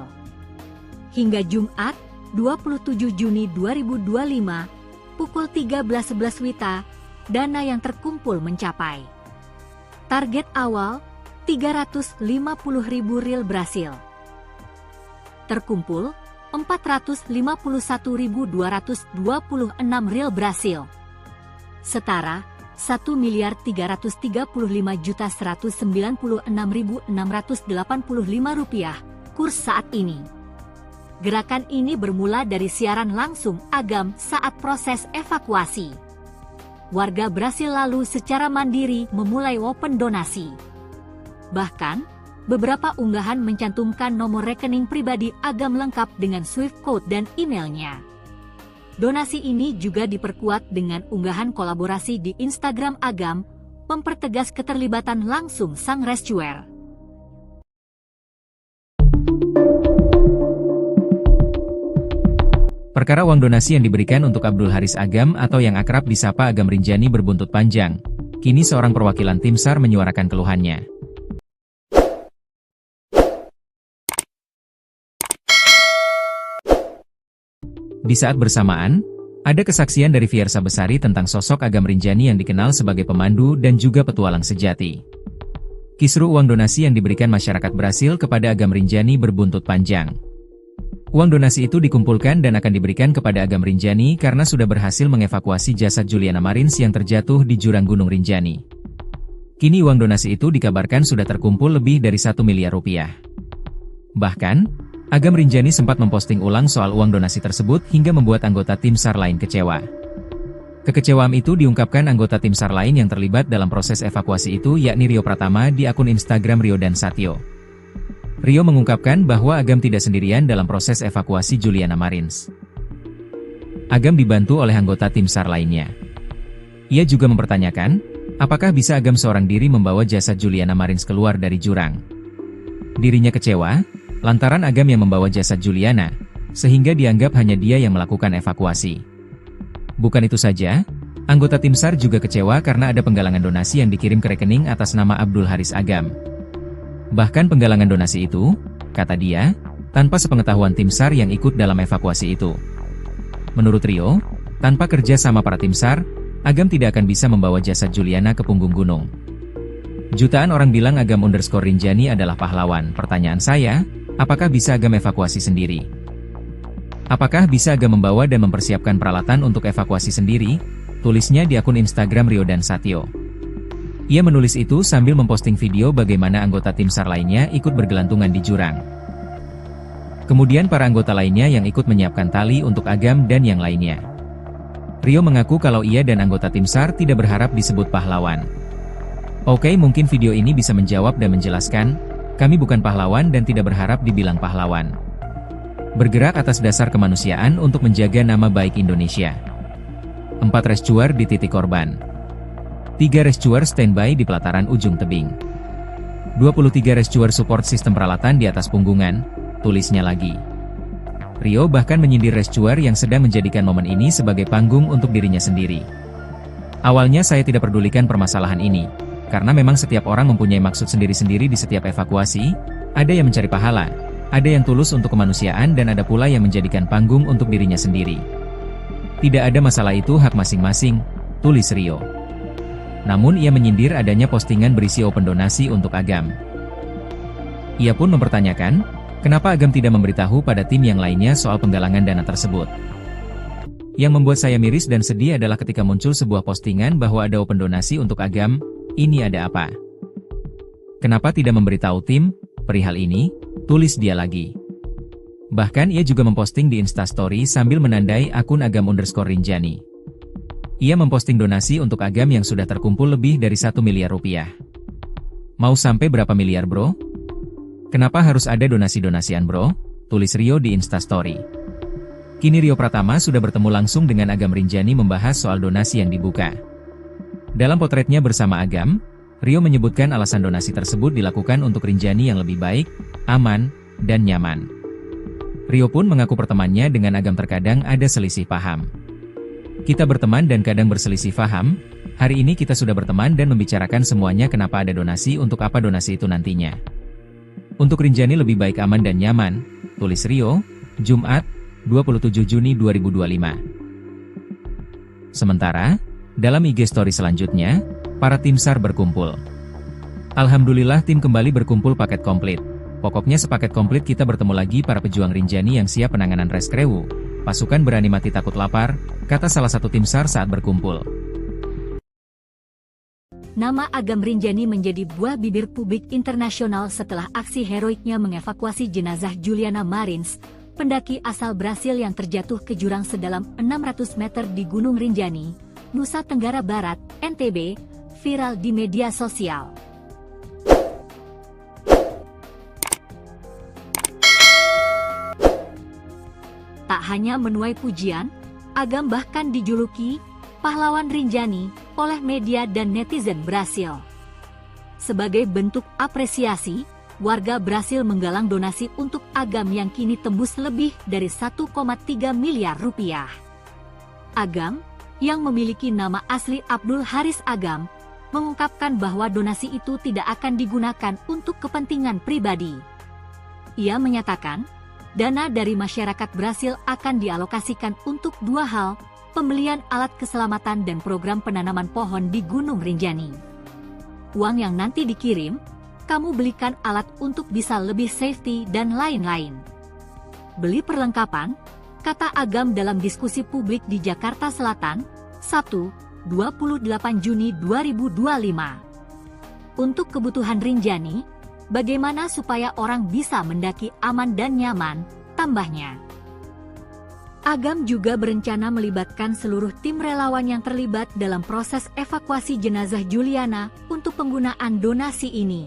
Hingga Jumat, 27 Juni 2025, pukul 13.11 WITA, dana yang terkumpul mencapai. Target awal, 350.000 riyal Brasil. Terkumpul, 451.226 riyal Brasil. Setara, 1.335.196.685 rupiah, kurs saat ini. Gerakan ini bermula dari siaran langsung Agam saat proses evakuasi. Warga Brasil lalu secara mandiri memulai open donasi. Bahkan, beberapa unggahan mencantumkan nomor rekening pribadi Agam lengkap dengan Swift code dan emailnya. Donasi ini juga diperkuat dengan unggahan kolaborasi di Instagram Agam, mempertegas keterlibatan langsung sang rescuer. Perkara uang donasi yang diberikan untuk Abdul Haris Agam atau yang akrab disapa Agam Rinjani berbuntut panjang. Kini seorang perwakilan tim SAR menyuarakan keluhannya. Di saat bersamaan, ada kesaksian dari Fiersa Besari tentang sosok Agam Rinjani yang dikenal sebagai pemandu dan juga petualang sejati. Kisru uang donasi yang diberikan masyarakat Brasil kepada Agam Rinjani berbuntut panjang. Uang donasi itu dikumpulkan dan akan diberikan kepada Agam Rinjani karena sudah berhasil mengevakuasi jasad Juliana Marins yang terjatuh di jurang Gunung Rinjani. Kini uang donasi itu dikabarkan sudah terkumpul lebih dari 1 miliar rupiah. Bahkan, Agam Rinjani sempat memposting ulang soal uang donasi tersebut hingga membuat anggota tim SAR lain kecewa. Kekecewaan itu diungkapkan anggota tim SAR lain yang terlibat dalam proses evakuasi itu yakni Rio Pratama di akun Instagram Rio dan Satyo. Rio mengungkapkan bahwa Agam tidak sendirian dalam proses evakuasi Juliana Marins. Agam dibantu oleh anggota tim SAR lainnya. Ia juga mempertanyakan, apakah bisa Agam seorang diri membawa jasad Juliana Marins keluar dari jurang. Dirinya kecewa, lantaran Agam yang membawa jasad Juliana, sehingga dianggap hanya dia yang melakukan evakuasi. Bukan itu saja, anggota tim SAR juga kecewa karena ada penggalangan donasi yang dikirim ke rekening atas nama Abdul Haris Agam. Bahkan penggalangan donasi itu, kata dia, tanpa sepengetahuan tim SAR yang ikut dalam evakuasi itu. Menurut Rio, tanpa kerja sama para tim SAR, Agam tidak akan bisa membawa jasad Juliana ke punggung gunung. Jutaan orang bilang Agam_Rinjani adalah pahlawan. Pertanyaan saya, apakah bisa Agam evakuasi sendiri? Apakah bisa Agam membawa dan mempersiapkan peralatan untuk evakuasi sendiri? Tulisnya di akun Instagram Rio dan Satyo. Ia menulis itu sambil memposting video bagaimana anggota tim SAR lainnya ikut bergelantungan di jurang. Kemudian para anggota lainnya yang ikut menyiapkan tali untuk Agam dan yang lainnya. Rio mengaku kalau ia dan anggota tim SAR tidak berharap disebut pahlawan. Oke, mungkin video ini bisa menjawab dan menjelaskan, kami bukan pahlawan dan tidak berharap dibilang pahlawan. Bergerak atas dasar kemanusiaan untuk menjaga nama baik Indonesia. 4 rescuer di titik korban. 3 rescuer standby di pelataran ujung tebing. 23 rescuer support sistem peralatan di atas punggungan, tulisnya lagi. Rio bahkan menyindir rescuer yang sedang menjadikan momen ini sebagai panggung untuk dirinya sendiri. Awalnya saya tidak pedulikan permasalahan ini, karena memang setiap orang mempunyai maksud sendiri-sendiri di setiap evakuasi, ada yang mencari pahala, ada yang tulus untuk kemanusiaan dan ada pula yang menjadikan panggung untuk dirinya sendiri. Tidak ada masalah, itu hak masing-masing, tulis Rio. Namun ia menyindir adanya postingan berisi open donasi untuk Agam. Ia pun mempertanyakan, kenapa Agam tidak memberitahu pada tim yang lainnya soal penggalangan dana tersebut. Yang membuat saya miris dan sedih adalah ketika muncul sebuah postingan bahwa ada open donasi untuk Agam, ini ada apa? Kenapa tidak memberitahu tim perihal ini? Tulis dia lagi. Bahkan ia juga memposting di Instastory sambil menandai akun Agam_Rinjani. Ia memposting donasi untuk Agam yang sudah terkumpul lebih dari 1 miliar rupiah. Mau sampai berapa miliar bro? Kenapa harus ada donasi-donasian bro? Tulis Rio di Instastory. Kini Rio Pratama sudah bertemu langsung dengan Agam_Rinjani membahas soal donasi yang dibuka. Dalam potretnya bersama Agam, Rio menyebutkan alasan donasi tersebut dilakukan untuk Rinjani yang lebih baik, aman, dan nyaman. Rio pun mengaku pertemanannya dengan Agam terkadang ada selisih paham. Kita berteman dan kadang berselisih paham, hari ini kita sudah berteman dan membicarakan semuanya kenapa ada donasi untuk apa donasi itu nantinya. Untuk Rinjani lebih baik aman dan nyaman, tulis Rio, Jumat, 27 Juni 2025. Sementara, dalam IG story selanjutnya, para tim SAR berkumpul. Alhamdulillah tim kembali berkumpul paket komplit. Pokoknya sepaket komplit kita bertemu lagi para pejuang Rinjani yang siap penanganan reskrewu. Pasukan berani mati takut lapar, kata salah satu tim SAR saat berkumpul. Nama Agam_Rinjani menjadi buah bibir publik internasional setelah aksi heroiknya mengevakuasi jenazah Juliana Marins, pendaki asal Brasil yang terjatuh ke jurang sedalam 600 meter di Gunung Rinjani, Nusa Tenggara Barat, NTB, viral di media sosial. Tak hanya menuai pujian, Agam bahkan dijuluki pahlawan Rinjani oleh media dan netizen Brasil. Sebagai bentuk apresiasi, warga Brasil menggalang donasi untuk Agam yang kini tembus lebih dari 1,3 miliar rupiah. Agam, yang memiliki nama asli Abdul Haris Agam, mengungkapkan bahwa donasi itu tidak akan digunakan untuk kepentingan pribadi. Ia menyatakan, dana dari masyarakat Brasil akan dialokasikan untuk 2 hal, pembelian alat keselamatan dan program penanaman pohon di Gunung Rinjani. Uang yang nanti dikirim, kamu belikan alat untuk bisa lebih safety dan lain-lain. Beli perlengkapan, kata Agam dalam diskusi publik di Jakarta Selatan, Sabtu, 28 Juni 2025. Untuk kebutuhan Rinjani, bagaimana supaya orang bisa mendaki aman dan nyaman, tambahnya. Agam juga berencana melibatkan seluruh tim relawan yang terlibat dalam proses evakuasi jenazah Juliana untuk penggunaan donasi ini.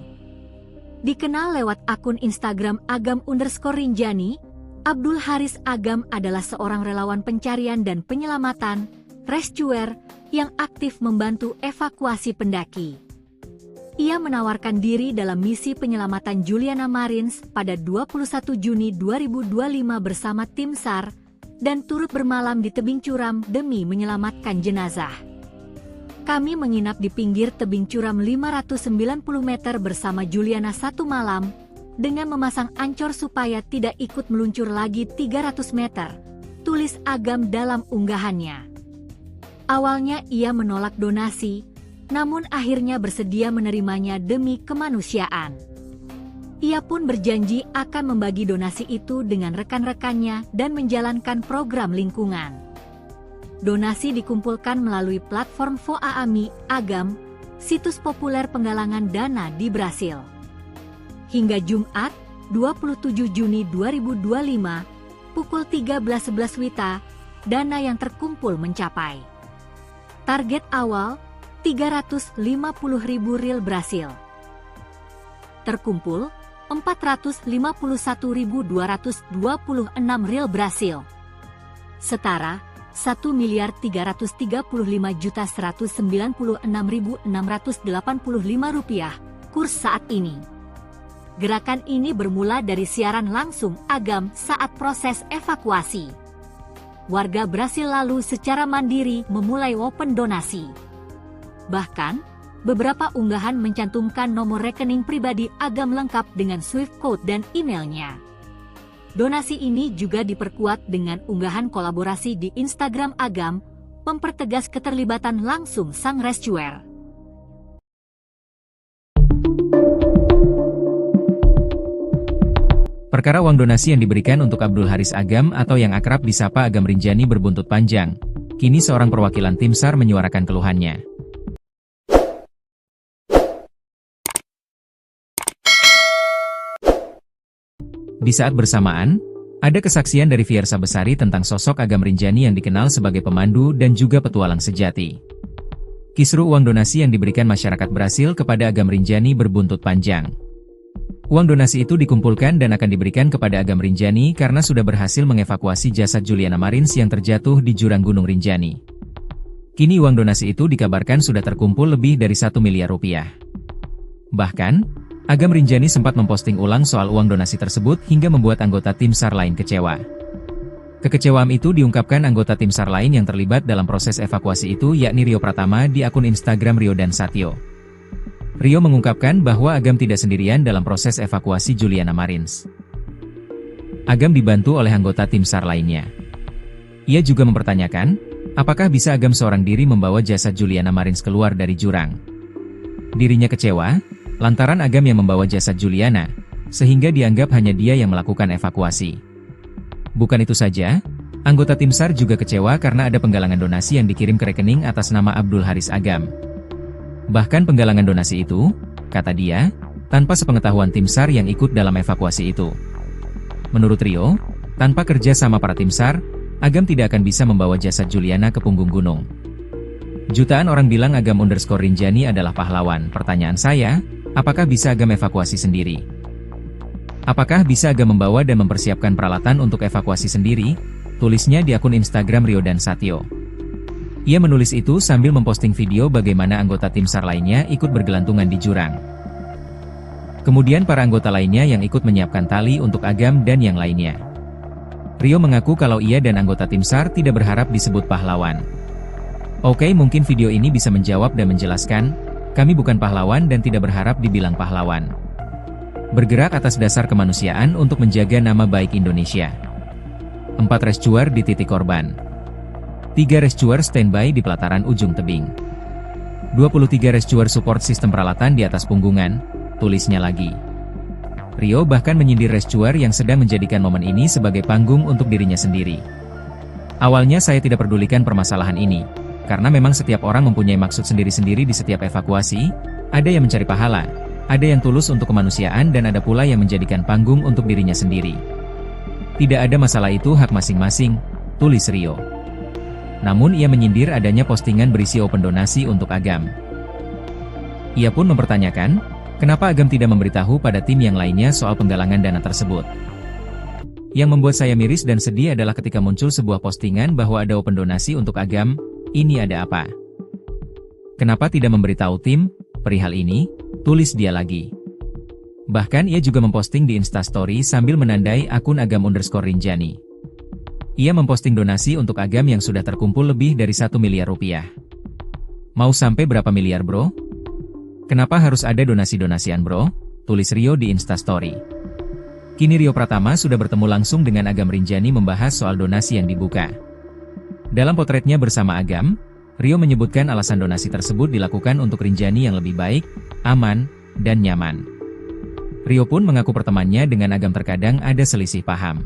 Dikenal lewat akun Instagram Agam_Rinjani, Abdul Haris Agam adalah seorang relawan pencarian dan penyelamatan, rescuer, yang aktif membantu evakuasi pendaki. Ia menawarkan diri dalam misi penyelamatan Juliana Marins pada 21 Juni 2025 bersama tim SAR, dan turut bermalam di tebing curam demi menyelamatkan jenazah. Kami menginap di pinggir tebing curam 590 meter bersama Juliana satu malam, dengan memasang ancor supaya tidak ikut meluncur lagi 300 meter, tulis Agam dalam unggahannya. Awalnya ia menolak donasi, namun akhirnya bersedia menerimanya demi kemanusiaan. Ia pun berjanji akan membagi donasi itu dengan rekan-rekannya dan menjalankan program lingkungan. Donasi dikumpulkan melalui platform Voaami Agam, situs populer penggalangan dana di Brasil. Hingga Jumat, 27 Juni 2025, pukul 13.11 WITA, dana yang terkumpul mencapai target awal 350.000 rial Brasil. Terkumpul 451.226 rial Brasil. Setara 1.335.196.685 rupiah kurs saat ini. Gerakan ini bermula dari siaran langsung Agam saat proses evakuasi. Warga Brasil lalu secara mandiri memulai open donasi. Bahkan, beberapa unggahan mencantumkan nomor rekening pribadi Agam lengkap dengan Swift code dan emailnya. Donasi ini juga diperkuat dengan unggahan kolaborasi di Instagram Agam, mempertegas keterlibatan langsung sang rescuer. Perkara uang donasi yang diberikan untuk Abdul Haris Agam atau yang akrab disapa Agam Rinjani berbuntut panjang. Kini seorang perwakilan tim SAR menyuarakan keluhannya. Di saat bersamaan, ada kesaksian dari Fiersa Besari tentang sosok Agam Rinjani yang dikenal sebagai pemandu dan juga petualang sejati. Kisru uang donasi yang diberikan masyarakat Brasil kepada Agam Rinjani berbuntut panjang. Uang donasi itu dikumpulkan dan akan diberikan kepada Agam Rinjani karena sudah berhasil mengevakuasi jasad Juliana Marins yang terjatuh di jurang Gunung Rinjani. Kini uang donasi itu dikabarkan sudah terkumpul lebih dari 1 miliar rupiah. Bahkan, Agam Rinjani sempat memposting ulang soal uang donasi tersebut hingga membuat anggota tim SAR lain kecewa. Kekecewaan itu diungkapkan anggota tim SAR lain yang terlibat dalam proses evakuasi itu yakni Rio Pratama di akun Instagram Rio dan Satyo. Rio mengungkapkan bahwa Agam tidak sendirian dalam proses evakuasi Juliana Marins. Agam dibantu oleh anggota tim SAR lainnya. Ia juga mempertanyakan, apakah bisa Agam seorang diri membawa jasad Juliana Marins keluar dari jurang. Dirinya kecewa lantaran Agam yang membawa jasad Juliana, sehingga dianggap hanya dia yang melakukan evakuasi. Bukan itu saja, anggota tim SAR juga kecewa karena ada penggalangan donasi yang dikirim ke rekening atas nama Abdul Haris Agam. Bahkan penggalangan donasi itu, kata dia, tanpa sepengetahuan tim SAR yang ikut dalam evakuasi itu. Menurut Rio, tanpa kerja sama para tim SAR, Agam tidak akan bisa membawa jasad Juliana ke punggung gunung. Jutaan orang bilang Agam_Rinjani adalah pahlawan. Pertanyaan saya, apakah bisa Agam evakuasi sendiri? Apakah bisa Agam membawa dan mempersiapkan peralatan untuk evakuasi sendiri? Tulisnya di akun Instagram Rio dan Satyo. Ia menulis itu sambil memposting video bagaimana anggota tim SAR lainnya ikut bergelantungan di jurang. Kemudian para anggota lainnya yang ikut menyiapkan tali untuk Agam dan yang lainnya. Rio mengaku kalau ia dan anggota tim SAR tidak berharap disebut pahlawan. Oke, mungkin video ini bisa menjawab dan menjelaskan, kami bukan pahlawan dan tidak berharap dibilang pahlawan. Bergerak atas dasar kemanusiaan untuk menjaga nama baik Indonesia. 4 rescuer di titik korban. 3 rescuer standby di pelataran ujung tebing. 23 rescuer support sistem peralatan di atas punggungan, tulisnya lagi. Rio bahkan menyindir rescuer yang sedang menjadikan momen ini sebagai panggung untuk dirinya sendiri. Awalnya saya tidak pedulikan permasalahan ini. Karena memang setiap orang mempunyai maksud sendiri-sendiri di setiap evakuasi, ada yang mencari pahala, ada yang tulus untuk kemanusiaan dan ada pula yang menjadikan panggung untuk dirinya sendiri. Tidak ada masalah, itu hak masing-masing, tulis Rio. Namun ia menyindir adanya postingan berisi open donasi untuk Agam. Ia pun mempertanyakan, kenapa Agam tidak memberitahu pada tim yang lainnya soal penggalangan dana tersebut. Yang membuat saya miris dan sedih adalah ketika muncul sebuah postingan bahwa ada open donasi untuk Agam. Ini ada apa? Kenapa tidak memberitahu tim perihal ini? Tulis dia lagi. Bahkan ia juga memposting di Instastory sambil menandai akun Agam_Rinjani. Ia memposting donasi untuk Agam yang sudah terkumpul lebih dari 1 miliar rupiah. Mau sampai berapa miliar bro? Kenapa harus ada donasi-donasian bro? Tulis Rio di Instastory. Kini Rio Pratama sudah bertemu langsung dengan Agam Rinjani membahas soal donasi yang dibuka. Dalam potretnya bersama Agam, Rio menyebutkan alasan donasi tersebut dilakukan untuk Rinjani yang lebih baik, aman, dan nyaman. Rio pun mengaku pertemanannya dengan Agam terkadang ada selisih paham.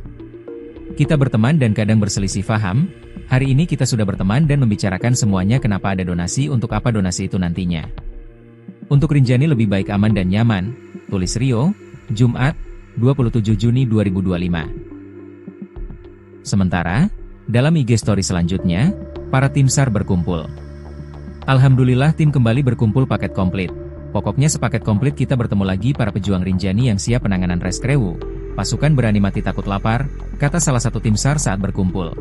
Kita berteman dan kadang berselisih paham, hari ini kita sudah berteman dan membicarakan semuanya kenapa ada donasi untuk apa donasi itu nantinya. Untuk Rinjani lebih baik aman dan nyaman, tulis Rio, Jumat, 27 Juni 2025. Sementara, dalam IG story selanjutnya, para tim SAR berkumpul. Alhamdulillah tim kembali berkumpul paket komplit. Pokoknya sepaket komplit kita bertemu lagi para pejuang Rinjani yang siap penanganan reskrewu. Pasukan berani mati takut lapar, kata salah satu tim SAR saat berkumpul.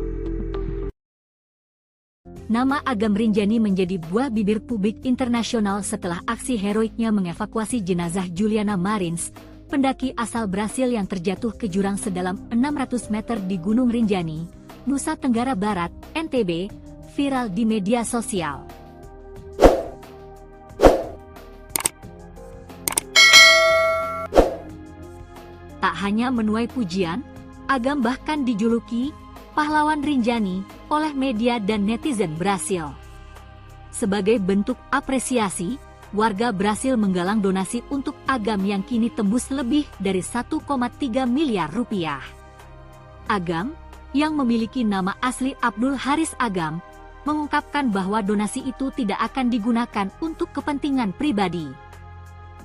Nama Agam Rinjani menjadi buah bibir publik internasional setelah aksi heroiknya mengevakuasi jenazah Juliana Marins, pendaki asal Brasil yang terjatuh ke jurang sedalam 600 meter di Gunung Rinjani, Nusa Tenggara Barat, NTB, viral di media sosial. Tak hanya menuai pujian, Agam bahkan dijuluki pahlawan Rinjani oleh media dan netizen Brasil. Sebagai bentuk apresiasi, warga Brasil menggalang donasi untuk Agam yang kini tembus lebih dari 1,3 miliar rupiah. Agam, yang memiliki nama asli Abdul Haris Agam, mengungkapkan bahwa donasi itu tidak akan digunakan untuk kepentingan pribadi.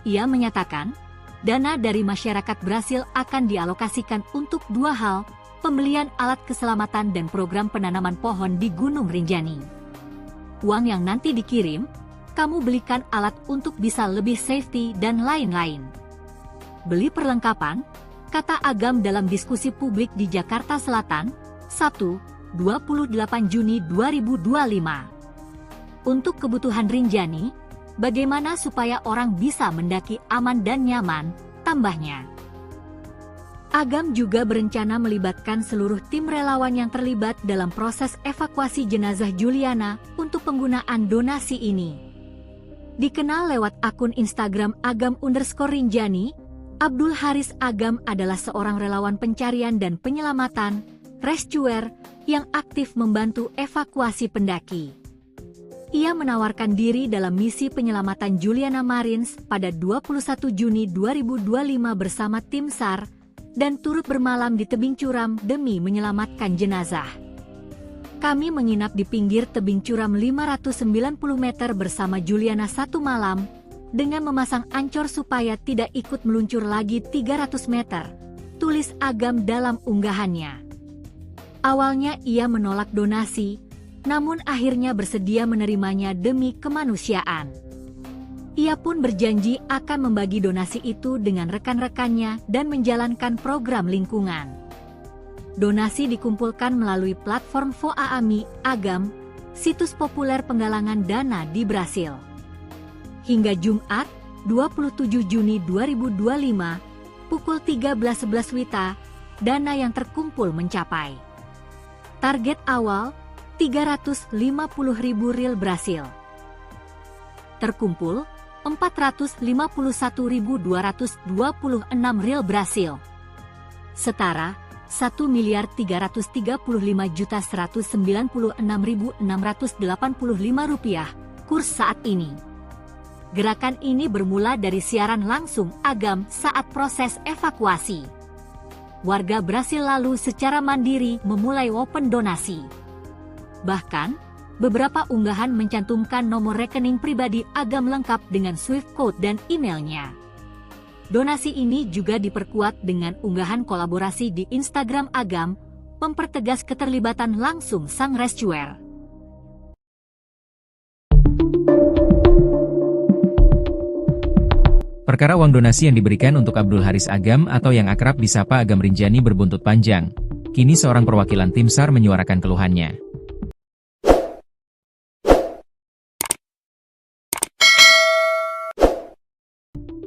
Ia menyatakan, dana dari masyarakat Brasil akan dialokasikan untuk dua hal, pembelian alat keselamatan dan program penanaman pohon di Gunung Rinjani. Uang yang nanti dikirim, kamu belikan alat untuk bisa lebih safety dan lain-lain. Beli perlengkapan, kata Agam dalam diskusi publik di Jakarta Selatan, Sabtu, 28 Juni 2025. Untuk kebutuhan Rinjani, bagaimana supaya orang bisa mendaki aman dan nyaman, tambahnya. Agam juga berencana melibatkan seluruh tim relawan yang terlibat dalam proses evakuasi jenazah Juliana untuk penggunaan donasi ini. Dikenal lewat akun Instagram Agam_Rinjani, Abdul Haris Agam adalah seorang relawan pencarian dan penyelamatan, rescuer, yang aktif membantu evakuasi pendaki. Ia menawarkan diri dalam misi penyelamatan Juliana Marins pada 21 Juni 2025 bersama tim SAR, dan turut bermalam di tebing curam demi menyelamatkan jenazah. Kami menginap di pinggir tebing curam 590 meter bersama Juliana satu malam, dengan memasang ancor supaya tidak ikut meluncur lagi 300 meter, tulis Agam dalam unggahannya. Awalnya ia menolak donasi, namun akhirnya bersedia menerimanya demi kemanusiaan. Ia pun berjanji akan membagi donasi itu dengan rekan-rekannya dan menjalankan program lingkungan. Donasi dikumpulkan melalui platform Voaami Agam, situs populer penggalangan dana di Brasil. Hingga Jumat, 27 Juni 2025, pukul 13.11 WITA, dana yang terkumpul mencapai. Target awal, 350.000 ril Brasil. Terkumpul, 451.226 ril Brasil. Setara, 1.335.196.685 rupiah, kurs saat ini. Gerakan ini bermula dari siaran langsung Agam saat proses evakuasi. Warga Brasil lalu secara mandiri memulai open donasi. Bahkan, beberapa unggahan mencantumkan nomor rekening pribadi Agam lengkap dengan Swift code dan emailnya. Donasi ini juga diperkuat dengan unggahan kolaborasi di Instagram Agam, mempertegas keterlibatan langsung sang rescuer. Perkara uang donasi yang diberikan untuk Abdul Haris Agam atau yang akrab disapa Agam Rinjani berbuntut panjang. Kini seorang perwakilan tim SAR menyuarakan keluhannya.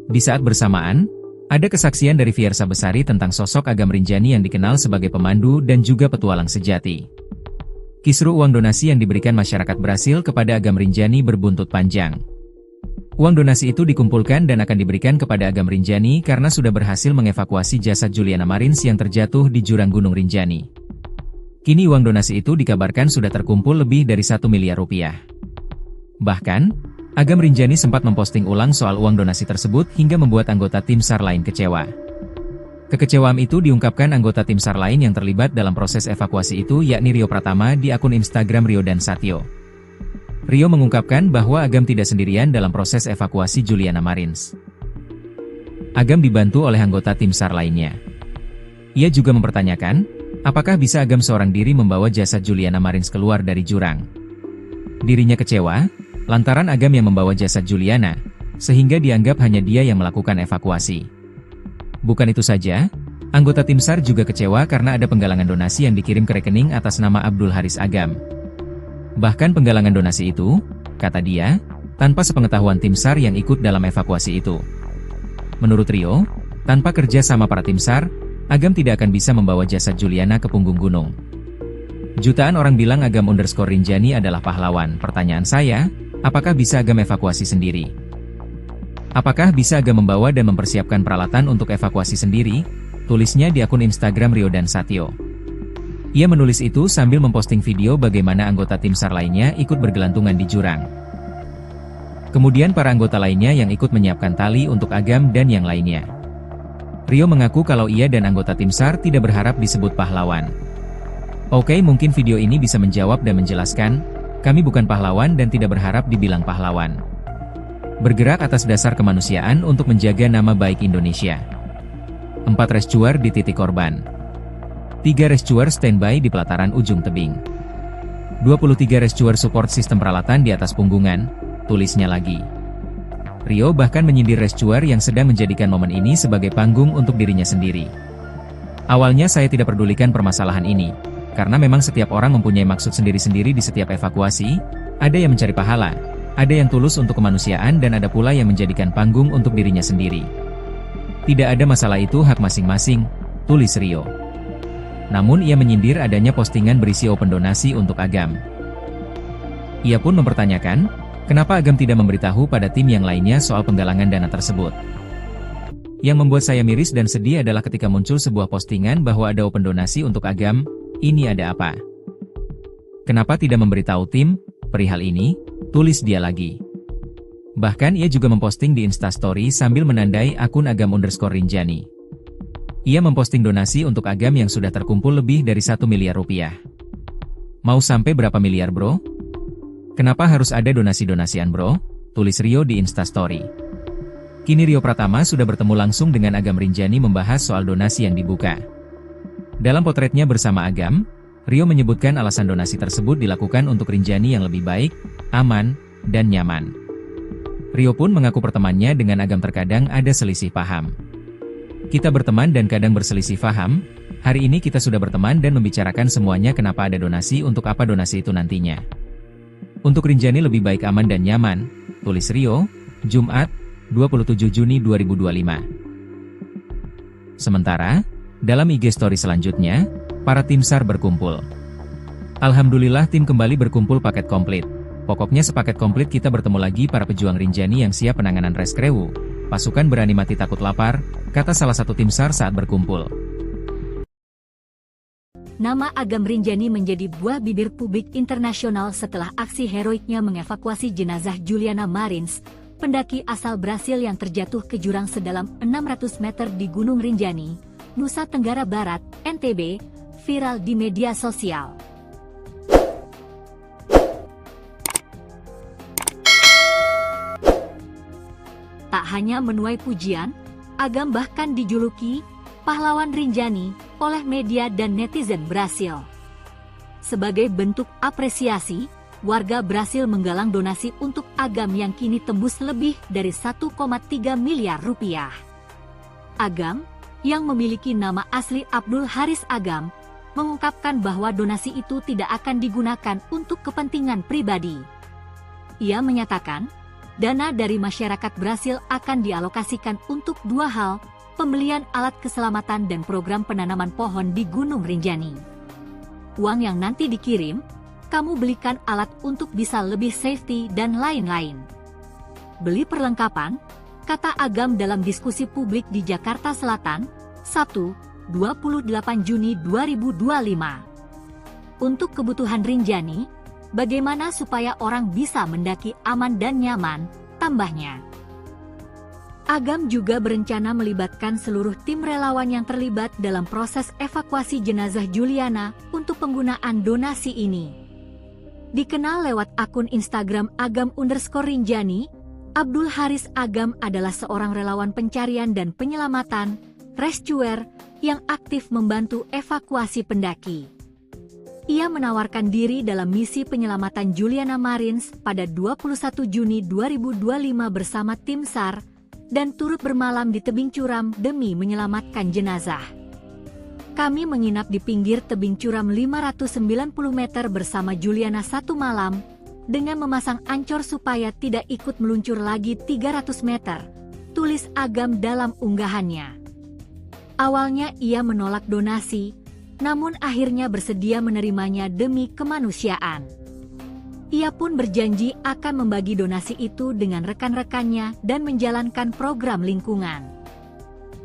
Di saat bersamaan, ada kesaksian dari Fiersa Besari tentang sosok Agam Rinjani yang dikenal sebagai pemandu dan juga petualang sejati. Kisru uang donasi yang diberikan masyarakat Brasil kepada Agam Rinjani berbuntut panjang. Uang donasi itu dikumpulkan dan akan diberikan kepada Agam Rinjani karena sudah berhasil mengevakuasi jasad Juliana Marins yang terjatuh di jurang Gunung Rinjani. Kini uang donasi itu dikabarkan sudah terkumpul lebih dari 1 miliar rupiah. Bahkan, Agam Rinjani sempat memposting ulang soal uang donasi tersebut hingga membuat anggota tim SAR lain kecewa. Kekecewaan itu diungkapkan anggota tim SAR lain yang terlibat dalam proses evakuasi itu yakni Rio Pratama di akun Instagram Rio dan Satyo. Rio mengungkapkan bahwa Agam tidak sendirian dalam proses evakuasi Juliana Marins. Agam dibantu oleh anggota tim SAR lainnya. Ia juga mempertanyakan, apakah bisa Agam seorang diri membawa jasad Juliana Marins keluar dari jurang. Dirinya kecewa lantaran Agam yang membawa jasad Juliana, sehingga dianggap hanya dia yang melakukan evakuasi. Bukan itu saja, anggota tim SAR juga kecewa karena ada penggalangan donasi yang dikirim ke rekening atas nama Abdul Haris Agam. Bahkan penggalangan donasi itu, kata dia, tanpa sepengetahuan tim SAR yang ikut dalam evakuasi itu. Menurut Rio, tanpa kerja sama para tim SAR, Agam tidak akan bisa membawa jasad Juliana ke punggung gunung. Jutaan orang bilang Agam_Rinjani adalah pahlawan. Pertanyaan saya, apakah bisa Agam evakuasi sendiri? Apakah bisa Agam membawa dan mempersiapkan peralatan untuk evakuasi sendiri? Tulisnya di akun Instagram Rio dan Satyo. Ia menulis itu sambil memposting video bagaimana anggota tim SAR lainnya ikut bergelantungan di jurang. Kemudian para anggota lainnya yang ikut menyiapkan tali untuk Agam dan yang lainnya. Rio mengaku kalau ia dan anggota tim SAR tidak berharap disebut pahlawan. Oke, mungkin video ini bisa menjawab dan menjelaskan, kami bukan pahlawan dan tidak berharap dibilang pahlawan. Bergerak atas dasar kemanusiaan untuk menjaga nama baik Indonesia. 4 rescuer di titik korban. 3 rescuer standby di pelataran ujung tebing. 23 rescuer support sistem peralatan di atas punggungan, tulisnya lagi. Rio bahkan menyindir rescuer yang sedang menjadikan momen ini sebagai panggung untuk dirinya sendiri. Awalnya saya tidak pedulikan permasalahan ini, karena memang setiap orang mempunyai maksud sendiri-sendiri di setiap evakuasi, ada yang mencari pahala, ada yang tulus untuk kemanusiaan dan ada pula yang menjadikan panggung untuk dirinya sendiri. Tidak ada masalah, itu hak masing-masing, tulis Rio. Namun ia menyindir adanya postingan berisi open donasi untuk Agam. Ia pun mempertanyakan, kenapa Agam tidak memberitahu pada tim yang lainnya soal penggalangan dana tersebut. Yang membuat saya miris dan sedih adalah ketika muncul sebuah postingan bahwa ada open donasi untuk Agam. Ini ada apa? Kenapa tidak memberitahu tim perihal ini? Tulis dia lagi. Bahkan ia juga memposting di Instastory sambil menandai akun Agam_Rinjani. Ia memposting donasi untuk Agam yang sudah terkumpul lebih dari 1 miliar rupiah. Mau sampai berapa miliar bro? Kenapa harus ada donasi-donasian bro? Tulis Rio di Instastory. Kini Rio Pratama sudah bertemu langsung dengan Agam Rinjani membahas soal donasi yang dibuka. Dalam potretnya bersama Agam, Rio menyebutkan alasan donasi tersebut dilakukan untuk Rinjani yang lebih baik, aman, dan nyaman. Rio pun mengaku pertemanannya dengan Agam terkadang ada selisih paham. Kita berteman dan kadang berselisih paham, hari ini kita sudah berteman dan membicarakan semuanya kenapa ada donasi untuk apa donasi itu nantinya. Untuk Rinjani lebih baik aman dan nyaman, tulis Rio, Jumat, 27 Juni 2025. Sementara, dalam IG story selanjutnya, para tim SAR berkumpul. Alhamdulillah tim kembali berkumpul paket komplit. Pokoknya sepaket komplit kita bertemu lagi para pejuang Rinjani yang siap penanganan rescue. Pasukan berani mati takut lapar, kata salah satu tim SAR saat berkumpul. Nama Agam Rinjani menjadi buah bibir publik internasional setelah aksi heroiknya mengevakuasi jenazah Juliana Marins, pendaki asal Brasil yang terjatuh ke jurang sedalam 600 meter di Gunung Rinjani, Nusa Tenggara Barat, NTB, viral di media sosial. Tak hanya menuai pujian, Agam bahkan dijuluki pahlawan Rinjani oleh media dan netizen Brasil. Sebagai bentuk apresiasi, warga berhasil menggalang donasi untuk Agam yang kini tembus lebih dari 1,3 miliar rupiah. Agam, yang memiliki nama asli Abdul Haris Agam, mengungkapkan bahwa donasi itu tidak akan digunakan untuk kepentingan pribadi. Ia menyatakan, dana dari masyarakat berhasil akan dialokasikan untuk dua hal, pembelian alat keselamatan dan program penanaman pohon di Gunung Rinjani. Uang yang nanti dikirim, kamu belikan alat untuk bisa lebih safety dan lain-lain. Beli perlengkapan, kata Agam dalam diskusi publik di Jakarta Selatan, Sabtu, 28 Juni 2025. Untuk kebutuhan Rinjani, bagaimana supaya orang bisa mendaki aman dan nyaman, tambahnya. Agam juga berencana melibatkan seluruh tim relawan yang terlibat dalam proses evakuasi jenazah Juliana untuk penggunaan donasi ini. Dikenal lewat akun Instagram Agam_Rinjani, Abdul Haris Agam adalah seorang relawan pencarian dan penyelamatan, rescuer, yang aktif membantu evakuasi pendaki. Ia menawarkan diri dalam misi penyelamatan Juliana Marins pada 21 Juni 2025 bersama tim SAR, dan turut bermalam di tebing curam demi menyelamatkan jenazah. Kami menginap di pinggir tebing curam 590 meter bersama Juliana satu malam, dengan memasang ancor supaya tidak ikut meluncur lagi 300 meter, tulis Agam dalam unggahannya. Awalnya ia menolak donasi, namun akhirnya bersedia menerimanya demi kemanusiaan. Ia pun berjanji akan membagi donasi itu dengan rekan-rekannya dan menjalankan program lingkungan.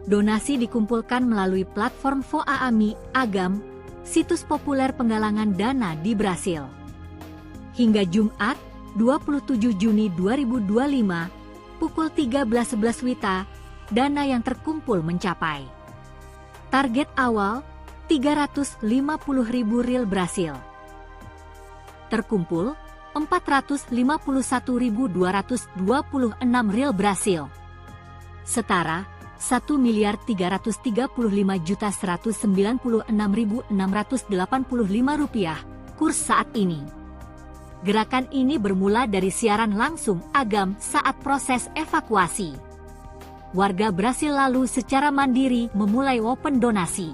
Donasi dikumpulkan melalui platform Voaami Agam, situs populer penggalangan dana di Brasil. Hingga Jumat, 27 Juni 2025, pukul 13.11 WITA, dana yang terkumpul mencapai target awal, 350.000 rial Brasil. Terkumpul, 451.226 rial Brasil. Setara, 1.335.196.685 rupiah, kurs saat ini. Gerakan ini bermula dari siaran langsung Agam saat proses evakuasi. Warga Brasil lalu secara mandiri memulai open donasi.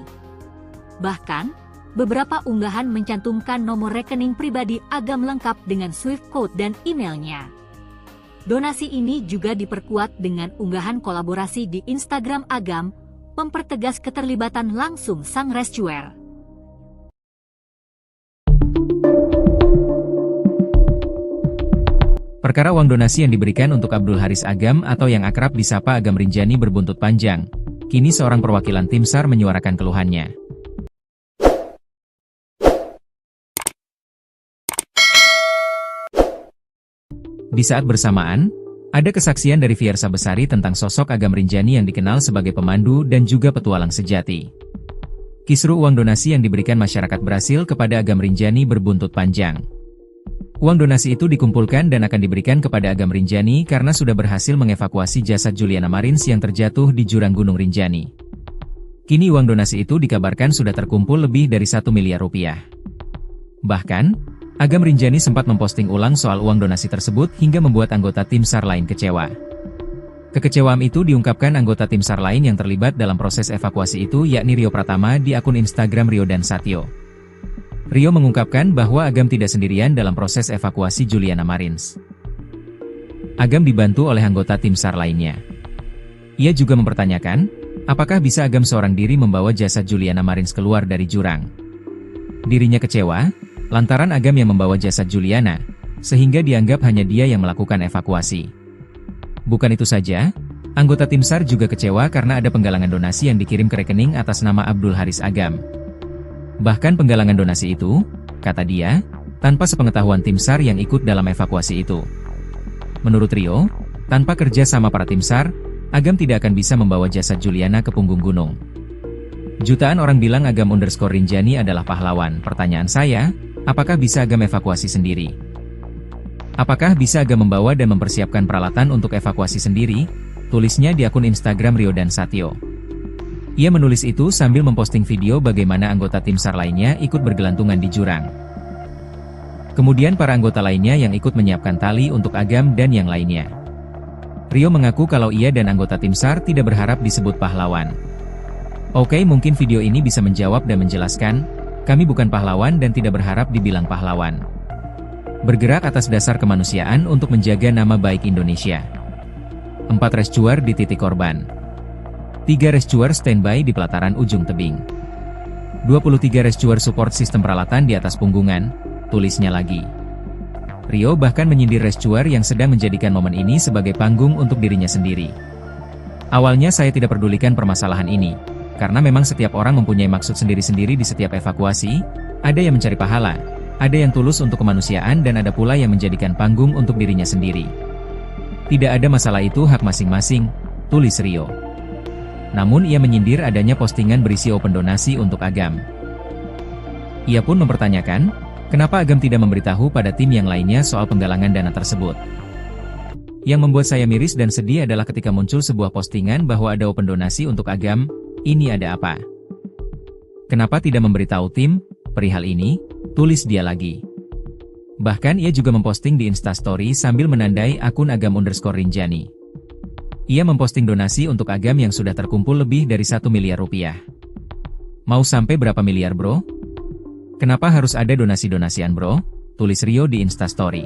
Bahkan, beberapa unggahan mencantumkan nomor rekening pribadi Agam lengkap dengan Swift code dan emailnya. Donasi ini juga diperkuat dengan unggahan kolaborasi di Instagram Agam, mempertegas keterlibatan langsung sang rescuer. Perkara uang donasi yang diberikan untuk Abdul Haris Agam atau yang akrab disapa Agam Rinjani berbuntut panjang. Kini seorang perwakilan tim SAR menyuarakan keluhannya. Di saat bersamaan, ada kesaksian dari Fiersa Besari tentang sosok Agam Rinjani yang dikenal sebagai pemandu dan juga petualang sejati. Kisru uang donasi yang diberikan masyarakat Brasil kepada Agam Rinjani berbuntut panjang. Uang donasi itu dikumpulkan dan akan diberikan kepada Agam Rinjani karena sudah berhasil mengevakuasi jasad Juliana Marins yang terjatuh di jurang Gunung Rinjani. Kini uang donasi itu dikabarkan sudah terkumpul lebih dari 1 miliar rupiah. Bahkan, Agam Rinjani sempat memposting ulang soal uang donasi tersebut hingga membuat anggota tim SAR lain kecewa. Kekecewaan itu diungkapkan anggota tim SAR lain yang terlibat dalam proses evakuasi itu yakni Rio Pratama di akun Instagram Rio dan Satyo. Rio mengungkapkan bahwa Agam tidak sendirian dalam proses evakuasi Juliana Marins. Agam dibantu oleh anggota tim SAR lainnya. Ia juga mempertanyakan, apakah bisa Agam seorang diri membawa jasad Juliana Marins keluar dari jurang. Dirinya kecewa, lantaran Agam yang membawa jasad Juliana, sehingga dianggap hanya dia yang melakukan evakuasi. Bukan itu saja, anggota tim SAR juga kecewa karena ada penggalangan donasi yang dikirim ke rekening atas nama Abdul Haris Agam. Bahkan penggalangan donasi itu, kata dia, tanpa sepengetahuan tim SAR yang ikut dalam evakuasi itu. Menurut Rio, tanpa kerja sama para tim SAR, Agam tidak akan bisa membawa jasad Juliana ke punggung gunung. Jutaan orang bilang Agam_Rinjani adalah pahlawan. Pertanyaan saya, apakah bisa Agam evakuasi sendiri? Apakah bisa Agam membawa dan mempersiapkan peralatan untuk evakuasi sendiri? Tulisnya di akun Instagram Rio dan Satyo. Ia menulis itu sambil memposting video bagaimana anggota tim SAR lainnya ikut bergelantungan di jurang. Kemudian para anggota lainnya yang ikut menyiapkan tali untuk Agam dan yang lainnya. Rio mengaku kalau ia dan anggota tim SAR tidak berharap disebut pahlawan. Oke, mungkin video ini bisa menjawab dan menjelaskan, kami bukan pahlawan dan tidak berharap dibilang pahlawan. Bergerak atas dasar kemanusiaan untuk menjaga nama baik Indonesia. 4 rescuer di titik korban. 3 rescuer standby di pelataran ujung tebing. 23 rescuer support sistem peralatan di atas punggungan, tulisnya lagi. Rio bahkan menyindir rescuer yang sedang menjadikan momen ini sebagai panggung untuk dirinya sendiri. Awalnya saya tidak pedulikan permasalahan ini, karena memang setiap orang mempunyai maksud sendiri-sendiri di setiap evakuasi, ada yang mencari pahala, ada yang tulus untuk kemanusiaan dan ada pula yang menjadikan panggung untuk dirinya sendiri. Tidak ada masalah, itu hak masing-masing, tulis Rio. Namun ia menyindir adanya postingan berisi open donasi untuk Agam. Ia pun mempertanyakan, kenapa Agam tidak memberitahu pada tim yang lainnya soal penggalangan dana tersebut. Yang membuat saya miris dan sedih adalah ketika muncul sebuah postingan bahwa ada open donasi untuk Agam, ini ada apa? Kenapa tidak memberitahu tim perihal ini? Tulis dia lagi. Bahkan ia juga memposting di Instastory sambil menandai akun Agam_Rinjani. Ia memposting donasi untuk Agam yang sudah terkumpul lebih dari 1 miliar rupiah. Mau sampai berapa miliar bro? Kenapa harus ada donasi-donasian bro? Tulis Rio di Instastory.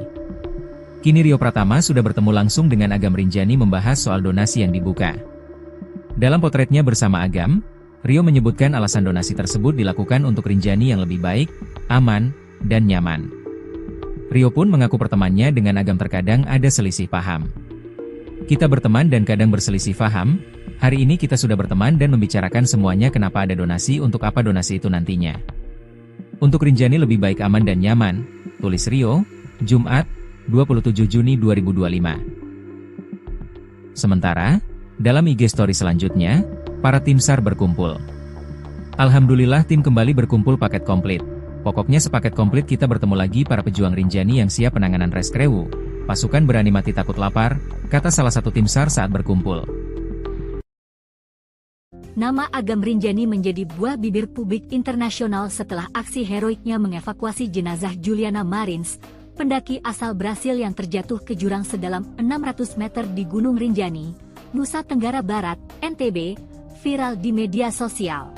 Kini Rio Pratama sudah bertemu langsung dengan Agam Rinjani membahas soal donasi yang dibuka. Dalam potretnya bersama Agam, Rio menyebutkan alasan donasi tersebut dilakukan untuk Rinjani yang lebih baik, aman, dan nyaman. Rio pun mengaku pertemanannya dengan Agam terkadang ada selisih paham. Kita berteman dan kadang berselisih paham, hari ini kita sudah berteman dan membicarakan semuanya kenapa ada donasi untuk apa donasi itu nantinya. Untuk Rinjani lebih baik aman dan nyaman, tulis Rio, Jumat, 27 Juni 2025. Sementara, dalam IG story selanjutnya, para tim SAR berkumpul. Alhamdulillah tim kembali berkumpul paket komplit. Pokoknya sepaket komplit kita bertemu lagi para pejuang Rinjani yang siap penanganan reskrewu. Pasukan berani mati takut lapar, kata salah satu tim SAR saat berkumpul. Nama Agam Rinjani menjadi buah bibir publik internasional setelah aksi heroiknya mengevakuasi jenazah Juliana Marins, pendaki asal Brasil yang terjatuh ke jurang sedalam 600 meter di Gunung Rinjani, Nusa Tenggara Barat, NTB, viral di media sosial.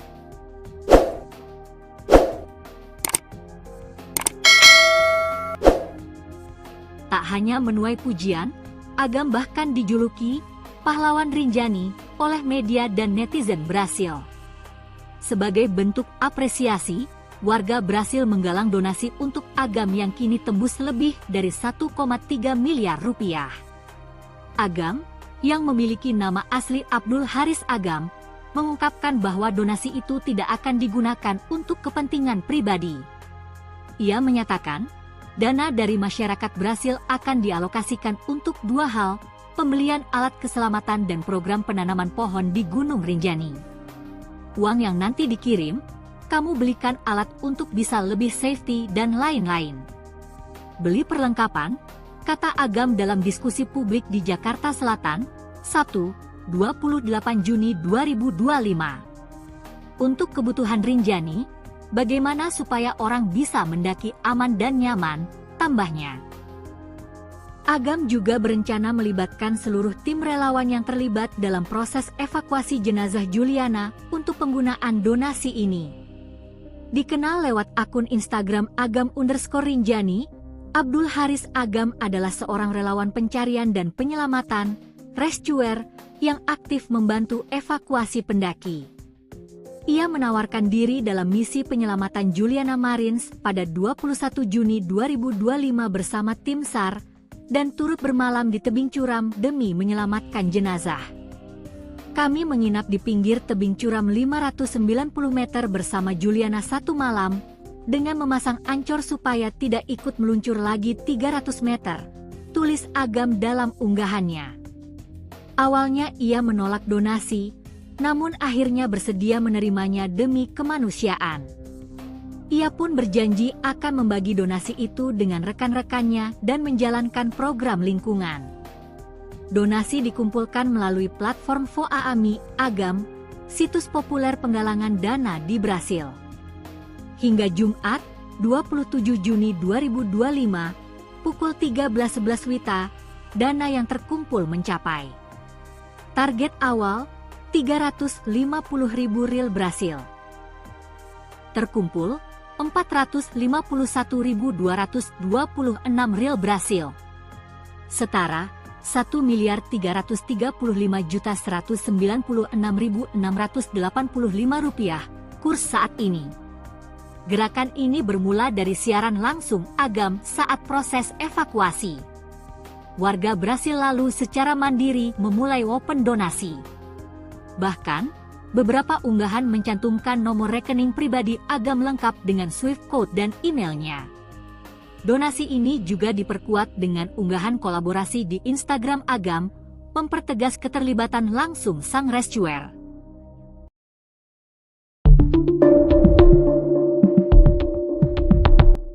Tak hanya menuai pujian, Agam bahkan dijuluki pahlawan Rinjani oleh media dan netizen Brasil. Sebagai bentuk apresiasi, warga Brasil menggalang donasi untuk Agam yang kini tembus lebih dari 1,3 miliar rupiah. Agam, yang memiliki nama asli Abdul Haris Agam, mengungkapkan bahwa donasi itu tidak akan digunakan untuk kepentingan pribadi. Ia menyatakan, dana dari masyarakat Brasil akan dialokasikan untuk 2 hal, pembelian alat keselamatan dan program penanaman pohon di Gunung Rinjani. Uang yang nanti dikirim, kamu belikan alat untuk bisa lebih safety dan lain-lain. Beli perlengkapan, kata Agam dalam diskusi publik di Jakarta Selatan, Sabtu, 28 Juni 2025. Untuk kebutuhan Rinjani, bagaimana supaya orang bisa mendaki aman dan nyaman, tambahnya. Agam juga berencana melibatkan seluruh tim relawan yang terlibat dalam proses evakuasi jenazah Juliana untuk penggunaan donasi ini. Dikenal lewat akun Instagram Agam_Rinjani, Abdul Haris Agam adalah seorang relawan pencarian dan penyelamatan, rescuer, yang aktif membantu evakuasi pendaki. Ia menawarkan diri dalam misi penyelamatan Juliana Marins pada 21 Juni 2025 bersama tim SAR, dan turut bermalam di tebing curam demi menyelamatkan jenazah. Kami menginap di pinggir tebing curam 590 meter bersama Juliana 1 malam, dengan memasang ancor supaya tidak ikut meluncur lagi 300 meter, tulis Agam dalam unggahannya. Awalnya ia menolak donasi, namun akhirnya bersedia menerimanya demi kemanusiaan. Ia pun berjanji akan membagi donasi itu dengan rekan-rekannya dan menjalankan program lingkungan. Donasi dikumpulkan melalui platform Voaami Agam, situs populer penggalangan dana di Brasil. Hingga Jumat, 27 Juni 2025, pukul 13.11 WITA, dana yang terkumpul mencapai. Target awal, 350.000 riyal Brasil. Terkumpul, 451.226 riyal Brasil. Setara, 1.335.196.685 rupiah, kurs saat ini. Gerakan ini bermula dari siaran langsung Agam saat proses evakuasi. Warga Brasil lalu secara mandiri memulai open donasi. Bahkan, beberapa unggahan mencantumkan nomor rekening pribadi Agam lengkap dengan Swift code dan emailnya. Donasi ini juga diperkuat dengan unggahan kolaborasi di Instagram Agam, mempertegas keterlibatan langsung sang rescuer.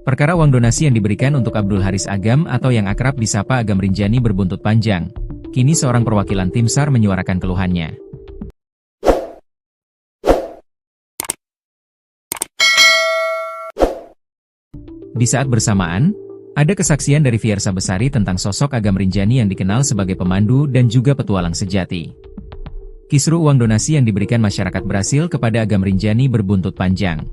Perkara uang donasi yang diberikan untuk Abdul Haris Agam atau yang akrab disapa Agam Rinjani berbuntut panjang. Kini seorang perwakilan tim SAR menyuarakan keluhannya. Di saat bersamaan, ada kesaksian dari Fiersa Besari tentang sosok Agam Rinjani yang dikenal sebagai pemandu dan juga petualang sejati. Kisru uang donasi yang diberikan masyarakat Brasil kepada Agam Rinjani berbuntut panjang.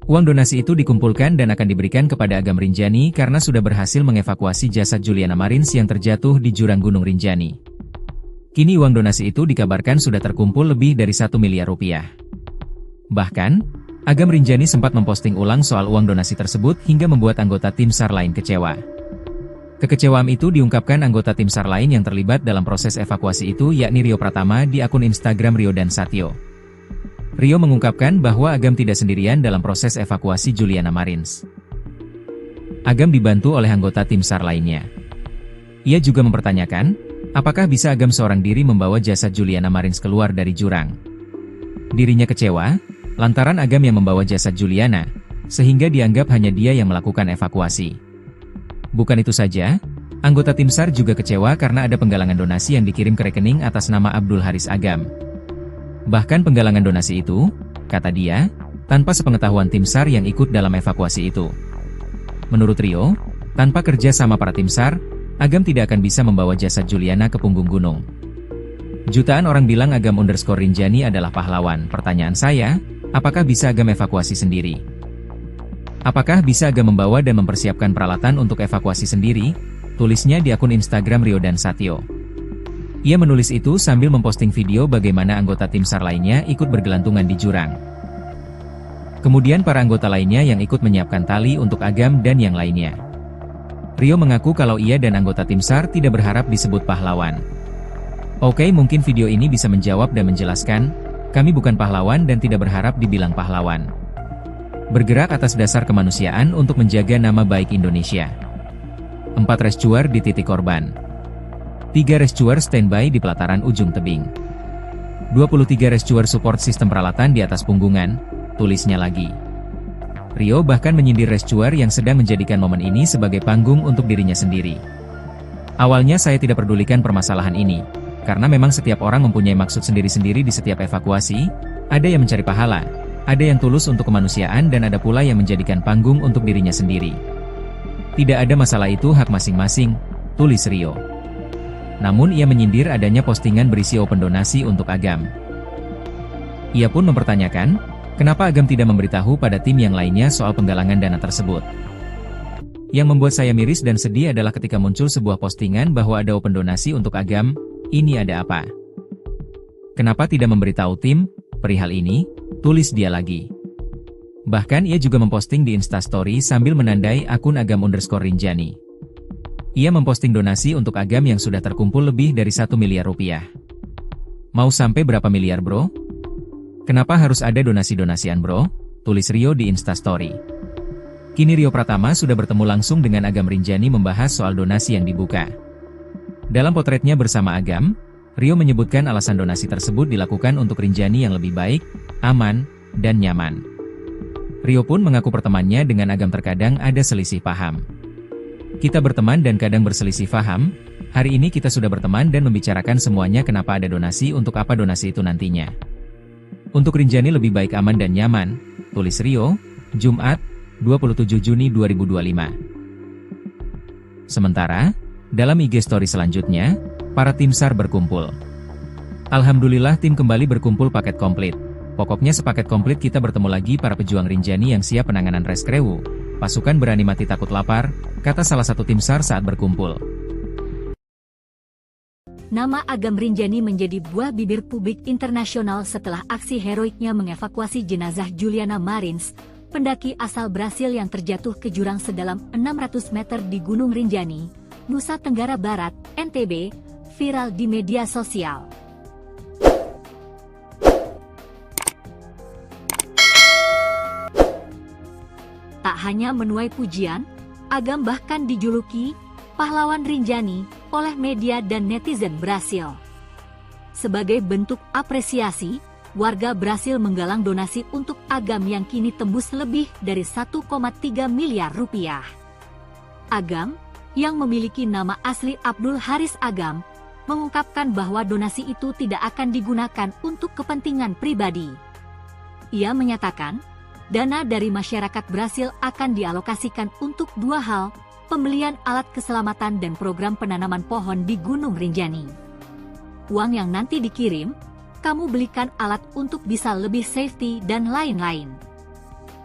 Uang donasi itu dikumpulkan dan akan diberikan kepada Agam Rinjani karena sudah berhasil mengevakuasi jasad Juliana Marins yang terjatuh di jurang Gunung Rinjani. Kini uang donasi itu dikabarkan sudah terkumpul lebih dari 1 miliar rupiah. Bahkan, Agam Rinjani sempat memposting ulang soal uang donasi tersebut hingga membuat anggota tim SAR lain kecewa. Kekecewaan itu diungkapkan anggota tim SAR lain yang terlibat dalam proses evakuasi itu yakni Rio Pratama di akun Instagram Rio dan Satyo. Rio mengungkapkan bahwa Agam tidak sendirian dalam proses evakuasi Juliana Marins. Agam dibantu oleh anggota tim SAR lainnya. Ia juga mempertanyakan, apakah bisa Agam seorang diri membawa jasad Juliana Marins keluar dari jurang. Dirinya kecewa, lantaran Agam yang membawa jasad Juliana, sehingga dianggap hanya dia yang melakukan evakuasi. Bukan itu saja, anggota tim SAR juga kecewa karena ada penggalangan donasi yang dikirim ke rekening atas nama Abdul Haris Agam. Bahkan penggalangan donasi itu, kata dia, tanpa sepengetahuan tim SAR yang ikut dalam evakuasi itu. Menurut Rio, tanpa kerja sama para tim SAR, Agam tidak akan bisa membawa jasad Juliana ke punggung gunung. Jutaan orang bilang Agam_Rinjani adalah pahlawan. Pertanyaan saya, apakah bisa Agam evakuasi sendiri? Apakah bisa Agam membawa dan mempersiapkan peralatan untuk evakuasi sendiri? Tulisnya di akun Instagram Rio dan Satyo. Ia menulis itu sambil memposting video bagaimana anggota tim SAR lainnya ikut bergelantungan di jurang. Kemudian para anggota lainnya yang ikut menyiapkan tali untuk Agam dan yang lainnya. Rio mengaku kalau ia dan anggota tim SAR tidak berharap disebut pahlawan. Oke, mungkin video ini bisa menjawab dan menjelaskan, kami bukan pahlawan dan tidak berharap dibilang pahlawan. Bergerak atas dasar kemanusiaan untuk menjaga nama baik Indonesia. 4 rescuer di titik korban. 3 rescuer standby di pelataran ujung tebing. 23 rescuer support sistem peralatan di atas punggungan, tulisnya lagi. Rio bahkan menyindir rescuer yang sedang menjadikan momen ini sebagai panggung untuk dirinya sendiri. Awalnya saya tidak pedulikan permasalahan ini, karena memang setiap orang mempunyai maksud sendiri-sendiri di setiap evakuasi, ada yang mencari pahala, ada yang tulus untuk kemanusiaan dan ada pula yang menjadikan panggung untuk dirinya sendiri. Tidak ada masalah, itu hak masing-masing, tulis Rio. Namun ia menyindir adanya postingan berisi open donasi untuk Agam. Ia pun mempertanyakan, kenapa Agam tidak memberitahu pada tim yang lainnya soal penggalangan dana tersebut. Yang membuat saya miris dan sedih adalah ketika muncul sebuah postingan bahwa ada open donasi untuk Agam, ini ada apa? Kenapa tidak memberitahu tim perihal ini? Tulis dia lagi. Bahkan ia juga memposting di Instastory sambil menandai akun Agam_Rinjani. Ia memposting donasi untuk Agam yang sudah terkumpul lebih dari 1 miliar rupiah. Mau sampai berapa miliar bro? Kenapa harus ada donasi-donasian bro? Tulis Rio di Instastory. Kini Rio Pratama sudah bertemu langsung dengan Agam Rinjani membahas soal donasi yang dibuka. Dalam potretnya bersama Agam, Rio menyebutkan alasan donasi tersebut dilakukan untuk Rinjani yang lebih baik, aman, dan nyaman. Rio pun mengaku pertemanannya dengan Agam terkadang ada selisih paham. Kita berteman dan kadang berselisih paham, hari ini kita sudah berteman dan membicarakan semuanya kenapa ada donasi untuk apa donasi itu nantinya. Untuk Rinjani lebih baik aman dan nyaman, tulis Rio, Jumat, 27 Juni 2025. Sementara, dalam IG story selanjutnya, para tim SAR berkumpul. Alhamdulillah tim kembali berkumpul paket komplit. Pokoknya sepaket komplit kita bertemu lagi para pejuang Rinjani yang siap penanganan reskrewu. Pasukan berani mati takut lapar, kata salah satu tim SAR saat berkumpul. Nama Agam Rinjani menjadi buah bibir publik internasional setelah aksi heroiknya mengevakuasi jenazah Juliana Marins, pendaki asal Brasil yang terjatuh ke jurang sedalam 600 meter di Gunung Rinjani, Nusa Tenggara Barat, NTB, viral di media sosial. Tak hanya menuai pujian, Agam bahkan dijuluki pahlawan Rinjani oleh media dan netizen Brasil. Sebagai bentuk apresiasi, warga Brasil menggalang donasi untuk Agam yang kini tembus lebih dari 1,3 miliar rupiah. Agam, yang memiliki nama asli Abdul Haris Agam, mengungkapkan bahwa donasi itu tidak akan digunakan untuk kepentingan pribadi. Ia menyatakan, dana dari masyarakat Brasil akan dialokasikan untuk dua hal, pembelian alat keselamatan dan program penanaman pohon di Gunung Rinjani. Uang yang nanti dikirim, kamu belikan alat untuk bisa lebih safety dan lain-lain.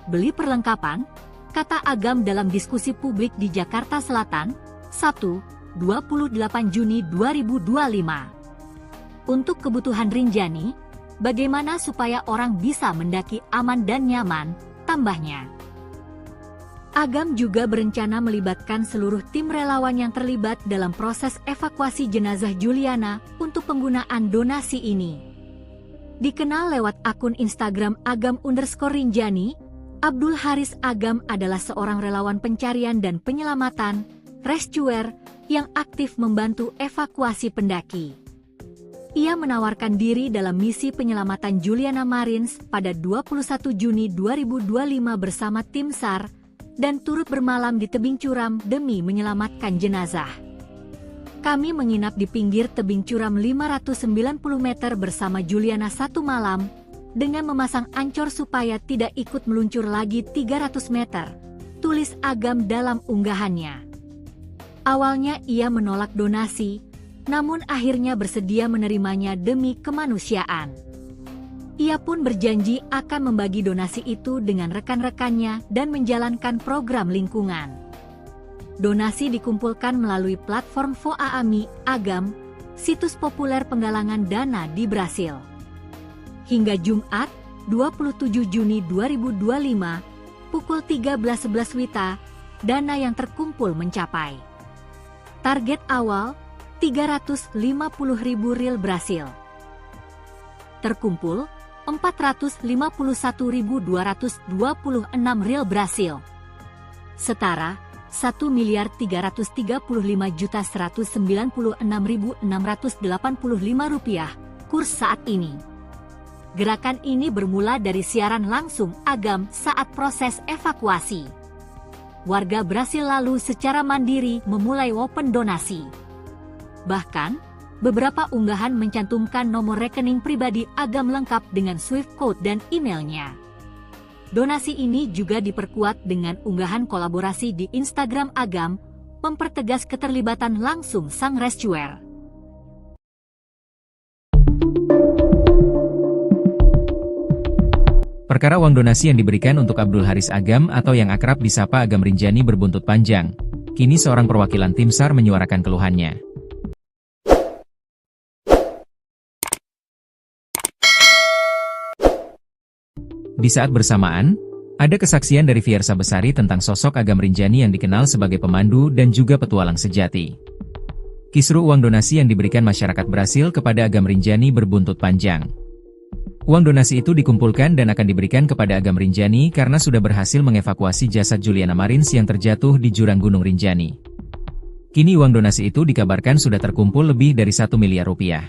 Beli perlengkapan, kata Agam dalam diskusi publik di Jakarta Selatan, Sabtu, 28 Juni 2025. Untuk kebutuhan Rinjani, bagaimana supaya orang bisa mendaki aman dan nyaman, tambahnya. Agam juga berencana melibatkan seluruh tim relawan yang terlibat dalam proses evakuasi jenazah Juliana untuk penggunaan donasi ini. Dikenal lewat akun Instagram Agam_Rinjani, Abdul Haris Agam adalah seorang relawan pencarian dan penyelamatan, rescuer, yang aktif membantu evakuasi pendaki. Ia menawarkan diri dalam misi penyelamatan Juliana Marins pada 21 Juni 2025 bersama tim SAR, dan turut bermalam di tebing curam demi menyelamatkan jenazah. Kami menginap di pinggir tebing curam 590 meter bersama Juliana satu malam, dengan memasang ancor supaya tidak ikut meluncur lagi 300 meter, tulis Agam dalam unggahannya. Awalnya ia menolak donasi, namun akhirnya bersedia menerimanya demi kemanusiaan. Ia pun berjanji akan membagi donasi itu dengan rekan-rekannya dan menjalankan program lingkungan. Donasi dikumpulkan melalui platform Voaami Agam, situs populer penggalangan dana di Brasil. Hingga Jumat, 27 Juni 2025, pukul 13.11 WITA, dana yang terkumpul mencapai target awal, 350.000 rial Brasil. Terkumpul 451.226 rial Brasil. Setara 1.335.196.685 rupiah kurs saat ini. Gerakan ini bermula dari siaran langsung Agam saat proses evakuasi. Warga Brasil lalu secara mandiri memulai open donasi. Bahkan, beberapa unggahan mencantumkan nomor rekening pribadi Agam lengkap dengan Swift code dan emailnya. Donasi ini juga diperkuat dengan unggahan kolaborasi di Instagram Agam, mempertegas keterlibatan langsung sang rescuer. Perkara uang donasi yang diberikan untuk Abdul Haris Agam atau yang akrab disapa Agam Rinjani berbuntut panjang. Kini seorang perwakilan tim SAR menyuarakan keluhannya. Di saat bersamaan, ada kesaksian dari Fiersa Besari tentang sosok Agam Rinjani yang dikenal sebagai pemandu dan juga petualang sejati. Kisru uang donasi yang diberikan masyarakat Brasil kepada Agam Rinjani berbuntut panjang. Uang donasi itu dikumpulkan dan akan diberikan kepada Agam Rinjani karena sudah berhasil mengevakuasi jasad Juliana Marins yang terjatuh di jurang Gunung Rinjani. Kini uang donasi itu dikabarkan sudah terkumpul lebih dari 1 miliar rupiah.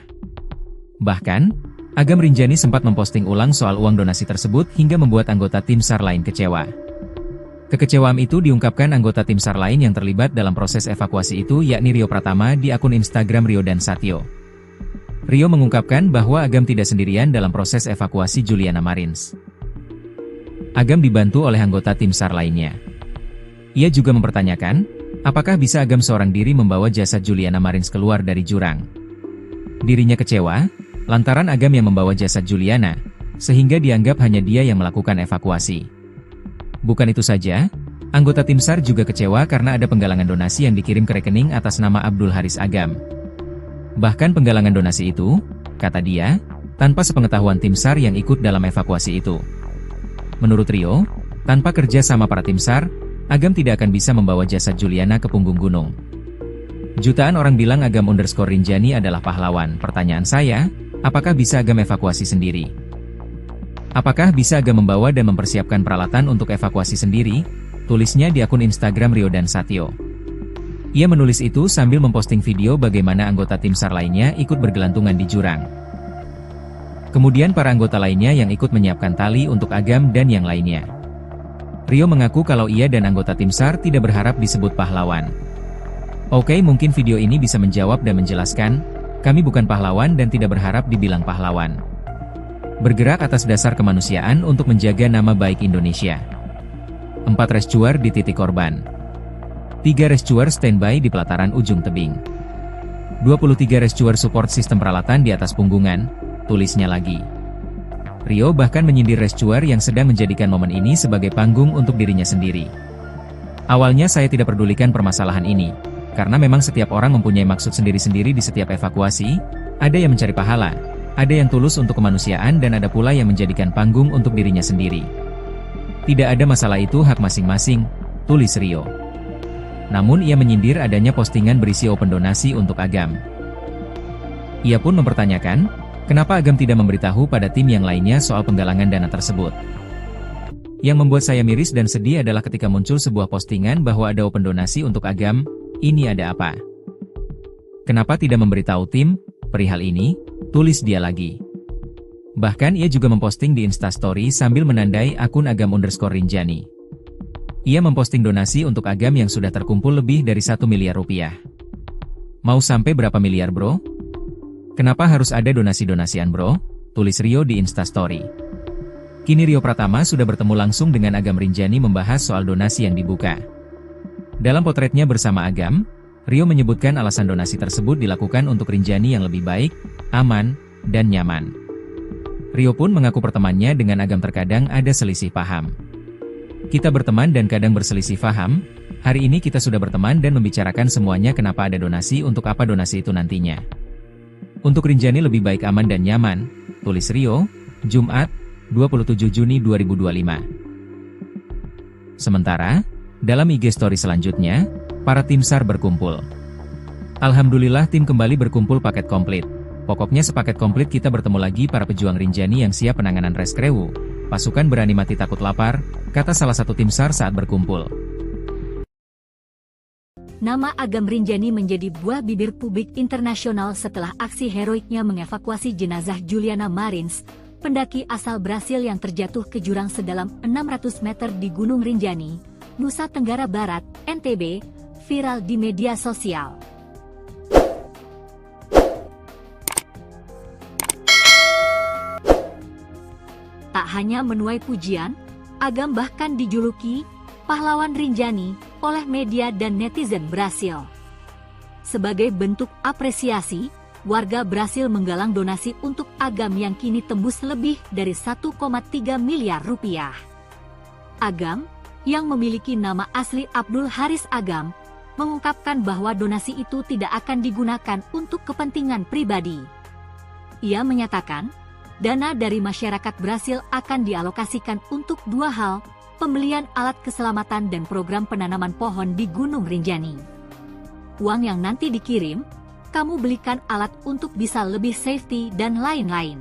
Bahkan, Agam Rinjani sempat memposting ulang soal uang donasi tersebut hingga membuat anggota tim SAR lain kecewa. Kekecewaan itu diungkapkan anggota tim SAR lain yang terlibat dalam proses evakuasi itu yakni Rio Pratama di akun Instagram Rio dan Satyo. Rio mengungkapkan bahwa Agam tidak sendirian dalam proses evakuasi Juliana Marins. Agam dibantu oleh anggota tim SAR lainnya. Ia juga mempertanyakan, apakah bisa Agam seorang diri membawa jasad Juliana Marins keluar dari jurang. Dirinya kecewa, lantaran Agam yang membawa jasad Juliana, sehingga dianggap hanya dia yang melakukan evakuasi. Bukan itu saja, anggota tim SAR juga kecewa karena ada penggalangan donasi yang dikirim ke rekening atas nama Abdul Haris Agam. Bahkan penggalangan donasi itu, kata dia, tanpa sepengetahuan tim SAR yang ikut dalam evakuasi itu. Menurut Rio, tanpa kerja sama para tim SAR, Agam tidak akan bisa membawa jasad Juliana ke punggung gunung. Jutaan orang bilang Agam_Rinjani adalah pahlawan. Pertanyaan saya, apakah bisa Agam evakuasi sendiri? Apakah bisa Agam membawa dan mempersiapkan peralatan untuk evakuasi sendiri? Tulisnya di akun Instagram Rio dan Satyo. Ia menulis itu sambil memposting video bagaimana anggota tim SAR lainnya ikut bergelantungan di jurang. Kemudian para anggota lainnya yang ikut menyiapkan tali untuk Agam dan yang lainnya. Rio mengaku kalau ia dan anggota tim SAR tidak berharap disebut pahlawan. Oke, mungkin video ini bisa menjawab dan menjelaskan, kami bukan pahlawan dan tidak berharap dibilang pahlawan. Bergerak atas dasar kemanusiaan untuk menjaga nama baik Indonesia. 4 rescuer di titik korban. 3 rescuer standby di pelataran ujung tebing. 23 rescuer support sistem peralatan di atas punggungan, tulisnya lagi. Rio bahkan menyindir rescuer yang sedang menjadikan momen ini sebagai panggung untuk dirinya sendiri. Awalnya saya tidak pedulikan permasalahan ini, karena memang setiap orang mempunyai maksud sendiri-sendiri di setiap evakuasi, ada yang mencari pahala, ada yang tulus untuk kemanusiaan dan ada pula yang menjadikan panggung untuk dirinya sendiri. Tidak ada masalah, itu hak masing-masing, tulis Rio. Namun ia menyindir adanya postingan berisi open donasi untuk Agam. Ia pun mempertanyakan, kenapa Agam tidak memberitahu pada tim yang lainnya soal penggalangan dana tersebut. Yang membuat saya miris dan sedih adalah ketika muncul sebuah postingan bahwa ada open donasi untuk Agam, ini ada apa? Kenapa tidak memberitahu tim perihal ini? Tulis dia lagi. Bahkan ia juga memposting di Instastory sambil menandai akun Agam_Rinjani. Ia memposting donasi untuk Agam yang sudah terkumpul lebih dari 1 miliar rupiah. Mau sampai berapa miliar bro? Kenapa harus ada donasi-donasian bro? Tulis Rio di Instastory. Kini Rio Pratama sudah bertemu langsung dengan Agam_Rinjani membahas soal donasi yang dibuka. Dalam potretnya bersama Agam, Rio menyebutkan alasan donasi tersebut dilakukan untuk Rinjani yang lebih baik, aman, dan nyaman. Rio pun mengaku pertemanannya dengan Agam terkadang ada selisih paham. Kita berteman dan kadang berselisih paham, hari ini kita sudah berteman dan membicarakan semuanya kenapa ada donasi untuk apa donasi itu nantinya. Untuk Rinjani lebih baik aman dan nyaman, tulis Rio, Jumat, 27 Juni 2025. Sementara, dalam IG story selanjutnya, para tim SAR berkumpul. Alhamdulillah tim kembali berkumpul paket komplit. Pokoknya sepaket komplit kita bertemu lagi para pejuang Rinjani yang siap penanganan reskrewu. Pasukan berani mati takut lapar, kata salah satu tim SAR saat berkumpul. Nama Agam_Rinjani menjadi buah bibir publik internasional setelah aksi heroiknya mengevakuasi jenazah Juliana Marins, pendaki asal Brasil yang terjatuh ke jurang sedalam 600 meter di Gunung Rinjani, Nusa Tenggara Barat, NTB, viral di media sosial. Tak hanya menuai pujian, Agam bahkan dijuluki pahlawan Rinjani oleh media dan netizen Brasil. Sebagai bentuk apresiasi, warga Brasil menggalang donasi untuk Agam yang kini tembus lebih dari 1,3 miliar rupiah. Agam, yang memiliki nama asli Abdul Haris Agam, mengungkapkan bahwa donasi itu tidak akan digunakan untuk kepentingan pribadi. Ia menyatakan, dana dari masyarakat Brasil akan dialokasikan untuk 2 hal, pembelian alat keselamatan dan program penanaman pohon di Gunung Rinjani. Uang yang nanti dikirim, kamu belikan alat untuk bisa lebih safety dan lain-lain.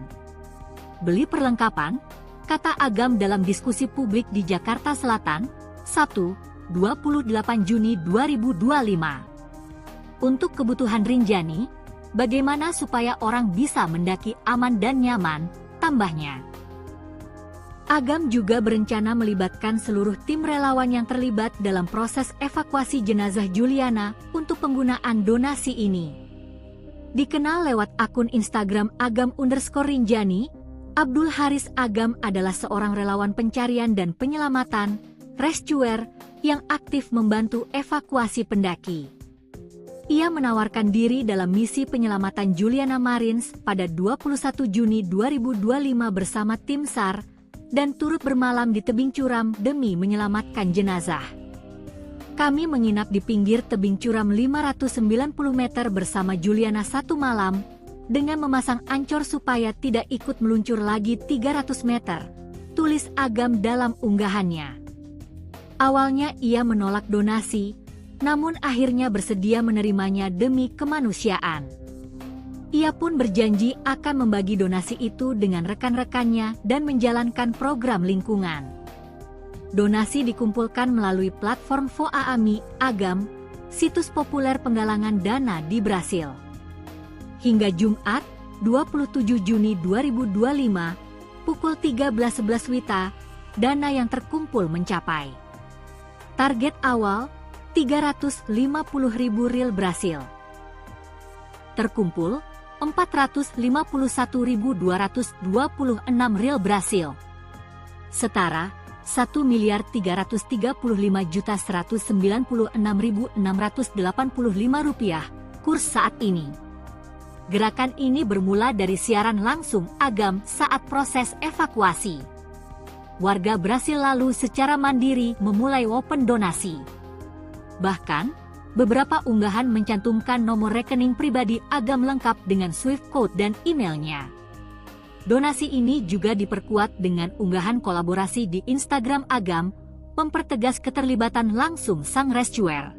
Beli perlengkapan, kata Agam dalam diskusi publik di Jakarta Selatan, Sabtu, 28 Juni 2025. Untuk kebutuhan Rinjani, bagaimana supaya orang bisa mendaki aman dan nyaman, tambahnya. Agam juga berencana melibatkan seluruh tim relawan yang terlibat dalam proses evakuasi jenazah Juliana untuk penggunaan donasi ini. Dikenal lewat akun Instagram Agam_Rinjani, Abdul Haris Agam adalah seorang relawan pencarian dan penyelamatan, rescuer, yang aktif membantu evakuasi pendaki. Ia menawarkan diri dalam misi penyelamatan Juliana Marins pada 21 Juni 2025 bersama tim SAR, dan turut bermalam di tebing curam demi menyelamatkan jenazah. Kami menginap di pinggir tebing curam 590 meter bersama Juliana satu malam, dengan memasang ancor supaya tidak ikut meluncur lagi 300 meter, tulis Agam dalam unggahannya. Awalnya ia menolak donasi, namun akhirnya bersedia menerimanya demi kemanusiaan. Ia pun berjanji akan membagi donasi itu dengan rekan-rekannya dan menjalankan program lingkungan. Donasi dikumpulkan melalui platform Voaami Agam, situs populer penggalangan dana di Brasil. Hingga Jumat, 27 Juni 2025, pukul 13.11 WITA, dana yang terkumpul mencapai target awal 350.000 rial Brasil. Terkumpul 451.226 rial Brasil. Setara 1.335.196.685 rupiah kurs saat ini. Gerakan ini bermula dari siaran langsung Agam saat proses evakuasi. Warga Brasil lalu secara mandiri memulai open donasi. Bahkan, beberapa unggahan mencantumkan nomor rekening pribadi Agam lengkap dengan Swift code dan emailnya. Donasi ini juga diperkuat dengan unggahan kolaborasi di Instagram Agam, mempertegas keterlibatan langsung sang rescuer.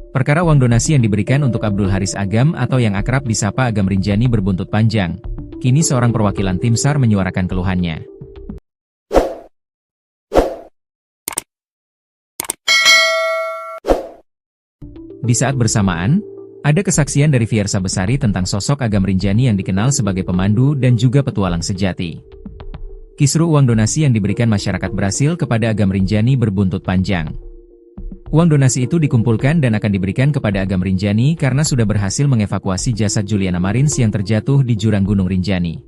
Perkara uang donasi yang diberikan untuk Abdul Haris Agam atau yang akrab disapa Agam Rinjani berbuntut panjang. Kini seorang perwakilan tim SAR menyuarakan keluhannya. Di saat bersamaan, ada kesaksian dari Fiersa Besari tentang sosok Agam Rinjani yang dikenal sebagai pemandu dan juga petualang sejati. Kisru uang donasi yang diberikan masyarakat Brasil kepada Agam Rinjani berbuntut panjang. Uang donasi itu dikumpulkan dan akan diberikan kepada Agam Rinjani karena sudah berhasil mengevakuasi jasad Juliana Marins yang terjatuh di jurang Gunung Rinjani.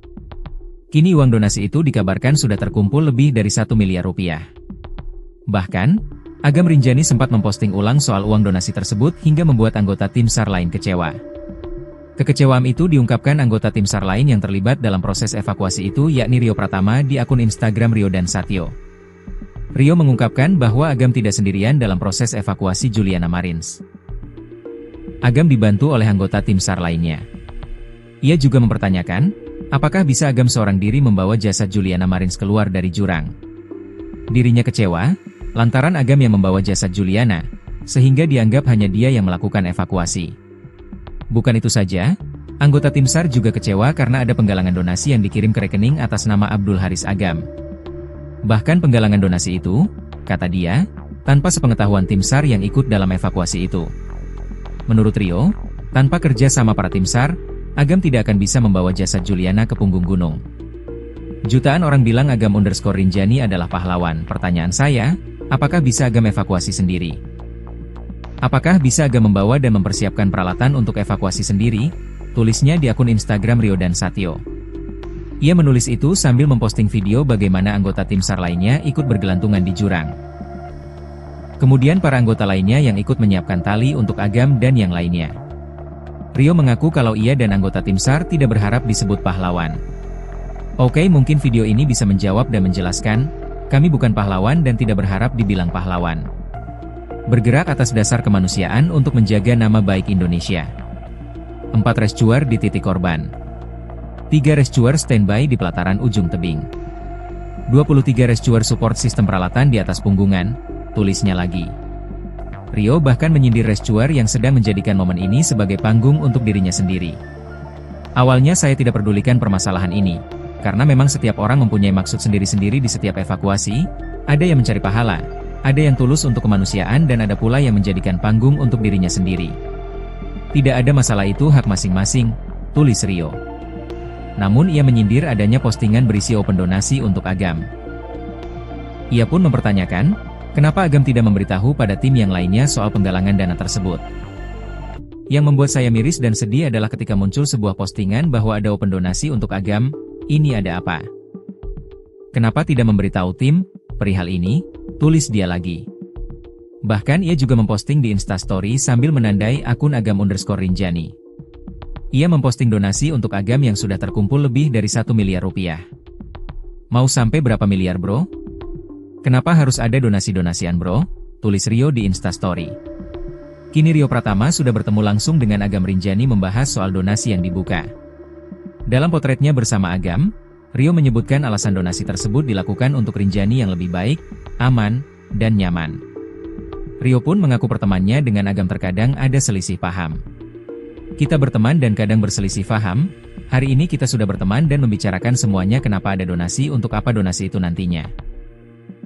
Kini uang donasi itu dikabarkan sudah terkumpul lebih dari 1 miliar rupiah. Bahkan, Agam Rinjani sempat memposting ulang soal uang donasi tersebut hingga membuat anggota tim SAR lain kecewa. Kekecewaan itu diungkapkan anggota tim SAR lain yang terlibat dalam proses evakuasi itu yakni Rio Pratama di akun Instagram Rio dan Satyo. Rio mengungkapkan bahwa Agam tidak sendirian dalam proses evakuasi Juliana Marins. Agam dibantu oleh anggota tim SAR lainnya. Ia juga mempertanyakan, apakah bisa Agam seorang diri membawa jasad Juliana Marins keluar dari jurang. Dirinya kecewa, lantaran Agam yang membawa jasad Juliana, sehingga dianggap hanya dia yang melakukan evakuasi. Bukan itu saja, anggota tim SAR juga kecewa karena ada penggalangan donasi yang dikirim ke rekening atas nama Abdul Haris Agam. Bahkan penggalangan donasi itu, kata dia, tanpa sepengetahuan tim SAR yang ikut dalam evakuasi itu. Menurut Rio, tanpa kerja sama para tim SAR, Agam tidak akan bisa membawa jasad Juliana ke punggung gunung. Jutaan orang bilang Agam _Rinjani adalah pahlawan. Pertanyaan saya, apakah bisa Agam evakuasi sendiri? Apakah bisa Agam membawa dan mempersiapkan peralatan untuk evakuasi sendiri? Tulisnya di akun Instagram Rio dan Satyo. Ia menulis itu sambil memposting video bagaimana anggota tim SAR lainnya ikut bergelantungan di jurang. Kemudian para anggota lainnya yang ikut menyiapkan tali untuk Agam dan yang lainnya. Rio mengaku kalau ia dan anggota tim SAR tidak berharap disebut pahlawan. Oke, mungkin video ini bisa menjawab dan menjelaskan, kami bukan pahlawan dan tidak berharap dibilang pahlawan. Bergerak atas dasar kemanusiaan untuk menjaga nama baik Indonesia. 4 rescuer di titik korban. 3 rescuer standby di pelataran ujung tebing. 23 rescuer support sistem peralatan di atas punggungan, tulisnya lagi. Rio bahkan menyindir rescuer yang sedang menjadikan momen ini sebagai panggung untuk dirinya sendiri. Awalnya saya tidak pedulikan permasalahan ini, karena memang setiap orang mempunyai maksud sendiri-sendiri di setiap evakuasi, ada yang mencari pahala, ada yang tulus untuk kemanusiaan dan ada pula yang menjadikan panggung untuk dirinya sendiri. Tidak ada masalah, itu hak masing-masing, tulis Rio. Namun ia menyindir adanya postingan berisi open donasi untuk Agam. Ia pun mempertanyakan, kenapa Agam tidak memberitahu pada tim yang lainnya soal penggalangan dana tersebut. Yang membuat saya miris dan sedih adalah ketika muncul sebuah postingan bahwa ada open donasi untuk Agam. Ini ada apa? Kenapa tidak memberitahu tim perihal ini? Tulis dia lagi. Bahkan ia juga memposting di Instastory sambil menandai akun Agam_Rinjani. Ia memposting donasi untuk Agam yang sudah terkumpul lebih dari 1 miliar rupiah. Mau sampai berapa miliar bro? Kenapa harus ada donasi-donasian bro? Tulis Rio di Instastory. Kini Rio Pratama sudah bertemu langsung dengan Agam Rinjani membahas soal donasi yang dibuka. Dalam potretnya bersama Agam, Rio menyebutkan alasan donasi tersebut dilakukan untuk Rinjani yang lebih baik, aman, dan nyaman. Rio pun mengaku pertemanannya dengan Agam terkadang ada selisih paham. Kita berteman dan kadang berselisih paham, hari ini kita sudah berteman dan membicarakan semuanya kenapa ada donasi untuk apa donasi itu nantinya.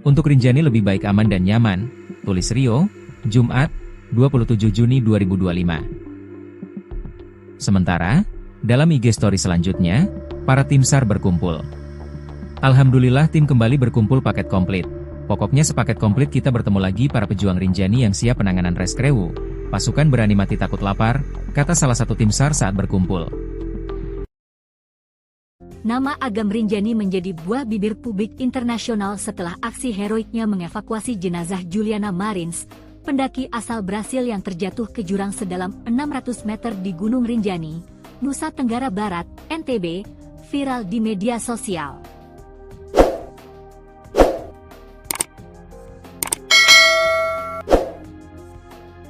Untuk Rinjani lebih baik aman dan nyaman, tulis Rio, Jumat, 27 Juni 2025. Sementara, dalam IG story selanjutnya, para tim SAR berkumpul. Alhamdulillah tim kembali berkumpul paket komplit. Pokoknya sepaket komplit kita bertemu lagi para pejuang Rinjani yang siap penanganan reskrewu. Pasukan berani mati takut lapar, kata salah satu tim SAR saat berkumpul. Nama Agam Rinjani menjadi buah bibir publik internasional setelah aksi heroiknya mengevakuasi jenazah Juliana Marins, pendaki asal Brasil yang terjatuh ke jurang sedalam 600 meter di Gunung Rinjani, Nusa Tenggara Barat, NTB, viral di media sosial.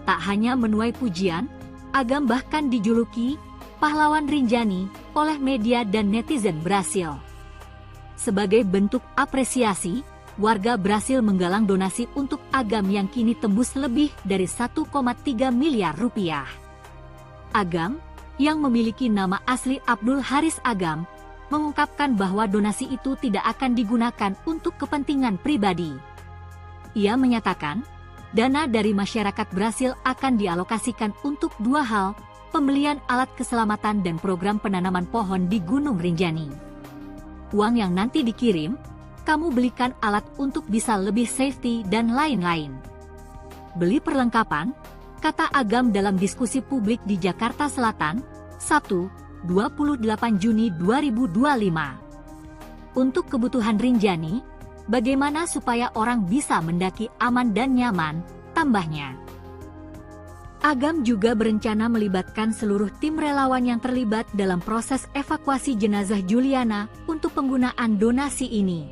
Tak hanya menuai pujian, Agam bahkan dijuluki pahlawan Rinjani oleh media dan netizen Brasil. Sebagai bentuk apresiasi, warga Brasil menggalang donasi untuk Agam yang kini tembus lebih dari 1,3 miliar rupiah. Agam, yang memiliki nama asli Abdul Haris Agam, mengungkapkan bahwa donasi itu tidak akan digunakan untuk kepentingan pribadi. Ia menyatakan, dana dari masyarakat Brasil akan dialokasikan untuk dua hal, pembelian alat keselamatan dan program penanaman pohon di Gunung Rinjani. Uang yang nanti dikirim, kamu belikan alat untuk bisa lebih safety dan lain-lain. Beli perlengkapan, kata Agam dalam diskusi publik di Jakarta Selatan, Sabtu, 28 Juni 2025. Untuk kebutuhan Rinjani, bagaimana supaya orang bisa mendaki aman dan nyaman, tambahnya. Agam juga berencana melibatkan seluruh tim relawan yang terlibat dalam proses evakuasi jenazah Juliana untuk penggunaan donasi ini.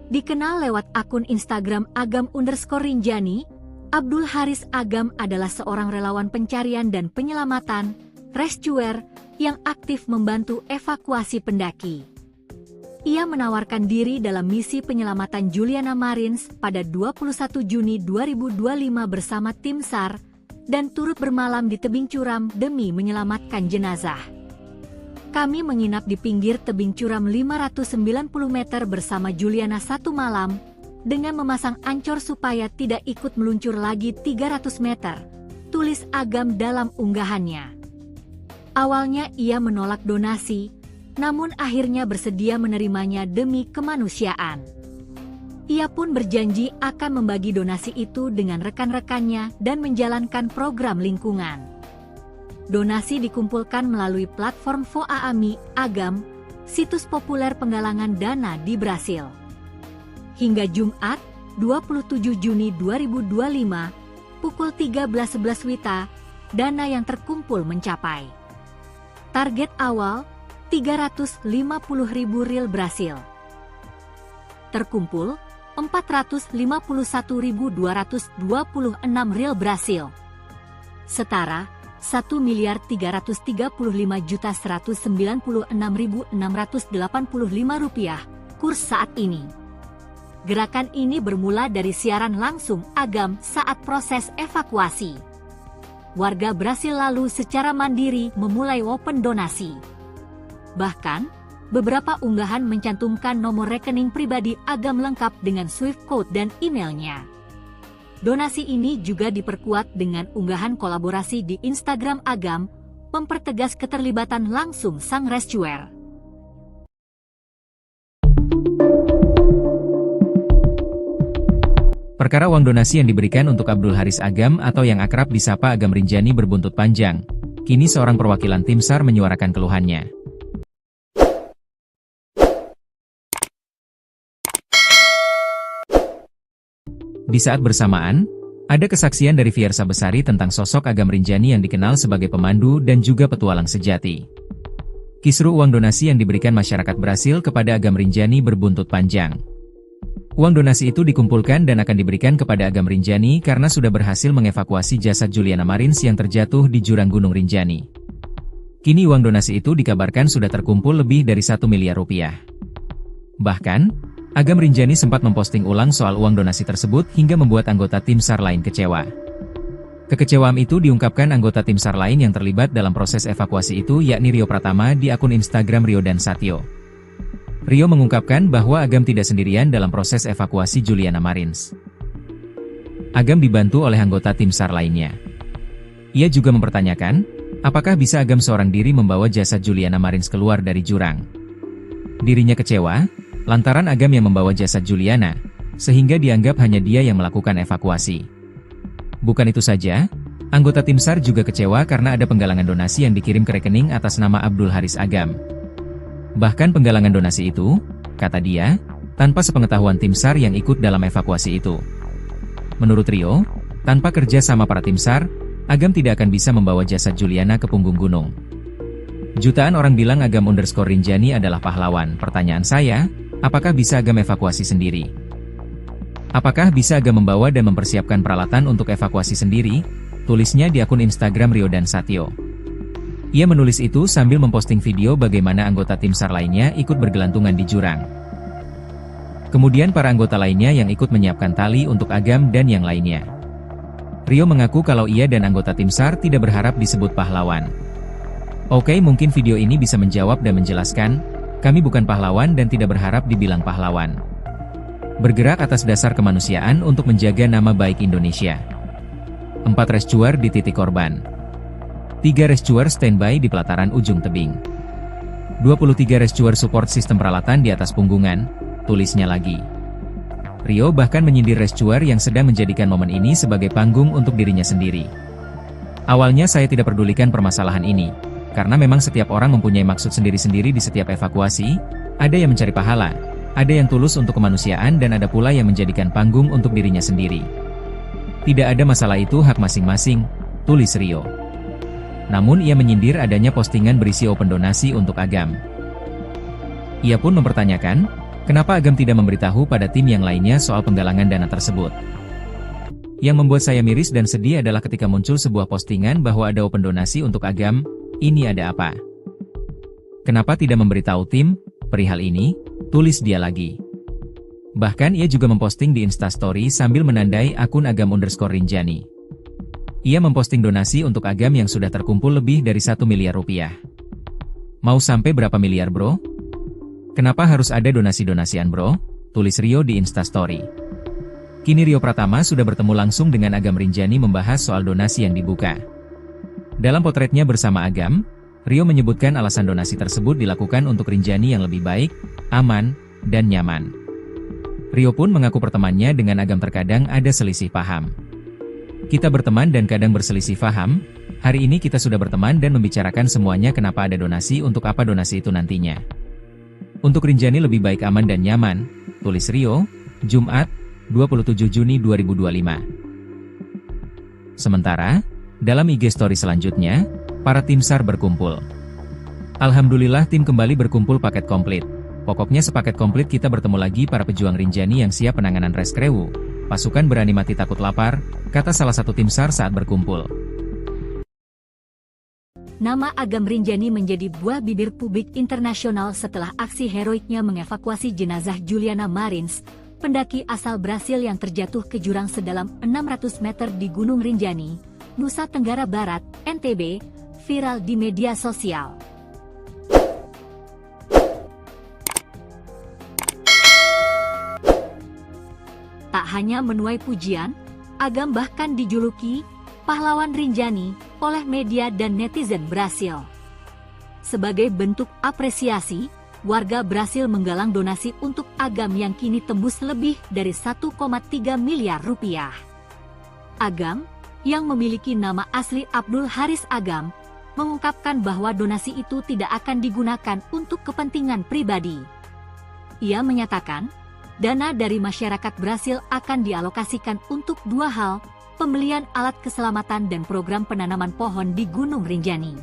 Dikenal lewat akun Instagram Agam_Rinjani, Abdul Haris Agam adalah seorang relawan pencarian dan penyelamatan, rescuer, yang aktif membantu evakuasi pendaki. Ia menawarkan diri dalam misi penyelamatan Juliana Marins pada 21 Juni 2025 bersama tim SAR, dan turut bermalam di tebing curam demi menyelamatkan jenazah. Kami menginap di pinggir tebing curam 590 meter bersama Juliana satu malam, dengan memasang ancor supaya tidak ikut meluncur lagi 300 meter, tulis Agam dalam unggahannya. Awalnya ia menolak donasi, namun akhirnya bersedia menerimanya demi kemanusiaan. Ia pun berjanji akan membagi donasi itu dengan rekan-rekannya dan menjalankan program lingkungan. Donasi dikumpulkan melalui platform Voaami Agam, situs populer penggalangan dana di Brasil. Hingga Jumat, 27 Juni 2025, pukul 13.11 WITA, dana yang terkumpul mencapai. Target awal, 350.000 ril Brasil. Terkumpul, 451.226 ril Brasil. Setara, 1.335.196.685 rupiah, kurs saat ini. Gerakan ini bermula dari siaran langsung Agam saat proses evakuasi. Warga Brasil lalu secara mandiri memulai open donasi. Bahkan, beberapa unggahan mencantumkan nomor rekening pribadi Agam lengkap dengan Swift code dan emailnya. Donasi ini juga diperkuat dengan unggahan kolaborasi di Instagram Agam, mempertegas keterlibatan langsung sang rescuer. Perkara uang donasi yang diberikan untuk Abdul Haris Agam atau yang akrab disapa Agam Rinjani berbuntut panjang. Kini seorang perwakilan tim SAR menyuarakan keluhannya. Di saat bersamaan, ada kesaksian dari Fiersa Besari tentang sosok Agam Rinjani yang dikenal sebagai pemandu dan juga petualang sejati. Kisru uang donasi yang diberikan masyarakat Brasil kepada Agam Rinjani berbuntut panjang. Uang donasi itu dikumpulkan dan akan diberikan kepada Agam Rinjani karena sudah berhasil mengevakuasi jasad Juliana Marins yang terjatuh di jurang Gunung Rinjani. Kini uang donasi itu dikabarkan sudah terkumpul lebih dari 1 miliar rupiah. Bahkan, Agam Rinjani sempat memposting ulang soal uang donasi tersebut hingga membuat anggota tim SAR lain kecewa. Kekecewaan itu diungkapkan anggota tim SAR lain yang terlibat dalam proses evakuasi itu yakni Rio Pratama di akun Instagram Rio dan Satyo. Rio mengungkapkan bahwa Agam tidak sendirian dalam proses evakuasi Juliana Marins. Agam dibantu oleh anggota tim SAR lainnya. Ia juga mempertanyakan, apakah bisa Agam seorang diri membawa jasad Juliana Marins keluar dari jurang. Dirinya kecewa, lantaran Agam yang membawa jasad Juliana, sehingga dianggap hanya dia yang melakukan evakuasi. Bukan itu saja, anggota tim SAR juga kecewa karena ada penggalangan donasi yang dikirim ke rekening atas nama Abdul Haris Agam. Bahkan penggalangan donasi itu, kata dia, tanpa sepengetahuan tim SAR yang ikut dalam evakuasi itu. Menurut Rio, tanpa kerja sama para tim SAR, Agam tidak akan bisa membawa jasad Juliana ke punggung gunung. Jutaan orang bilang Agam_Rinjani adalah pahlawan. Pertanyaan saya, apakah bisa Agam evakuasi sendiri? Apakah bisa Agam membawa dan mempersiapkan peralatan untuk evakuasi sendiri? Tulisnya di akun Instagram Rio dan Satyo. Ia menulis itu sambil memposting video bagaimana anggota tim SAR lainnya ikut bergelantungan di jurang. Kemudian para anggota lainnya yang ikut menyiapkan tali untuk Agam dan yang lainnya. Rio mengaku kalau ia dan anggota tim SAR tidak berharap disebut pahlawan. Oke, mungkin video ini bisa menjawab dan menjelaskan, kami bukan pahlawan dan tidak berharap dibilang pahlawan. Bergerak atas dasar kemanusiaan untuk menjaga nama baik Indonesia. 4 rescuer di titik korban. 3 rescuer standby di pelataran ujung tebing. 23 rescuer support sistem peralatan di atas punggungan, tulisnya lagi. Rio bahkan menyindir rescuer yang sedang menjadikan momen ini sebagai panggung untuk dirinya sendiri. Awalnya saya tidak pedulikan permasalahan ini, karena memang setiap orang mempunyai maksud sendiri-sendiri di setiap evakuasi, ada yang mencari pahala, ada yang tulus untuk kemanusiaan dan ada pula yang menjadikan panggung untuk dirinya sendiri. Tidak ada masalah, itu hak masing-masing, tulis Rio. Namun ia menyindir adanya postingan berisi open donasi untuk Agam. Ia pun mempertanyakan, kenapa Agam tidak memberitahu pada tim yang lainnya soal penggalangan dana tersebut. Yang membuat saya miris dan sedih adalah ketika muncul sebuah postingan bahwa ada open donasi untuk Agam, ini ada apa? Kenapa tidak memberitahu tim perihal ini? Tulis dia lagi. Bahkan ia juga memposting di Instastory sambil menandai akun Agam_Rinjani. Ia memposting donasi untuk Agam yang sudah terkumpul lebih dari 1 miliar rupiah. Mau sampai berapa miliar bro? Kenapa harus ada donasi-donasian bro? Tulis Rio di Instastory. Kini Rio Pratama sudah bertemu langsung dengan Agam Rinjani membahas soal donasi yang dibuka. Dalam potretnya bersama Agam, Rio menyebutkan alasan donasi tersebut dilakukan untuk Rinjani yang lebih baik, aman, dan nyaman. Rio pun mengaku pertemanannya dengan Agam terkadang ada selisih paham. Kita berteman dan kadang berselisih paham, hari ini kita sudah berteman dan membicarakan semuanya kenapa ada donasi untuk apa donasi itu nantinya. Untuk Rinjani lebih baik aman dan nyaman, tulis Rio, Jumat, 27 Juni 2025. Sementara, dalam IG story selanjutnya, para tim SAR berkumpul. Alhamdulillah tim kembali berkumpul paket komplit. Pokoknya sepaket komplit kita bertemu lagi para pejuang Rinjani yang siap penanganan reskrewu. Pasukan berani mati takut lapar, kata salah satu tim SAR saat berkumpul. Nama Agam Rinjani menjadi buah bibir publik internasional setelah aksi heroiknya mengevakuasi jenazah Juliana Marins, pendaki asal Brasil yang terjatuh ke jurang sedalam 600 meter di Gunung Rinjani, Nusa Tenggara Barat, NTB, viral di media sosial. Tak hanya menuai pujian, Agam bahkan dijuluki pahlawan Rinjani oleh media dan netizen Brasil. Sebagai bentuk apresiasi, warga berhasil menggalang donasi untuk Agam yang kini tembus lebih dari 1,3 miliar rupiah. Agam, yang memiliki nama asli Abdul Haris Agam, mengungkapkan bahwa donasi itu tidak akan digunakan untuk kepentingan pribadi. Ia menyatakan, dana dari masyarakat berhasil akan dialokasikan untuk dua hal, pembelian alat keselamatan dan program penanaman pohon di Gunung Rinjani.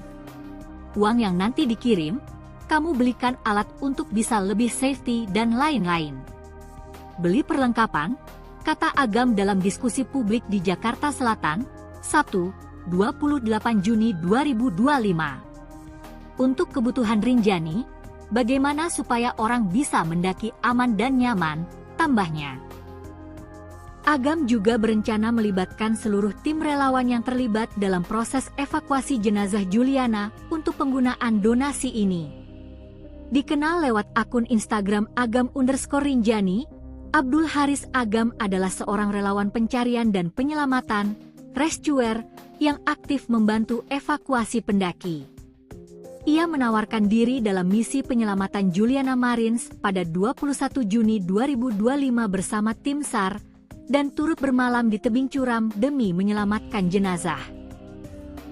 Uang yang nanti dikirim, kamu belikan alat untuk bisa lebih safety dan lain-lain. Beli perlengkapan, kata Agam dalam diskusi publik di Jakarta Selatan, Sabtu, 28 Juni 2025. Untuk kebutuhan Rinjani, bagaimana supaya orang bisa mendaki aman dan nyaman, tambahnya. Agam juga berencana melibatkan seluruh tim relawan yang terlibat dalam proses evakuasi jenazah Juliana untuk penggunaan donasi ini. Dikenal lewat akun Instagram Agam_Rinjani, Abdul Haris Agam adalah seorang relawan pencarian dan penyelamatan, rescuer, yang aktif membantu evakuasi pendaki. Ia menawarkan diri dalam misi penyelamatan Juliana Marins pada 21 Juni 2025 bersama tim SAR, dan turut bermalam di tebing curam demi menyelamatkan jenazah.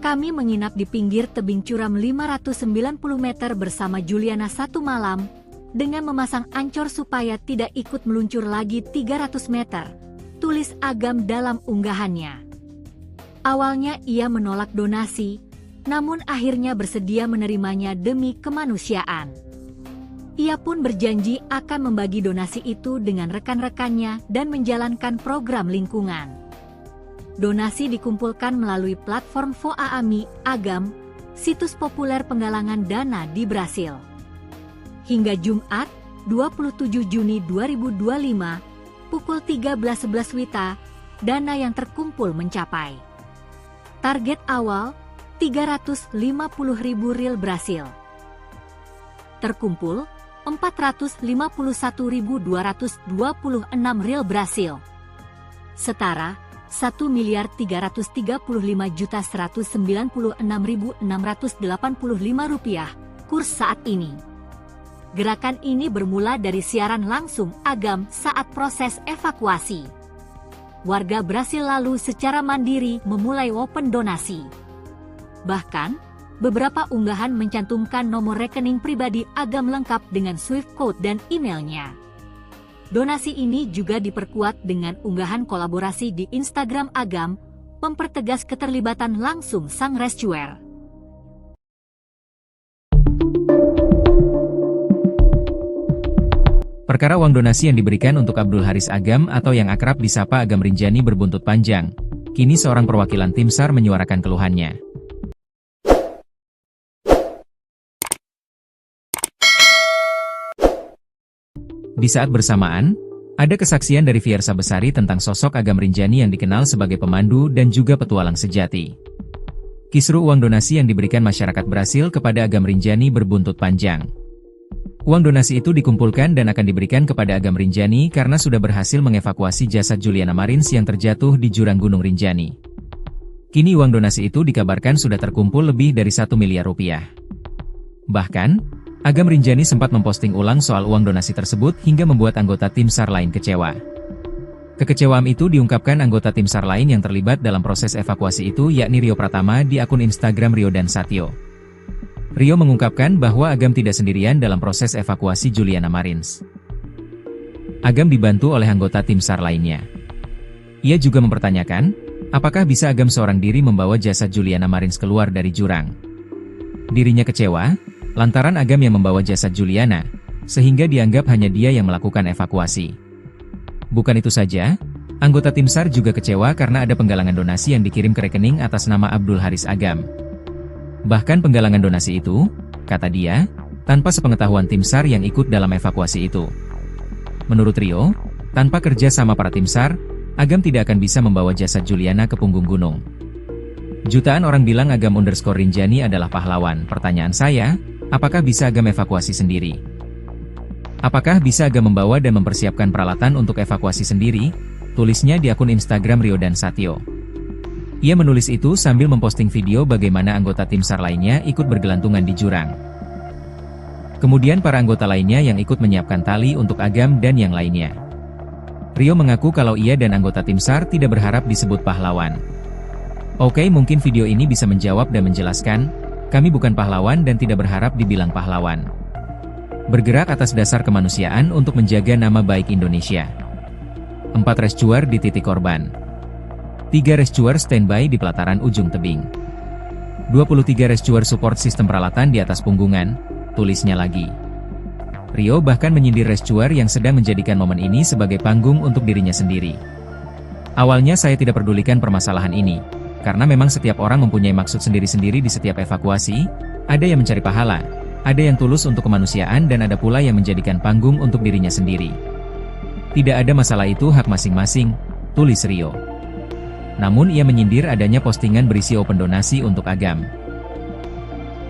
Kami menginap di pinggir tebing curam 590 meter bersama Juliana satu malam, dengan memasang ancor supaya tidak ikut meluncur lagi 300 meter, tulis Agam dalam unggahannya. Awalnya ia menolak donasi, namun akhirnya bersedia menerimanya demi kemanusiaan. Ia pun berjanji akan membagi donasi itu dengan rekan-rekannya dan menjalankan program lingkungan. Donasi dikumpulkan melalui platform Voaami Agam, situs populer penggalangan dana di Brasil. Hingga Jumat, 27 Juni 2025, pukul 13.11 WITA, dana yang terkumpul mencapai target awal, 350.000 riyal Brasil. Terkumpul, 451.226 riyal Brasil. Setara, 1.335.196.685 rupiah, kurs saat ini. Gerakan ini bermula dari siaran langsung Agam saat proses evakuasi. Warga Brasil lalu secara mandiri memulai open donasi. Bahkan, beberapa unggahan mencantumkan nomor rekening pribadi Agam lengkap dengan Swift code dan emailnya. Donasi ini juga diperkuat dengan unggahan kolaborasi di Instagram Agam, mempertegas keterlibatan langsung sang rescuer. Perkara uang donasi yang diberikan untuk Abdul Haris Agam atau yang akrab disapa Agam Rinjani berbuntut panjang. Kini seorang perwakilan tim SAR menyuarakan keluhannya. Di saat bersamaan, ada kesaksian dari Fiersa Besari tentang sosok Agam Rinjani yang dikenal sebagai pemandu dan juga petualang sejati. Kisru uang donasi yang diberikan masyarakat Brasil kepada Agam Rinjani berbuntut panjang. Uang donasi itu dikumpulkan dan akan diberikan kepada Agam Rinjani karena sudah berhasil mengevakuasi jasad Juliana Marins yang terjatuh di jurang Gunung Rinjani. Kini uang donasi itu dikabarkan sudah terkumpul lebih dari 1 miliar rupiah. Bahkan, Agam Rinjani sempat memposting ulang soal uang donasi tersebut hingga membuat anggota tim SAR lain kecewa. Kekecewaan itu diungkapkan anggota tim SAR lain yang terlibat dalam proses evakuasi itu yakni Rio Pratama di akun Instagram Rio dan Satyo. Rio mengungkapkan bahwa Agam tidak sendirian dalam proses evakuasi Juliana Marins. Agam dibantu oleh anggota tim SAR lainnya. Ia juga mempertanyakan, apakah bisa Agam seorang diri membawa jasad Juliana Marins keluar dari jurang. Dirinya kecewa, lantaran Agam yang membawa jasad Juliana, sehingga dianggap hanya dia yang melakukan evakuasi. Bukan itu saja, anggota tim SAR juga kecewa karena ada penggalangan donasi yang dikirim ke rekening atas nama Abdul Haris Agam. Bahkan penggalangan donasi itu, kata dia, tanpa sepengetahuan tim SAR yang ikut dalam evakuasi itu. Menurut Rio, tanpa kerja sama para tim SAR, Agam tidak akan bisa membawa jasad Juliana ke punggung gunung. Jutaan orang bilang Agam_Rinjani adalah pahlawan. Pertanyaan saya, apakah bisa Agam evakuasi sendiri? Apakah bisa Agam membawa dan mempersiapkan peralatan untuk evakuasi sendiri? Tulisnya di akun Instagram Rio dan Satyo. Ia menulis itu sambil memposting video bagaimana anggota tim SAR lainnya ikut bergelantungan di jurang. Kemudian para anggota lainnya yang ikut menyiapkan tali untuk Agam dan yang lainnya. Rio mengaku kalau ia dan anggota tim SAR tidak berharap disebut pahlawan. Oke, mungkin video ini bisa menjawab dan menjelaskan, kami bukan pahlawan dan tidak berharap dibilang pahlawan. Bergerak atas dasar kemanusiaan untuk menjaga nama baik Indonesia. 4 rescuer di titik korban. 3 rescuer standby di pelataran ujung tebing. 23 rescuer support sistem peralatan di atas punggungan, tulisnya lagi. Rio bahkan menyindir rescuer yang sedang menjadikan momen ini sebagai panggung untuk dirinya sendiri. Awalnya saya tidak pedulikan permasalahan ini, karena memang setiap orang mempunyai maksud sendiri-sendiri di setiap evakuasi, ada yang mencari pahala, ada yang tulus untuk kemanusiaan dan ada pula yang menjadikan panggung untuk dirinya sendiri. Tidak ada masalah, itu hak masing-masing, tulis Rio. Namun ia menyindir adanya postingan berisi open donasi untuk Agam.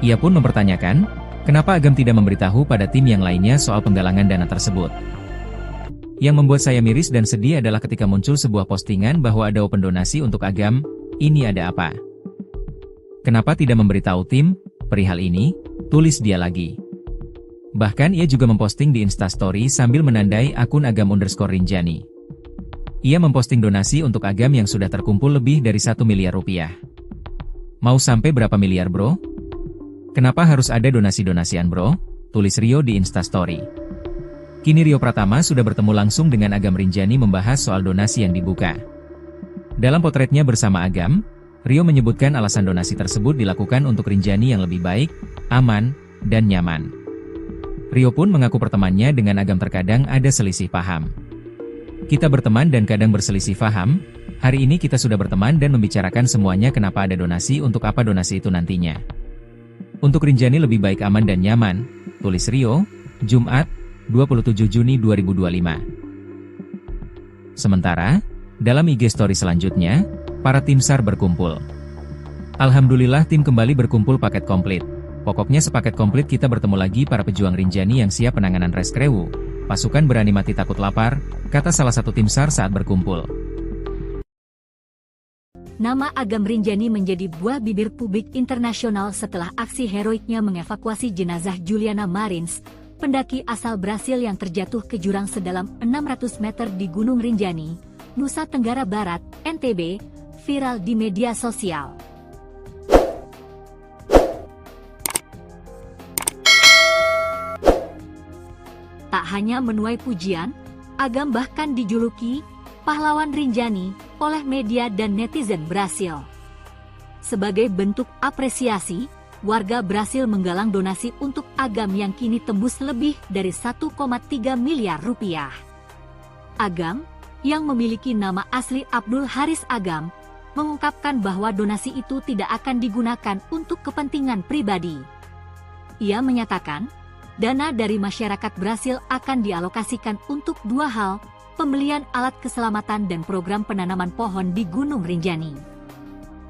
Ia pun mempertanyakan, kenapa Agam tidak memberitahu pada tim yang lainnya soal penggalangan dana tersebut. Yang membuat saya miris dan sedih adalah ketika muncul sebuah postingan bahwa ada open donasi untuk Agam, ini ada apa? Kenapa tidak memberitahu tim perihal ini? Tulis dia lagi. Bahkan ia juga memposting di Instastory sambil menandai akun Agam_Rinjani. Ia memposting donasi untuk Agam yang sudah terkumpul lebih dari 1 miliar rupiah. Mau sampai berapa miliar bro? Kenapa harus ada donasi-donasian bro? Tulis Rio di Instastory. Kini Rio Pratama sudah bertemu langsung dengan Agam Rinjani membahas soal donasi yang dibuka. Dalam potretnya bersama Agam, Rio menyebutkan alasan donasi tersebut dilakukan untuk Rinjani yang lebih baik, aman, dan nyaman. Rio pun mengaku pertemanannya dengan Agam terkadang ada selisih paham. Kita berteman dan kadang berselisih paham, hari ini kita sudah berteman dan membicarakan semuanya kenapa ada donasi untuk apa donasi itu nantinya. Untuk Rinjani lebih baik aman dan nyaman, tulis Rio, Jumat, 27 Juni 2025. Sementara, dalam IG story selanjutnya, para tim SAR berkumpul. Alhamdulillah tim kembali berkumpul paket komplit. Pokoknya sepaket komplit kita bertemu lagi para pejuang Rinjani yang siap penanganan reskrewu. Pasukan berani mati takut lapar, kata salah satu tim SAR saat berkumpul. Nama Agam Rinjani menjadi buah bibir publik internasional setelah aksi heroiknya mengevakuasi jenazah Juliana Marins, pendaki asal Brasil yang terjatuh ke jurang sedalam 600 meter di Gunung Rinjani, Nusa Tenggara Barat, NTB, viral di media sosial. Tak hanya menuai pujian, Agam bahkan dijuluki pahlawan Rinjani oleh media dan netizen Brasil. Sebagai bentuk apresiasi, warga Brasil menggalang donasi untuk Agam yang kini tembus lebih dari 1,3 miliar rupiah. Agam, yang memiliki nama asli Abdul Haris Agam, mengungkapkan bahwa donasi itu tidak akan digunakan untuk kepentingan pribadi. Ia menyatakan, dana dari masyarakat Brasil akan dialokasikan untuk 2 hal, pembelian alat keselamatan dan program penanaman pohon di Gunung Rinjani.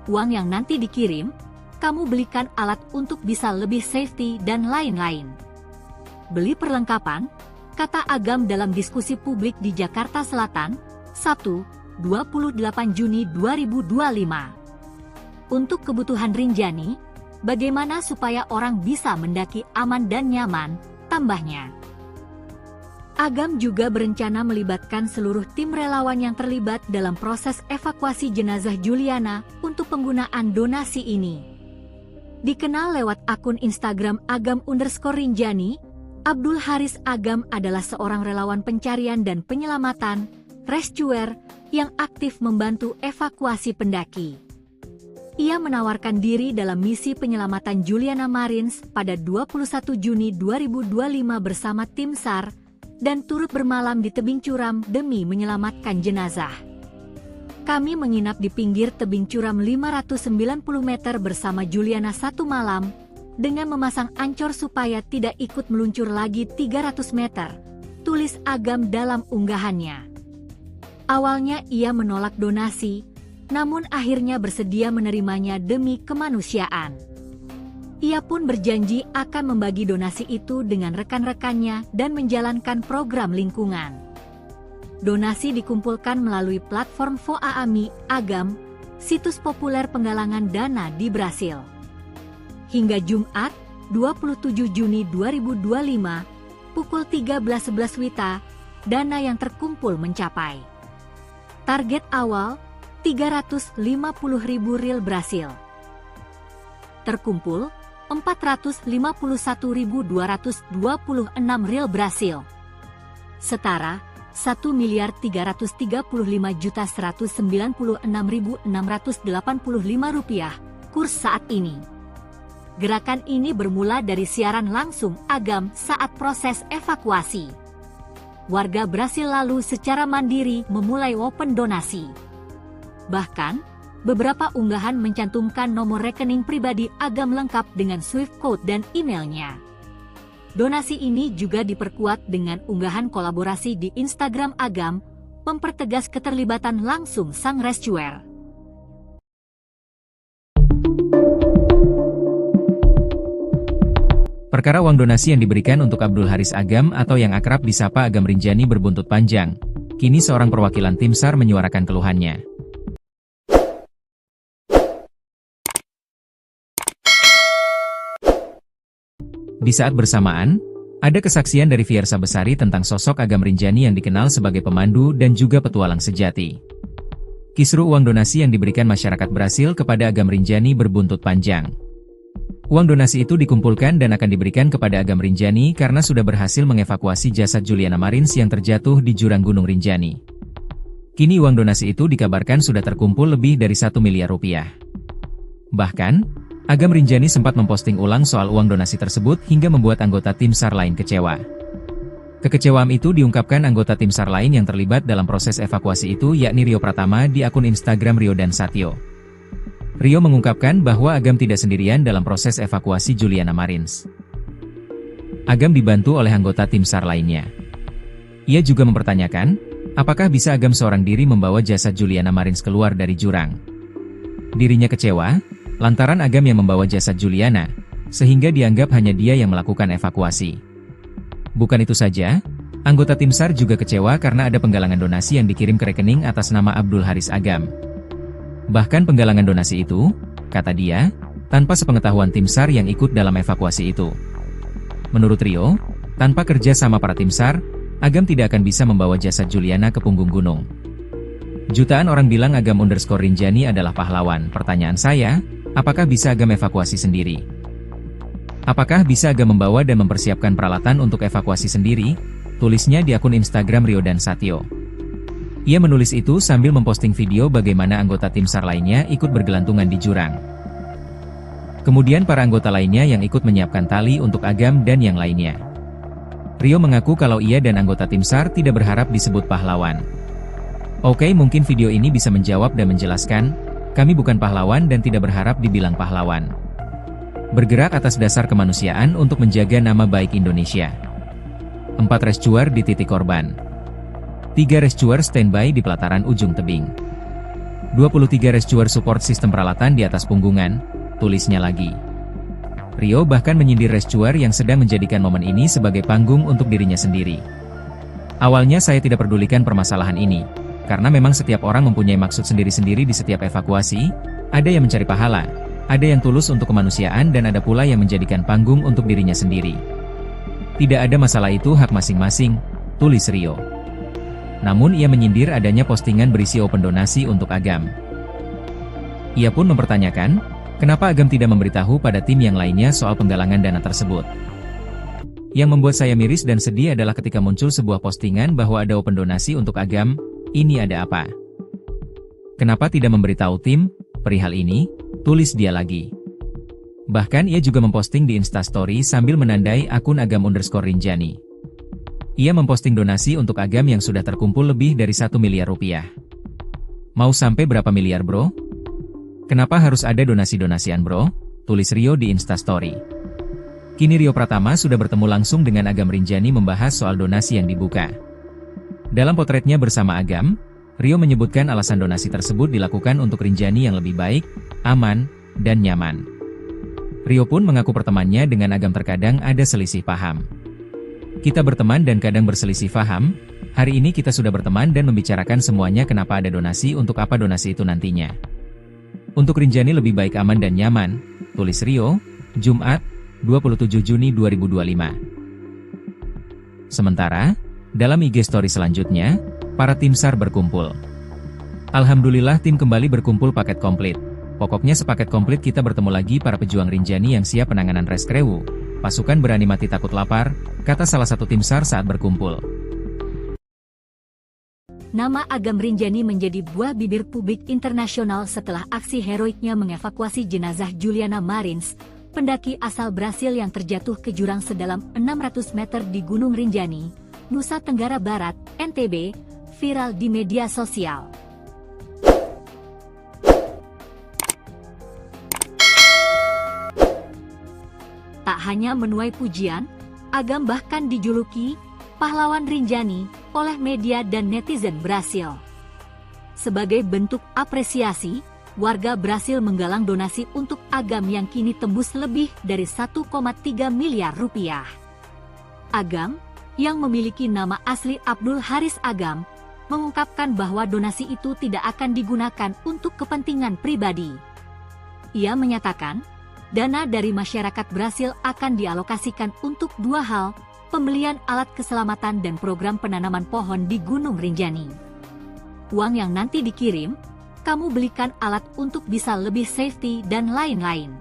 Uang yang nanti dikirim, kamu belikan alat untuk bisa lebih safety dan lain-lain. Beli perlengkapan, kata Agam dalam diskusi publik di Jakarta Selatan, Sabtu, 28 Juni 2025. Untuk kebutuhan Rinjani, bagaimana supaya orang bisa mendaki aman dan nyaman, tambahnya. Agam juga berencana melibatkan seluruh tim relawan yang terlibat dalam proses evakuasi jenazah Juliana untuk penggunaan donasi ini. Dikenal lewat akun Instagram Agam_Rinjani, Abdul Haris Agam adalah seorang relawan pencarian dan penyelamatan, rescuer, yang aktif membantu evakuasi pendaki. Ia menawarkan diri dalam misi penyelamatan Juliana Marins pada 21 Juni 2025 bersama tim SAR, dan turut bermalam di tebing curam demi menyelamatkan jenazah. Kami menginap di pinggir tebing curam 590 meter bersama Juliana 1 malam, dengan memasang ancor supaya tidak ikut meluncur lagi 300 meter, tulis Agam dalam unggahannya. Awalnya ia menolak donasi, namun akhirnya bersedia menerimanya demi kemanusiaan. Ia pun berjanji akan membagi donasi itu dengan rekan-rekannya dan menjalankan program lingkungan. Donasi dikumpulkan melalui platform Voaami Agam, situs populer penggalangan dana di Brasil. Hingga Jumat, 27 Juni 2025, pukul 13.11 WITA, dana yang terkumpul mencapai. Target awal, 350.000 riyal Brasil. Terkumpul, 451.226 riyal Brasil. Setara, 1.335.196.685 rupiah, kurs saat ini. Gerakan ini bermula dari siaran langsung Agam saat proses evakuasi. Warga Brasil lalu secara mandiri memulai open donasi. Bahkan, beberapa unggahan mencantumkan nomor rekening pribadi Agam lengkap dengan Swift code dan emailnya. Donasi ini juga diperkuat dengan unggahan kolaborasi di Instagram Agam, mempertegas keterlibatan langsung sang rescuer. Perkara uang donasi yang diberikan untuk Abdul Haris Agam atau yang akrab disapa Agam Rinjani berbuntut panjang. Kini seorang perwakilan tim SAR menyuarakan keluhannya. Di saat bersamaan, ada kesaksian dari Fiersa Besari tentang sosok Agam Rinjani yang dikenal sebagai pemandu dan juga petualang sejati. Kisru uang donasi yang diberikan masyarakat Brasil kepada Agam Rinjani berbuntut panjang. Uang donasi itu dikumpulkan dan akan diberikan kepada Agam Rinjani karena sudah berhasil mengevakuasi jasad Juliana Marins yang terjatuh di jurang Gunung Rinjani. Kini uang donasi itu dikabarkan sudah terkumpul lebih dari 1 miliar rupiah. Bahkan, Agam Rinjani sempat memposting ulang soal uang donasi tersebut hingga membuat anggota tim SAR lain kecewa. Kekecewaan itu diungkapkan anggota tim SAR lain yang terlibat dalam proses evakuasi itu yakni Rio Pratama di akun Instagram Rio dan Satyo. Rio mengungkapkan bahwa Agam tidak sendirian dalam proses evakuasi Juliana Marins. Agam dibantu oleh anggota tim SAR lainnya. Ia juga mempertanyakan, apakah bisa Agam seorang diri membawa jasad Juliana Marins keluar dari jurang. Dirinya kecewa, lantaran Agam yang membawa jasad Juliana, sehingga dianggap hanya dia yang melakukan evakuasi. Bukan itu saja, anggota tim SAR juga kecewa karena ada penggalangan donasi yang dikirim ke rekening atas nama Abdul Haris Agam. Bahkan penggalangan donasi itu, kata dia, tanpa sepengetahuan tim SAR yang ikut dalam evakuasi itu. Menurut Rio, tanpa kerja sama para tim SAR, Agam tidak akan bisa membawa jasad Juliana ke punggung gunung. Jutaan orang bilang Agam_Rinjani adalah pahlawan. Pertanyaan saya, apakah bisa Agam evakuasi sendiri? Apakah bisa Agam membawa dan mempersiapkan peralatan untuk evakuasi sendiri? Tulisnya di akun Instagram Rio dan Satyo. Ia menulis itu sambil memposting video bagaimana anggota tim SAR lainnya ikut bergelantungan di jurang. Kemudian para anggota lainnya yang ikut menyiapkan tali untuk Agam dan yang lainnya. Rio mengaku kalau ia dan anggota tim SAR tidak berharap disebut pahlawan. Oke, mungkin video ini bisa menjawab dan menjelaskan, kami bukan pahlawan dan tidak berharap dibilang pahlawan. Bergerak atas dasar kemanusiaan untuk menjaga nama baik Indonesia. 4 rescuer di titik korban. 3 rescuer standby di pelataran ujung tebing. 23 rescuer support sistem peralatan di atas punggungan, tulisnya lagi. Rio bahkan menyindir rescuer yang sedang menjadikan momen ini sebagai panggung untuk dirinya sendiri. Awalnya saya tidak pedulikan permasalahan ini, karena memang setiap orang mempunyai maksud sendiri-sendiri di setiap evakuasi, ada yang mencari pahala, ada yang tulus untuk kemanusiaan dan ada pula yang menjadikan panggung untuk dirinya sendiri. Tidak ada masalah, itu hak masing-masing, tulis Rio. Namun ia menyindir adanya postingan berisi open donasi untuk Agam. Ia pun mempertanyakan, kenapa Agam tidak memberitahu pada tim yang lainnya soal penggalangan dana tersebut. Yang membuat saya miris dan sedih adalah ketika muncul sebuah postingan bahwa ada open donasi untuk Agam, ini ada apa? Kenapa tidak memberitahu tim perihal ini? Tulis dia lagi. Bahkan ia juga memposting di Instastory sambil menandai akun Agam_Rinjani. Ia memposting donasi untuk Agam yang sudah terkumpul lebih dari 1 miliar rupiah. Mau sampai berapa miliar bro? Kenapa harus ada donasi-donasian bro? Tulis Rio di Instastory. Kini Rio Pratama sudah bertemu langsung dengan Agam Rinjani membahas soal donasi yang dibuka. Dalam potretnya bersama Agam, Rio menyebutkan alasan donasi tersebut dilakukan untuk Rinjani yang lebih baik, aman, dan nyaman. Rio pun mengaku pertemanannya dengan Agam terkadang ada selisih paham. Kita berteman dan kadang berselisih paham, hari ini kita sudah berteman dan membicarakan semuanya kenapa ada donasi untuk apa donasi itu nantinya. Untuk Rinjani lebih baik aman dan nyaman, tulis Rio, Jumat, 27 Juni 2025. Sementara, dalam IG story selanjutnya, para tim SAR berkumpul. Alhamdulillah tim kembali berkumpul paket komplit. Pokoknya sepaket komplit kita bertemu lagi para pejuang Rinjani yang siap penanganan reskrewu. Pasukan berani mati takut lapar, kata salah satu tim SAR saat berkumpul. Nama Agam Rinjani menjadi buah bibir publik internasional setelah aksi heroiknya mengevakuasi jenazah Juliana Marins, pendaki asal Brasil yang terjatuh ke jurang sedalam 600 meter di Gunung Rinjani, Nusa Tenggara Barat, NTB, viral di media sosial. Tak hanya menuai pujian, Agam bahkan dijuluki pahlawan Rinjani oleh media dan netizen Brasil. Sebagai bentuk apresiasi, warga Brasil menggalang donasi untuk Agam yang kini tembus lebih dari 1,3 miliar rupiah. Agam, yang memiliki nama asli Abdul Haris Agam, mengungkapkan bahwa donasi itu tidak akan digunakan untuk kepentingan pribadi. Ia menyatakan, dana dari masyarakat Brasil akan dialokasikan untuk dua hal, pembelian alat keselamatan dan program penanaman pohon di Gunung Rinjani. Uang yang nanti dikirim, kamu belikan alat untuk bisa lebih safety dan lain-lain.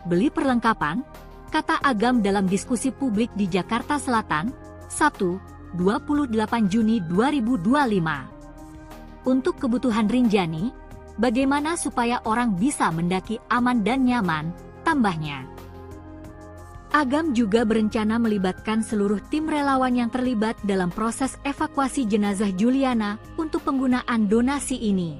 Beli perlengkapan, kata Agam dalam diskusi publik di Jakarta Selatan, Sabtu, 28 Juni 2025. Untuk kebutuhan Rinjani, bagaimana supaya orang bisa mendaki aman dan nyaman, tambahnya. Agam juga berencana melibatkan seluruh tim relawan yang terlibat dalam proses evakuasi jenazah Juliana untuk penggunaan donasi ini.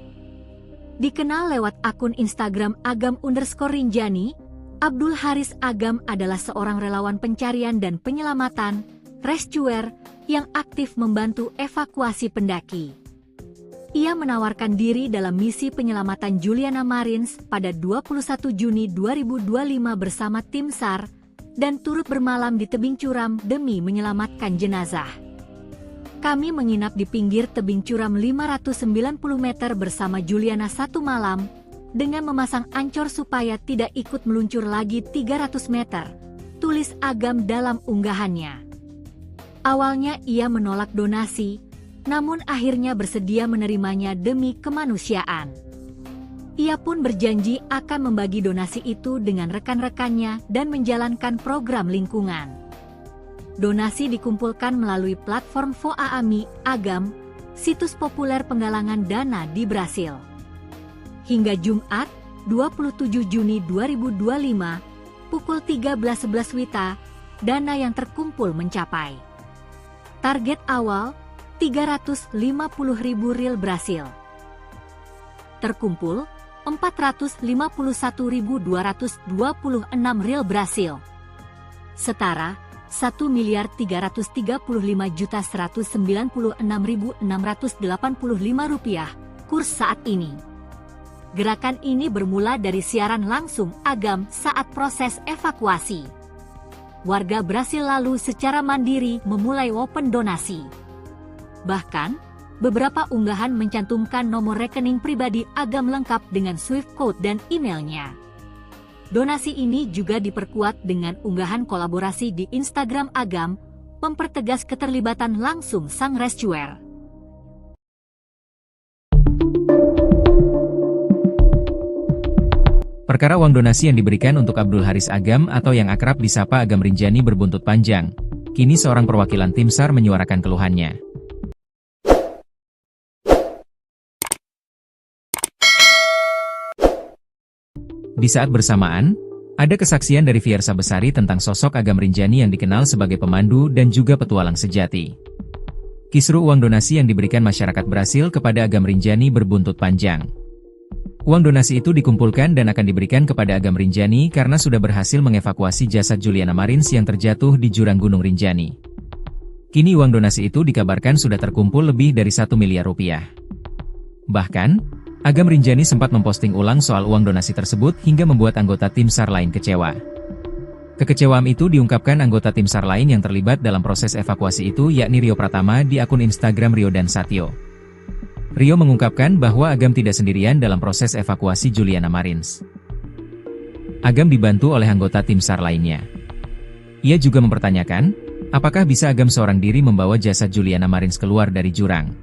Dikenal lewat akun Instagram Agam_Rinjani, Abdul Haris Agam adalah seorang relawan pencarian dan penyelamatan, rescuer, yang aktif membantu evakuasi pendaki. Ia menawarkan diri dalam misi penyelamatan Juliana Marins pada 21 Juni 2025 bersama tim SAR, dan turut bermalam di tebing curam demi menyelamatkan jenazah. Kami menginap di pinggir tebing curam 590 meter bersama Juliana satu malam, dengan memasang ancor supaya tidak ikut meluncur lagi 300 meter, tulis Agam dalam unggahannya. Awalnya ia menolak donasi, namun akhirnya bersedia menerimanya demi kemanusiaan. Ia pun berjanji akan membagi donasi itu dengan rekan-rekannya dan menjalankan program lingkungan. Donasi dikumpulkan melalui platform Voaami Agam, situs populer penggalangan dana di Brasil. Hingga Jumat, 27 Juni 2025, pukul 13.11 WITA, dana yang terkumpul mencapai. Target awal, 350.000 riyal Brasil. Terkumpul, 451.226 riyal Brasil. Setara, 1.335.196.685 rupiah, kurs saat ini. Gerakan ini bermula dari siaran langsung Agam saat proses evakuasi. Warga Brasil lalu secara mandiri memulai open donasi. Bahkan, beberapa unggahan mencantumkan nomor rekening pribadi Agam lengkap dengan Swift code dan emailnya. Donasi ini juga diperkuat dengan unggahan kolaborasi di Instagram Agam, mempertegas keterlibatan langsung sang rescuer. Perkara uang donasi yang diberikan untuk Abdul Haris Agam atau yang akrab disapa Agam Rinjani berbuntut panjang. Kini seorang perwakilan tim SAR menyuarakan keluhannya. Di saat bersamaan, ada kesaksian dari Fiersa Besari tentang sosok Agam Rinjani yang dikenal sebagai pemandu dan juga petualang sejati. Kisru uang donasi yang diberikan masyarakat Brasil kepada Agam Rinjani berbuntut panjang. Uang donasi itu dikumpulkan dan akan diberikan kepada Agam Rinjani karena sudah berhasil mengevakuasi jasad Juliana Marins yang terjatuh di jurang Gunung Rinjani. Kini uang donasi itu dikabarkan sudah terkumpul lebih dari 1 miliar rupiah. Bahkan, Agam Rinjani sempat memposting ulang soal uang donasi tersebut hingga membuat anggota tim SAR lain kecewa. Kekecewaan itu diungkapkan anggota tim SAR lain yang terlibat dalam proses evakuasi itu yakni Rio Pratama di akun Instagram Rio dan Satyo. Rio mengungkapkan bahwa Agam tidak sendirian dalam proses evakuasi Juliana Marins. Agam dibantu oleh anggota tim SAR lainnya. Ia juga mempertanyakan, apakah bisa Agam seorang diri membawa jasad Juliana Marins keluar dari jurang.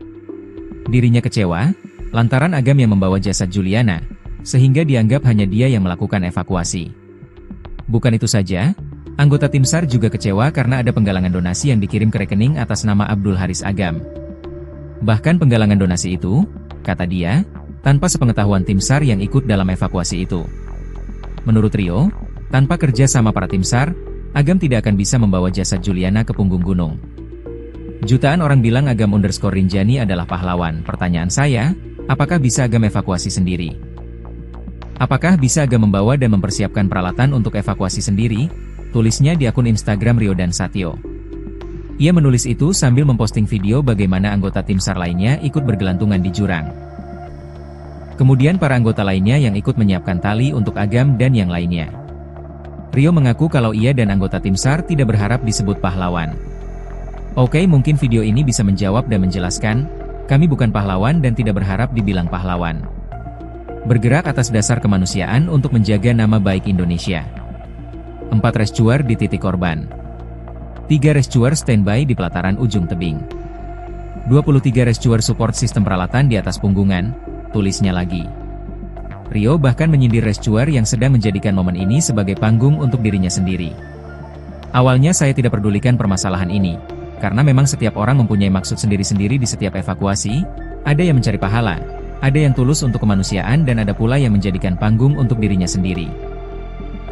Dirinya kecewa, lantaran Agam yang membawa jasad Juliana, sehingga dianggap hanya dia yang melakukan evakuasi. Bukan itu saja, anggota tim SAR juga kecewa karena ada penggalangan donasi yang dikirim ke rekening atas nama Abdul Haris Agam. Bahkan penggalangan donasi itu, kata dia, tanpa sepengetahuan tim SAR yang ikut dalam evakuasi itu. Menurut Rio, tanpa kerja sama para tim SAR, Agam tidak akan bisa membawa jasad Juliana ke punggung gunung. Jutaan orang bilang Agam_Rinjani adalah pahlawan. Pertanyaan saya, apakah bisa Agam evakuasi sendiri? Apakah bisa Agam membawa dan mempersiapkan peralatan untuk evakuasi sendiri? Tulisnya di akun Instagram Rio dan Satyo. Ia menulis itu sambil memposting video bagaimana anggota tim SAR lainnya ikut bergelantungan di jurang. Kemudian para anggota lainnya yang ikut menyiapkan tali untuk Agam dan yang lainnya. Rio mengaku kalau ia dan anggota tim SAR tidak berharap disebut pahlawan. Oke, mungkin video ini bisa menjawab dan menjelaskan, kami bukan pahlawan dan tidak berharap dibilang pahlawan. Bergerak atas dasar kemanusiaan untuk menjaga nama baik Indonesia. 4 rescuer di titik korban. 3 rescuer standby di pelataran ujung tebing. 23 rescuer support sistem peralatan di atas punggungan, tulisnya lagi. Rio bahkan menyindir rescuer yang sedang menjadikan momen ini sebagai panggung untuk dirinya sendiri. Awalnya saya tidak pedulikan permasalahan ini, karena memang setiap orang mempunyai maksud sendiri-sendiri di setiap evakuasi, ada yang mencari pahala, ada yang tulus untuk kemanusiaan dan ada pula yang menjadikan panggung untuk dirinya sendiri.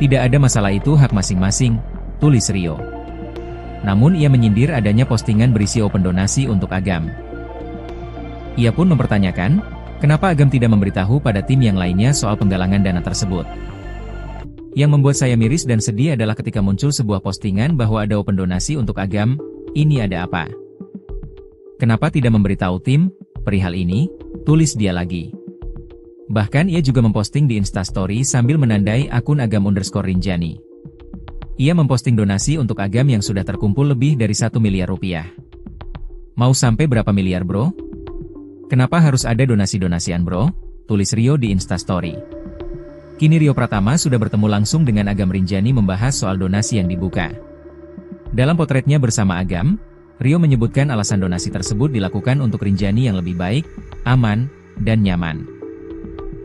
Tidak ada masalah, itu hak masing-masing, tulis Rio. Namun ia menyindir adanya postingan berisi open donasi untuk Agam. Ia pun mempertanyakan, kenapa Agam tidak memberitahu pada tim yang lainnya soal penggalangan dana tersebut. Yang membuat saya miris dan sedih adalah ketika muncul sebuah postingan bahwa ada open donasi untuk Agam, ini ada apa? Kenapa tidak memberitahu tim perihal ini? Tulis dia lagi. Bahkan ia juga memposting di Instastory sambil menandai akun Agam_Rinjani. Ia memposting donasi untuk Agam yang sudah terkumpul lebih dari 1 miliar rupiah. Mau sampai berapa miliar bro? Kenapa harus ada donasi-donasian bro? Tulis Rio di Instastory. Kini Rio Pratama sudah bertemu langsung dengan Agam_Rinjani membahas soal donasi yang dibuka. Dalam potretnya bersama Agam, Rio menyebutkan alasan donasi tersebut dilakukan untuk Rinjani yang lebih baik, aman, dan nyaman.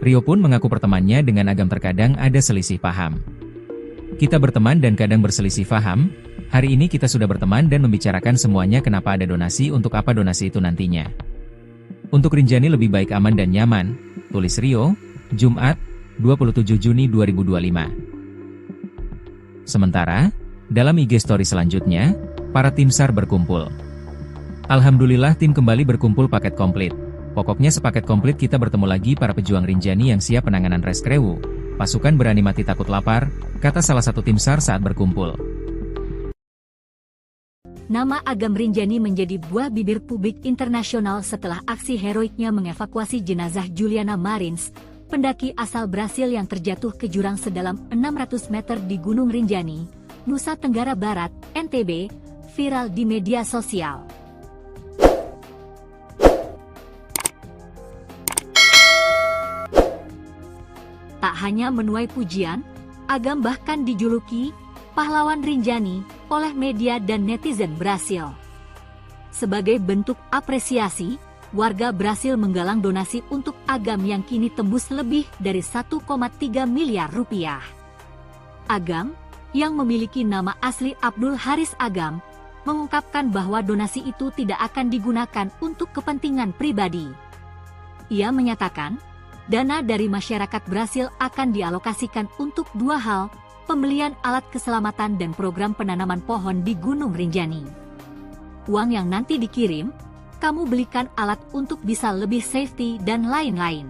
Rio pun mengaku pertemanannya dengan Agam terkadang ada selisih paham. Kita berteman dan kadang berselisih paham, hari ini kita sudah berteman dan membicarakan semuanya kenapa ada donasi untuk apa donasi itu nantinya. Untuk Rinjani lebih baik aman dan nyaman, tulis Rio, Jumat, 27 Juni 2025. Sementara, dalam IG story selanjutnya, para tim SAR berkumpul. Alhamdulillah tim kembali berkumpul paket komplit. Pokoknya sepaket komplit kita bertemu lagi para pejuang Rinjani yang siap penanganan reskrewu. Pasukan berani mati takut lapar, kata salah satu tim SAR saat berkumpul. Nama Agam_Rinjani menjadi buah bibir publik internasional setelah aksi heroiknya mengevakuasi jenazah Juliana Marins, pendaki asal Brasil yang terjatuh ke jurang sedalam 600 meter di Gunung Rinjani, Nusa Tenggara Barat, NTB, viral di media sosial. Tak hanya menuai pujian, Agam bahkan dijuluki pahlawan Rinjani oleh media dan netizen Brasil. Sebagai bentuk apresiasi, warga Brasil menggalang donasi untuk Agam yang kini tembus lebih dari 1,3 miliar rupiah. Agam, yang memiliki nama asli Abdul Haris Agam, mengungkapkan bahwa donasi itu tidak akan digunakan untuk kepentingan pribadi. Ia menyatakan, dana dari masyarakat Brasil akan dialokasikan untuk 2 hal, pembelian alat keselamatan dan program penanaman pohon di Gunung Rinjani. Uang yang nanti dikirim, kamu belikan alat untuk bisa lebih safety dan lain-lain.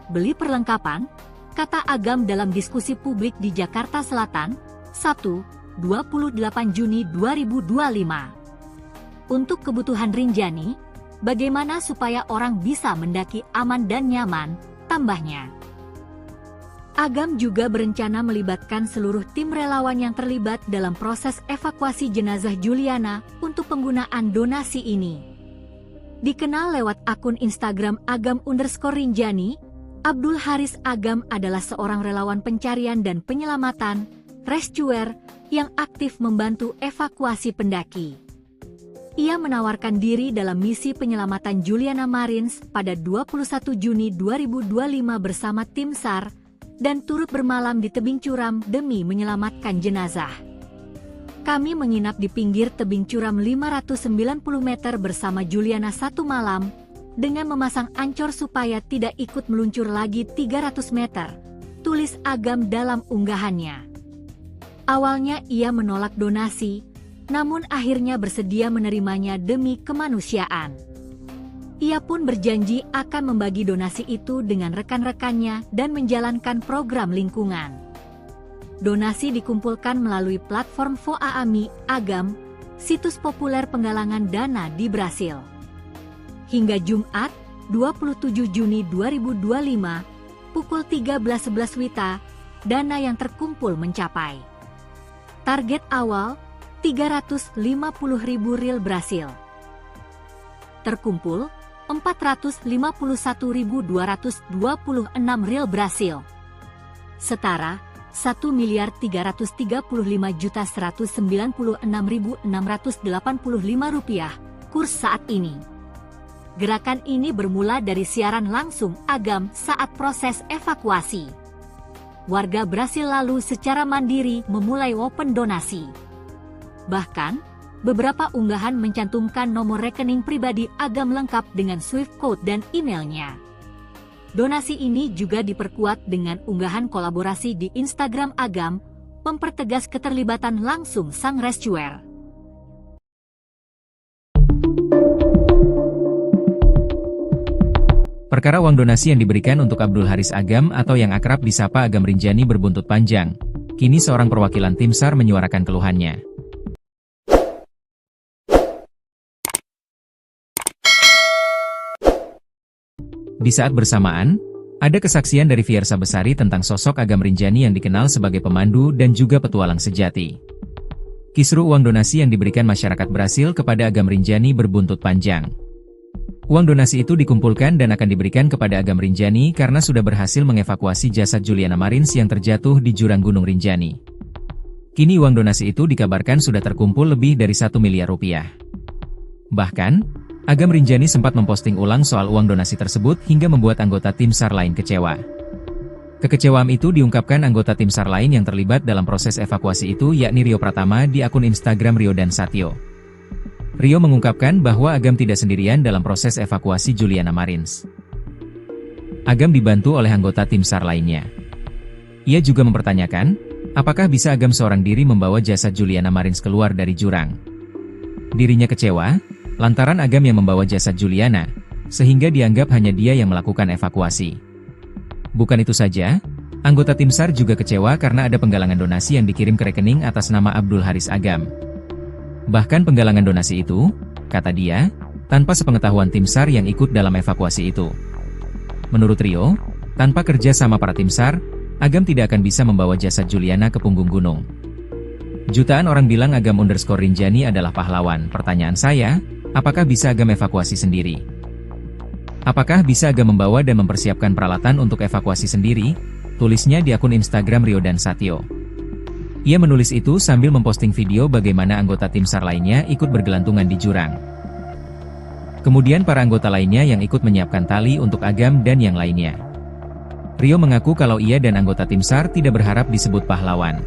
Beli perlengkapan, kata Agam dalam diskusi publik di Jakarta Selatan, Sabtu, 28 Juni 2025. Untuk kebutuhan Rinjani, bagaimana supaya orang bisa mendaki aman dan nyaman, tambahnya. Agam juga berencana melibatkan seluruh tim relawan yang terlibat dalam proses evakuasi jenazah Juliana untuk penggunaan donasi ini. Dikenal lewat akun Instagram Agam_Rinjani, Abdul Haris Agam adalah seorang relawan pencarian dan penyelamatan, rescuer, yang aktif membantu evakuasi pendaki. Ia menawarkan diri dalam misi penyelamatan Juliana Marins pada 21 Juni 2025 bersama tim SAR, dan turut bermalam di tebing curam demi menyelamatkan jenazah. Kami menginap di pinggir tebing curam 590 meter bersama Juliana satu malam, dengan memasang ancor supaya tidak ikut meluncur lagi 300 meter, tulis Agam dalam unggahannya. Awalnya ia menolak donasi, namun akhirnya bersedia menerimanya demi kemanusiaan. Ia pun berjanji akan membagi donasi itu dengan rekan-rekannya dan menjalankan program lingkungan. Donasi dikumpulkan melalui platform Voaami Agam, situs populer penggalangan dana di Brasil. Hingga Jumat, 27 Juni 2025, pukul 13.11 WITA, dana yang terkumpul mencapai target awal 350.000 rial Brasil. Terkumpul 451.226 rial Brasil. Setara 1.335.196.685 rupiah kurs saat ini. Gerakan ini bermula dari siaran langsung Agam saat proses evakuasi. Warga Brasil lalu secara mandiri memulai open donasi. Bahkan, beberapa unggahan mencantumkan nomor rekening pribadi Agam lengkap dengan Swift code dan emailnya. Donasi ini juga diperkuat dengan unggahan kolaborasi di Instagram Agam, mempertegas keterlibatan langsung sang rescuer. Perkara uang donasi yang diberikan untuk Abdul Haris Agam atau yang akrab disapa Agam Rinjani berbuntut panjang. Kini seorang perwakilan tim SAR menyuarakan keluhannya. Di saat bersamaan, ada kesaksian dari Fiersa Besari tentang sosok Agam Rinjani yang dikenal sebagai pemandu dan juga petualang sejati. Kisru uang donasi yang diberikan masyarakat Brasil kepada Agam Rinjani berbuntut panjang. Uang donasi itu dikumpulkan dan akan diberikan kepada Agam Rinjani karena sudah berhasil mengevakuasi jasad Juliana Marins yang terjatuh di jurang Gunung Rinjani. Kini uang donasi itu dikabarkan sudah terkumpul lebih dari 1 miliar rupiah. Bahkan, Agam Rinjani sempat memposting ulang soal uang donasi tersebut hingga membuat anggota tim SAR lain kecewa. Kekecewaan itu diungkapkan anggota tim SAR lain yang terlibat dalam proses evakuasi itu yakni Rio Pratama di akun Instagram Rio dan Satyo. Rio mengungkapkan bahwa Agam tidak sendirian dalam proses evakuasi Juliana Marins. Agam dibantu oleh anggota tim SAR lainnya. Ia juga mempertanyakan, apakah bisa Agam seorang diri membawa jasad Juliana Marins keluar dari jurang. Dirinya kecewa lantaran Agam yang membawa jasad Juliana, sehingga dianggap hanya dia yang melakukan evakuasi. Bukan itu saja, anggota tim SAR juga kecewa karena ada penggalangan donasi yang dikirim ke rekening atas nama Abdul Haris Agam. Bahkan penggalangan donasi itu, kata dia, tanpa sepengetahuan tim SAR yang ikut dalam evakuasi itu. Menurut Rio, tanpa kerja sama para tim SAR, Agam tidak akan bisa membawa jasad Juliana ke punggung gunung. Jutaan orang bilang Agam_Rinjani adalah pahlawan. Pertanyaan saya, apakah bisa Agam evakuasi sendiri? Apakah bisa Agam membawa dan mempersiapkan peralatan untuk evakuasi sendiri? Tulisnya di akun Instagram Rio dan Satyo. Ia menulis itu sambil memposting video bagaimana anggota tim SAR lainnya ikut bergelantungan di jurang. Kemudian para anggota lainnya yang ikut menyiapkan tali untuk Agam dan yang lainnya. Rio mengaku kalau ia dan anggota tim SAR tidak berharap disebut pahlawan.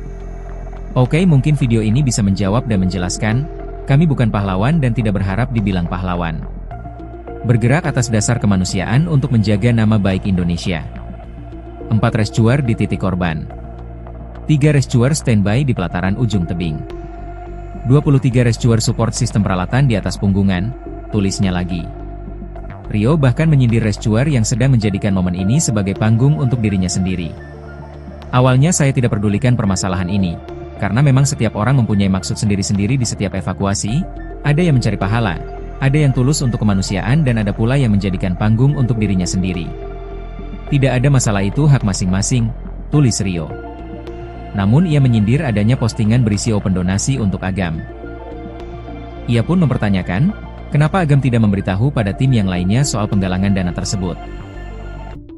Oke, mungkin video ini bisa menjawab dan menjelaskan, kami bukan pahlawan dan tidak berharap dibilang pahlawan. Bergerak atas dasar kemanusiaan untuk menjaga nama baik Indonesia. 4 rescuer di titik korban. 3 rescuer standby di pelataran ujung tebing. 23 rescuer support sistem peralatan di atas punggungan, tulisnya lagi. Rio bahkan menyindir rescuer yang sedang menjadikan momen ini sebagai panggung untuk dirinya sendiri. Awalnya saya tidak pedulikan permasalahan ini. Karena memang setiap orang mempunyai maksud sendiri-sendiri di setiap evakuasi, ada yang mencari pahala, ada yang tulus untuk kemanusiaan dan ada pula yang menjadikan panggung untuk dirinya sendiri. Tidak ada masalah, itu hak masing-masing, tulis Rio. Namun ia menyindir adanya postingan berisi open donasi untuk Agam. Ia pun mempertanyakan, kenapa Agam tidak memberitahu pada tim yang lainnya soal penggalangan dana tersebut.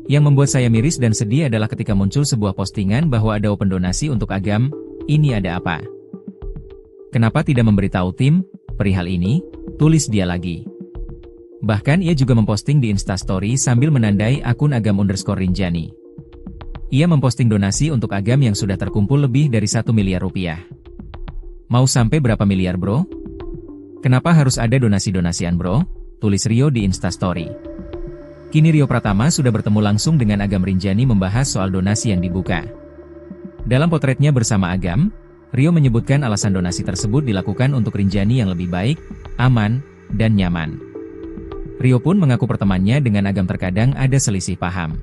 Yang membuat saya miris dan sedih adalah ketika muncul sebuah postingan bahwa ada open donasi untuk Agam. Ini ada apa? Kenapa tidak memberitahu tim perihal ini? Tulis dia lagi. Bahkan ia juga memposting di Instastory sambil menandai akun Agam_Rinjani. Ia memposting donasi untuk Agam yang sudah terkumpul lebih dari 1 miliar rupiah. Mau sampai berapa miliar bro? Kenapa harus ada donasi-donasian bro? Tulis Rio di Instastory. Kini Rio Pratama sudah bertemu langsung dengan Agam Rinjani membahas soal donasi yang dibuka. Dalam potretnya bersama Agam, Rio menyebutkan alasan donasi tersebut dilakukan untuk Rinjani yang lebih baik, aman, dan nyaman. Rio pun mengaku pertemanannya dengan Agam terkadang ada selisih paham.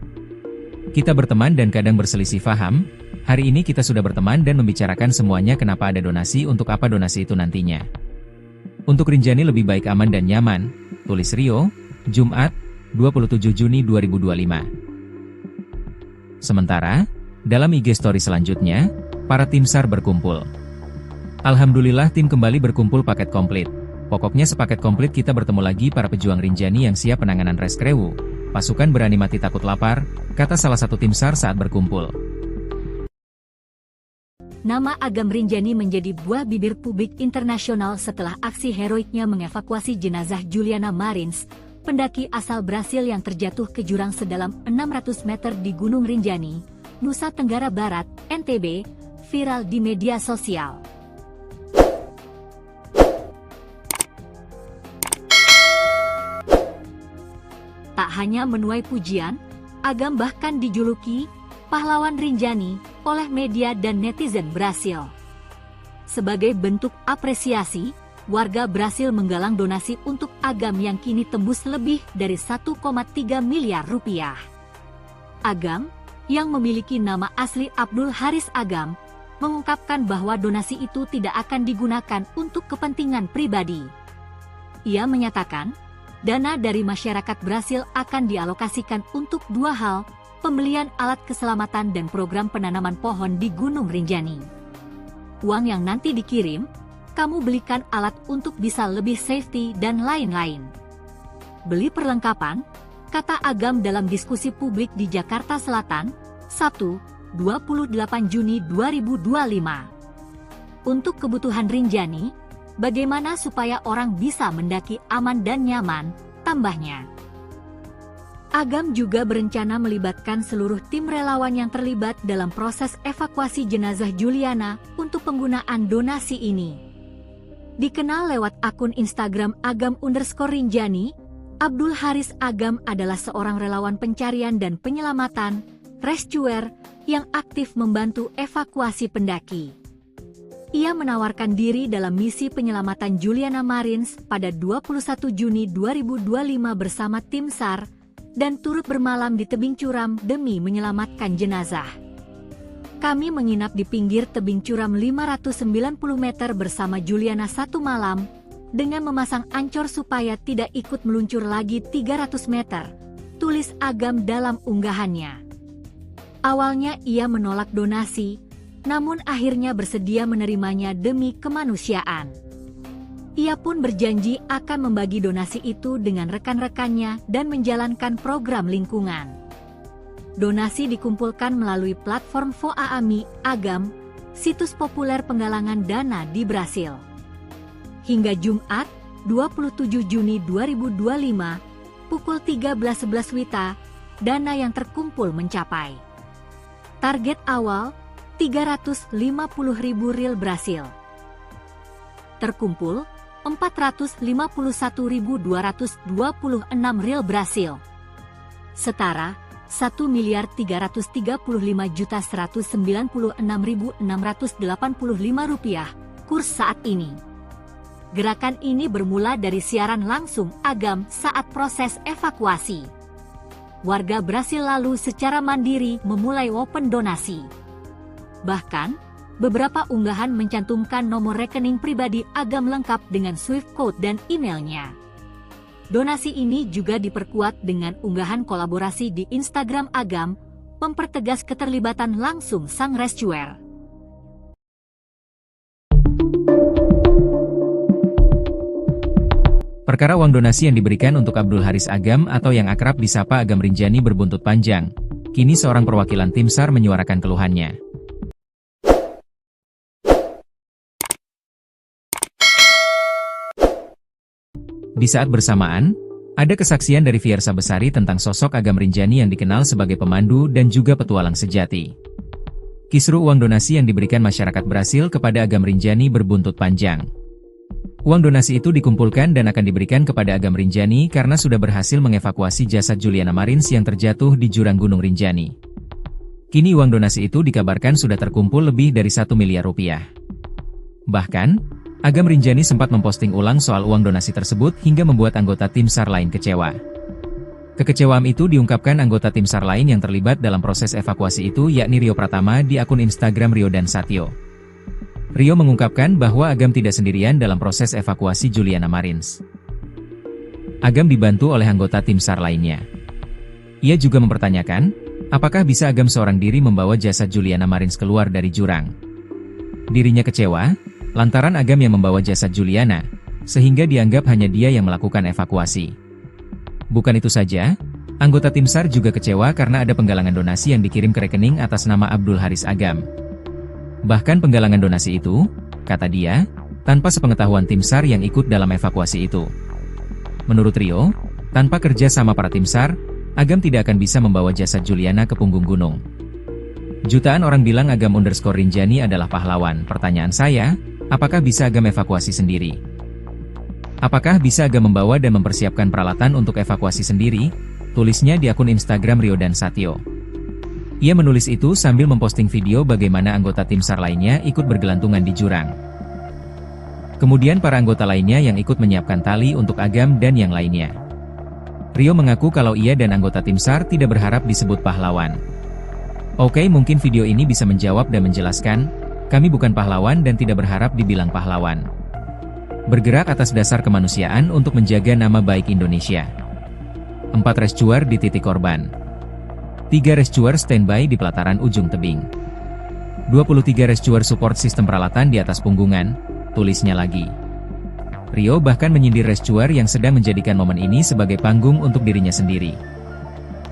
Kita berteman dan kadang berselisih paham, hari ini kita sudah berteman dan membicarakan semuanya kenapa ada donasi untuk apa donasi itu nantinya. Untuk Rinjani lebih baik aman dan nyaman, tulis Rio, Jumat, 27 Juni 2025. Sementara, dalam IG story selanjutnya, para tim SAR berkumpul. Alhamdulillah tim kembali berkumpul paket komplit. Pokoknya sepaket komplit kita bertemu lagi para pejuang Rinjani yang siap penanganan reskrewu. Pasukan berani mati takut lapar, kata salah satu tim SAR saat berkumpul. Nama Agam Rinjani menjadi buah bibir publik internasional setelah aksi heroiknya mengevakuasi jenazah Juliana Marins, pendaki asal Brasil yang terjatuh ke jurang sedalam 600 meter di Gunung Rinjani, Nusa Tenggara Barat, NTB, viral di media sosial. Tak hanya menuai pujian, Agam bahkan dijuluki pahlawan Rinjani oleh media dan netizen Brasil. Sebagai bentuk apresiasi, warga Brasil menggalang donasi untuk Agam yang kini tembus lebih dari 1,3 miliar rupiah. Agam, yang memiliki nama asli Abdul Haris Agam, mengungkapkan bahwa donasi itu tidak akan digunakan untuk kepentingan pribadi. Ia menyatakan, dana dari masyarakat Brasil akan dialokasikan untuk dua hal, pembelian alat keselamatan dan program penanaman pohon di Gunung Rinjani. Uang yang nanti dikirim, kamu belikan alat untuk bisa lebih safety dan lain-lain. Beli perlengkapan, kata Agam dalam diskusi publik di Jakarta Selatan, Sabtu, 28 Juni 2025. Untuk kebutuhan Rinjani, bagaimana supaya orang bisa mendaki aman dan nyaman, tambahnya. Agam juga berencana melibatkan seluruh tim relawan yang terlibat dalam proses evakuasi jenazah Juliana untuk penggunaan donasi ini. Dikenal lewat akun Instagram Agam_Rinjani, Abdul Haris Agam adalah seorang relawan pencarian dan penyelamatan, rescuer, yang aktif membantu evakuasi pendaki. Ia menawarkan diri dalam misi penyelamatan Juliana Marins pada 21 Juni 2025 bersama tim SAR, dan turut bermalam di tebing curam demi menyelamatkan jenazah. Kami menginap di pinggir tebing curam 590 meter bersama Juliana satu malam, dengan memasang ancor supaya tidak ikut meluncur lagi 300 meter, tulis Agam dalam unggahannya. Awalnya ia menolak donasi, namun akhirnya bersedia menerimanya demi kemanusiaan. Ia pun berjanji akan membagi donasi itu dengan rekan-rekannya dan menjalankan program lingkungan. Donasi dikumpulkan melalui platform Voaami Agam, situs populer penggalangan dana di Brasil. Hingga Jumat, 27 Juni 2025, pukul 13.11 WITA, dana yang terkumpul mencapai. Target awal, 350.000 ril Brasil. Terkumpul, 451.226 ril Brasil. Setara, 1.335.196.685 rupiah, kurs saat ini. Gerakan ini bermula dari siaran langsung Agam saat proses evakuasi. Warga Brasil lalu secara mandiri memulai open donasi. Bahkan, beberapa unggahan mencantumkan nomor rekening pribadi Agam lengkap dengan Swift code dan emailnya. Donasi ini juga diperkuat dengan unggahan kolaborasi di Instagram Agam, mempertegas keterlibatan langsung sang rescuer. Perkara uang donasi yang diberikan untuk Abdul Haris Agam atau yang akrab disapa Agam Rinjani berbuntut panjang. Kini seorang perwakilan tim SAR menyuarakan keluhannya. Di saat bersamaan, ada kesaksian dari Fiersa Besari tentang sosok Agam Rinjani yang dikenal sebagai pemandu dan juga petualang sejati. Kisru uang donasi yang diberikan masyarakat Brasil kepada Agam Rinjani berbuntut panjang. Uang donasi itu dikumpulkan dan akan diberikan kepada Agam Rinjani karena sudah berhasil mengevakuasi jasad Juliana Marins yang terjatuh di jurang Gunung Rinjani. Kini uang donasi itu dikabarkan sudah terkumpul lebih dari 1 miliar rupiah. Bahkan, Agam Rinjani sempat memposting ulang soal uang donasi tersebut hingga membuat anggota tim SAR lain kecewa. Kekecewaan itu diungkapkan anggota tim SAR lain yang terlibat dalam proses evakuasi itu yakni Rio Pratama di akun Instagram Rio dan Satyo. Rio mengungkapkan bahwa Agam tidak sendirian dalam proses evakuasi Juliana Marins. Agam dibantu oleh anggota tim SAR lainnya. Ia juga mempertanyakan, apakah bisa Agam seorang diri membawa jasad Juliana Marins keluar dari jurang. Dirinya kecewa, lantaran Agam yang membawa jasad Juliana, sehingga dianggap hanya dia yang melakukan evakuasi. Bukan itu saja, anggota tim SAR juga kecewa karena ada penggalangan donasi yang dikirim ke rekening atas nama Abdul Haris Agam. Bahkan penggalangan donasi itu, kata dia, tanpa sepengetahuan tim SAR yang ikut dalam evakuasi itu. Menurut Rio, tanpa kerja sama para tim SAR, Agam tidak akan bisa membawa jasad Juliana ke punggung gunung. Jutaan orang bilang Agam_Rinjani adalah pahlawan. Pertanyaan saya, apakah bisa Agam evakuasi sendiri? Apakah bisa Agam membawa dan mempersiapkan peralatan untuk evakuasi sendiri? Tulisnya di akun Instagram Rio dan Satyo. Ia menulis itu sambil memposting video bagaimana anggota tim SAR lainnya ikut bergelantungan di jurang. Kemudian para anggota lainnya yang ikut menyiapkan tali untuk Agam dan yang lainnya. Rio mengaku kalau ia dan anggota tim SAR tidak berharap disebut pahlawan. Oke, mungkin video ini bisa menjawab dan menjelaskan, kami bukan pahlawan dan tidak berharap dibilang pahlawan. Bergerak atas dasar kemanusiaan untuk menjaga nama baik Indonesia. 4 rescuer di titik korban. 3 rescuer standby di pelataran ujung tebing. 23 rescuer support sistem peralatan di atas punggungan, tulisnya lagi. Rio bahkan menyindir rescuer yang sedang menjadikan momen ini sebagai panggung untuk dirinya sendiri.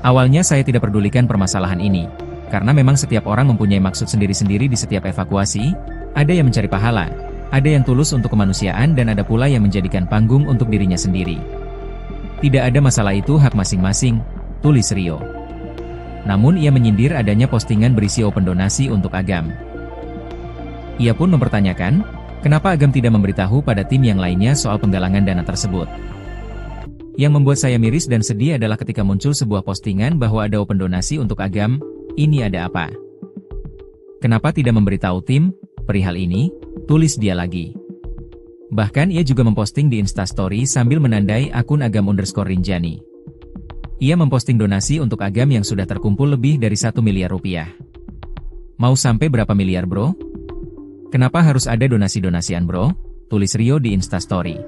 Awalnya saya tidak pedulikan permasalahan ini, karena memang setiap orang mempunyai maksud sendiri-sendiri di setiap evakuasi, ada yang mencari pahala, ada yang tulus untuk kemanusiaan dan ada pula yang menjadikan panggung untuk dirinya sendiri. Tidak ada masalah, itu hak masing-masing, tulis Rio. Namun ia menyindir adanya postingan berisi open donasi untuk Agam. Ia pun mempertanyakan, kenapa Agam tidak memberitahu pada tim yang lainnya soal penggalangan dana tersebut. Yang membuat saya miris dan sedih adalah ketika muncul sebuah postingan bahwa ada open donasi untuk Agam, ini ada apa? Kenapa tidak memberitahu tim perihal ini? Tulis dia lagi. Bahkan ia juga memposting di Instastory sambil menandai akun Agam_Rinjani. Ia memposting donasi untuk Agam yang sudah terkumpul lebih dari 1 miliar rupiah. Mau sampai berapa miliar bro? Kenapa harus ada donasi-donasian bro? Tulis Rio di Instastory.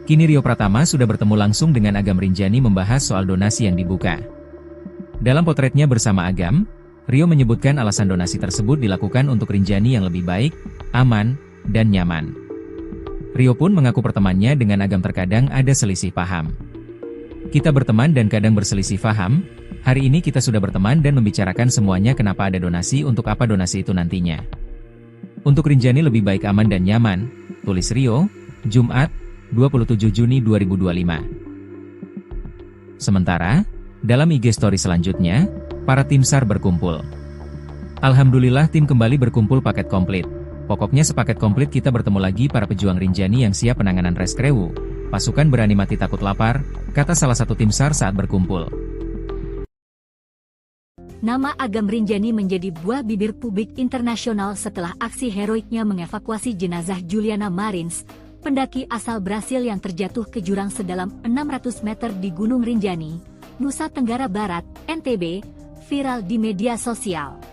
Kini Rio Pratama sudah bertemu langsung dengan Agam Rinjani membahas soal donasi yang dibuka. Dalam potretnya bersama Agam, Rio menyebutkan alasan donasi tersebut dilakukan untuk Rinjani yang lebih baik, aman, dan nyaman. Rio pun mengaku pertemanannya dengan Agam terkadang ada selisih paham. Kita berteman dan kadang berselisih paham, hari ini kita sudah berteman dan membicarakan semuanya kenapa ada donasi untuk apa donasi itu nantinya. Untuk Rinjani lebih baik aman dan nyaman, tulis Rio, Jumat, 27 Juni 2025. Sementara, dalam IG story selanjutnya, para tim SAR berkumpul. Alhamdulillah tim kembali berkumpul paket komplit. Pokoknya sepaket komplit kita bertemu lagi para pejuang Rinjani yang siap penanganan reskrewu. Pasukan berani mati takut lapar, kata salah satu tim SAR saat berkumpul. Nama Agam Rinjani menjadi buah bibir publik internasional setelah aksi heroiknya mengevakuasi jenazah Juliana Marins, pendaki asal Brasil yang terjatuh ke jurang sedalam 600 meter di Gunung Rinjani, Nusa Tenggara Barat, NTB, viral di media sosial.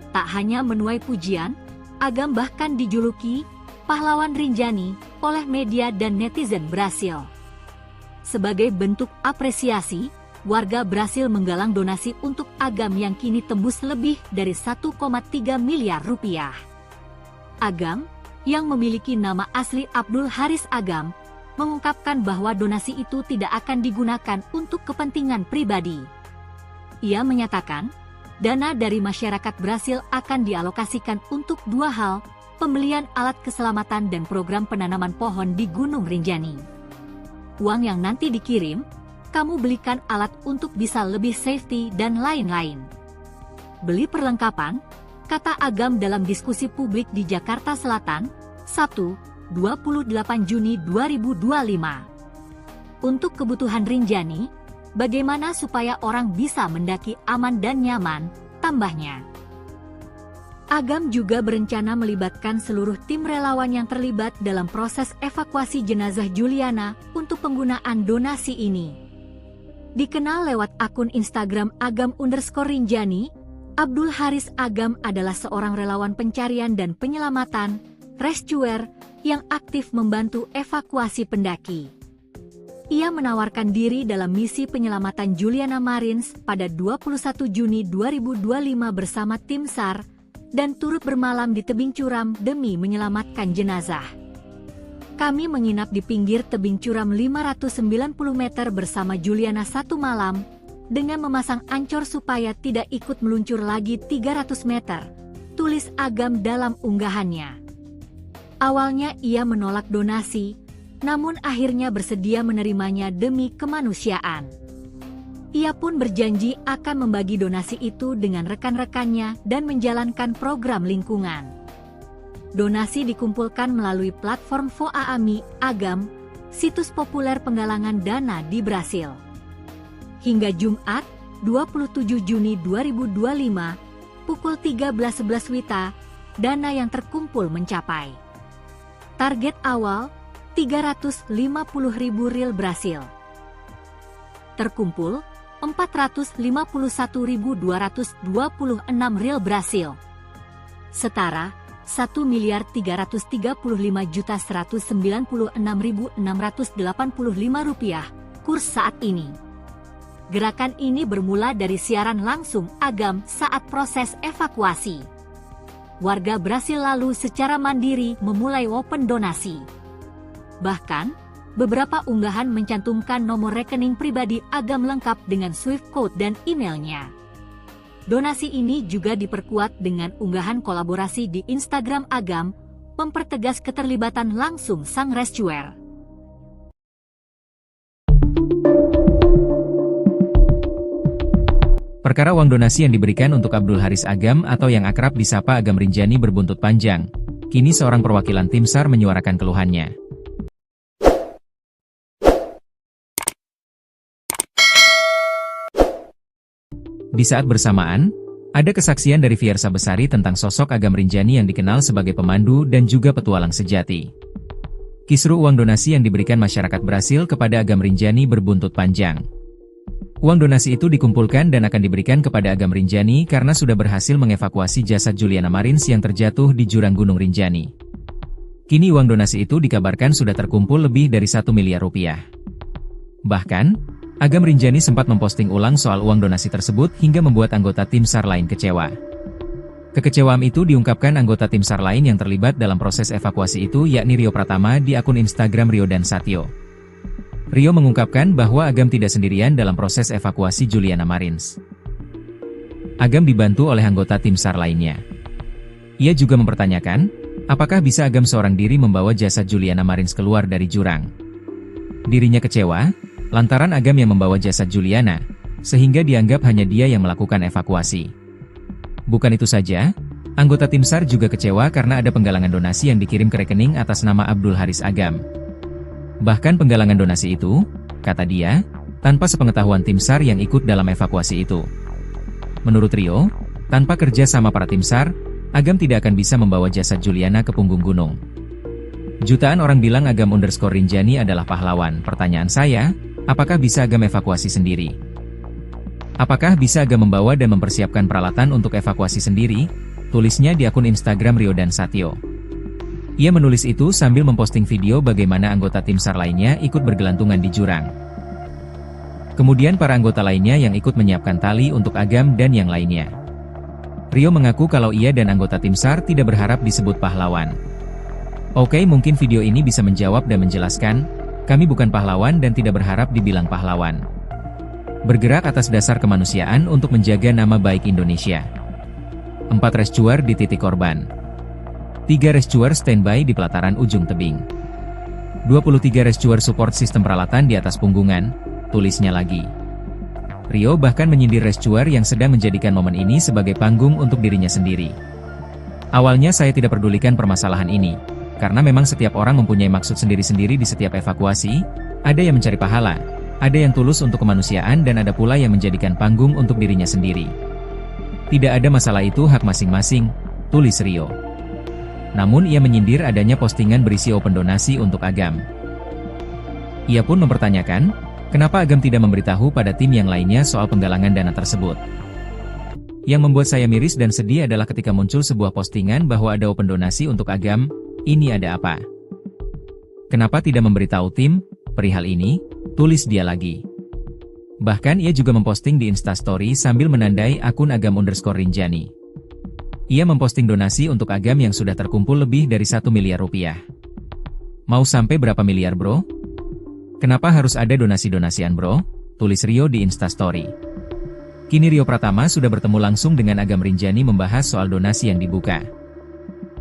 Tak hanya menuai pujian, Agam bahkan dijuluki pahlawan Rinjani oleh media dan netizen Brasil. Sebagai bentuk apresiasi, warga berhasil menggalang donasi untuk Agam yang kini tembus lebih dari 1,3 miliar rupiah. Agam, yang memiliki nama asli Abdul Haris Agam, mengungkapkan bahwa donasi itu tidak akan digunakan untuk kepentingan pribadi. Ia menyatakan, dana dari masyarakat berhasil akan dialokasikan untuk dua hal, pembelian alat keselamatan dan program penanaman pohon di Gunung Rinjani. Uang yang nanti dikirim, kamu belikan alat untuk bisa lebih safety dan lain-lain. Beli perlengkapan, kata Agam dalam diskusi publik di Jakarta Selatan, Sabtu, 28 Juni 2025. Untuk kebutuhan Rinjani, bagaimana supaya orang bisa mendaki aman dan nyaman, tambahnya. Agam juga berencana melibatkan seluruh tim relawan yang terlibat dalam proses evakuasi jenazah Juliana untuk penggunaan donasi ini. Dikenal lewat akun Instagram Agam_Rinjani, Abdul Haris Agam adalah seorang relawan pencarian dan penyelamatan, rescuer, yang aktif membantu evakuasi pendaki. Ia menawarkan diri dalam misi penyelamatan Juliana Marins pada 21 Juni 2025 bersama tim SAR, dan turut bermalam di tebing curam demi menyelamatkan jenazah. Kami menginap di pinggir tebing curam 590 meter bersama Juliana satu malam, dengan memasang ancor supaya tidak ikut meluncur lagi 300 meter, tulis Agam dalam unggahannya. Awalnya ia menolak donasi, namun akhirnya bersedia menerimanya demi kemanusiaan. Ia pun berjanji akan membagi donasi itu dengan rekan-rekannya dan menjalankan program lingkungan. Donasi dikumpulkan melalui platform Voaami Agam, situs populer penggalangan dana di Brasil. Hingga Jumat, 27 Juni 2025, pukul 13.11 WITA, dana yang terkumpul mencapai target awal, 350.000 rial Brasil. Terkumpul, 451.226 rial Brasil. Setara, 1.335.196.685 rupiah, kurs saat ini. Gerakan ini bermula dari siaran langsung Agam saat proses evakuasi. Warga Brasil lalu secara mandiri memulai open donasi. Bahkan, beberapa unggahan mencantumkan nomor rekening pribadi Agam lengkap dengan Swift code dan emailnya. Donasi ini juga diperkuat dengan unggahan kolaborasi di Instagram Agam, mempertegas keterlibatan langsung sang rescuer. Perkara uang donasi yang diberikan untuk Abdul Haris Agam atau yang akrab disapa Agam Rinjani berbuntut panjang. Kini seorang perwakilan tim SAR menyuarakan keluhannya. Di saat bersamaan, ada kesaksian dari Fiersa Besari tentang sosok Agam Rinjani yang dikenal sebagai pemandu dan juga petualang sejati. Kisru uang donasi yang diberikan masyarakat Brasil kepada Agam Rinjani berbuntut panjang. Uang donasi itu dikumpulkan dan akan diberikan kepada Agam Rinjani karena sudah berhasil mengevakuasi jasad Juliana Marins yang terjatuh di jurang Gunung Rinjani. Kini uang donasi itu dikabarkan sudah terkumpul lebih dari 1 miliar rupiah. Bahkan, Agam Rinjani sempat memposting ulang soal uang donasi tersebut hingga membuat anggota tim SAR lain kecewa. Kekecewaan itu diungkapkan anggota tim SAR lain yang terlibat dalam proses evakuasi itu yakni Rio Pratama di akun Instagram Rio dan Satyo. Rio mengungkapkan bahwa Agam tidak sendirian dalam proses evakuasi Juliana Marins. Agam dibantu oleh anggota tim SAR lainnya. Ia juga mempertanyakan, apakah bisa Agam seorang diri membawa jasad Juliana Marins keluar dari jurang. Dirinya kecewa, lantaran Agam yang membawa jasad Juliana, sehingga dianggap hanya dia yang melakukan evakuasi. Bukan itu saja, anggota tim SAR juga kecewa karena ada penggalangan donasi yang dikirim ke rekening atas nama Abdul Haris Agam. Bahkan penggalangan donasi itu, kata dia, tanpa sepengetahuan tim SAR yang ikut dalam evakuasi itu. Menurut Rio, tanpa kerja sama para tim SAR, Agam tidak akan bisa membawa jasad Juliana ke punggung gunung. Jutaan orang bilang Agam_Rinjani adalah pahlawan. Pertanyaan saya, apakah bisa Agam evakuasi sendiri? Apakah bisa Agam membawa dan mempersiapkan peralatan untuk evakuasi sendiri? Tulisnya di akun Instagram Rio dan Satyo. Ia menulis itu sambil memposting video bagaimana anggota tim SAR lainnya ikut bergelantungan di jurang. Kemudian para anggota lainnya yang ikut menyiapkan tali untuk Agam dan yang lainnya. Rio mengaku kalau ia dan anggota tim SAR tidak berharap disebut pahlawan. Oke, mungkin video ini bisa menjawab dan menjelaskan, kami bukan pahlawan dan tidak berharap dibilang pahlawan. Bergerak atas dasar kemanusiaan untuk menjaga nama baik Indonesia. 4 rescuer di titik korban. 3 rescuer standby di pelataran ujung tebing. 23 rescuer support sistem peralatan di atas punggungan, tulisnya lagi. Rio bahkan menyindir rescuer yang sedang menjadikan momen ini sebagai panggung untuk dirinya sendiri. Awalnya saya tidak pedulikan permasalahan ini, karena memang setiap orang mempunyai maksud sendiri-sendiri di setiap evakuasi, ada yang mencari pahala, ada yang tulus untuk kemanusiaan dan ada pula yang menjadikan panggung untuk dirinya sendiri. Tidak ada masalah, itu hak masing-masing, tulis Rio. Namun ia menyindir adanya postingan berisi open donasi untuk Agam. Ia pun mempertanyakan, kenapa Agam tidak memberitahu pada tim yang lainnya soal penggalangan dana tersebut. Yang membuat saya miris dan sedih adalah ketika muncul sebuah postingan bahwa ada open donasi untuk Agam, ini ada apa? Kenapa tidak memberitahu tim perihal ini? Tulis dia lagi. Bahkan ia juga memposting di Instastory sambil menandai akun Agam_Rinjani. Ia memposting donasi untuk Agam yang sudah terkumpul lebih dari 1 miliar rupiah. Mau sampai berapa miliar bro? Kenapa harus ada donasi-donasian bro? Tulis Rio di Instastory. Kini Rio Pratama sudah bertemu langsung dengan Agam Rinjani membahas soal donasi yang dibuka.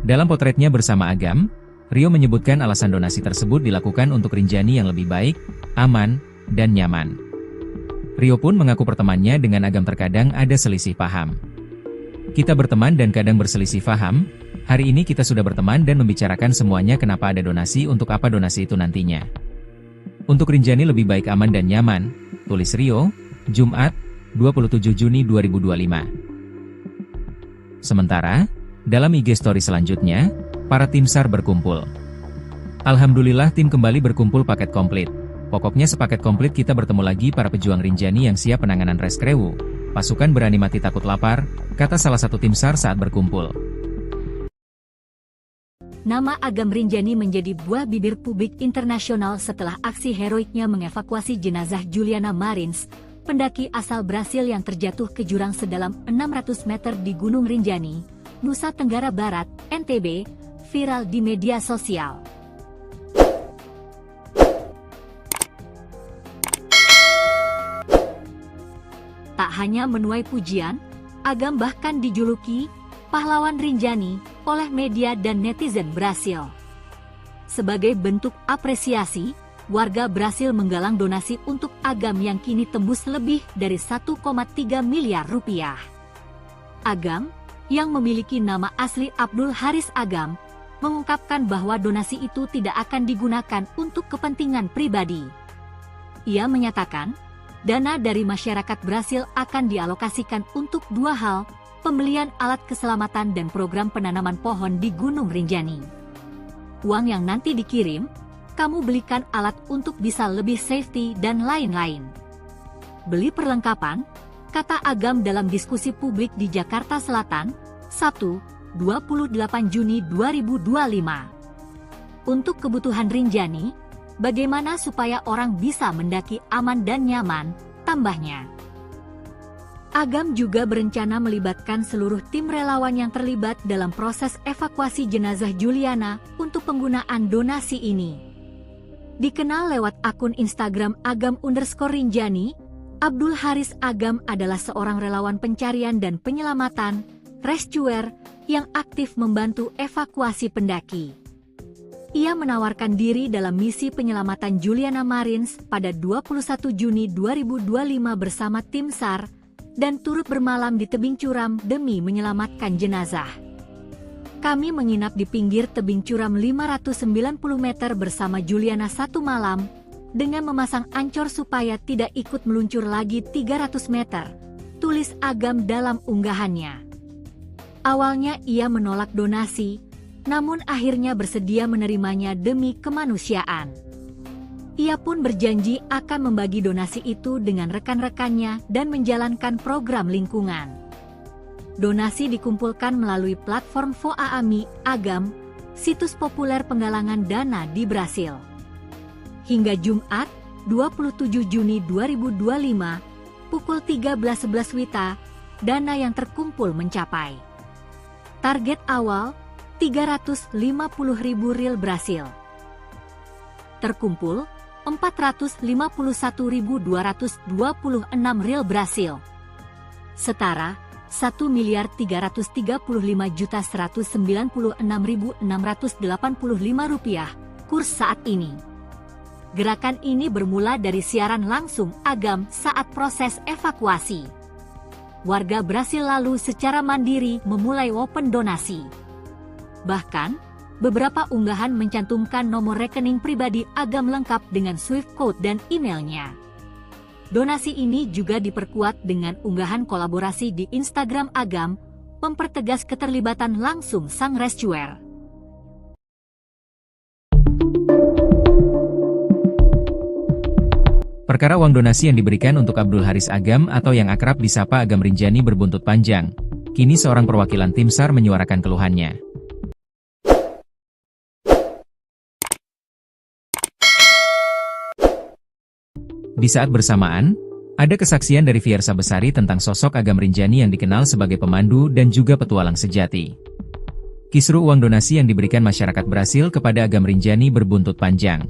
Dalam potretnya bersama Agam, Rio menyebutkan alasan donasi tersebut dilakukan untuk Rinjani yang lebih baik, aman, dan nyaman. Rio pun mengaku pertemanannya dengan Agam terkadang ada selisih paham. Kita berteman dan kadang berselisih paham, hari ini kita sudah berteman dan membicarakan semuanya kenapa ada donasi untuk apa donasi itu nantinya. Untuk Rinjani lebih baik aman dan nyaman, tulis Rio, Jumat, 27 Juni 2025. Sementara, dalam IG story selanjutnya, para tim SAR berkumpul. Alhamdulillah tim kembali berkumpul paket komplit. Pokoknya sepaket komplit kita bertemu lagi para pejuang Rinjani yang siap penanganan reskrewu. Pasukan berani mati takut lapar, kata salah satu tim SAR saat berkumpul. Nama Agam Rinjani menjadi buah bibir publik internasional setelah aksi heroiknya mengevakuasi jenazah Juliana Marins, pendaki asal Brasil yang terjatuh ke jurang sedalam 600 meter di Gunung Rinjani, Nusa Tenggara Barat, NTB, viral di media sosial. Tak hanya menuai pujian, Agam bahkan dijuluki pahlawan Rinjani oleh media dan netizen Brasil. Sebagai bentuk apresiasi, warga Brasil menggalang donasi untuk Agam yang kini tembus lebih dari 1,3 miliar rupiah. Agam, yang memiliki nama asli Abdul Haris Agam, mengungkapkan bahwa donasi itu tidak akan digunakan untuk kepentingan pribadi. Ia menyatakan, dana dari masyarakat Brasil akan dialokasikan untuk 2 hal, pembelian alat keselamatan dan program penanaman pohon di Gunung Rinjani. Uang yang nanti dikirim, kamu belikan alat untuk bisa lebih safety dan lain-lain. Beli perlengkapan, kata Agam dalam diskusi publik di Jakarta Selatan, Sabtu, 28 Juni 2025. Untuk kebutuhan Rinjani, bagaimana supaya orang bisa mendaki aman dan nyaman, tambahnya. Agam juga berencana melibatkan seluruh tim relawan yang terlibat dalam proses evakuasi jenazah Juliana untuk penggunaan donasi ini. Dikenal lewat akun Instagram Agam_Rinjani, Abdul Haris Agam adalah seorang relawan pencarian dan penyelamatan, rescuer, yang aktif membantu evakuasi pendaki. Ia menawarkan diri dalam misi penyelamatan Juliana Marins pada 21 Juni 2025 bersama tim SAR, dan turut bermalam di tebing curam demi menyelamatkan jenazah. Kami menginap di pinggir tebing curam 590 meter bersama Juliana 1 malam, dengan memasang ancor supaya tidak ikut meluncur lagi 300 meter, tulis Agam dalam unggahannya. Awalnya ia menolak donasi, namun akhirnya bersedia menerimanya demi kemanusiaan. Ia pun berjanji akan membagi donasi itu dengan rekan-rekannya dan menjalankan program lingkungan. Donasi dikumpulkan melalui platform Voaami Agam, situs populer penggalangan dana di Brasil. Hingga Jumat, 27 Juni 2025, pukul 13.11 WITA, dana yang terkumpul mencapai. Target awal, 350.000 riyal Brasil. Terkumpul, 451.226 riyal Brasil. Setara, 1.335.196.685 rupiah, kurs saat ini. Gerakan ini bermula dari siaran langsung Agam saat proses evakuasi. Warga Brasil lalu secara mandiri memulai open donasi. Bahkan, beberapa unggahan mencantumkan nomor rekening pribadi Agam lengkap dengan Swift code dan emailnya. Donasi ini juga diperkuat dengan unggahan kolaborasi di Instagram Agam, mempertegas keterlibatan langsung sang rescuer. Perkara uang donasi yang diberikan untuk Abdul Haris Agam atau yang akrab disapa Agam Rinjani berbuntut panjang. Kini seorang perwakilan tim SAR menyuarakan keluhannya. Di saat bersamaan, ada kesaksian dari Fiersa Besari tentang sosok Agam Rinjani yang dikenal sebagai pemandu dan juga petualang sejati. Kisru uang donasi yang diberikan masyarakat Brasil kepada Agam Rinjani berbuntut panjang.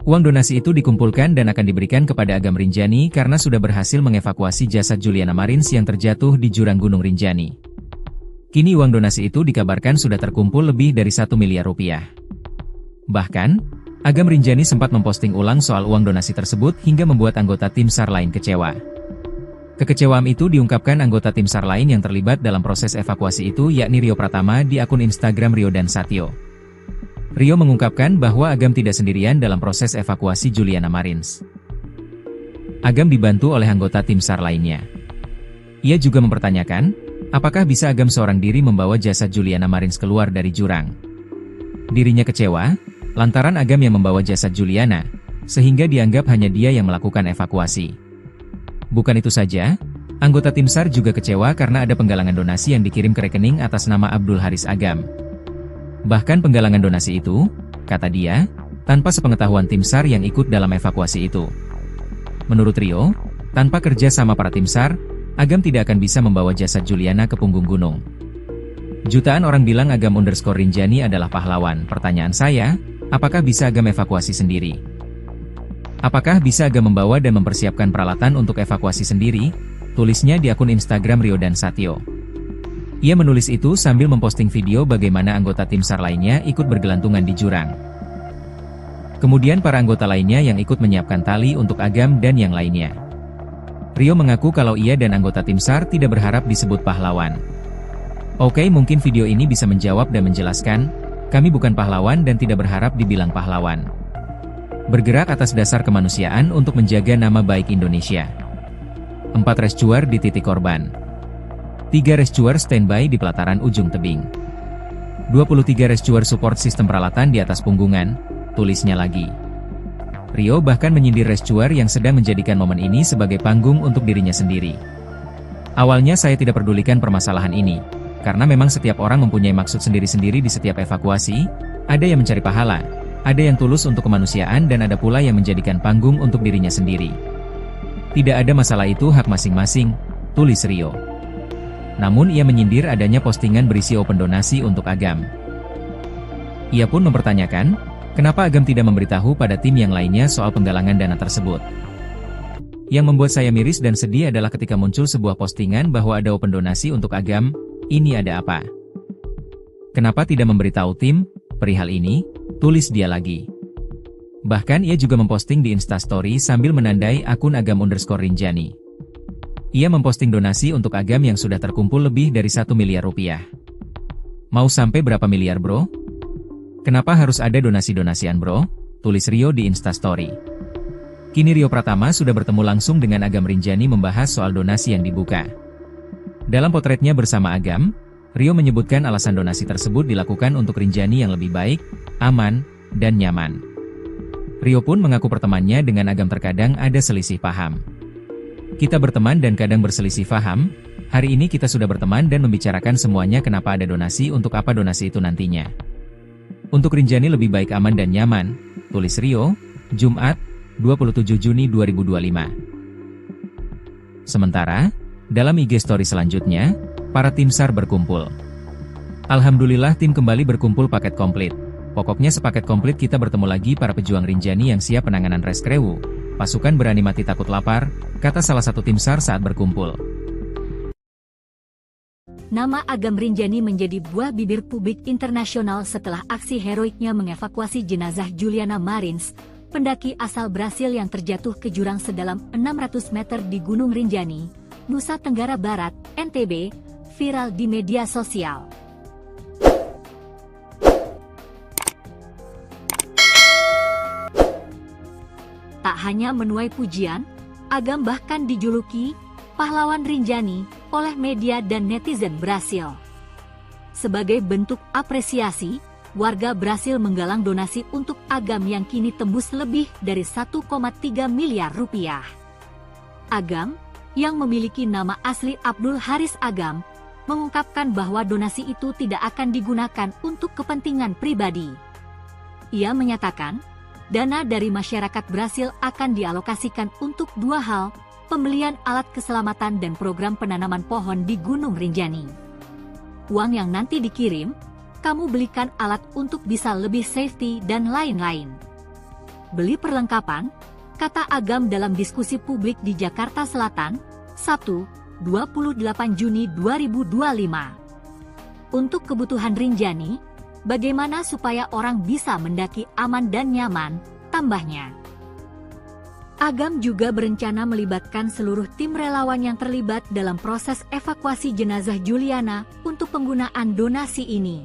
Uang donasi itu dikumpulkan dan akan diberikan kepada Agam Rinjani karena sudah berhasil mengevakuasi jasad Juliana Marins yang terjatuh di jurang Gunung Rinjani. Kini uang donasi itu dikabarkan sudah terkumpul lebih dari 1 miliar rupiah. Bahkan, Agam Rinjani sempat memposting ulang soal uang donasi tersebut hingga membuat anggota tim SAR lain kecewa. Kekecewaan itu diungkapkan anggota tim SAR lain yang terlibat dalam proses evakuasi itu yakni Rio Pratama di akun Instagram Rio dan Satyo. Rio mengungkapkan bahwa Agam tidak sendirian dalam proses evakuasi Juliana Marins. Agam dibantu oleh anggota tim SAR lainnya. Ia juga mempertanyakan, apakah bisa Agam seorang diri membawa jasad Juliana Marins keluar dari jurang. Dirinya kecewa, lantaran Agam yang membawa jasad Juliana, sehingga dianggap hanya dia yang melakukan evakuasi. Bukan itu saja, anggota tim SAR juga kecewa karena ada penggalangan donasi yang dikirim ke rekening atas nama Abdul Haris Agam. Bahkan penggalangan donasi itu, kata dia, tanpa sepengetahuan tim SAR yang ikut dalam evakuasi itu. Menurut Rio, tanpa kerja sama para tim SAR, Agam tidak akan bisa membawa jasad Juliana ke punggung gunung. Jutaan orang bilang Agam_Rinjani adalah pahlawan. Pertanyaan saya, apakah bisa Agam evakuasi sendiri? Apakah bisa Agam membawa dan mempersiapkan peralatan untuk evakuasi sendiri? Tulisnya di akun Instagram Rio dan Satyo. Ia menulis itu sambil memposting video bagaimana anggota tim SAR lainnya ikut bergelantungan di jurang. Kemudian para anggota lainnya yang ikut menyiapkan tali untuk Agam dan yang lainnya. Rio mengaku kalau ia dan anggota tim SAR tidak berharap disebut pahlawan. Oke, mungkin video ini bisa menjawab dan menjelaskan, kami bukan pahlawan dan tidak berharap dibilang pahlawan. Bergerak atas dasar kemanusiaan untuk menjaga nama baik Indonesia. 4 rescuer di titik korban. 3 rescuer standby di pelataran ujung tebing. 23 rescuer support sistem peralatan di atas punggungan, tulisnya lagi. Rio bahkan menyindir rescuer yang sedang menjadikan momen ini sebagai panggung untuk dirinya sendiri. Awalnya saya tidak pedulikan permasalahan ini, karena memang setiap orang mempunyai maksud sendiri-sendiri di setiap evakuasi, ada yang mencari pahala, ada yang tulus untuk kemanusiaan dan ada pula yang menjadikan panggung untuk dirinya sendiri. Tidak ada masalah, itu hak masing-masing, tulis Rio. Namun ia menyindir adanya postingan berisi open donasi untuk Agam. Ia pun mempertanyakan, kenapa Agam tidak memberitahu pada tim yang lainnya soal penggalangan dana tersebut. Yang membuat saya miris dan sedih adalah ketika muncul sebuah postingan bahwa ada open donasi untuk Agam, ini ada apa? Kenapa tidak memberitahu tim perihal ini? Tulis dia lagi. Bahkan ia juga memposting di Instastory sambil menandai akun Agam_Rinjani. Ia memposting donasi untuk Agam yang sudah terkumpul lebih dari 1 miliar rupiah. Mau sampai berapa miliar bro? Kenapa harus ada donasi-donasian bro? Tulis Rio di Instastory. Kini Rio Pratama sudah bertemu langsung dengan Agam Rinjani membahas soal donasi yang dibuka. Dalam potretnya bersama Agam, Rio menyebutkan alasan donasi tersebut dilakukan untuk Rinjani yang lebih baik, aman, dan nyaman. Rio pun mengaku pertemanannya dengan Agam terkadang ada selisih paham. Kita berteman dan kadang berselisih paham, hari ini kita sudah berteman dan membicarakan semuanya kenapa ada donasi untuk apa donasi itu nantinya. Untuk Rinjani lebih baik aman dan nyaman, tulis Rio, Jumat, 27 Juni 2025. Sementara, dalam IG story selanjutnya, para tim SAR berkumpul. Alhamdulillah tim kembali berkumpul paket komplit. Pokoknya sepaket komplit kita bertemu lagi para pejuang Rinjani yang siap penanganan reskrewu. Pasukan berani mati takut lapar, kata salah satu tim SAR saat berkumpul. Nama Agam Rinjani menjadi buah bibir publik internasional setelah aksi heroiknya mengevakuasi jenazah Juliana Marins, pendaki asal Brasil yang terjatuh ke jurang sedalam 600 meter di Gunung Rinjani, Nusa Tenggara Barat, NTB, viral di media sosial. Tak hanya menuai pujian, Agam bahkan dijuluki pahlawan Rinjani oleh media dan netizen Brasil. Sebagai bentuk apresiasi, warga Brasil menggalang donasi untuk Agam yang kini tembus lebih dari 1,3 miliar rupiah. Agam, yang memiliki nama asli Abdul Haris Agam, mengungkapkan bahwa donasi itu tidak akan digunakan untuk kepentingan pribadi. Ia menyatakan, dana dari masyarakat Brasil akan dialokasikan untuk dua hal, pembelian alat keselamatan dan program penanaman pohon di Gunung Rinjani. Uang yang nanti dikirim, kamu belikan alat untuk bisa lebih safety dan lain-lain. Beli perlengkapan, kata Agam dalam diskusi publik di Jakarta Selatan, Sabtu, 28 Juni 2025. Untuk kebutuhan Rinjani, bagaimana supaya orang bisa mendaki aman dan nyaman, tambahnya. Agam juga berencana melibatkan seluruh tim relawan yang terlibat dalam proses evakuasi jenazah Juliana untuk penggunaan donasi ini.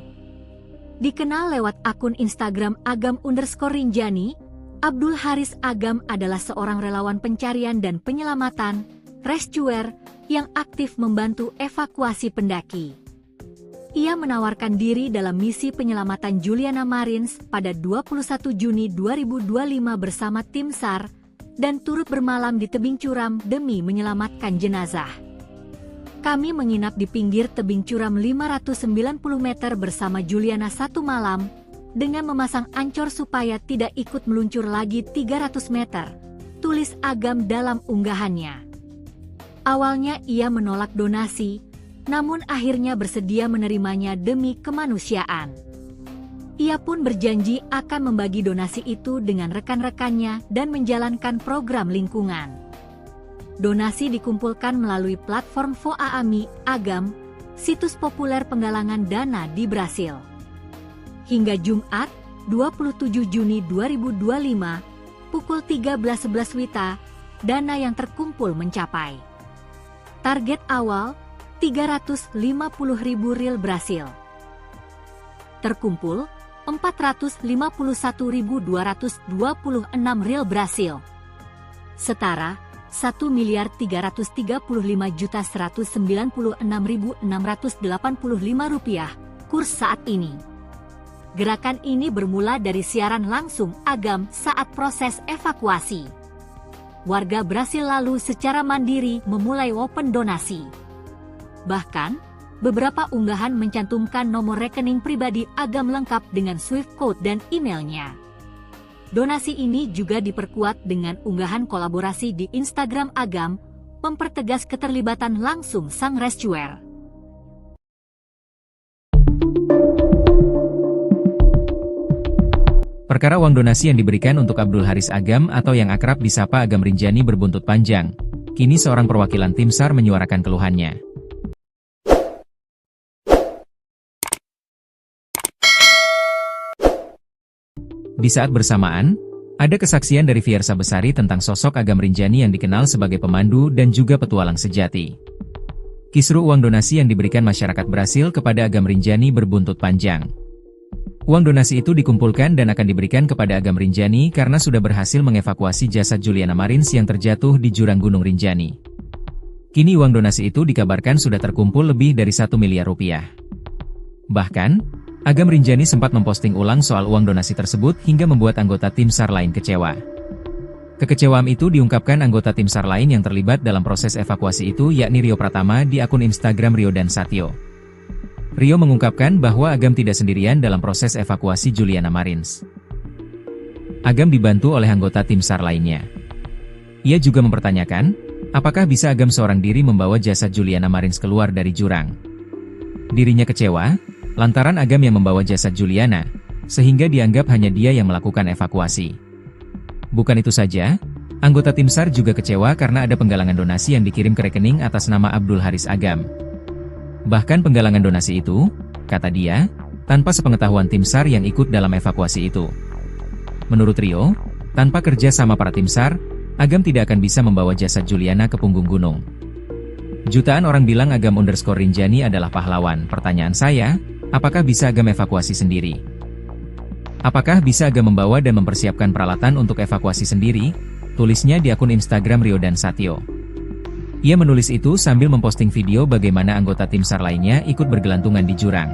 Dikenal lewat akun Instagram Agam_Rinjani, Abdul Haris Agam adalah seorang relawan pencarian dan penyelamatan, rescuer, yang aktif membantu evakuasi pendaki. Ia menawarkan diri dalam misi penyelamatan Juliana Marins pada 21 Juni 2025 bersama tim SAR, dan turut bermalam di tebing curam demi menyelamatkan jenazah. Kami menginap di pinggir tebing curam 590 meter bersama Juliana satu malam, dengan memasang ancor supaya tidak ikut meluncur lagi 300 meter, tulis Agam dalam unggahannya. Awalnya ia menolak donasi, namun akhirnya bersedia menerimanya demi kemanusiaan. Ia pun berjanji akan membagi donasi itu dengan rekan-rekannya dan menjalankan program lingkungan. Donasi dikumpulkan melalui platform Voaami Agam, situs populer penggalangan dana di Brasil. Hingga Jumat, 27 Juni 2025, pukul 13.11 WITA, dana yang terkumpul mencapai. Target awal, 350.000 rial Brasil. Terkumpul, 451.226 rial Brasil. Setara, 1.335.196.685 rupiah, kurs saat ini. Gerakan ini bermula dari siaran langsung Agam saat proses evakuasi. Warga Brasil lalu secara mandiri memulai open donasi. Bahkan, beberapa unggahan mencantumkan nomor rekening pribadi Agam lengkap dengan Swift code dan emailnya. Donasi ini juga diperkuat dengan unggahan kolaborasi di Instagram Agam, mempertegas keterlibatan langsung sang rescuer. Perkara uang donasi yang diberikan untuk Abdul Haris Agam atau yang akrab disapa Agam Rinjani berbuntut panjang. Kini seorang perwakilan tim SAR menyuarakan keluhannya. Di saat bersamaan, ada kesaksian dari Fiersa Besari tentang sosok Agam Rinjani yang dikenal sebagai pemandu dan juga petualang sejati. Kisru uang donasi yang diberikan masyarakat Brasil kepada Agam Rinjani berbuntut panjang. Uang donasi itu dikumpulkan dan akan diberikan kepada Agam Rinjani karena sudah berhasil mengevakuasi jasad Juliana Marins yang terjatuh di jurang Gunung Rinjani. Kini uang donasi itu dikabarkan sudah terkumpul lebih dari 1 miliar rupiah. Bahkan, Agam Rinjani sempat memposting ulang soal uang donasi tersebut hingga membuat anggota tim SAR lain kecewa. Kekecewaan itu diungkapkan anggota tim SAR lain yang terlibat dalam proses evakuasi itu yakni Rio Pratama di akun Instagram Rio dan Satyo. Rio mengungkapkan bahwa Agam tidak sendirian dalam proses evakuasi Juliana Marins. Agam dibantu oleh anggota tim SAR lainnya. Ia juga mempertanyakan, apakah bisa Agam seorang diri membawa jasad Juliana Marins keluar dari jurang. Dirinya kecewa, lantaran Agam yang membawa jasad Juliana, sehingga dianggap hanya dia yang melakukan evakuasi. Bukan itu saja, anggota tim SAR juga kecewa karena ada penggalangan donasi yang dikirim ke rekening atas nama Abdul Haris Agam. Bahkan penggalangan donasi itu, kata dia, tanpa sepengetahuan tim SAR yang ikut dalam evakuasi itu. Menurut Rio, tanpa kerja sama para tim SAR, Agam tidak akan bisa membawa jasad Juliana ke punggung gunung. Jutaan orang bilang Agam_Rinjani adalah pahlawan. Pertanyaan saya, apakah bisa Agam evakuasi sendiri? Apakah bisa Agam membawa dan mempersiapkan peralatan untuk evakuasi sendiri? Tulisnya di akun Instagram Rio dan Satyo. Ia menulis itu sambil memposting video bagaimana anggota tim SAR lainnya ikut bergelantungan di jurang.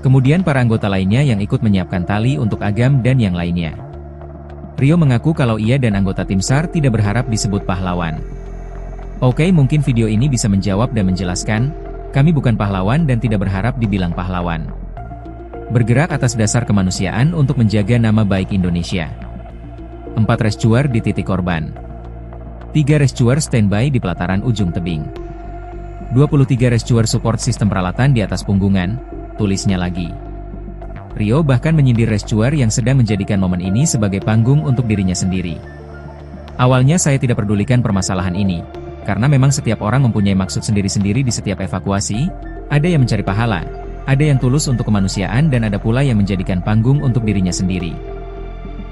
Kemudian para anggota lainnya yang ikut menyiapkan tali untuk Agam dan yang lainnya. Rio mengaku kalau ia dan anggota tim SAR tidak berharap disebut pahlawan. Oke, mungkin video ini bisa menjawab dan menjelaskan, kami bukan pahlawan dan tidak berharap dibilang pahlawan. Bergerak atas dasar kemanusiaan untuk menjaga nama baik Indonesia. 4 rescuer di titik korban. 3 rescuer standby di pelataran ujung tebing. 23 rescuer support sistem peralatan di atas punggungan, tulisnya lagi. Rio bahkan menyindir rescuer yang sedang menjadikan momen ini sebagai panggung untuk dirinya sendiri. Awalnya saya tidak pedulikan permasalahan ini, karena memang setiap orang mempunyai maksud sendiri-sendiri di setiap evakuasi, ada yang mencari pahala, ada yang tulus untuk kemanusiaan dan ada pula yang menjadikan panggung untuk dirinya sendiri.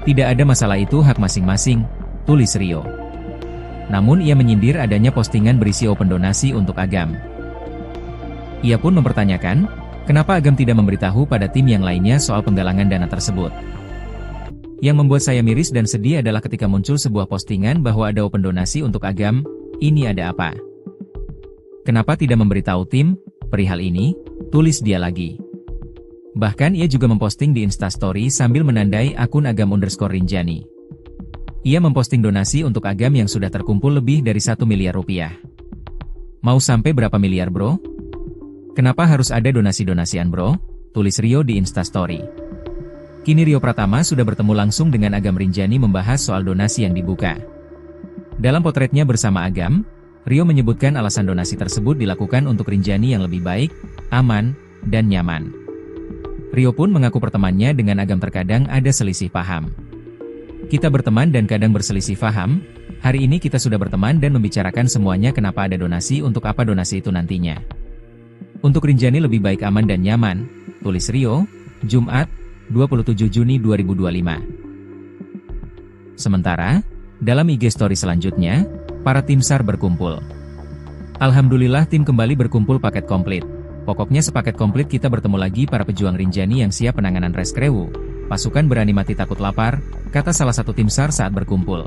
Tidak ada masalah, itu hak masing-masing, tulis Rio. Namun ia menyindir adanya postingan berisi open donasi untuk Agam. Ia pun mempertanyakan, kenapa Agam tidak memberitahu pada tim yang lainnya soal penggalangan dana tersebut. Yang membuat saya miris dan sedih adalah ketika muncul sebuah postingan bahwa ada open donasi untuk Agam, ini ada apa? Kenapa tidak memberitahu tim perihal ini? Tulis dia lagi. Bahkan ia juga memposting di Instastory sambil menandai akun Agam_Rinjani. Ia memposting donasi untuk Agam yang sudah terkumpul lebih dari 1 miliar rupiah. Mau sampai berapa miliar bro? Kenapa harus ada donasi-donasian bro? Tulis Rio di Instastory. Kini Rio Pratama sudah bertemu langsung dengan Agam_Rinjani membahas soal donasi yang dibuka. Dalam potretnya bersama Agam, Rio menyebutkan alasan donasi tersebut dilakukan untuk Rinjani yang lebih baik, aman, dan nyaman. Rio pun mengaku pertemanannya dengan Agam terkadang ada selisih paham. Kita berteman dan kadang berselisih paham, hari ini kita sudah berteman dan membicarakan semuanya kenapa ada donasi untuk apa donasi itu nantinya. Untuk Rinjani lebih baik aman dan nyaman, tulis Rio, Jumat, 27 Juni 2025. Sementara, dalam IG story selanjutnya, para tim SAR berkumpul. Alhamdulillah tim kembali berkumpul paket komplit. Pokoknya sepaket komplit kita bertemu lagi para pejuang Rinjani yang siap penanganan reskrewu. Pasukan berani mati takut lapar, kata salah satu tim SAR saat berkumpul.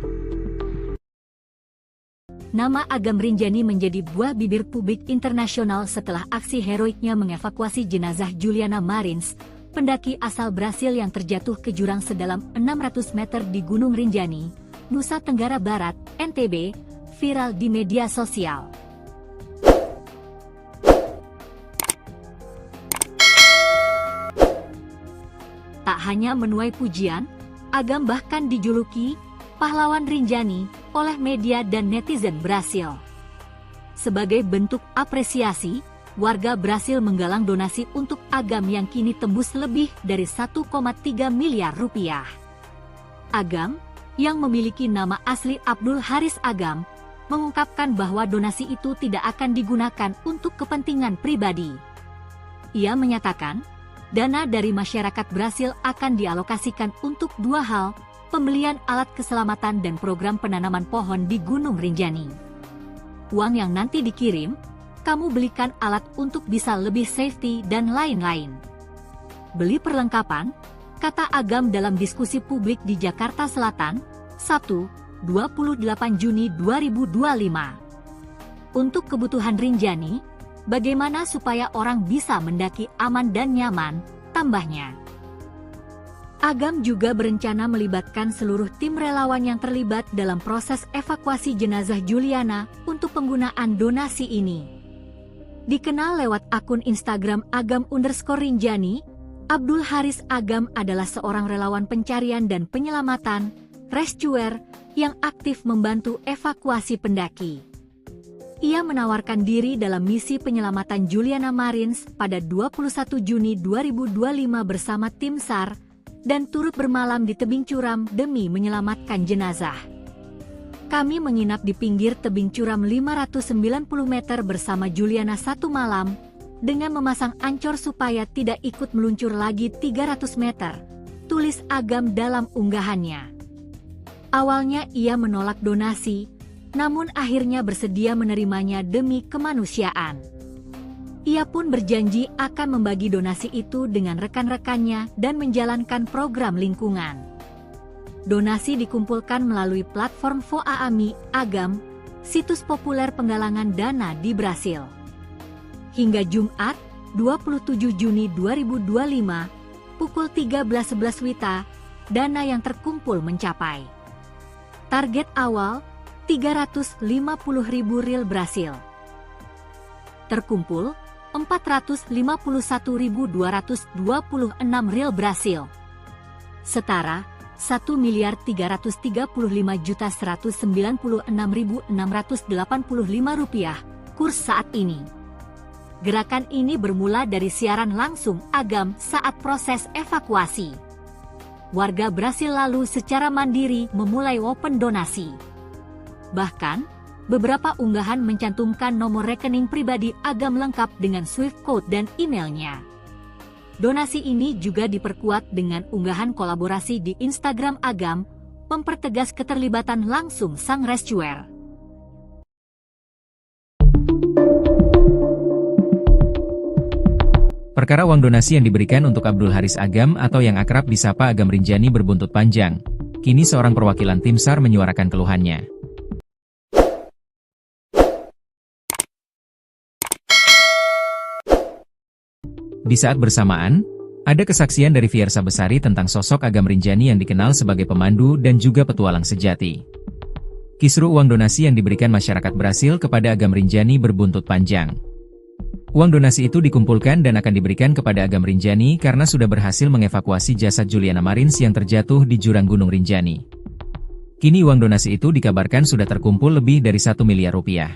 Nama Agam_Rinjani menjadi buah bibir publik internasional setelah aksi heroiknya mengevakuasi jenazah Juliana Marins, pendaki asal Brasil yang terjatuh ke jurang sedalam 600 meter di Gunung Rinjani, Nusa Tenggara Barat, NTB, viral di media sosial. Tak hanya menuai pujian, Agam bahkan dijuluki pahlawan Rinjani oleh media dan netizen Brasil. Sebagai bentuk apresiasi, warga Brasil menggalang donasi untuk Agam yang kini tembus lebih dari 1,3 miliar rupiah. Agam, yang memiliki nama asli Abdul Haris Agam, mengungkapkan bahwa donasi itu tidak akan digunakan untuk kepentingan pribadi. Ia menyatakan, dana dari masyarakat Brasil akan dialokasikan untuk 2 hal, pembelian alat keselamatan dan program penanaman pohon di Gunung Rinjani. Uang yang nanti dikirim, kamu belikan alat untuk bisa lebih safety dan lain-lain. Beli perlengkapan, kata Agam dalam diskusi publik di Jakarta Selatan, Sabtu, 28 Juni 2025. Untuk kebutuhan Rinjani, bagaimana supaya orang bisa mendaki aman dan nyaman, tambahnya. Agam juga berencana melibatkan seluruh tim relawan yang terlibat dalam proses evakuasi jenazah Juliana untuk penggunaan donasi ini. Dikenal lewat akun Instagram Agam_Rinjani, Abdul Haris Agam adalah seorang relawan pencarian dan penyelamatan, rescuer, yang aktif membantu evakuasi pendaki. Ia menawarkan diri dalam misi penyelamatan Juliana Marins pada 21 Juni 2025 bersama tim SAR, dan turut bermalam di tebing curam demi menyelamatkan jenazah. Kami menginap di pinggir tebing curam 590 meter bersama Juliana satu malam, dengan memasang ancor supaya tidak ikut meluncur lagi 300 meter, tulis Agam dalam unggahannya. Awalnya ia menolak donasi, namun akhirnya bersedia menerimanya demi kemanusiaan. Ia pun berjanji akan membagi donasi itu dengan rekan-rekannya dan menjalankan program lingkungan. Donasi dikumpulkan melalui platform Voaami Agam, situs populer penggalangan dana di Brasil. Hingga Jumat, 27 Juni 2025, pukul 13.11 WITA, dana yang terkumpul mencapai target awal, 350.000 rial Brasil. Terkumpul, 451.226 rial Brasil. Setara, 1.335.196.685 rupiah, kurs saat ini. Gerakan ini bermula dari siaran langsung Agam saat proses evakuasi. Warga Brasil lalu secara mandiri memulai open donasi. Bahkan, beberapa unggahan mencantumkan nomor rekening pribadi Agam lengkap dengan Swift code dan emailnya. Donasi ini juga diperkuat dengan unggahan kolaborasi di Instagram Agam, mempertegas keterlibatan langsung sang rescuer. Perkara uang donasi yang diberikan untuk Abdul Haris Agam atau yang akrab disapa Agam Rinjani berbuntut panjang. Kini seorang perwakilan tim SAR menyuarakan keluhannya. Di saat bersamaan, ada kesaksian dari Fiersa Besari tentang sosok Agam Rinjani yang dikenal sebagai pemandu dan juga petualang sejati. Kisru uang donasi yang diberikan masyarakat Brasil kepada Agam Rinjani berbuntut panjang. Uang donasi itu dikumpulkan dan akan diberikan kepada Agam Rinjani karena sudah berhasil mengevakuasi jasad Juliana Marins yang terjatuh di jurang Gunung Rinjani. Kini uang donasi itu dikabarkan sudah terkumpul lebih dari 1 miliar rupiah.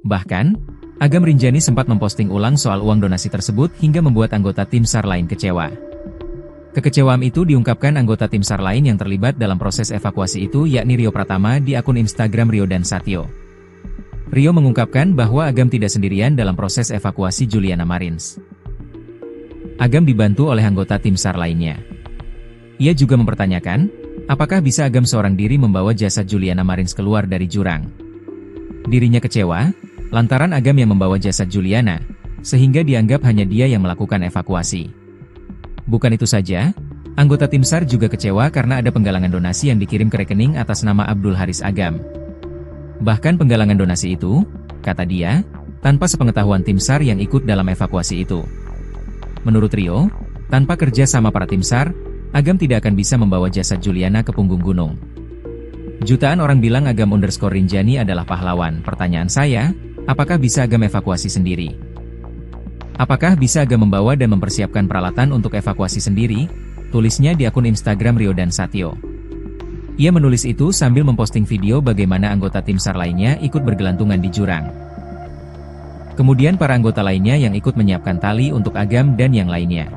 Bahkan, Agam Rinjani sempat memposting ulang soal uang donasi tersebut hingga membuat anggota tim SAR lain kecewa. Kekecewaan itu diungkapkan anggota tim SAR lain yang terlibat dalam proses evakuasi itu yakni Rio Pratama di akun Instagram Rio dan Satyo. Rio mengungkapkan bahwa Agam tidak sendirian dalam proses evakuasi Juliana Marins. Agam dibantu oleh anggota tim SAR lainnya. Ia juga mempertanyakan, apakah bisa Agam seorang diri membawa jasad Juliana Marins keluar dari jurang. Dirinya kecewa, lantaran Agam yang membawa jasad Juliana, sehingga dianggap hanya dia yang melakukan evakuasi. Bukan itu saja, anggota tim SAR juga kecewa karena ada penggalangan donasi yang dikirim ke rekening atas nama Abdul Haris Agam. Bahkan penggalangan donasi itu, kata dia, tanpa sepengetahuan tim SAR yang ikut dalam evakuasi itu. Menurut Rio, tanpa kerja sama para tim SAR, Agam tidak akan bisa membawa jasad Juliana ke punggung gunung. Jutaan orang bilang Agam_Rinjani adalah pahlawan. Pertanyaan saya, apakah bisa Agam evakuasi sendiri? Apakah bisa Agam membawa dan mempersiapkan peralatan untuk evakuasi sendiri? Tulisnya di akun Instagram Rio dan Satyo. Ia menulis itu sambil memposting video bagaimana anggota tim SAR lainnya ikut bergelantungan di jurang. Kemudian para anggota lainnya yang ikut menyiapkan tali untuk Agam dan yang lainnya.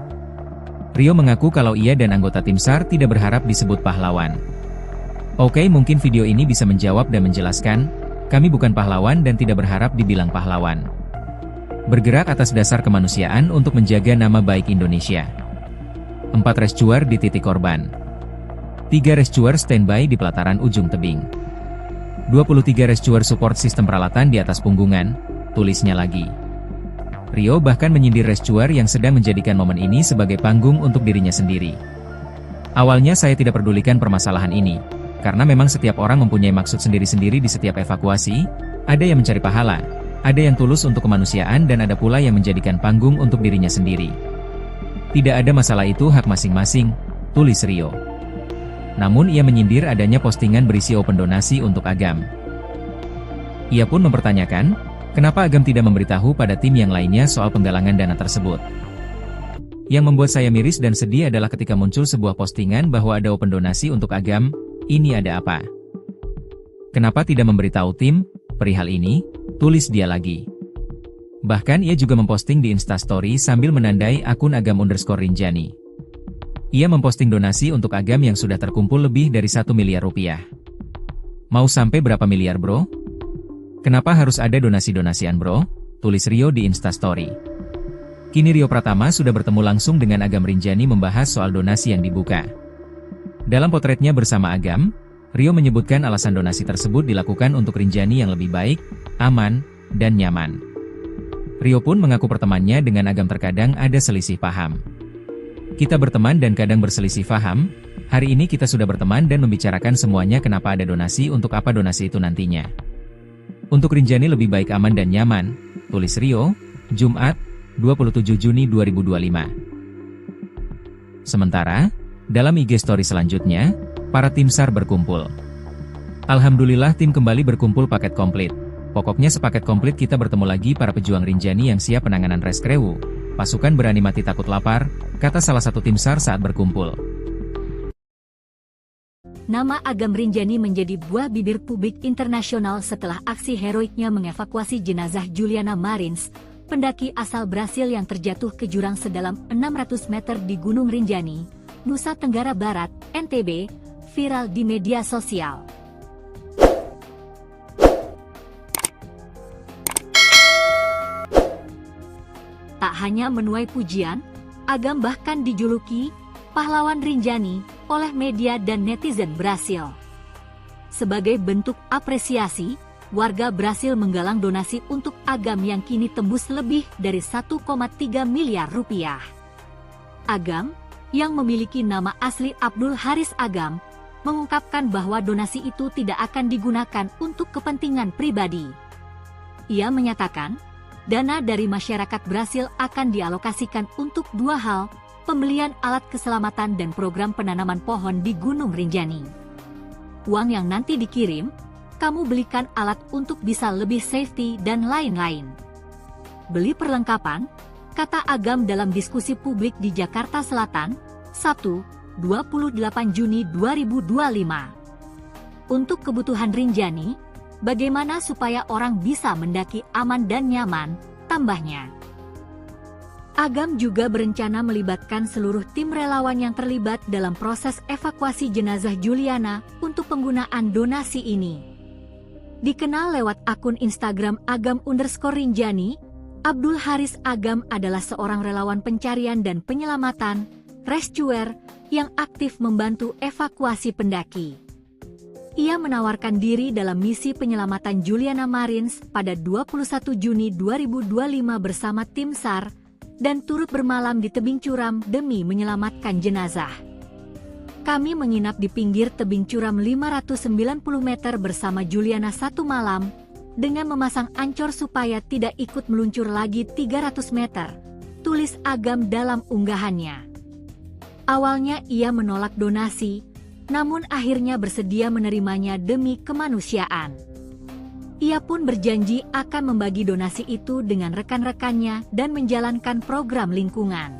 Rio mengaku kalau ia dan anggota tim SAR tidak berharap disebut pahlawan. Oke, mungkin video ini bisa menjawab dan menjelaskan, kami bukan pahlawan dan tidak berharap dibilang pahlawan. Bergerak atas dasar kemanusiaan untuk menjaga nama baik Indonesia. 4 rescuer di titik korban. 3 rescuer standby di pelataran ujung tebing. 23 rescuer support sistem peralatan di atas punggungan, tulisnya lagi. Rio bahkan menyindir rescuer yang sedang menjadikan momen ini sebagai panggung untuk dirinya sendiri. Awalnya saya tidak pedulikan permasalahan ini, karena memang setiap orang mempunyai maksud sendiri-sendiri di setiap evakuasi, ada yang mencari pahala, ada yang tulus untuk kemanusiaan dan ada pula yang menjadikan panggung untuk dirinya sendiri. Tidak ada masalah, itu hak masing-masing, tulis Rio. Namun ia menyindir adanya postingan berisi open donasi untuk Agam. Ia pun mempertanyakan, kenapa Agam tidak memberitahu pada tim yang lainnya soal penggalangan dana tersebut. Yang membuat saya miris dan sedih adalah ketika muncul sebuah postingan bahwa ada open donasi untuk Agam. Ini ada apa? Kenapa tidak memberitahu tim perihal ini? Tulis dia lagi. Bahkan ia juga memposting di Instastory sambil menandai akun Agam_Rinjani. Ia memposting donasi untuk Agam yang sudah terkumpul lebih dari 1 miliar rupiah. Mau sampai berapa miliar bro? Kenapa harus ada donasi-donasian bro? Tulis Rio di Instastory. Kini Rio Pratama sudah bertemu langsung dengan Agam Rinjani membahas soal donasi yang dibuka. Dalam potretnya bersama Agam, Rio menyebutkan alasan donasi tersebut dilakukan untuk Rinjani yang lebih baik, aman, dan nyaman. Rio pun mengaku pertemanannya dengan Agam terkadang ada selisih paham. Kita berteman dan kadang berselisih paham, hari ini kita sudah berteman dan membicarakan semuanya kenapa ada donasi untuk apa donasi itu nantinya. Untuk Rinjani lebih baik aman dan nyaman, tulis Rio, Jumat, 27 Juni 2025. Sementara, dalam IG story selanjutnya, para tim SAR berkumpul. Alhamdulillah tim kembali berkumpul paket komplit. Pokoknya sepaket komplit kita bertemu lagi para pejuang Rinjani yang siap penanganan reskrewu. Pasukan berani mati takut lapar, kata salah satu tim SAR saat berkumpul. Nama Agam Rinjani menjadi buah bibir publik internasional setelah aksi heroiknya mengevakuasi jenazah Juliana Marins, pendaki asal Brasil yang terjatuh ke jurang sedalam 600 meter di Gunung Rinjani, Nusa Tenggara Barat, NTB, viral di media sosial. Tak hanya menuai pujian, Agam bahkan dijuluki pahlawan Rinjani oleh media dan netizen Brasil. Sebagai bentuk apresiasi, warga Brasil menggalang donasi untuk Agam yang kini tembus lebih dari 1,3 miliar rupiah. Agam, yang memiliki nama asli Abdul Haris Agam, mengungkapkan bahwa donasi itu tidak akan digunakan untuk kepentingan pribadi. Ia menyatakan, dana dari masyarakat Brasil akan dialokasikan untuk dua hal, pembelian alat keselamatan dan program penanaman pohon di Gunung Rinjani. Uang yang nanti dikirim, kamu belikan alat untuk bisa lebih safety dan lain-lain. Beli perlengkapan, kata Agam dalam diskusi publik di Jakarta Selatan, Sabtu, 28 Juni 2025. Untuk kebutuhan Rinjani, bagaimana supaya orang bisa mendaki aman dan nyaman, tambahnya. Agam juga berencana melibatkan seluruh tim relawan yang terlibat dalam proses evakuasi jenazah Juliana untuk penggunaan donasi ini. Dikenal lewat akun Instagram Agam_Rinjani, Abdul Haris Agam adalah seorang relawan pencarian dan penyelamatan, rescuer, yang aktif membantu evakuasi pendaki. Ia menawarkan diri dalam misi penyelamatan Juliana Marins pada 21 Juni 2025 bersama tim SAR, dan turut bermalam di tebing curam demi menyelamatkan jenazah. Kami menginap di pinggir tebing curam 590 meter bersama Juliana satu malam, dengan memasang ancor supaya tidak ikut meluncur lagi 300 meter, tulis Agam dalam unggahannya. Awalnya ia menolak donasi, namun akhirnya bersedia menerimanya demi kemanusiaan. Ia pun berjanji akan membagi donasi itu dengan rekan-rekannya dan menjalankan program lingkungan.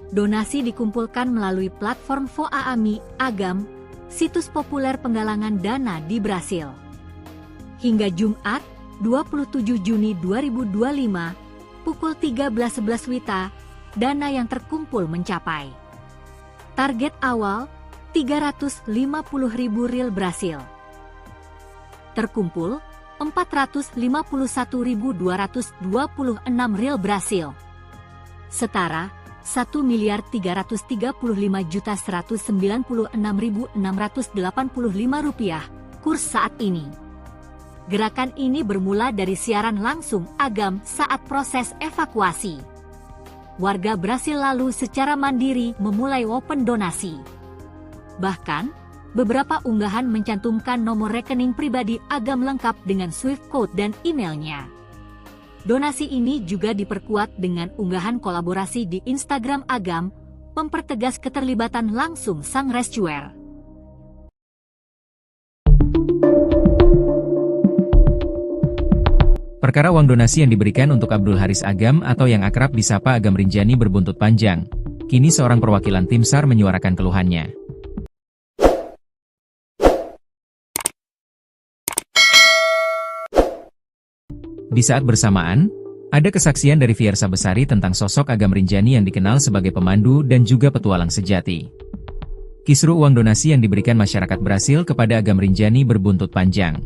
Donasi dikumpulkan melalui platform Voaami Agam, situs populer penggalangan dana di Brasil. Hingga Jumat, 27 Juni 2025, pukul 13.11 WITA, dana yang terkumpul mencapai. Target awal, 350.000 riyal Brasil. Terkumpul, 451.226 riyal Brasil. Setara, 1.335.196.685 rupiah, kurs saat ini. Gerakan ini bermula dari siaran langsung Agam saat proses evakuasi. Warga Brasil lalu secara mandiri memulai open donasi. Bahkan, beberapa unggahan mencantumkan nomor rekening pribadi Agam lengkap dengan Swift code dan emailnya. Donasi ini juga diperkuat dengan unggahan kolaborasi di Instagram Agam, mempertegas keterlibatan langsung sang rescuer. Perkara uang donasi yang diberikan untuk Abdul Haris Agam atau yang akrab disapa Agam Rinjani berbuntut panjang. Kini seorang perwakilan tim SAR menyuarakan keluhannya. Di saat bersamaan, ada kesaksian dari Fiersa Besari tentang sosok Agam Rinjani yang dikenal sebagai pemandu dan juga petualang sejati. Kisru uang donasi yang diberikan masyarakat Brasil kepada Agam Rinjani berbuntut panjang.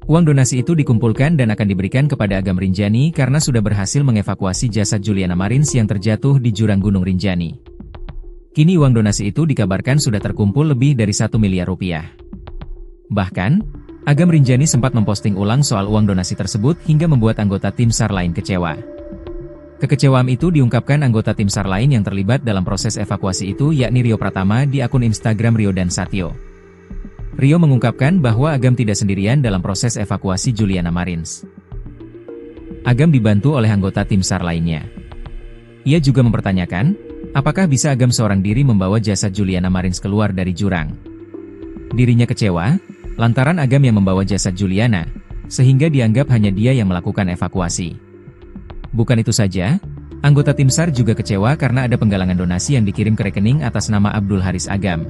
Uang donasi itu dikumpulkan dan akan diberikan kepada Agam Rinjani karena sudah berhasil mengevakuasi jasad Juliana Marins yang terjatuh di jurang Gunung Rinjani. Kini uang donasi itu dikabarkan sudah terkumpul lebih dari 1 miliar rupiah. Bahkan, Agam Rinjani sempat memposting ulang soal uang donasi tersebut hingga membuat anggota tim SAR lain kecewa. Kekecewaan itu diungkapkan anggota tim SAR lain yang terlibat dalam proses evakuasi itu yakni Rio Pratama di akun Instagram Rio dan Satyo. Rio mengungkapkan bahwa Agam tidak sendirian dalam proses evakuasi Juliana Marins. Agam dibantu oleh anggota tim SAR lainnya. Ia juga mempertanyakan, apakah bisa Agam seorang diri membawa jasad Juliana Marins keluar dari jurang. Dirinya kecewa lantaran Agam yang membawa jasad Juliana, sehingga dianggap hanya dia yang melakukan evakuasi. Bukan itu saja, anggota tim SAR juga kecewa karena ada penggalangan donasi yang dikirim ke rekening atas nama Abdul Haris Agam.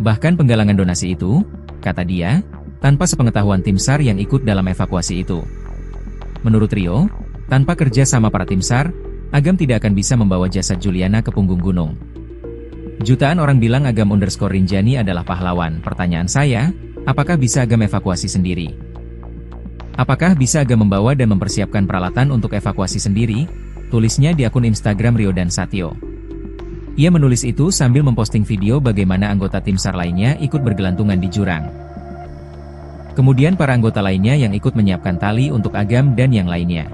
Bahkan penggalangan donasi itu, kata dia, tanpa sepengetahuan tim SAR yang ikut dalam evakuasi itu. Menurut Rio, tanpa kerja sama para tim SAR, Agam tidak akan bisa membawa jasad Juliana ke punggung gunung. Jutaan orang bilang Agam_Rinjani adalah pahlawan. Pertanyaan saya, apakah bisa Agam evakuasi sendiri? Apakah bisa Agam membawa dan mempersiapkan peralatan untuk evakuasi sendiri? Tulisnya di akun Instagram Rio dan Satyo. Ia menulis itu sambil memposting video bagaimana anggota tim SAR lainnya ikut bergelantungan di jurang. Kemudian para anggota lainnya yang ikut menyiapkan tali untuk Agam dan yang lainnya.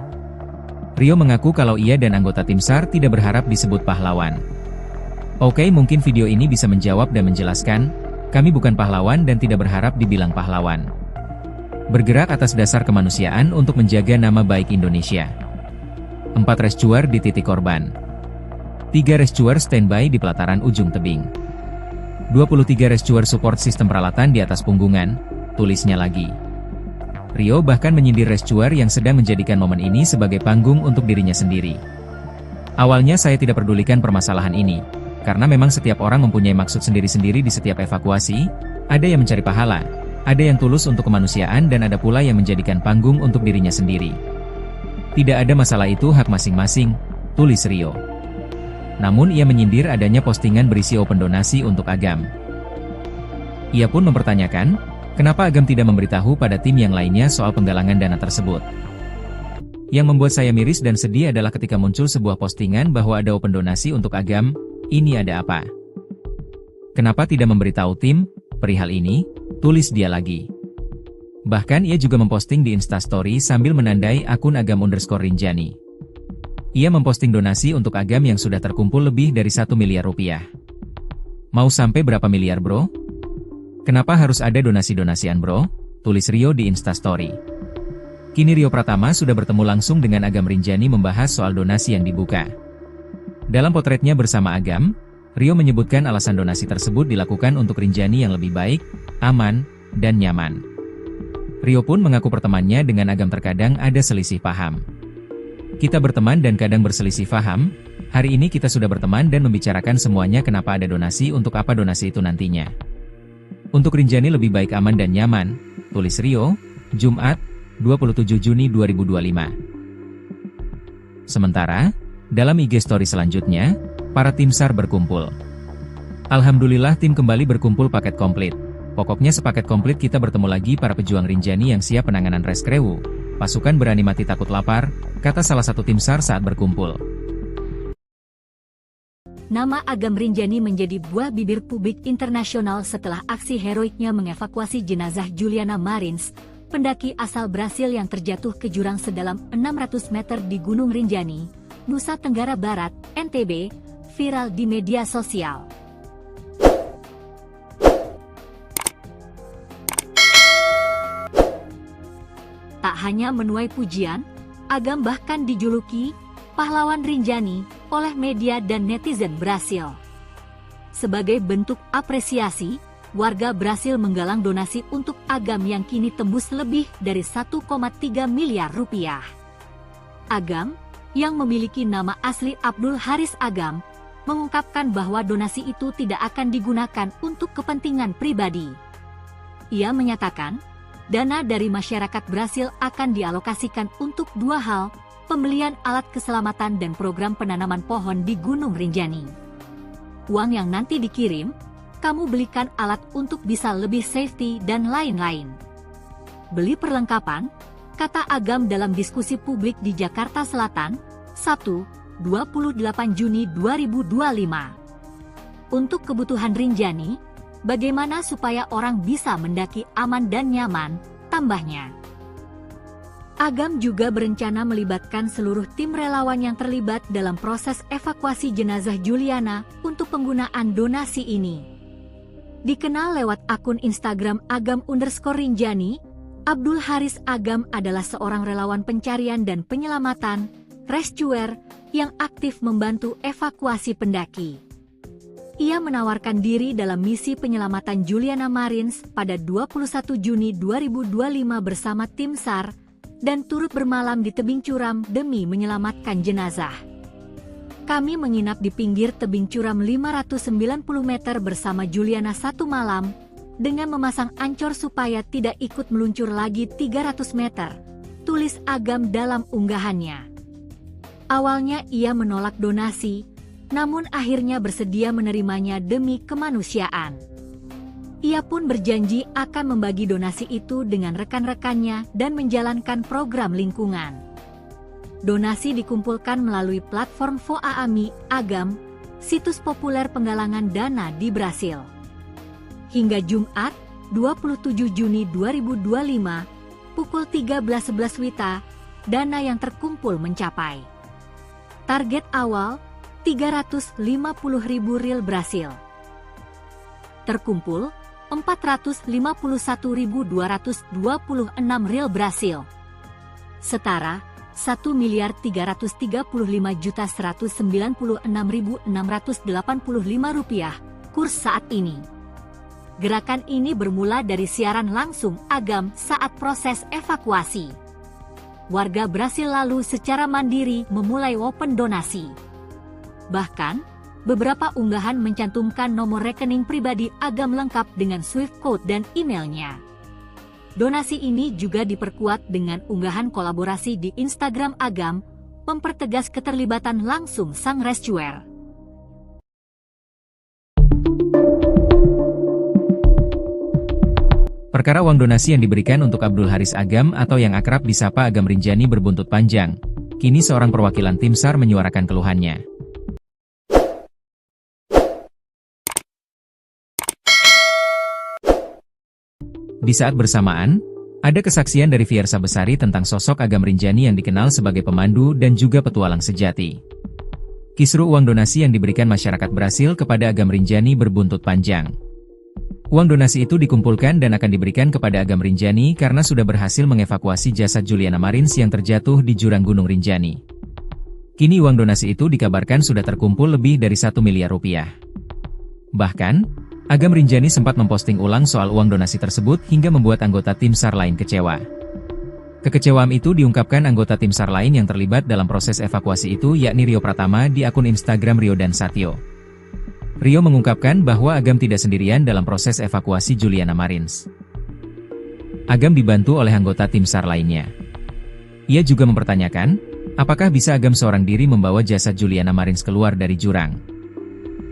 Rio mengaku kalau ia dan anggota tim SAR tidak berharap disebut pahlawan. Oke, mungkin video ini bisa menjawab dan menjelaskan, kami bukan pahlawan dan tidak berharap dibilang pahlawan. Bergerak atas dasar kemanusiaan untuk menjaga nama baik Indonesia. 4 rescuer di titik korban. 3 rescuer standby di pelataran ujung tebing. 23 rescuer support sistem peralatan di atas punggungan, tulisnya lagi. Rio bahkan menyindir rescuer yang sedang menjadikan momen ini sebagai panggung untuk dirinya sendiri. Awalnya saya tidak pedulikan permasalahan ini, karena memang setiap orang mempunyai maksud sendiri-sendiri di setiap evakuasi, ada yang mencari pahala, ada yang tulus untuk kemanusiaan dan ada pula yang menjadikan panggung untuk dirinya sendiri. Tidak ada masalah, itu hak masing-masing, tulis Rio. Namun ia menyindir adanya postingan berisi open donasi untuk Agam. Ia pun mempertanyakan, kenapa Agam tidak memberitahu pada tim yang lainnya soal penggalangan dana tersebut. Yang membuat saya miris dan sedih adalah ketika muncul sebuah postingan bahwa ada open donasi untuk Agam. Ini ada apa? Kenapa tidak memberitahu tim perihal ini? Tulis dia lagi. Bahkan ia juga memposting di Instastory sambil menandai akun Agam_Rinjani. Ia memposting donasi untuk Agam yang sudah terkumpul lebih dari 1 miliar rupiah. Mau sampai berapa miliar bro? Kenapa harus ada donasi-donasian bro? Tulis Rio di Instastory. Kini Rio Pratama sudah bertemu langsung dengan Agam Rinjani membahas soal donasi yang dibuka. Dalam potretnya bersama Agam, Rio menyebutkan alasan donasi tersebut dilakukan untuk Rinjani yang lebih baik, aman, dan nyaman. Rio pun mengaku pertemanannya dengan Agam terkadang ada selisih paham. Kita berteman dan kadang berselisih paham, hari ini kita sudah berteman dan membicarakan semuanya kenapa ada donasi untuk apa donasi itu nantinya. Untuk Rinjani lebih baik aman dan nyaman, tulis Rio, Jumat, 27 Juni 2025. Sementara, dalam IG story selanjutnya, para tim SAR berkumpul. Alhamdulillah tim kembali berkumpul paket komplit. Pokoknya sepaket komplit kita bertemu lagi para pejuang Rinjani yang siap penanganan rescue. Pasukan berani mati takut lapar, kata salah satu tim SAR saat berkumpul. Nama Agam Rinjani menjadi buah bibir publik internasional setelah aksi heroiknya mengevakuasi jenazah Juliana Marins, pendaki asal Brasil yang terjatuh ke jurang sedalam 600 meter di Gunung Rinjani, Nusa Tenggara Barat, NTB, viral di media sosial. Tak hanya menuai pujian, Agam bahkan dijuluki pahlawan Rinjani oleh media dan netizen Brasil. Sebagai bentuk apresiasi, warga berhasil menggalang donasi untuk Agam yang kini tembus lebih dari 1,3 miliar rupiah. Agam, yang memiliki nama asli Abdul Haris Agam, mengungkapkan bahwa donasi itu tidak akan digunakan untuk kepentingan pribadi. Ia menyatakan, dana dari masyarakat Brasil akan dialokasikan untuk dua hal, pembelian alat keselamatan dan program penanaman pohon di Gunung Rinjani. Uang yang nanti dikirim, kamu belikan alat untuk bisa lebih safety dan lain-lain. Beli perlengkapan, kata Agam dalam diskusi publik di Jakarta Selatan, Sabtu, 28 Juni 2025. Untuk kebutuhan Rinjani, bagaimana supaya orang bisa mendaki aman dan nyaman, tambahnya. Agam juga berencana melibatkan seluruh tim relawan yang terlibat dalam proses evakuasi jenazah Juliana untuk penggunaan donasi ini. Dikenal lewat akun Instagram Agam_Rinjani, Abdul Haris Agam adalah seorang relawan pencarian dan penyelamatan, rescuer, yang aktif membantu evakuasi pendaki. Ia menawarkan diri dalam misi penyelamatan Juliana Marins pada 21 Juni 2025 bersama tim SAR, dan turut bermalam di tebing curam demi menyelamatkan jenazah. Kami menginap di pinggir tebing curam 590 meter bersama Juliana satu malam, dengan memasang ancor supaya tidak ikut meluncur lagi 300 meter, tulis Agam dalam unggahannya. Awalnya ia menolak donasi, namun akhirnya bersedia menerimanya demi kemanusiaan. Ia pun berjanji akan membagi donasi itu dengan rekan-rekannya dan menjalankan program lingkungan. Donasi dikumpulkan melalui platform Voaami Agam, situs populer penggalangan dana di Brasil. Hingga Jumat, 27 Juni 2025, pukul 13.11 WITA, dana yang terkumpul mencapai target awal 350.000 rial Brasil. Terkumpul 451.226 rial Brasil. Setara 1.335.196.685 rupiah kurs saat ini. Gerakan ini bermula dari siaran langsung Agam saat proses evakuasi. Warga Brasil lalu secara mandiri memulai open donasi. Bahkan, beberapa unggahan mencantumkan nomor rekening pribadi Agam lengkap dengan Swift code dan emailnya. Donasi ini juga diperkuat dengan unggahan kolaborasi di Instagram Agam, mempertegas keterlibatan langsung sang rescuer. Perkara uang donasi yang diberikan untuk Abdul Haris Agam atau yang akrab disapa Agam Rinjani berbuntut panjang. Kini seorang perwakilan tim SAR menyuarakan keluhannya. Di saat bersamaan, ada kesaksian dari Fiersa Besari tentang sosok Agam Rinjani yang dikenal sebagai pemandu dan juga petualang sejati. Kisru uang donasi yang diberikan masyarakat Brasil kepada Agam Rinjani berbuntut panjang. Uang donasi itu dikumpulkan dan akan diberikan kepada Agam Rinjani karena sudah berhasil mengevakuasi jasad Juliana Marins yang terjatuh di jurang Gunung Rinjani. Kini uang donasi itu dikabarkan sudah terkumpul lebih dari 1 miliar rupiah. Bahkan, Agam Rinjani sempat memposting ulang soal uang donasi tersebut hingga membuat anggota tim SAR lain kecewa. Kekecewaan itu diungkapkan anggota tim SAR lain yang terlibat dalam proses evakuasi itu yakni Rio Pratama di akun Instagram Rio dan Satyo. Rio mengungkapkan bahwa Agam tidak sendirian dalam proses evakuasi Juliana Marins. Agam dibantu oleh anggota tim SAR lainnya. Ia juga mempertanyakan, apakah bisa Agam seorang diri membawa jasad Juliana Marins keluar dari jurang.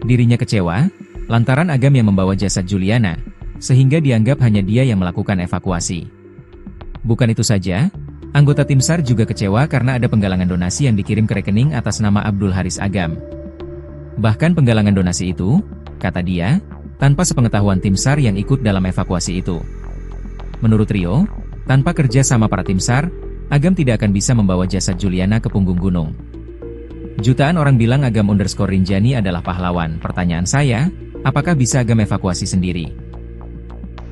Dirinya kecewa, lantaran Agam yang membawa jasad Juliana, sehingga dianggap hanya dia yang melakukan evakuasi. Bukan itu saja, anggota tim SAR juga kecewa karena ada penggalangan donasi yang dikirim ke rekening atas nama Abdul Haris Agam. Bahkan penggalangan donasi itu, kata dia, tanpa sepengetahuan tim SAR yang ikut dalam evakuasi itu. Menurut Rio, tanpa kerja sama para tim SAR, Agam tidak akan bisa membawa jasad Juliana ke punggung gunung. Jutaan orang bilang Agam_Rinjani adalah pahlawan. Pertanyaan saya, apakah bisa Agam evakuasi sendiri?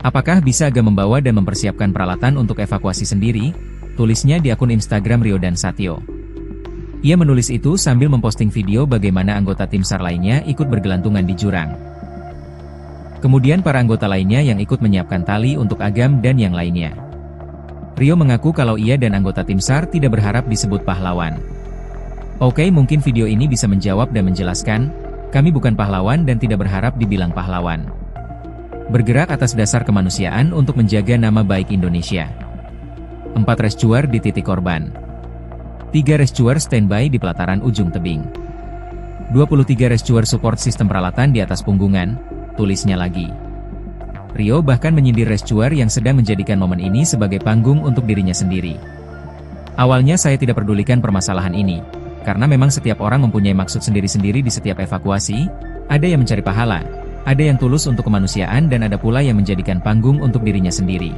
Apakah bisa Agam membawa dan mempersiapkan peralatan untuk evakuasi sendiri? Tulisnya di akun Instagram Rio dan Satyo. Ia menulis itu sambil memposting video bagaimana anggota tim SAR lainnya ikut bergelantungan di jurang. Kemudian para anggota lainnya yang ikut menyiapkan tali untuk Agam dan yang lainnya. Rio mengaku kalau ia dan anggota tim SAR tidak berharap disebut pahlawan. Oke, mungkin video ini bisa menjawab dan menjelaskan, kami bukan pahlawan dan tidak berharap dibilang pahlawan. Bergerak atas dasar kemanusiaan untuk menjaga nama baik Indonesia. 4 rescuer di titik korban. 3 rescuer standby di pelataran ujung tebing. 23 rescuer support sistem peralatan di atas punggungan, tulisnya lagi. Rio bahkan menyindir rescuer yang sedang menjadikan momen ini sebagai panggung untuk dirinya sendiri. Awalnya saya tidak pedulikan permasalahan ini, karena memang setiap orang mempunyai maksud sendiri-sendiri di setiap evakuasi, ada yang mencari pahala, ada yang tulus untuk kemanusiaan dan ada pula yang menjadikan panggung untuk dirinya sendiri.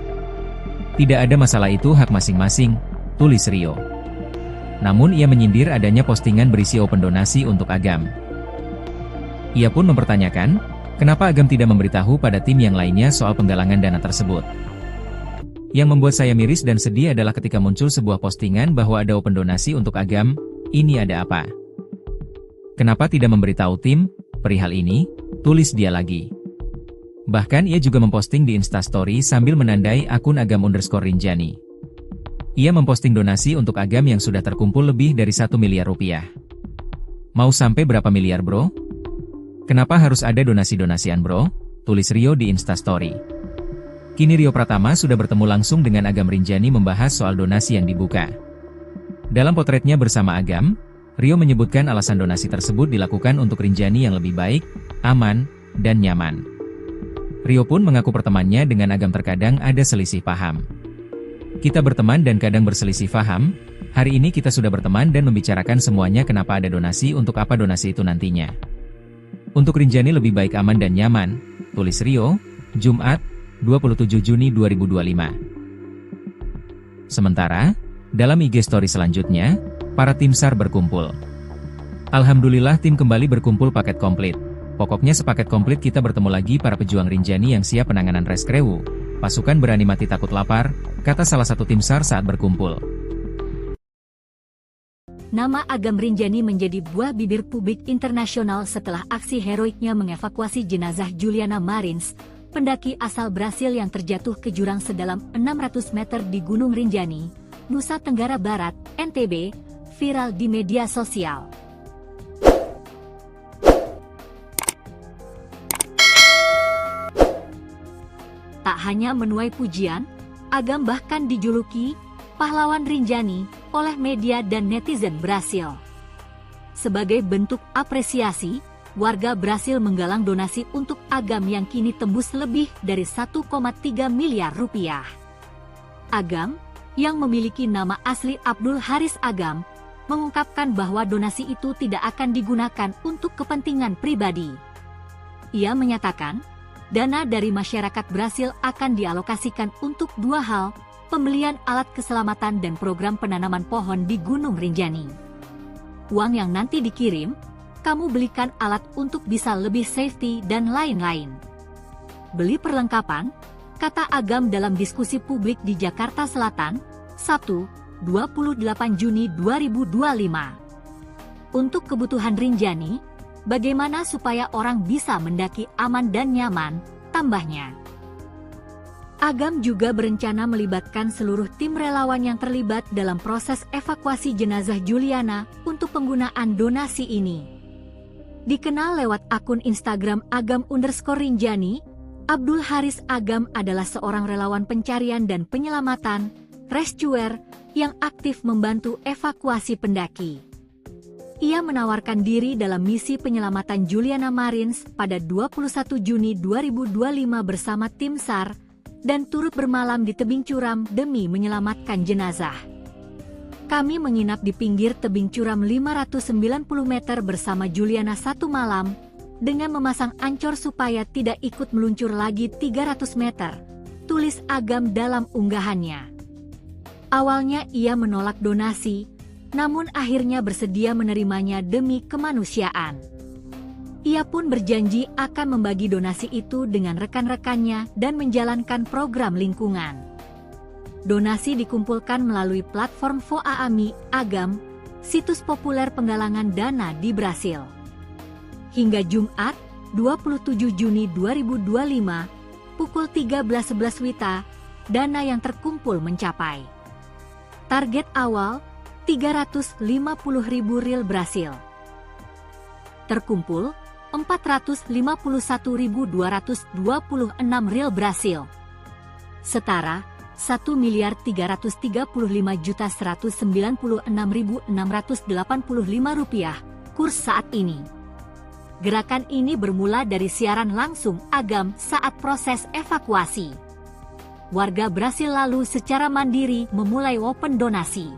Tidak ada masalah, itu hak masing-masing, tulis Rio. Namun ia menyindir adanya postingan berisi open donasi untuk Agam. Ia pun mempertanyakan, kenapa Agam tidak memberitahu pada tim yang lainnya soal penggalangan dana tersebut. Yang membuat saya miris dan sedih adalah ketika muncul sebuah postingan bahwa ada open donasi untuk Agam, ini ada apa? Kenapa tidak memberitahu tim perihal ini? Tulis dia lagi. Bahkan ia juga memposting di Instastory sambil menandai akun Agam_Rinjani. Ia memposting donasi untuk Agam yang sudah terkumpul lebih dari 1 miliar rupiah. Mau sampai berapa miliar bro? Kenapa harus ada donasi-donasian bro? Tulis Rio di Instastory. Kini Rio Pratama sudah bertemu langsung dengan Agam Rinjani membahas soal donasi yang dibuka. Dalam potretnya bersama Agam, Rio menyebutkan alasan donasi tersebut dilakukan untuk Rinjani yang lebih baik, aman, dan nyaman. Rio pun mengaku pertemanannya dengan Agam terkadang ada selisih paham. Kita berteman dan kadang berselisih paham, hari ini kita sudah berteman dan membicarakan semuanya kenapa ada donasi untuk apa donasi itu nantinya. Untuk Rinjani lebih baik aman dan nyaman, tulis Rio, Jumat, 27 Juni 2025. Sementara, dalam IG story selanjutnya, para tim SAR berkumpul. Alhamdulillah tim kembali berkumpul paket komplit. Pokoknya sepaket komplit kita bertemu lagi para pejuang Rinjani yang siap penanganan rescue. Pasukan berani mati takut lapar, kata salah satu tim SAR saat berkumpul. Nama Agam Rinjani menjadi buah bibir publik internasional setelah aksi heroiknya mengevakuasi jenazah Juliana Marins, pendaki asal Brasil yang terjatuh ke jurang sedalam 600 meter di Gunung Rinjani, Nusa Tenggara Barat, NTB, viral di media sosial. Tak hanya menuai pujian, Agam bahkan dijuluki pahlawan Rinjani oleh media dan netizen Brasil. Sebagai bentuk apresiasi, warga Brasil menggalang donasi untuk Agam yang kini tembus lebih dari 1,3 miliar rupiah. Agam, yang memiliki nama asli Abdul Haris Agam, mengungkapkan bahwa donasi itu tidak akan digunakan untuk kepentingan pribadi. Ia menyatakan, dana dari masyarakat Brasil akan dialokasikan untuk 2 hal, pembelian alat keselamatan dan program penanaman pohon di Gunung Rinjani. Uang yang nanti dikirim, kamu belikan alat untuk bisa lebih safety dan lain-lain. Beli perlengkapan, kata Agam dalam diskusi publik di Jakarta Selatan, Sabtu, 28 Juni 2025. Untuk kebutuhan Rinjani, bagaimana supaya orang bisa mendaki aman dan nyaman, tambahnya. Agam juga berencana melibatkan seluruh tim relawan yang terlibat dalam proses evakuasi jenazah Juliana untuk penggunaan donasi ini. Dikenal lewat akun Instagram Agam_Rinjani, Abdul Haris Agam adalah seorang relawan pencarian dan penyelamatan, rescuer, yang aktif membantu evakuasi pendaki. Ia menawarkan diri dalam misi penyelamatan Juliana Marins pada 21 Juni 2025 bersama tim SAR, dan turut bermalam di tebing curam demi menyelamatkan jenazah. Kami menginap di pinggir tebing curam 590 meter bersama Juliana 1 malam, dengan memasang ancor supaya tidak ikut meluncur lagi 300 meter, tulis Agam dalam unggahannya. Awalnya ia menolak donasi, namun akhirnya bersedia menerimanya demi kemanusiaan. Ia pun berjanji akan membagi donasi itu dengan rekan-rekannya dan menjalankan program lingkungan. Donasi dikumpulkan melalui platform Voaami Agam, situs populer penggalangan dana di Brasil. Hingga Jumat, 27 Juni 2025, pukul 13.11 WITA, dana yang terkumpul mencapai. Target awal, 350.000 riyal Brasil. Terkumpul, 451.226 riyal Brasil. Setara, 1.335.196.685 rupiah, kurs saat ini. Gerakan ini bermula dari siaran langsung Agam saat proses evakuasi. Warga Brasil lalu secara mandiri memulai open donasi.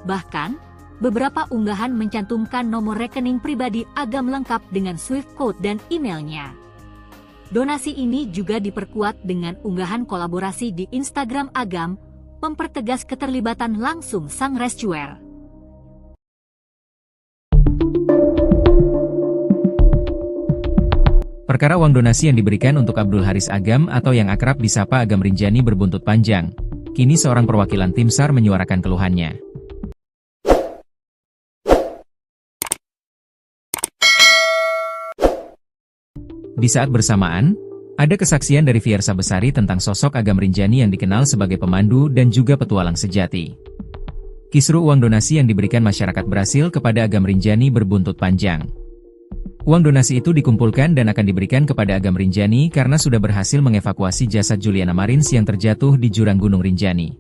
Bahkan, beberapa unggahan mencantumkan nomor rekening pribadi Agam lengkap dengan Swift code dan emailnya. Donasi ini juga diperkuat dengan unggahan kolaborasi di Instagram Agam, mempertegas keterlibatan langsung sang rescuer. Perkara uang donasi yang diberikan untuk Abdul Haris Agam atau yang akrab disapa Agam Rinjani berbuntut panjang. Kini seorang perwakilan tim SAR menyuarakan keluhannya. Di saat bersamaan, ada kesaksian dari Fiersa Besari tentang sosok Agam Rinjani yang dikenal sebagai pemandu dan juga petualang sejati. Kisru uang donasi yang diberikan masyarakat Brasil kepada Agam Rinjani berbuntut panjang. Uang donasi itu dikumpulkan dan akan diberikan kepada Agam Rinjani karena sudah berhasil mengevakuasi jasad Juliana Marins yang terjatuh di jurang Gunung Rinjani.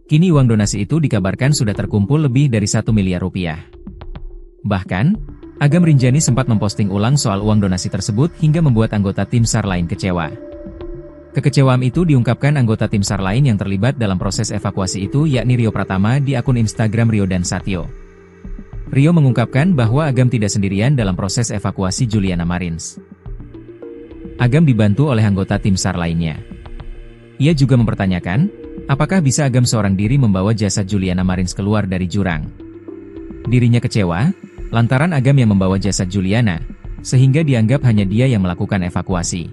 Kini uang donasi itu dikabarkan sudah terkumpul lebih dari 1 miliar rupiah. Bahkan, Agam Rinjani sempat memposting ulang soal uang donasi tersebut hingga membuat anggota tim SAR lain kecewa. Kekecewaan itu diungkapkan anggota tim SAR lain yang terlibat dalam proses evakuasi itu yakni Rio Pratama di akun Instagram Rio dan Satyo. Rio mengungkapkan bahwa Agam tidak sendirian dalam proses evakuasi Juliana Marins. Agam dibantu oleh anggota tim SAR lainnya. Ia juga mempertanyakan, apakah bisa Agam seorang diri membawa jasad Juliana Marins keluar dari jurang. Dirinya kecewa lantaran Agam yang membawa jasad Juliana, sehingga dianggap hanya dia yang melakukan evakuasi.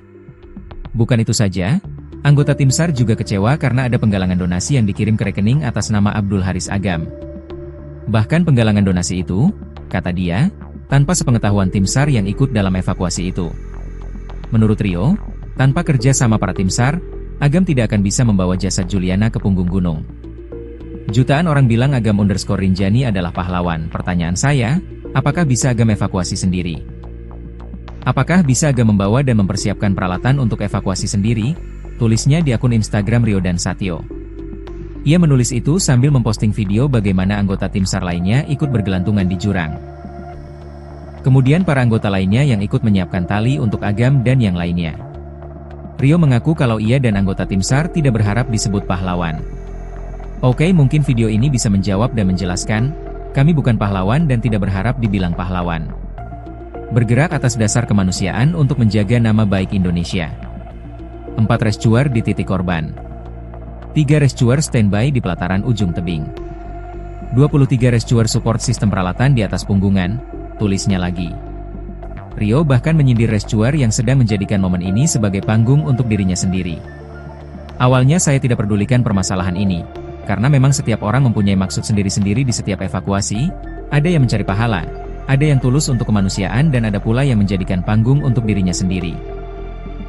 Bukan itu saja, anggota tim SAR juga kecewa karena ada penggalangan donasi yang dikirim ke rekening atas nama Abdul Haris Agam. Bahkan penggalangan donasi itu, kata dia, tanpa sepengetahuan tim SAR yang ikut dalam evakuasi itu. Menurut Rio, tanpa kerja sama para tim SAR, Agam tidak akan bisa membawa jasad Juliana ke punggung gunung. Jutaan orang bilang Agam_Rinjani adalah pahlawan. Pertanyaan saya, apakah bisa Agam evakuasi sendiri? Apakah bisa Agam membawa dan mempersiapkan peralatan untuk evakuasi sendiri? Tulisnya di akun Instagram Rio dan Satyo. Ia menulis itu sambil memposting video bagaimana anggota tim SAR lainnya ikut bergelantungan di jurang. Kemudian para anggota lainnya yang ikut menyiapkan tali untuk Agam dan yang lainnya. Rio mengaku kalau ia dan anggota tim SAR tidak berharap disebut pahlawan. Oke, mungkin video ini bisa menjawab dan menjelaskan, kami bukan pahlawan dan tidak berharap dibilang pahlawan. Bergerak atas dasar kemanusiaan untuk menjaga nama baik Indonesia. 4 rescuer di titik korban. 3 rescuer standby di pelataran ujung tebing. 23 rescuer support sistem peralatan di atas punggungan, tulisnya lagi. Rio bahkan menyindir rescuer yang sedang menjadikan momen ini sebagai panggung untuk dirinya sendiri. Awalnya saya tidak pedulikan permasalahan ini, karena memang setiap orang mempunyai maksud sendiri-sendiri di setiap evakuasi, ada yang mencari pahala, ada yang tulus untuk kemanusiaan dan ada pula yang menjadikan panggung untuk dirinya sendiri.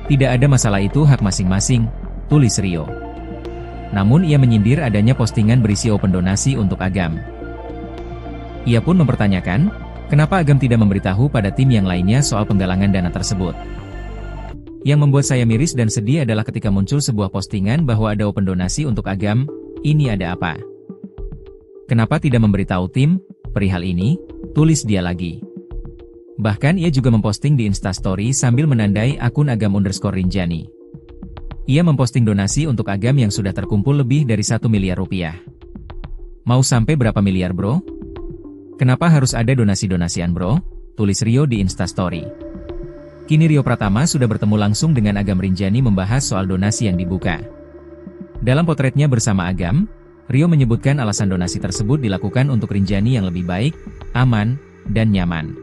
Tidak ada masalah, itu hak masing-masing, tulis Rio. Namun ia menyindir adanya postingan berisi open donasi untuk Agam. Ia pun mempertanyakan, kenapa Agam tidak memberitahu pada tim yang lainnya soal penggalangan dana tersebut. Yang membuat saya miris dan sedih adalah ketika muncul sebuah postingan bahwa ada open donasi untuk Agam. Ini ada apa? Kenapa tidak memberitahu tim perihal ini? Tulis dia lagi. Bahkan ia juga memposting di Instastory sambil menandai akun Agam_Rinjani. Ia memposting donasi untuk Agam yang sudah terkumpul lebih dari 1 miliar rupiah. Mau sampai berapa miliar bro? Kenapa harus ada donasi-donasian bro? Tulis Rio di Instastory. Kini Rio Pratama sudah bertemu langsung dengan Agam Rinjani membahas soal donasi yang dibuka. Dalam potretnya bersama Agam, Rio menyebutkan alasan donasi tersebut dilakukan untuk Rinjani yang lebih baik, aman, dan nyaman.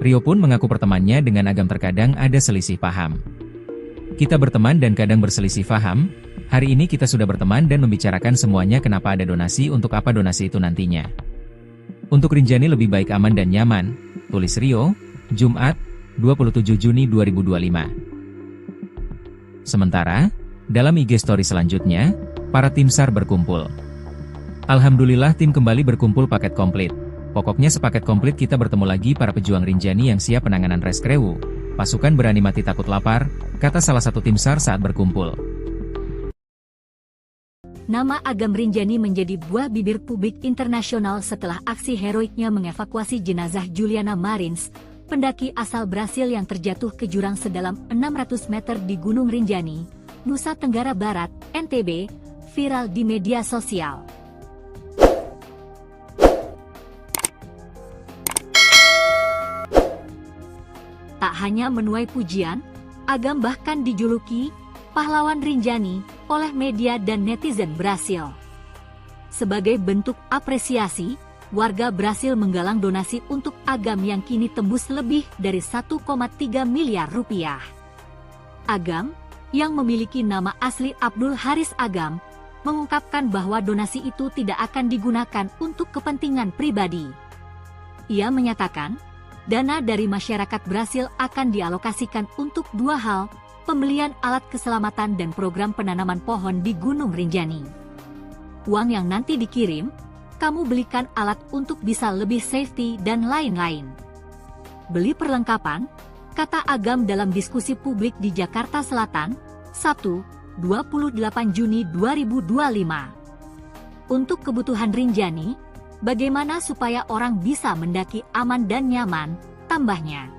Rio pun mengaku pertemanannya dengan Agam terkadang ada selisih paham. Kita berteman dan kadang berselisih paham, hari ini kita sudah berteman dan membicarakan semuanya kenapa ada donasi untuk apa donasi itu nantinya. Untuk Rinjani lebih baik aman dan nyaman, tulis Rio, Jumat, 27 Juni 2025. Sementara, dalam IG story selanjutnya, para tim SAR berkumpul. Alhamdulillah tim kembali berkumpul paket komplit. Pokoknya sepaket komplit kita bertemu lagi para pejuang Rinjani yang siap penanganan Reskrewu. Pasukan berani mati takut lapar, kata salah satu tim SAR saat berkumpul. Nama Agam Rinjani menjadi buah bibir publik internasional setelah aksi heroiknya mengevakuasi jenazah Juliana Marins, pendaki asal Brasil yang terjatuh ke jurang sedalam 600 meter di Gunung Rinjani, Nusa Tenggara Barat, NTB, viral di media sosial. Tak hanya menuai pujian, Agam bahkan dijuluki pahlawan Rinjani oleh media dan netizen Brasil. Sebagai bentuk apresiasi, warga Brasil menggalang donasi untuk Agam yang kini tembus lebih dari 1,3 miliar rupiah. Agam, yang memiliki nama asli Abdul Haris Agam, mengungkapkan bahwa donasi itu tidak akan digunakan untuk kepentingan pribadi. Ia menyatakan, dana dari masyarakat Brasil akan dialokasikan untuk dua hal, pembelian alat keselamatan dan program penanaman pohon di Gunung Rinjani. Uang yang nanti dikirim, kamu belikan alat untuk bisa lebih safety dan lain-lain. Beli perlengkapan, kata Agam dalam diskusi publik di Jakarta Selatan, Sabtu, 28 Juni 2025. Untuk kebutuhan Rinjani, bagaimana supaya orang bisa mendaki aman dan nyaman, tambahnya.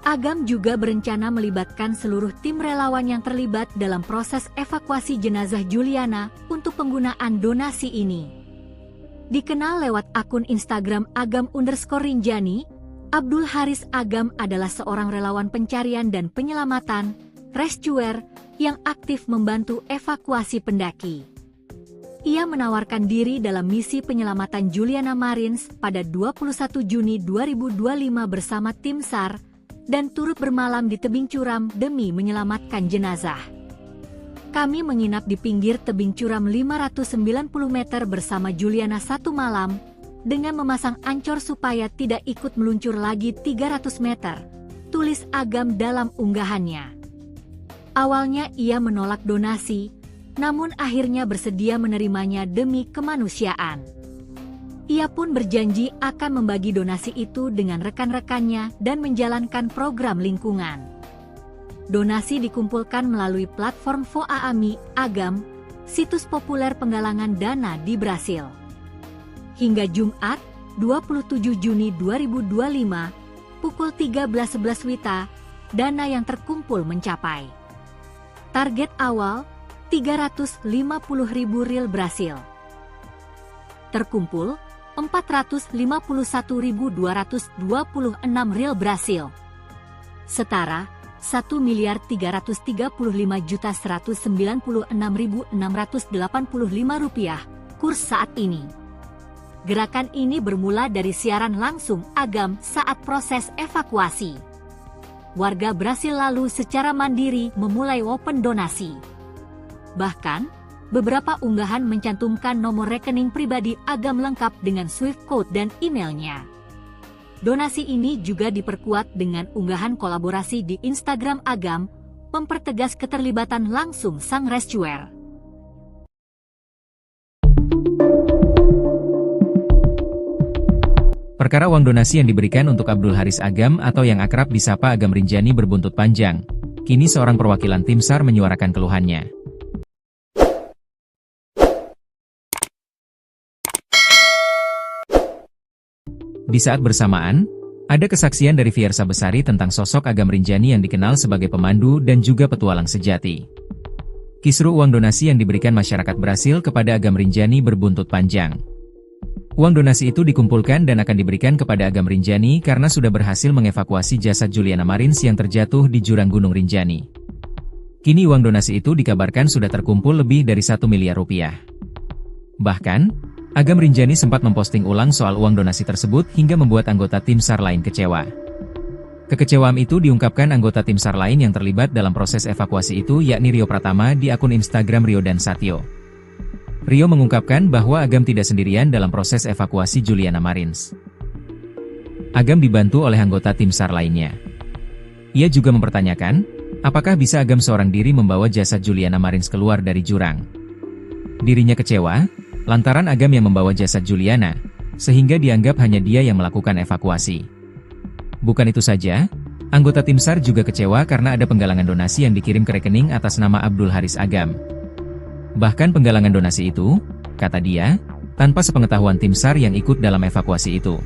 Agam juga berencana melibatkan seluruh tim relawan yang terlibat dalam proses evakuasi jenazah Juliana untuk penggunaan donasi ini. Dikenal lewat akun Instagram Agam_Rinjani, Abdul Haris Agam adalah seorang relawan pencarian dan penyelamatan, rescuer, yang aktif membantu evakuasi pendaki. Ia menawarkan diri dalam misi penyelamatan Juliana Marins pada 21 Juni 2025 bersama tim SAR, dan turut bermalam di tebing curam demi menyelamatkan jenazah. Kami menginap di pinggir tebing curam 590 meter bersama Juliana satu malam, dengan memasang ancor supaya tidak ikut meluncur lagi 300 meter, tulis Agam dalam unggahannya. Awalnya ia menolak donasi, namun akhirnya bersedia menerimanya demi kemanusiaan. Ia pun berjanji akan membagi donasi itu dengan rekan-rekannya dan menjalankan program lingkungan. Donasi dikumpulkan melalui platform Voaami Agam, situs populer penggalangan dana di Brasil. Hingga Jumat, 27 Juni 2025, pukul 13.11 WITA, dana yang terkumpul mencapai. Target awal, 350.000 rial Brasil. Terkumpul, 451.226 rial Brasil. Setara, 1.335.196.685 rupiah, kurs saat ini. Gerakan ini bermula dari siaran langsung Agam saat proses evakuasi. Warga Brasil lalu secara mandiri memulai open donasi. Bahkan, beberapa unggahan mencantumkan nomor rekening pribadi Agam lengkap dengan Swift code dan emailnya. Donasi ini juga diperkuat dengan unggahan kolaborasi di Instagram Agam, mempertegas keterlibatan langsung sang rescuer. Perkara uang donasi yang diberikan untuk Abdul Haris Agam atau yang akrab disapa Agam Rinjani berbuntut panjang. Kini seorang perwakilan tim SAR menyuarakan keluhannya. Di saat bersamaan, ada kesaksian dari Fiersa Besari tentang sosok Agam Rinjani yang dikenal sebagai pemandu dan juga petualang sejati. Kisru uang donasi yang diberikan masyarakat Brasil kepada Agam Rinjani berbuntut panjang. Uang donasi itu dikumpulkan dan akan diberikan kepada Agam Rinjani karena sudah berhasil mengevakuasi jasad Juliana Marins yang terjatuh di jurang Gunung Rinjani. Kini uang donasi itu dikabarkan sudah terkumpul lebih dari 1 miliar rupiah. Bahkan, Agam Rinjani sempat memposting ulang soal uang donasi tersebut hingga membuat anggota tim SAR lain kecewa. Kekecewaan itu diungkapkan anggota tim SAR lain yang terlibat dalam proses evakuasi itu yakni Rio Pratama di akun Instagram Rio dan Satyo. Rio mengungkapkan bahwa Agam tidak sendirian dalam proses evakuasi Juliana Marins. Agam dibantu oleh anggota tim SAR lainnya. Ia juga mempertanyakan, apakah bisa Agam seorang diri membawa jasad Juliana Marins keluar dari jurang. Dirinya kecewa, lantaran Agam yang membawa jasad Juliana, sehingga dianggap hanya dia yang melakukan evakuasi. Bukan itu saja, anggota tim SAR juga kecewa karena ada penggalangan donasi yang dikirim ke rekening atas nama Abdul Haris Agam. Bahkan penggalangan donasi itu, kata dia, tanpa sepengetahuan tim SAR yang ikut dalam evakuasi itu.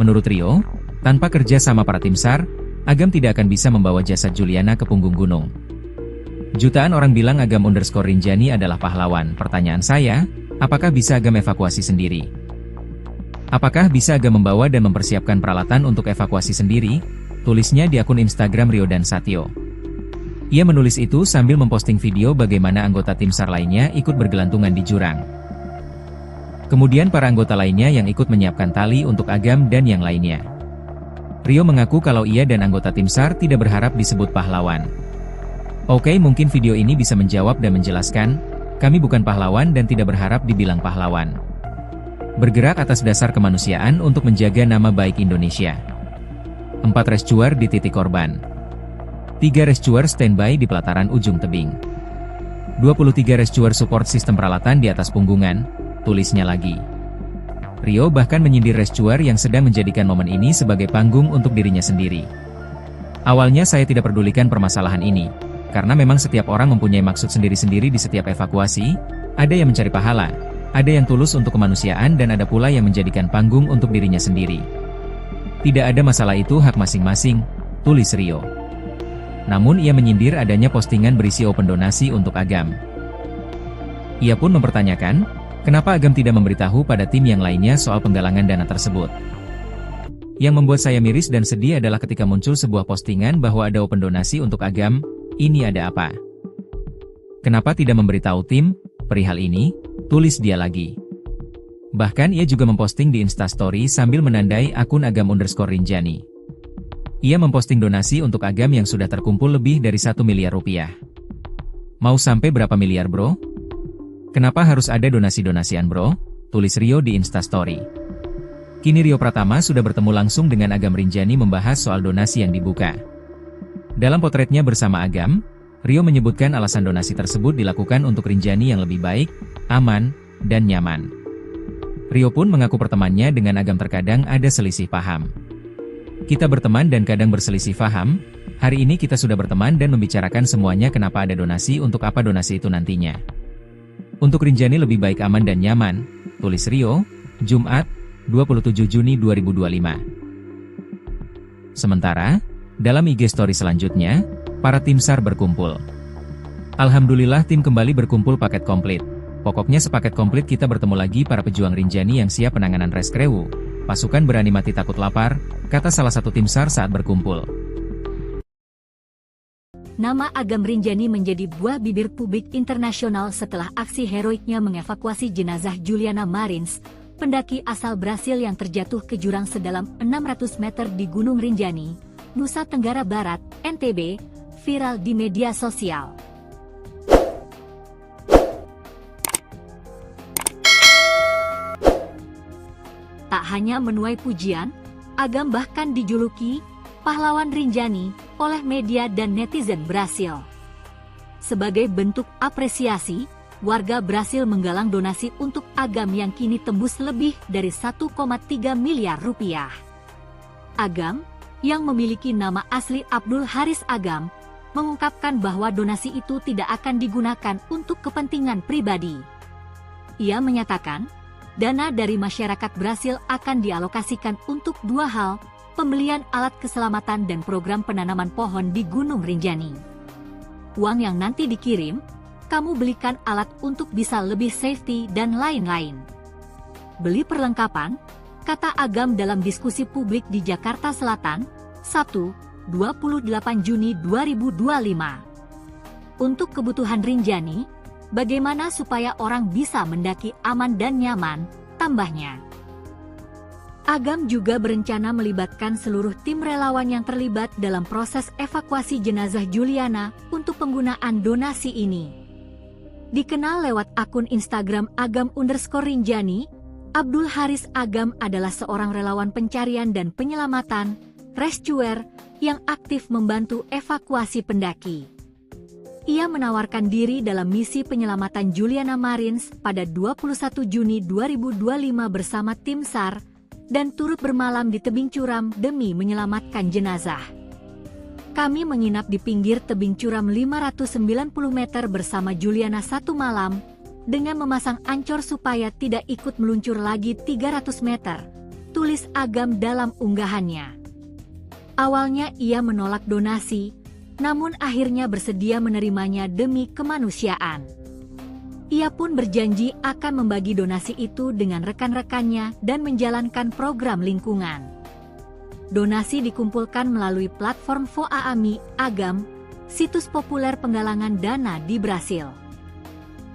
Menurut Rio, tanpa kerja sama para tim SAR, Agam tidak akan bisa membawa jasad Juliana ke punggung gunung. Jutaan orang bilang Agam_Rinjani adalah pahlawan. Pertanyaan saya, apakah bisa Agam evakuasi sendiri? Apakah bisa Agam membawa dan mempersiapkan peralatan untuk evakuasi sendiri? Tulisnya di akun Instagram Rio dan Satyo. Ia menulis itu sambil memposting video bagaimana anggota tim SAR lainnya ikut bergelantungan di jurang. Kemudian para anggota lainnya yang ikut menyiapkan tali untuk Agam dan yang lainnya. Rio mengaku kalau ia dan anggota tim SAR tidak berharap disebut pahlawan. Oke, mungkin video ini bisa menjawab dan menjelaskan, kami bukan pahlawan dan tidak berharap dibilang pahlawan. Bergerak atas dasar kemanusiaan untuk menjaga nama baik Indonesia. 4 rescuer di titik korban. 3 rescuer standby di pelataran ujung tebing. 23 rescuer support sistem peralatan di atas punggungan, tulisnya lagi. Rio bahkan menyindir rescuer yang sedang menjadikan momen ini sebagai panggung untuk dirinya sendiri. Awalnya saya tidak pedulikan permasalahan ini, karena memang setiap orang mempunyai maksud sendiri-sendiri di setiap evakuasi, ada yang mencari pahala, ada yang tulus untuk kemanusiaan dan ada pula yang menjadikan panggung untuk dirinya sendiri. Tidak ada masalah, itu hak masing-masing, tulis Rio. Namun ia menyindir adanya postingan berisi open donasi untuk Agam. Ia pun mempertanyakan, kenapa Agam tidak memberitahu pada tim yang lainnya soal penggalangan dana tersebut. Yang membuat saya miris dan sedih adalah ketika muncul sebuah postingan bahwa ada open donasi untuk Agam, ini ada apa? Kenapa tidak memberitahu tim perihal ini? Tulis dia lagi. Bahkan ia juga memposting di Instastory sambil menandai akun Agam_Rinjani. Ia memposting donasi untuk Agam yang sudah terkumpul lebih dari 1 miliar rupiah. Mau sampai berapa miliar bro? Kenapa harus ada donasi-donasian bro? Tulis Rio di Instastory. Kini Rio Pratama sudah bertemu langsung dengan Agam_Rinjani membahas soal donasi yang dibuka. Dalam potretnya bersama Agam, Rio menyebutkan alasan donasi tersebut dilakukan untuk Rinjani yang lebih baik, aman, dan nyaman. Rio pun mengaku pertemanannya dengan Agam terkadang ada selisih paham. Kita berteman dan kadang berselisih paham, hari ini kita sudah berteman dan membicarakan semuanya kenapa ada donasi untuk apa donasi itu nantinya. Untuk Rinjani lebih baik aman dan nyaman, tulis Rio, Jumat, 27 Juni 2025. Sementara, dalam IG story selanjutnya, para tim SAR berkumpul. Alhamdulillah tim kembali berkumpul paket komplit. Pokoknya sepaket komplit kita bertemu lagi para pejuang Rinjani yang siap penanganan reskrewu. Pasukan berani mati takut lapar, kata salah satu tim SAR saat berkumpul. Nama Agam_Rinjani menjadi buah bibir publik internasional setelah aksi heroiknya mengevakuasi jenazah Juliana Marins, pendaki asal Brasil yang terjatuh ke jurang sedalam 600 meter di Gunung Rinjani, Nusa Tenggara Barat, NTB, viral di media sosial. Tak hanya menuai pujian, Agam bahkan dijuluki pahlawan Rinjani oleh media dan netizen Brasil. Sebagai bentuk apresiasi, warga Brasil menggalang donasi untuk Agam yang kini tembus lebih dari 1,3 miliar rupiah. Agam, yang memiliki nama asli Abdul Haris Agam, mengungkapkan bahwa donasi itu tidak akan digunakan untuk kepentingan pribadi. Ia menyatakan, dana dari masyarakat Brasil akan dialokasikan untuk 2 hal, pembelian alat keselamatan dan program penanaman pohon di Gunung Rinjani. Uang yang nanti dikirim, kamu belikan alat untuk bisa lebih safety dan lain-lain. Beli perlengkapan, kata Agam dalam diskusi publik di Jakarta Selatan, Sabtu, 28 Juni 2025. Untuk kebutuhan Rinjani, bagaimana supaya orang bisa mendaki aman dan nyaman, tambahnya. Agam juga berencana melibatkan seluruh tim relawan yang terlibat dalam proses evakuasi jenazah Juliana untuk penggunaan donasi ini. Dikenal lewat akun Instagram Agam_Rinjani, Abdul Haris Agam adalah seorang relawan pencarian dan penyelamatan, rescuer, yang aktif membantu evakuasi pendaki. Ia menawarkan diri dalam misi penyelamatan Juliana Marins pada 21 Juni 2025 bersama tim SAR, dan turut bermalam di tebing curam demi menyelamatkan jenazah. Kami menginap di pinggir tebing curam 590 meter bersama Juliana satu malam, dengan memasang ancor supaya tidak ikut meluncur lagi 300 meter, tulis Agam dalam unggahannya. Awalnya ia menolak donasi, namun akhirnya bersedia menerimanya demi kemanusiaan. Ia pun berjanji akan membagi donasi itu dengan rekan-rekannya dan menjalankan program lingkungan. Donasi dikumpulkan melalui platform Voaami Agam, situs populer penggalangan dana di Brasil.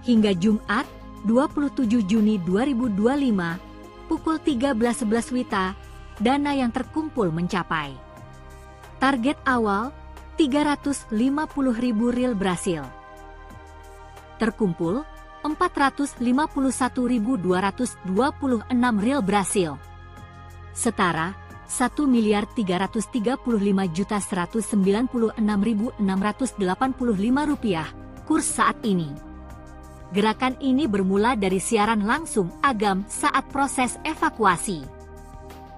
Hingga Jumat, 27 Juni 2025, pukul 13.11 WITA, dana yang terkumpul mencapai target awal, 350.000 rial Brasil. Terkumpul, 451.226 rial Brasil. Setara, 1.335.196.685 rupiah, kurs saat ini. Gerakan ini bermula dari siaran langsung Agam saat proses evakuasi.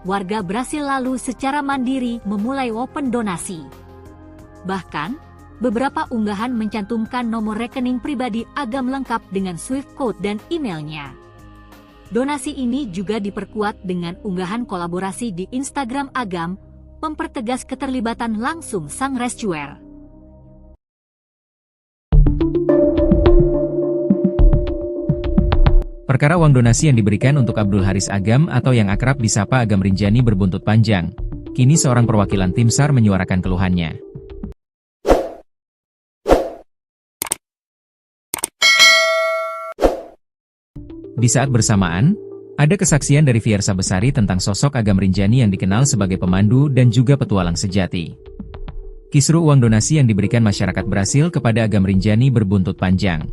Warga Brasil lalu secara mandiri memulai open donasi. Bahkan, beberapa unggahan mencantumkan nomor rekening pribadi Agam lengkap dengan Swift code dan emailnya. Donasi ini juga diperkuat dengan unggahan kolaborasi di Instagram Agam, mempertegas keterlibatan langsung sang rescuer. Perkara uang donasi yang diberikan untuk Abdul Haris Agam atau yang akrab disapa Agam Rinjani berbuntut panjang. Kini seorang perwakilan tim SAR menyuarakan keluhannya. Di saat bersamaan, ada kesaksian dari Fiersa Besari tentang sosok Agam Rinjani yang dikenal sebagai pemandu dan juga petualang sejati. Kisru uang donasi yang diberikan masyarakat Brasil kepada Agam Rinjani berbuntut panjang.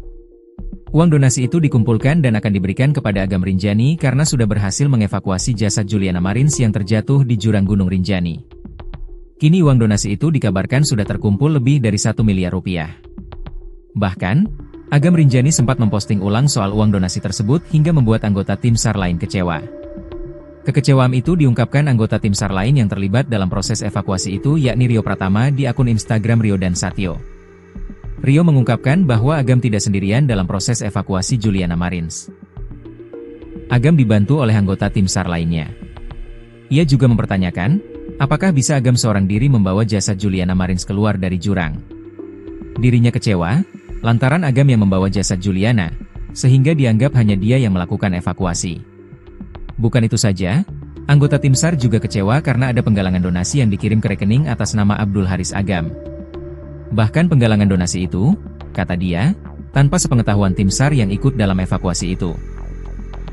Uang donasi itu dikumpulkan dan akan diberikan kepada Agam Rinjani karena sudah berhasil mengevakuasi jasad Juliana Marins yang terjatuh di jurang Gunung Rinjani. Kini uang donasi itu dikabarkan sudah terkumpul lebih dari 1 miliar rupiah. Bahkan, Agam Rinjani sempat memposting ulang soal uang donasi tersebut hingga membuat anggota tim SAR lain kecewa. Kekecewaan itu diungkapkan anggota tim SAR lain yang terlibat dalam proses evakuasi itu yakni Rio Pratama di akun Instagram Rio dan Satyo. Rio mengungkapkan bahwa Agam tidak sendirian dalam proses evakuasi Juliana Marins. Agam dibantu oleh anggota tim SAR lainnya. Ia juga mempertanyakan, apakah bisa Agam seorang diri membawa jasad Juliana Marins keluar dari jurang. Dirinya kecewa, lantaran Agam yang membawa jasad Juliana, sehingga dianggap hanya dia yang melakukan evakuasi. Bukan itu saja, anggota tim SAR juga kecewa karena ada penggalangan donasi yang dikirim ke rekening atas nama Abdul Haris Agam. Bahkan penggalangan donasi itu, kata dia, tanpa sepengetahuan tim SAR yang ikut dalam evakuasi itu.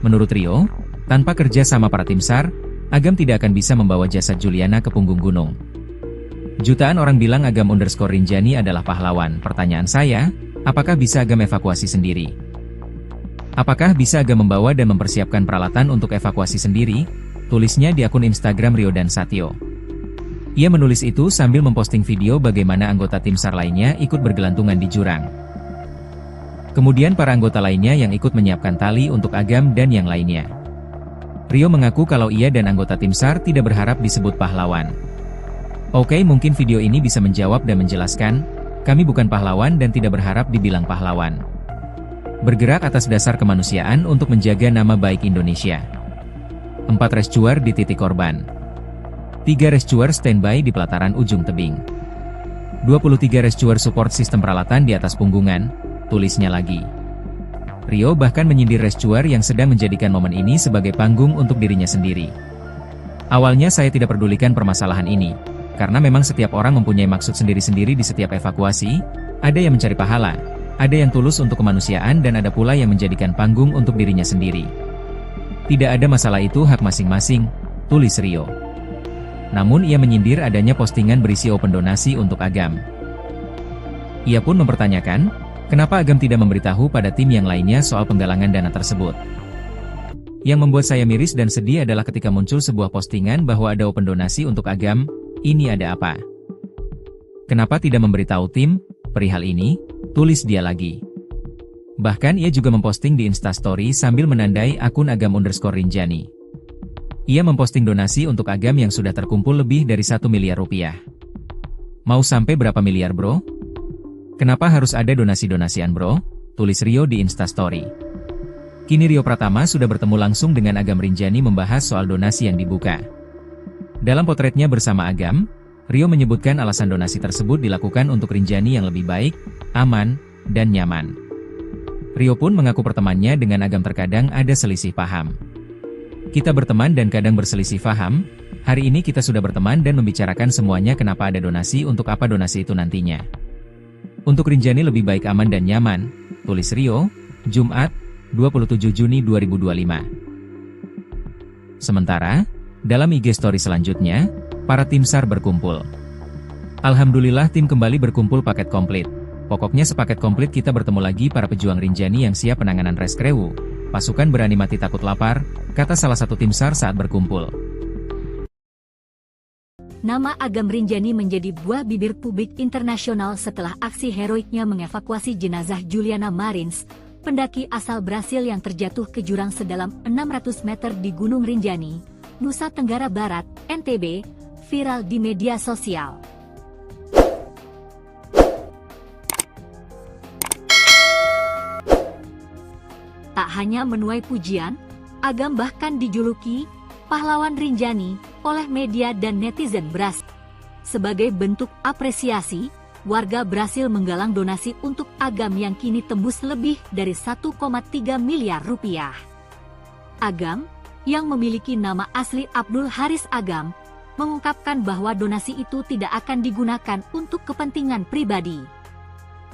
Menurut Rio, tanpa kerja sama para tim SAR, Agam tidak akan bisa membawa jasad Juliana ke punggung gunung. Jutaan orang bilang Agam_Rinjani adalah pahlawan. Pertanyaan saya, apakah bisa Agam evakuasi sendiri? Apakah bisa Agam membawa dan mempersiapkan peralatan untuk evakuasi sendiri? Tulisnya di akun Instagram Rio dan Satyo. Ia menulis itu sambil memposting video bagaimana anggota tim SAR lainnya ikut bergelantungan di jurang. Kemudian para anggota lainnya yang ikut menyiapkan tali untuk Agam dan yang lainnya. Rio mengaku kalau ia dan anggota tim SAR tidak berharap disebut pahlawan. Oke, mungkin video ini bisa menjawab dan menjelaskan, kami bukan pahlawan dan tidak berharap dibilang pahlawan. Bergerak atas dasar kemanusiaan untuk menjaga nama baik Indonesia. 4 rescuer di titik korban. 3 rescuer standby di pelataran ujung tebing. 23 rescuer support sistem peralatan di atas punggungan, tulisnya lagi. Rio bahkan menyindir rescuer yang sedang menjadikan momen ini sebagai panggung untuk dirinya sendiri. Awalnya saya tidak pedulikan permasalahan ini, karena memang setiap orang mempunyai maksud sendiri-sendiri di setiap evakuasi, ada yang mencari pahala, ada yang tulus untuk kemanusiaan dan ada pula yang menjadikan panggung untuk dirinya sendiri. Tidak ada masalah, itu hak masing-masing, tulis Rio. Namun ia menyindir adanya postingan berisi open donasi untuk Agam. Ia pun mempertanyakan, kenapa Agam tidak memberitahu pada tim yang lainnya soal penggalangan dana tersebut. Yang membuat saya miris dan sedih adalah ketika muncul sebuah postingan bahwa ada open donasi untuk Agam. Ini ada apa? Kenapa tidak memberitahu tim perihal ini? Tulis dia lagi. Bahkan ia juga memposting di Instastory sambil menandai akun Agam_Rinjani. Ia memposting donasi untuk Agam yang sudah terkumpul lebih dari 1 miliar rupiah. Mau sampai berapa miliar bro? Kenapa harus ada donasi-donasian bro? Tulis Rio di Instastory. Kini Rio Pratama sudah bertemu langsung dengan Agam Rinjani membahas soal donasi yang dibuka. Dalam potretnya bersama Agam, Rio menyebutkan alasan donasi tersebut dilakukan untuk Rinjani yang lebih baik, aman, dan nyaman. Rio pun mengaku pertemanannya dengan Agam terkadang ada selisih paham. Kita berteman dan kadang berselisih paham, hari ini kita sudah berteman dan membicarakan semuanya kenapa ada donasi untuk apa donasi itu nantinya. Untuk Rinjani lebih baik aman dan nyaman, tulis Rio, Jumat, 27 Juni 2025. Sementara, dalam IG story selanjutnya, para tim SAR berkumpul. Alhamdulillah tim kembali berkumpul paket komplit. Pokoknya sepaket komplit kita bertemu lagi para pejuang Rinjani yang siap penanganan reskrewu. Pasukan berani mati takut lapar, kata salah satu tim SAR saat berkumpul. Nama Agam Rinjani menjadi buah bibir publik internasional setelah aksi heroiknya mengevakuasi jenazah Juliana Marins, pendaki asal Brasil yang terjatuh ke jurang sedalam 600 meter di Gunung Rinjani, Nusa Tenggara Barat, NTB, viral di media sosial. Tak hanya menuai pujian, Agam bahkan dijuluki pahlawan Rinjani oleh media dan netizen Brasil. Sebagai bentuk apresiasi, warga Brasil menggalang donasi untuk Agam yang kini tembus lebih dari 1,3 miliar rupiah. Agam, yang memiliki nama asli Abdul Haris Agam, mengungkapkan bahwa donasi itu tidak akan digunakan untuk kepentingan pribadi.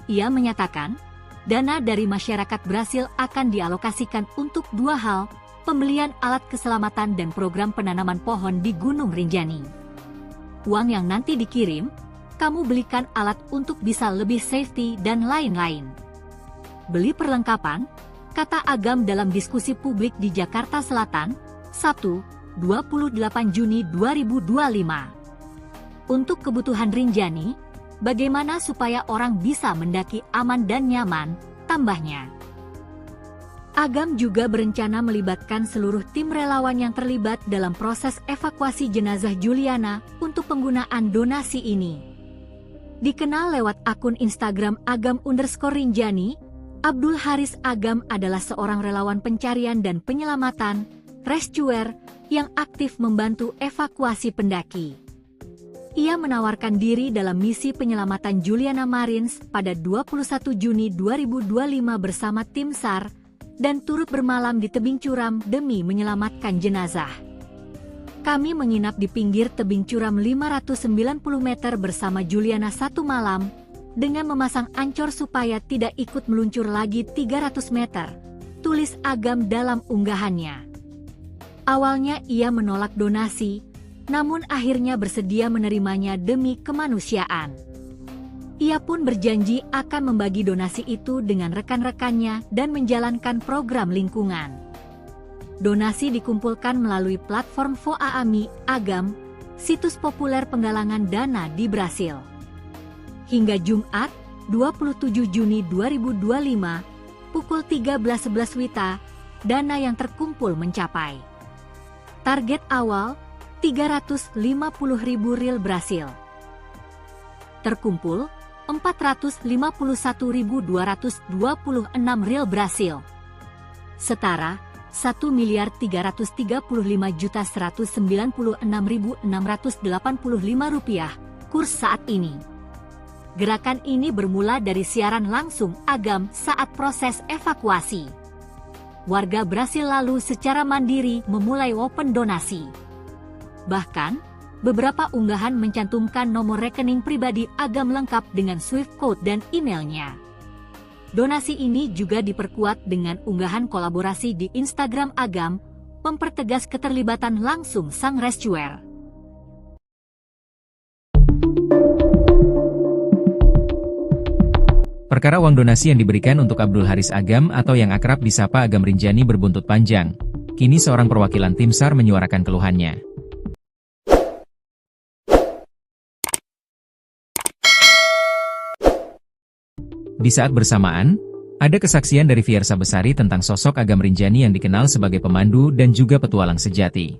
Ia menyatakan, dana dari masyarakat Brasil akan dialokasikan untuk dua hal, pembelian alat keselamatan dan program penanaman pohon di Gunung Rinjani. Uang yang nanti dikirim, kamu belikan alat untuk bisa lebih safety dan lain-lain. Beli perlengkapan, kata Agam dalam diskusi publik di Jakarta Selatan, Sabtu, 28 Juni 2025. Untuk kebutuhan Rinjani, bagaimana supaya orang bisa mendaki aman dan nyaman, tambahnya. Agam juga berencana melibatkan seluruh tim relawan yang terlibat dalam proses evakuasi jenazah Juliana untuk penggunaan donasi ini. Dikenal lewat akun Instagram Agam_Rinjani, Abdul Haris Agam adalah seorang relawan pencarian dan penyelamatan, rescuer, yang aktif membantu evakuasi pendaki. Ia menawarkan diri dalam misi penyelamatan Juliana Marins pada 21 Juni 2025 bersama tim SAR, dan turut bermalam di tebing curam demi menyelamatkan jenazah. Kami menginap di pinggir tebing curam 590 meter bersama Juliana satu malam, dengan memasang ancor supaya tidak ikut meluncur lagi 300 meter, tulis Agam dalam unggahannya. Awalnya ia menolak donasi, namun akhirnya bersedia menerimanya demi kemanusiaan. Ia pun berjanji akan membagi donasi itu dengan rekan-rekannya dan menjalankan program lingkungan. Donasi dikumpulkan melalui platform Voaami Agam, situs populer penggalangan dana di Brasil. Hingga Jumat, 27 Juni 2025, pukul 13.11 WITA, dana yang terkumpul mencapai. Target awal, 350.000 ril Brasil. Terkumpul, 451.226 ril Brasil. Setara, 1.335.196.685 rupiah, kurs saat ini. Gerakan ini bermula dari siaran langsung Agam saat proses evakuasi. Warga Brasil lalu secara mandiri memulai open donasi. Bahkan, beberapa unggahan mencantumkan nomor rekening pribadi Agam lengkap dengan Swift code dan emailnya. Donasi ini juga diperkuat dengan unggahan kolaborasi di Instagram Agam, mempertegas keterlibatan langsung sang rescuer. Perkara uang donasi yang diberikan untuk Abdul Haris Agam atau yang akrab disapa Agam Rinjani berbuntut panjang. Kini seorang perwakilan tim SAR menyuarakan keluhannya. Di saat bersamaan, ada kesaksian dari Fiersa Besari tentang sosok Agam Rinjani yang dikenal sebagai pemandu dan juga petualang sejati.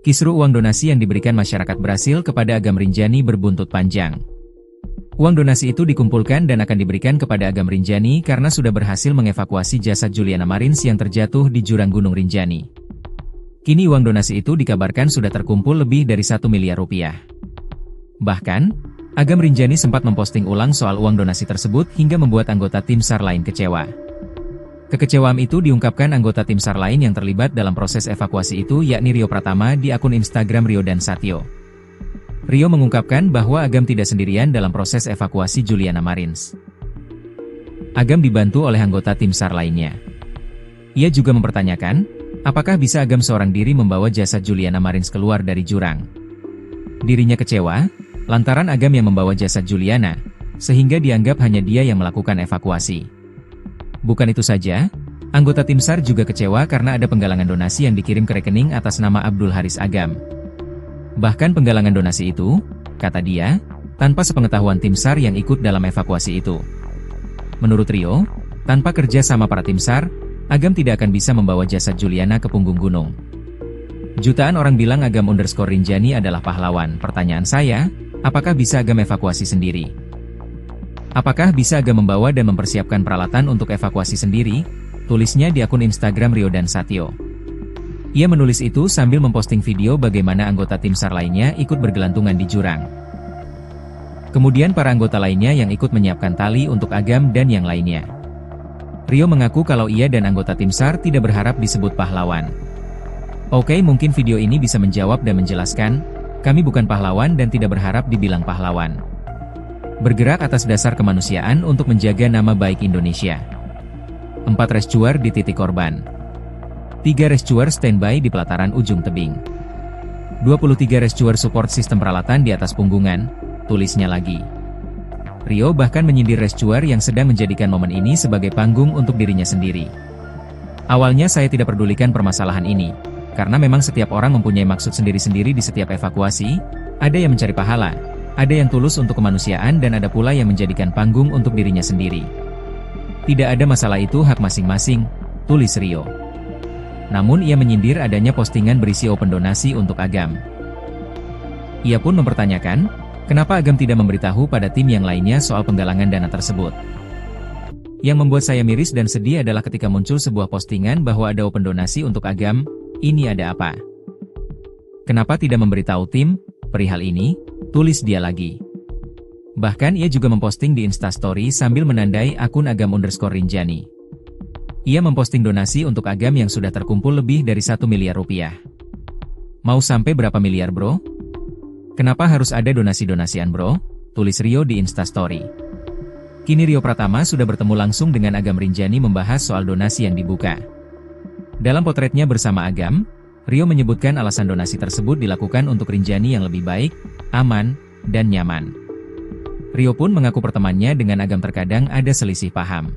Kisru uang donasi yang diberikan masyarakat Brasil kepada Agam Rinjani berbuntut panjang. Uang donasi itu dikumpulkan dan akan diberikan kepada Agam Rinjani karena sudah berhasil mengevakuasi jasad Juliana Marins yang terjatuh di jurang Gunung Rinjani. Kini uang donasi itu dikabarkan sudah terkumpul lebih dari 1 miliar rupiah. Bahkan, Agam Rinjani sempat memposting ulang soal uang donasi tersebut hingga membuat anggota tim SAR lain kecewa. Kekecewaan itu diungkapkan anggota tim SAR lain yang terlibat dalam proses evakuasi itu yakni Rio Pratama di akun Instagram Rio dan Satyo. Rio mengungkapkan bahwa Agam tidak sendirian dalam proses evakuasi Juliana Marins. Agam dibantu oleh anggota tim SAR lainnya. Ia juga mempertanyakan, apakah bisa Agam seorang diri membawa jasad Juliana Marins keluar dari jurang. Dirinya kecewa, lantaran Agam yang membawa jasad Juliana, sehingga dianggap hanya dia yang melakukan evakuasi. Bukan itu saja, anggota tim SAR juga kecewa karena ada penggalangan donasi yang dikirim ke rekening atas nama Abdul Haris Agam. Bahkan penggalangan donasi itu, kata dia, tanpa sepengetahuan tim SAR yang ikut dalam evakuasi itu. Menurut Rio, tanpa kerja sama para tim SAR, Agam tidak akan bisa membawa jasad Juliana ke punggung gunung. Jutaan orang bilang Agam_Rinjani adalah pahlawan. Pertanyaan saya, apakah bisa Agam evakuasi sendiri? Apakah bisa Agam membawa dan mempersiapkan peralatan untuk evakuasi sendiri? Tulisnya di akun Instagram Rio dan Satyo. Ia menulis itu sambil memposting video bagaimana anggota tim SAR lainnya ikut bergelantungan di jurang. Kemudian para anggota lainnya yang ikut menyiapkan tali untuk Agam dan yang lainnya. Rio mengaku kalau ia dan anggota tim SAR tidak berharap disebut pahlawan. Oke, mungkin video ini bisa menjawab dan menjelaskan, kami bukan pahlawan dan tidak berharap dibilang pahlawan. Bergerak atas dasar kemanusiaan untuk menjaga nama baik Indonesia. 4 rescuer di titik korban. 3 rescuer standby di pelataran ujung tebing. 23 rescuer support sistem peralatan di atas punggungan, tulisnya lagi. Rio bahkan menyindir rescuer yang sedang menjadikan momen ini sebagai panggung untuk dirinya sendiri. Awalnya saya tidak pedulikan permasalahan ini, karena memang setiap orang mempunyai maksud sendiri-sendiri di setiap evakuasi, ada yang mencari pahala, ada yang tulus untuk kemanusiaan dan ada pula yang menjadikan panggung untuk dirinya sendiri. Tidak ada masalah, itu hak masing-masing, tulis Rio. Namun ia menyindir adanya postingan berisi open donasi untuk Agam. Ia pun mempertanyakan, kenapa Agam tidak memberitahu pada tim yang lainnya soal penggalangan dana tersebut. Yang membuat saya miris dan sedih adalah ketika muncul sebuah postingan bahwa ada open donasi untuk Agam, ini ada apa? Kenapa tidak memberitahu tim perihal ini? Tulis dia lagi. Bahkan ia juga memposting di Instastory sambil menandai akun Agam_Rinjani. Ia memposting donasi untuk Agam yang sudah terkumpul lebih dari 1 miliar rupiah. Mau sampai berapa miliar bro? Kenapa harus ada donasi-donasian bro? Tulis Rio di Instastory. Kini Rio Pratama sudah bertemu langsung dengan Agam Rinjani membahas soal donasi yang dibuka. Dalam potretnya bersama Agam, Rio menyebutkan alasan donasi tersebut dilakukan untuk Rinjani yang lebih baik, aman, dan nyaman. Rio pun mengaku pertemanannya dengan Agam terkadang ada selisih paham.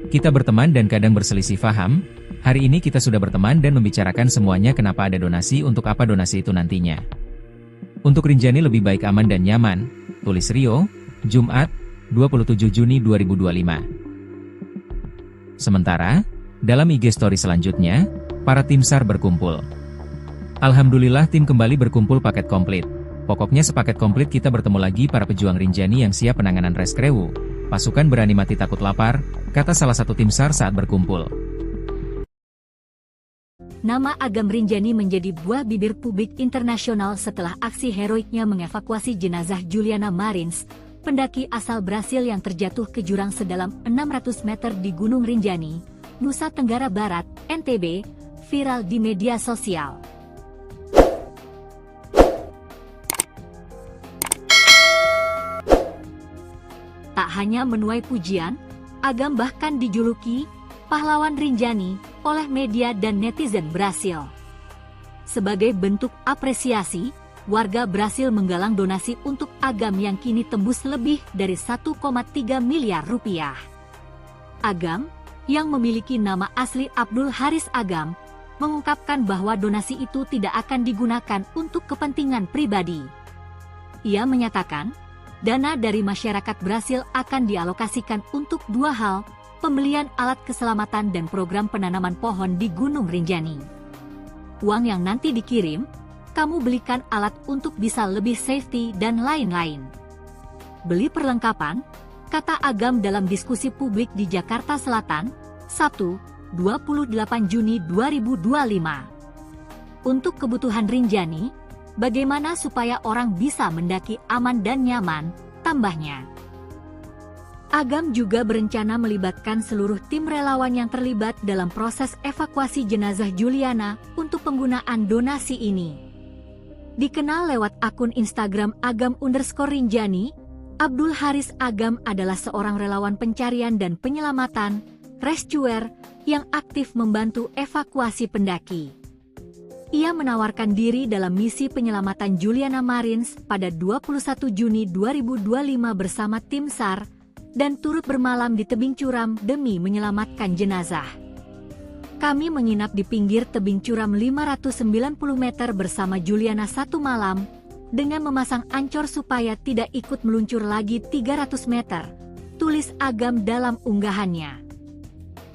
Kita berteman dan kadang berselisih paham, hari ini kita sudah berteman dan membicarakan semuanya kenapa ada donasi untuk apa donasi itu nantinya. Untuk Rinjani lebih baik aman dan nyaman, tulis Rio, Jumat, 27 Juni 2025. Sementara, dalam IG story selanjutnya, para tim SAR berkumpul. Alhamdulillah tim kembali berkumpul paket komplit. Pokoknya sepaket komplit kita bertemu lagi para pejuang Rinjani yang siap penanganan reskrewu. Pasukan berani mati takut lapar, kata salah satu tim SAR saat berkumpul. Nama Agam Rinjani menjadi buah bibir publik internasional setelah aksi heroiknya mengevakuasi jenazah Juliana Marins, pendaki asal Brasil yang terjatuh ke jurang sedalam 600 meter di Gunung Rinjani, Nusa Tenggara Barat, NTB, viral di media sosial. Tak hanya menuai pujian, Agam bahkan dijuluki pahlawan Rinjani oleh media dan netizen Brasil. Sebagai bentuk apresiasi, warga Brasil menggalang donasi untuk Agam yang kini tembus lebih dari 1,3 miliar rupiah. Agam, yang memiliki nama asli Abdul Haris Agam, mengungkapkan bahwa donasi itu tidak akan digunakan untuk kepentingan pribadi. Ia menyatakan, dana dari masyarakat Brasil akan dialokasikan untuk dua hal, pembelian alat keselamatan dan program penanaman pohon di Gunung Rinjani. Uang yang nanti dikirim, kamu belikan alat untuk bisa lebih safety dan lain-lain. Beli perlengkapan, kata Agam dalam diskusi publik di Jakarta Selatan, Sabtu, 28 Juni 2025. Untuk kebutuhan Rinjani, bagaimana supaya orang bisa mendaki aman dan nyaman, tambahnya. Agam juga berencana melibatkan seluruh tim relawan yang terlibat dalam proses evakuasi jenazah Juliana untuk penggunaan donasi ini. Dikenal lewat akun Instagram Agam_Rinjani, Abdul Haris Agam adalah seorang relawan pencarian dan penyelamatan, rescuer, yang aktif membantu evakuasi pendaki. Ia menawarkan diri dalam misi penyelamatan Juliana Marins pada 21 Juni 2025 bersama tim SAR, dan turut bermalam di tebing curam demi menyelamatkan jenazah. Kami menginap di pinggir tebing curam 590 meter bersama Juliana satu malam, dengan memasang ancor supaya tidak ikut meluncur lagi 300 meter, tulis Agam dalam unggahannya.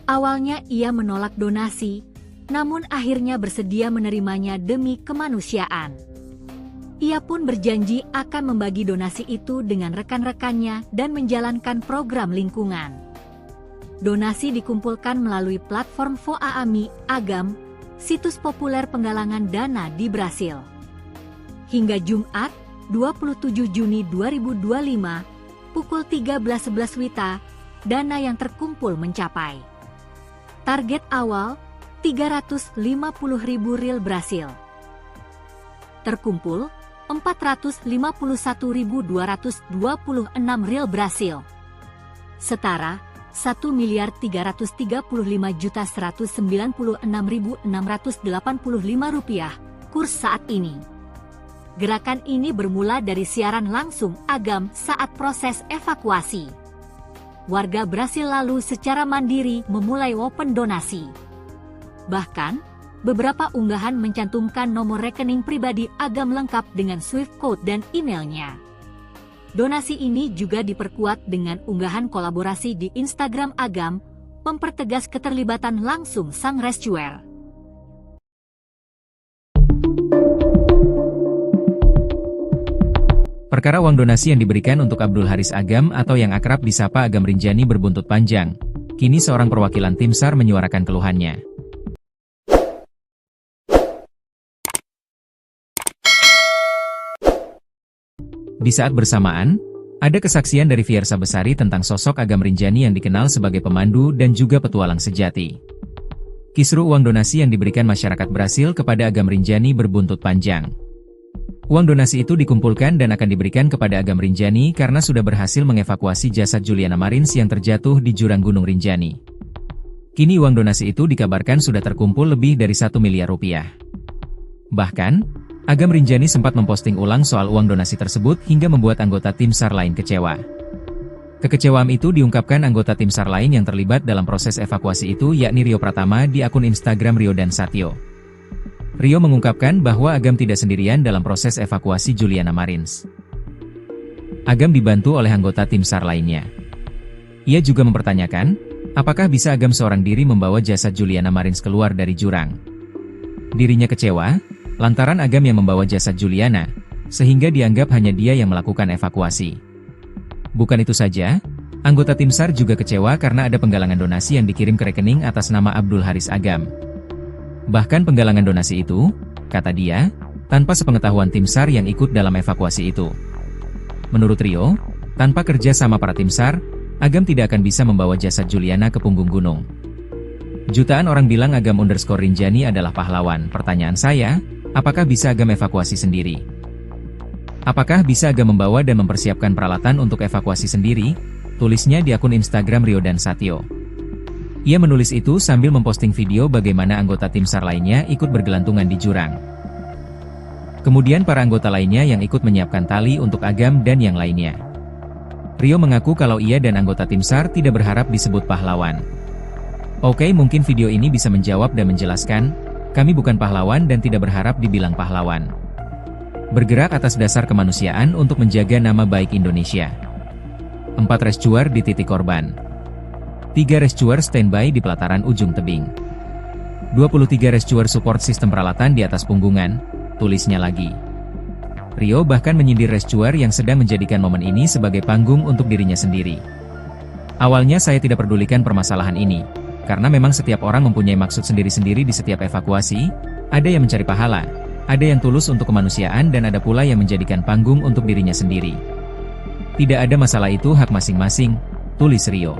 Awalnya ia menolak donasi, namun akhirnya bersedia menerimanya demi kemanusiaan. Ia pun berjanji akan membagi donasi itu dengan rekan-rekannya dan menjalankan program lingkungan. Donasi dikumpulkan melalui platform Voaami Agam, situs populer penggalangan dana di Brasil. Hingga Jumat, 27 Juni 2025, pukul 13.11 WITA, dana yang terkumpul mencapai target awal, 350.000 rial Brasil. Terkumpul, 451.226 rial Brasil. Setara, 1.335.196.685 rupiah, kurs saat ini. Gerakan ini bermula dari siaran langsung Agam saat proses evakuasi. Warga Brasil lalu secara mandiri memulai open donasi. Bahkan, beberapa unggahan mencantumkan nomor rekening pribadi Agam lengkap dengan Swift code dan emailnya. Donasi ini juga diperkuat dengan unggahan kolaborasi di Instagram Agam, mempertegas keterlibatan langsung sang rescuer. Perkara uang donasi yang diberikan untuk Abdul Haris Agam atau yang akrab disapa Agam Rinjani berbuntut panjang. Kini seorang perwakilan tim SAR menyuarakan keluhannya. Di saat bersamaan, ada kesaksian dari Fiersa Besari tentang sosok Agam Rinjani yang dikenal sebagai pemandu dan juga petualang sejati. Kisru uang donasi yang diberikan masyarakat Brasil kepada Agam Rinjani berbuntut panjang. Uang donasi itu dikumpulkan dan akan diberikan kepada Agam Rinjani karena sudah berhasil mengevakuasi jasad Juliana Marins yang terjatuh di jurang Gunung Rinjani. Kini uang donasi itu dikabarkan sudah terkumpul lebih dari 1 miliar rupiah. Bahkan, Agam Rinjani sempat memposting ulang soal uang donasi tersebut hingga membuat anggota tim SAR lain kecewa. Kekecewaan itu diungkapkan anggota tim SAR lain yang terlibat dalam proses evakuasi itu yakni Rio Pratama di akun Instagram Rio dan Satyo. Rio mengungkapkan bahwa Agam tidak sendirian dalam proses evakuasi Juliana Marins. Agam dibantu oleh anggota tim SAR lainnya. Ia juga mempertanyakan, apakah bisa Agam seorang diri membawa jasad Juliana Marins keluar dari jurang. Dirinya kecewa, lantaran Agam yang membawa jasad Juliana, sehingga dianggap hanya dia yang melakukan evakuasi. Bukan itu saja, anggota tim SAR juga kecewa karena ada penggalangan donasi yang dikirim ke rekening atas nama Abdul Haris Agam. Bahkan penggalangan donasi itu, kata dia, tanpa sepengetahuan tim SAR yang ikut dalam evakuasi itu. Menurut Rio, tanpa kerja sama para tim SAR, Agam tidak akan bisa membawa jasad Juliana ke punggung gunung. Jutaan orang bilang Agam_Rinjani adalah pahlawan. Pertanyaan saya, apakah bisa Agam evakuasi sendiri? Apakah bisa Agam membawa dan mempersiapkan peralatan untuk evakuasi sendiri? Tulisnya di akun Instagram Rio dan Satyo. Ia menulis itu sambil memposting video bagaimana anggota tim SAR lainnya ikut bergelantungan di jurang. Kemudian para anggota lainnya yang ikut menyiapkan tali untuk Agam dan yang lainnya. Rio mengaku kalau ia dan anggota tim SAR tidak berharap disebut pahlawan. Oke, mungkin video ini bisa menjawab dan menjelaskan, Kami bukan pahlawan dan tidak berharap dibilang pahlawan. Bergerak atas dasar kemanusiaan untuk menjaga nama baik Indonesia. 4 rescuer di titik korban. 3 rescuer standby di pelataran ujung tebing. 23 rescuer support sistem peralatan di atas punggungan, tulisnya lagi. Rio bahkan menyindir rescuer yang sedang menjadikan momen ini sebagai panggung untuk dirinya sendiri. Awalnya saya tidak pedulikan permasalahan ini, karena memang setiap orang mempunyai maksud sendiri-sendiri di setiap evakuasi, ada yang mencari pahala, ada yang tulus untuk kemanusiaan dan ada pula yang menjadikan panggung untuk dirinya sendiri. Tidak ada masalah, itu hak masing-masing, tulis Rio.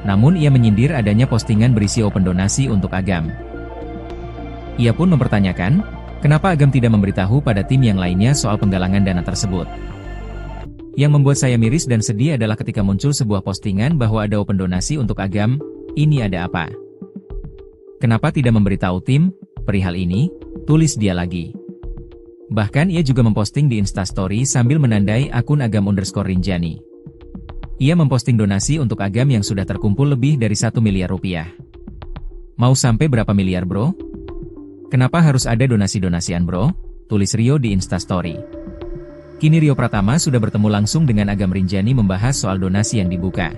Namun ia menyindir adanya postingan berisi open donasi untuk Agam. Ia pun mempertanyakan, kenapa Agam tidak memberitahu pada tim yang lainnya soal penggalangan dana tersebut. Yang membuat saya miris dan sedih adalah ketika muncul sebuah postingan bahwa ada open donasi untuk Agam, ini ada apa? Kenapa tidak memberitahu tim perihal ini? Tulis dia lagi. Bahkan ia juga memposting di Instastory sambil menandai akun Agam_Rinjani. Ia memposting donasi untuk Agam yang sudah terkumpul lebih dari 1 miliar rupiah. Mau sampai berapa miliar bro? Kenapa harus ada donasi-donasian bro? Tulis Rio di Instastory. Kini Rio Pratama sudah bertemu langsung dengan Agam Rinjani membahas soal donasi yang dibuka.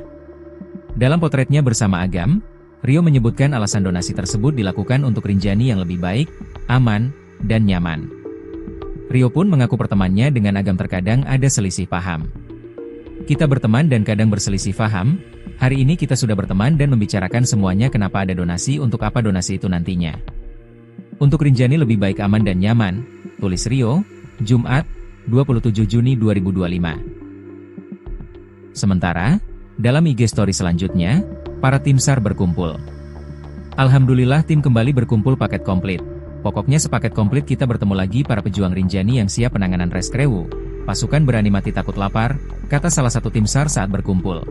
Dalam potretnya bersama Agam, Rio menyebutkan alasan donasi tersebut dilakukan untuk Rinjani yang lebih baik, aman, dan nyaman. Rio pun mengaku pertemanannya dengan Agam terkadang ada selisih paham. Kita berteman dan kadang berselisih paham, hari ini kita sudah berteman dan membicarakan semuanya kenapa ada donasi untuk apa donasi itu nantinya. Untuk Rinjani lebih baik aman dan nyaman, tulis Rio, Jumat, 27 Juni 2025. Sementara, dalam IG story selanjutnya, para tim SAR berkumpul. Alhamdulillah tim kembali berkumpul paket komplit. Pokoknya sepaket komplit kita bertemu lagi para pejuang Rinjani yang siap penanganan reskrewu. Pasukan berani mati takut lapar, kata salah satu tim SAR saat berkumpul.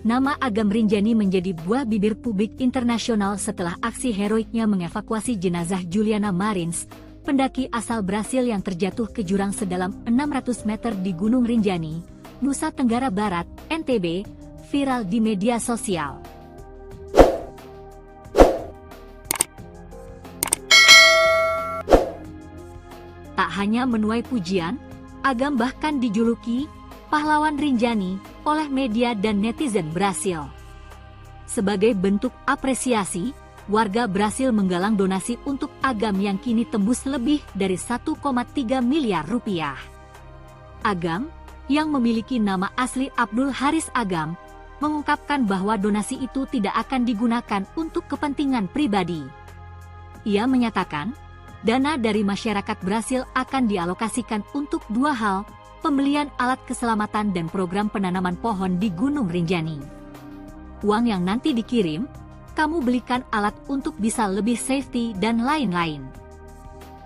Nama Agam Rinjani menjadi buah bibir publik internasional setelah aksi heroiknya mengevakuasi jenazah Juliana Marins, pendaki asal Brasil yang terjatuh ke jurang sedalam 600 meter di Gunung Rinjani, Nusa Tenggara Barat, NTB, viral di media sosial. Tak hanya menuai pujian, Agam bahkan dijuluki pahlawan Rinjani oleh media dan netizen Brasil. Sebagai bentuk apresiasi, warga Brasil menggalang donasi untuk Agam yang kini tembus lebih dari 1,3 miliar rupiah. Agam, yang memiliki nama asli Abdul Haris Agam, mengungkapkan bahwa donasi itu tidak akan digunakan untuk kepentingan pribadi. Ia menyatakan, dana dari masyarakat Brasil akan dialokasikan untuk 2 hal, pembelian alat keselamatan dan program penanaman pohon di Gunung Rinjani. Uang yang nanti dikirim, kamu belikan alat untuk bisa lebih safety dan lain-lain.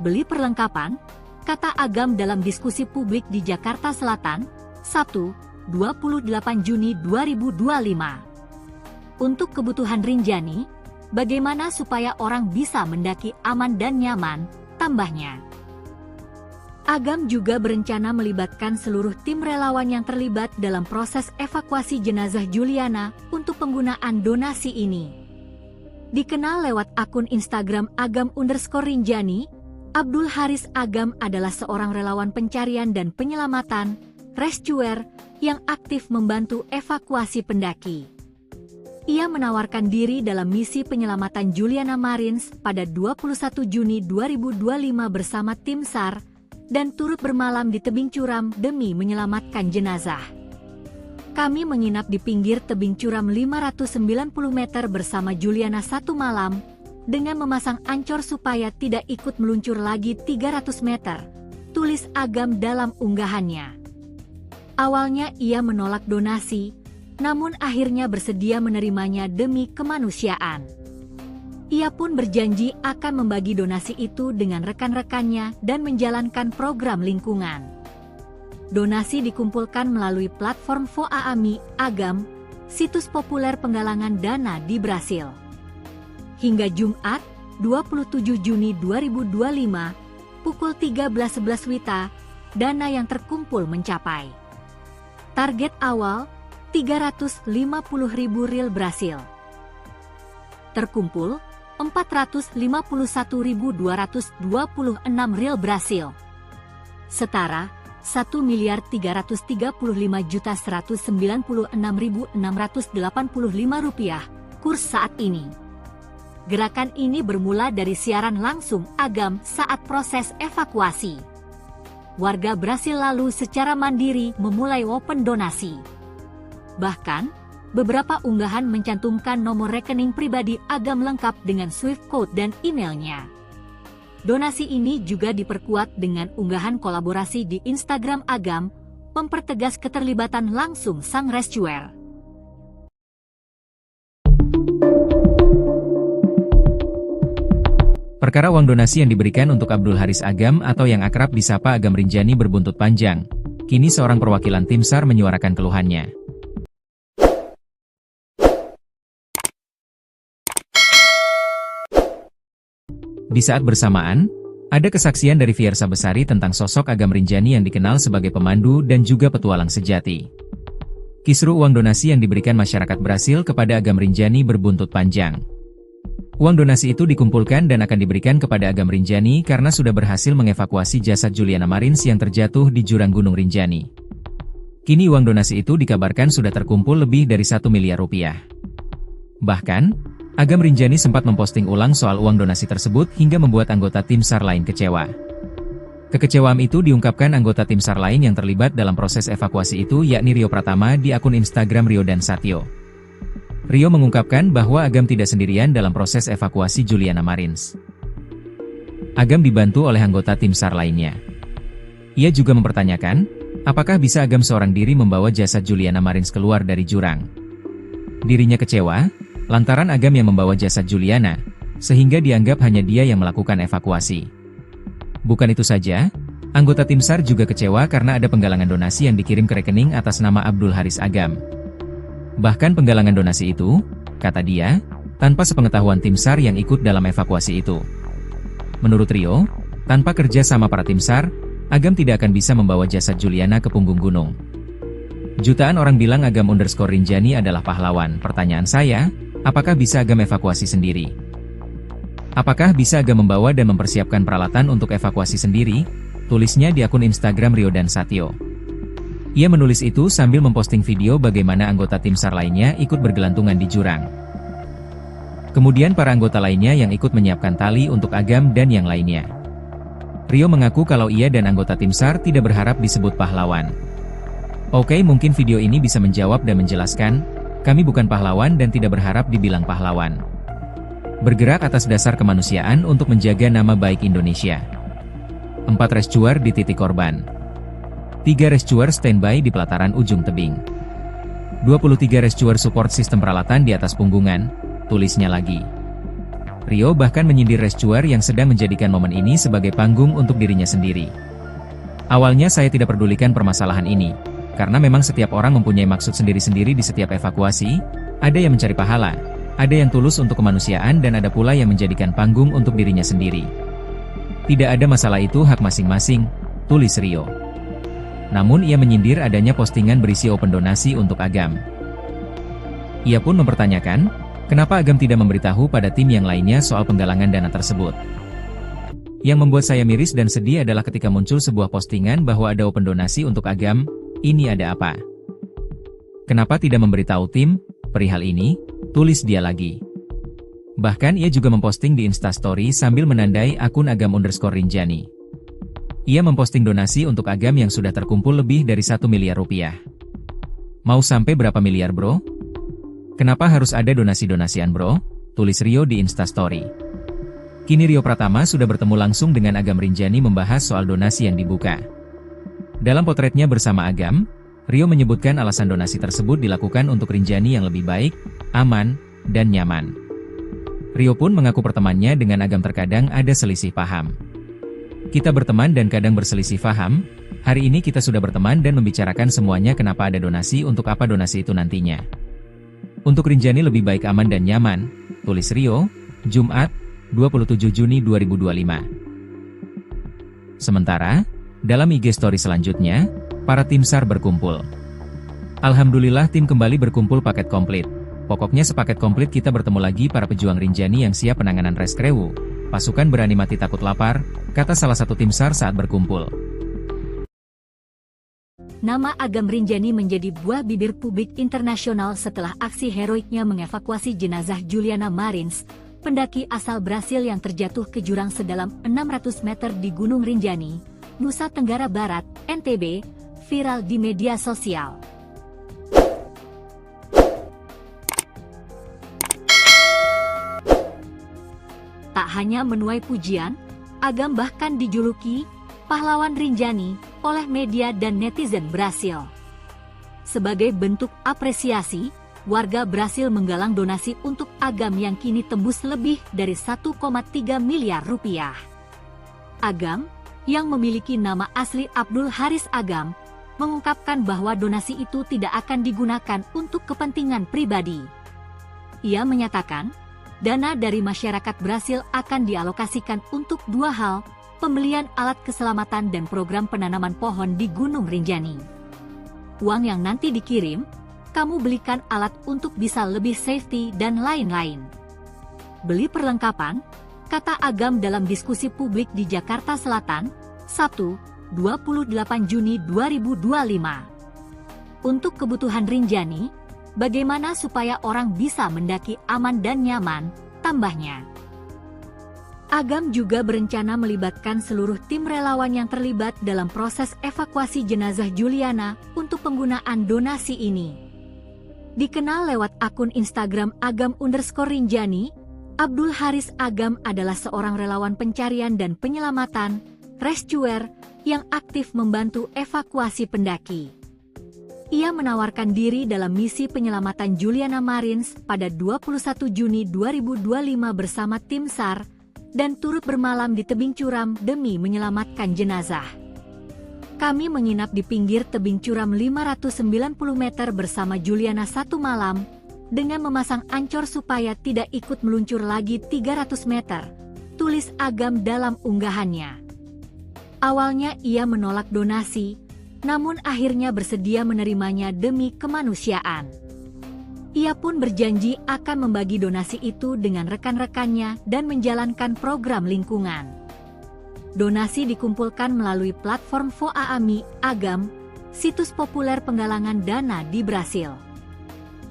Beli perlengkapan, kata Agam dalam diskusi publik di Jakarta Selatan, Sabtu, 28 Juni 2025. Untuk kebutuhan Rinjani, bagaimana supaya orang bisa mendaki aman dan nyaman, tambahnya. Agam juga berencana melibatkan seluruh tim relawan yang terlibat dalam proses evakuasi jenazah Juliana untuk penggunaan donasi ini. Dikenal lewat akun Instagram Agam_Rinjani, Abdul Haris Agam adalah seorang relawan pencarian dan penyelamatan, rescuer, yang aktif membantu evakuasi pendaki. Ia menawarkan diri dalam misi penyelamatan Juliana Marins pada 21 Juni 2025 bersama tim SAR, dan turut bermalam di tebing curam demi menyelamatkan jenazah. Kami menginap di pinggir tebing curam 590 meter bersama Juliana 1 malam, dengan memasang ancor supaya tidak ikut meluncur lagi 300 meter, tulis Agam dalam unggahannya. Awalnya ia menolak donasi, namun akhirnya bersedia menerimanya demi kemanusiaan. Ia pun berjanji akan membagi donasi itu dengan rekan-rekannya dan menjalankan program lingkungan. Donasi dikumpulkan melalui platform Voaami Agam, situs populer penggalangan dana di Brasil. Hingga Jumat, 27 Juni 2025, pukul 13.11 WITA, dana yang terkumpul mencapai target awal, 350.000 ril Brasil. Terkumpul Rp451.226 Brasil. Setara Rp1.335.196.685 kurs saat ini. Gerakan ini bermula dari siaran langsung Agam saat proses evakuasi. Warga Brasil lalu secara mandiri memulai open donasi. Bahkan, beberapa unggahan mencantumkan nomor rekening pribadi Agam lengkap dengan Swift code dan emailnya. Donasi ini juga diperkuat dengan unggahan kolaborasi di Instagram Agam, mempertegas keterlibatan langsung sang rescuer. Perkara uang donasi yang diberikan untuk Abdul Haris Agam atau yang akrab disapa Agam Rinjani berbuntut panjang. Kini seorang perwakilan tim SAR menyuarakan keluhannya. Di saat bersamaan, ada kesaksian dari Fiersa Besari tentang sosok Agam Rinjani yang dikenal sebagai pemandu dan juga petualang sejati. Kisru uang donasi yang diberikan masyarakat Brasil kepada Agam Rinjani berbuntut panjang. Uang donasi itu dikumpulkan dan akan diberikan kepada Agam Rinjani karena sudah berhasil mengevakuasi jasad Juliana Marins yang terjatuh di jurang Gunung Rinjani. Kini uang donasi itu dikabarkan sudah terkumpul lebih dari 1 miliar rupiah. Bahkan, Agam Rinjani sempat memposting ulang soal uang donasi tersebut hingga membuat anggota tim SAR lain kecewa. Kekecewaan itu diungkapkan anggota tim SAR lain yang terlibat dalam proses evakuasi itu yakni Rio Pratama di akun Instagram Rio dan Satyo. Rio mengungkapkan bahwa Agam tidak sendirian dalam proses evakuasi Juliana Marins. Agam dibantu oleh anggota tim SAR lainnya. Ia juga mempertanyakan, apakah bisa Agam seorang diri membawa jasad Juliana Marins keluar dari jurang. Dirinya kecewa, lantaran Agam yang membawa jasad Juliana, sehingga dianggap hanya dia yang melakukan evakuasi. Bukan itu saja, anggota tim SAR juga kecewa karena ada penggalangan donasi yang dikirim ke rekening atas nama Abdul Haris Agam. Bahkan penggalangan donasi itu, kata dia, tanpa sepengetahuan tim SAR yang ikut dalam evakuasi itu. Menurut Rio, tanpa kerja sama para tim SAR, Agam tidak akan bisa membawa jasad Juliana ke punggung gunung. Jutaan orang bilang Agam_Rinjani adalah pahlawan. Pertanyaan saya, apakah bisa Agam evakuasi sendiri? Apakah bisa Agam membawa dan mempersiapkan peralatan untuk evakuasi sendiri? Tulisnya di akun Instagram Rio dan Satyo. Ia menulis itu sambil memposting video bagaimana anggota tim SAR lainnya ikut bergelantungan di jurang. Kemudian para anggota lainnya yang ikut menyiapkan tali untuk Agam dan yang lainnya. Rio mengaku kalau ia dan anggota tim SAR tidak berharap disebut pahlawan. Oke, mungkin video ini bisa menjawab dan menjelaskan, kami bukan pahlawan dan tidak berharap dibilang pahlawan. Bergerak atas dasar kemanusiaan untuk menjaga nama baik Indonesia. 4 rescuer di titik korban. 3 rescuer standby di pelataran ujung tebing. 23 rescuer support sistem peralatan di atas punggungan, tulisnya lagi. Rio bahkan menyindir rescuer yang sedang menjadikan momen ini sebagai panggung untuk dirinya sendiri. Awalnya saya tidak pedulikan permasalahan ini, karena memang setiap orang mempunyai maksud sendiri-sendiri di setiap evakuasi, ada yang mencari pahala, ada yang tulus untuk kemanusiaan dan ada pula yang menjadikan panggung untuk dirinya sendiri. Tidak ada masalah, itu hak masing-masing, tulis Rio. Namun ia menyindir adanya postingan berisi open donasi untuk Agam. Ia pun mempertanyakan, kenapa Agam tidak memberitahu pada tim yang lainnya soal penggalangan dana tersebut. Yang membuat saya miris dan sedih adalah ketika muncul sebuah postingan bahwa ada open donasi untuk Agam, ini ada apa? Kenapa tidak memberitahu tim perihal ini? Tulis dia lagi. Bahkan ia juga memposting di Instastory sambil menandai akun Agam_Rinjani. Ia memposting donasi untuk Agam yang sudah terkumpul lebih dari 1 miliar rupiah. Mau sampai berapa miliar bro? Kenapa harus ada donasi-donasian bro? Tulis Rio di Instastory. Kini Rio Pratama sudah bertemu langsung dengan Agam Rinjani membahas soal donasi yang dibuka. Dalam potretnya bersama Agam, Rio menyebutkan alasan donasi tersebut dilakukan untuk Rinjani yang lebih baik, aman, dan nyaman. Rio pun mengaku pertemanannya dengan Agam terkadang ada selisih paham. Kita berteman dan kadang berselisih paham, hari ini kita sudah berteman dan membicarakan semuanya kenapa ada donasi untuk apa donasi itu nantinya. Untuk Rinjani lebih baik aman dan nyaman, tulis Rio, Jumat, 27 Juni 2025. Sementara, dalam IG story selanjutnya, para tim SAR berkumpul. Alhamdulillah tim kembali berkumpul paket komplit. Pokoknya sepaket komplit kita bertemu lagi para pejuang Rinjani yang siap penanganan reskrewu. Pasukan berani mati takut lapar, kata salah satu tim SAR saat berkumpul. Nama Agam Rinjani menjadi buah bibir publik internasional setelah aksi heroiknya mengevakuasi jenazah Juliana Marins, pendaki asal Brasil yang terjatuh ke jurang sedalam 600 meter di Gunung Rinjani, Nusa Tenggara Barat, NTB, viral di media sosial. Tak hanya menuai pujian, Agam bahkan dijuluki pahlawan Rinjani oleh media dan netizen Brasil. Sebagai bentuk apresiasi, warga Brasil menggalang donasi untuk Agam yang kini tembus lebih dari 1,3 miliar rupiah. Agam, yang memiliki nama asli Abdul Haris Agam, mengungkapkan bahwa donasi itu tidak akan digunakan untuk kepentingan pribadi. Ia menyatakan, dana dari masyarakat Brasil akan dialokasikan untuk dua hal, pembelian alat keselamatan dan program penanaman pohon di Gunung Rinjani. Uang yang nanti dikirim, kamu belikan alat untuk bisa lebih safety dan lain-lain. Beli perlengkapan, kata Agam dalam diskusi publik di Jakarta Selatan, Sabtu, 28 Juni 2025. Untuk kebutuhan Rinjani, bagaimana supaya orang bisa mendaki aman dan nyaman, tambahnya. Agam juga berencana melibatkan seluruh tim relawan yang terlibat dalam proses evakuasi jenazah Juliana untuk penggunaan donasi ini. Dikenal lewat akun Instagram Agam_Rinjani, Abdul Haris Agam adalah seorang relawan pencarian dan penyelamatan, rescuer, yang aktif membantu evakuasi pendaki. Ia menawarkan diri dalam misi penyelamatan Juliana Marins pada 21 Juni 2025 bersama tim SAR, dan turut bermalam di tebing curam demi menyelamatkan jenazah. Kami menginap di pinggir tebing curam 590 meter bersama Juliana satu malam, dengan memasang ancor supaya tidak ikut meluncur lagi 300 meter, tulis Agam dalam unggahannya. Awalnya ia menolak donasi, namun akhirnya bersedia menerimanya demi kemanusiaan. Ia pun berjanji akan membagi donasi itu dengan rekan-rekannya dan menjalankan program lingkungan. Donasi dikumpulkan melalui platform Voaami Agam, situs populer penggalangan dana di Brasil.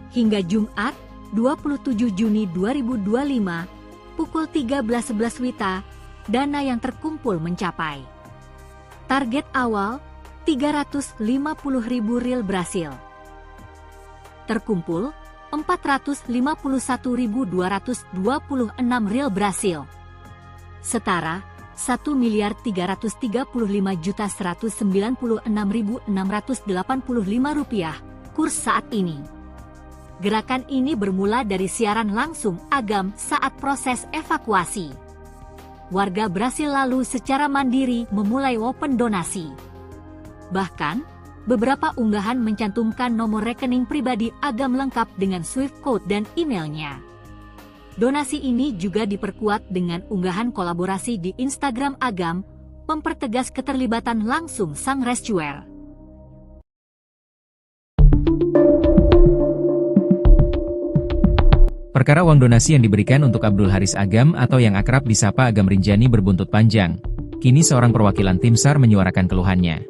Hingga Jumat, 27 Juni 2025, pukul 13.11 WITA, dana yang terkumpul mencapai. Target awal, 350.000 rial Brasil. Terkumpul, 451.226 rial Brasil. Setara, 1.335.196.685 rupiah, kurs saat ini. Gerakan ini bermula dari siaran langsung Agam saat proses evakuasi. Warga Brasil lalu secara mandiri memulai open donasi. Bahkan, beberapa unggahan mencantumkan nomor rekening pribadi Agam lengkap dengan Swift code dan emailnya. Donasi ini juga diperkuat dengan unggahan kolaborasi di Instagram Agam, mempertegas keterlibatan langsung sang rescuer. Perkara uang donasi yang diberikan untuk Abdul Haris Agam atau yang akrab disapa Agam Rinjani berbuntut panjang. Kini seorang perwakilan tim SAR menyuarakan keluhannya.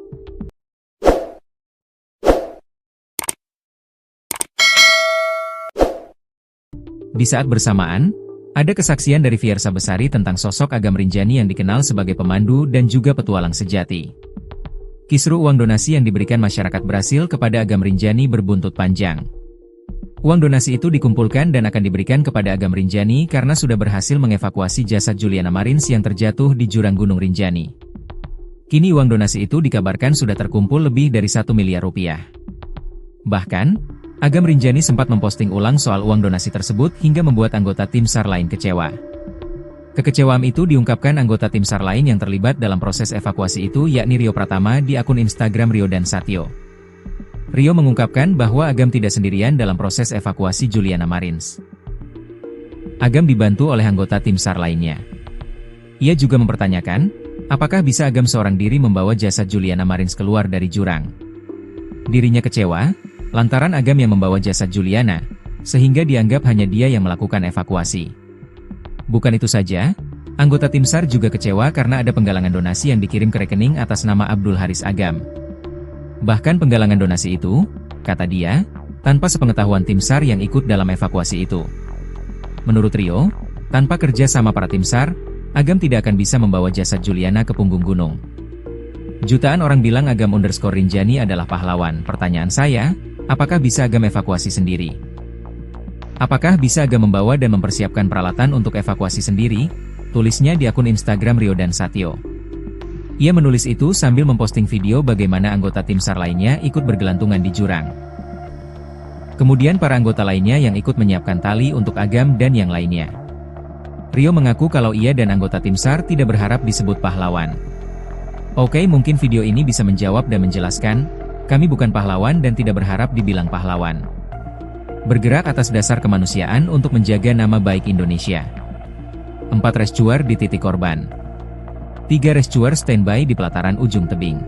Di saat bersamaan, ada kesaksian dari Fiersa Besari tentang sosok Agam Rinjani yang dikenal sebagai pemandu dan juga petualang sejati. Kisru uang donasi yang diberikan masyarakat Brasil kepada Agam Rinjani berbuntut panjang. Uang donasi itu dikumpulkan dan akan diberikan kepada Agam Rinjani karena sudah berhasil mengevakuasi jasad Juliana Marins yang terjatuh di jurang Gunung Rinjani. Kini uang donasi itu dikabarkan sudah terkumpul lebih dari 1 miliar rupiah. Bahkan, Agam Rinjani sempat memposting ulang soal uang donasi tersebut hingga membuat anggota tim SAR lain kecewa. Kekecewaan itu diungkapkan anggota tim SAR lain yang terlibat dalam proses evakuasi itu yakni Rio Pratama di akun Instagram Rio dan Satyo. Rio mengungkapkan bahwa Agam tidak sendirian dalam proses evakuasi Juliana Marins. Agam dibantu oleh anggota tim SAR lainnya. Ia juga mempertanyakan, apakah bisa Agam seorang diri membawa jasad Juliana Marins keluar dari jurang. Dirinya kecewa, lantaran Agam yang membawa jasad Juliana, sehingga dianggap hanya dia yang melakukan evakuasi. Bukan itu saja, anggota tim SAR juga kecewa karena ada penggalangan donasi yang dikirim ke rekening atas nama Abdul Haris Agam. Bahkan penggalangan donasi itu, kata dia, tanpa sepengetahuan tim SAR yang ikut dalam evakuasi itu. Menurut Rio, tanpa kerja sama para tim SAR, Agam tidak akan bisa membawa jasad Juliana ke punggung gunung. Jutaan orang bilang Agam_Rinjani adalah pahlawan. Pertanyaan saya, apakah bisa Agam evakuasi sendiri? Apakah bisa Agam membawa dan mempersiapkan peralatan untuk evakuasi sendiri? Tulisnya di akun Instagram Rio dan Satyo. Ia menulis itu sambil memposting video bagaimana anggota tim SAR lainnya ikut bergelantungan di jurang. Kemudian para anggota lainnya yang ikut menyiapkan tali untuk Agam dan yang lainnya. Rio mengaku kalau ia dan anggota tim SAR tidak berharap disebut pahlawan. Oke, mungkin video ini bisa menjawab dan menjelaskan, kami bukan pahlawan dan tidak berharap dibilang pahlawan. Bergerak atas dasar kemanusiaan untuk menjaga nama baik Indonesia. 4 rescuer di titik korban. 3 rescuer standby di pelataran ujung tebing.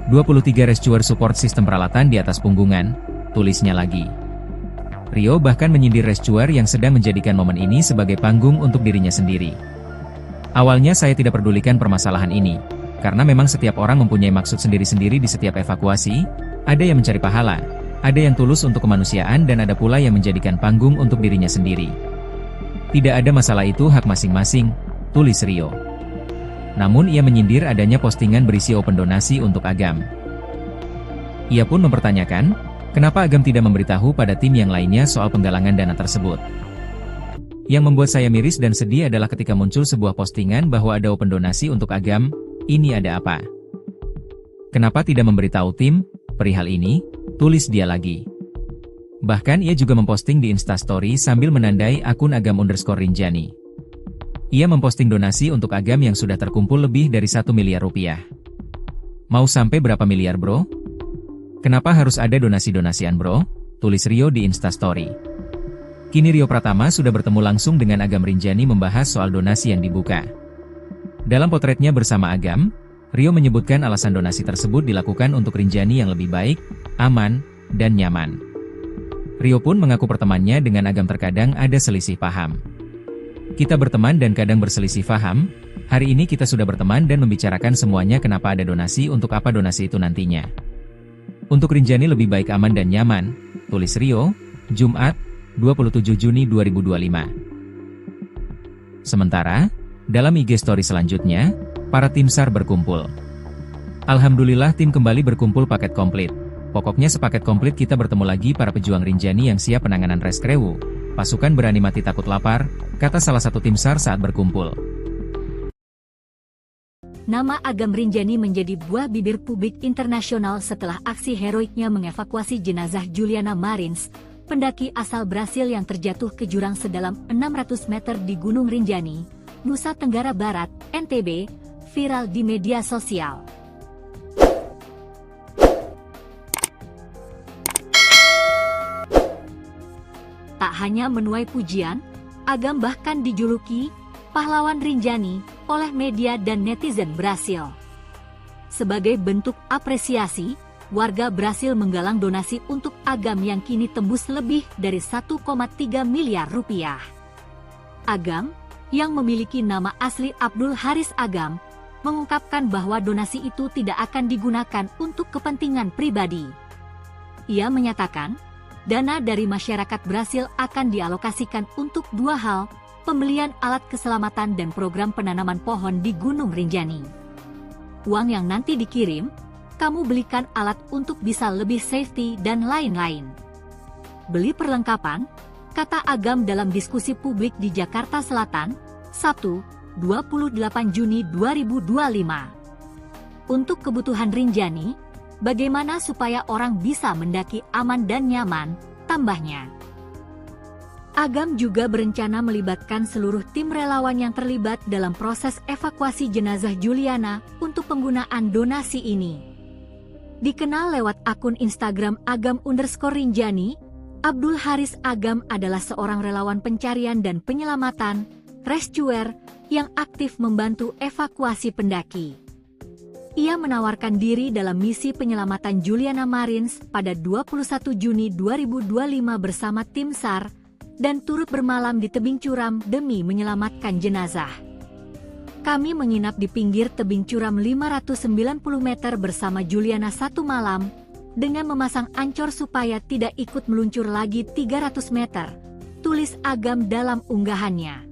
23 rescuer support sistem peralatan di atas punggungan, tulisnya lagi. Rio bahkan menyindir rescuer yang sedang menjadikan momen ini sebagai panggung untuk dirinya sendiri. Awalnya saya tidak pedulikan permasalahan ini, karena memang setiap orang mempunyai maksud sendiri-sendiri di setiap evakuasi, ada yang mencari pahala, ada yang tulus untuk kemanusiaan dan ada pula yang menjadikan panggung untuk dirinya sendiri. Tidak ada masalah, itu hak masing-masing, tulis Rio. Namun ia menyindir adanya postingan berisi open donasi untuk Agam. Ia pun mempertanyakan, kenapa Agam tidak memberitahu pada tim yang lainnya soal penggalangan dana tersebut. Yang membuat saya miris dan sedih adalah ketika muncul sebuah postingan bahwa ada open donasi untuk Agam. Ini ada apa? Kenapa tidak memberitahu tim perihal ini? Tulis dia lagi. Bahkan ia juga memposting di Instastory sambil menandai akun Agam_Rinjani. Ia memposting donasi untuk Agam yang sudah terkumpul lebih dari 1 miliar rupiah. Mau sampai berapa miliar bro? Kenapa harus ada donasi-donasian bro? Tulis Rio di Instastory. Kini Rio Pratama sudah bertemu langsung dengan Agam_Rinjani membahas soal donasi yang dibuka. Dalam potretnya bersama Agam, Rio menyebutkan alasan donasi tersebut dilakukan untuk Rinjani yang lebih baik, aman, dan nyaman. Rio pun mengaku pertemanannya dengan Agam terkadang ada selisih paham. Kita berteman dan kadang berselisih paham, hari ini kita sudah berteman dan membicarakan semuanya kenapa ada donasi untuk apa donasi itu nantinya. Untuk Rinjani lebih baik aman dan nyaman, tulis Rio, Jumat, 27 Juni 2025. Sementara, dalam IG story selanjutnya, para tim SAR berkumpul. Alhamdulillah tim kembali berkumpul paket komplit. Pokoknya sepaket komplit kita bertemu lagi para pejuang Rinjani yang siap penanganan reskrewu. Pasukan berani mati takut lapar, kata salah satu tim SAR saat berkumpul. Nama Agam_Rinjani menjadi buah bibir publik internasional setelah aksi heroiknya mengevakuasi jenazah Juliana Marins, pendaki asal Brasil yang terjatuh ke jurang sedalam 600 meter di Gunung Rinjani, Nusa Tenggara Barat, NTB, viral di media sosial. Tak hanya menuai pujian, Agam bahkan dijuluki pahlawan Rinjani oleh media dan netizen Brasil. Sebagai bentuk apresiasi, warga Brasil menggalang donasi untuk Agam yang kini tembus lebih dari 1,3 miliar rupiah. Agam, yang memiliki nama asli Abdul Haris Agam, mengungkapkan bahwa donasi itu tidak akan digunakan untuk kepentingan pribadi. Ia menyatakan, dana dari masyarakat Brasil akan dialokasikan untuk 2 hal, pembelian alat keselamatan dan program penanaman pohon di Gunung Rinjani. Uang yang nanti dikirim, kamu belikan alat untuk bisa lebih safety dan lain-lain. Beli perlengkapan, kata Agam dalam diskusi publik di Jakarta Selatan, Sabtu, 28 Juni 2025. Untuk kebutuhan Rinjani, bagaimana supaya orang bisa mendaki aman dan nyaman, tambahnya. Agam juga berencana melibatkan seluruh tim relawan yang terlibat dalam proses evakuasi jenazah Juliana untuk penggunaan donasi ini. Dikenal lewat akun Instagram Agam_Rinjani, Abdul Haris Agam adalah seorang relawan pencarian dan penyelamatan, rescuer, yang aktif membantu evakuasi pendaki. ia menawarkan diri dalam misi penyelamatan Juliana Marins pada 21 Juni 2025 bersama tim SAR dan turut bermalam di tebing curam demi menyelamatkan jenazah. Kami menginap di pinggir tebing curam 590 meter bersama Juliana satu malam dengan memasang ancor supaya tidak ikut meluncur lagi 300 meter, tulis Agam dalam unggahannya.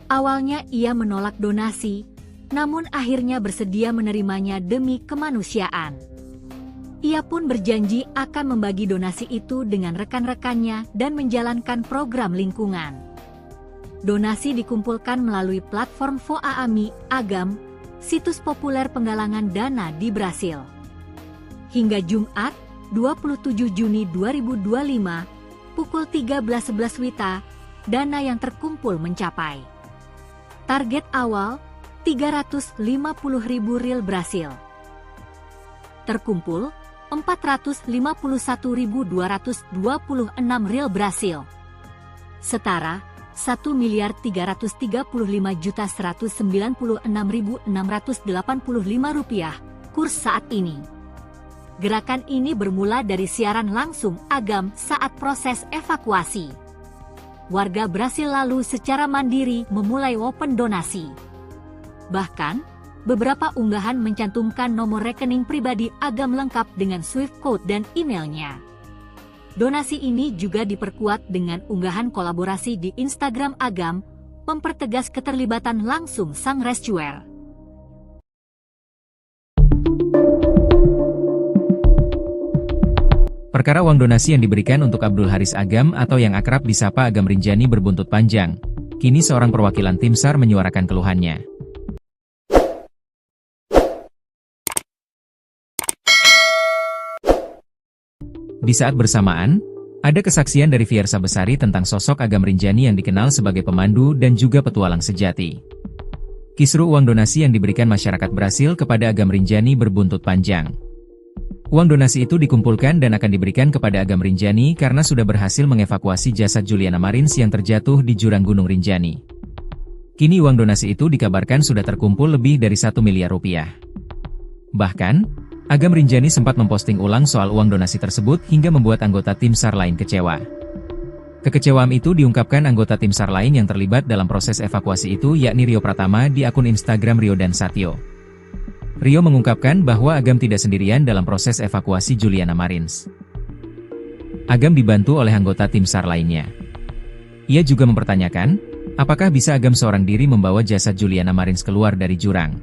Awalnya ia menolak donasi, namun akhirnya bersedia menerimanya demi kemanusiaan. Ia pun berjanji akan membagi donasi itu dengan rekan-rekannya dan menjalankan program lingkungan. Donasi dikumpulkan melalui platform Voaami Agam, situs populer penggalangan dana di Brasil. Hingga Jumat, 27 Juni 2025, pukul 13.11 WITA, dana yang terkumpul mencapai target awal 350.000 rial Brasil. Terkumpul 451.226 rial Brasil. Setara 1.335.196.685 rupiah kurs saat ini. Gerakan ini bermula dari siaran langsung Agam saat proses evakuasi. Warga Brasil lalu secara mandiri memulai open donasi. Bahkan, beberapa unggahan mencantumkan nomor rekening pribadi Agam lengkap dengan Swift code dan emailnya. Donasi ini juga diperkuat dengan unggahan kolaborasi di Instagram Agam, mempertegas keterlibatan langsung sang rescuer. Perkara uang donasi yang diberikan untuk Abdul Haris Agam atau yang akrab disapa Agam Rinjani berbuntut panjang. Kini seorang perwakilan tim SAR menyuarakan keluhannya. Di saat bersamaan, ada kesaksian dari Fiersa Besari tentang sosok Agam Rinjani yang dikenal sebagai pemandu dan juga petualang sejati. Kisru uang donasi yang diberikan masyarakat Brasil kepada Agam Rinjani berbuntut panjang. Uang donasi itu dikumpulkan dan akan diberikan kepada Agam Rinjani karena sudah berhasil mengevakuasi jasad Juliana Marins yang terjatuh di jurang Gunung Rinjani. Kini uang donasi itu dikabarkan sudah terkumpul lebih dari 1 miliar rupiah. Bahkan, Agam Rinjani sempat memposting ulang soal uang donasi tersebut hingga membuat anggota tim SAR lain kecewa. Kekecewaan itu diungkapkan anggota tim SAR lain yang terlibat dalam proses evakuasi itu yakni Rio Pratama di akun Instagram Rio dan Satyo. Rio mengungkapkan bahwa Agam tidak sendirian dalam proses evakuasi Juliana Marins. Agam dibantu oleh anggota tim SAR lainnya. Ia juga mempertanyakan, apakah bisa Agam seorang diri membawa jasad Juliana Marins keluar dari jurang.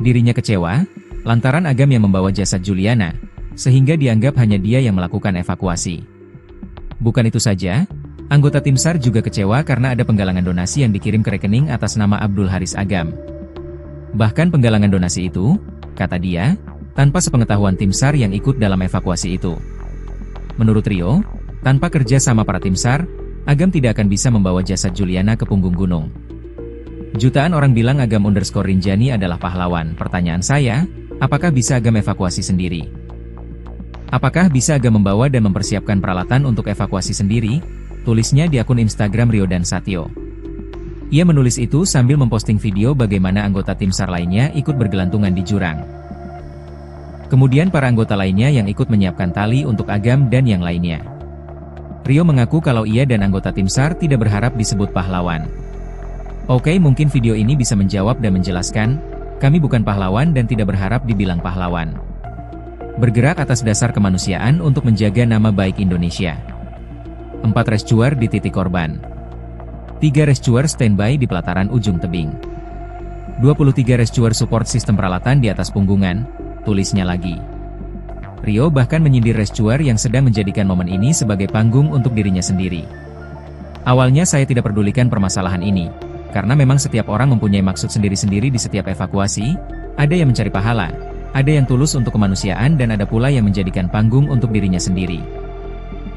Dirinya kecewa lantaran Agam yang membawa jasad Juliana, sehingga dianggap hanya dia yang melakukan evakuasi. Bukan itu saja, anggota tim SAR juga kecewa karena ada penggalangan donasi yang dikirim ke rekening atas nama Abdul Haris Agam. Bahkan penggalangan donasi itu, kata dia, tanpa sepengetahuan tim SAR yang ikut dalam evakuasi itu. Menurut Rio, tanpa kerja sama para tim SAR, Agam tidak akan bisa membawa jasad Juliana ke punggung gunung. Jutaan orang bilang Agam_Rinjani adalah pahlawan. Pertanyaan saya, apakah bisa Agam evakuasi sendiri? Apakah bisa Agam membawa dan mempersiapkan peralatan untuk evakuasi sendiri? Tulisnya di akun Instagram Rio dan Satyo. Ia menulis itu sambil memposting video bagaimana anggota tim SAR lainnya ikut bergelantungan di jurang. Kemudian para anggota lainnya yang ikut menyiapkan tali untuk Agam dan yang lainnya. Rio mengaku kalau ia dan anggota tim SAR tidak berharap disebut pahlawan. Oke, mungkin video ini bisa menjawab dan menjelaskan, kami bukan pahlawan dan tidak berharap dibilang pahlawan. Bergerak atas dasar kemanusiaan untuk menjaga nama baik Indonesia. 4 rescuer di titik korban. 3 rescuer standby di pelataran ujung tebing. 23 rescuer support sistem peralatan di atas punggungan, tulisnya lagi. Rio bahkan menyindir rescuer yang sedang menjadikan momen ini sebagai panggung untuk dirinya sendiri. Awalnya saya tidak pedulikan permasalahan ini. Karena memang setiap orang mempunyai maksud sendiri-sendiri di setiap evakuasi, ada yang mencari pahala, ada yang tulus untuk kemanusiaan dan ada pula yang menjadikan panggung untuk dirinya sendiri.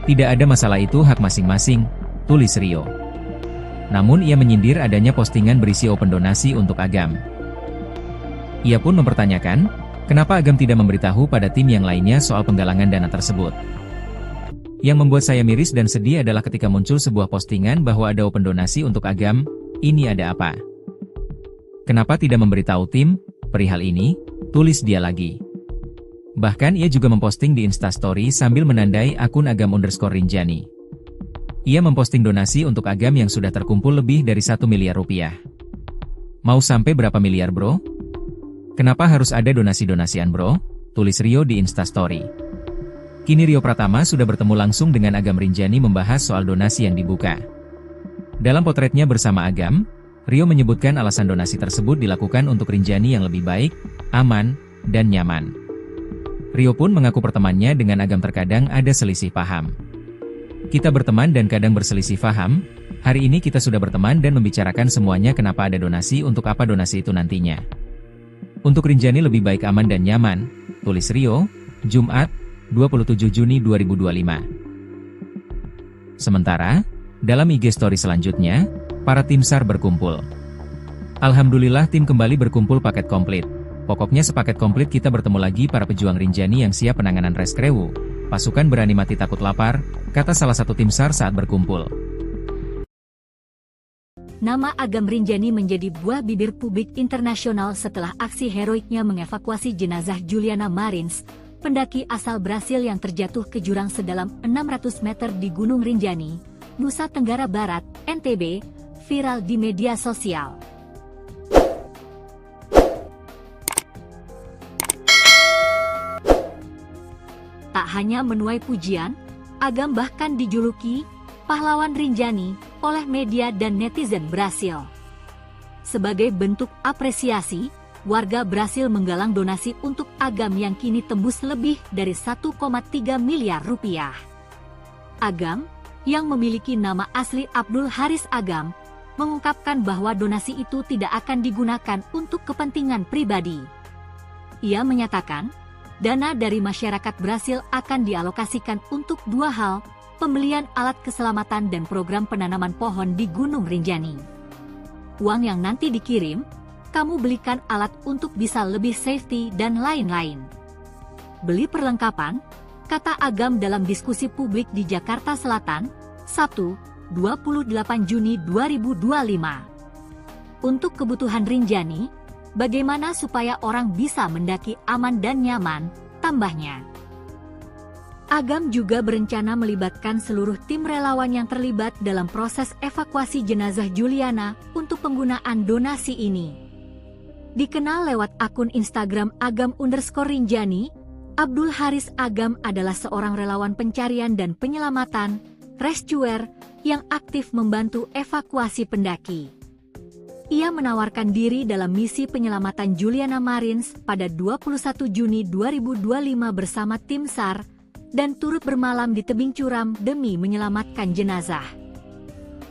Tidak ada masalah, itu hak masing-masing, tulis Rio. Namun ia menyindir adanya postingan berisi open donasi untuk Agam. Ia pun mempertanyakan, kenapa Agam tidak memberitahu pada tim yang lainnya soal penggalangan dana tersebut. Yang membuat saya miris dan sedih adalah ketika muncul sebuah postingan bahwa ada open donasi untuk Agam. Ini ada apa? Kenapa tidak memberitahu tim perihal ini? tulis dia lagi. Bahkan ia juga memposting di Instastory sambil menandai akun Agam_Rinjani. Ia memposting donasi untuk Agam yang sudah terkumpul lebih dari 1 miliar rupiah. Mau sampai berapa miliar bro? Kenapa harus ada donasi-donasian bro? Tulis Rio di Instastory. Kini Rio Pratama sudah bertemu langsung dengan Agam Rinjani membahas soal donasi yang dibuka. Dalam potretnya bersama Agam, Rio menyebutkan alasan donasi tersebut dilakukan untuk Rinjani yang lebih baik, aman, dan nyaman. Rio pun mengaku pertemanannya dengan Agam terkadang ada selisih paham. Kita berteman dan kadang berselisih paham, hari ini kita sudah berteman dan membicarakan semuanya kenapa ada donasi untuk apa donasi itu nantinya. Untuk Rinjani lebih baik aman dan nyaman, tulis Rio, Jumat, 27 Juni 2025. Sementara, dalam IG story selanjutnya, para tim SAR berkumpul. Alhamdulillah tim kembali berkumpul paket komplit. Pokoknya sepaket komplit kita bertemu lagi para pejuang Rinjani yang siap penanganan reskrewu. Pasukan berani mati takut lapar, kata salah satu tim SAR saat berkumpul. Nama Agam Rinjani menjadi buah bibir publik internasional setelah aksi heroiknya mengevakuasi jenazah Juliana Marins, pendaki asal Brasil yang terjatuh ke jurang sedalam 600 meter di Gunung Rinjani, Nusa Tenggara Barat, NTB, viral di media sosial. Tak hanya menuai pujian, Agam bahkan dijuluki pahlawan Rinjani oleh media dan netizen Brasil. Sebagai bentuk apresiasi, warga Brasil menggalang donasi untuk Agam yang kini tembus lebih dari 1,3 miliar rupiah. Agam, yang memiliki nama asli Abdul Haris Agam, mengungkapkan bahwa donasi itu tidak akan digunakan untuk kepentingan pribadi. Ia menyatakan, dana dari masyarakat Brasil akan dialokasikan untuk dua hal, pembelian alat keselamatan dan program penanaman pohon di Gunung Rinjani. Uang yang nanti dikirim, kamu belikan alat untuk bisa lebih safety dan lain-lain. Beli perlengkapan, kata Agam dalam diskusi publik di Jakarta Selatan, Sabtu, 28 Juni 2025. Untuk kebutuhan Rinjani, bagaimana supaya orang bisa mendaki aman dan nyaman, tambahnya. Agam juga berencana melibatkan seluruh tim relawan yang terlibat dalam proses evakuasi jenazah Juliana untuk penggunaan donasi ini. Dikenal lewat akun Instagram Agam_Rinjani, Abdul Haris Agam adalah seorang relawan pencarian dan penyelamatan, rescuer, yang aktif membantu evakuasi pendaki. Ia menawarkan diri dalam misi penyelamatan Juliana Marins pada 21 Juni 2025 bersama tim SAR, dan turut bermalam di tebing curam demi menyelamatkan jenazah.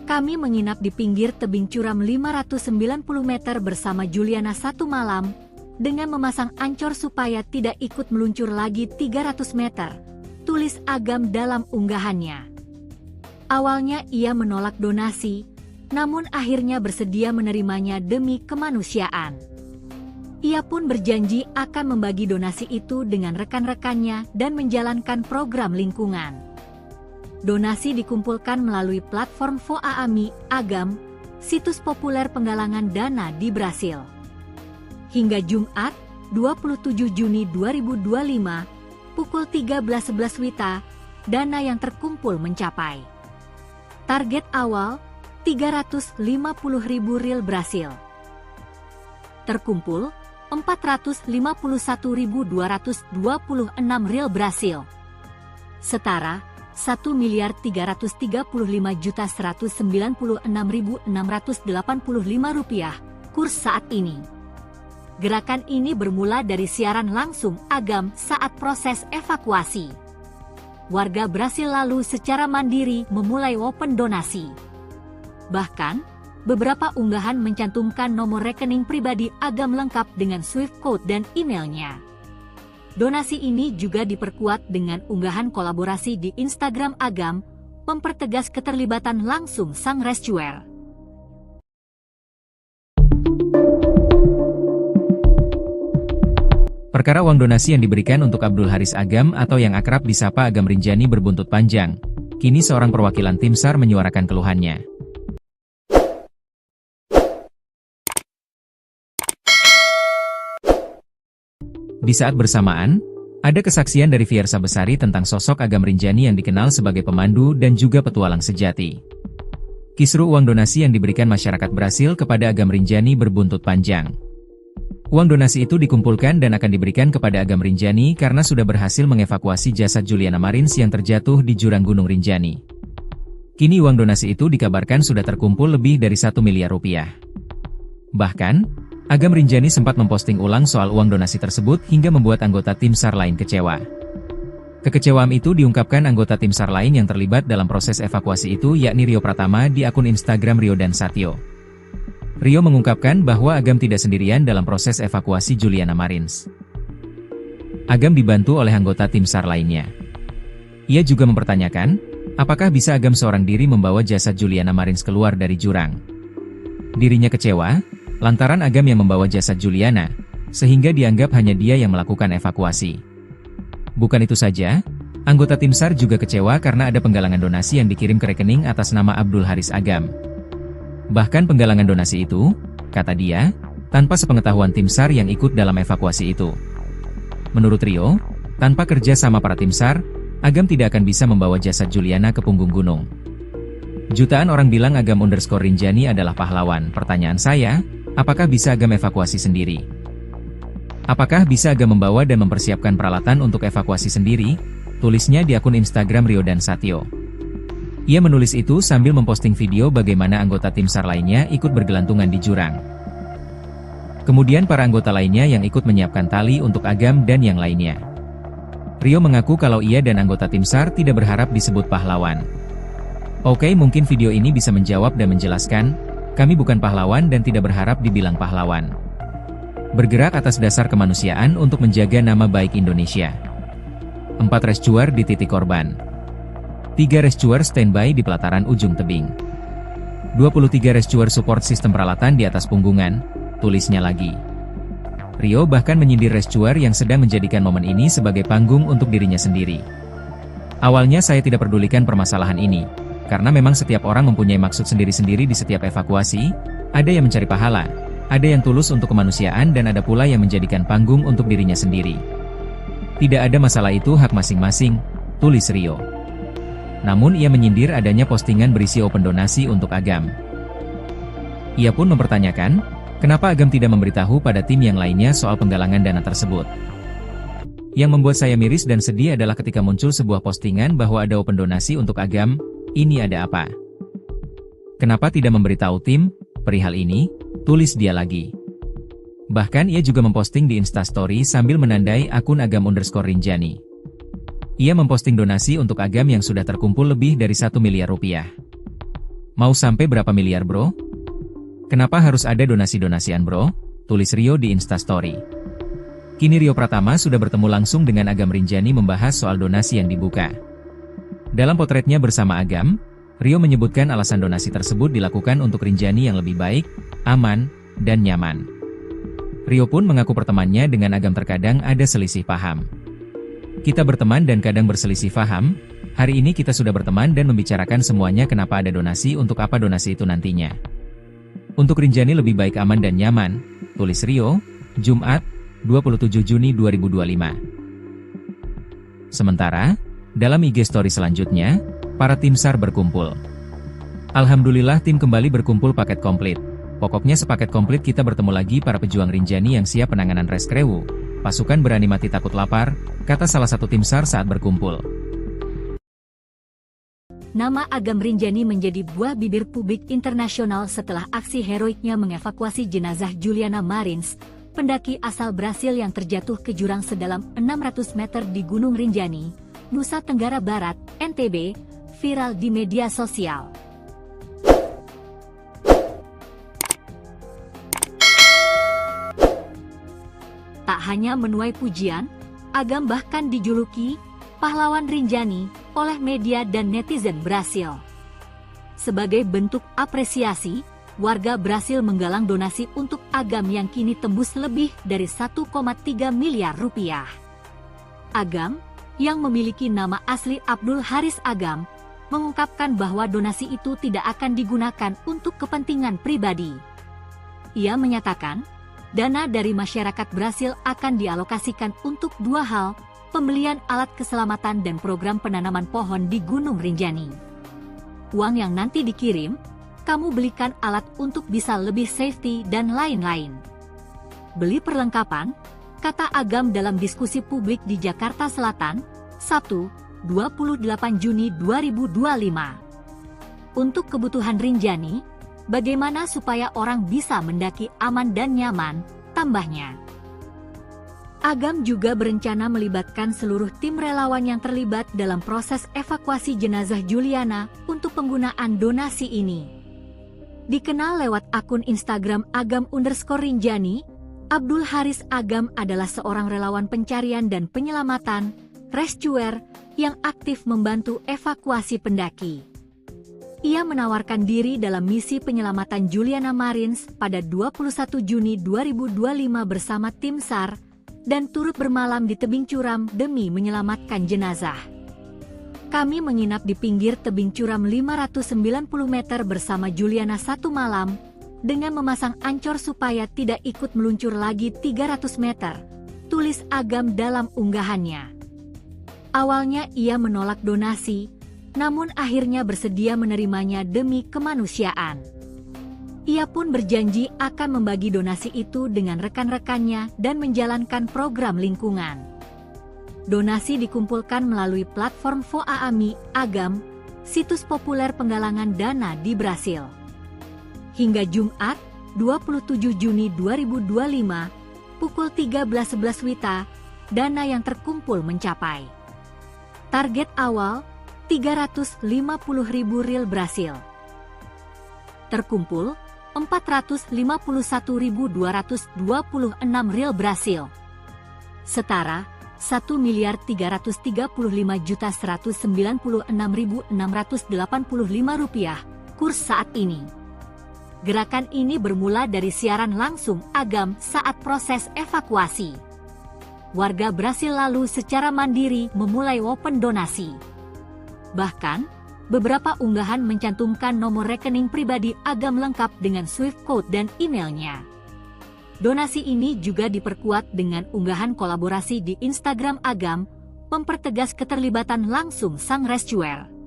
Kami menginap di pinggir tebing curam 590 meter bersama Juliana satu malam, dengan memasang ancor supaya tidak ikut meluncur lagi 300 meter, tulis Agam dalam unggahannya. Awalnya ia menolak donasi, namun akhirnya bersedia menerimanya demi kemanusiaan. Ia pun berjanji akan membagi donasi itu dengan rekan-rekannya dan menjalankan program lingkungan. Donasi dikumpulkan melalui platform Voaami Agam, situs populer penggalangan dana di Brasil. Hingga Jumat, 27 Juni 2025, pukul 13.11 WITA, dana yang terkumpul mencapai. Target awal, 350.000 rial Brasil. Terkumpul, 451.226 rial Brasil. Setara, 1.335.196.685 rupiah, kurs saat ini. Gerakan ini bermula dari siaran langsung Agam saat proses evakuasi. Warga Brasil lalu secara mandiri memulai open donasi. Bahkan, beberapa unggahan mencantumkan nomor rekening pribadi Agam lengkap dengan Swift code dan emailnya. Donasi ini juga diperkuat dengan unggahan kolaborasi di Instagram Agam, mempertegas keterlibatan langsung sang rescuer. Perkara uang donasi yang diberikan untuk Abdul Haris Agam atau yang akrab disapa Agam Rinjani berbuntut panjang. Kini seorang perwakilan tim SAR menyuarakan keluhannya. Di saat bersamaan, ada kesaksian dari Fiersa Besari tentang sosok Agam Rinjani yang dikenal sebagai pemandu dan juga petualang sejati. Kisru uang donasi yang diberikan masyarakat Brasil kepada Agam Rinjani berbuntut panjang. Uang donasi itu dikumpulkan dan akan diberikan kepada Agam Rinjani karena sudah berhasil mengevakuasi jasad Juliana Marins yang terjatuh di jurang Gunung Rinjani. Kini uang donasi itu dikabarkan sudah terkumpul lebih dari 1 miliar rupiah. Bahkan, Agam Rinjani sempat memposting ulang soal uang donasi tersebut hingga membuat anggota tim SAR lain kecewa. Kekecewaan itu diungkapkan anggota tim SAR lain yang terlibat dalam proses evakuasi itu yakni Rio Pratama di akun Instagram Rio dan Satyo. Rio mengungkapkan bahwa Agam tidak sendirian dalam proses evakuasi Juliana Marins. Agam dibantu oleh anggota tim SAR lainnya. Ia juga mempertanyakan, apakah bisa Agam seorang diri membawa jasad Juliana Marins keluar dari jurang? Dirinya kecewa, lantaran Agam yang membawa jasad Juliana, sehingga dianggap hanya dia yang melakukan evakuasi. Bukan itu saja, anggota tim SAR juga kecewa karena ada penggalangan donasi yang dikirim ke rekening atas nama Abdul Haris Agam. Bahkan penggalangan donasi itu, kata dia, tanpa sepengetahuan tim SAR yang ikut dalam evakuasi itu. Menurut Rio, tanpa kerja sama para tim SAR, Agam tidak akan bisa membawa jasad Juliana ke punggung gunung. Jutaan orang bilang Agam_Rinjani adalah pahlawan. Pertanyaan saya, apakah bisa Agam evakuasi sendiri? Apakah bisa Agam membawa dan mempersiapkan peralatan untuk evakuasi sendiri? Tulisnya di akun Instagram Rio dan Satyo. Ia menulis itu sambil memposting video bagaimana anggota tim SAR lainnya ikut bergelantungan di jurang. Kemudian para anggota lainnya yang ikut menyiapkan tali untuk Agam dan yang lainnya. Rio mengaku kalau ia dan anggota tim SAR tidak berharap disebut pahlawan. Oke, mungkin video ini bisa menjawab dan menjelaskan, kami bukan pahlawan dan tidak berharap dibilang pahlawan. Bergerak atas dasar kemanusiaan untuk menjaga nama baik Indonesia. 4 rescuer di titik korban. 3 rescuer standby di pelataran ujung tebing. 23 rescuer support sistem peralatan di atas punggungan, tulisnya lagi. Rio bahkan menyindir rescuer yang sedang menjadikan momen ini sebagai panggung untuk dirinya sendiri. Awalnya saya tidak pedulikan permasalahan ini, karena memang setiap orang mempunyai maksud sendiri-sendiri di setiap evakuasi, ada yang mencari pahala, ada yang tulus untuk kemanusiaan dan ada pula yang menjadikan panggung untuk dirinya sendiri. Tidak ada masalah, itu hak masing-masing, tulis Rio. Namun ia menyindir adanya postingan berisi open donasi untuk Agam. Ia pun mempertanyakan, kenapa Agam tidak memberitahu pada tim yang lainnya soal penggalangan dana tersebut. Yang membuat saya miris dan sedih adalah ketika muncul sebuah postingan bahwa ada open donasi untuk Agam, ini ada apa? Kenapa tidak memberitahu tim perihal ini? Tulis dia lagi. Bahkan ia juga memposting di Instastory sambil menandai akun Agam_Rinjani. Ia memposting donasi untuk Agam yang sudah terkumpul lebih dari 1 miliar rupiah. Mau sampai berapa miliar bro? Kenapa harus ada donasi-donasian bro? Tulis Rio di Instastory. Kini Rio Pratama sudah bertemu langsung dengan Agam Rinjani membahas soal donasi yang dibuka. Dalam potretnya bersama Agam, Rio menyebutkan alasan donasi tersebut dilakukan untuk Rinjani yang lebih baik, aman, dan nyaman. Rio pun mengaku pertemanannya dengan Agam terkadang ada selisih paham. Kita berteman dan kadang berselisih paham, hari ini kita sudah berteman dan membicarakan semuanya kenapa ada donasi untuk apa donasi itu nantinya. Untuk Rinjani lebih baik aman dan nyaman, tulis Rio, Jumat, 27 Juni 2025. Sementara, dalam IG story selanjutnya, para tim SAR berkumpul. Alhamdulillah tim kembali berkumpul paket komplit. Pokoknya sepaket komplit kita bertemu lagi para pejuang Rinjani yang siap penanganan reskrewu. Pasukan berani mati takut lapar, kata salah satu tim SAR saat berkumpul. Nama Agam Rinjani menjadi buah bibir publik internasional setelah aksi heroiknya mengevakuasi jenazah Juliana Marins, pendaki asal Brasil yang terjatuh ke jurang sedalam 600 meter di Gunung Rinjani, Nusa Tenggara Barat, NTB, viral di media sosial. Tak hanya menuai pujian, Agam bahkan dijuluki pahlawan Rinjani oleh media dan netizen Brasil. Sebagai bentuk apresiasi, warga Brasil menggalang donasi untuk Agam yang kini tembus lebih dari 1,3 miliar rupiah. Agam, yang memiliki nama asli Abdul Haris Agam, mengungkapkan bahwa donasi itu tidak akan digunakan untuk kepentingan pribadi. Ia menyatakan, dana dari masyarakat Brasil akan dialokasikan untuk dua hal, pembelian alat keselamatan dan program penanaman pohon di Gunung Rinjani. Uang yang nanti dikirim, kamu belikan alat untuk bisa lebih safety dan lain-lain. Beli perlengkapan, kata Agam dalam diskusi publik di Jakarta Selatan, Sabtu, 28 Juni 2025. Untuk kebutuhan Rinjani, bagaimana supaya orang bisa mendaki aman dan nyaman, tambahnya. Agam juga berencana melibatkan seluruh tim relawan yang terlibat dalam proses evakuasi jenazah Juliana untuk penggunaan donasi ini. Dikenal lewat akun Instagram Agam_Rinjani, Abdul Haris Agam adalah seorang relawan pencarian dan penyelamatan, rescuer, yang aktif membantu evakuasi pendaki. Ia menawarkan diri dalam misi penyelamatan Juliana Marins pada 21 Juni 2025 bersama tim SAR, dan turut bermalam di tebing curam demi menyelamatkan jenazah. Kami menginap di pinggir tebing curam 590 meter bersama Juliana satu malam, dengan memasang ancor supaya tidak ikut meluncur lagi 300 meter, tulis Agam dalam unggahannya. Awalnya ia menolak donasi, namun akhirnya bersedia menerimanya demi kemanusiaan. Ia pun berjanji akan membagi donasi itu dengan rekan-rekannya dan menjalankan program lingkungan. Donasi dikumpulkan melalui platform Voaami Agam, situs populer penggalangan dana di Brasil. Hingga Jumat, 27 Juni 2025, pukul 13.11 WITA, dana yang terkumpul mencapai. Target awal, 350.000 rial Brasil. Terkumpul, 451.226 rial Brasil. Setara, 1.335.196.685 rupiah, kurs saat ini. Gerakan ini bermula dari siaran langsung Agam saat proses evakuasi. Warga Brasil lalu secara mandiri memulai open donasi. Bahkan, beberapa unggahan mencantumkan nomor rekening pribadi Agam lengkap dengan Swift code dan emailnya. Donasi ini juga diperkuat dengan unggahan kolaborasi di Instagram Agam, mempertegas keterlibatan langsung sang rescuer.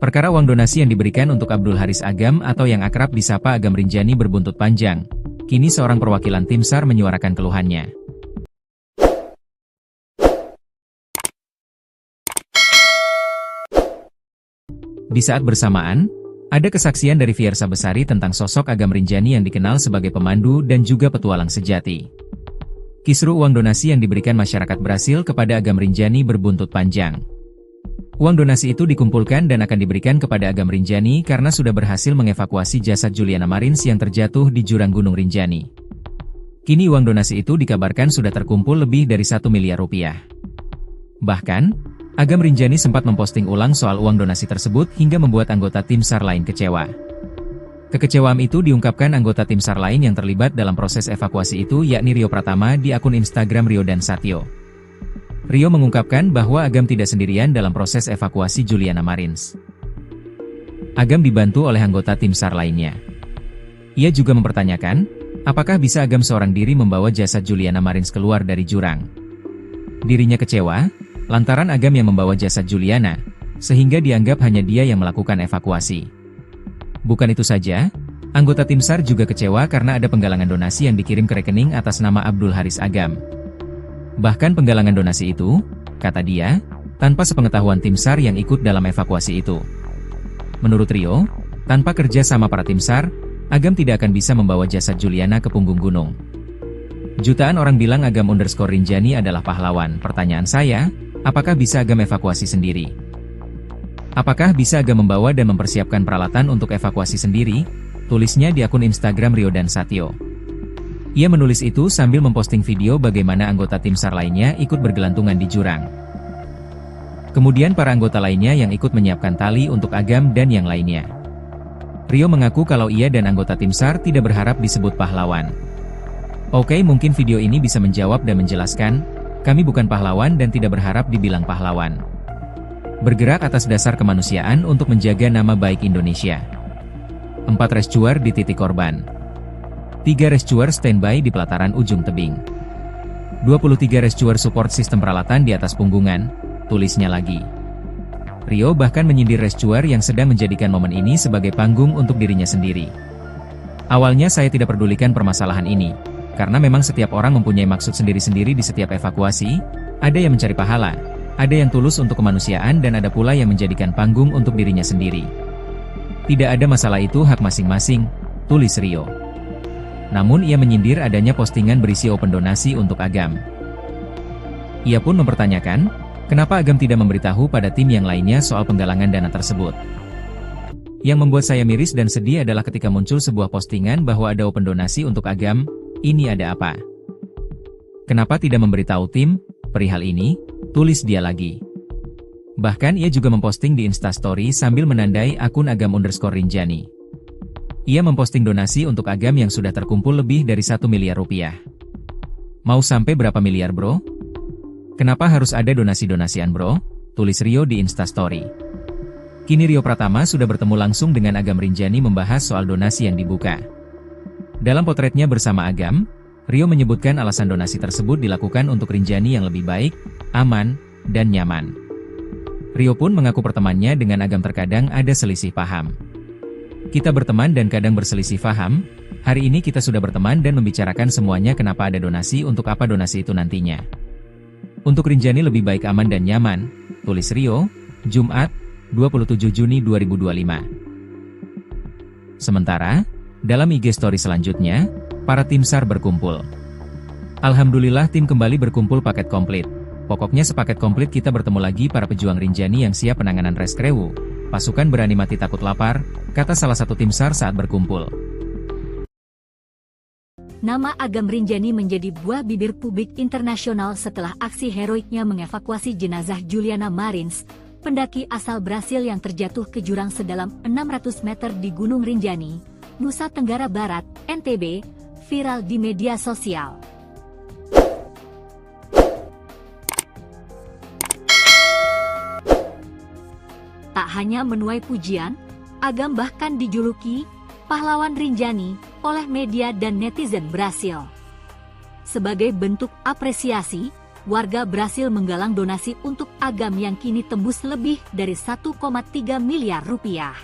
Perkara uang donasi yang diberikan untuk Abdul Haris Agam atau yang akrab disapa Agam Rinjani berbuntut panjang. Kini seorang perwakilan tim SAR menyuarakan keluhannya. Di saat bersamaan, ada kesaksian dari Fiersa Besari tentang sosok Agam Rinjani yang dikenal sebagai pemandu dan juga petualang sejati. Kisru uang donasi yang diberikan masyarakat Brasil kepada Agam Rinjani berbuntut panjang. Uang donasi itu dikumpulkan dan akan diberikan kepada Agam Rinjani karena sudah berhasil mengevakuasi jasad Juliana Marins yang terjatuh di jurang Gunung Rinjani. Kini uang donasi itu dikabarkan sudah terkumpul lebih dari 1 miliar rupiah. Bahkan, Agam Rinjani sempat memposting ulang soal uang donasi tersebut hingga membuat anggota tim SAR lain kecewa. Kekecewaan itu diungkapkan anggota tim SAR lain yang terlibat dalam proses evakuasi itu yakni Rio Pratama di akun Instagram Rio dan Satyo. Rio mengungkapkan bahwa Agam tidak sendirian dalam proses evakuasi Juliana Marins. Agam dibantu oleh anggota tim SAR lainnya. Ia juga mempertanyakan, apakah bisa Agam seorang diri membawa jasad Juliana Marins keluar dari jurang. Dirinya kecewa, lantaran Agam yang membawa jasad Juliana, sehingga dianggap hanya dia yang melakukan evakuasi. Bukan itu saja, anggota tim SAR juga kecewa karena ada penggalangan donasi yang dikirim ke rekening atas nama Abdul Haris Agam. Bahkan penggalangan donasi itu, kata dia, tanpa sepengetahuan tim SAR yang ikut dalam evakuasi itu. Menurut Rio, tanpa kerja sama para tim SAR, Agam tidak akan bisa membawa jasad Juliana ke punggung gunung. Jutaan orang bilang Agam_Rinjani adalah pahlawan. Pertanyaan saya, apakah bisa Agam evakuasi sendiri? Apakah bisa Agam membawa dan mempersiapkan peralatan untuk evakuasi sendiri? Tulisnya di akun Instagram Rio dan Satyo. Ia menulis itu sambil memposting video bagaimana anggota tim SAR lainnya ikut bergelantungan di jurang. Kemudian para anggota lainnya yang ikut menyiapkan tali untuk Agam dan yang lainnya. Rio mengaku kalau ia dan anggota tim SAR tidak berharap disebut pahlawan. Oke, mungkin video ini bisa menjawab dan menjelaskan, kami bukan pahlawan dan tidak berharap dibilang pahlawan. Bergerak atas dasar kemanusiaan untuk menjaga nama baik Indonesia. 4 rescuer di titik korban. 3 rescuer standby di pelataran ujung tebing. 23 rescuer support sistem peralatan di atas punggungan, tulisnya lagi. Rio bahkan menyindir rescuer yang sedang menjadikan momen ini sebagai panggung untuk dirinya sendiri. Awalnya saya tidak pedulikan permasalahan ini, karena memang setiap orang mempunyai maksud sendiri-sendiri di setiap evakuasi, ada yang mencari pahala, ada yang tulus untuk kemanusiaan dan ada pula yang menjadikan panggung untuk dirinya sendiri. Tidak ada masalah, itu hak masing-masing, tulis Rio. Namun ia menyindir adanya postingan berisi open donasi untuk Agam. Ia pun mempertanyakan, kenapa Agam tidak memberitahu pada tim yang lainnya soal penggalangan dana tersebut. Yang membuat saya miris dan sedih adalah ketika muncul sebuah postingan bahwa ada open donasi untuk Agam, ini ada apa? Kenapa tidak memberitahu tim perihal ini? Tulis dia lagi. Bahkan ia juga memposting di Instastory sambil menandai akun Agam_Rinjani. Ia memposting donasi untuk Agam yang sudah terkumpul lebih dari 1 miliar rupiah. Mau sampai berapa miliar bro? Kenapa harus ada donasi-donasian bro? Tulis Rio di Instastory. Kini Rio Pratama sudah bertemu langsung dengan Agam Rinjani membahas soal donasi yang dibuka. Dalam potretnya bersama Agam, Rio menyebutkan alasan donasi tersebut dilakukan untuk Rinjani yang lebih baik, aman, dan nyaman. Rio pun mengaku pertemanannya dengan Agam terkadang ada selisih paham. Kita berteman dan kadang berselisih paham, hari ini kita sudah berteman dan membicarakan semuanya kenapa ada donasi untuk apa donasi itu nantinya. Untuk Rinjani lebih baik aman dan nyaman, tulis Rio, Jumat, 27 Juni 2025. Sementara, dalam IG story selanjutnya, para tim SAR berkumpul. Alhamdulillah tim kembali berkumpul paket komplit. Pokoknya sepaket komplit kita bertemu lagi para pejuang Rinjani yang siap penanganan reskrewu. Pasukan berani mati takut lapar, kata salah satu tim SAR saat berkumpul. Nama Agam Rinjani menjadi buah bibir publik internasional setelah aksi heroiknya mengevakuasi jenazah Juliana Marins, pendaki asal Brasil yang terjatuh ke jurang sedalam 600 meter di Gunung Rinjani, Nusa Tenggara Barat, NTB, viral di media sosial. Tak hanya menuai pujian, Agam bahkan dijuluki pahlawan Rinjani oleh media dan netizen Brasil. Sebagai bentuk apresiasi, warga Brasil menggalang donasi untuk Agam yang kini tembus lebih dari 1,3 miliar rupiah.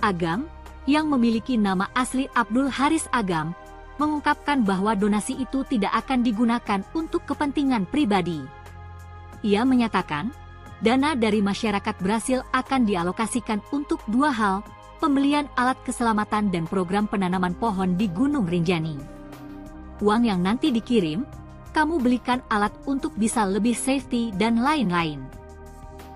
Agam, yang memiliki nama asli Abdul Haris Agam, mengungkapkan bahwa donasi itu tidak akan digunakan untuk kepentingan pribadi. Ia menyatakan, dana dari masyarakat Brasil akan dialokasikan untuk 2 hal, pembelian alat keselamatan dan program penanaman pohon di Gunung Rinjani. Uang yang nanti dikirim, kamu belikan alat untuk bisa lebih safety dan lain-lain.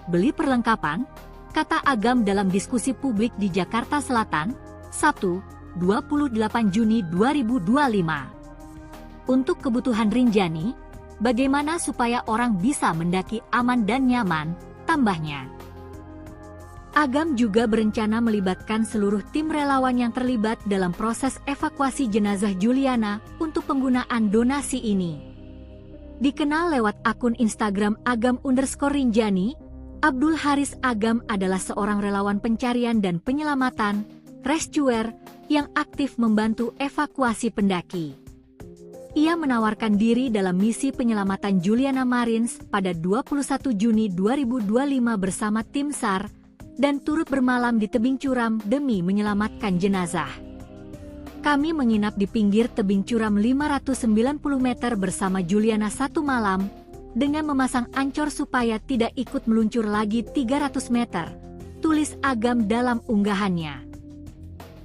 Beli perlengkapan, kata Agam dalam diskusi publik di Jakarta Selatan, Sabtu, 28 Juni 2025. Untuk kebutuhan Rinjani, bagaimana supaya orang bisa mendaki aman dan nyaman, tambahnya. Agam juga berencana melibatkan seluruh tim relawan yang terlibat dalam proses evakuasi jenazah Juliana untuk penggunaan donasi ini. Dikenal lewat akun Instagram Agam_Rinjani, Abdul Haris Agam adalah seorang relawan pencarian dan penyelamatan, rescuer, yang aktif membantu evakuasi pendaki. Ia menawarkan diri dalam misi penyelamatan Juliana Marins pada 21 Juni 2025 bersama tim SAR, dan turut bermalam di tebing curam demi menyelamatkan jenazah. Kami menginap di pinggir tebing curam 590 meter bersama Juliana 1 malam, dengan memasang ancor supaya tidak ikut meluncur lagi 300 meter, tulis Agam dalam unggahannya.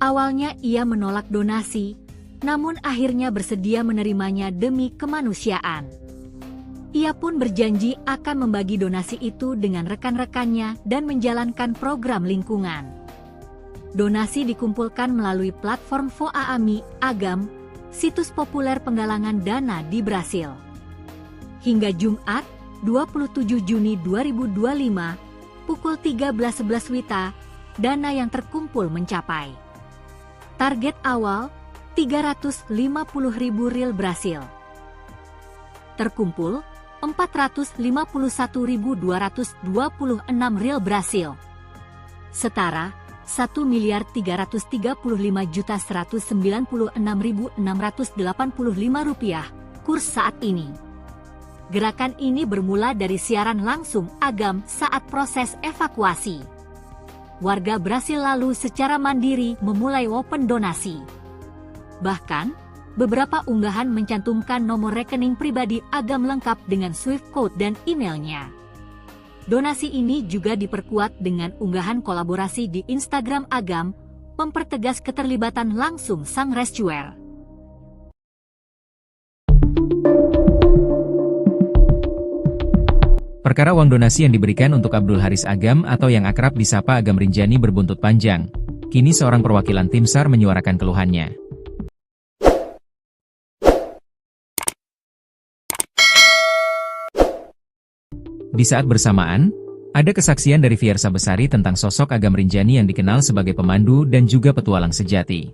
Awalnya ia menolak donasi, namun akhirnya bersedia menerimanya demi kemanusiaan. Ia pun berjanji akan membagi donasi itu dengan rekan-rekannya dan menjalankan program lingkungan. Donasi dikumpulkan melalui platform Voaami Agam, situs populer penggalangan dana di Brasil. Hingga Jumat, 27 Juni 2025, pukul 13.11 WITA, dana yang terkumpul mencapai target awal, 350.000 ril Brasil. Terkumpul Rp451.226 Brasil. Setara Rp1.335.196.685 kurs saat ini. Gerakan ini bermula dari siaran langsung Agam saat proses evakuasi. Warga Brasil lalu secara mandiri memulai open donasi. Bahkan, beberapa unggahan mencantumkan nomor rekening pribadi Agam lengkap dengan Swift code dan emailnya. Donasi ini juga diperkuat dengan unggahan kolaborasi di Instagram Agam, mempertegas keterlibatan langsung sang rescuer. Perkara uang donasi yang diberikan untuk Abdul Haris Agam atau yang akrab disapa Agam Rinjani berbuntut panjang. Kini seorang perwakilan tim SAR menyuarakan keluhannya. Di saat bersamaan, ada kesaksian dari Fiersa Besari tentang sosok Agam Rinjani yang dikenal sebagai pemandu dan juga petualang sejati.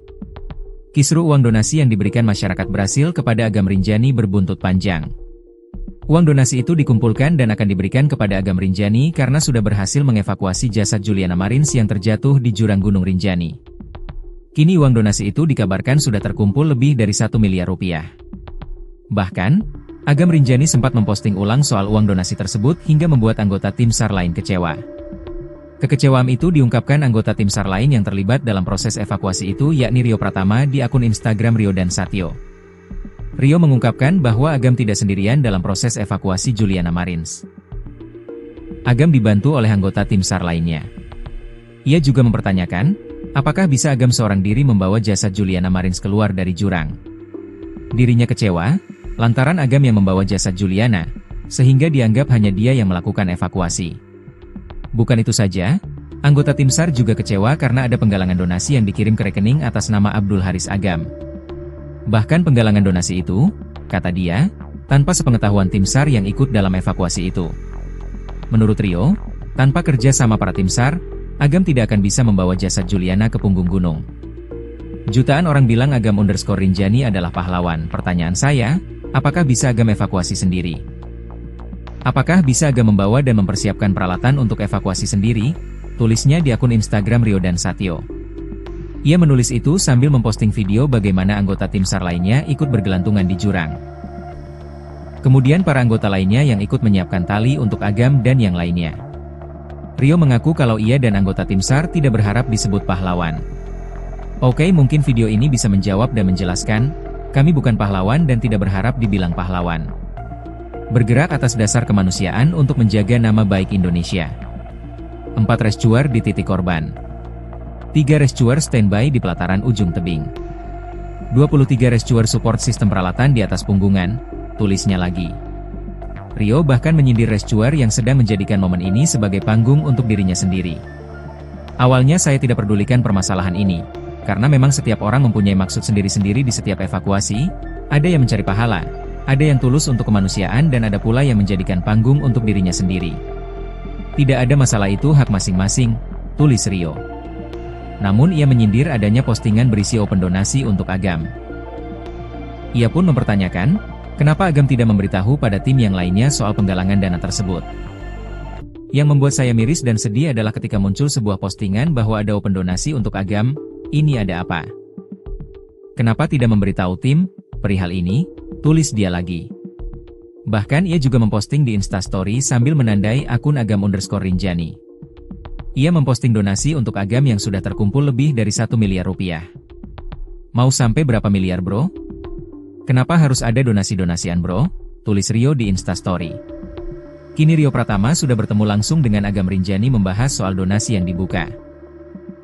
Kisru uang donasi yang diberikan masyarakat Brasil kepada Agam Rinjani berbuntut panjang. Uang donasi itu dikumpulkan dan akan diberikan kepada Agam Rinjani karena sudah berhasil mengevakuasi jasad Juliana Marins yang terjatuh di jurang Gunung Rinjani. Kini uang donasi itu dikabarkan sudah terkumpul lebih dari 1 miliar rupiah. Bahkan, Agam Rinjani sempat memposting ulang soal uang donasi tersebut hingga membuat anggota tim SAR lain kecewa. Kekecewaan itu diungkapkan anggota tim SAR lain yang terlibat dalam proses evakuasi itu yakni Rio Pratama di akun Instagram Rio dan Satyo. Rio mengungkapkan bahwa Agam tidak sendirian dalam proses evakuasi Juliana Marins. Agam dibantu oleh anggota tim SAR lainnya. Ia juga mempertanyakan, apakah bisa Agam seorang diri membawa jasad Juliana Marins keluar dari jurang. Dirinya kecewa lantaran Agam yang membawa jasad Juliana, sehingga dianggap hanya dia yang melakukan evakuasi. Bukan itu saja, anggota tim SAR juga kecewa karena ada penggalangan donasi yang dikirim ke rekening atas nama Abdul Haris Agam. Bahkan penggalangan donasi itu, kata dia, tanpa sepengetahuan tim SAR yang ikut dalam evakuasi itu. Menurut Rio, tanpa kerja sama para tim SAR, Agam tidak akan bisa membawa jasad Juliana ke punggung gunung. Jutaan orang bilang Agam_Rinjani adalah pahlawan. Pertanyaan saya, apakah bisa Agam evakuasi sendiri? Apakah bisa Agam membawa dan mempersiapkan peralatan untuk evakuasi sendiri? Tulisnya di akun Instagram Rio dan Satyo. Ia menulis itu sambil memposting video bagaimana anggota tim SAR lainnya ikut bergelantungan di jurang. Kemudian para anggota lainnya yang ikut menyiapkan tali untuk Agam dan yang lainnya. Rio mengaku kalau ia dan anggota tim SAR tidak berharap disebut pahlawan. Oke, mungkin video ini bisa menjawab dan menjelaskan, kami bukan pahlawan dan tidak berharap dibilang pahlawan. Bergerak atas dasar kemanusiaan untuk menjaga nama baik Indonesia. 4 rescuer di titik korban. 3 rescuer standby di pelataran ujung tebing. 23 rescuer support sistem peralatan di atas punggungan, tulisnya lagi. Rio bahkan menyindir rescuer yang sedang menjadikan momen ini sebagai panggung untuk dirinya sendiri. Awalnya saya tidak pedulikan permasalahan ini, karena memang setiap orang mempunyai maksud sendiri-sendiri di setiap evakuasi, ada yang mencari pahala, ada yang tulus untuk kemanusiaan dan ada pula yang menjadikan panggung untuk dirinya sendiri. Tidak ada masalah, itu hak masing-masing, tulis Rio. Namun ia menyindir adanya postingan berisi open donasi untuk Agam. Ia pun mempertanyakan, kenapa Agam tidak memberitahu pada tim yang lainnya soal penggalangan dana tersebut. Yang membuat saya miris dan sedih adalah ketika muncul sebuah postingan bahwa ada open donasi untuk Agam. Ini ada apa? Kenapa tidak memberitahu tim perihal ini? Tulis dia lagi. Bahkan ia juga memposting di Instastory sambil menandai akun Agam_Rinjani. Ia memposting donasi untuk Agam yang sudah terkumpul lebih dari 1 miliar rupiah. Mau sampai berapa miliar bro? Kenapa harus ada donasi-donasian bro? Tulis Rio di Instastory. Kini Rio Pratama sudah bertemu langsung dengan Agam Rinjani membahas soal donasi yang dibuka.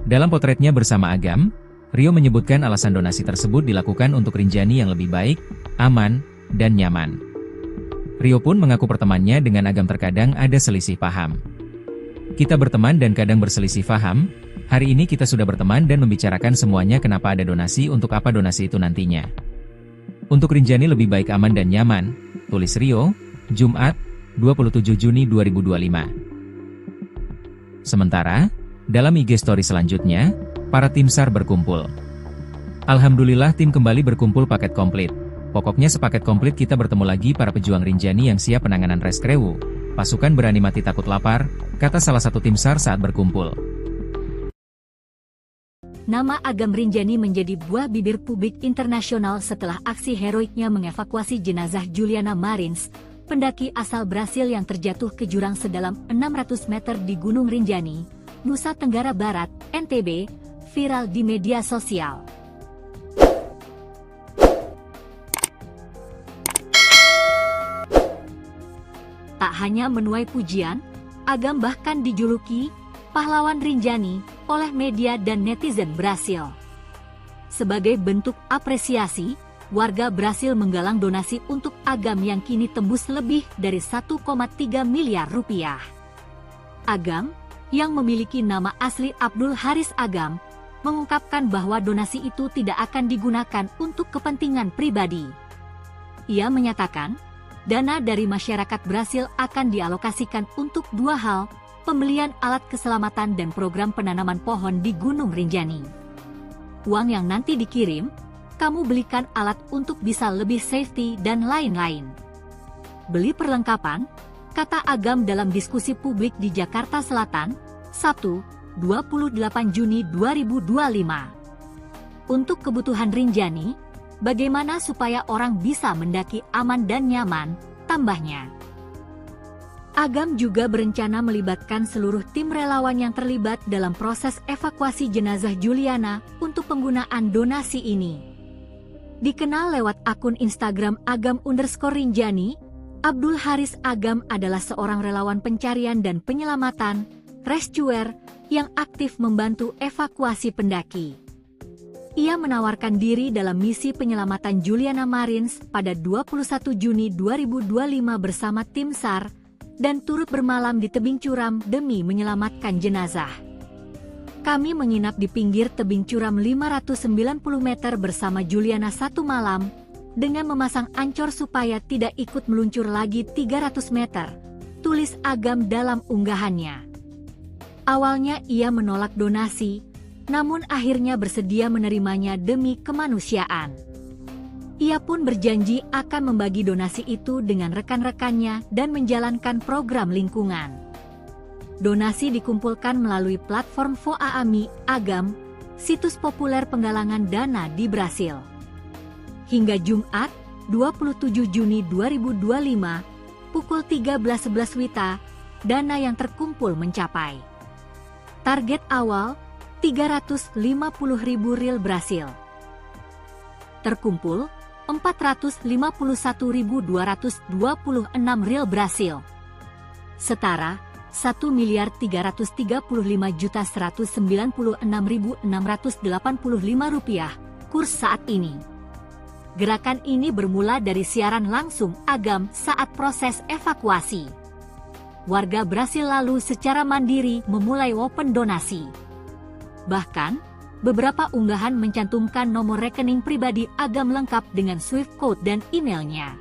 Dalam potretnya bersama Agam, Rio menyebutkan alasan donasi tersebut dilakukan untuk Rinjani yang lebih baik, aman, dan nyaman. Rio pun mengaku pertemanannya dengan Agam terkadang ada selisih paham. Kita berteman dan kadang berselisih paham, hari ini kita sudah berteman dan membicarakan semuanya kenapa ada donasi untuk apa donasi itu nantinya. Untuk Rinjani lebih baik aman dan nyaman, tulis Rio, Jumat, 27 Juni 2025. Sementara, dalam IG story selanjutnya, para tim SAR berkumpul. Alhamdulillah tim kembali berkumpul paket komplit. Pokoknya sepaket komplit kita bertemu lagi para pejuang Rinjani yang siap penanganan reskrewu. Pasukan berani mati takut lapar, kata salah satu tim SAR saat berkumpul. Nama Agam Rinjani menjadi buah bibir publik internasional setelah aksi heroiknya mengevakuasi jenazah Juliana Marins, pendaki asal Brasil yang terjatuh ke jurang sedalam 600 meter di Gunung Rinjani, Nusa Tenggara Barat, NTB, viral di media sosial. Tak hanya menuai pujian, Agam bahkan dijuluki pahlawan Rinjani oleh media dan netizen Brasil. Sebagai bentuk apresiasi, warga Brasil menggalang donasi untuk Agam yang kini tembus lebih dari 1,3 miliar rupiah. Agam, yang memiliki nama asli Abdul Haris Agam, mengungkapkan bahwa donasi itu tidak akan digunakan untuk kepentingan pribadi. Ia menyatakan, dana dari masyarakat Brasil akan dialokasikan untuk dua hal, pembelian alat keselamatan dan program penanaman pohon di Gunung Rinjani. Uang yang nanti dikirim, kamu belikan alat untuk bisa lebih safety dan lain-lain. Beli perlengkapan, kata Agam dalam diskusi publik di Jakarta Selatan, Sabtu, 28 Juni 2025. Untuk kebutuhan Rinjani, bagaimana supaya orang bisa mendaki aman dan nyaman, tambahnya. Agam juga berencana melibatkan seluruh tim relawan yang terlibat dalam proses evakuasi jenazah Juliana untuk penggunaan donasi ini. Dikenal lewat akun Instagram Agam_Rinjani, Abdul Haris Agam adalah seorang relawan pencarian dan penyelamatan, rescuer, yang aktif membantu evakuasi pendaki. Ia menawarkan diri dalam misi penyelamatan Juliana Marins pada 21 Juni 2025 bersama tim SAR, dan turut bermalam di tebing curam demi menyelamatkan jenazah. Kami menginap di pinggir tebing curam 590 meter bersama Juliana satu malam, dengan memasang ancor supaya tidak ikut meluncur lagi 300 meter, tulis Agam dalam unggahannya. Awalnya ia menolak donasi, namun akhirnya bersedia menerimanya demi kemanusiaan. Ia pun berjanji akan membagi donasi itu dengan rekan-rekannya dan menjalankan program lingkungan. Donasi dikumpulkan melalui platform Voaami Agam, situs populer penggalangan dana di Brasil. Hingga Jumat, 27 Juni 2025, pukul 13.11 WITA, dana yang terkumpul mencapai. Target awal, 350.000 rial Brasil. Terkumpul, 451.226 rial Brasil. Setara, 1.335.196.685 rupiah, kurs saat ini. Gerakan ini bermula dari siaran langsung Agam saat proses evakuasi. Warga Brasil lalu secara mandiri memulai open donasi. Bahkan, beberapa unggahan mencantumkan nomor rekening pribadi Agam lengkap dengan Swift code dan emailnya.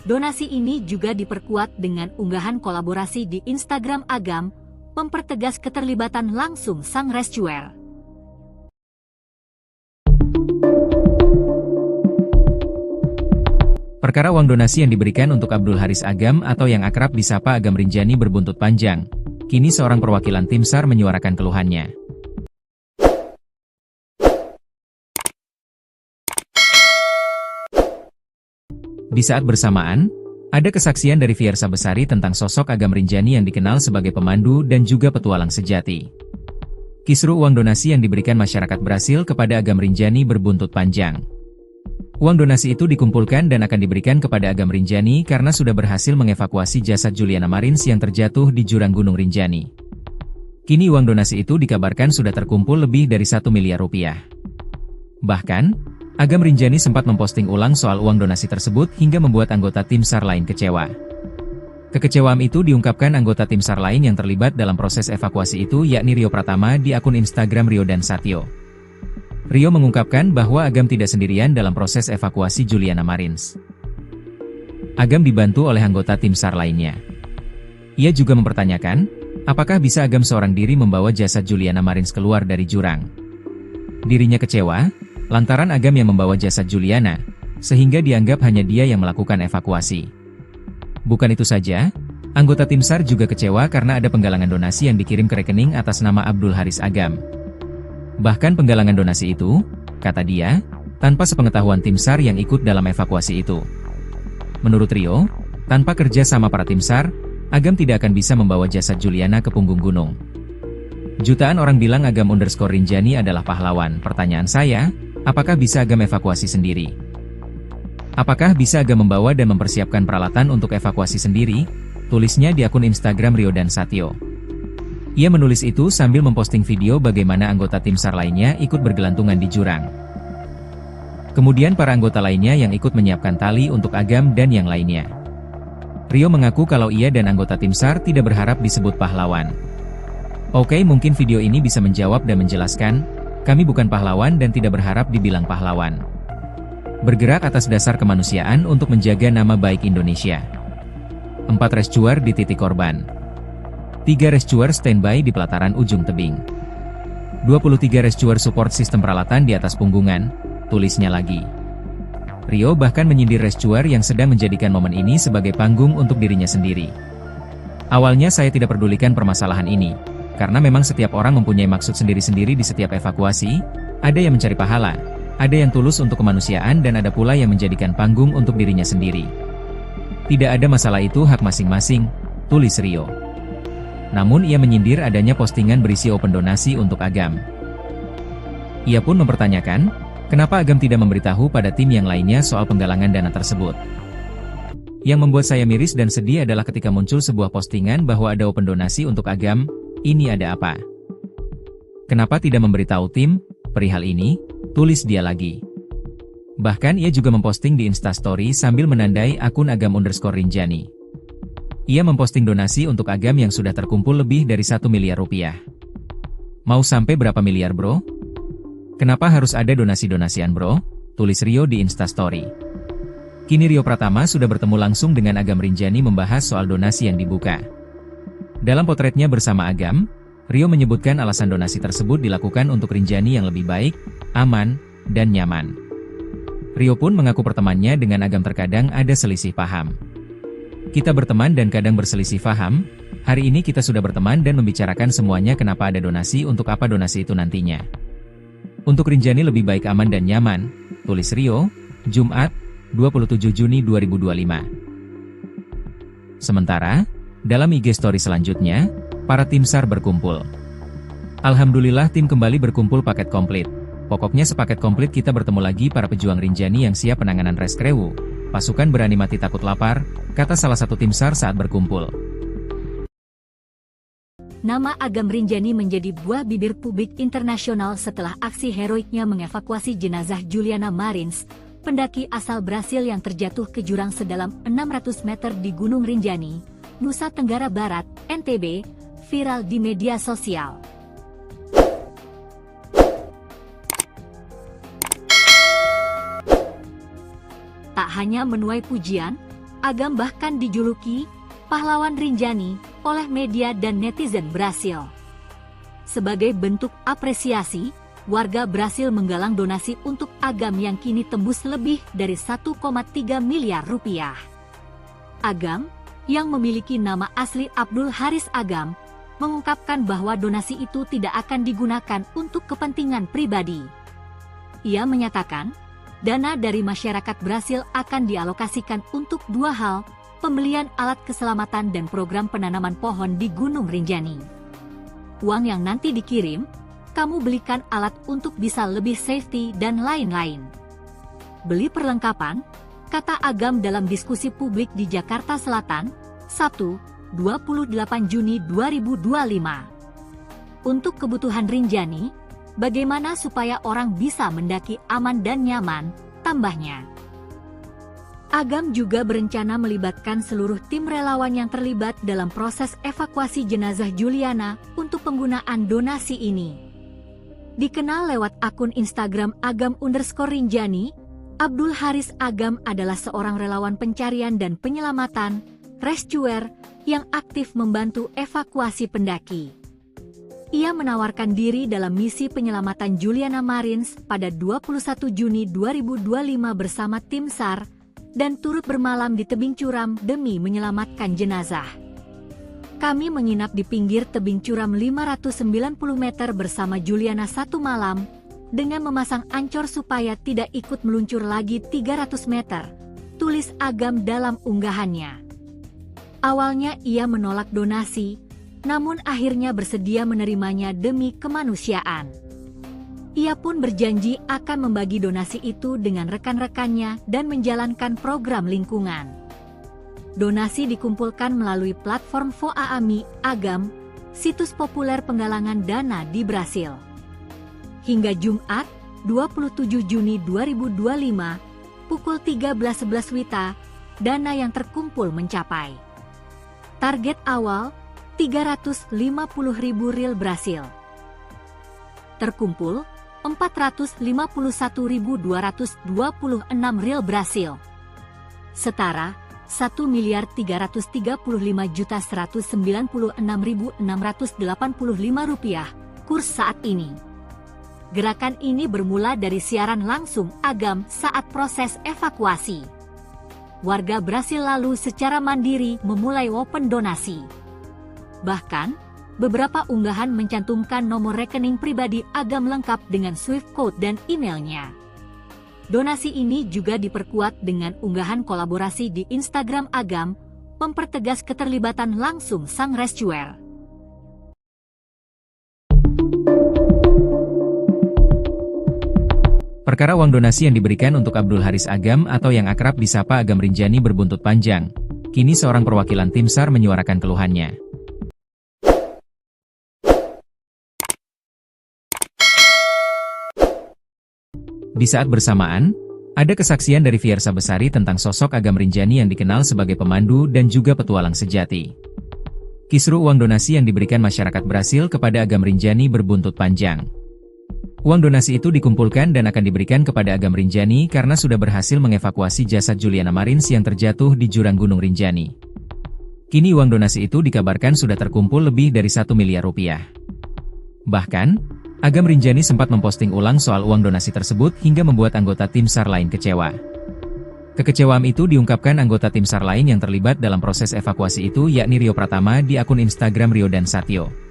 Donasi ini juga diperkuat dengan unggahan kolaborasi di Instagram Agam, mempertegas keterlibatan langsung sang rescuer. Perkara uang donasi yang diberikan untuk Abdul Haris Agam atau yang akrab disapa Agam Rinjani berbuntut panjang. Kini seorang perwakilan tim SAR menyuarakan keluhannya. Di saat bersamaan, ada kesaksian dari Fiersa Besari tentang sosok Agam Rinjani yang dikenal sebagai pemandu dan juga petualang sejati. Kisru uang donasi yang diberikan masyarakat Brasil kepada Agam Rinjani berbuntut panjang. Uang donasi itu dikumpulkan dan akan diberikan kepada Agam Rinjani karena sudah berhasil mengevakuasi jasad Juliana Marins yang terjatuh di jurang Gunung Rinjani. Kini uang donasi itu dikabarkan sudah terkumpul lebih dari 1 miliar rupiah. Bahkan, Agam Rinjani sempat memposting ulang soal uang donasi tersebut hingga membuat anggota tim SAR lain kecewa. Kekecewaan itu diungkapkan anggota tim SAR lain yang terlibat dalam proses evakuasi itu yakni Rio Pratama di akun Instagram Rio dan Satyo. Rio mengungkapkan bahwa Agam tidak sendirian dalam proses evakuasi Juliana Marins. Agam dibantu oleh anggota tim SAR lainnya. Ia juga mempertanyakan, apakah bisa Agam seorang diri membawa jasad Juliana Marins keluar dari jurang. Dirinya kecewa, lantaran Agam yang membawa jasad Juliana, sehingga dianggap hanya dia yang melakukan evakuasi. Bukan itu saja, anggota tim SAR juga kecewa karena ada penggalangan donasi yang dikirim ke rekening atas nama Abdul Haris Agam. Bahkan penggalangan donasi itu, kata dia, tanpa sepengetahuan tim SAR yang ikut dalam evakuasi itu. Menurut Rio, tanpa kerja sama para tim SAR, Agam tidak akan bisa membawa jasad Juliana ke punggung gunung. Jutaan orang bilang Agam_Rinjani adalah pahlawan. Pertanyaan saya, apakah bisa Agam evakuasi sendiri? Apakah bisa Agam membawa dan mempersiapkan peralatan untuk evakuasi sendiri? Tulisnya di akun Instagram Rio dan Satyo. Ia menulis itu sambil memposting video bagaimana anggota tim SAR lainnya ikut bergelantungan di jurang. Kemudian para anggota lainnya yang ikut menyiapkan tali untuk Agam dan yang lainnya. Rio mengaku kalau ia dan anggota tim SAR tidak berharap disebut pahlawan. Oke, mungkin video ini bisa menjawab dan menjelaskan, kami bukan pahlawan dan tidak berharap dibilang pahlawan. Bergerak atas dasar kemanusiaan untuk menjaga nama baik Indonesia. 4 rescuer di titik korban. 3 rescuer standby di pelataran ujung tebing. 23 rescuer support sistem peralatan di atas punggungan, tulisnya lagi. Rio bahkan menyindir rescuer yang sedang menjadikan momen ini sebagai panggung untuk dirinya sendiri. Awalnya saya tidak pedulikan permasalahan ini. Karena memang setiap orang mempunyai maksud sendiri-sendiri di setiap evakuasi, ada yang mencari pahala, ada yang tulus untuk kemanusiaan dan ada pula yang menjadikan panggung untuk dirinya sendiri. Tidak ada masalah, itu hak masing-masing, tulis Rio. Namun ia menyindir adanya postingan berisi open donasi untuk Agam. Ia pun mempertanyakan, kenapa Agam tidak memberitahu pada tim yang lainnya soal penggalangan dana tersebut. Yang membuat saya miris dan sedih adalah ketika muncul sebuah postingan bahwa ada open donasi untuk Agam. Ini ada apa? Kenapa tidak memberitahu tim perihal ini? Tulis dia lagi. Bahkan ia juga memposting di Instastory sambil menandai akun Agam_Rinjani. Ia memposting donasi untuk Agam yang sudah terkumpul lebih dari 1 miliar rupiah. Mau sampai berapa miliar bro? Kenapa harus ada donasi-donasian bro? Tulis Rio di Instastory. Kini Rio Pratama sudah bertemu langsung dengan Agam_Rinjani membahas soal donasi yang dibuka. Dalam potretnya bersama Agam, Rio menyebutkan alasan donasi tersebut dilakukan untuk Rinjani yang lebih baik, aman, dan nyaman. Rio pun mengaku pertemanannya dengan Agam terkadang ada selisih paham. Kita berteman dan kadang berselisih paham, hari ini kita sudah berteman dan membicarakan semuanya kenapa ada donasi untuk apa donasi itu nantinya. Untuk Rinjani lebih baik aman dan nyaman, tulis Rio, Jumat, 27 Juni 2025. Sementara, dalam IG story selanjutnya, para tim SAR berkumpul. Alhamdulillah tim kembali berkumpul paket komplit. Pokoknya sepaket komplit kita bertemu lagi para pejuang Rinjani yang siap penanganan reskrewu. Pasukan berani mati takut lapar, kata salah satu tim SAR saat berkumpul. Nama Agam_Rinjani menjadi buah bibir publik internasional setelah aksi heroiknya mengevakuasi jenazah Juliana Marins, pendaki asal Brasil yang terjatuh ke jurang sedalam 600 meter di Gunung Rinjani, Nusa Tenggara Barat, NTB, viral di media sosial. Tak hanya menuai pujian, Agam bahkan dijuluki pahlawan Rinjani oleh media dan netizen Brasil. Sebagai bentuk apresiasi, warga Brasil menggalang donasi untuk Agam yang kini tembus lebih dari 1,3 miliar rupiah. Agam, yang memiliki nama asli Abdul Haris Agam, mengungkapkan bahwa donasi itu tidak akan digunakan untuk kepentingan pribadi. Ia menyatakan, dana dari masyarakat Brasil akan dialokasikan untuk 2 hal, pembelian alat keselamatan dan program penanaman pohon di Gunung Rinjani. Uang yang nanti dikirim, kamu belikan alat untuk bisa lebih safety dan lain-lain. Beli perlengkapan, kata Agam dalam diskusi publik di Jakarta Selatan, Sabtu, 28 Juni 2025. Untuk kebutuhan Rinjani, bagaimana supaya orang bisa mendaki aman dan nyaman, tambahnya. Agam juga berencana melibatkan seluruh tim relawan yang terlibat dalam proses evakuasi jenazah Juliana untuk penggunaan donasi ini. Dikenal lewat akun Instagram Agam_Rinjani, Abdul Haris Agam adalah seorang relawan pencarian dan penyelamatan, rescuer, yang aktif membantu evakuasi pendaki. ia menawarkan diri dalam misi penyelamatan Juliana Marins pada 21 Juni 2025 bersama tim SAR dan turut bermalam di tebing curam demi menyelamatkan jenazah. Kami menginap di pinggir tebing curam 590 meter bersama Juliana satu malam dengan memasang ancor supaya tidak ikut meluncur lagi 300 meter, tulis Agam dalam unggahannya. Awalnya ia menolak donasi, namun akhirnya bersedia menerimanya demi kemanusiaan. Ia pun berjanji akan membagi donasi itu dengan rekan-rekannya dan menjalankan program lingkungan. Donasi dikumpulkan melalui platform Voaami Agam, situs populer penggalangan dana di Brasil. Hingga Jumat, 27 Juni 2025, pukul 13.11 WITA, dana yang terkumpul mencapai target awal 350.000 rial Brasil. Terkumpul 451.226 rial Brasil. Setara 1.335.196.685 rupiah kurs saat ini. Gerakan ini bermula dari siaran langsung Agam saat proses evakuasi. Warga Brasil lalu secara mandiri memulai open donasi. Bahkan, beberapa unggahan mencantumkan nomor rekening pribadi Agam lengkap dengan Swift code dan emailnya. Donasi ini juga diperkuat dengan unggahan kolaborasi di Instagram Agam, mempertegas keterlibatan langsung sang rescuer. Perkara uang donasi yang diberikan untuk Abdul Haris Agam atau yang akrab disapa Agam Rinjani berbuntut panjang. Kini seorang perwakilan tim SAR menyuarakan keluhannya. Di saat bersamaan, ada kesaksian dari Fiersa Besari tentang sosok Agam Rinjani yang dikenal sebagai pemandu dan juga petualang sejati. Kisru uang donasi yang diberikan masyarakat Brasil kepada Agam Rinjani berbuntut panjang. Uang donasi itu dikumpulkan dan akan diberikan kepada Agam Rinjani karena sudah berhasil mengevakuasi jasad Juliana Marins yang terjatuh di jurang Gunung Rinjani. Kini uang donasi itu dikabarkan sudah terkumpul lebih dari 1 miliar rupiah. Bahkan, Agam Rinjani sempat memposting ulang soal uang donasi tersebut hingga membuat anggota tim SAR lain kecewa. Kekecewaan itu diungkapkan anggota tim SAR lain yang terlibat dalam proses evakuasi itu yakni Rio Pratama di akun Instagram Rio dan Satyo.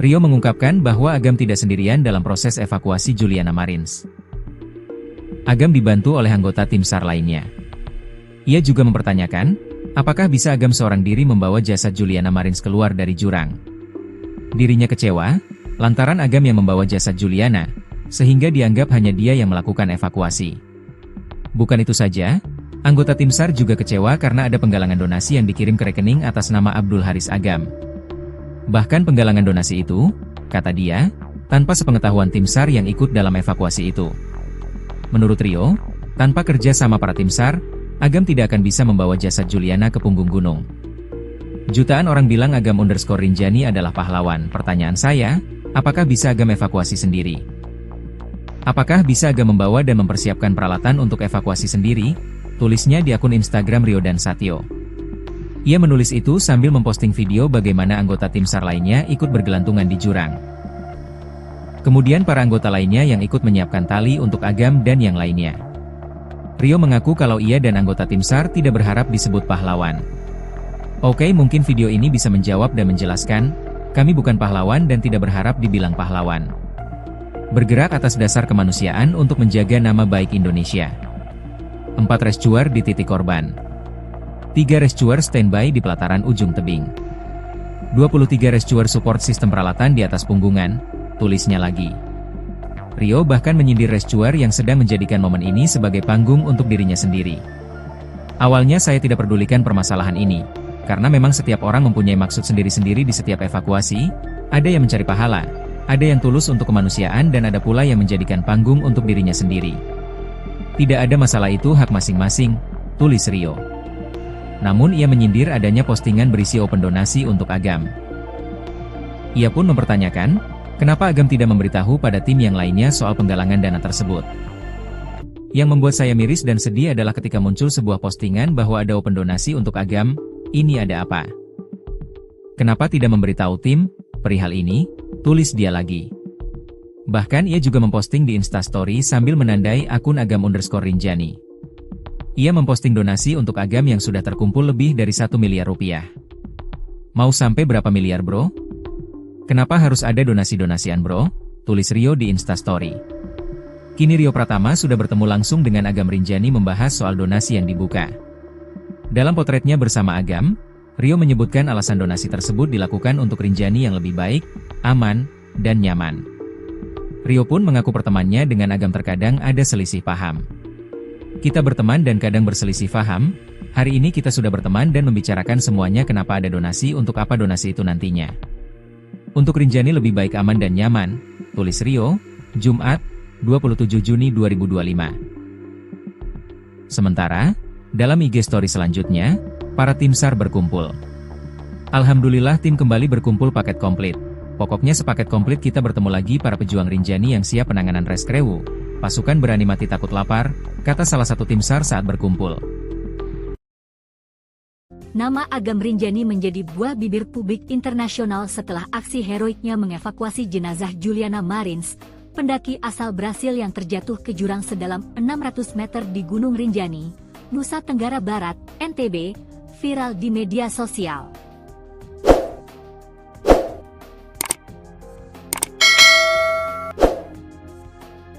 Rio mengungkapkan bahwa Agam tidak sendirian dalam proses evakuasi Juliana Marins. Agam dibantu oleh anggota tim SAR lainnya. Ia juga mempertanyakan, apakah bisa Agam seorang diri membawa jasad Juliana Marins keluar dari jurang. Dirinya kecewa lantaran Agam yang membawa jasad Juliana, sehingga dianggap hanya dia yang melakukan evakuasi. Bukan itu saja, anggota tim SAR juga kecewa karena ada penggalangan donasi yang dikirim ke rekening atas nama Abdul Haris Agam. Bahkan penggalangan donasi itu, kata dia, tanpa sepengetahuan tim SAR yang ikut dalam evakuasi itu. Menurut Rio, tanpa kerja sama para tim SAR, Agam tidak akan bisa membawa jasad Juliana ke punggung gunung. Jutaan orang bilang Agam_Rinjani adalah pahlawan. Pertanyaan saya, apakah bisa Agam evakuasi sendiri? Apakah bisa Agam membawa dan mempersiapkan peralatan untuk evakuasi sendiri? Tulisnya di akun Instagram Rio dan Satyo. Ia menulis itu sambil memposting video bagaimana anggota tim SAR lainnya ikut bergelantungan di jurang. Kemudian para anggota lainnya yang ikut menyiapkan tali untuk Agam dan yang lainnya. Rio mengaku kalau ia dan anggota tim SAR tidak berharap disebut pahlawan. Oke, mungkin video ini bisa menjawab dan menjelaskan, kami bukan pahlawan dan tidak berharap dibilang pahlawan. Bergerak atas dasar kemanusiaan untuk menjaga nama baik Indonesia. 4 rescuer di titik korban. 3 rescuer standby di pelataran ujung tebing. 23 rescuer support sistem peralatan di atas punggungan, tulisnya lagi. Rio bahkan menyindir rescuer yang sedang menjadikan momen ini sebagai panggung untuk dirinya sendiri. Awalnya saya tidak pedulikan permasalahan ini. Karena memang setiap orang mempunyai maksud sendiri-sendiri di setiap evakuasi, ada yang mencari pahala, ada yang tulus untuk kemanusiaan dan ada pula yang menjadikan panggung untuk dirinya sendiri. Tidak ada masalah, itu hak masing-masing, tulis Rio. Namun ia menyindir adanya postingan berisi open donasi untuk Agam. Ia pun mempertanyakan, kenapa Agam tidak memberitahu pada tim yang lainnya soal penggalangan dana tersebut. Yang membuat saya miris dan sedih adalah ketika muncul sebuah postingan bahwa ada open donasi untuk Agam. Ini ada apa? Kenapa tidak memberitahu tim perihal ini? tulis dia lagi. Bahkan ia juga memposting di Instastory sambil menandai akun Agam_Rinjani. Ia memposting donasi untuk Agam yang sudah terkumpul lebih dari 1 miliar rupiah. Mau sampai berapa miliar bro? Kenapa harus ada donasi-donasian bro? Tulis Rio di Instastory. Kini Rio Pratama sudah bertemu langsung dengan Agam Rinjani membahas soal donasi yang dibuka. Dalam potretnya bersama Agam, Rio menyebutkan alasan donasi tersebut dilakukan untuk Rinjani yang lebih baik, aman, dan nyaman. Rio pun mengaku pertemanannya dengan Agam terkadang ada selisih paham. Kita berteman dan kadang berselisih paham, hari ini kita sudah berteman dan membicarakan semuanya kenapa ada donasi untuk apa donasi itu nantinya. Untuk Rinjani lebih baik aman dan nyaman, tulis Rio, Jumat, 27 Juni 2025. Sementara, dalam IG story selanjutnya, para tim SAR berkumpul. Alhamdulillah tim kembali berkumpul paket komplit. Pokoknya sepaket komplit kita bertemu lagi para pejuang Rinjani yang siap penanganan reskrewu. Pasukan berani mati takut lapar, kata salah satu tim SAR saat berkumpul. Nama Agam Rinjani menjadi buah bibir publik internasional setelah aksi heroiknya mengevakuasi jenazah Juliana Marins, pendaki asal Brasil yang terjatuh ke jurang sedalam 600 meter di Gunung Rinjani, Nusa Tenggara Barat, NTB, viral di media sosial.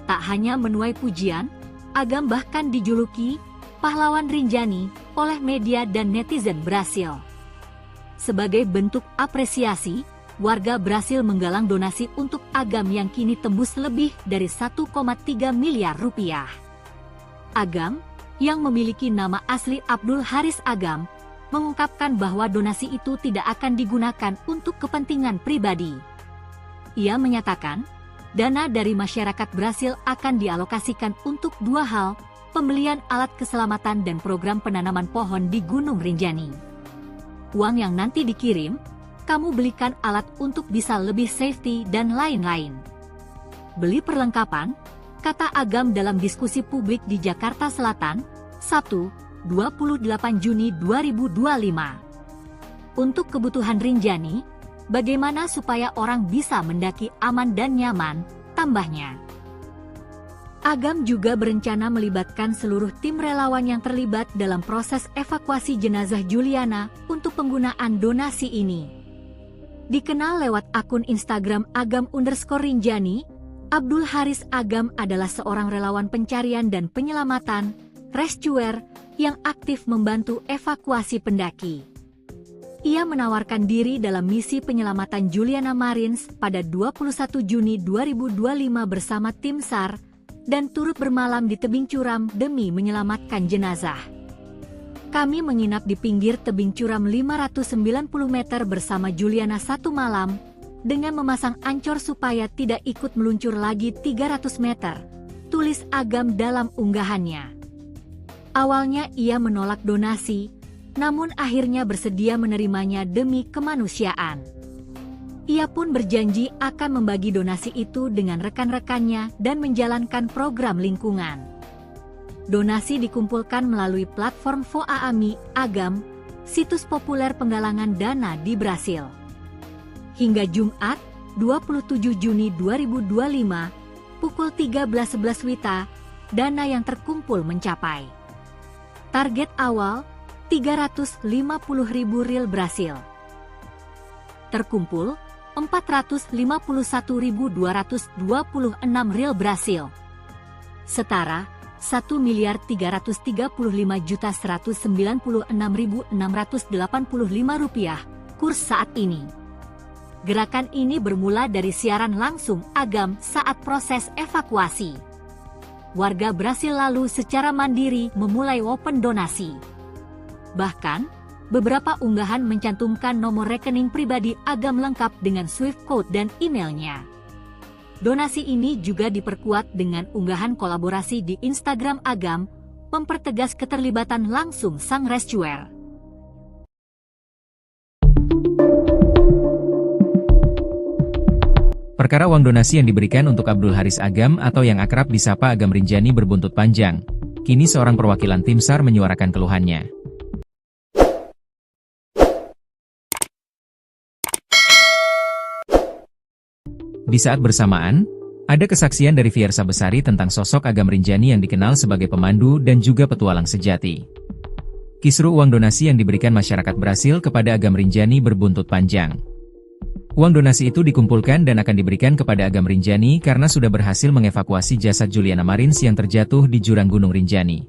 Tak hanya menuai pujian, Agam bahkan dijuluki pahlawan Rinjani oleh media dan netizen Brasil. Sebagai bentuk apresiasi, warga Brasil menggalang donasi untuk Agam yang kini tembus lebih dari 1,3 miliar rupiah. Agam, yang memiliki nama asli Abdul Haris Agam, mengungkapkan bahwa donasi itu tidak akan digunakan untuk kepentingan pribadi. Ia menyatakan, dana dari masyarakat Brasil akan dialokasikan untuk dua hal, pembelian alat keselamatan dan program penanaman pohon di Gunung Rinjani. Uang yang nanti dikirim, kamu belikan alat untuk bisa lebih safety dan lain-lain. Beli perlengkapan, kata Agam dalam diskusi publik di Jakarta Selatan, Sabtu, 28 Juni 2025. Untuk kebutuhan Rinjani, bagaimana supaya orang bisa mendaki aman dan nyaman, tambahnya. Agam juga berencana melibatkan seluruh tim relawan yang terlibat dalam proses evakuasi jenazah Juliana untuk penggunaan donasi ini. Dikenal lewat akun Instagram Agam_Rinjani, Abdul Haris Agam adalah seorang relawan pencarian dan penyelamatan, rescuer, yang aktif membantu evakuasi pendaki. Ia menawarkan diri dalam misi penyelamatan Juliana Marins pada 21 Juni 2025 bersama tim SAR, dan turut bermalam di tebing curam demi menyelamatkan jenazah. Kami menginap di pinggir tebing curam 590 meter bersama Juliana satu malam, dengan memasang ancor supaya tidak ikut meluncur lagi 300 meter, tulis Agam dalam unggahannya. Awalnya ia menolak donasi, namun akhirnya bersedia menerimanya demi kemanusiaan. Ia pun berjanji akan membagi donasi itu dengan rekan-rekannya dan menjalankan program lingkungan. Donasi dikumpulkan melalui platform Voaami Agam, situs populer penggalangan dana di Brasil. Hingga Jumat, 27 Juni 2025, pukul 13.11 WITA, dana yang terkumpul mencapai target awal 350.000 rial Brasil. Terkumpul 451.226 rial Brasil. Setara 1.335.196.685 rupiah kurs saat ini. Gerakan ini bermula dari siaran langsung Agam saat proses evakuasi. Warga Brasil lalu secara mandiri memulai open donasi. Bahkan, beberapa unggahan mencantumkan nomor rekening pribadi Agam lengkap dengan Swift code dan emailnya. Donasi ini juga diperkuat dengan unggahan kolaborasi di Instagram Agam, mempertegas keterlibatan langsung sang rescuer. Perkara uang donasi yang diberikan untuk Abdul Haris Agam atau yang akrab disapa Agam Rinjani berbuntut panjang. Kini seorang perwakilan tim SAR menyuarakan keluhannya. Di saat bersamaan, ada kesaksian dari Fiersa Besari tentang sosok Agam Rinjani yang dikenal sebagai pemandu dan juga petualang sejati. Kisru uang donasi yang diberikan masyarakat Brasil kepada Agam Rinjani berbuntut panjang. Uang donasi itu dikumpulkan dan akan diberikan kepada Agam Rinjani karena sudah berhasil mengevakuasi jasad Juliana Marins yang terjatuh di jurang Gunung Rinjani.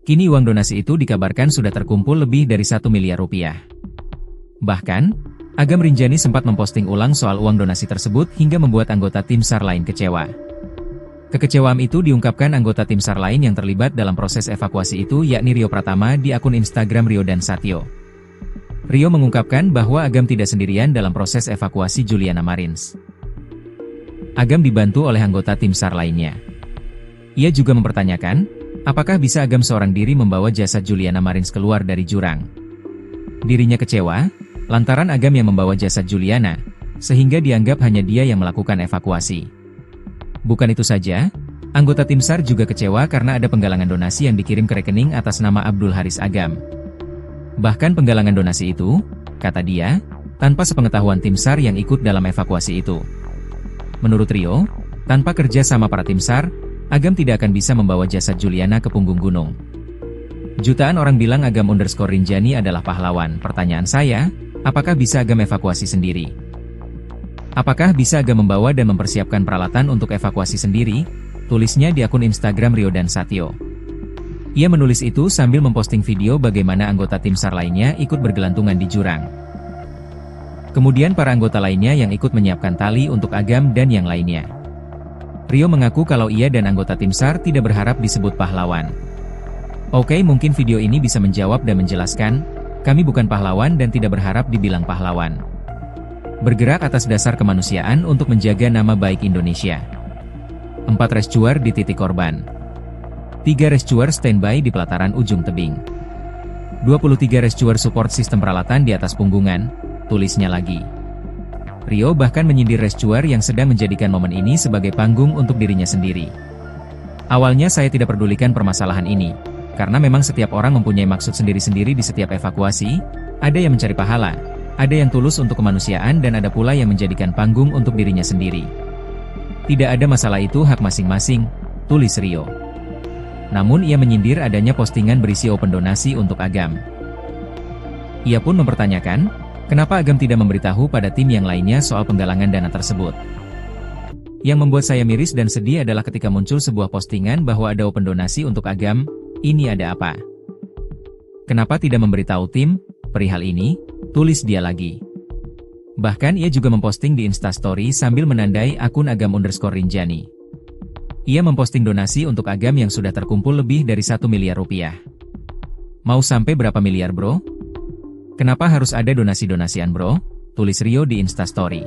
Kini uang donasi itu dikabarkan sudah terkumpul lebih dari 1 miliar rupiah. Bahkan, Agam Rinjani sempat memposting ulang soal uang donasi tersebut hingga membuat anggota tim SAR lain kecewa. Kekecewaan itu diungkapkan anggota tim SAR lain yang terlibat dalam proses evakuasi itu yakni Rio Pratama di akun Instagram Rio dan Satyo. Rio mengungkapkan bahwa Agam tidak sendirian dalam proses evakuasi Juliana Marins. Agam dibantu oleh anggota tim SAR lainnya. Ia juga mempertanyakan, apakah bisa Agam seorang diri membawa jasad Juliana Marins keluar dari jurang. Dirinya kecewa lantaran Agam yang membawa jasad Juliana, sehingga dianggap hanya dia yang melakukan evakuasi. Bukan itu saja, anggota tim SAR juga kecewa karena ada penggalangan donasi yang dikirim ke rekening atas nama Abdul Haris Agam. Bahkan penggalangan donasi itu, kata dia, tanpa sepengetahuan tim SAR yang ikut dalam evakuasi itu. Menurut Rio, tanpa kerja sama para tim SAR, Agam tidak akan bisa membawa jasad Juliana ke punggung gunung. Jutaan orang bilang Agam_Rinjani adalah pahlawan. Pertanyaan saya, apakah bisa Agam evakuasi sendiri? Apakah bisa Agam membawa dan mempersiapkan peralatan untuk evakuasi sendiri? Tulisnya di akun Instagram Rio dan Satyo. Ia menulis itu sambil memposting video bagaimana anggota tim SAR lainnya ikut bergelantungan di jurang. Kemudian para anggota lainnya yang ikut menyiapkan tali untuk Agam dan yang lainnya. Rio mengaku kalau ia dan anggota tim SAR tidak berharap disebut pahlawan. Oke, mungkin video ini bisa menjawab dan menjelaskan, kami bukan pahlawan dan tidak berharap dibilang pahlawan. Bergerak atas dasar kemanusiaan untuk menjaga nama baik Indonesia. 4 rescuer di titik korban. 3 rescuer standby di pelataran ujung tebing. 23 rescuer support sistem peralatan di atas punggungan, tulisnya lagi. Rio bahkan menyindir rescuer yang sedang menjadikan momen ini sebagai panggung untuk dirinya sendiri. Awalnya saya tidak pedulikan permasalahan ini. Karena memang setiap orang mempunyai maksud sendiri-sendiri di setiap evakuasi, ada yang mencari pahala, ada yang tulus untuk kemanusiaan dan ada pula yang menjadikan panggung untuk dirinya sendiri. Tidak ada masalah, itu hak masing-masing, tulis Rio. Namun ia menyindir adanya postingan berisi open donasi untuk Agam. Ia pun mempertanyakan, kenapa Agam tidak memberitahu pada tim yang lainnya soal penggalangan dana tersebut. Yang membuat saya miris dan sedih adalah ketika muncul sebuah postingan bahwa ada open donasi untuk Agam. Ini ada apa? Kenapa tidak memberitahu tim perihal ini? Tulis dia lagi. Bahkan ia juga memposting di Instastory sambil menandai akun Agam_Rinjani. Ia memposting donasi untuk Agam yang sudah terkumpul lebih dari 1 miliar rupiah. Mau sampai berapa miliar bro? Kenapa harus ada donasi-donasian bro? Tulis Rio di Instastory.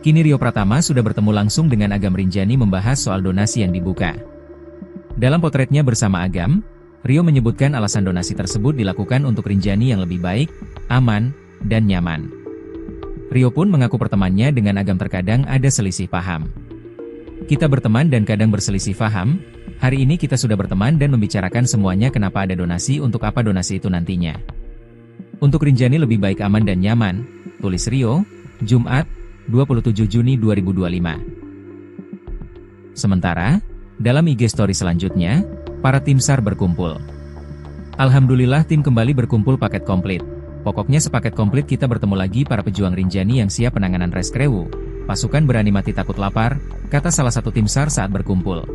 Kini Rio Pratama sudah bertemu langsung dengan Agam Rinjani membahas soal donasi yang dibuka. Dalam potretnya bersama Agam, Rio menyebutkan alasan donasi tersebut dilakukan untuk Rinjani yang lebih baik, aman, dan nyaman. Rio pun mengaku pertemanannya dengan Agam terkadang ada selisih paham. Kita berteman dan kadang berselisih paham, hari ini kita sudah berteman dan membicarakan semuanya kenapa ada donasi untuk apa donasi itu nantinya. Untuk Rinjani lebih baik aman dan nyaman, tulis Rio, Jumat, 27 Juni 2025. Sementara, dalam IG story selanjutnya, para tim SAR berkumpul. Alhamdulillah tim kembali berkumpul paket komplit. Pokoknya sepaket komplit kita bertemu lagi para pejuang Rinjani yang siap penanganan reskrewu. Pasukan berani mati takut lapar, kata salah satu tim SAR saat berkumpul.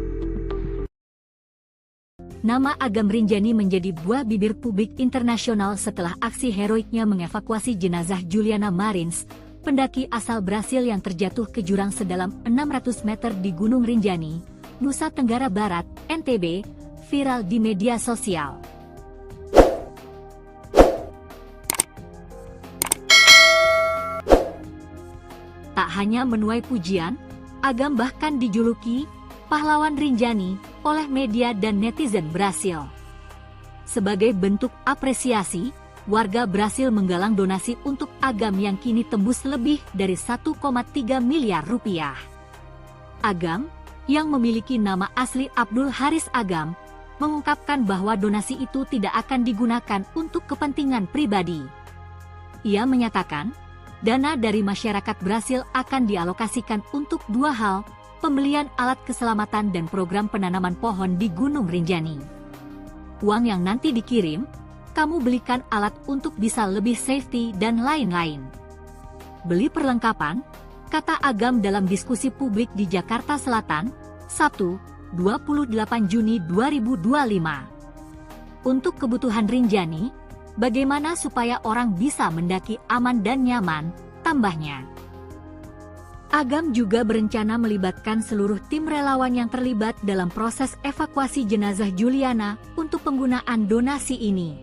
Nama Agam Rinjani menjadi buah bibir publik internasional setelah aksi heroiknya mengevakuasi jenazah Juliana Marins, pendaki asal Brasil yang terjatuh ke jurang sedalam 600 meter di Gunung Rinjani, Nusa Tenggara Barat, NTB, viral di media sosial. Tak hanya menuai pujian, Agam bahkan dijuluki pahlawan Rinjani oleh media dan netizen Brasil. Sebagai bentuk apresiasi, warga Brasil menggalang donasi untuk Agam yang kini tembus lebih dari 1,3 miliar rupiah. Agam, yang memiliki nama asli Abdul Haris Agam, mengungkapkan bahwa donasi itu tidak akan digunakan untuk kepentingan pribadi. Ia menyatakan, dana dari masyarakat Brasil akan dialokasikan untuk dua hal, pembelian alat keselamatan dan program penanaman pohon di Gunung Rinjani. Uang yang nanti dikirim, kamu belikan alat untuk bisa lebih safety dan lain-lain. Beli perlengkapan, kata Agam dalam diskusi publik di Jakarta Selatan, Sabtu, 28 Juni 2025. Untuk kebutuhan Rinjani, bagaimana supaya orang bisa mendaki aman dan nyaman, tambahnya. Agam juga berencana melibatkan seluruh tim relawan yang terlibat dalam proses evakuasi jenazah Juliana untuk penggunaan donasi ini.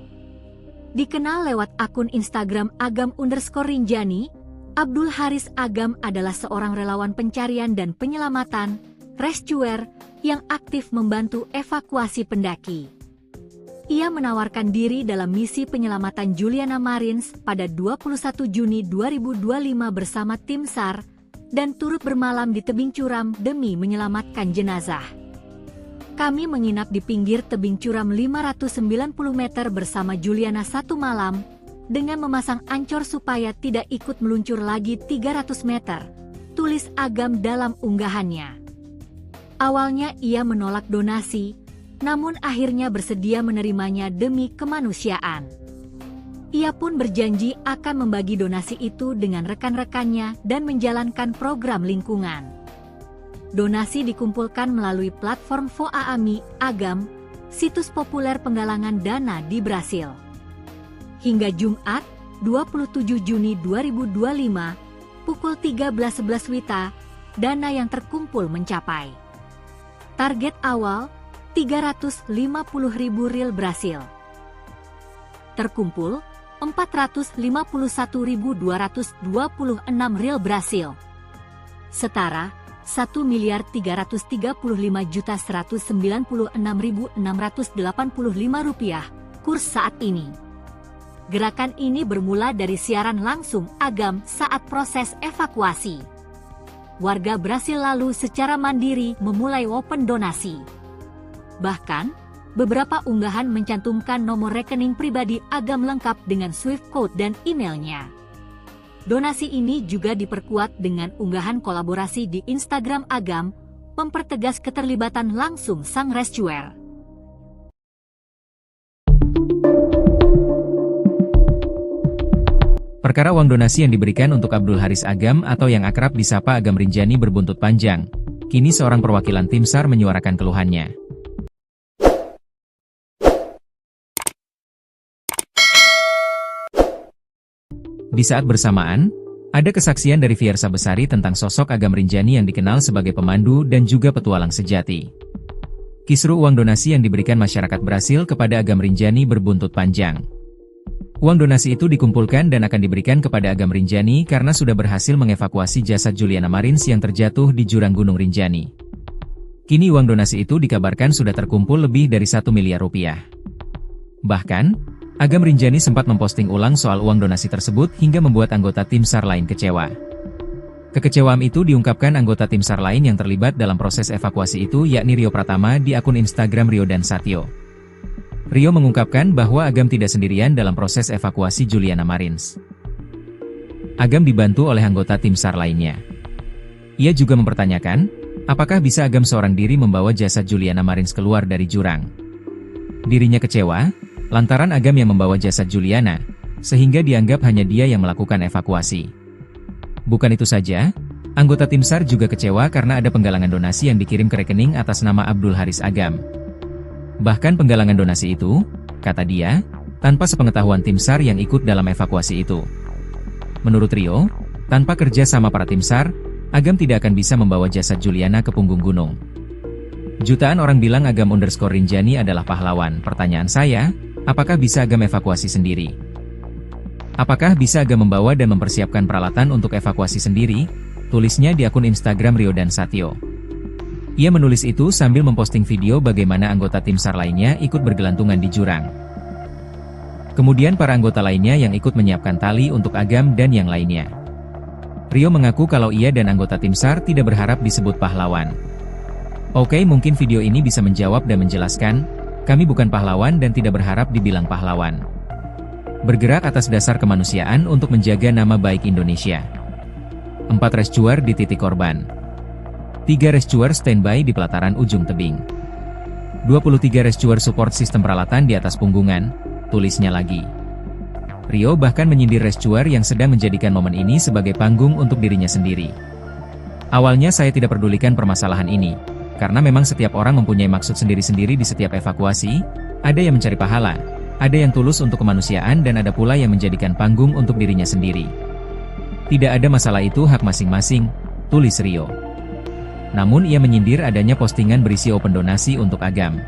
Dikenal lewat akun Instagram Agam_Rinjani, Abdul Haris Agam adalah seorang relawan pencarian dan penyelamatan, rescuer, yang aktif membantu evakuasi pendaki. Ia menawarkan diri dalam misi penyelamatan Juliana Marins pada 21 Juni 2025 bersama tim SAR, dan turut bermalam di tebing curam demi menyelamatkan jenazah. Kami menginap di pinggir tebing curam 590 meter bersama Juliana satu malam, dengan memasang ancor supaya tidak ikut meluncur lagi 300 meter, tulis Agam dalam unggahannya. Awalnya ia menolak donasi, namun akhirnya bersedia menerimanya demi kemanusiaan. Ia pun berjanji akan membagi donasi itu dengan rekan-rekannya dan menjalankan program lingkungan. Donasi dikumpulkan melalui platform Voaami Agam, situs populer penggalangan dana di Brasil. Hingga Jumat, 27 Juni 2025, pukul 13.11 WITA, dana yang terkumpul mencapai target awal 350.000 rial Brasil. Terkumpul 451.226 rial Brasil. Setara 1.335.196.685 rupiah kurs saat ini. Gerakan ini bermula dari siaran langsung Agam saat proses evakuasi. Warga Brasil lalu secara mandiri memulai open donasi. Bahkan, beberapa unggahan mencantumkan nomor rekening pribadi Agam lengkap dengan Swift code dan emailnya. Donasi ini juga diperkuat dengan unggahan kolaborasi di Instagram Agam, mempertegas keterlibatan langsung sang rescuer. Perkara uang donasi yang diberikan untuk Abdul Haris Agam atau yang akrab disapa Agam Rinjani berbuntut panjang. Kini seorang perwakilan tim SAR menyuarakan keluhannya. Di saat bersamaan, ada kesaksian dari Fiersa Besari tentang sosok Agam Rinjani yang dikenal sebagai pemandu dan juga petualang sejati. Kisru uang donasi yang diberikan masyarakat Brasil kepada Agam Rinjani berbuntut panjang. Uang donasi itu dikumpulkan dan akan diberikan kepada Agam Rinjani karena sudah berhasil mengevakuasi jasad Juliana Marins yang terjatuh di jurang Gunung Rinjani. Kini uang donasi itu dikabarkan sudah terkumpul lebih dari 1 miliar rupiah. Bahkan, Agam Rinjani sempat memposting ulang soal uang donasi tersebut hingga membuat anggota tim SAR lain kecewa. Kekecewaan itu diungkapkan anggota tim SAR lain yang terlibat dalam proses evakuasi itu yakni Rio Pratama di akun Instagram Rio dan Satyo. Rio mengungkapkan bahwa Agam tidak sendirian dalam proses evakuasi Juliana Marins. Agam dibantu oleh anggota tim SAR lainnya. Ia juga mempertanyakan, apakah bisa Agam seorang diri membawa jasad Juliana Marins keluar dari jurang. Dirinya kecewa, lantaran Agam yang membawa jasad Juliana, sehingga dianggap hanya dia yang melakukan evakuasi. Bukan itu saja, anggota tim SAR juga kecewa karena ada penggalangan donasi yang dikirim ke rekening atas nama Abdul Haris Agam. Bahkan penggalangan donasi itu, kata dia, tanpa sepengetahuan tim SAR yang ikut dalam evakuasi itu. Menurut Rio, tanpa kerja sama para tim SAR, Agam tidak akan bisa membawa jasad Juliana ke punggung gunung. Jutaan orang bilang Agam_Rinjani adalah pahlawan. Pertanyaan saya, apakah bisa Agam evakuasi sendiri? Apakah bisa Agam membawa dan mempersiapkan peralatan untuk evakuasi sendiri? Tulisnya di akun Instagram Rio dan Satyo. Ia menulis itu sambil memposting video bagaimana anggota tim SAR lainnya ikut bergelantungan di jurang. Kemudian para anggota lainnya yang ikut menyiapkan tali untuk Agam dan yang lainnya. Rio mengaku kalau ia dan anggota tim SAR tidak berharap disebut pahlawan. Oke, mungkin video ini bisa menjawab dan menjelaskan, kami bukan pahlawan dan tidak berharap dibilang pahlawan. Bergerak atas dasar kemanusiaan untuk menjaga nama baik Indonesia. 4 rescuer di titik korban. 3 rescuer standby di pelataran ujung tebing. 23 rescuer support sistem peralatan di atas punggungan, tulisnya lagi. Rio bahkan menyindir rescuer yang sedang menjadikan momen ini sebagai panggung untuk dirinya sendiri. Awalnya saya tidak pedulikan permasalahan ini, karena memang setiap orang mempunyai maksud sendiri-sendiri di setiap evakuasi, ada yang mencari pahala, ada yang tulus untuk kemanusiaan dan ada pula yang menjadikan panggung untuk dirinya sendiri. Tidak ada masalah, itu hak masing-masing, tulis Rio. Namun ia menyindir adanya postingan berisi open donasi untuk Agam.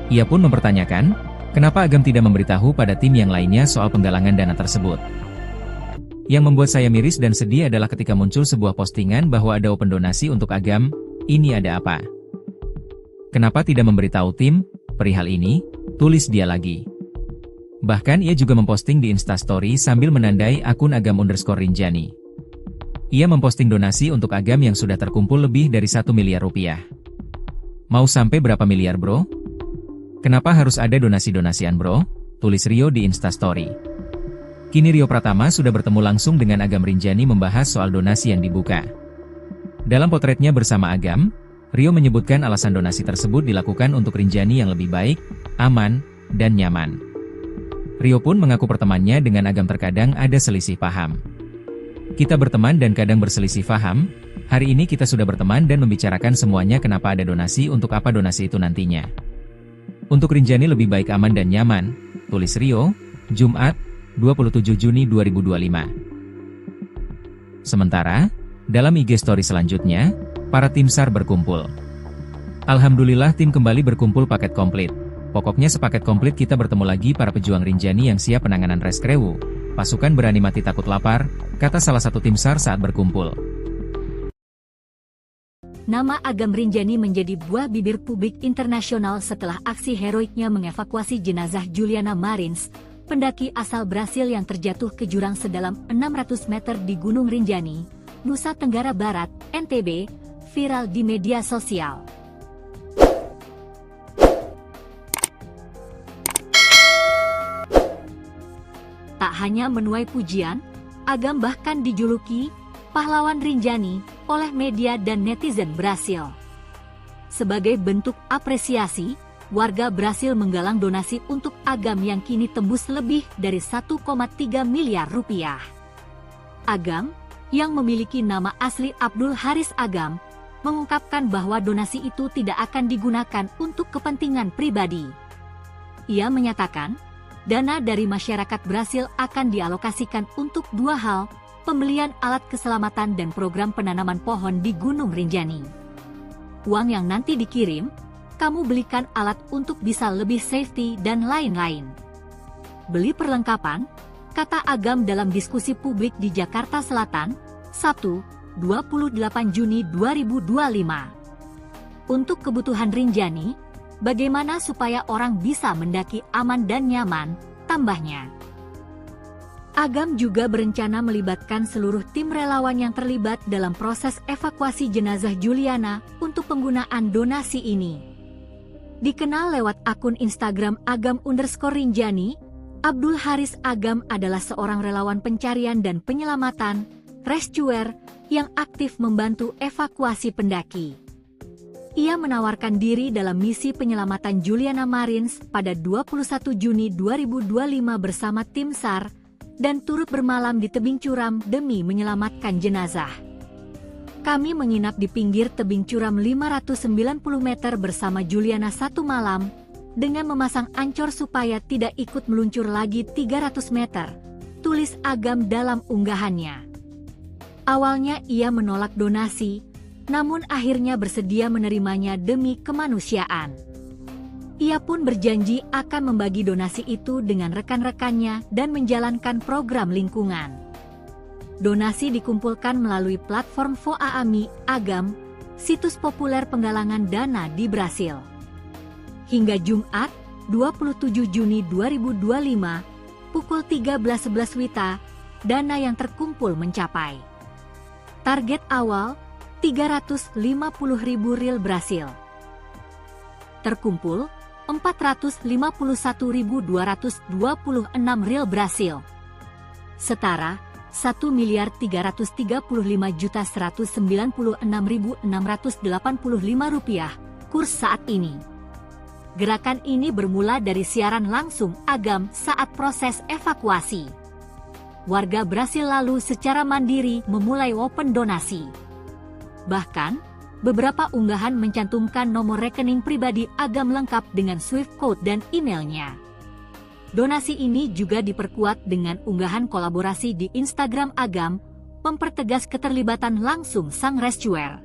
Ia pun mempertanyakan, kenapa Agam tidak memberitahu pada tim yang lainnya soal penggalangan dana tersebut. Yang membuat saya miris dan sedih adalah ketika muncul sebuah postingan bahwa ada open donasi untuk Agam, ini ada apa? Kenapa tidak memberitahu tim perihal ini? Tulis dia lagi. Bahkan ia juga memposting di Instastory sambil menandai akun Agam_Rinjani. Ia memposting donasi untuk Agam yang sudah terkumpul lebih dari 1 miliar rupiah. Mau sampai berapa miliar bro? Kenapa harus ada donasi-donasian bro? Tulis Rio di Instastory. Kini Rio Pratama sudah bertemu langsung dengan Agam Rinjani membahas soal donasi yang dibuka. Dalam potretnya bersama Agam, Rio menyebutkan alasan donasi tersebut dilakukan untuk Rinjani yang lebih baik, aman, dan nyaman. Rio pun mengaku pertemanannya dengan Agam terkadang ada selisih paham. Kita berteman dan kadang berselisih paham, hari ini kita sudah berteman dan membicarakan semuanya kenapa ada donasi untuk apa donasi itu nantinya. Untuk Rinjani lebih baik aman dan nyaman, tulis Rio, Jumat, 27 Juni 2025. Sementara, dalam IG story selanjutnya, para tim SAR berkumpul. Alhamdulillah tim kembali berkumpul paket komplit. Pokoknya sepaket komplit kita bertemu lagi para pejuang Rinjani yang siap penanganan reskrewu. Pasukan berani mati takut lapar, kata salah satu tim SAR saat berkumpul. Nama Agam Rinjani menjadi buah bibir publik internasional setelah aksi heroiknya mengevakuasi jenazah Juliana Marins, pendaki asal Brasil yang terjatuh ke jurang sedalam 600 meter di Gunung Rinjani, Nusa Tenggara Barat, NTB, viral di media sosial. Tak hanya menuai pujian, Agam bahkan dijuluki pahlawan Rinjani oleh media dan netizen Brasil. Sebagai bentuk apresiasi, warga Brasil menggalang donasi untuk Agam yang kini tembus lebih dari 1,3 miliar rupiah. Agam, yang memiliki nama asli Abdul Haris Agam, mengungkapkan bahwa donasi itu tidak akan digunakan untuk kepentingan pribadi. Ia menyatakan, dana dari masyarakat Brasil akan dialokasikan untuk 2 hal, pembelian alat keselamatan dan program penanaman pohon di Gunung Rinjani. Uang yang nanti dikirim, kamu belikan alat untuk bisa lebih safety dan lain-lain. Beli perlengkapan, kata Agam dalam diskusi publik di Jakarta Selatan, Sabtu, 28 Juni 2025. Untuk kebutuhan Rinjani, bagaimana supaya orang bisa mendaki aman dan nyaman, tambahnya. Agam juga berencana melibatkan seluruh tim relawan yang terlibat dalam proses evakuasi jenazah Juliana untuk penggunaan donasi ini. Dikenal lewat akun Instagram Agam_Rinjani, Abdul Haris Agam adalah seorang relawan pencarian dan penyelamatan, rescuer, yang aktif membantu evakuasi pendaki. Ia menawarkan diri dalam misi penyelamatan Juliana Marins pada 21 Juni 2025 bersama tim SAR, dan turut bermalam di tebing curam demi menyelamatkan jenazah. Kami menginap di pinggir tebing curam 590 meter bersama Juliana 1 malam, dengan memasang ancor supaya tidak ikut meluncur lagi 300 meter, tulis Agam dalam unggahannya. Awalnya ia menolak donasi, namun akhirnya bersedia menerimanya demi kemanusiaan. Ia pun berjanji akan membagi donasi itu dengan rekan-rekannya dan menjalankan program lingkungan. Donasi dikumpulkan melalui platform Voaami Agam, situs populer penggalangan dana di Brasil. Hingga Jumat, 27 Juni 2025, pukul 13.11 WITA, dana yang terkumpul mencapai target awal 350.000 ril Brasil. Terkumpul Rp451.226 Brasil. Setara Rp1.335.196.685 kurs saat ini. Gerakan ini bermula dari siaran langsung Agam saat proses evakuasi. Warga Brasil lalu secara mandiri memulai open donasi. Bahkan, beberapa unggahan mencantumkan nomor rekening pribadi Agam lengkap dengan Swift code dan emailnya. Donasi ini juga diperkuat dengan unggahan kolaborasi di Instagram Agam, mempertegas keterlibatan langsung sang rescuer.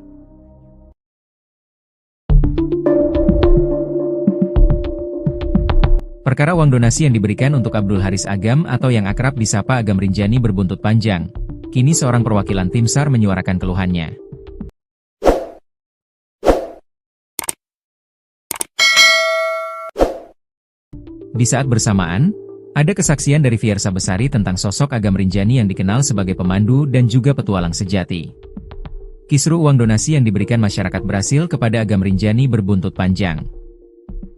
Perkara uang donasi yang diberikan untuk Abdul Haris Agam atau yang akrab disapa Agam Rinjani berbuntut panjang. Kini seorang perwakilan tim SAR menyuarakan keluhannya. Di saat bersamaan, ada kesaksian dari Fiersa Besari tentang sosok Agam Rinjani yang dikenal sebagai pemandu dan juga petualang sejati. Kisru uang donasi yang diberikan masyarakat Brasil kepada Agam Rinjani berbuntut panjang.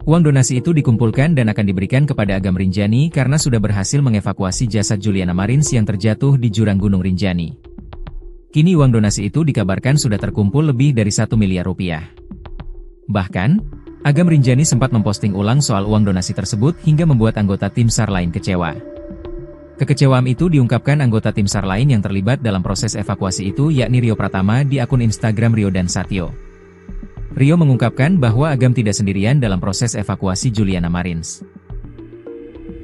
Uang donasi itu dikumpulkan dan akan diberikan kepada Agam Rinjani karena sudah berhasil mengevakuasi jasad Juliana Marins yang terjatuh di jurang Gunung Rinjani. Kini uang donasi itu dikabarkan sudah terkumpul lebih dari 1 miliar rupiah. Bahkan, Agam Rinjani sempat memposting ulang soal uang donasi tersebut hingga membuat anggota tim SAR lain kecewa. Kekecewaan itu diungkapkan anggota tim SAR lain yang terlibat dalam proses evakuasi itu yakni Rio Pratama di akun Instagram Rio dan Satyo. Rio mengungkapkan bahwa Agam tidak sendirian dalam proses evakuasi Juliana Marins.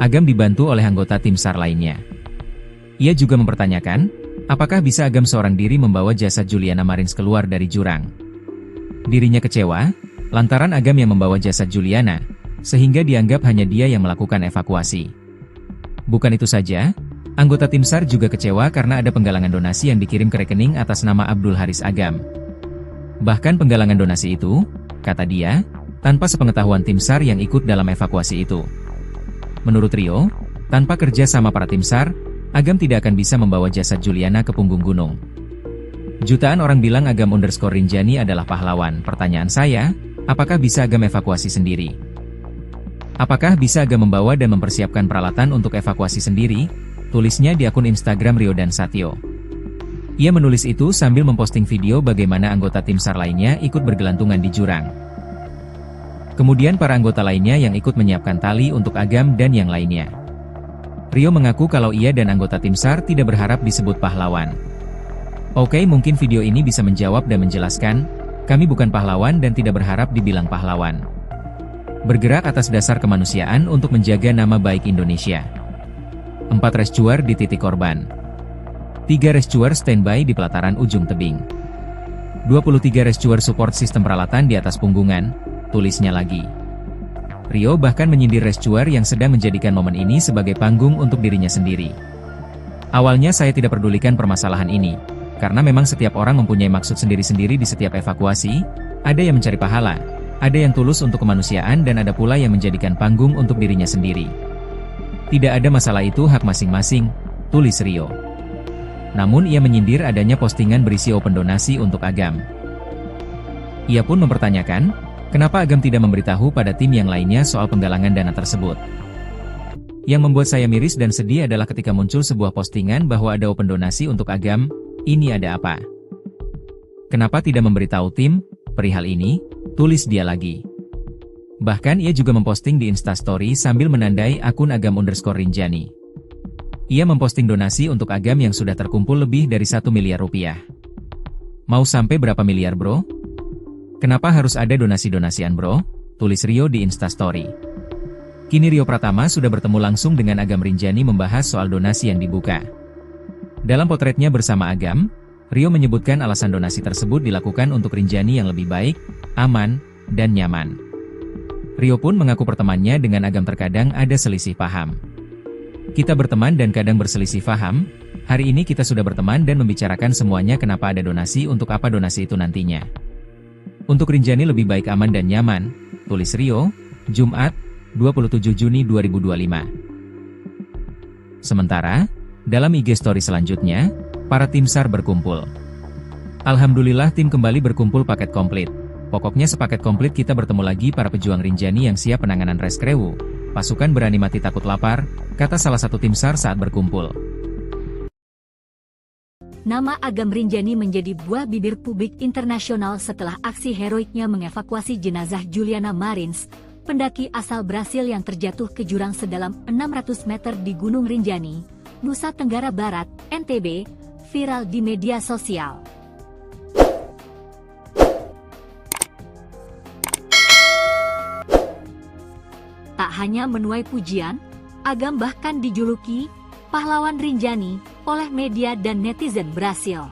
Agam dibantu oleh anggota tim SAR lainnya. Ia juga mempertanyakan, apakah bisa Agam seorang diri membawa jasad Juliana Marins keluar dari jurang. Dirinya kecewa lantaran Agam yang membawa jasad Juliana, sehingga dianggap hanya dia yang melakukan evakuasi. Bukan itu saja, anggota tim SAR juga kecewa karena ada penggalangan donasi yang dikirim ke rekening atas nama Abdul Haris Agam. Bahkan penggalangan donasi itu, kata dia, tanpa sepengetahuan tim SAR yang ikut dalam evakuasi itu. Menurut Rio, tanpa kerja sama para tim SAR, Agam tidak akan bisa membawa jasad Juliana ke punggung gunung. Jutaan orang bilang Agam_Rinjani adalah pahlawan. Pertanyaan saya, apakah bisa Agam evakuasi sendiri? Apakah bisa Agam membawa dan mempersiapkan peralatan untuk evakuasi sendiri? Tulisnya di akun Instagram Rio dan Satyo. Ia menulis itu sambil memposting video bagaimana anggota tim SAR lainnya ikut bergelantungan di jurang. Kemudian para anggota lainnya yang ikut menyiapkan tali untuk Agam dan yang lainnya. Rio mengaku kalau ia dan anggota tim SAR tidak berharap disebut pahlawan. Oke, mungkin video ini bisa menjawab dan menjelaskan, kami bukan pahlawan dan tidak berharap dibilang pahlawan. Bergerak atas dasar kemanusiaan untuk menjaga nama baik Indonesia. 4 rescuer di titik korban. 3 rescuer standby di pelataran ujung tebing. 23 rescuer support sistem peralatan di atas punggungan, tulisnya lagi. Rio bahkan menyindir rescuer yang sedang menjadikan momen ini sebagai panggung untuk dirinya sendiri. Awalnya saya tidak pedulikan permasalahan ini, karena memang setiap orang mempunyai maksud sendiri-sendiri di setiap evakuasi, ada yang mencari pahala, ada yang tulus untuk kemanusiaan dan ada pula yang menjadikan panggung untuk dirinya sendiri. Tidak ada masalah, itu hak masing-masing, tulis Rio. Namun ia menyindir adanya postingan berisi open donasi untuk Agam. Ia pun mempertanyakan, kenapa Agam tidak memberitahu pada tim yang lainnya soal penggalangan dana tersebut. Yang membuat saya miris dan sedih adalah ketika muncul sebuah postingan bahwa ada open donasi untuk Agam. Ini ada apa? Kenapa tidak memberitahu tim perihal ini? Tulis dia lagi. Bahkan ia juga memposting di Instastory sambil menandai akun Agam_Rinjani. Ia memposting donasi untuk Agam yang sudah terkumpul lebih dari 1 miliar rupiah. Mau sampai berapa miliar bro? Kenapa harus ada donasi-donasian bro? Tulis Rio di Instastory. Kini Rio Pratama sudah bertemu langsung dengan Agam Rinjani membahas soal donasi yang dibuka. Dalam potretnya bersama Agam, Rio menyebutkan alasan donasi tersebut dilakukan untuk Rinjani yang lebih baik, aman, dan nyaman. Rio pun mengaku pertemanannya dengan Agam terkadang ada selisih paham. Kita berteman dan kadang berselisih paham, hari ini kita sudah berteman dan membicarakan semuanya kenapa ada donasi untuk apa donasi itu nantinya. Untuk Rinjani lebih baik aman dan nyaman, tulis Rio, Jumat, 27 Juni 2025. Sementara, dalam IG story selanjutnya, para tim SAR berkumpul. Alhamdulillah tim kembali berkumpul paket komplit. Pokoknya sepaket komplit kita bertemu lagi para pejuang Rinjani yang siap penanganan reskrewu. Pasukan berani mati takut lapar, kata salah satu tim SAR saat berkumpul. Nama Agam Rinjani menjadi buah bibir publik internasional setelah aksi heroiknya mengevakuasi jenazah Juliana Marins, pendaki asal Brasil yang terjatuh ke jurang sedalam 600 meter di Gunung Rinjani, Nusa Tenggara Barat, NTB, viral di media sosial. Tak hanya menuai pujian, Agam bahkan dijuluki pahlawan Rinjani oleh media dan netizen Brasil.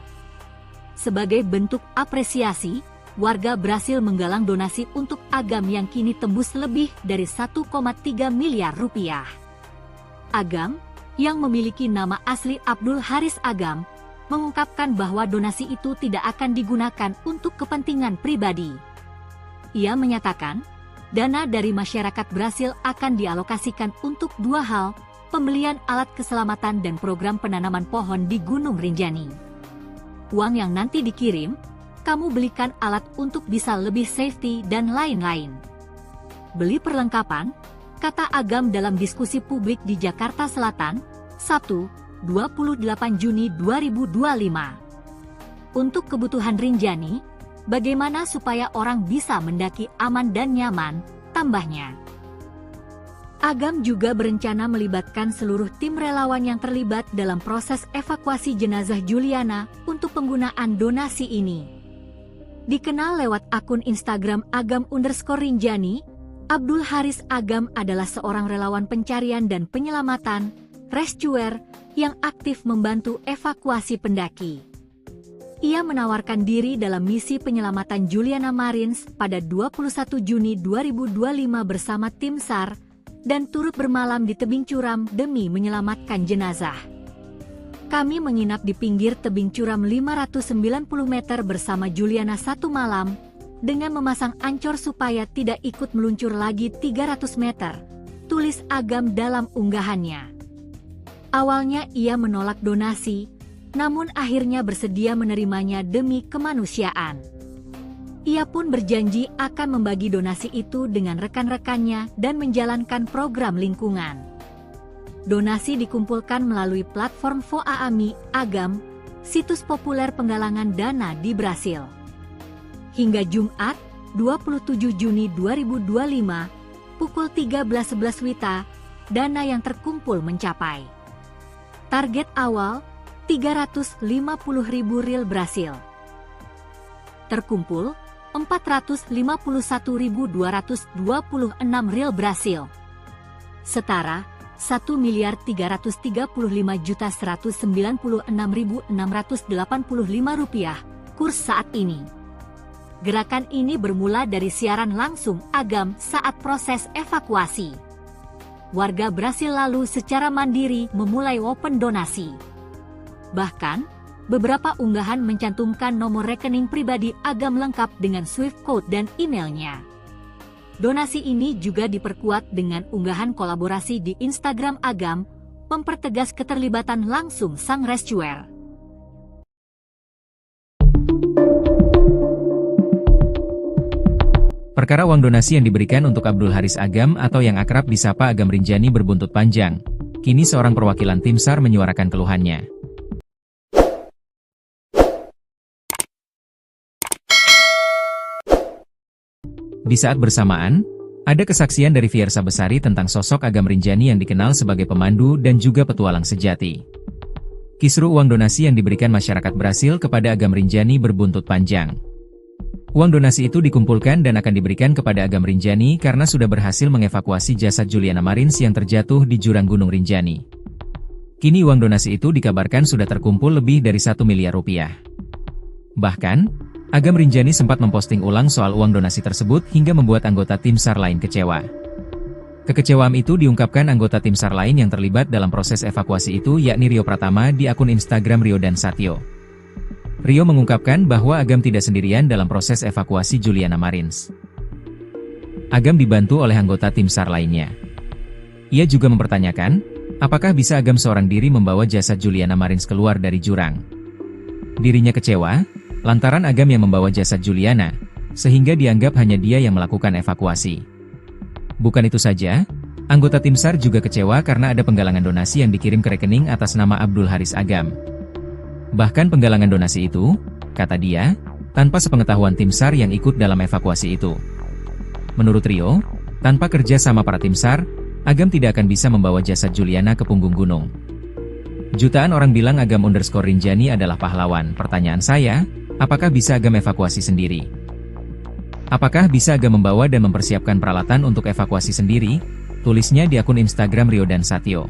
Sebagai bentuk apresiasi, warga Brasil menggalang donasi untuk Agam yang kini tembus lebih dari 1,3 miliar rupiah. Agam, yang memiliki nama asli Abdul Haris Agam, mengungkapkan bahwa donasi itu tidak akan digunakan untuk kepentingan pribadi. Ia menyatakan, dana dari masyarakat Brasil akan dialokasikan untuk dua hal, pembelian alat keselamatan dan program penanaman pohon di Gunung Rinjani. Uang yang nanti dikirim, kamu belikan alat untuk bisa lebih safety dan lain-lain. Beli perlengkapan, kata Agam dalam diskusi publik di Jakarta Selatan, Sabtu, 28 Juni 2025. Untuk kebutuhan Rinjani, bagaimana supaya orang bisa mendaki aman dan nyaman, tambahnya. Agam juga berencana melibatkan seluruh tim relawan yang terlibat dalam proses evakuasi jenazah Juliana untuk penggunaan donasi ini. Dikenal lewat akun Instagram Agam_Rinjani, Abdul Haris Agam adalah seorang relawan pencarian dan penyelamatan, rescuer, yang aktif membantu evakuasi pendaki. Ia menawarkan diri dalam misi penyelamatan Juliana Marins pada 21 Juni 2025 bersama tim SAR, dan turut bermalam di tebing curam demi menyelamatkan jenazah. Kami menginap di pinggir tebing curam 590 meter bersama Juliana satu malam, dengan memasang ancor supaya tidak ikut meluncur lagi 300 meter, tulis Agam dalam unggahannya. Awalnya ia menolak donasi, namun akhirnya bersedia menerimanya demi kemanusiaan. Ia pun berjanji akan membagi donasi itu dengan rekan-rekannya dan menjalankan program lingkungan. Donasi dikumpulkan melalui platform Voaami Agam, situs populer penggalangan dana di Brasil. Hingga Jumat, 27 Juni 2025, pukul 13.11 WITA, dana yang terkumpul mencapai. Target awal, 350.000 rial Brasil. Terkumpul, 451.226 rial Brasil. Setara, 1.335.196.685 rupiah, kurs saat ini. Gerakan ini bermula dari siaran langsung Agam saat proses evakuasi. Warga Brasil lalu secara mandiri memulai open donasi. Bahkan, beberapa unggahan mencantumkan nomor rekening pribadi Agam lengkap dengan Swift code dan emailnya. Donasi ini juga diperkuat dengan unggahan kolaborasi di Instagram Agam, mempertegas keterlibatan langsung sang rescuer. Perkara uang donasi yang diberikan untuk Abdul Haris Agam atau yang akrab disapa Agam Rinjani berbuntut panjang. Kini seorang perwakilan tim SAR menyuarakan keluhannya. Di saat bersamaan, ada kesaksian dari Fiersa Besari tentang sosok Agam Rinjani yang dikenal sebagai pemandu dan juga petualang sejati. Kisru uang donasi yang diberikan masyarakat Brasil kepada Agam Rinjani berbuntut panjang. Uang donasi itu dikumpulkan dan akan diberikan kepada Agam Rinjani karena sudah berhasil mengevakuasi jasad Juliana Marins yang terjatuh di jurang Gunung Rinjani. Kini uang donasi itu dikabarkan sudah terkumpul lebih dari 1 miliar rupiah. Bahkan, Agam Rinjani sempat memposting ulang soal uang donasi tersebut hingga membuat anggota tim SAR lain kecewa. Kekecewaan itu diungkapkan anggota tim SAR lain yang terlibat dalam proses evakuasi itu yakni Rio Pratama di akun Instagram Rio dan Satyo. Rio mengungkapkan bahwa Agam tidak sendirian dalam proses evakuasi Juliana Marins. Agam dibantu oleh anggota tim SAR lainnya. Ia juga mempertanyakan, apakah bisa Agam seorang diri membawa jasad Juliana Marins keluar dari jurang. Dirinya kecewa, lantaran Agam yang membawa jasad Juliana, sehingga dianggap hanya dia yang melakukan evakuasi. Bukan itu saja, anggota tim SAR juga kecewa karena ada penggalangan donasi yang dikirim ke rekening atas nama Abdul Haris Agam. Bahkan penggalangan donasi itu, kata dia, tanpa sepengetahuan tim SAR yang ikut dalam evakuasi itu. Menurut Rio, tanpa kerja sama para tim SAR, Agam tidak akan bisa membawa jasad Juliana ke punggung gunung. Jutaan orang bilang Agam_Rinjani adalah pahlawan. Pertanyaan saya, apakah bisa Agam evakuasi sendiri? Apakah bisa Agam membawa dan mempersiapkan peralatan untuk evakuasi sendiri? Tulisnya di akun Instagram Rio dan Satyo.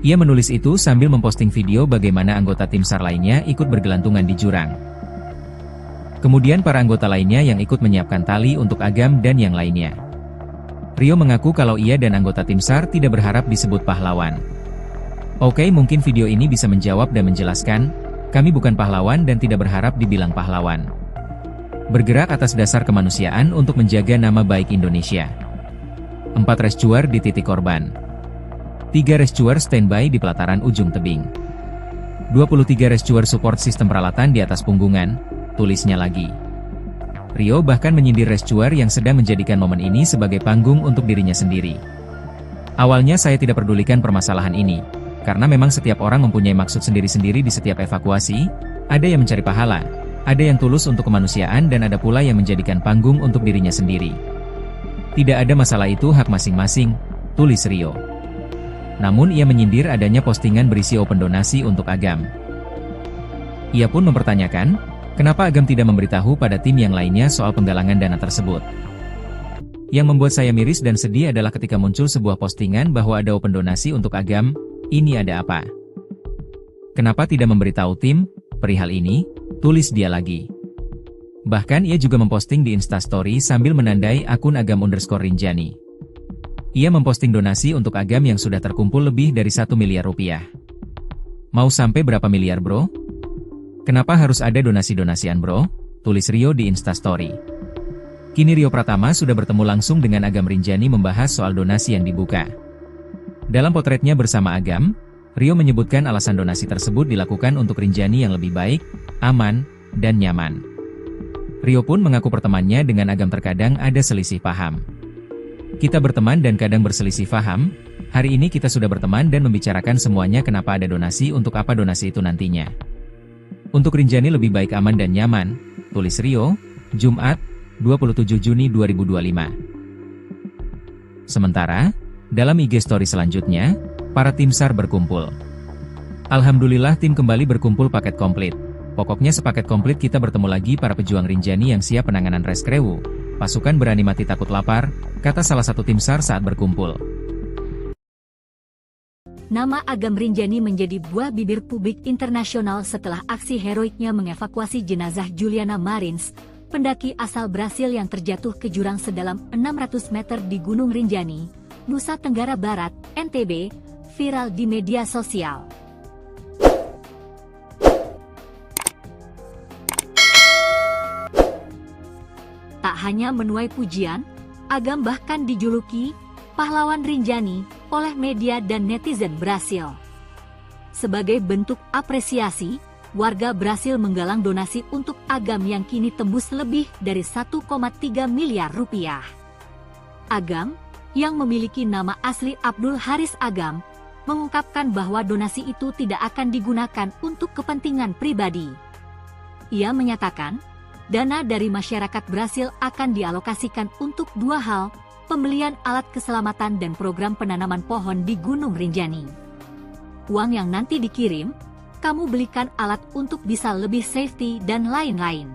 Ia menulis itu sambil memposting video bagaimana anggota tim SAR lainnya ikut bergelantungan di jurang. Kemudian para anggota lainnya yang ikut menyiapkan tali untuk Agam dan yang lainnya. Rio mengaku kalau ia dan anggota tim SAR tidak berharap disebut pahlawan. Oke, mungkin video ini bisa menjawab dan menjelaskan, kami bukan pahlawan dan tidak berharap dibilang pahlawan. Bergerak atas dasar kemanusiaan untuk menjaga nama baik Indonesia. 4 rescuer di titik korban. 3 rescuer standby di pelataran ujung tebing. 23 rescuer support sistem peralatan di atas punggungan, tulisnya lagi. Rio bahkan menyindir rescuer yang sedang menjadikan momen ini sebagai panggung untuk dirinya sendiri. Awalnya saya tidak pedulikan permasalahan ini, karena memang setiap orang mempunyai maksud sendiri-sendiri di setiap evakuasi, ada yang mencari pahala, ada yang tulus untuk kemanusiaan dan ada pula yang menjadikan panggung untuk dirinya sendiri. Tidak ada masalah, itu hak masing-masing, tulis Rio. Namun ia menyindir adanya postingan berisi open donasi untuk Agam. Ia pun mempertanyakan, kenapa Agam tidak memberitahu pada tim yang lainnya soal penggalangan dana tersebut. Yang membuat saya miris dan sedih adalah ketika muncul sebuah postingan bahwa ada open donasi untuk Agam, ini ada apa? Kenapa tidak memberitahu tim perihal ini? Tulis dia lagi. Bahkan ia juga memposting di Instastory sambil menandai akun Agam_Rinjani. Ia memposting donasi untuk Agam yang sudah terkumpul lebih dari 1 miliar rupiah. Mau sampai berapa miliar bro? Kenapa harus ada donasi-donasian bro? Tulis Rio di Instastory. Kini Rio Pratama sudah bertemu langsung dengan Agam_Rinjani membahas soal donasi yang dibuka. Dalam potretnya bersama Agam, Rio menyebutkan alasan donasi tersebut dilakukan untuk Rinjani yang lebih baik, aman, dan nyaman. Rio pun mengaku pertemanannya dengan Agam terkadang ada selisih paham. Kita berteman dan kadang berselisih paham, hari ini kita sudah berteman dan membicarakan semuanya kenapa ada donasi untuk apa donasi itu nantinya. Untuk Rinjani lebih baik aman dan nyaman, tulis Rio, Jumat, 27 Juni 2025. Sementara, dalam IG story selanjutnya, para tim SAR berkumpul. Alhamdulillah tim kembali berkumpul paket komplit. Pokoknya sepaket komplit kita bertemu lagi para pejuang Rinjani yang siap penanganan reskrewu. Pasukan berani mati takut lapar, kata salah satu tim SAR saat berkumpul. Nama Agam Rinjani menjadi buah bibir publik internasional setelah aksi heroiknya mengevakuasi jenazah Juliana Marins, pendaki asal Brasil yang terjatuh ke jurang sedalam 600 meter di Gunung Rinjani, Nusa Tenggara Barat, NTB, viral di media sosial. Tak hanya menuai pujian, Agam bahkan dijuluki pahlawan Rinjani oleh media dan netizen Brasil. Sebagai bentuk apresiasi, warga Brasil menggalang donasi untuk Agam yang kini tembus lebih dari 1,3 miliar rupiah. Agam, yang memiliki nama asli Abdul Haris Agam, mengungkapkan bahwa donasi itu tidak akan digunakan untuk kepentingan pribadi. Ia menyatakan, dana dari masyarakat Brasil akan dialokasikan untuk 2 hal, pembelian alat keselamatan dan program penanaman pohon di Gunung Rinjani. Uang yang nanti dikirim, kamu belikan alat untuk bisa lebih safety dan lain-lain.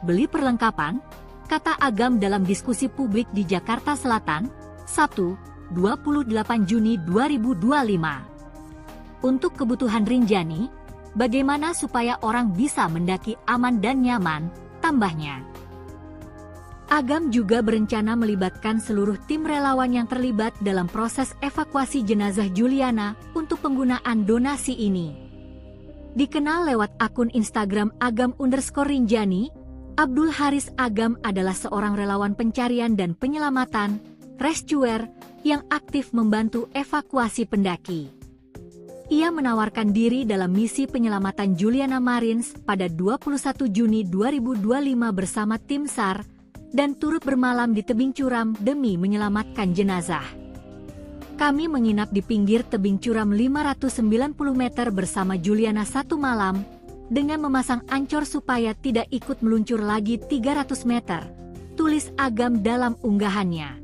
Beli perlengkapan, kata Agam dalam diskusi publik di Jakarta Selatan, Sabtu, 28 Juni 2025. Untuk kebutuhan Rinjani, bagaimana supaya orang bisa mendaki aman dan nyaman, tambahnya. Agam juga berencana melibatkan seluruh tim relawan yang terlibat dalam proses evakuasi jenazah Juliana untuk penggunaan donasi ini. Dikenal lewat akun Instagram Agam_Rinjani, Abdul Haris Agam adalah seorang relawan pencarian dan penyelamatan, rescuer, yang aktif membantu evakuasi pendaki. ia menawarkan diri dalam misi penyelamatan Juliana Marins pada 21 Juni 2025 bersama tim SAR dan turut bermalam di tebing curam demi menyelamatkan jenazah. Kami menginap di pinggir tebing curam 590 meter bersama Juliana satu malam dengan memasang ancor supaya tidak ikut meluncur lagi 300 meter, tulis Agam dalam unggahannya.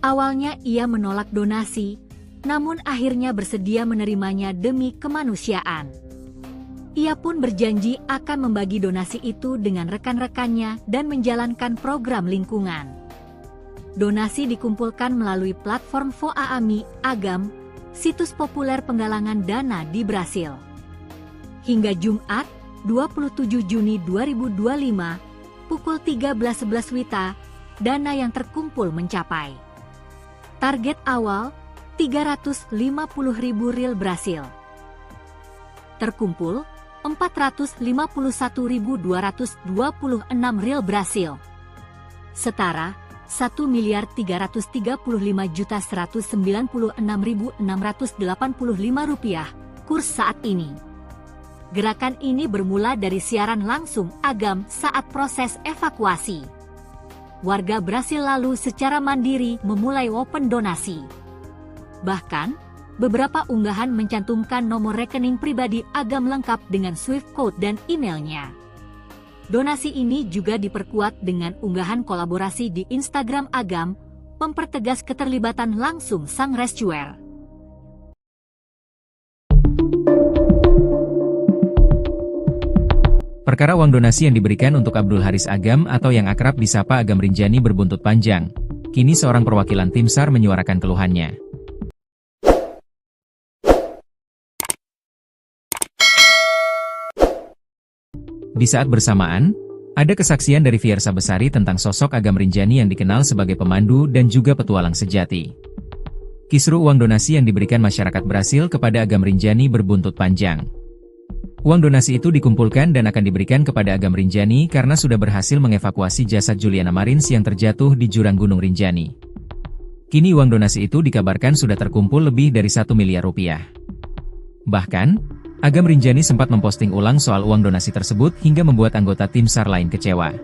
Awalnya ia menolak donasi, namun akhirnya bersedia menerimanya demi kemanusiaan. Ia pun berjanji akan membagi donasi itu dengan rekan-rekannya dan menjalankan program lingkungan. Donasi dikumpulkan melalui platform Voaami Agam, situs populer penggalangan dana di Brasil. Hingga Jumat, 27 Juni 2025, pukul 13.11 WITA, dana yang terkumpul mencapai target awal 350.000 rial Brasil. Terkumpul 451.226 rial Brasil. Setara 1.335.196.685 rupiah kurs saat ini. Gerakan ini bermula dari siaran langsung Agam saat proses evakuasi. Warga Brasil lalu secara mandiri memulai open donasi. Bahkan, beberapa unggahan mencantumkan nomor rekening pribadi Agam lengkap dengan Swift code dan emailnya. Donasi ini juga diperkuat dengan unggahan kolaborasi di Instagram Agam, mempertegas keterlibatan langsung sang rescuer. Perkara uang donasi yang diberikan untuk Abdul Haris Agam atau yang akrab disapa Agam Rinjani berbuntut panjang. Kini seorang perwakilan tim SAR menyuarakan keluhannya. Di saat bersamaan, ada kesaksian dari Fiersa Besari tentang sosok Agam Rinjani yang dikenal sebagai pemandu dan juga petualang sejati. Kisru uang donasi yang diberikan masyarakat Brasil kepada Agam Rinjani berbuntut panjang. Uang donasi itu dikumpulkan dan akan diberikan kepada Agam Rinjani karena sudah berhasil mengevakuasi jasad Juliana Marins yang terjatuh di jurang Gunung Rinjani. Kini uang donasi itu dikabarkan sudah terkumpul lebih dari 1 miliar rupiah. Bahkan, Agam Rinjani sempat memposting ulang soal uang donasi tersebut hingga membuat anggota tim SAR lain kecewa.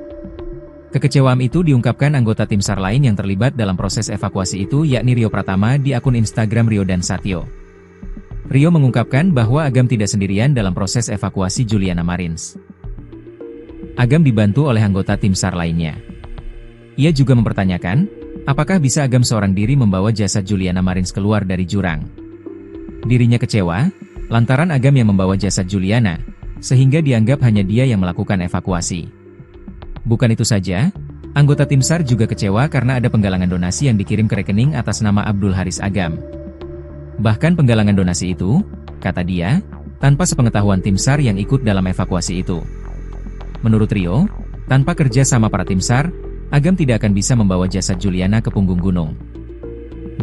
Kekecewaan itu diungkapkan anggota tim SAR lain yang terlibat dalam proses evakuasi itu yakni Rio Pratama di akun Instagram Rio dan Satyo. Rio mengungkapkan bahwa Agam tidak sendirian dalam proses evakuasi Juliana Marins. Agam dibantu oleh anggota tim SAR lainnya. Ia juga mempertanyakan, apakah bisa Agam seorang diri membawa jasad Juliana Marins keluar dari jurang. Dirinya kecewa, lantaran Agam yang membawa jasad Juliana, sehingga dianggap hanya dia yang melakukan evakuasi. Bukan itu saja, anggota tim SAR juga kecewa karena ada penggalangan donasi yang dikirim ke rekening atas nama Abdul Haris Agam. Bahkan penggalangan donasi itu, kata dia, tanpa sepengetahuan tim SAR yang ikut dalam evakuasi itu. Menurut Rio, tanpa kerja sama para tim SAR, Agam tidak akan bisa membawa jasad Juliana ke punggung gunung.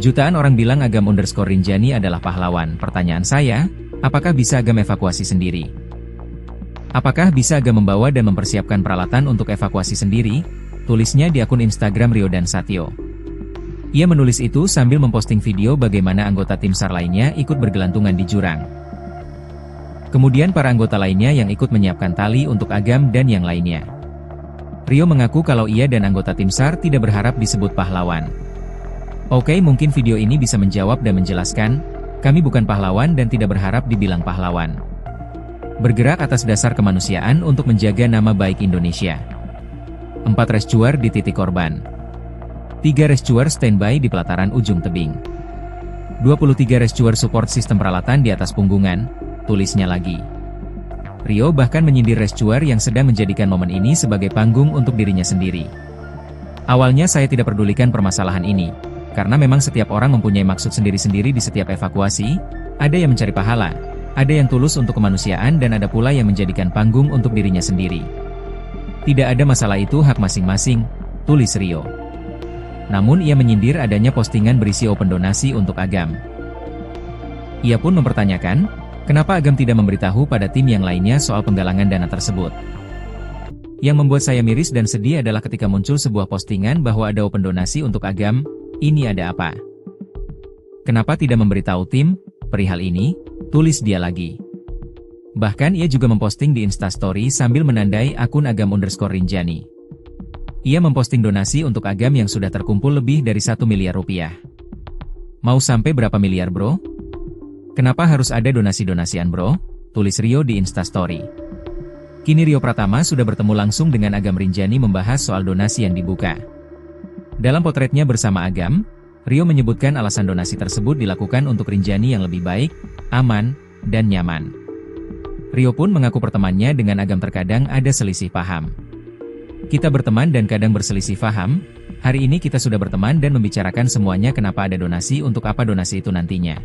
Jutaan orang bilang Agam_Rinjani adalah pahlawan. Pertanyaan saya, apakah bisa Agam evakuasi sendiri? Apakah bisa Agam membawa dan mempersiapkan peralatan untuk evakuasi sendiri? Tulisnya di akun Instagram Rio dan Satyo. Ia menulis itu sambil memposting video bagaimana anggota tim SAR lainnya ikut bergelantungan di jurang. Kemudian para anggota lainnya yang ikut menyiapkan tali untuk Agam dan yang lainnya. Rio mengaku kalau ia dan anggota tim SAR tidak berharap disebut pahlawan. Oke, mungkin video ini bisa menjawab dan menjelaskan, kami bukan pahlawan dan tidak berharap dibilang pahlawan. Bergerak atas dasar kemanusiaan untuk menjaga nama baik Indonesia. 4 rescuer di titik korban. 3 rescuer standby di pelataran ujung tebing. 23 rescuer support sistem peralatan di atas punggungan, tulisnya lagi. Rio bahkan menyindir rescuer yang sedang menjadikan momen ini sebagai panggung untuk dirinya sendiri. Awalnya saya tidak pedulikan permasalahan ini, karena memang setiap orang mempunyai maksud sendiri-sendiri di setiap evakuasi, ada yang mencari pahala, ada yang tulus untuk kemanusiaan dan ada pula yang menjadikan panggung untuk dirinya sendiri. Tidak ada masalah, itu hak masing-masing, tulis Rio. Namun ia menyindir adanya postingan berisi open donasi untuk Agam. Ia pun mempertanyakan, kenapa Agam tidak memberitahu pada tim yang lainnya soal penggalangan dana tersebut. Yang membuat saya miris dan sedih adalah ketika muncul sebuah postingan bahwa ada open donasi untuk Agam, ini ada apa? Kenapa tidak memberitahu tim perihal ini? tulis dia lagi. Bahkan ia juga memposting di Instastory sambil menandai akun Agam_Rinjani. Ia memposting donasi untuk Agam yang sudah terkumpul lebih dari 1 miliar rupiah. Mau sampai berapa miliar bro? Kenapa harus ada donasi-donasian bro? Tulis Rio di Instastory. Kini Rio Pratama sudah bertemu langsung dengan Agam Rinjani membahas soal donasi yang dibuka. Dalam potretnya bersama Agam, Rio menyebutkan alasan donasi tersebut dilakukan untuk Rinjani yang lebih baik, aman, dan nyaman. Rio pun mengaku pertemanannya dengan Agam terkadang ada selisih paham. Kita berteman dan kadang berselisih paham, hari ini kita sudah berteman dan membicarakan semuanya kenapa ada donasi untuk apa donasi itu nantinya.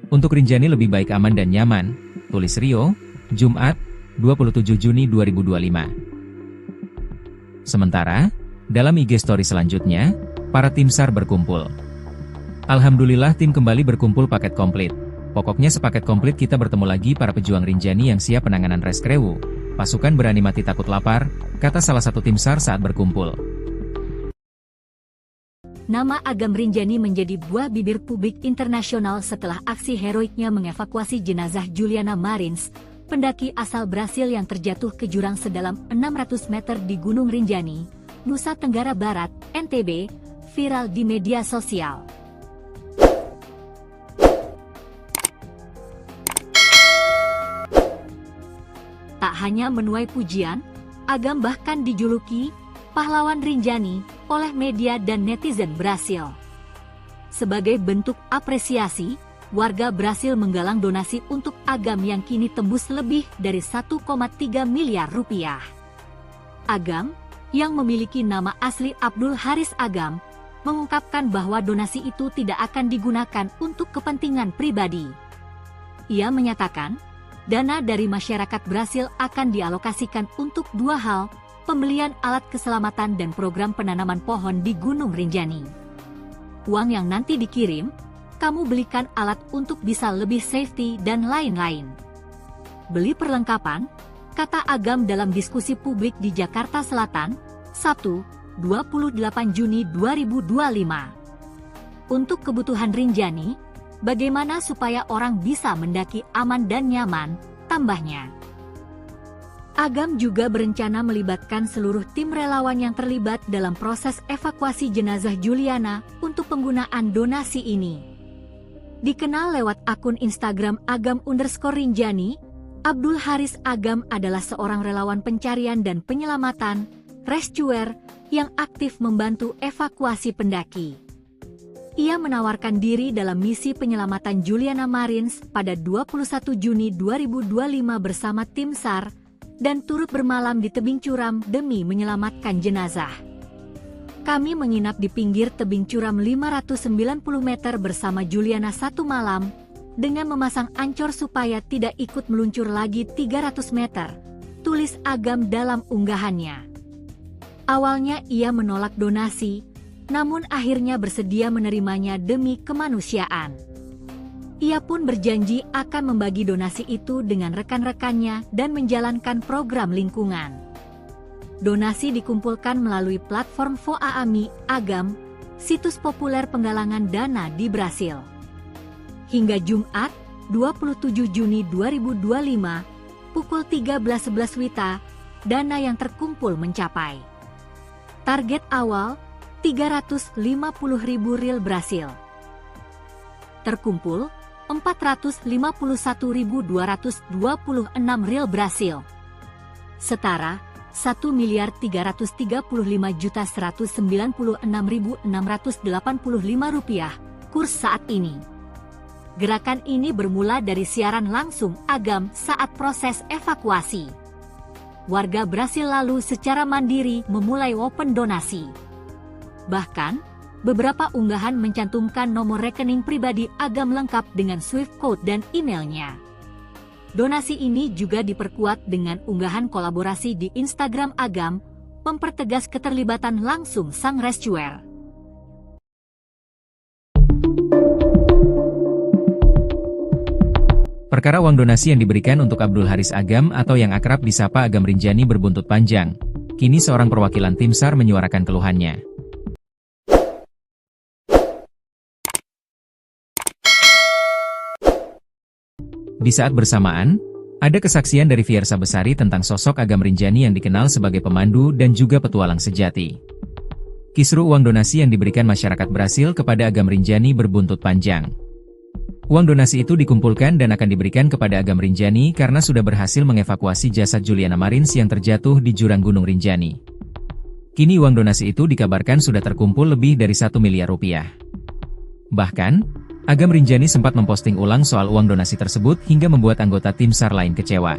Untuk Rinjani lebih baik aman dan nyaman, tulis Rio, Jumat, 27 Juni 2025. Sementara, dalam IG story selanjutnya, para tim SAR berkumpul. Alhamdulillah tim kembali berkumpul paket komplit. Pokoknya sepaket komplit kita bertemu lagi para pejuang Rinjani yang siap penanganan reskrewu. Pasukan berani mati takut lapar, kata salah satu tim SAR saat berkumpul. Nama Agam Rinjani menjadi buah bibir publik internasional setelah aksi heroiknya mengevakuasi jenazah Juliana Marins, pendaki asal Brasil yang terjatuh ke jurang sedalam 600 meter di Gunung Rinjani, Nusa Tenggara Barat, NTB, viral di media sosial. Tak hanya menuai pujian, Agam bahkan dijuluki pahlawan Rinjani oleh media dan netizen Brasil. Sebagai bentuk apresiasi, warga Brasil menggalang donasi untuk Agam yang kini tembus lebih dari 1,3 miliar rupiah. Agam, yang memiliki nama asli Abdul Haris Agam, mengungkapkan bahwa donasi itu tidak akan digunakan untuk kepentingan pribadi. Ia menyatakan, dana dari masyarakat Brasil akan dialokasikan untuk dua hal, pembelian alat keselamatan dan program penanaman pohon di Gunung Rinjani. Uang yang nanti dikirim, kamu belikan alat untuk bisa lebih safety dan lain-lain. Beli perlengkapan, kata Agam dalam diskusi publik di Jakarta Selatan, Sabtu, 28 Juni 2025. Untuk kebutuhan Rinjani, bagaimana supaya orang bisa mendaki aman dan nyaman, tambahnya. Agam juga berencana melibatkan seluruh tim relawan yang terlibat dalam proses evakuasi jenazah Juliana untuk penggunaan donasi ini. Dikenal lewat akun Instagram Agam_Rinjani, Abdul Haris Agam adalah seorang relawan pencarian dan penyelamatan, rescuer, yang aktif membantu evakuasi pendaki. Ia menawarkan diri dalam misi penyelamatan Juliana Marins pada 21 Juni 2025 bersama tim SAR, dan turut bermalam di tebing curam demi menyelamatkan jenazah. Kami menginap di pinggir tebing curam 590 meter bersama Juliana satu malam, dengan memasang ancor supaya tidak ikut meluncur lagi 300 meter, tulis Agam dalam unggahannya. Awalnya ia menolak donasi, namun akhirnya bersedia menerimanya demi kemanusiaan. Ia pun berjanji akan membagi donasi itu dengan rekan-rekannya dan menjalankan program lingkungan. Donasi dikumpulkan melalui platform Voaami Agam, situs populer penggalangan dana di Brasil. Hingga Jumat, 27 Juni 2025, pukul 13.11 WITA, dana yang terkumpul mencapai. Target awal, 350.000 rial Brasil. Terkumpul, 451.226 rial Brasil. Setara, 1.335.196.685 rupiah, kurs saat ini. Gerakan ini bermula dari siaran langsung Agam saat proses evakuasi. Warga Brasil lalu secara mandiri memulai open donasi. Bahkan, beberapa unggahan mencantumkan nomor rekening pribadi Agam lengkap dengan Swift code dan emailnya. Donasi ini juga diperkuat dengan unggahan kolaborasi di Instagram Agam, mempertegas keterlibatan langsung sang rescuer. Perkara uang donasi yang diberikan untuk Abdul Haris Agam atau yang akrab disapa Agam Rinjani berbuntut panjang. Kini seorang perwakilan tim SAR menyuarakan keluhannya. Di saat bersamaan, ada kesaksian dari Fiersa Besari tentang sosok Agam Rinjani yang dikenal sebagai pemandu dan juga petualang sejati. Kisru uang donasi yang diberikan masyarakat Brasil kepada Agam Rinjani berbuntut panjang. Uang donasi itu dikumpulkan dan akan diberikan kepada Agam Rinjani karena sudah berhasil mengevakuasi jasad Juliana Marins yang terjatuh di jurang Gunung Rinjani. Kini uang donasi itu dikabarkan sudah terkumpul lebih dari 1 miliar rupiah. Bahkan, Agam Rinjani sempat memposting ulang soal uang donasi tersebut hingga membuat anggota tim SAR lain kecewa.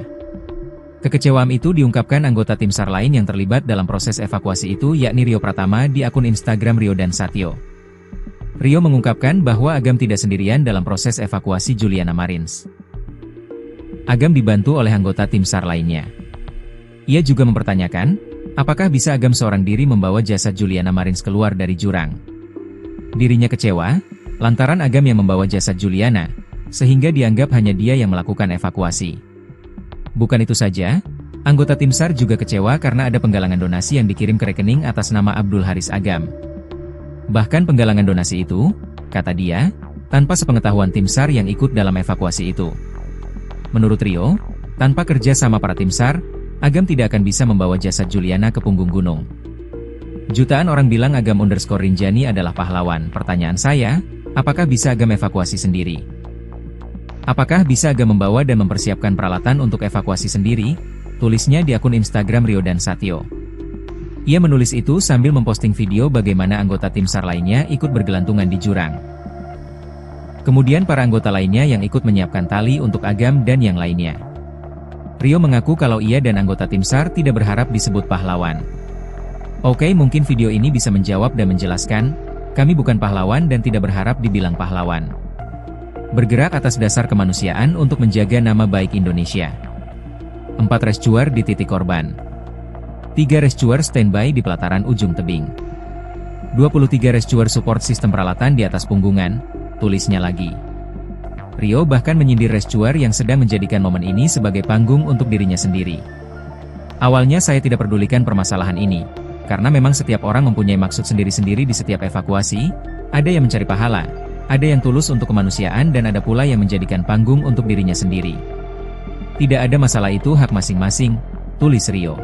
Kekecewaan itu diungkapkan anggota tim SAR lain yang terlibat dalam proses evakuasi itu yakni Rio Pratama di akun Instagram Rio dan Satyo. Rio mengungkapkan bahwa Agam tidak sendirian dalam proses evakuasi Juliana Marins. Agam dibantu oleh anggota tim SAR lainnya. Ia juga mempertanyakan, apakah bisa Agam seorang diri membawa jasad Juliana Marins keluar dari jurang. Dirinya kecewa lantaran Agam yang membawa jasad Juliana, sehingga dianggap hanya dia yang melakukan evakuasi. Bukan itu saja, anggota tim SAR juga kecewa karena ada penggalangan donasi yang dikirim ke rekening atas nama Abdul Haris Agam. Bahkan penggalangan donasi itu, kata dia, tanpa sepengetahuan tim SAR yang ikut dalam evakuasi itu. Menurut Rio, tanpa kerja sama para tim SAR, Agam tidak akan bisa membawa jasad Juliana ke punggung gunung. Jutaan orang bilang Agam_Rinjani adalah pahlawan. Pertanyaan saya, apakah bisa Agam evakuasi sendiri? Apakah bisa Agam membawa dan mempersiapkan peralatan untuk evakuasi sendiri? Tulisnya di akun Instagram Rio dan Satyo. Ia menulis itu sambil memposting video bagaimana anggota tim SAR lainnya ikut bergelantungan di jurang. Kemudian para anggota lainnya yang ikut menyiapkan tali untuk Agam dan yang lainnya. Rio mengaku kalau ia dan anggota tim SAR tidak berharap disebut pahlawan. Oke, mungkin video ini bisa menjawab dan menjelaskan, kami bukan pahlawan dan tidak berharap dibilang pahlawan. Bergerak atas dasar kemanusiaan untuk menjaga nama baik Indonesia. 4 rescuer di titik korban. 3 rescuer standby di pelataran ujung tebing. 23 rescuer support sistem peralatan di atas punggungan, tulisnya lagi. Rio bahkan menyindir rescuer yang sedang menjadikan momen ini sebagai panggung untuk dirinya sendiri. Awalnya saya tidak pedulikan permasalahan ini. Karena memang setiap orang mempunyai maksud sendiri-sendiri di setiap evakuasi, ada yang mencari pahala, ada yang tulus untuk kemanusiaan dan ada pula yang menjadikan panggung untuk dirinya sendiri. Tidak ada masalah, itu hak masing-masing, tulis Rio.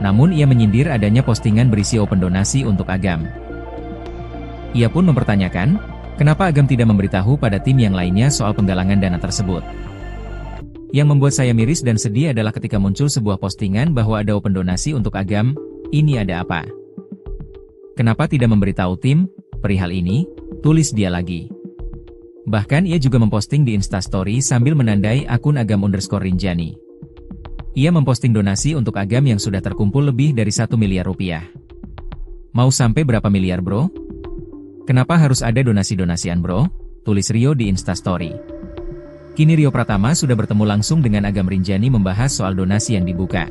Namun ia menyindir adanya postingan berisi open donasi untuk Agam. Ia pun mempertanyakan, kenapa Agam tidak memberitahu pada tim yang lainnya soal penggalangan dana tersebut. Yang membuat saya miris dan sedih adalah ketika muncul sebuah postingan bahwa ada open donasi untuk Agam. Ini ada apa? Kenapa tidak memberitahu tim perihal ini? Tulis dia lagi. Bahkan ia juga memposting di Instastory sambil menandai akun Agam_Rinjani. Ia memposting donasi untuk Agam yang sudah terkumpul lebih dari 1 miliar rupiah. Mau sampai berapa miliar bro? Kenapa harus ada donasi-donasian bro? Tulis Rio di Instastory. Kini Rio Pratama sudah bertemu langsung dengan Agam Rinjani membahas soal donasi yang dibuka.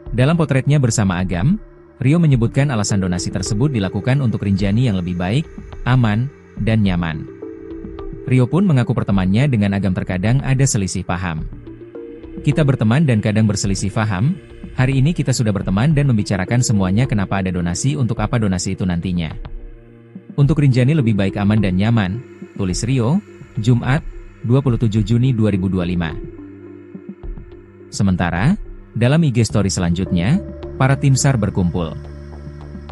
Dalam potretnya bersama Agam, Rio menyebutkan alasan donasi tersebut dilakukan untuk Rinjani yang lebih baik, aman, dan nyaman. Rio pun mengaku pertemanannya dengan Agam terkadang ada selisih paham. Kita berteman dan kadang berselisih paham, hari ini kita sudah berteman dan membicarakan semuanya kenapa ada donasi untuk apa donasi itu nantinya. Untuk Rinjani lebih baik aman dan nyaman, tulis Rio, Jumat, 27 Juni 2025. Sementara, dalam IG story selanjutnya, para tim SAR berkumpul.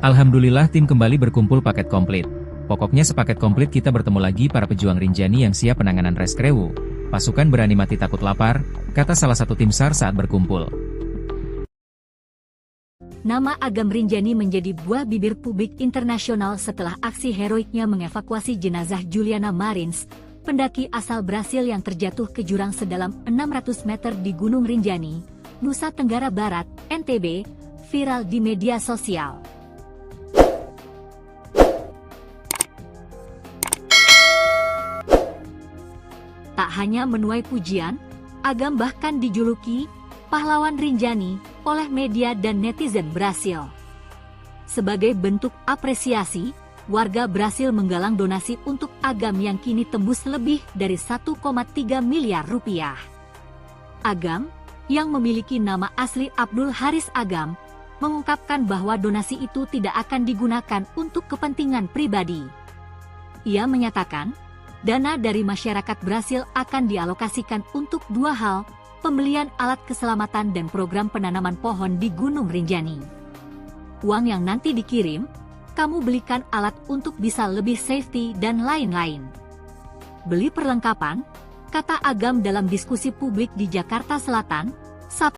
Alhamdulillah tim kembali berkumpul paket komplit. Pokoknya sepaket komplit kita bertemu lagi para pejuang Rinjani yang siap penanganan reskrewu. Pasukan berani mati takut lapar, kata salah satu tim SAR saat berkumpul. Nama Agam Rinjani menjadi buah bibir publik internasional setelah aksi heroiknya mengevakuasi jenazah Juliana Marins, pendaki asal Brasil yang terjatuh ke jurang sedalam 600 meter di Gunung Rinjani, Nusa Tenggara Barat, NTB, viral di media sosial. Tak hanya menuai pujian, Agam bahkan dijuluki pahlawan Rinjani oleh media dan netizen Brasil. Sebagai bentuk apresiasi, warga Brasil menggalang donasi untuk Agam yang kini tembus lebih dari 1,3 miliar rupiah. Agam, yang memiliki nama asli Abdul Haris Agam, mengungkapkan bahwa donasi itu tidak akan digunakan untuk kepentingan pribadi. Ia menyatakan, Dana dari masyarakat Brasil akan dialokasikan untuk dua hal, pembelian alat keselamatan dan program penanaman pohon di Gunung Rinjani. Uang yang nanti dikirim, kamu belikan alat untuk bisa lebih safety dan lain-lain. Beli perlengkapan, kata Agam dalam diskusi publik di Jakarta Selatan, Sabtu